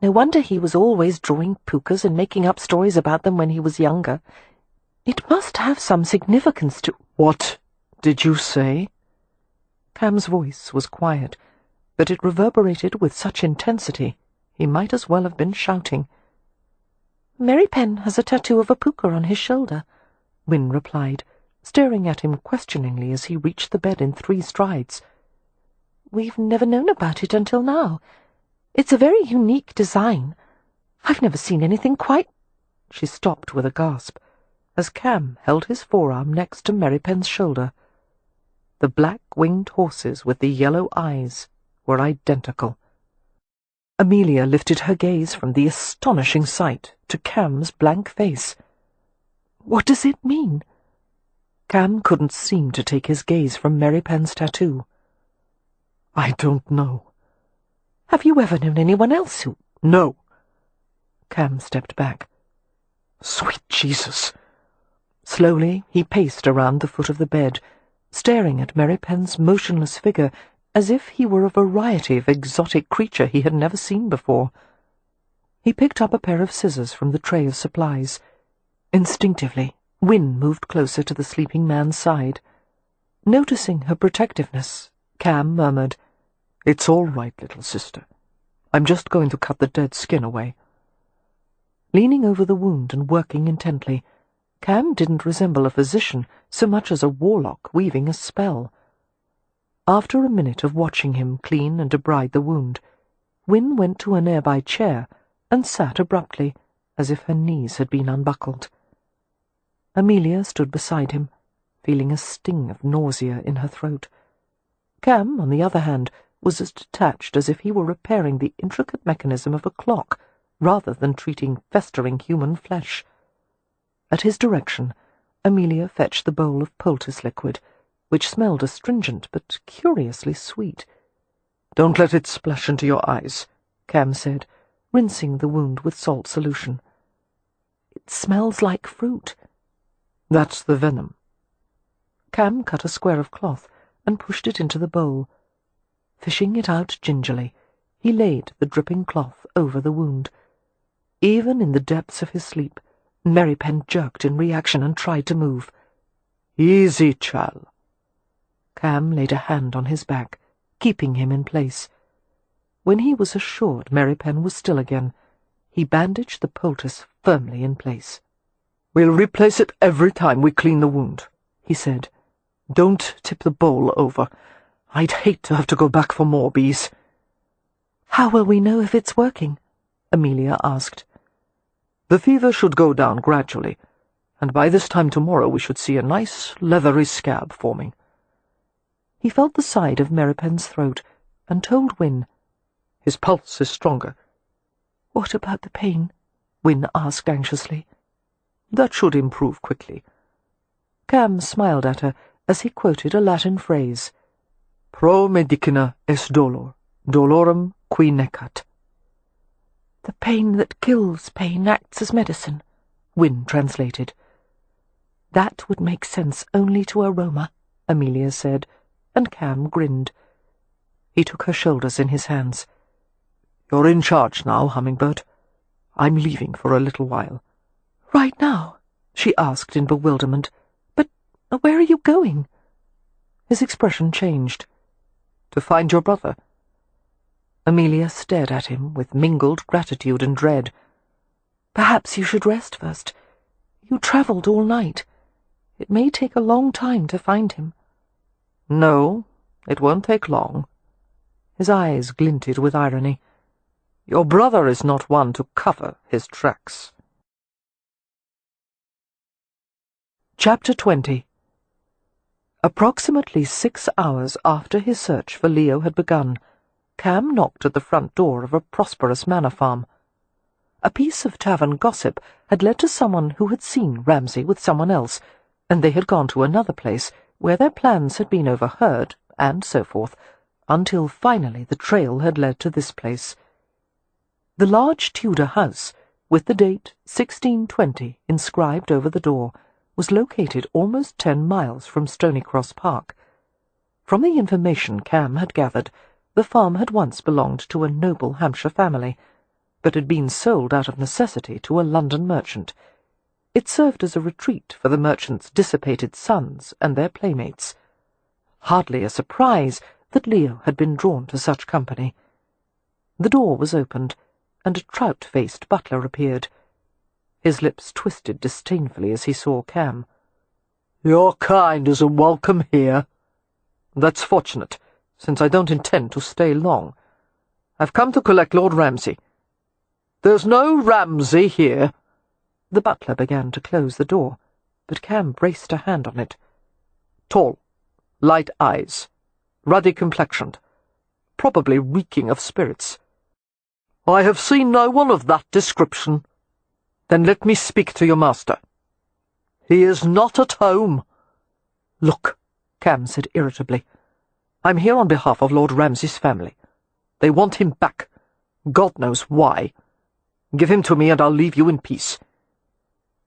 No wonder he was always drawing pukas and making up stories about them when he was younger. It must have some significance to—" "What did you say?" Cam's voice was quiet, but it reverberated with such intensity he might as well have been shouting. "Merrypen has a tattoo of a puka on his shoulder," Wynne replied, staring at him questioningly as he reached the bed in 3 strides. "We've never known about it until now. It's a very unique design. I've never seen anything quite—" She stopped with a gasp, as Cam held his forearm next to Merrypen's shoulder. The black-winged horses with the yellow eyes were identical. Amelia lifted her gaze from the astonishing sight to Cam's blank face. "What does it mean?" Cam couldn't seem to take his gaze from Merrypen's tattoo. "I don't know." "Have you ever known anyone else who—" "No." Cam stepped back. "Sweet Jesus!" Slowly he paced around the foot of the bed, staring at Merrypen's motionless figure as if he were a variety of exotic creature he had never seen before. He picked up a pair of scissors from the tray of supplies. Instinctively, Wynne moved closer to the sleeping man's side. Noticing her protectiveness, Cam murmured, "It's all right, little sister. I'm just going to cut the dead skin away." Leaning over the wound and working intently, Cam didn't resemble a physician so much as a warlock weaving a spell. After a minute of watching him clean and debride the wound, Wynne went to a nearby chair and sat abruptly, as if her knees had been unbuckled. Amelia stood beside him, feeling a sting of nausea in her throat. Cam, on the other hand, was as detached as if he were repairing the intricate mechanism of a clock, rather than treating festering human flesh. At his direction, Amelia fetched the bowl of poultice liquid, which smelled astringent but curiously sweet. "Don't let it splash into your eyes," Cam said, rinsing the wound with salt solution. "It smells like fruit." "That's the venom." Cam cut a square of cloth and pushed it into the bowl. Fishing it out gingerly, he laid the dripping cloth over the wound. Even in the depths of his sleep, Merrypen jerked in reaction and tried to move. "Easy, chal." Cam laid a hand on his back, keeping him in place. When he was assured Merrypen was still again, he bandaged the poultice firmly in place. "We'll replace it every time we clean the wound," he said. "Don't tip the bowl over. I'd hate to have to go back for more bees." "How will we know if it's working?" Amelia asked. "The fever should go down gradually, and by this time tomorrow we should see a nice leathery scab forming." He felt the side of Merrypen's throat and told Wynne, "His pulse is stronger." "What about the pain?" Wynne asked anxiously. "That should improve quickly." Cam smiled at her as he quoted a Latin phrase, "Pro medicina est dolor, dolorem qui necat." "The pain that kills pain acts as medicine," Wynne translated. "That would make sense only to a Roma," Amelia said, and Cam grinned. He took her shoulders in his hands. "You're in charge now, Hummingbird. I'm leaving for a little while." "Right now?" she asked in bewilderment. "But where are you going?" His expression changed. "To find your brother." Amelia stared at him with mingled gratitude and dread. "Perhaps you should rest first. You travelled all night. It may take a long time to find him." "No, it won't take long." His eyes glinted with irony. "Your brother is not one to cover his tracks." Chapter 20. Approximately 6 hours after his search for Leo had begun, Cam knocked at the front door of a prosperous manor farm. A piece of tavern gossip had led to someone who had seen Ramsay with someone else, and they had gone to another place where their plans had been overheard, and so forth, until finally the trail had led to this place. The large Tudor house, with the date 1620 inscribed over the door, was located almost 10 miles from Stony Cross Park. From the information Cam had gathered, the farm had once belonged to a noble Hampshire family, but had been sold out of necessity to a London merchant. It served as a retreat for the merchant's dissipated sons and their playmates. Hardly a surprise that Leo had been drawn to such company. The door was opened, and a trout-faced butler appeared. His lips twisted disdainfully as he saw Cam. "Your kind isn't welcome here." "That's fortunate, since I don't intend to stay long. I've come to collect Lord Ramsay." "There's no Ramsay here." The butler began to close the door, but Cam braced a hand on it. "Tall, light eyes, ruddy complexioned, probably reeking of spirits." "I have seen no one of that description." "Then let me speak to your master." "He is not at home." "Look," Cam said irritably, "I'm here on behalf of Lord Ramsay's family. They want him back. God knows why. Give him to me and I'll leave you in peace."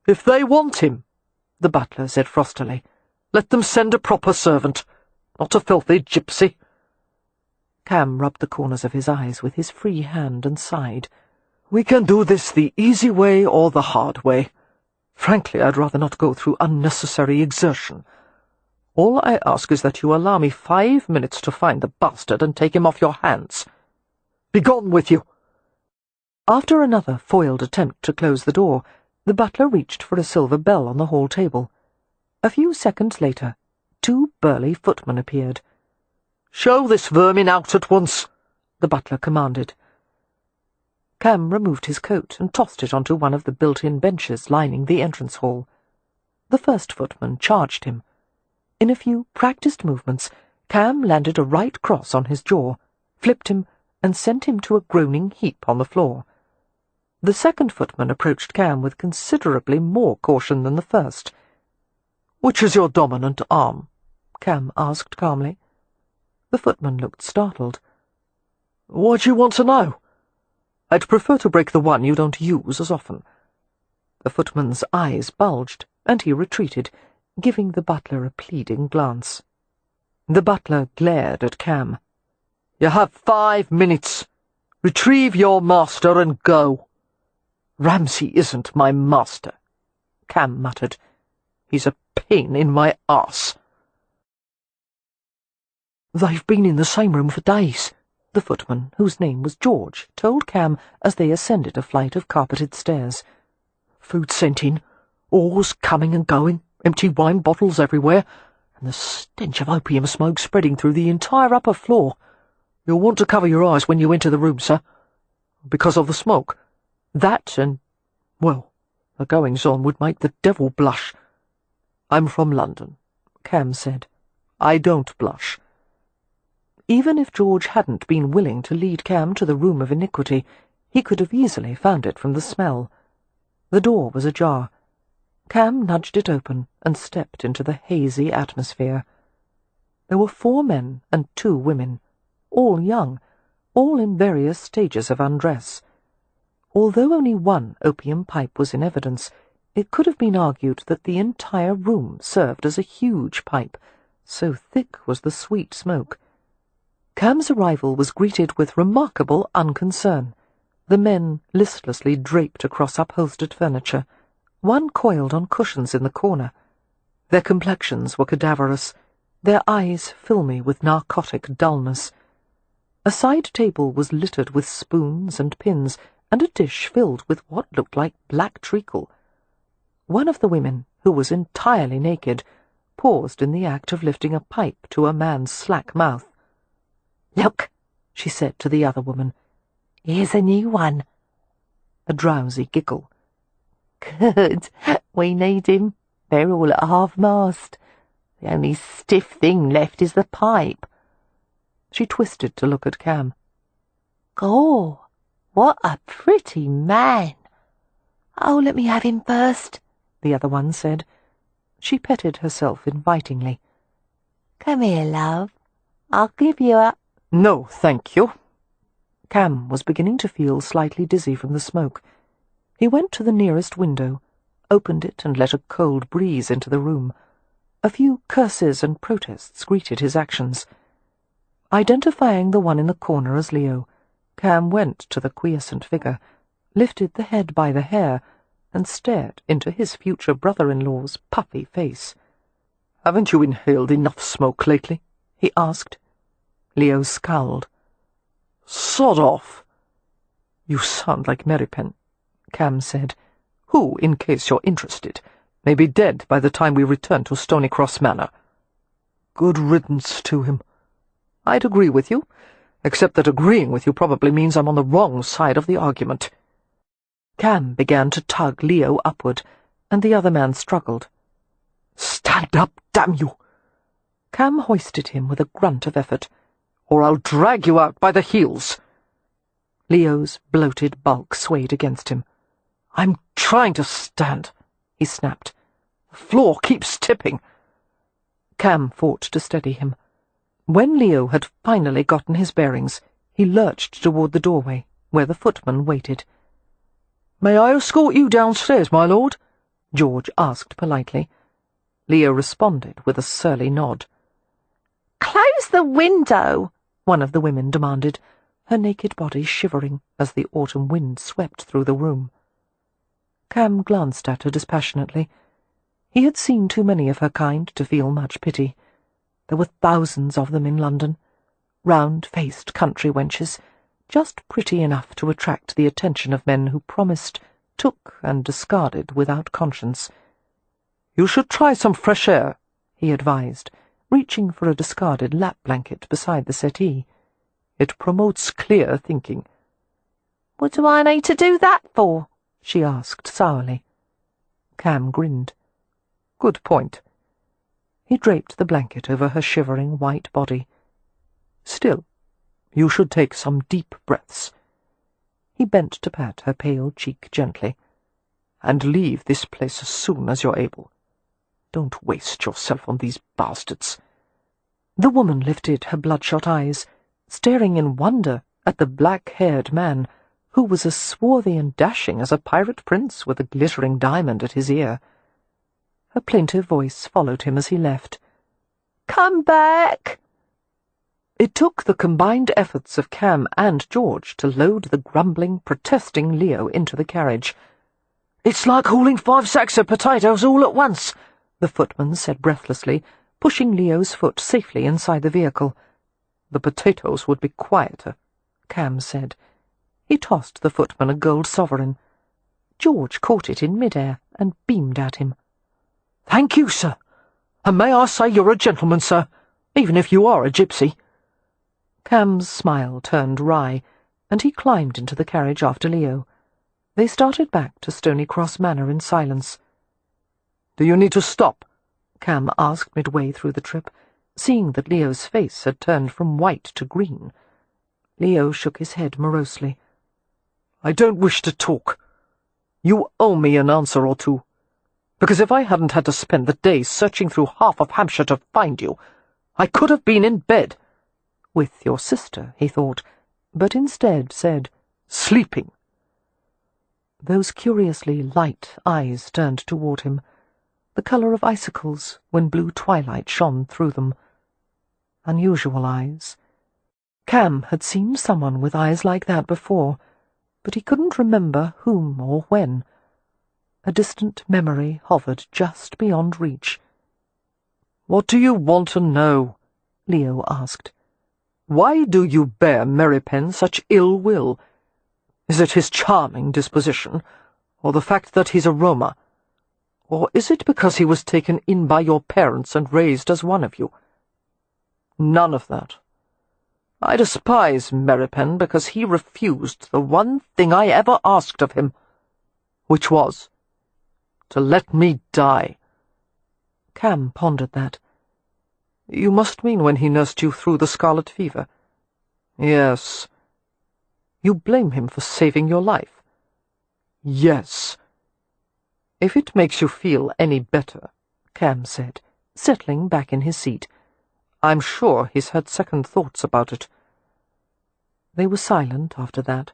"If they want him," the butler said frostily, "let them send a proper servant, not a filthy gypsy." Cam rubbed the corners of his eyes with his free hand and sighed. "We can do this the easy way or the hard way. Frankly, I'd rather not go through unnecessary exertion. All I ask is that you allow me 5 minutes to find the bastard and take him off your hands. Begone with you!" After another foiled attempt to close the door, the butler reached for a silver bell on the hall table. A few seconds later, 2 burly footmen appeared. "Show this vermin out at once," the butler commanded. Cam removed his coat and tossed it onto one of the built-in benches lining the entrance hall. The first footman charged him. In a few practiced movements, Cam landed a right cross on his jaw, flipped him, and sent him to a groaning heap on the floor. The second footman approached Cam with considerably more caution than the first. "Which is your dominant arm?" Cam asked calmly. The footman looked startled. "What do you want to know?" "I'd prefer to break the one you don't use as often." The footman's eyes bulged, and he retreated, giving the butler a pleading glance. The butler glared at Cam. "You have 5 minutes. Retrieve your master and go." "Ramsay isn't my master," Cam muttered. "He's a pain in my arse." "They've been in the same room for days," the footman, whose name was George, told Cam as they ascended a flight of carpeted stairs. "Food sent in, oars coming and going, empty wine bottles everywhere, and the stench of opium smoke spreading through the entire upper floor. You'll want to cover your eyes when you enter the room, sir." "Because of the smoke?" "That and, well, the goings-on would make the devil blush." "I'm from London," Cam said. "I don't blush." Even if George hadn't been willing to lead Cam to the room of iniquity, he could have easily found it from the smell. The door was ajar. Cam nudged it open and stepped into the hazy atmosphere. There were 4 men and 2 women, all young, all in various stages of undress. Although only 1 opium pipe was in evidence, it could have been argued that the entire room served as a huge pipe, so thick was the sweet smoke. Cam's arrival was greeted with remarkable unconcern, the men listlessly draped across upholstered furniture, One coiled on cushions in the corner. Their complexions were cadaverous, their eyes filmy with narcotic dullness. A side table was littered with spoons and pins, and a dish filled with what looked like black treacle. One of the women, who was entirely naked, paused in the act of lifting a pipe to a man's slack mouth. "Look," she said to the other woman. "Here's a new one." A drowsy giggle. "Good. We need him. They're all at half-mast. The only stiff thing left is the pipe." She twisted to look at Cam. "Gaw, what a pretty man." "Oh, let me have him first," the other one said. She petted herself invitingly. "Come here, love. I'll give you a—" "No, thank you." Cam was beginning to feel slightly dizzy from the smoke. He went to the nearest window, opened it and let a cold breeze into the room. A few curses and protests greeted his actions. Identifying the one in the corner as Leo, Cam went to the quiescent figure, lifted the head by the hair, and stared into his future brother-in-law's puffy face. "Haven't you inhaled enough smoke lately?" he asked. Leo scowled. "Sod off." "You sound like Merrypen," Cam said, "who, in case you're interested, may be dead by the time we return to Stony Cross Manor." "Good riddance to him." "I'd agree with you, except that agreeing with you probably means I'm on the wrong side of the argument." Cam began to tug Leo upward, and the other man struggled. "Stand up, damn you!" Cam hoisted him with a grunt of effort. "Or I'll drag you out by the heels." Leo's bloated bulk swayed against him. "I'm trying to stand," he snapped. "The floor keeps tipping." Cam fought to steady him. When Leo had finally gotten his bearings, he lurched toward the doorway, where the footman waited. "May I escort you downstairs, my lord?" George asked politely. Leo responded with a surly nod. "Close the window," one of the women demanded, her naked body shivering as the autumn wind swept through the room. Cam glanced at her dispassionately. He had seen too many of her kind to feel much pity. There were thousands of them in London, round-faced country wenches, just pretty enough to attract the attention of men who promised, took, and discarded without conscience. "You should try some fresh air," he advised, reaching for a discarded lap blanket beside the settee. "It promotes clear thinking." "What do I need to do that for?" she asked sourly. Cam grinned. "Good point." He draped the blanket over her shivering white body. "Still, you should take some deep breaths." He bent to pat her pale cheek gently. "And leave this place as soon as you're able. Don't waste yourself on these bastards." The woman lifted her bloodshot eyes, staring in wonder at the black-haired man, who was as swarthy and dashing as a pirate prince with a glittering diamond at his ear. Her plaintive voice followed him as he left. "Come back!" It took the combined efforts of Cam and George to load the grumbling, protesting Leo into the carriage. "It's like hauling 5 sacks of potatoes all at once," the footman said breathlessly, pushing Leo's foot safely inside the vehicle. "The potatoes would be quieter," Cam said. He tossed the footman a gold sovereign. George caught it in mid-air and beamed at him. "Thank you, sir. And may I say you're a gentleman, sir, even if you are a gypsy." Cam's smile turned wry, and he climbed into the carriage after Leo. They started back to Stony Cross Manor in silence. "Do you need to stop?" Cam asked midway through the trip, seeing that Leo's face had turned from white to green. Leo shook his head morosely. "I don't wish to talk. You owe me an answer or two. Because if I hadn't had to spend the day searching through half of Hampshire to find you, I could have been in bed." With your sister, he thought, but instead said, "Sleeping." Those curiously light eyes turned toward him, the colour of icicles when blue twilight shone through them. Unusual eyes. Cam had seen someone with eyes like that before, but he couldn't remember whom or when. A distant memory hovered just beyond reach. "What do you want to know?" Leo asked. "Why do you bear Merrypen such ill will? Is it his charming disposition, or the fact that he's a Roma? Or is it because he was taken in by your parents and raised as one of you? None of that. I despise Merrypen because he refused the one thing I ever asked of him, which was to let me die." Cam pondered that. "You must mean when he nursed you through the scarlet fever?" "Yes." "You blame him for saving your life?" "Yes." "If it makes you feel any better," Cam said, settling back in his seat, "I'm sure he's had second thoughts about it." They were silent after that,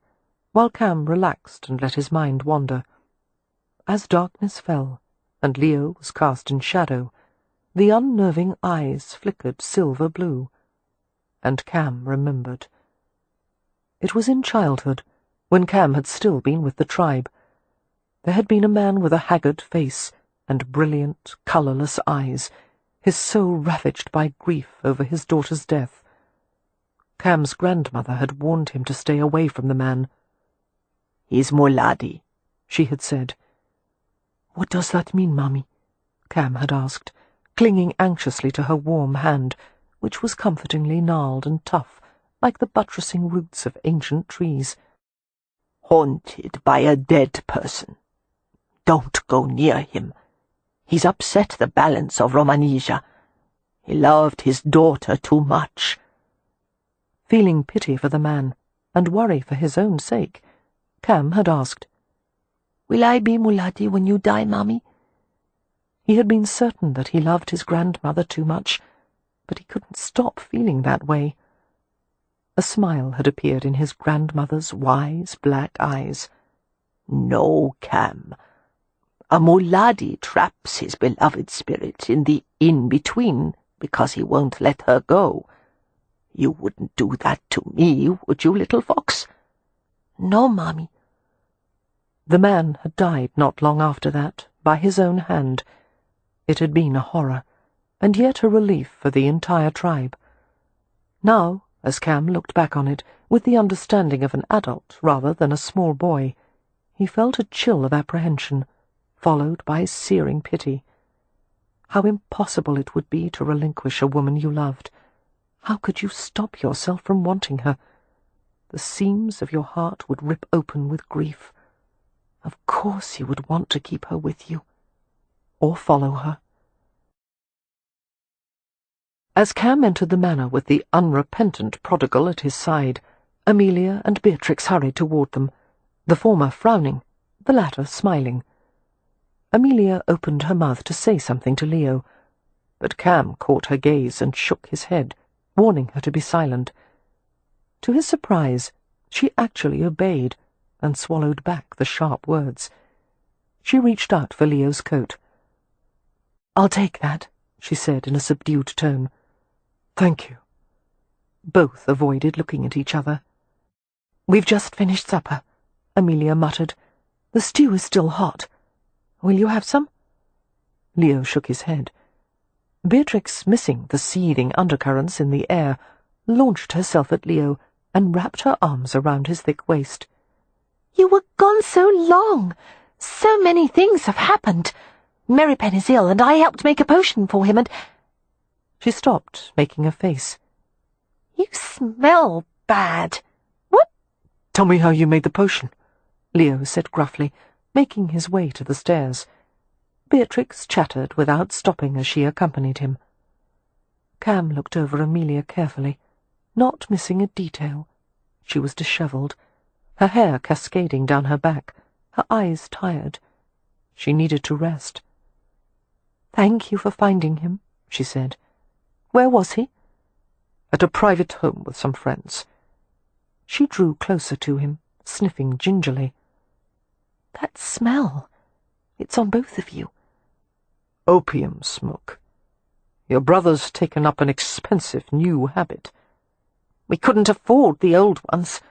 while Cam relaxed and let his mind wander. As darkness fell, and Leo was cast in shadow, the unnerving eyes flickered silver blue, and Cam remembered. It was in childhood, when Cam had still been with the tribe. There had been a man with a haggard face and brilliant, colourless eyes, his soul ravaged by grief over his daughter's death. Cam's grandmother had warned him to stay away from the man. "He's Muladi," she had said. "What does that mean, Mummy?" Cam had asked, clinging anxiously to her warm hand, which was comfortingly gnarled and tough, like the buttressing roots of ancient trees. "Haunted by a dead person. Don't go near him. He's upset the balance of Romanisia. He loved his daughter too much." Feeling pity for the man, and worry for his own sake, Cam had asked, "Will I be Muladi when you die, Mummy?" He had been certain that he loved his grandmother too much, but he couldn't stop feeling that way. A smile had appeared in his grandmother's wise black eyes. "No, Cam. A Muladi traps his beloved spirit in the in-between because he won't let her go. You wouldn't do that to me, would you, little fox?" "No, Mommy." The man had died not long after that, by his own hand. It had been a horror, and yet a relief for the entire tribe. Now, as Cam looked back on it, with the understanding of an adult rather than a small boy, he felt a chill of apprehension, followed by searing pity. How impossible it would be to relinquish a woman you loved. How could you stop yourself from wanting her? The seams of your heart would rip open with grief. Of course you would want to keep her with you, or follow her. As Cam entered the manor with the unrepentant prodigal at his side, Amelia and Beatrix hurried toward them, the former frowning, the latter smiling. Amelia opened her mouth to say something to Leo, but Cam caught her gaze and shook his head, warning her to be silent. To his surprise, she actually obeyed, and swallowed back the sharp words. She reached out for Leo's coat. "I'll take that," she said in a subdued tone. "Thank you." Both avoided looking at each other. "We've just finished supper," Amelia muttered. "The stew is still hot. Will you have some?" Leo shook his head. Beatrix, missing the seething undercurrents in the air, launched herself at Leo and wrapped her arms around his thick waist. "You were gone so long. So many things have happened. Merrypen is ill, and I helped make a potion for him, and—" She stopped, making a face. "You smell bad. What—" "Tell me how you made the potion," Leo said gruffly, making his way to the stairs. Beatrix chattered without stopping as she accompanied him. Cam looked over Amelia carefully, not missing a detail. She was dishevelled, her hair cascading down her back, her eyes tired. She needed to rest. "Thank you for finding him," she said. "Where was he?" "At a private home with some friends." She drew closer to him, sniffing gingerly. "That smell. It's on both of you." "Opium smoke. Your brother's taken up an expensive new habit." "We couldn't afford the old ones,"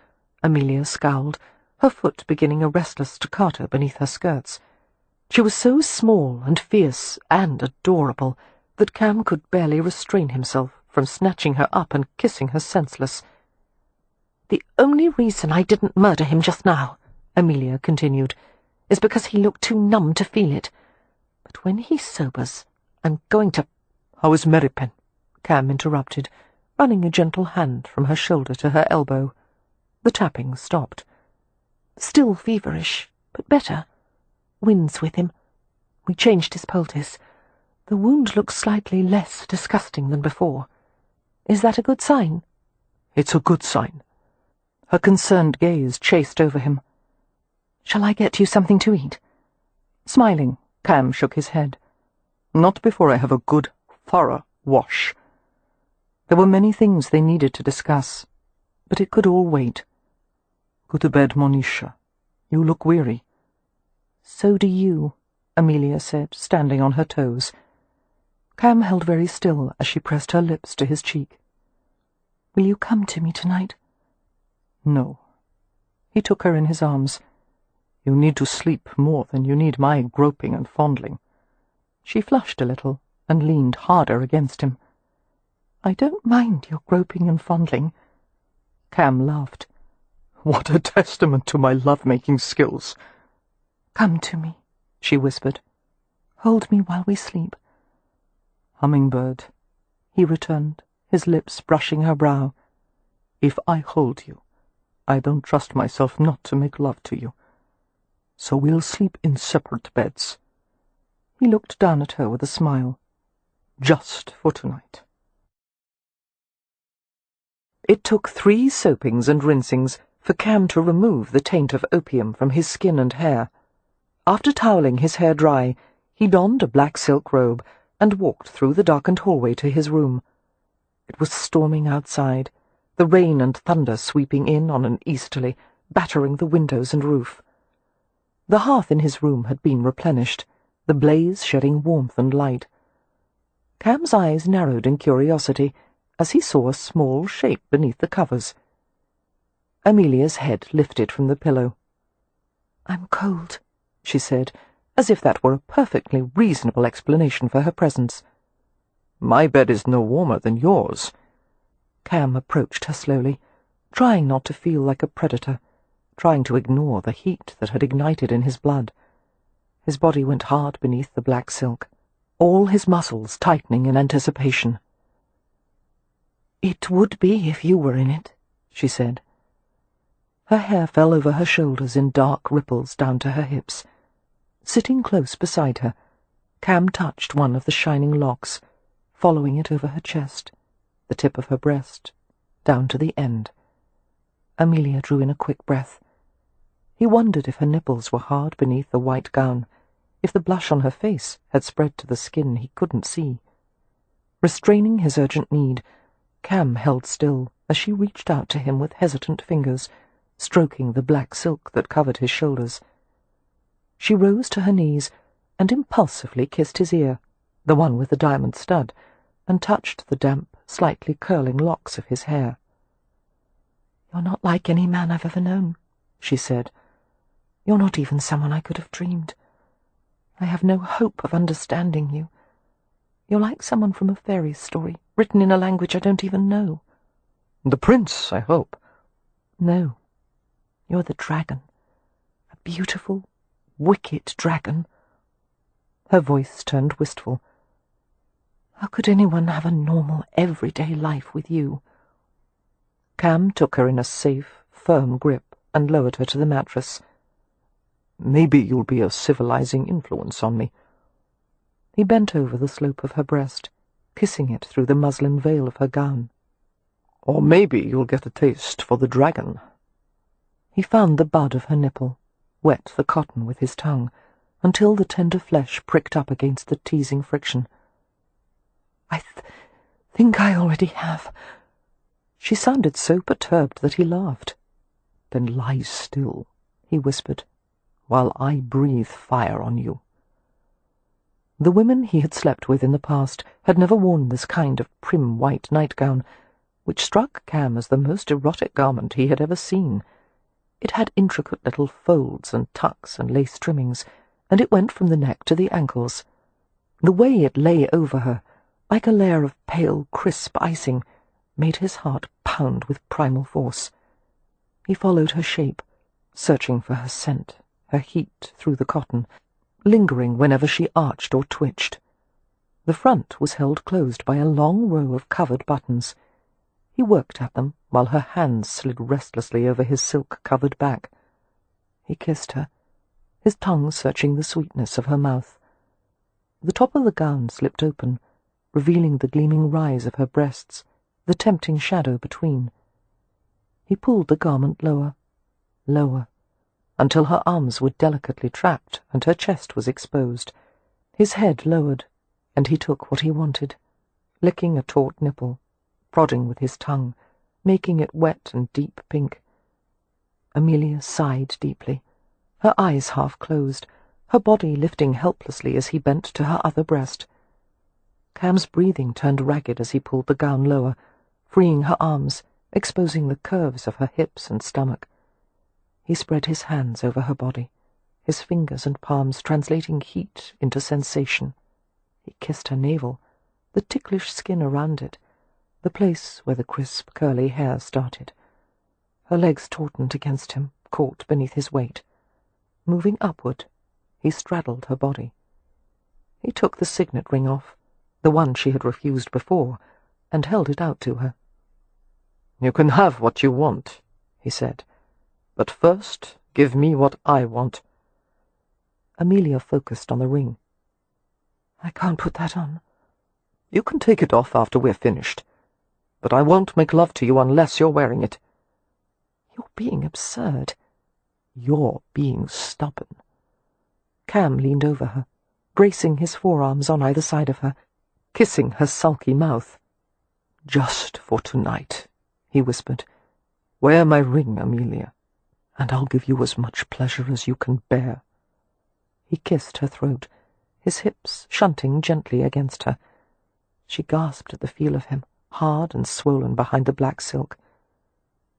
Amelia scowled, her foot beginning a restless staccato beneath her skirts. She was so small and fierce and adorable that Cam could barely restrain himself from snatching her up and kissing her senseless. "The only reason I didn't murder him just now," Amelia continued, "is because he looked too numb to feel it. But when he sobers, I'm going to—" "How is Merripen?" Cam interrupted, running a gentle hand from her shoulder to her elbow. The tapping stopped. "Still feverish, but better. Wind's with him. We changed his poultice. The wound looks slightly less disgusting than before. Is that a good sign?" "It's a good sign." Her concerned gaze chased over him. "Shall I get you something to eat?" Smiling, Cam shook his head. "Not before I have a good, thorough wash." There were many things they needed to discuss, but it could all wait. "Go to bed, Monisha. You look weary." "So do you," Amelia said, standing on her toes. Cam held very still as she pressed her lips to his cheek. "Will you come to me tonight?" "No." He took her in his arms. "You need to sleep more than you need my groping and fondling." She flushed a little and leaned harder against him. "I don't mind your groping and fondling." Cam laughed. "What a testament to my love-making skills." "Come to me," she whispered. "Hold me while we sleep." "Hummingbird," he returned, his lips brushing her brow. "If I hold you, I don't trust myself not to make love to you. So we'll sleep in separate beds." He looked down at her with a smile. "Just for tonight." It took 3 soapings and rinsings for Cam to remove the taint of opium from his skin and hair. After toweling his hair dry, he donned a black silk robe and walked through the darkened hallway to his room. It was storming outside, the rain and thunder sweeping in on an easterly, battering the windows and roof. The hearth in his room had been replenished, the blaze shedding warmth and light. Cam's eyes narrowed in curiosity as he saw a small shape beneath the covers. Amelia's head lifted from the pillow. "I'm cold," she said, as if that were a perfectly reasonable explanation for her presence. "My bed is no warmer than yours." Cam approached her slowly, trying not to feel like a predator, trying to ignore the heat that had ignited in his blood. His body went hard beneath the black silk, all his muscles tightening in anticipation. "It would be if you were in it," she said. Her hair fell over her shoulders in dark ripples down to her hips. Sitting close beside her, Cam touched one of the shining locks, following it over her chest, the tip of her breast, down to the end. Amelia drew in a quick breath. He wondered if her nipples were hard beneath the white gown, if the blush on her face had spread to the skin he couldn't see. Restraining his urgent need, Cam held still as she reached out to him with hesitant fingers, stroking the black silk that covered his shoulders. She rose to her knees and impulsively kissed his ear, the one with the diamond stud, and touched the damp, slightly curling locks of his hair. "You're not like any man I've ever known," she said. "You're not even someone I could have dreamed. I have no hope of understanding you. You're like someone from a fairy story, written in a language I don't even know." "The prince, I hope." "No. You're the dragon. A beautiful, wicked dragon." Her voice turned wistful. "How could anyone have a normal, everyday life with you?" Cam took her in a safe, firm grip and lowered her to the mattress. "Maybe you'll be a civilizing influence on me." He bent over the slope of her breast, kissing it through the muslin veil of her gown. "Or maybe you'll get a taste for the dragon." He found the bud of her nipple, wet the cotton with his tongue, until the tender flesh pricked up against the teasing friction. "I think I already have." She sounded so perturbed that he laughed. "Then lie still," he whispered, "while I breathe fire on you." The women he had slept with in the past had never worn this kind of prim white nightgown, which struck Cam as the most erotic garment he had ever seen. It had intricate little folds and tucks and lace trimmings, and it went from the neck to the ankles. The way it lay over her, like a layer of pale, crisp icing, made his heart pound with primal force. He followed her shape, searching for her scent, her heat through the cotton, lingering whenever she arched or twitched. The front was held closed by a long row of covered buttons. He worked at them while her hands slid restlessly over his silk-covered back. He kissed her, his tongue searching the sweetness of her mouth. The top of the gown slipped open, revealing the gleaming rise of her breasts, the tempting shadow between. He pulled the garment lower, lower, until her arms were delicately trapped and her chest was exposed. His head lowered, and he took what he wanted, licking a taut nipple, prodding with his tongue, making it wet and deep pink. Amelia sighed deeply, her eyes half closed, her body lifting helplessly as he bent to her other breast. Cam's breathing turned ragged as he pulled the gown lower, freeing her arms, exposing the curves of her hips and stomach. He spread his hands over her body, his fingers and palms translating heat into sensation. He kissed her navel, the ticklish skin around it, the place where the crisp, curly hair started. Her legs tautened against him, caught beneath his weight. Moving upward, he straddled her body. He took the signet ring off, the one she had refused before, and held it out to her. "You can have what you want," he said, "but first give me what I want." Amelia focused on the ring. "I can't put that on." "You can take it off after we're finished, but I won't make love to you unless you're wearing it." "You're being absurd." "You're being stubborn." Cam leaned over her, bracing his forearms on either side of her, kissing her sulky mouth. "Just for tonight," he whispered. "Wear my ring, Amelia, and I'll give you as much pleasure as you can bear." He kissed her throat, his hips shunting gently against her. She gasped at the feel of him, hard and swollen behind the black silk.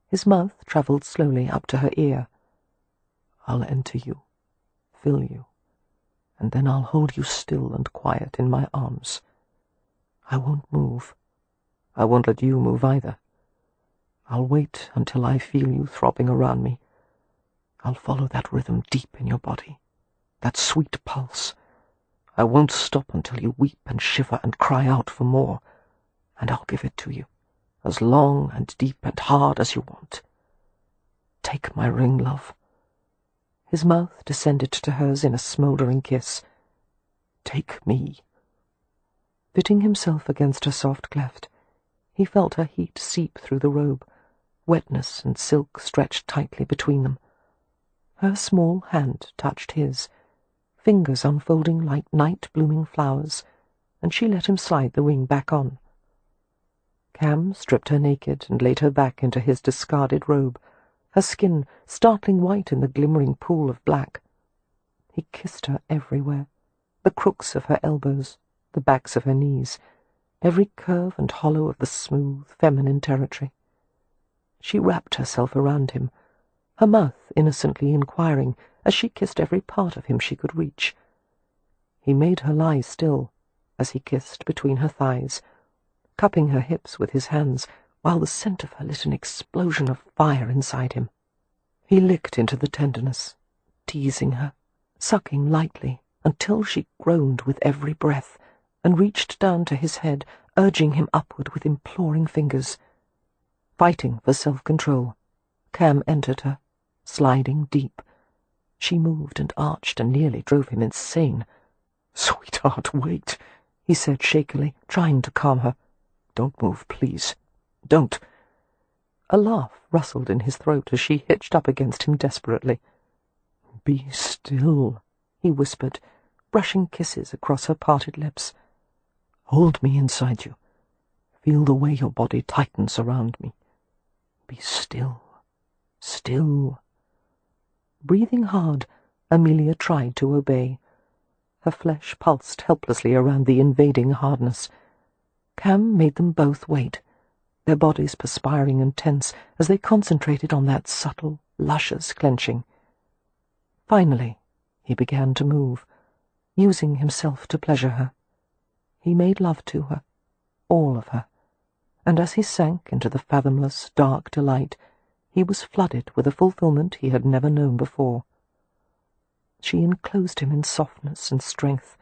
His mouth travelled slowly up to her ear. "I'll enter you, fill you, and then I'll hold you still and quiet in my arms. I won't move. I won't let you move either. I'll wait until I feel you throbbing around me. I'll follow that rhythm deep in your body, that sweet pulse. I won't stop until you weep and shiver and cry out for more, and I'll give it to you, as long and deep and hard as you want. Take my ring, love." His mouth descended to hers in a smouldering kiss. "Take me." Fitting himself against her soft cleft, he felt her heat seep through the robe, wetness and silk stretched tightly between them. Her small hand touched his, fingers unfolding like night-blooming flowers, and she let him slide the ring back on. Cam stripped her naked and laid her back into his discarded robe, her skin startling white in the glimmering pool of black. He kissed her everywhere, the crooks of her elbows, the backs of her knees, every curve and hollow of the smooth, feminine territory. She wrapped herself around him, her mouth innocently inquiring as she kissed every part of him she could reach. He made her lie still as he kissed between her thighs, cupping her hips with his hands, while the scent of her lit an explosion of fire inside him. He licked into the tenderness, teasing her, sucking lightly until she groaned with every breath, and reached down to his head, urging him upward with imploring fingers. Fighting for self-control, Cam entered her, sliding deep. She moved and arched and nearly drove him insane. "Sweetheart, wait," he said shakily, trying to calm her. "Don't move, please. Don't." A laugh rustled in his throat as she hitched up against him desperately. "Be still," he whispered, brushing kisses across her parted lips. "Hold me inside you. Feel the way your body tightens around me. Be still, still." Breathing hard, Amelia tried to obey. Her flesh pulsed helplessly around the invading hardness. Cam made them both wait, their bodies perspiring and tense as they concentrated on that subtle, luscious clenching. Finally, He began to move, using himself to pleasure her. He made love to her, all of her, and as he sank into the fathomless, dark delight, he was flooded with a fulfillment he had never known before. She enclosed him in softness and strength,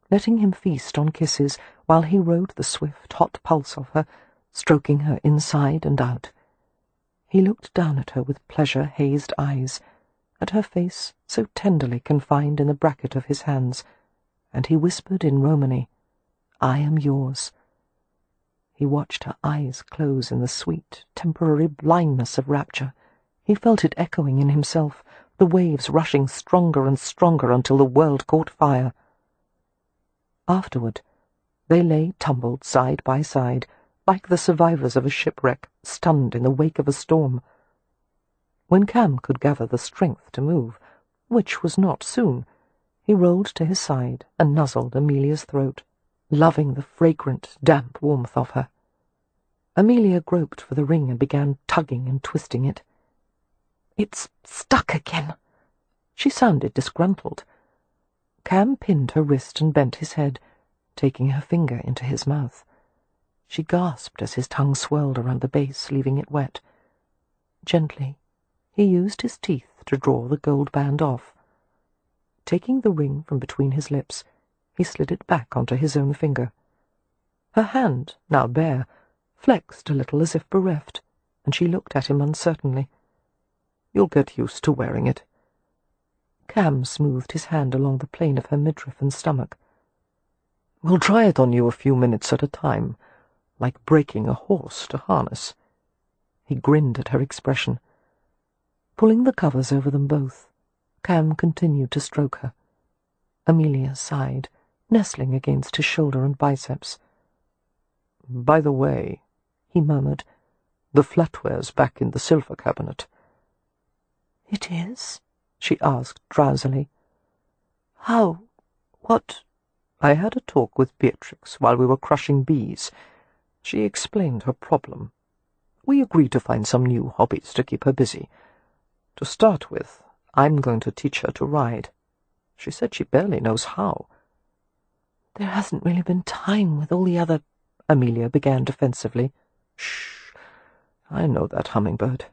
letting him feast on kisses while he rode the swift, hot pulse of her, stroking her inside and out. He looked down at her with pleasure-hazed eyes, at her face so tenderly confined in the bracket of his hands, and he whispered in Romany, "I am yours." He watched her eyes close in the sweet, temporary blindness of rapture. He felt it echoing in himself, the waves rushing stronger and stronger until the world caught fire. Afterward, they lay tumbled side by side, like the survivors of a shipwreck, stunned in the wake of a storm. When Cam could gather the strength to move, which was not soon, he rolled to his side and nuzzled Amelia's throat, loving the fragrant, damp warmth of her. Amelia groped for the ring and began tugging and twisting it. "It's stuck again." She sounded disgruntled. Cam pinned her wrist and bent his head, taking her finger into his mouth. She gasped as his tongue swirled around the base, leaving it wet. Gently, he used his teeth to draw the gold band off. Taking the ring from between his lips, he slid it back onto his own finger. Her hand, now bare, flexed a little as if bereft, and she looked at him uncertainly. "You'll get used to wearing it." Cam smoothed his hand along the plane of her midriff and stomach. "We'll try it on you a few minutes at a time, like breaking a horse to harness." He grinned at her expression. Pulling the covers over them both, Cam continued to stroke her. Amelia sighed, nestling against his shoulder and biceps. "By the way," he murmured, "the flatware's back in the silver cabinet." "It is?" she asked drowsily. "How? What?" "I had a talk with Beatrix while we were crushing bees. She explained her problem. We agreed to find some new hobbies to keep her busy. To start with, I'm going to teach her to ride. She said she barely knows how." "There hasn't really been time with all the other—" Amelia began defensively. "Shh! I know that, Hummingbird.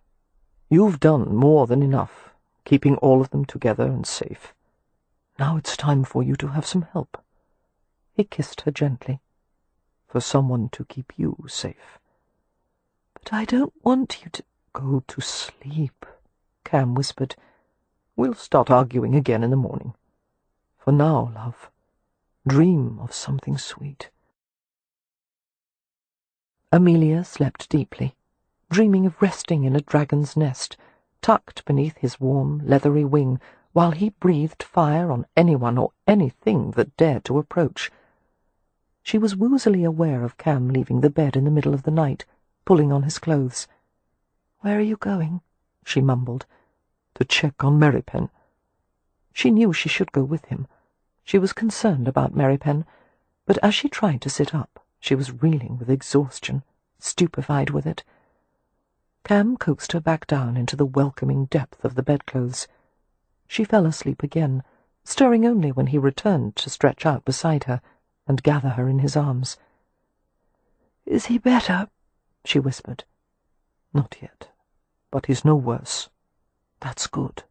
You've done more than enough, keeping all of them together and safe. Now it's time for you to have some help." He kissed her gently. "For someone to keep you safe." "But I don't want you to—" "Go to sleep," Cam whispered. "We'll start arguing again in the morning. For now, love, dream of something sweet." Amelia slept deeply, dreaming of resting in a dragon's nest, tucked beneath his warm, leathery wing, while he breathed fire on anyone or anything that dared to approach. She was woozily aware of Cam leaving the bed in the middle of the night, pulling on his clothes. "Where are you going?" she mumbled. "To check on Merrypen." She knew she should go with him. She was concerned about Merrypen, but as she tried to sit up, she was reeling with exhaustion, stupefied with it. Cam coaxed her back down into the welcoming depth of the bedclothes. She fell asleep again, stirring only when he returned to stretch out beside her and gather her in his arms. "Is he better?" she whispered. "Not yet, but he's no worse. That's good.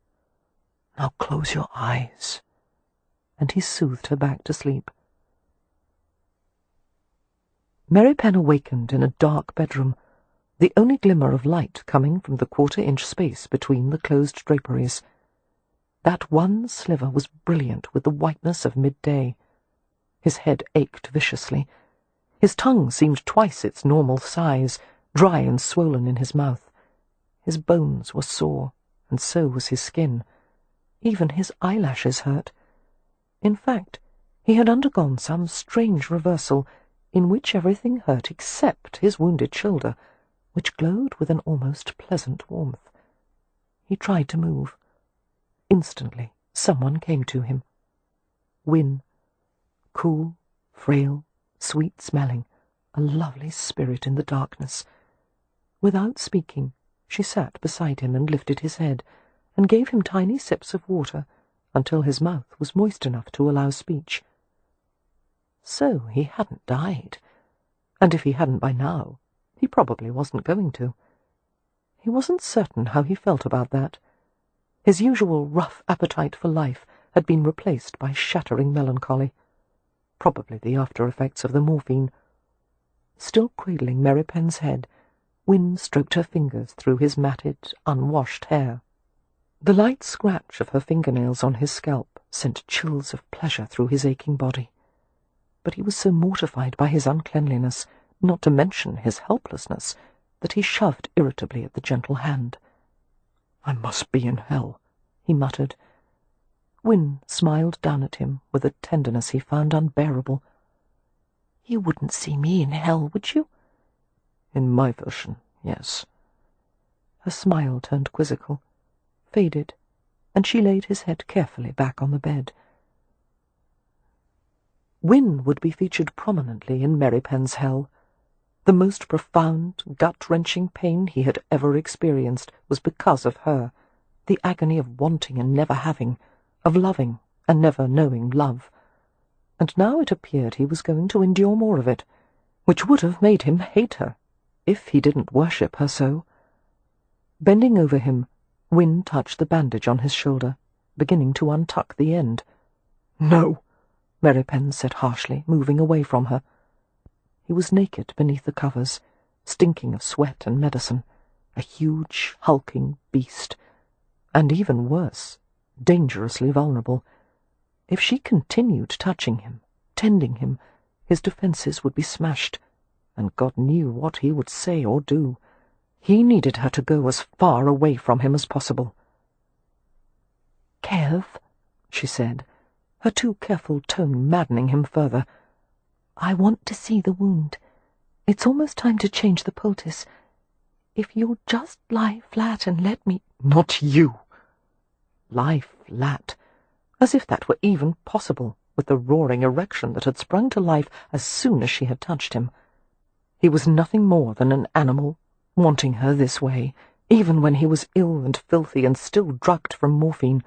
Now close your eyes." And he soothed her back to sleep. Merrypen awakened in a dark bedroom, the only glimmer of light coming from the quarter-inch space between the closed draperies. That one sliver was brilliant with the whiteness of midday. His head ached viciously. His tongue seemed twice its normal size, dry and swollen in his mouth. His bones were sore, and so was his skin. Even his eyelashes hurt. In fact, he had undergone some strange reversal in which everything hurt except his wounded shoulder, which glowed with an almost pleasant warmth. He tried to move. Instantly, someone came to him. Wynne. Cool, frail, sweet-smelling, a lovely spirit in the darkness. Without speaking, she sat beside him and lifted his head, and gave him tiny sips of water, until his mouth was moist enough to allow speech. So he hadn't died, and if he hadn't by now, he probably wasn't going to. He wasn't certain how he felt about that. His usual rough appetite for life had been replaced by shattering melancholy, probably the after-effects of the morphine. Still cradling Mary Penn's head, Wynne stroked her fingers through his matted, unwashed hair. The light scratch of her fingernails on his scalp sent chills of pleasure through his aching body. But he was so mortified by his uncleanliness, not to mention his helplessness, that he shoved irritably at the gentle hand. "I must be in hell," he muttered. Wynne smiled down at him with a tenderness he found unbearable. "You wouldn't see me in hell, would you?" "In my version, yes." Her smile turned quizzical, faded, and she laid his head carefully back on the bed. Wynne would be featured prominently in Mary Penn's hell. The most profound, gut-wrenching pain he had ever experienced was because of her, the agony of wanting and never having, of loving and never knowing love. And now it appeared he was going to endure more of it, which would have made him hate her, if he didn't worship her so. Bending over him, Wynne touched the bandage on his shoulder, beginning to untuck the end. "No," Mary Penn said harshly, moving away from her. He was naked beneath the covers, stinking of sweat and medicine, a huge, hulking beast, and even worse, dangerously vulnerable. If she continued touching him, tending him, his defences would be smashed, and God knew what he would say or do. He needed her to go as far away from him as possible. "Kev," she said, her too careful tone maddening him further, "I want to see the wound. It's almost time to change the poultice. If you'll just lie flat and let me—" "Not you!" Lie flat, as if that were even possible, with the roaring erection that had sprung to life as soon as she had touched him. He was nothing more than an animal, wanting her this way, even when he was ill and filthy and still drugged from morphine,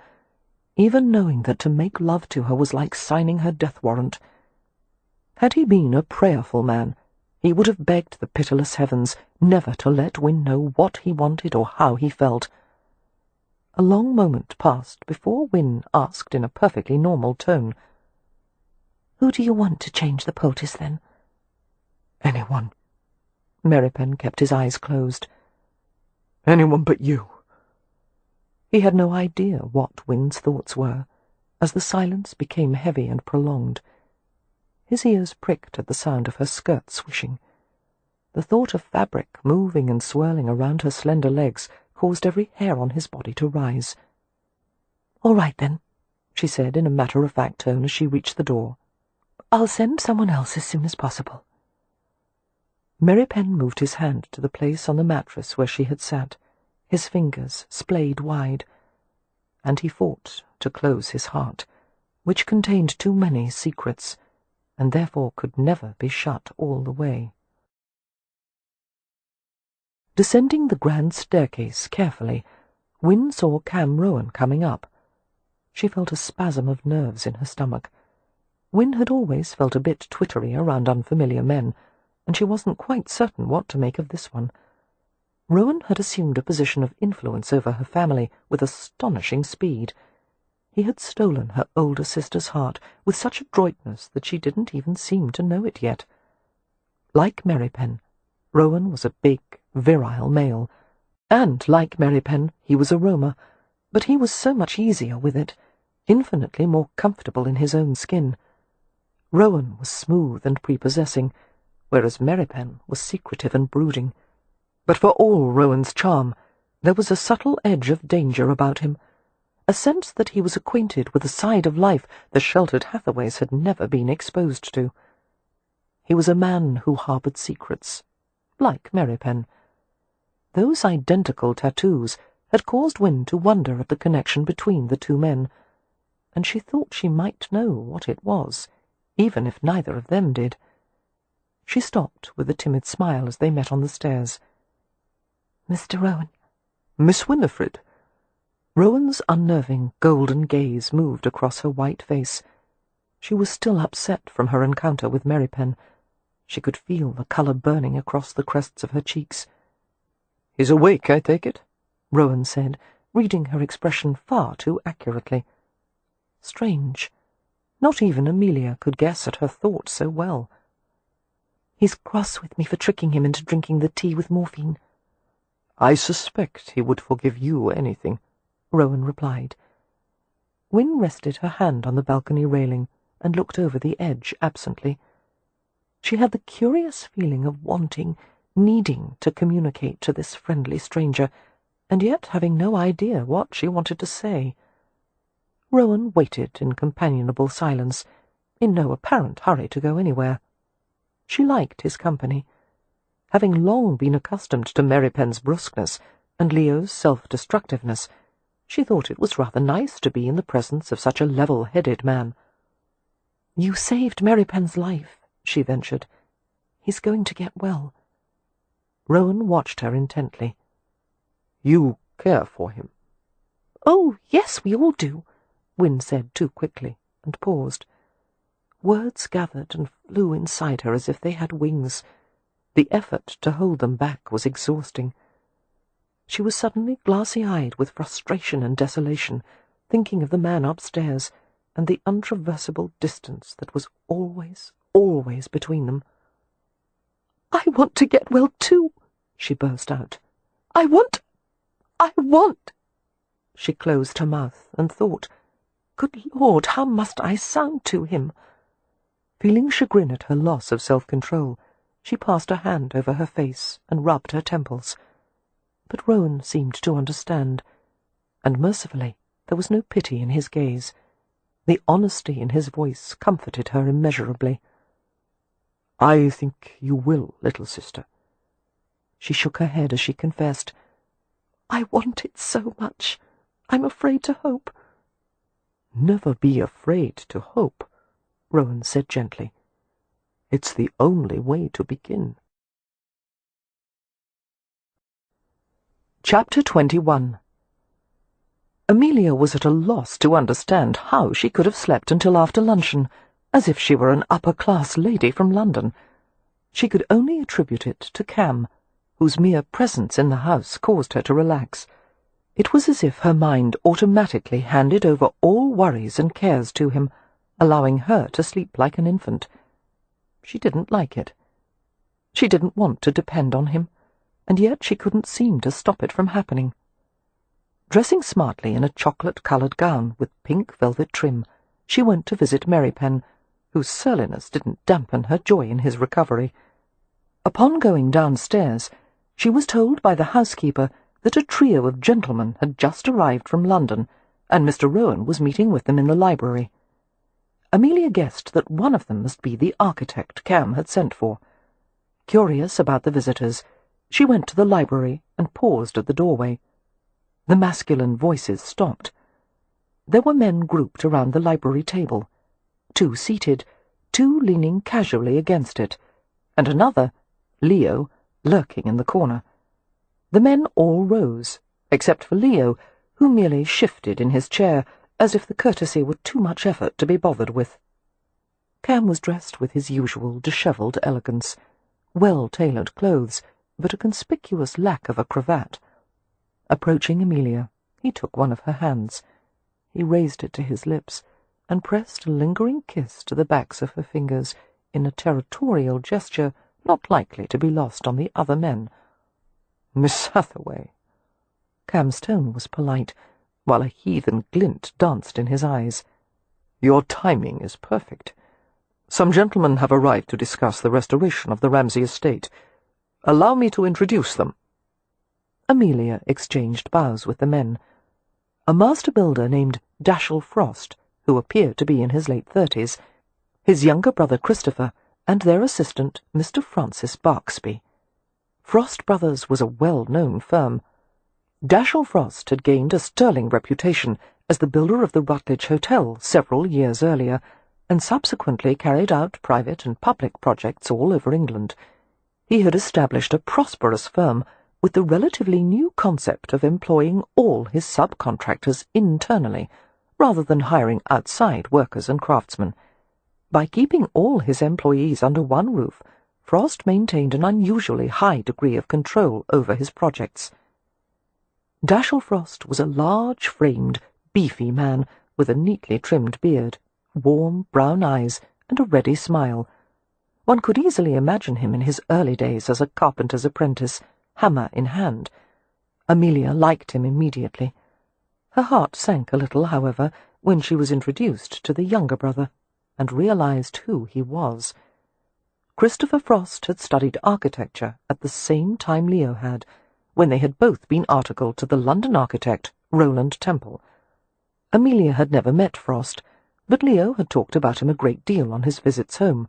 even knowing that to make love to her was like signing her death warrant. Had he been a prayerful man, he would have begged the pitiless heavens never to let Wynne know what he wanted or how he felt. A long moment passed before Wynne asked in a perfectly normal tone, "Who do you want to change the poultice, then?" "Anyone." Mary Penn kept his eyes closed. "Anyone but you." He had no idea what Wynne's thoughts were, as the silence became heavy and prolonged. His ears pricked at the sound of her skirt swishing. The thought of fabric moving and swirling around her slender legs caused every hair on his body to rise. "All right, then," she said in a matter-of-fact tone as she reached the door. "I'll send someone else as soon as possible." Mary Penn moved his hand to the place on the mattress where she had sat, his fingers splayed wide, and he fought to close his heart, which contained too many secrets, and therefore could never be shut all the way. Descending the grand staircase carefully, Wynne saw Cam Rohan coming up. She felt a spasm of nerves in her stomach. Wynne had always felt a bit twittery around unfamiliar men, and she wasn't quite certain what to make of this one. Rohan had assumed a position of influence over her family with astonishing speed. He had stolen her older sister's heart with such adroitness that she didn't even seem to know it yet. Like Mary Penn, Rohan was a big, virile male, and like Mary Penn, he was a roamer, but he was so much easier with it, infinitely more comfortable in his own skin. Rohan was smooth and prepossessing, whereas Mary Penn was secretive and brooding. But for all Rowan's charm, there was a subtle edge of danger about him, a sense that he was acquainted with a side of life the sheltered Hathaways had never been exposed to. He was a man who harboured secrets, like Mary Penn. Those identical tattoos had caused Wynne to wonder at the connection between the two men, and she thought she might know what it was, even if neither of them did. She stopped with a timid smile as they met on the stairs. "Mr. Rowan." "Miss Winifred." Rowan's unnerving, golden gaze moved across her white face. She was still upset from her encounter with Merrypen. She could feel the colour burning across the crests of her cheeks. "He's awake, I take it?" Rowan said, reading her expression far too accurately. Strange. Not even Amelia could guess at her thoughts so well. "He's cross with me for tricking him into drinking the tea with morphine." "I suspect he would forgive you anything," Rowan replied. Wynne rested her hand on the balcony railing and looked over the edge absently. She had the curious feeling of wanting, needing to communicate to this friendly stranger, and yet having no idea what she wanted to say. Rowan waited in companionable silence, in no apparent hurry to go anywhere. She liked his company. Having long been accustomed to Merrypen's brusqueness and Leo's self-destructiveness, she thought it was rather nice to be in the presence of such a level-headed man. "You saved Merrypen's life," she ventured. "He's going to get well." Rowan watched her intently. "You care for him?" "Oh, yes, we all do," Wynne said too quickly, and paused. Words gathered and flew inside her as if they had wings. The effort to hold them back was exhausting. She was suddenly glassy-eyed with frustration and desolation, thinking of the man upstairs and the untraversable distance that was always, always between them. "I want to get well too," she burst out. I want... She closed her mouth and thought, "Good Lord, how must I sound to him?" Feeling chagrin at her loss of self-control, she passed a hand over her face and rubbed her temples. But Rowan seemed to understand, and mercifully there was no pity in his gaze. The honesty in his voice comforted her immeasurably. "I think you will, little sister." She shook her head as she confessed, "I want it so much. I'm afraid to hope." "Never be afraid to hope," Rowan said gently. "It's the only way to begin." Chapter 21. Amelia was at a loss to understand how she could have slept until after luncheon, as if she were an upper-class lady from London. She could only attribute it to Cam, whose mere presence in the house caused her to relax. It was as if her mind automatically handed over all worries and cares to him, allowing her to sleep like an infant. She didn't like it. She didn't want to depend on him, and yet she couldn't seem to stop it from happening. Dressing smartly in a chocolate-coloured gown with pink velvet trim, she went to visit Merrypen, whose surliness didn't dampen her joy in his recovery. Upon going downstairs, she was told by the housekeeper that a trio of gentlemen had just arrived from London, and Mr. Rowan was meeting with them in the library. Amelia guessed that one of them must be the architect Cam had sent for. Curious about the visitors, she went to the library and paused at the doorway. The masculine voices stopped. There were men grouped around the library table, 2 seated, 2 leaning casually against it, and another, Leo, lurking in the corner. The men all rose, except for Leo, who merely shifted in his chair, as if the courtesy were too much effort to be bothered with. Cam was dressed with his usual dishevelled elegance, well-tailored clothes, but a conspicuous lack of a cravat. Approaching Amelia, he took one of her hands. He raised it to his lips and pressed a lingering kiss to the backs of her fingers in a territorial gesture not likely to be lost on the other men. "Miss Hathaway." Cam's tone was polite, while a heathen glint danced in his eyes. "Your timing is perfect. Some gentlemen have arrived to discuss the restoration of the Ramsay estate. Allow me to introduce them." Amelia exchanged bows with the men. A master builder named Dashiell Frost, who appeared to be in his late 30s, his younger brother Christopher, and their assistant, Mr. Francis Barksby. Frost Brothers was a well-known firm. Dashiell Frost had gained a sterling reputation as the builder of the Rutledge Hotel several years earlier, and subsequently carried out private and public projects all over England. He had established a prosperous firm, with the relatively new concept of employing all his subcontractors internally, rather than hiring outside workers and craftsmen. By keeping all his employees under one roof, Frost maintained an unusually high degree of control over his projects. Dashiell Frost was a large-framed, beefy man with a neatly trimmed beard, warm brown eyes, and a ready smile. One could easily imagine him in his early days as a carpenter's apprentice, hammer in hand. Amelia liked him immediately. Her heart sank a little, however, when she was introduced to the younger brother, and realized who he was. Christopher Frost had studied architecture at the same time Leo had, when they had both been articled to the London architect, Rowland Temple. Amelia had never met Frost, but Leo had talked about him a great deal on his visits home.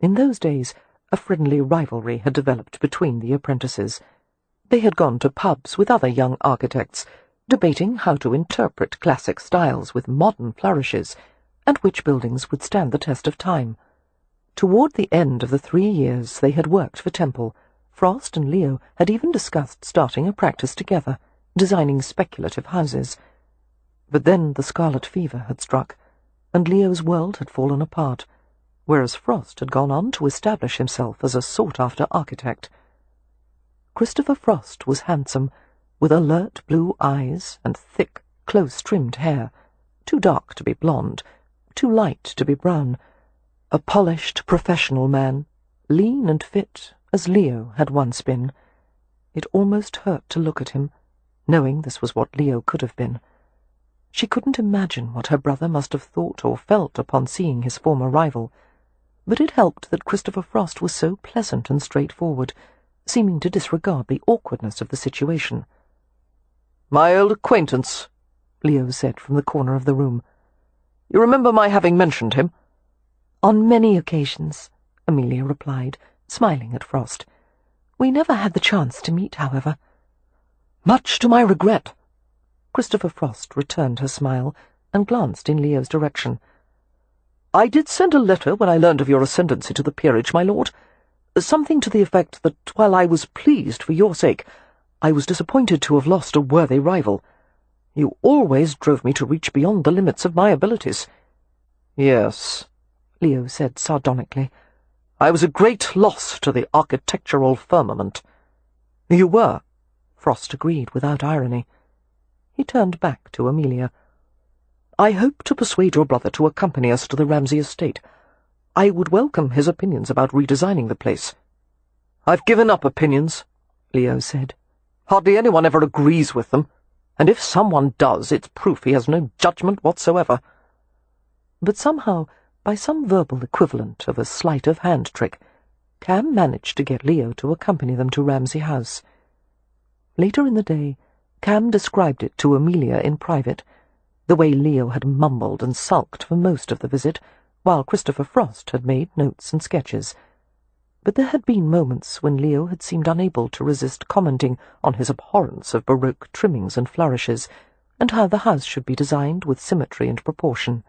In those days, a friendly rivalry had developed between the apprentices. They had gone to pubs with other young architects, debating how to interpret classic styles with modern flourishes, and which buildings would stand the test of time. Toward the end of the 3 years they had worked for Temple, Frost and Leo had even discussed starting a practice together, designing speculative houses. But then the scarlet fever had struck, and Leo's world had fallen apart, whereas Frost had gone on to establish himself as a sought-after architect. Christopher Frost was handsome, with alert blue eyes and thick, close-trimmed hair, too dark to be blonde, too light to be brown, a polished, professional man, lean and fit as Leo had once been. It almost hurt to look at him, knowing this was what Leo could have been. She couldn't imagine what her brother must have thought or felt upon seeing his former rival, but it helped that Christopher Frost was so pleasant and straightforward, seeming to disregard the awkwardness of the situation. "My old acquaintance," Leo said from the corner of the room. "You remember my having mentioned him?" "On many occasions," Amelia replied, smiling at Frost. "We never had the chance to meet, however." "Much to my regret." Christopher Frost returned her smile and glanced in Leo's direction. "I did send a letter when I learned of your ascendancy to the peerage, my lord. Something to the effect that, while I was pleased for your sake, I was disappointed to have lost a worthy rival. You always drove me to reach beyond the limits of my abilities." "Yes," Leo said sardonically. "I was a great loss to the architectural firmament." "You were," Frost agreed without irony. He turned back to Amelia. "I hope to persuade your brother to accompany us to the Ramsay estate. I would welcome his opinions about redesigning the place." "I've given up opinions," Leo said. "Hardly anyone ever agrees with them, and if someone does, it's proof he has no judgment whatsoever." But somehow, by some verbal equivalent of a sleight-of-hand trick, Cam managed to get Leo to accompany them to Ramsay House. Later in the day, Cam described it to Amelia in private, the way Leo had mumbled and sulked for most of the visit, while Christopher Frost had made notes and sketches. But there had been moments when Leo had seemed unable to resist commenting on his abhorrence of Baroque trimmings and flourishes, and how the house should be designed with symmetry and proportion.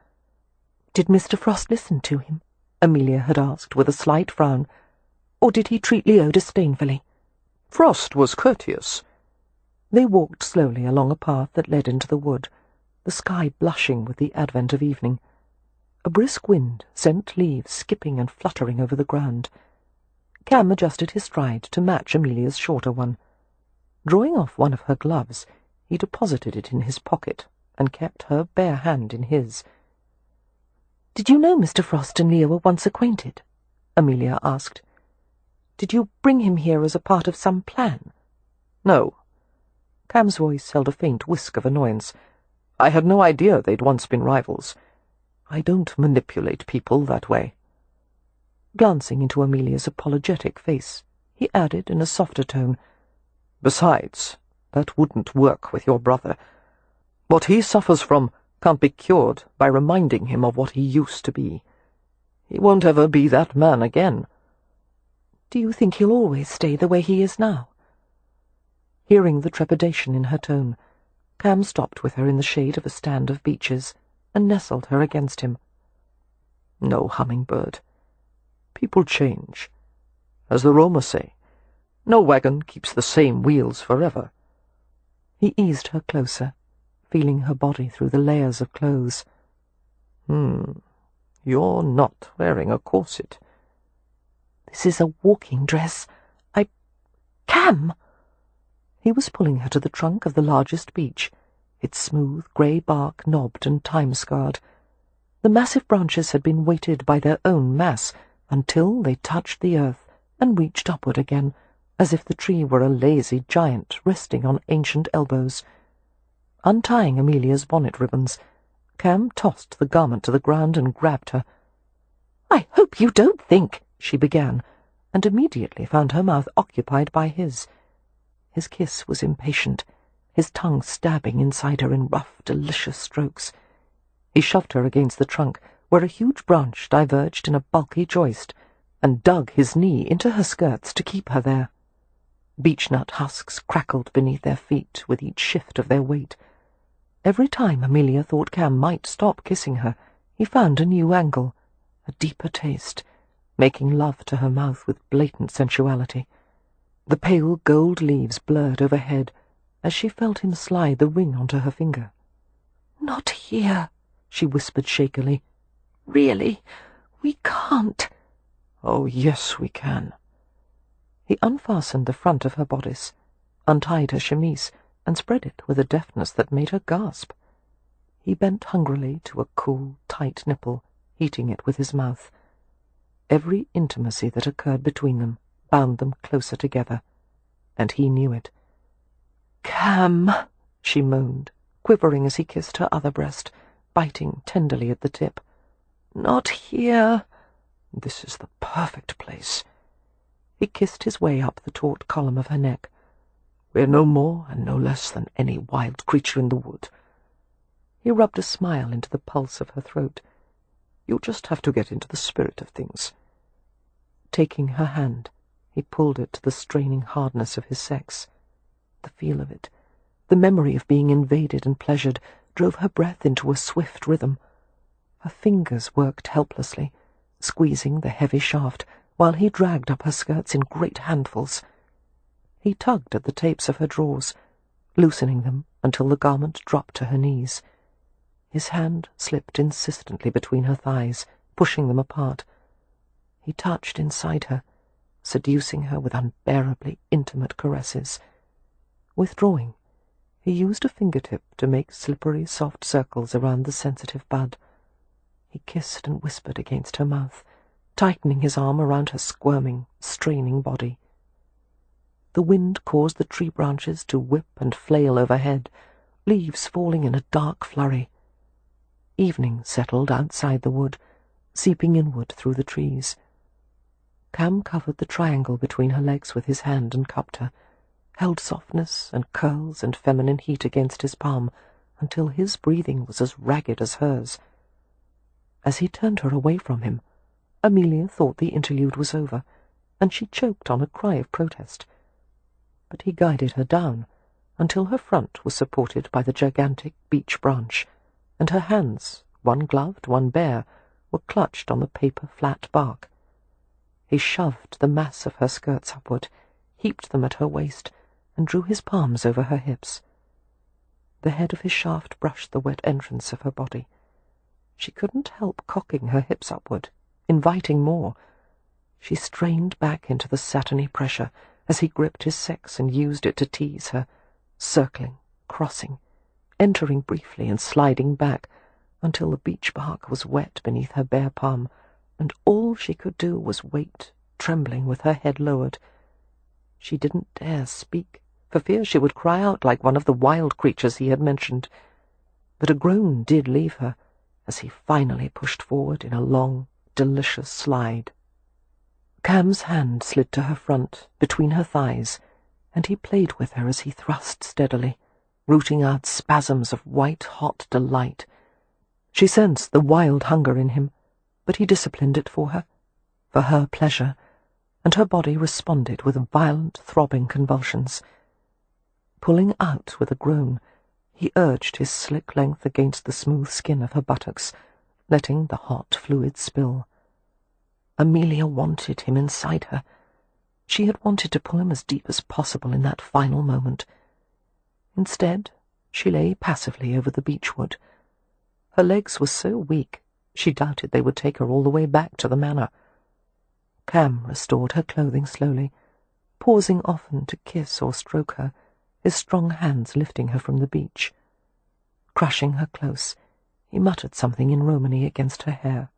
"Did Mr. Frost listen to him?" Amelia had asked with a slight frown. "Or did he treat Leo disdainfully?" "Frost was courteous." They walked slowly along a path that led into the wood, the sky blushing with the advent of evening. A brisk wind sent leaves skipping and fluttering over the ground. Cam adjusted his stride to match Amelia's shorter one. Drawing off one of her gloves, he deposited it in his pocket and kept her bare hand in his. "Did you know Mr. Frost and Leo were once acquainted?" Amelia asked. "Did you bring him here as a part of some plan?" "No." Cam's voice held a faint whisk of annoyance. "I had no idea they'd once been rivals. I don't manipulate people that way." Glancing into Amelia's apologetic face, he added in a softer tone, "Besides, that wouldn't work with your brother. What he suffers from can't be cured by reminding him of what he used to be. He won't ever be that man again." "Do you think he'll always stay the way he is now?" Hearing the trepidation in her tone, Cam stopped with her in the shade of a stand of beeches and nestled her against him. "No, Hummingbird. People change. As the Roma say, No wagon keeps the same wheels forever. He eased her closer, feeling her body through the layers of clothes. You're not wearing a corset. This is a walking dress. Cam! He was pulling her to the trunk of the largest beech, its smooth grey bark knobbed and time-scarred. The massive branches had been weighted by their own mass until they touched the earth and reached upward again, as if the tree were a lazy giant resting on ancient elbows. Untying Amelia's bonnet ribbons, Cam tossed the garment to the ground and grabbed her. "I hope you don't think," she began, and immediately found her mouth occupied by his. His kiss was impatient, his tongue stabbing inside her in rough, delicious strokes. He shoved her against the trunk, where a huge branch diverged in a bulky joist, and dug his knee into her skirts to keep her there. Beechnut husks crackled beneath their feet with each shift of their weight. Every time Amelia thought Cam might stop kissing her, he found a new angle, a deeper taste, making love to her mouth with blatant sensuality. The pale gold leaves blurred overhead as she felt him slide the ring onto her finger. "Not here," she whispered shakily. "Really, we can't." "Oh, yes, we can." He unfastened the front of her bodice, untied her chemise, and spread it with a deftness that made her gasp. He bent hungrily to a cool, tight nipple, heating it with his mouth. Every intimacy that occurred between them bound them closer together, and he knew it. "Cam," she moaned, quivering as he kissed her other breast, biting tenderly at the tip. "Not here. This is the perfect place." He kissed his way up the taut column of her neck. "We're no more and no less than any wild creature in the wood." He rubbed a smile into the pulse of her throat. "You'll just have to get into the spirit of things." Taking her hand, he pulled it to the straining hardness of his sex. The feel of it, the memory of being invaded and pleasured, drove her breath into a swift rhythm. Her fingers worked helplessly, squeezing the heavy shaft, while he dragged up her skirts in great handfuls. He tugged at the tapes of her drawers, loosening them until the garment dropped to her knees. His hand slipped insistently between her thighs, pushing them apart. He touched inside her, seducing her with unbearably intimate caresses. Withdrawing, he used a fingertip to make slippery, soft circles around the sensitive bud. He kissed and whispered against her mouth, tightening his arm around her squirming, straining body. The wind caused the tree branches to whip and flail overhead, leaves falling in a dark flurry. Evening settled outside the wood, seeping inward through the trees. Cam covered the triangle between her legs with his hand and cupped her, held softness and curls and feminine heat against his palm until his breathing was as ragged as hers. As he turned her away from him, Amelia thought the interlude was over, and she choked on a cry of protest. But he guided her down until her front was supported by the gigantic beech branch, and her hands, one gloved, one bare, were clutched on the paper-flat bark. He shoved the mass of her skirts upward, heaped them at her waist, and drew his palms over her hips. The head of his shaft brushed the wet entrance of her body. She couldn't help cocking her hips upward, inviting more. She strained back into the satiny pressure as he gripped his sex and used it to tease her, circling, crossing, entering briefly and sliding back until the beech bark was wet beneath her bare palm, and all she could do was wait, trembling with her head lowered. She didn't dare speak, for fear she would cry out like one of the wild creatures he had mentioned. But a groan did leave her, as he finally pushed forward in a long, delicious slide. Cam's hand slid to her front, between her thighs, and he played with her as he thrust steadily, rooting out spasms of white-hot delight. She sensed the wild hunger in him, but he disciplined it for her pleasure, and her body responded with violent, throbbing convulsions. Pulling out with a groan, he urged his slick length against the smooth skin of her buttocks, letting the hot fluid spill. Amelia wanted him inside her. She had wanted to pull him as deep as possible in that final moment. Instead, she lay passively over the beechwood. Her legs were so weak, she doubted they would take her all the way back to the manor. Cam restored her clothing slowly, pausing often to kiss or stroke her, his strong hands lifting her from the beach. Crushing her close, he muttered something in Romany against her hair.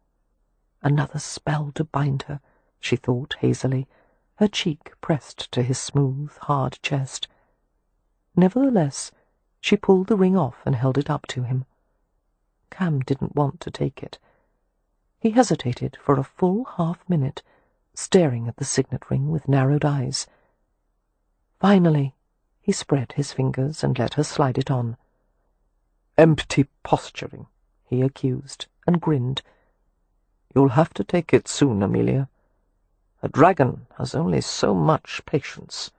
Another spell to bind her, she thought hazily, her cheek pressed to his smooth, hard chest. Nevertheless, she pulled the ring off and held it up to him. Cam didn't want to take it. He hesitated for a full half-minute, staring at the signet ring with narrowed eyes. Finally, he spread his fingers and let her slide it on. "Empty posturing," he accused, and grinned. "You'll have to take it soon, Amelia. A dragon has only so much patience."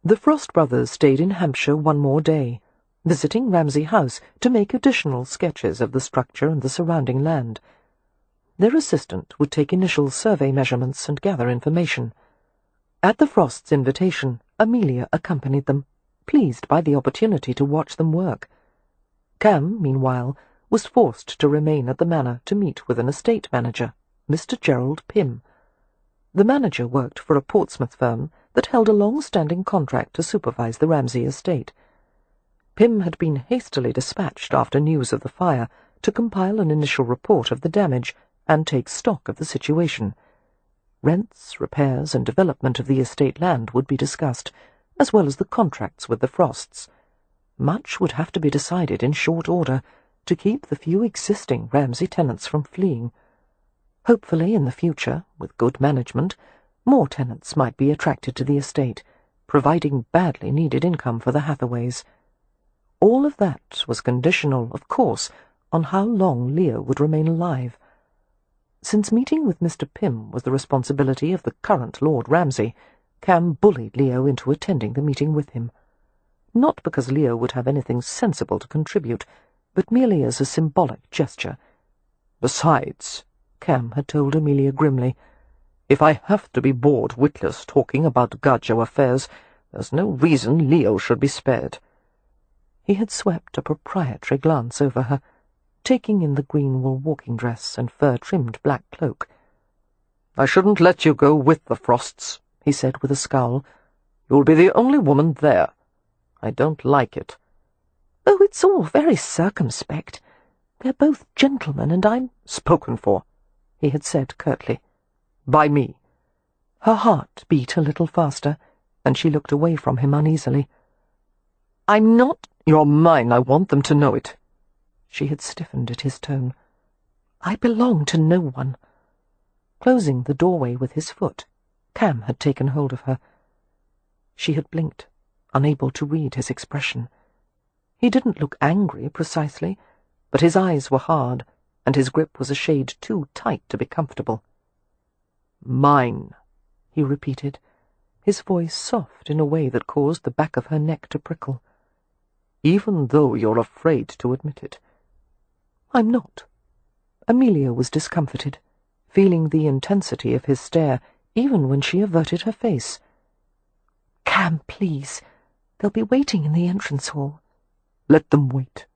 The Frost brothers stayed in Hampshire one more day, visiting Ramsay House to make additional sketches of the structure and the surrounding land. Their assistant would take initial survey measurements and gather information. At the Frosts' invitation, Amelia accompanied them, pleased by the opportunity to watch them work. Cam, meanwhile, was forced to remain at the manor to meet with an estate manager, Mr. Gerald Pym. The manager worked for a Portsmouth firm that held a long-standing contract to supervise the Ramsay estate. Pym had been hastily dispatched after news of the fire to compile an initial report of the damage and take stock of the situation. Rents, repairs, and development of the estate land would be discussed, as well as the contracts with the Frosts. Much would have to be decided in short order to keep the few existing Ramsay tenants from fleeing. Hopefully, in the future, with good management, more tenants might be attracted to the estate, providing badly needed income for the Hathaways. All of that was conditional, of course, on how long Leo would remain alive. Since meeting with Mr. Pym was the responsibility of the current Lord Ramsay, Cam bullied Leo into attending the meeting with him. Not because Leo would have anything sensible to contribute, but merely as a symbolic gesture. "Besides," Cam had told Amelia grimly, "if I have to be bored witless talking about Gadjo affairs, there's no reason Leo should be spared." He had swept a proprietary glance over her, taking in the green wool walking dress and fur-trimmed black cloak. "I shouldn't let you go with the Frosts," he said with a scowl. "You'll be the only woman there. I don't like it." "Oh, it's all very circumspect. They're both gentlemen, and I'm—" "Spoken for," he had said curtly. "By me." Her heart beat a little faster, and she looked away from him uneasily. "I'm not—" "You're mine. I want them to know it." She had stiffened at his tone. "I belong to no one." Closing the doorway with his foot, Cam had taken hold of her. She had blinked, unable to read his expression. He didn't look angry, precisely, but his eyes were hard, and his grip was a shade too tight to be comfortable. "Mine," he repeated, his voice soft in a way that caused the back of her neck to prickle. "Even though you're afraid to admit it." "I'm not." Amelia was discomfited, feeling the intensity of his stare even when she averted her face. "Cam, please. They'll be waiting in the entrance hall." "Let them wait."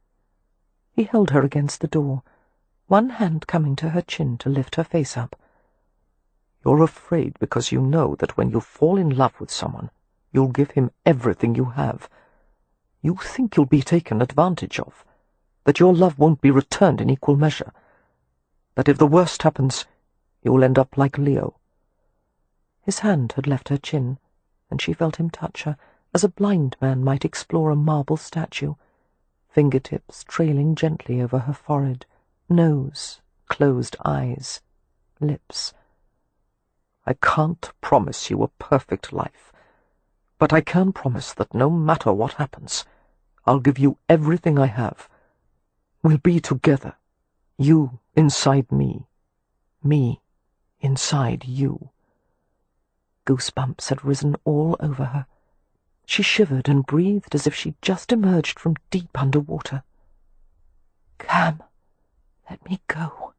He held her against the door, one hand coming to her chin to lift her face up. "You're afraid because you know that when you fall in love with someone, you'll give him everything you have. You think you'll be taken advantage of, that your love won't be returned in equal measure, that if the worst happens, you'll end up like Leo." His hand had left her chin, and she felt him touch her, as a blind man might explore a marble statue, fingertips trailing gently over her forehead, nose, closed eyes, lips. "I can't promise you a perfect life, but I can promise that no matter what happens, I'll give you everything I have. We'll be together, you inside me inside you." Goosebumps had risen all over her. She shivered and breathed as if she'd just emerged from deep underwater. "Cam, let me go."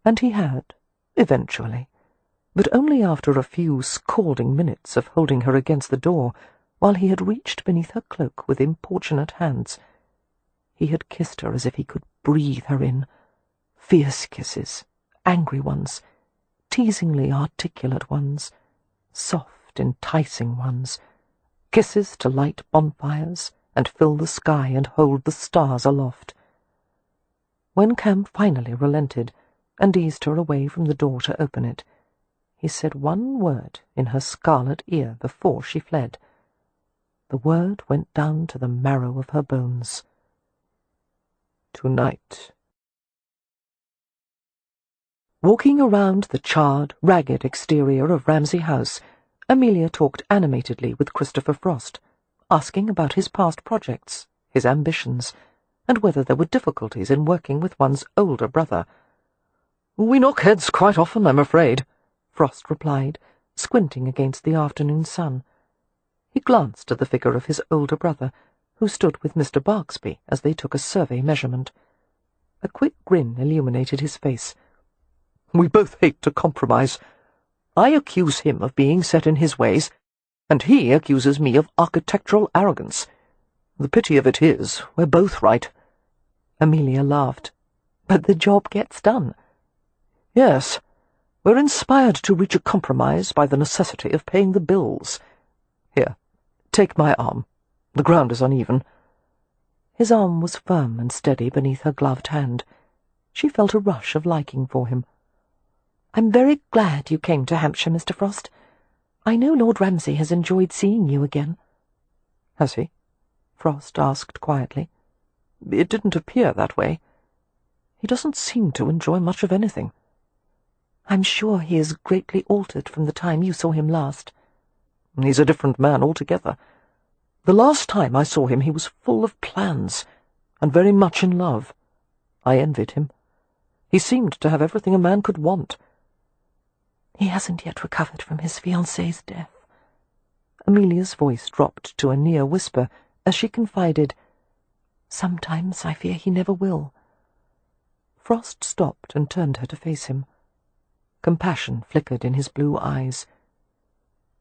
And he had, eventually, but only after a few scalding minutes of holding her against the door, while he had reached beneath her cloak with importunate hands. He had kissed her as if he could breathe her in. Fierce kisses, angry ones, teasingly articulate ones, soft, enticing ones, kisses to light bonfires and fill the sky and hold the stars aloft. When Cam finally relented and eased her away from the door to open it, he said one word in her scarlet ear before she fled. The word went down to the marrow of her bones. "Tonight." Walking around the charred, ragged exterior of Ramsay House, Amelia talked animatedly with Christopher Frost, asking about his past projects, his ambitions, and whether there were difficulties in working with one's older brother. "We knock heads quite often, I'm afraid," Frost replied, squinting against the afternoon sun. He glanced at the figure of his older brother, who stood with Mr. Barksby as they took a survey measurement. A quick grin illuminated his face. "We both hate to compromise. I accuse him of being set in his ways, and he accuses me of architectural arrogance. The pity of it is, we're both right." Amelia laughed. "But the job gets done." "Yes. We're inspired to reach a compromise by the necessity of paying the bills. Here, take my arm. The ground is uneven." His arm was firm and steady beneath her gloved hand. She felt a rush of liking for him. "I'm very glad you came to Hampshire, Mr. Frost. I know Lord Ramsay has enjoyed seeing you again." "Has he?" Frost asked quietly. "It didn't appear that way. He doesn't seem to enjoy much of anything." "I'm sure he is greatly altered from the time you saw him last." "He's a different man altogether. The last time I saw him he was full of plans, and very much in love. I envied him. He seemed to have everything a man could want." "He hasn't yet recovered from his fiancée's death." Amelia's voice dropped to a near whisper as she confided, "Sometimes I fear he never will." Frost stopped and turned her to face him. Compassion flickered in his blue eyes.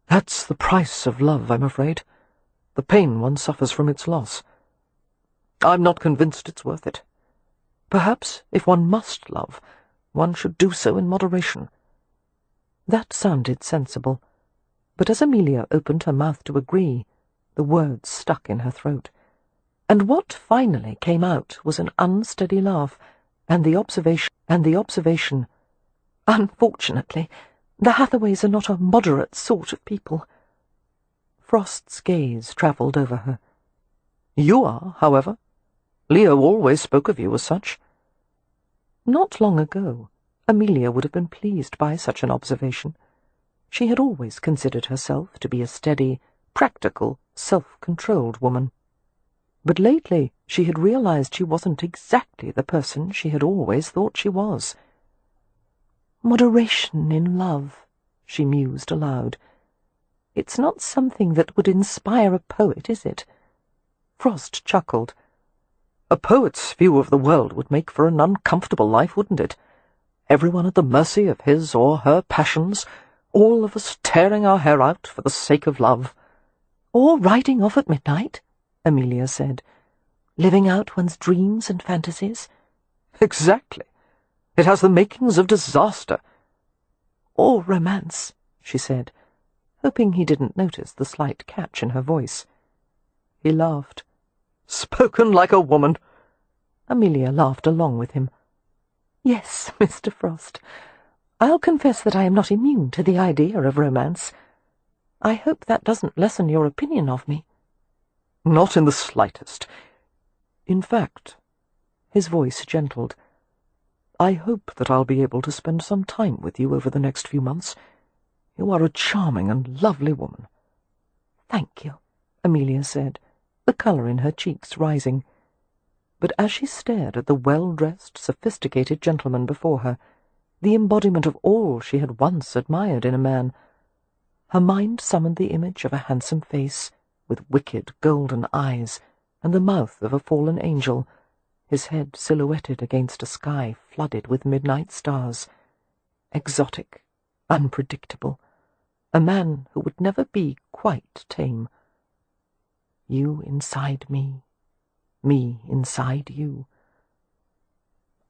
"That's the price of love, I'm afraid. The pain one suffers from its loss. I'm not convinced it's worth it. Perhaps, if one must love, one should do so in moderation." That sounded sensible, but as Amelia opened her mouth to agree, the words stuck in her throat, and what finally came out was an unsteady laugh, and the observation, "Unfortunately, the Hathaways are not a moderate sort of people." Frost's gaze travelled over her. "You are, however. Leo always spoke of you as such." Not long ago, Amelia would have been pleased by such an observation. She had always considered herself to be a steady, practical, self-controlled woman. But lately she had realized she wasn't exactly the person she had always thought she was. "Moderation in love," she mused aloud. "It's not something that would inspire a poet, is it?" Frost chuckled. "A poet's view of the world would make for an uncomfortable life, wouldn't it? Everyone at the mercy of his or her passions, all of us tearing our hair out for the sake of love." "Or riding off at midnight," Amelia said. "Living out one's dreams and fantasies." "Exactly. It has the makings of disaster." "Or romance," she said, hoping he didn't notice the slight catch in her voice. He laughed. "Spoken like a woman." Amelia laughed along with him. "Yes, Mr. Frost. I'll confess that I am not immune to the idea of romance. I hope that doesn't lessen your opinion of me." "Not in the slightest. In fact," his voice gentled, "I hope that I'll be able to spend some time with you over the next few months. You are a charming and lovely woman." "Thank you," Amelia said, the colour in her cheeks rising. But as she stared at the well-dressed, sophisticated gentleman before her, the embodiment of all she had once admired in a man, her mind summoned the image of a handsome face, with wicked golden eyes, and the mouth of a fallen angel, his head silhouetted against a sky flooded with midnight stars. Exotic, unpredictable, a man who would never be quite tame. You inside me inside you.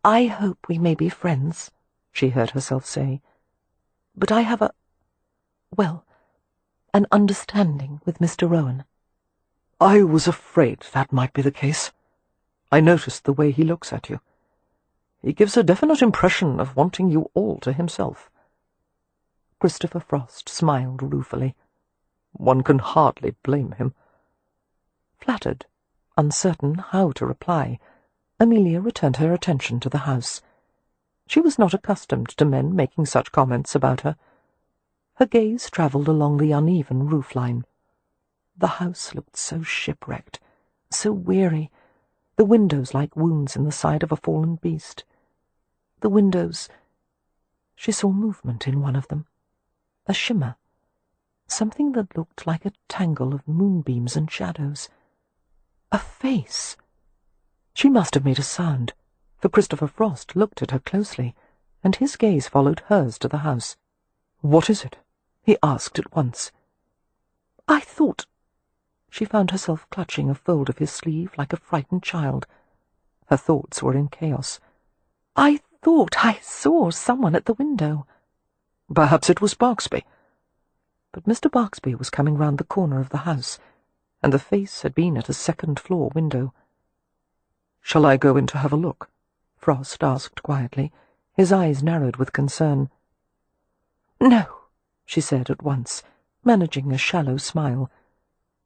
"I hope we may be friends," she heard herself say, "but I have an understanding with Mr. Rohan." I was afraid that might be the case. I noticed the way he looks at you. He gives a definite impression of wanting you all to himself. Christopher Frost smiled ruefully. One can hardly blame him. Flattered, uncertain how to reply, Amelia returned her attention to the house. She was not accustomed to men making such comments about her. Her gaze travelled along the uneven roof-line. The house looked so shipwrecked, so weary, the windows like wounds in the side of a fallen beast. The windows... She saw movement in one of them, a shimmer, something that looked like a tangle of moonbeams and shadows. A face! She must have made a sound, for Christopher Frost looked at her closely, and his gaze followed hers to the house. "What is it?" he asked at once. "I thought—" She found herself clutching a fold of his sleeve like a frightened child. Her thoughts were in chaos. "I thought I saw someone at the window." Perhaps it was Barksby. But Mr. Barksby was coming round the corner of the house, and the face had been at a second-floor window. "Shall I go in to have a look?" Frost asked quietly, his eyes narrowed with concern. "No," she said at once, managing a shallow smile.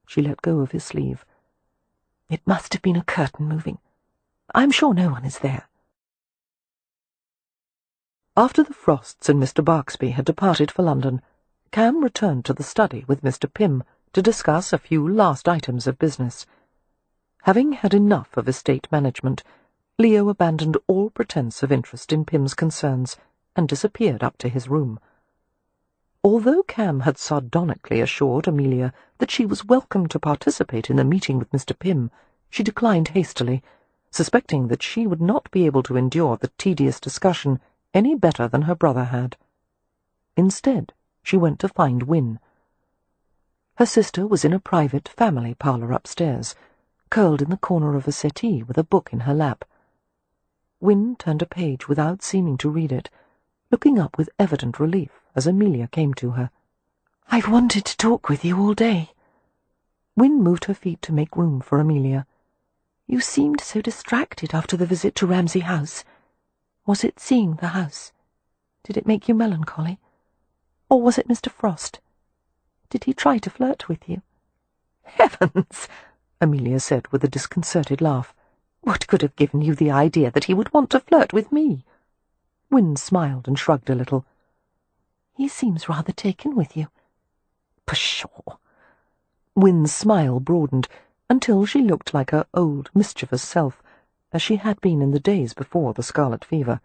She let go of his sleeve. "It must have been a curtain moving. I'm sure no one is there." After the Frosts and Mr. Barksby had departed for London, Cam returned to the study with Mr. Pym to discuss a few last items of business. Having had enough of estate management, Leo abandoned all pretence of interest in Pym's concerns and disappeared up to his room. Although Cam had sardonically assured Amelia that she was welcome to participate in the meeting with Mr. Pym, she declined hastily, suspecting that she would not be able to endure the tedious discussion any better than her brother had. Instead, she went to find Win. Her sister was in a private family parlour upstairs, curled in the corner of a settee with a book in her lap. Win turned a page without seeming to read it, looking up with evident relief as Amelia came to her. "I've wanted to talk with you all day." Win moved her feet to make room for Amelia. "You seemed so distracted after the visit to Ramsay House. Was it seeing the house? Did it make you melancholy? Or was it Mr. Frost? Did he try to flirt with you?" "Heavens!" Amelia said with a disconcerted laugh. "What could have given you the idea that he would want to flirt with me?" Win smiled and shrugged a little. "He seems rather taken with you." "Pshaw!" Win's smile broadened until she looked like her old, mischievous self, as she had been in the days before the scarlet fever.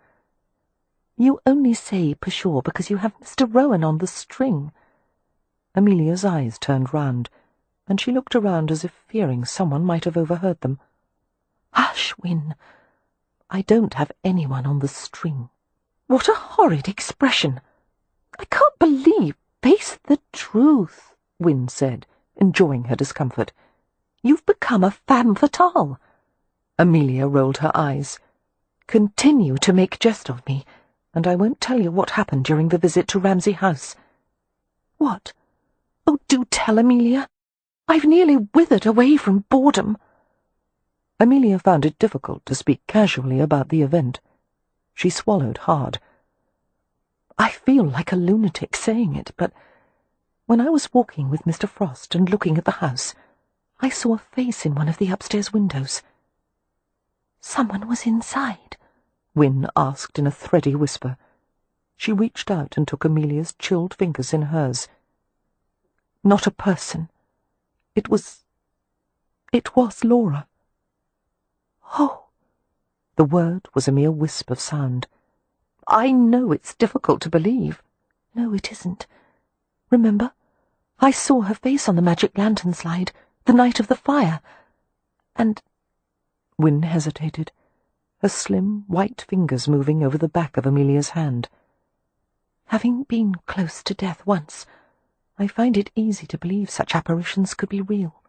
"You only say pshaw because you have Mr. Rohan on the string." Amelia's eyes turned round, and she looked around as if fearing someone might have overheard them. "Hush, Win. I don't have anyone on the string." "What a horrid expression! I can't believe—" "Face the truth," Win said, enjoying her discomfort. "You've become a femme fatale." Amelia rolled her eyes. "Continue to make jest of me, and I won't tell you what happened during the visit to Ramsay House." "What? Oh, do tell, Amelia. I've nearly withered away from boredom." Amelia found it difficult to speak casually about the event. She swallowed hard. "I feel like a lunatic saying it, but when I was walking with Mr. Frost and looking at the house, I saw a face in one of the upstairs windows." "Someone was inside?" Win asked in a thready whisper. She reached out and took Amelia's chilled fingers in hers. "Not a person. It was Laura." "Oh!" The word was a mere wisp of sound. "I know it's difficult to believe." "No, it isn't. Remember, I saw her face on the magic lantern slide, the night of the fire. And—" Win hesitated, her slim, white fingers moving over the back of Amelia's hand. Having been close to death once, I find it easy to believe such apparitions could be real.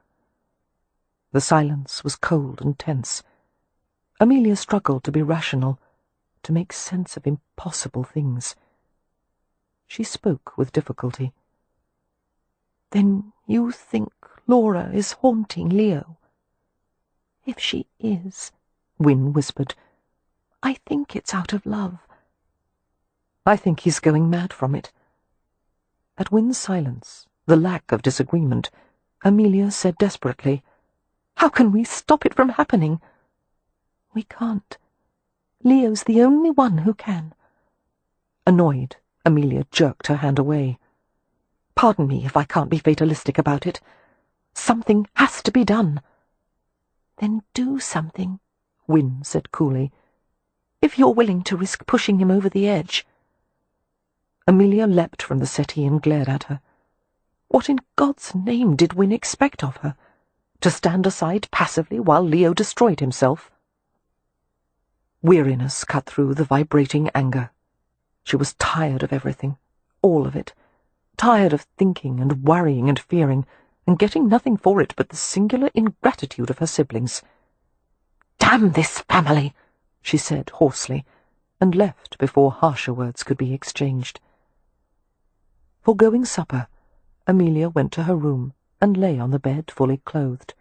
The silence was cold and tense. Amelia struggled to be rational, to make sense of impossible things. She spoke with difficulty. Then you think Laura is haunting Leo? If she is, Wynne whispered, I think it's out of love. I think he's going mad from it. At Wynne's silence, the lack of disagreement, Amelia said desperately, How can we stop it from happening? We can't. Leo's the only one who can. Annoyed, Amelia jerked her hand away. Pardon me if I can't be fatalistic about it. Something has to be done. Then do something, Wynne said coolly. If you're willing to risk pushing him over the edge. Amelia leapt from the settee and glared at her. What in God's name did Wynne expect of her? To stand aside passively while Leo destroyed himself? Weariness cut through the vibrating anger. She was tired of everything, all of it. Tired of thinking and worrying and fearing, and getting nothing for it but the singular ingratitude of her siblings. "Damn this family!" she said hoarsely, and left before harsher words could be exchanged. Foregoing supper, Amelia went to her room and lay on the bed fully clothed.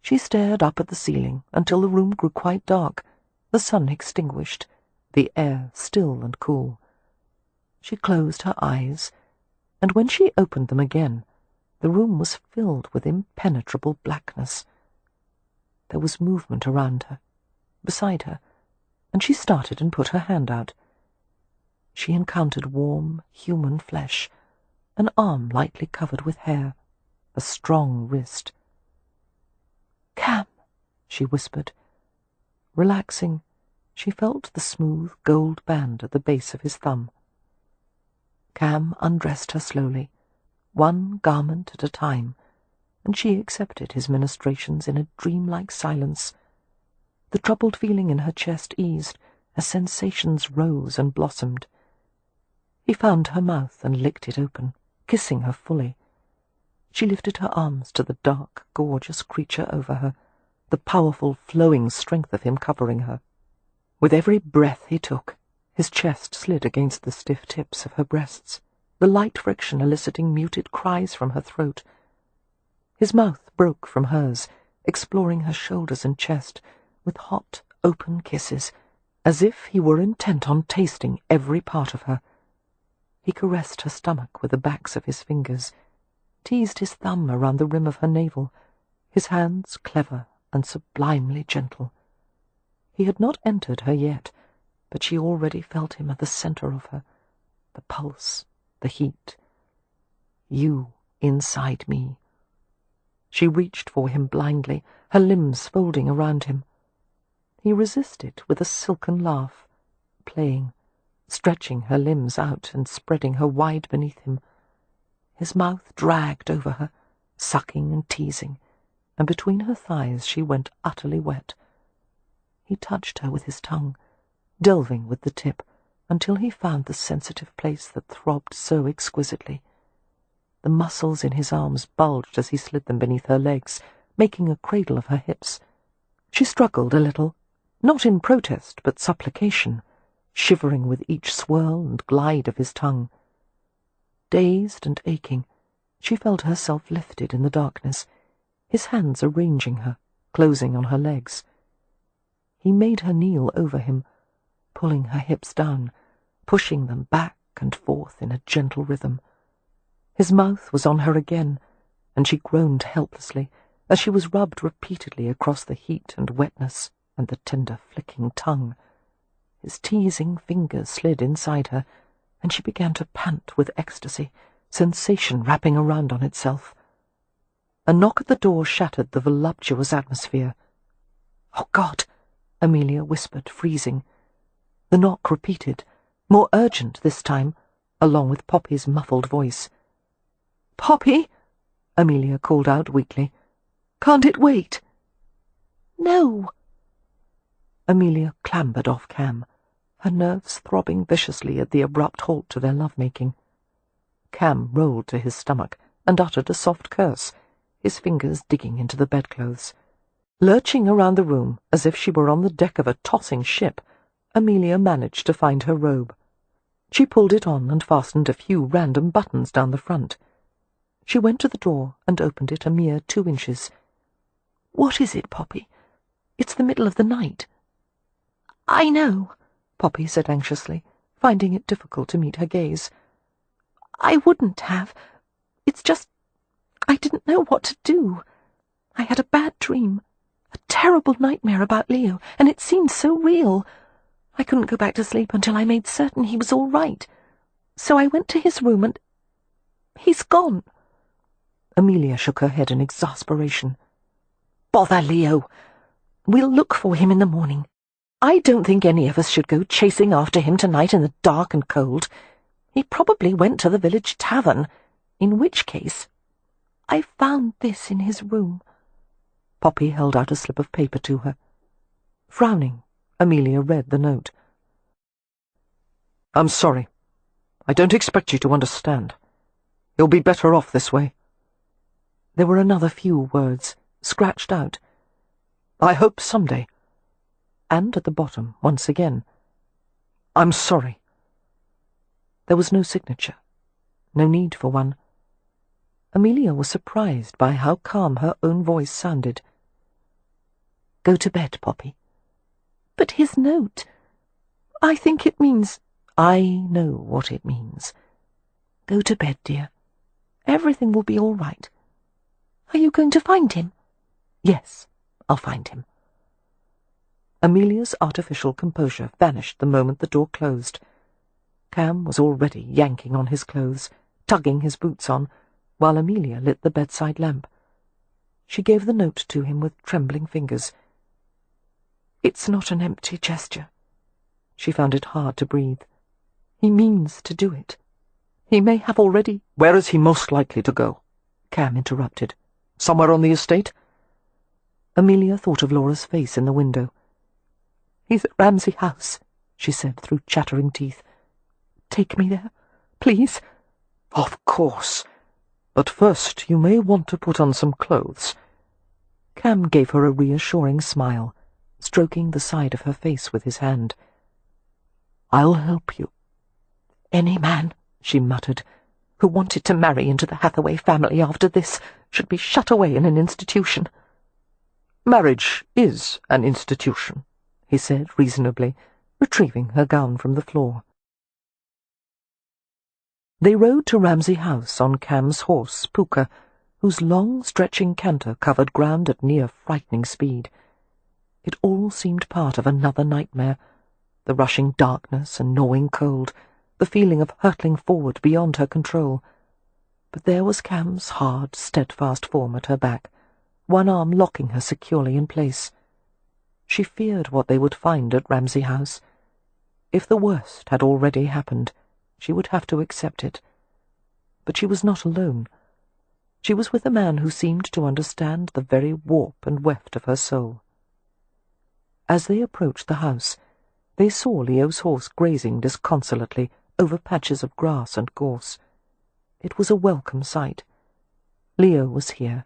She stared up at the ceiling until the room grew quite dark, the sun extinguished, the air still and cool. She closed her eyes, and when she opened them again, the room was filled with impenetrable blackness. There was movement around her, beside her, and she started and put her hand out. She encountered warm, human flesh, an arm lightly covered with hair, a strong wrist. "Cam," she whispered. Relaxing, she felt the smooth gold band at the base of his thumb. Cam undressed her slowly, one garment at a time, and she accepted his ministrations in a dreamlike silence. The troubled feeling in her chest eased as sensations rose and blossomed. He found her mouth and licked it open, kissing her fully. She lifted her arms to the dark, gorgeous creature over her, the powerful, flowing strength of him covering her. With every breath he took, his chest slid against the stiff tips of her breasts, the light friction eliciting muted cries from her throat. His mouth broke from hers, exploring her shoulders and chest, with hot, open kisses, as if he were intent on tasting every part of her. He caressed her stomach with the backs of his fingers, teased his thumb around the rim of her navel, his hands clever and sublimely gentle. He had not entered her yet, but she already felt him at the center of her, the pulse, the heat. You inside me. She reached for him blindly, her limbs folding around him. He resisted with a silken laugh, playing, stretching her limbs out and spreading her wide beneath him. His mouth dragged over her, sucking and teasing, and between her thighs she went utterly wet. He touched her with his tongue, delving with the tip, until he found the sensitive place that throbbed so exquisitely. The muscles in his arms bulged as he slid them beneath her legs, making a cradle of her hips. She struggled a little, not in protest but supplication, shivering with each swirl and glide of his tongue. Dazed and aching, she felt herself lifted in the darkness, his hands arranging her, closing on her legs. He made her kneel over him, pulling her hips down, pushing them back and forth in a gentle rhythm. His mouth was on her again, and she groaned helplessly as she was rubbed repeatedly across the heat and wetness and the tender flicking tongue. His teasing fingers slid inside her, and she began to pant with ecstasy, sensation wrapping around on itself. A knock at the door shattered the voluptuous atmosphere. "Oh, God!" Amelia whispered, freezing. The knock repeated, more urgent this time, along with Poppy's muffled voice. "Poppy!" Amelia called out weakly. "Can't it wait?" "No." Amelia clambered off Cam, her nerves throbbing viciously at the abrupt halt to their love-making. Cam rolled to his stomach and uttered a soft curse, his fingers digging into the bedclothes. Lurching around the room as if she were on the deck of a tossing ship, Amelia managed to find her robe. She pulled it on and fastened a few random buttons down the front. She went to the door and opened it a mere 2 inches. "What is it, Poppy? It's the middle of the night." "I know," Poppy said anxiously, finding it difficult to meet her gaze. "I wouldn't have. It's just I didn't know what to do. I had a bad dream, a terrible nightmare about Leo, and it seemed so real. I couldn't go back to sleep until I made certain he was all right. So I went to his room and he's gone." Amelia shook her head in exasperation. "Bother Leo. We'll look for him in the morning. I don't think any of us should go chasing after him tonight in the dark and cold. He probably went to the village tavern, in which case I found this in his room." Poppy held out a slip of paper to her. Frowning, Amelia read the note. "I'm sorry. I don't expect you to understand. You'll be better off this way." There were another few words, scratched out. "I hope someday." And at the bottom, once again, "I'm sorry." There was no signature, no need for one. Amelia was surprised by how calm her own voice sounded. "Go to bed, Poppy." "But his note. I think it means—" "I know what it means. Go to bed, dear. Everything will be all right." "Are you going to find him?" "Yes, I'll find him." Amelia's artificial composure vanished the moment the door closed. Cam was already yanking on his clothes, tugging his boots on, while Amelia lit the bedside lamp. She gave the note to him with trembling fingers. "It's not an empty gesture." She found it hard to breathe. "He means to do it. He may have already—" "Where is he most likely to go?" Cam interrupted. "Somewhere on the estate?" Amelia thought of Laura's face in the window. "He's at Ramsay House," she said through chattering teeth. "Take me there, please." "Of course. But first you may want to put on some clothes." Cam gave her a reassuring smile, stroking the side of her face with his hand. "I'll help you." "Any man," she muttered, "who wanted to marry into the Hathaway family after this should be shut away in an institution." "Marriage is an institution," he said reasonably, retrieving her gown from the floor. They rode to Ramsay House on Cam's horse, Puka, whose long, stretching canter covered ground at near frightening speed. It all seemed part of another nightmare, the rushing darkness and gnawing cold, the feeling of hurtling forward beyond her control. But there was Cam's hard, steadfast form at her back, one arm locking her securely in place. She feared what they would find at Ramsay House. If the worst had already happened, she would have to accept it. But she was not alone. She was with a man who seemed to understand the very warp and weft of her soul. As they approached the house, they saw Leo's horse grazing disconsolately over patches of grass and gorse. It was a welcome sight. Leo was here,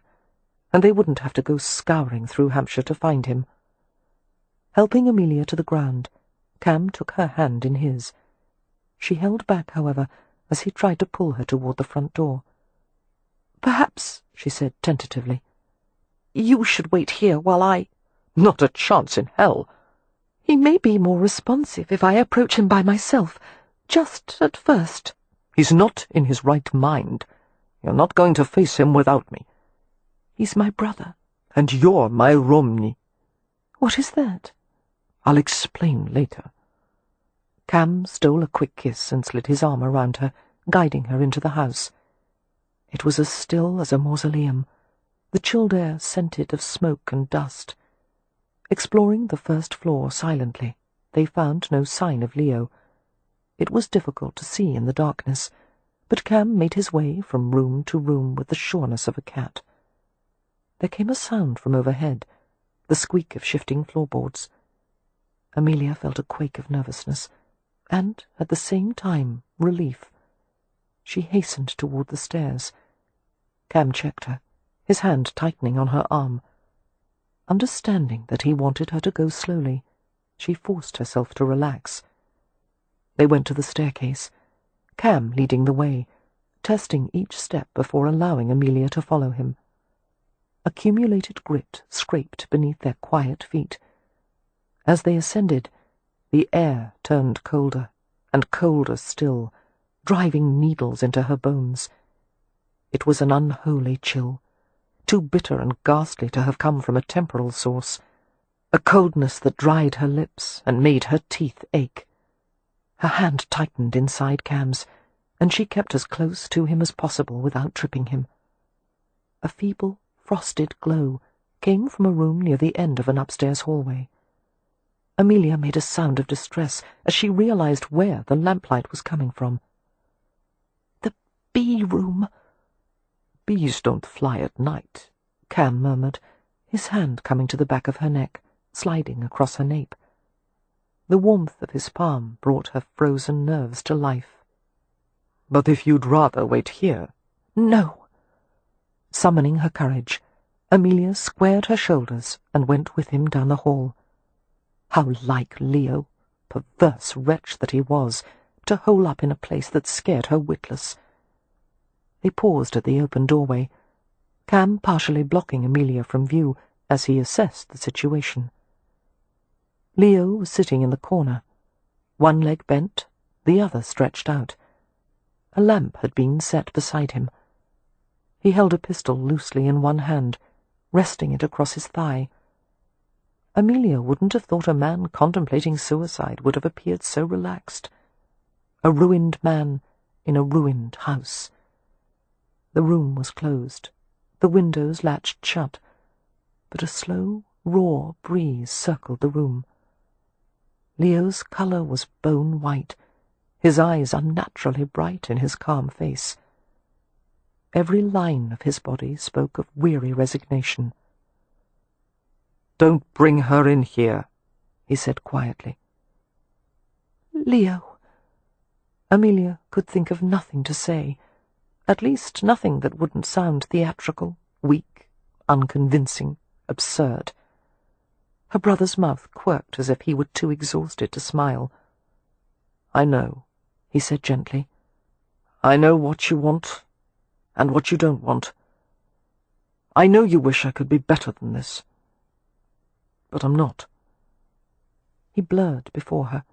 and they wouldn't have to go scouring through Hampshire to find him. Helping Amelia to the ground, Cam took her hand in his. She held back, however, as he tried to pull her toward the front door. "Perhaps," she said tentatively, "you should wait here while I—" "Not a chance in hell." "He may be more responsive if I approach him by myself, just at first." "He's not in his right mind. You're not going to face him without me." "He's my brother." "And you're my Romney." "What is that?" "I'll explain later." Cam stole a quick kiss and slid his arm around her, guiding her into the house. It was as still as a mausoleum, the chilled air scented of smoke and dust. Exploring the first floor silently, they found no sign of Leo. It was difficult to see in the darkness, but Cam made his way from room to room with the sureness of a cat. There came a sound from overhead, the squeak of shifting floorboards. Amelia felt a quake of nervousness, and, at the same time, relief. She hastened toward the stairs. Cam checked her, his hand tightening on her arm. Understanding that he wanted her to go slowly, she forced herself to relax. They went to the staircase, Cam leading the way, testing each step before allowing Amelia to follow him. Accumulated grit scraped beneath their quiet feet. As they ascended, the air turned colder, and colder still, driving needles into her bones. It was an unholy chill, too bitter and ghastly to have come from a temporal source, a coldness that dried her lips and made her teeth ache. Her hand tightened inside Cam's, and she kept as close to him as possible without tripping him. A feeble, frosted glow came from a room near the end of an upstairs hallway. Amelia made a sound of distress as she realized where the lamplight was coming from. "The bee room." "Bees don't fly at night," Cam murmured, his hand coming to the back of her neck, sliding across her nape. The warmth of his palm brought her frozen nerves to life. "But if you'd rather wait here—" "No." Summoning her courage, Amelia squared her shoulders and went with him down the hall. How like Leo, perverse wretch that he was, to hole up in a place that scared her witless. They paused at the open doorway, Cam partially blocking Amelia from view as he assessed the situation. Leo was sitting in the corner, one leg bent, the other stretched out. A lamp had been set beside him. He held a pistol loosely in one hand, resting it across his thigh. Amelia wouldn't have thought a man contemplating suicide would have appeared so relaxed. A ruined man in a ruined house. The room was closed, the windows latched shut, but a slow, raw breeze circled the room. Leo's colour was bone white, his eyes unnaturally bright in his calm face. Every line of his body spoke of weary resignation. "Don't bring her in here," he said quietly. "Leo." Amelia could think of nothing to say, at least nothing that wouldn't sound theatrical, weak, unconvincing, absurd. Her brother's mouth quirked as if he were too exhausted to smile. "I know," he said gently. "I know what you want and what you don't want. I know you wish I could be better than this. But I'm not." He blurred before her.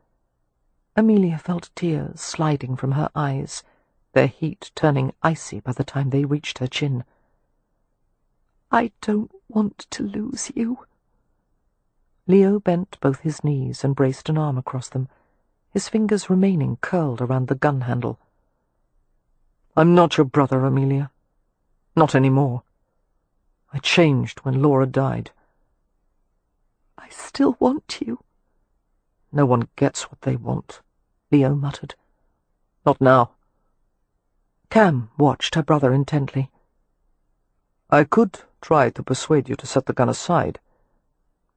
Amelia felt tears sliding from her eyes, their heat turning icy by the time they reached her chin. "I don't want to lose you." Leo bent both his knees and braced an arm across them, his fingers remaining curled around the gun handle. "I'm not your brother, Amelia. Not anymore. I changed when Laura died." "I still want you." "No one gets what they want," Leo muttered. "Not now." Cam watched her brother intently. "I could try to persuade you to set the gun aside,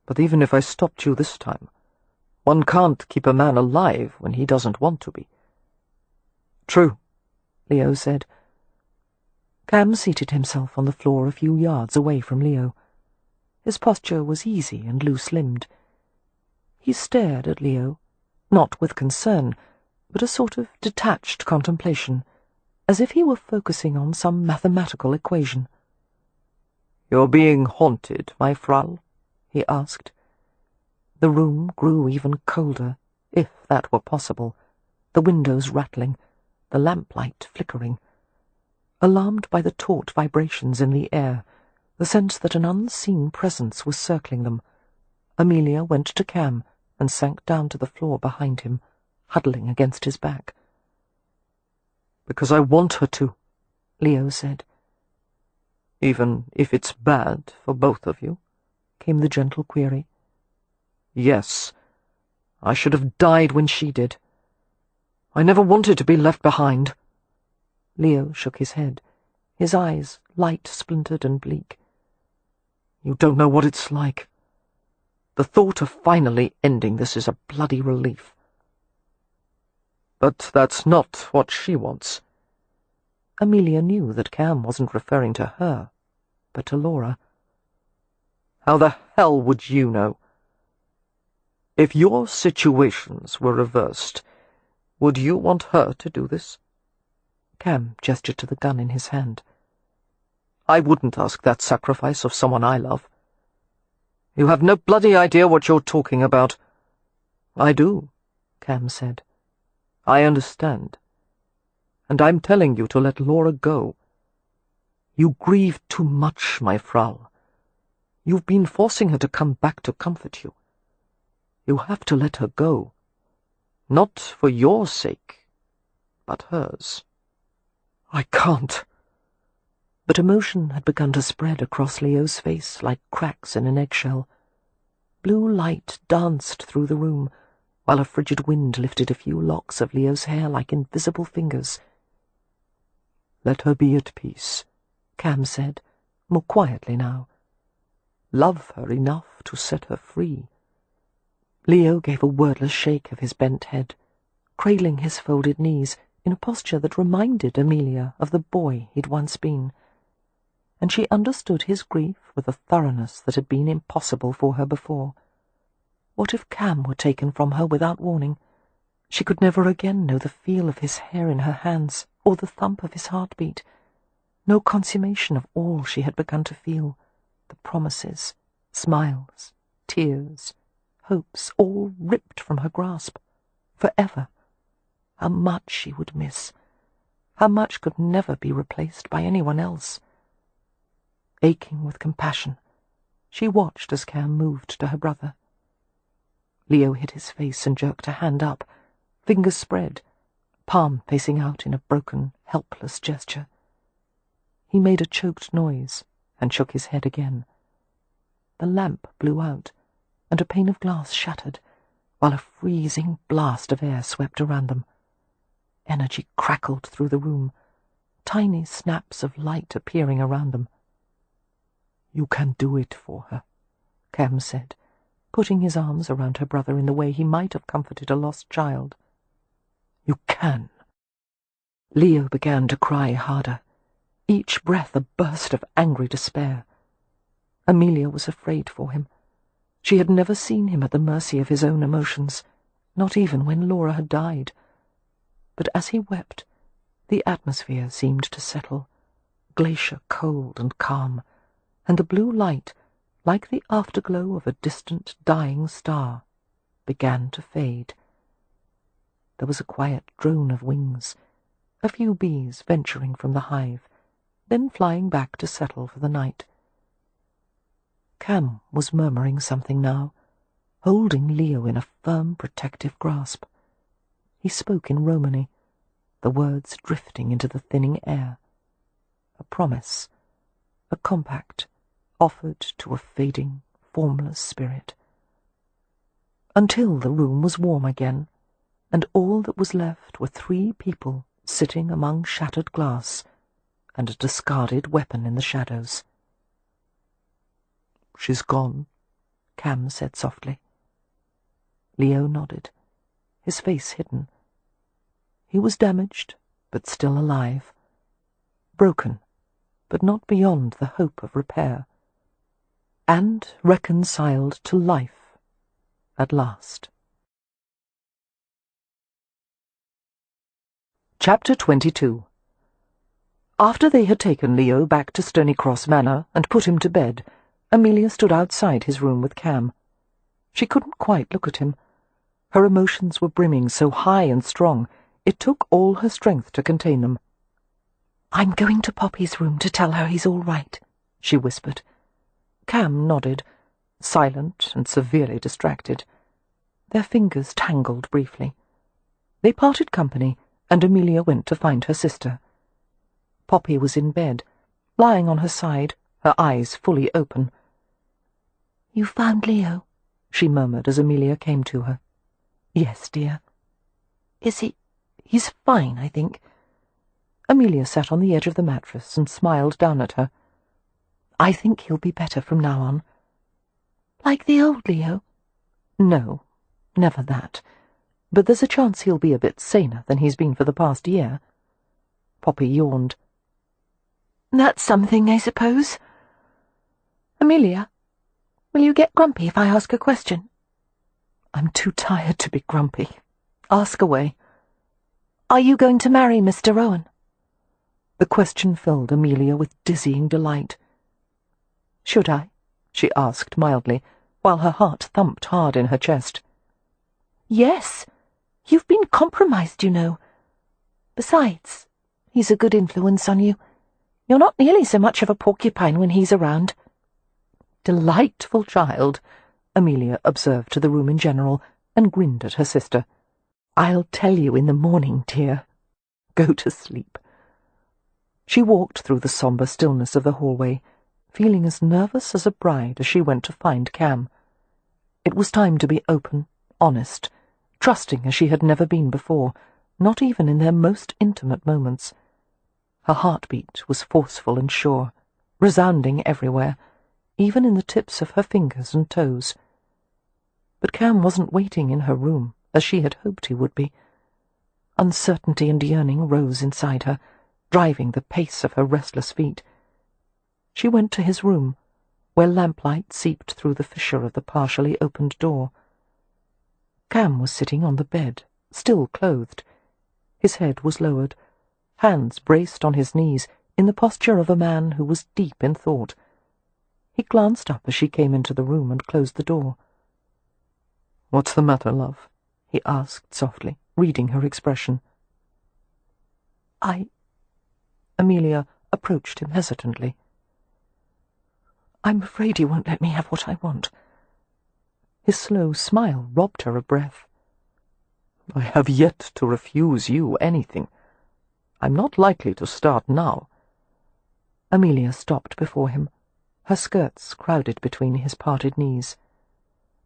but even if I stopped you this time, one can't keep a man alive when he doesn't want to be." "True," Leo said. Cam seated himself on the floor a few yards away from Leo. His posture was easy and loose-limbed. He stared at Leo, not with concern, but a sort of detached contemplation, as if he were focusing on some mathematical equation. "You're being haunted, my Frau?" he asked. The room grew even colder, if that were possible, the windows rattling, the lamplight flickering. Alarmed by the taut vibrations in the air, the sense that an unseen presence was circling them, Amelia went to Cam and sank down to the floor behind him, huddling against his back. "Because I want her to," Leo said. "Even if it's bad for both of you?" came the gentle query. "Yes. I should have died when she did. I never wanted to be left behind." Leo shook his head, his eyes light-splintered and bleak. "You don't know what it's like. The thought of finally ending this is a bloody relief." But that's not what she wants. Amelia knew that Cam wasn't referring to her, but to Laura. How the hell would you know? If your situations were reversed, would you want her to do this? Cam gestured to the gun in his hand. I wouldn't ask that sacrifice of someone I love. You have no bloody idea what you're talking about. I do, Cam said. I understand. And I'm telling you to let Laura go. You grieve too much, my Frau. You've been forcing her to come back to comfort you. You have to let her go. Not for your sake, but hers. I can't. But emotion had begun to spread across Leo's face like cracks in an eggshell. Blue light danced through the room, while a frigid wind lifted a few locks of Leo's hair like invisible fingers. Let her be at peace, Cam said, more quietly now. Love her enough to set her free. Leo gave a wordless shake of his bent head, cradling his folded knees in a posture that reminded Amelia of the boy he'd once been, and she understood his grief with a thoroughness that had been impossible for her before. What if Cam were taken from her without warning? She could never again know the feel of his hair in her hands or the thump of his heartbeat. No consummation of all she had begun to feel, the promises, smiles, tears, hopes, all ripped from her grasp, forever. How much she would miss. How much could never be replaced by anyone else. Aching with compassion, she watched as Cam moved to her brother. Leo hid his face and jerked a hand up, fingers spread, palm facing out in a broken, helpless gesture. He made a choked noise and shook his head again. The lamp blew out, and a pane of glass shattered, while a freezing blast of air swept around them. Energy crackled through the room, tiny snaps of light appearing around them. You can do it for her, Cam said, putting his arms around her brother in the way he might have comforted a lost child. You can. Leo began to cry harder, each breath a burst of angry despair. Amelia was afraid for him. She had never seen him at the mercy of his own emotions, not even when Laura had died. But as he wept, the atmosphere seemed to settle, glacier cold and calm, and the blue light, like the afterglow of a distant dying star, began to fade. There was a quiet drone of wings, a few bees venturing from the hive, then flying back to settle for the night. Cam was murmuring something now, holding Leo in a firm, protective grasp. He spoke in Romany, the words drifting into the thinning air. A promise, a compact, offered to a fading, formless spirit. Until the room was warm again, and all that was left were 3 people sitting among shattered glass and a discarded weapon in the shadows. She's gone, Cam said softly. Leo nodded, his face hidden. He was damaged, but still alive. Broken, but not beyond the hope of repair. And reconciled to life, at last. Chapter 22. After they had taken Leo back to Stony Cross Manor and put him to bed, Amelia stood outside his room with Cam. She couldn't quite look at him. Her emotions were brimming so high and strong, it took all her strength to contain them. "I'm going to Poppy's room to tell her he's all right," she whispered. Cam nodded, silent and severely distracted. Their fingers tangled briefly. They parted company, and Amelia went to find her sister. Poppy was in bed, lying on her side, her eyes fully open. "You found Leo?" she murmured as Amelia came to her. "Yes, dear." "Is he— He's fine, I think." Amelia sat on the edge of the mattress and smiled down at her. "I think he'll be better from now on." "Like the old Leo?" "No, never that. but there's a chance he'll be a bit saner than he's been for the past year. Poppy yawned. That's something, I suppose. Amelia, will you get grumpy if I ask a question? I'm too tired to be grumpy. Ask away. Are you going to marry Mr. Rohan? The question filled Amelia with dizzying delight. Should I? She asked mildly, while her heart thumped hard in her chest. Yes. You've been compromised, you know. Besides, he's a good influence on you. You're not nearly so much of a porcupine when he's around. Delightful child, Amelia observed to the room in general, and grinned at her sister. I'll tell you in the morning, dear. Go to sleep. She walked through the sombre stillness of the hallway, feeling as nervous as a bride as she went to find Cam. It was time to be open, honest, trusting as she had never been before, not even in their most intimate moments. Her heartbeat was forceful and sure, resounding everywhere, even in the tips of her fingers and toes. But Cam wasn't waiting in her room, as she had hoped he would be. Uncertainty and yearning rose inside her, driving the pace of her restless feet. She went to his room, where lamplight seeped through the fissure of the partially opened door. Cam was sitting on the bed, still clothed. His head was lowered, hands braced on his knees, in the posture of a man who was deep in thought. He glanced up as she came into the room and closed the door. "What's the matter, love?" he asked softly, reading her expression. Amelia approached him hesitantly. I'm afraid you won't let me have what I want. His slow smile robbed her of breath. I have yet to refuse you anything. I'm not likely to start now. Amelia stopped before him, her skirts crowded between his parted knees.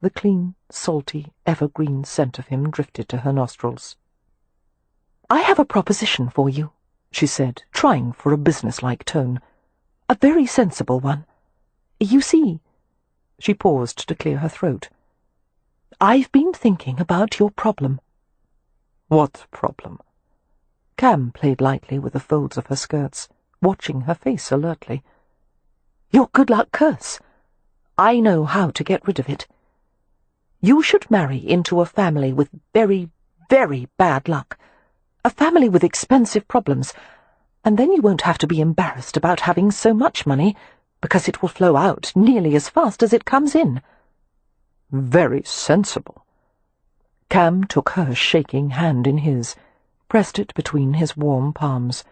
The clean, salty, evergreen scent of him drifted to her nostrils. I have a proposition for you, she said, trying for a businesslike tone. A very sensible one. You see, she paused to clear her throat. I've been thinking about your problem. What problem? Cam played lightly with the folds of her skirts, watching her face alertly. Your good luck curse. I know how to get rid of it. You should marry into a family with very, very bad luck. A family with expensive problems, and then you won't have to be embarrassed about having so much money, because it will flow out nearly as fast as it comes in. Very sensible. Cam took her shaking hand in his, pressed it between his warm palms,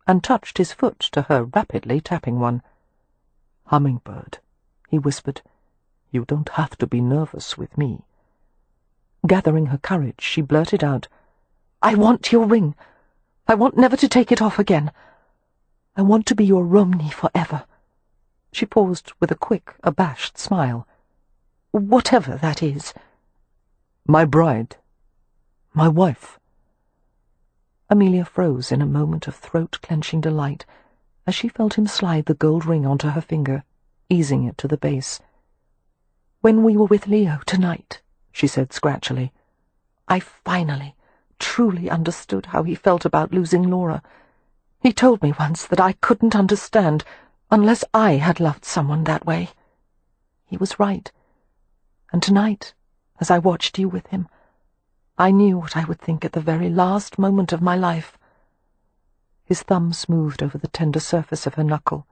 and touched his foot to her rapidly tapping one. Hummingbird, he whispered, you don't have to be nervous with me. Gathering her courage, she blurted out, I want your ring. I want never to take it off again. I want to be your Romney forever. She paused with a quick, abashed smile. Whatever that is. My bride. My wife. Amelia froze in a moment of throat-clenching delight as she felt him slide the gold ring onto her finger, easing it to the base. When we were with Leo tonight, she said scratchily, I finally, truly understood how he felt about losing Laura. He told me once that I couldn't understand unless I had loved someone that way. He was right. And tonight, as I watched you with him, I knew what I would think at the very last moment of my life. His thumb smoothed over the tender surface of her knuckle.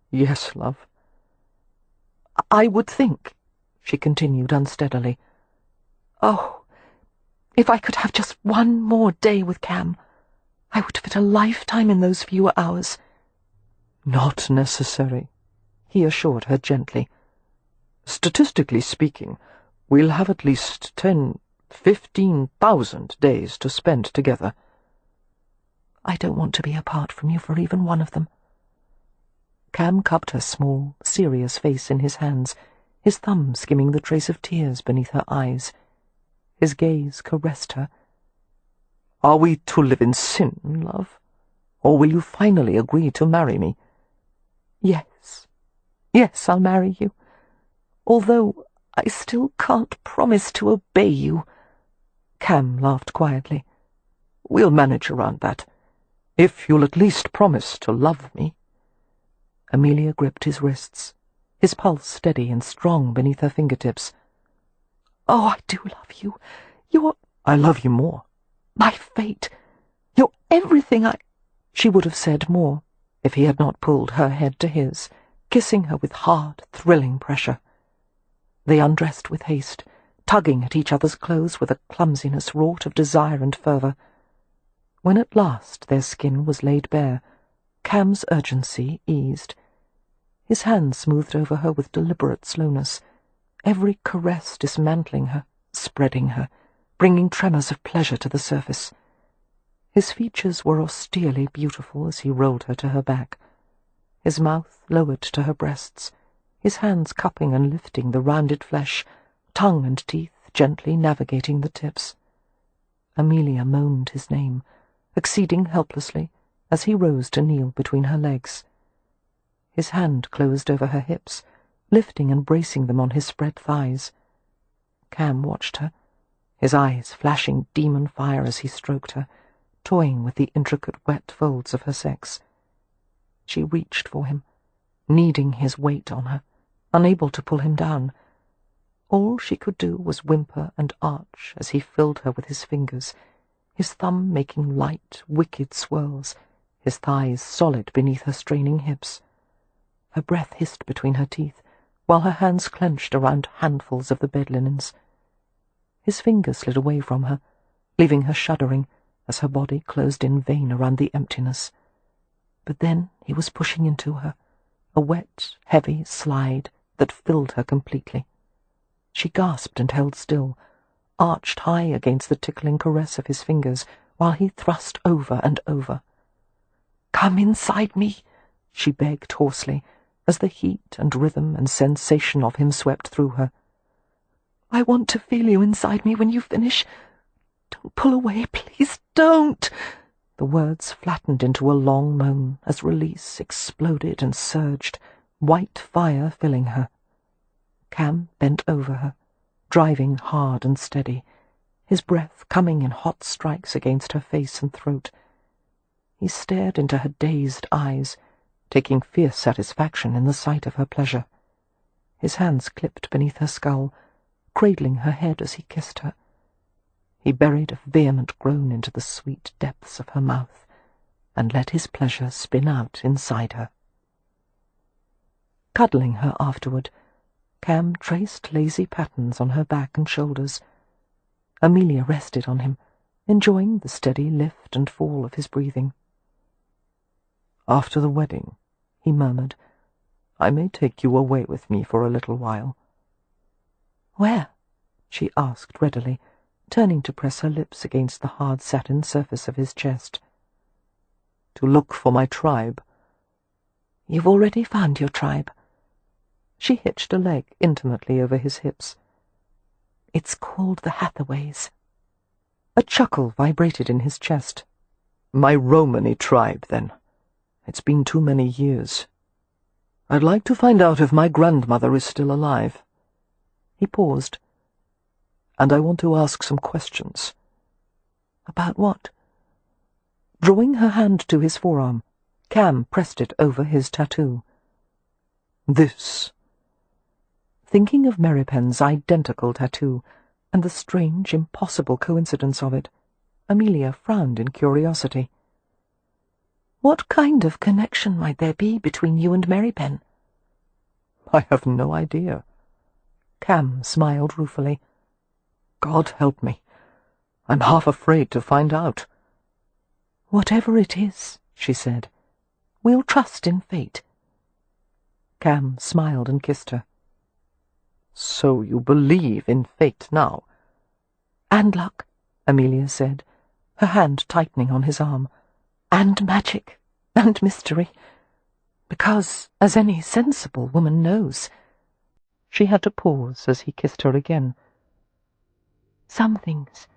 Yes, love. I would think, she continued unsteadily, oh, if I could have just one more day with Cam, I would fit a lifetime in those few hours. Not necessary, he assured her gently. Statistically speaking, we'll have at least 10,000-15,000 days to spend together. I don't want to be apart from you for even one of them. Cam cupped her small, serious face in his hands, his thumb skimming the trace of tears beneath her eyes. His gaze caressed her. Are we to live in sin, love? Or will you finally agree to marry me? Yes. Yes, I'll marry you. Although I still can't promise to obey you. Cam laughed quietly. "We'll manage around that, if you'll at least promise to love me." Amelia gripped his wrists, his pulse steady and strong beneath her fingertips. "Oh, I do love you. You're—" "I love you more." "My fate. You're everything I—" She would have said more if he had not pulled her head to his, kissing her with hard, thrilling pressure. They undressed with haste, tugging at each other's clothes with a clumsiness wrought of desire and fervour. When at last their skin was laid bare, Cam's urgency eased. His hand smoothed over her with deliberate slowness, every caress dismantling her, spreading her, bringing tremors of pleasure to the surface. His features were austerely beautiful as he rolled her to her back, his mouth lowered to her breasts, his hands cupping and lifting the rounded flesh, tongue and teeth gently navigating the tips. Amelia moaned his name, acceding helplessly as he rose to kneel between her legs. His hand closed over her hips, lifting and bracing them on his spread thighs. Cam watched her, his eyes flashing demon fire as he stroked her, toying with the intricate wet folds of her sex. She reached for him, needing his weight on her, unable to pull him down. All she could do was whimper and arch as he filled her with his fingers, his thumb making light, wicked swirls, his thighs solid beneath her straining hips. Her breath hissed between her teeth, while her hands clenched around handfuls of the bed linens. His fingers slid away from her, leaving her shuddering as her body closed in vain around the emptiness. But then he was pushing into her, a wet, heavy slide that filled her completely. She gasped and held still, arched high against the tickling caress of his fingers, while he thrust over and over. "Come inside me," she begged hoarsely, as the heat and rhythm and sensation of him swept through her. "I want to feel you inside me when you finish. Don't pull away, please, don't!" The words flattened into a long moan as release exploded and surged, white fire filling her. Cam bent over her, driving hard and steady, his breath coming in hot strikes against her face and throat. He stared into her dazed eyes, taking fierce satisfaction in the sight of her pleasure. His hands clipped beneath her skull, cradling her head as he kissed her. He buried a vehement groan into the sweet depths of her mouth, and let his pleasure spin out inside her. Cuddling her afterward, Cam traced lazy patterns on her back and shoulders. Amelia rested on him, enjoying the steady lift and fall of his breathing. "After the wedding," he murmured, "I may take you away with me for a little while." "Where?" she asked readily, turning to press her lips against the hard satin surface of his chest. "To look for my tribe." "You've already found your tribe." She hitched a leg intimately over his hips. "It's called the Hathaways." A chuckle vibrated in his chest. "My Romany tribe, then. It's been too many years. I'd like to find out if my grandmother is still alive." He paused. "And I want to ask some questions." "About what?" Drawing her hand to his forearm, Cam pressed it over his tattoo. "This." Thinking of Merrypen's identical tattoo, and the strange, impossible coincidence of it, Amelia frowned in curiosity. "What kind of connection might there be between you and Merrypen?" "I have no idea." Cam smiled ruefully. "God help me. I'm half afraid to find out." "Whatever it is," she said, "we'll trust in fate." Cam smiled and kissed her. "So you believe in fate now?" "And luck," Amelia said, her hand tightening on his arm. "And magic, and mystery. Because, as any sensible woman knows—" She had to pause as he kissed her again. "Some things,"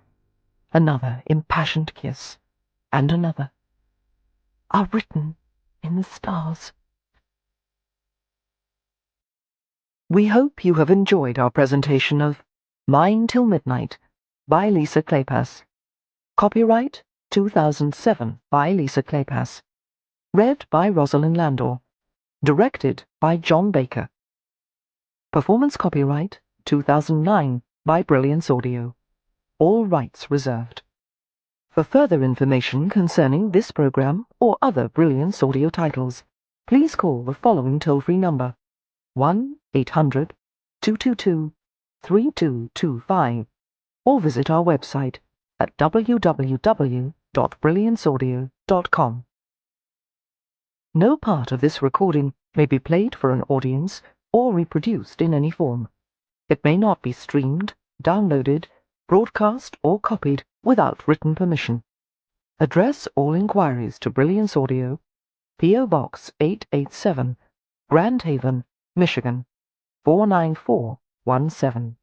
another impassioned kiss, and another, "are written in the stars." We hope you have enjoyed our presentation of Mine Till Midnight by Lisa Kleypas. Copyright 2007 by Lisa Kleypas. Read by Rosalind Landor. Directed by John Baker. Performance copyright 2009 by Brilliance Audio. All rights reserved. For further information concerning this program or other Brilliance Audio titles, please call the following toll-free number: 1-800-222-3225, or visit our website at www.brillianceaudio.com. No part of this recording may be played for an audience or reproduced in any form. It may not be streamed, downloaded, broadcast, or copied without written permission. Address all inquiries to Brilliance Audio, P.O. Box 887, Grand Haven, Michigan 49417.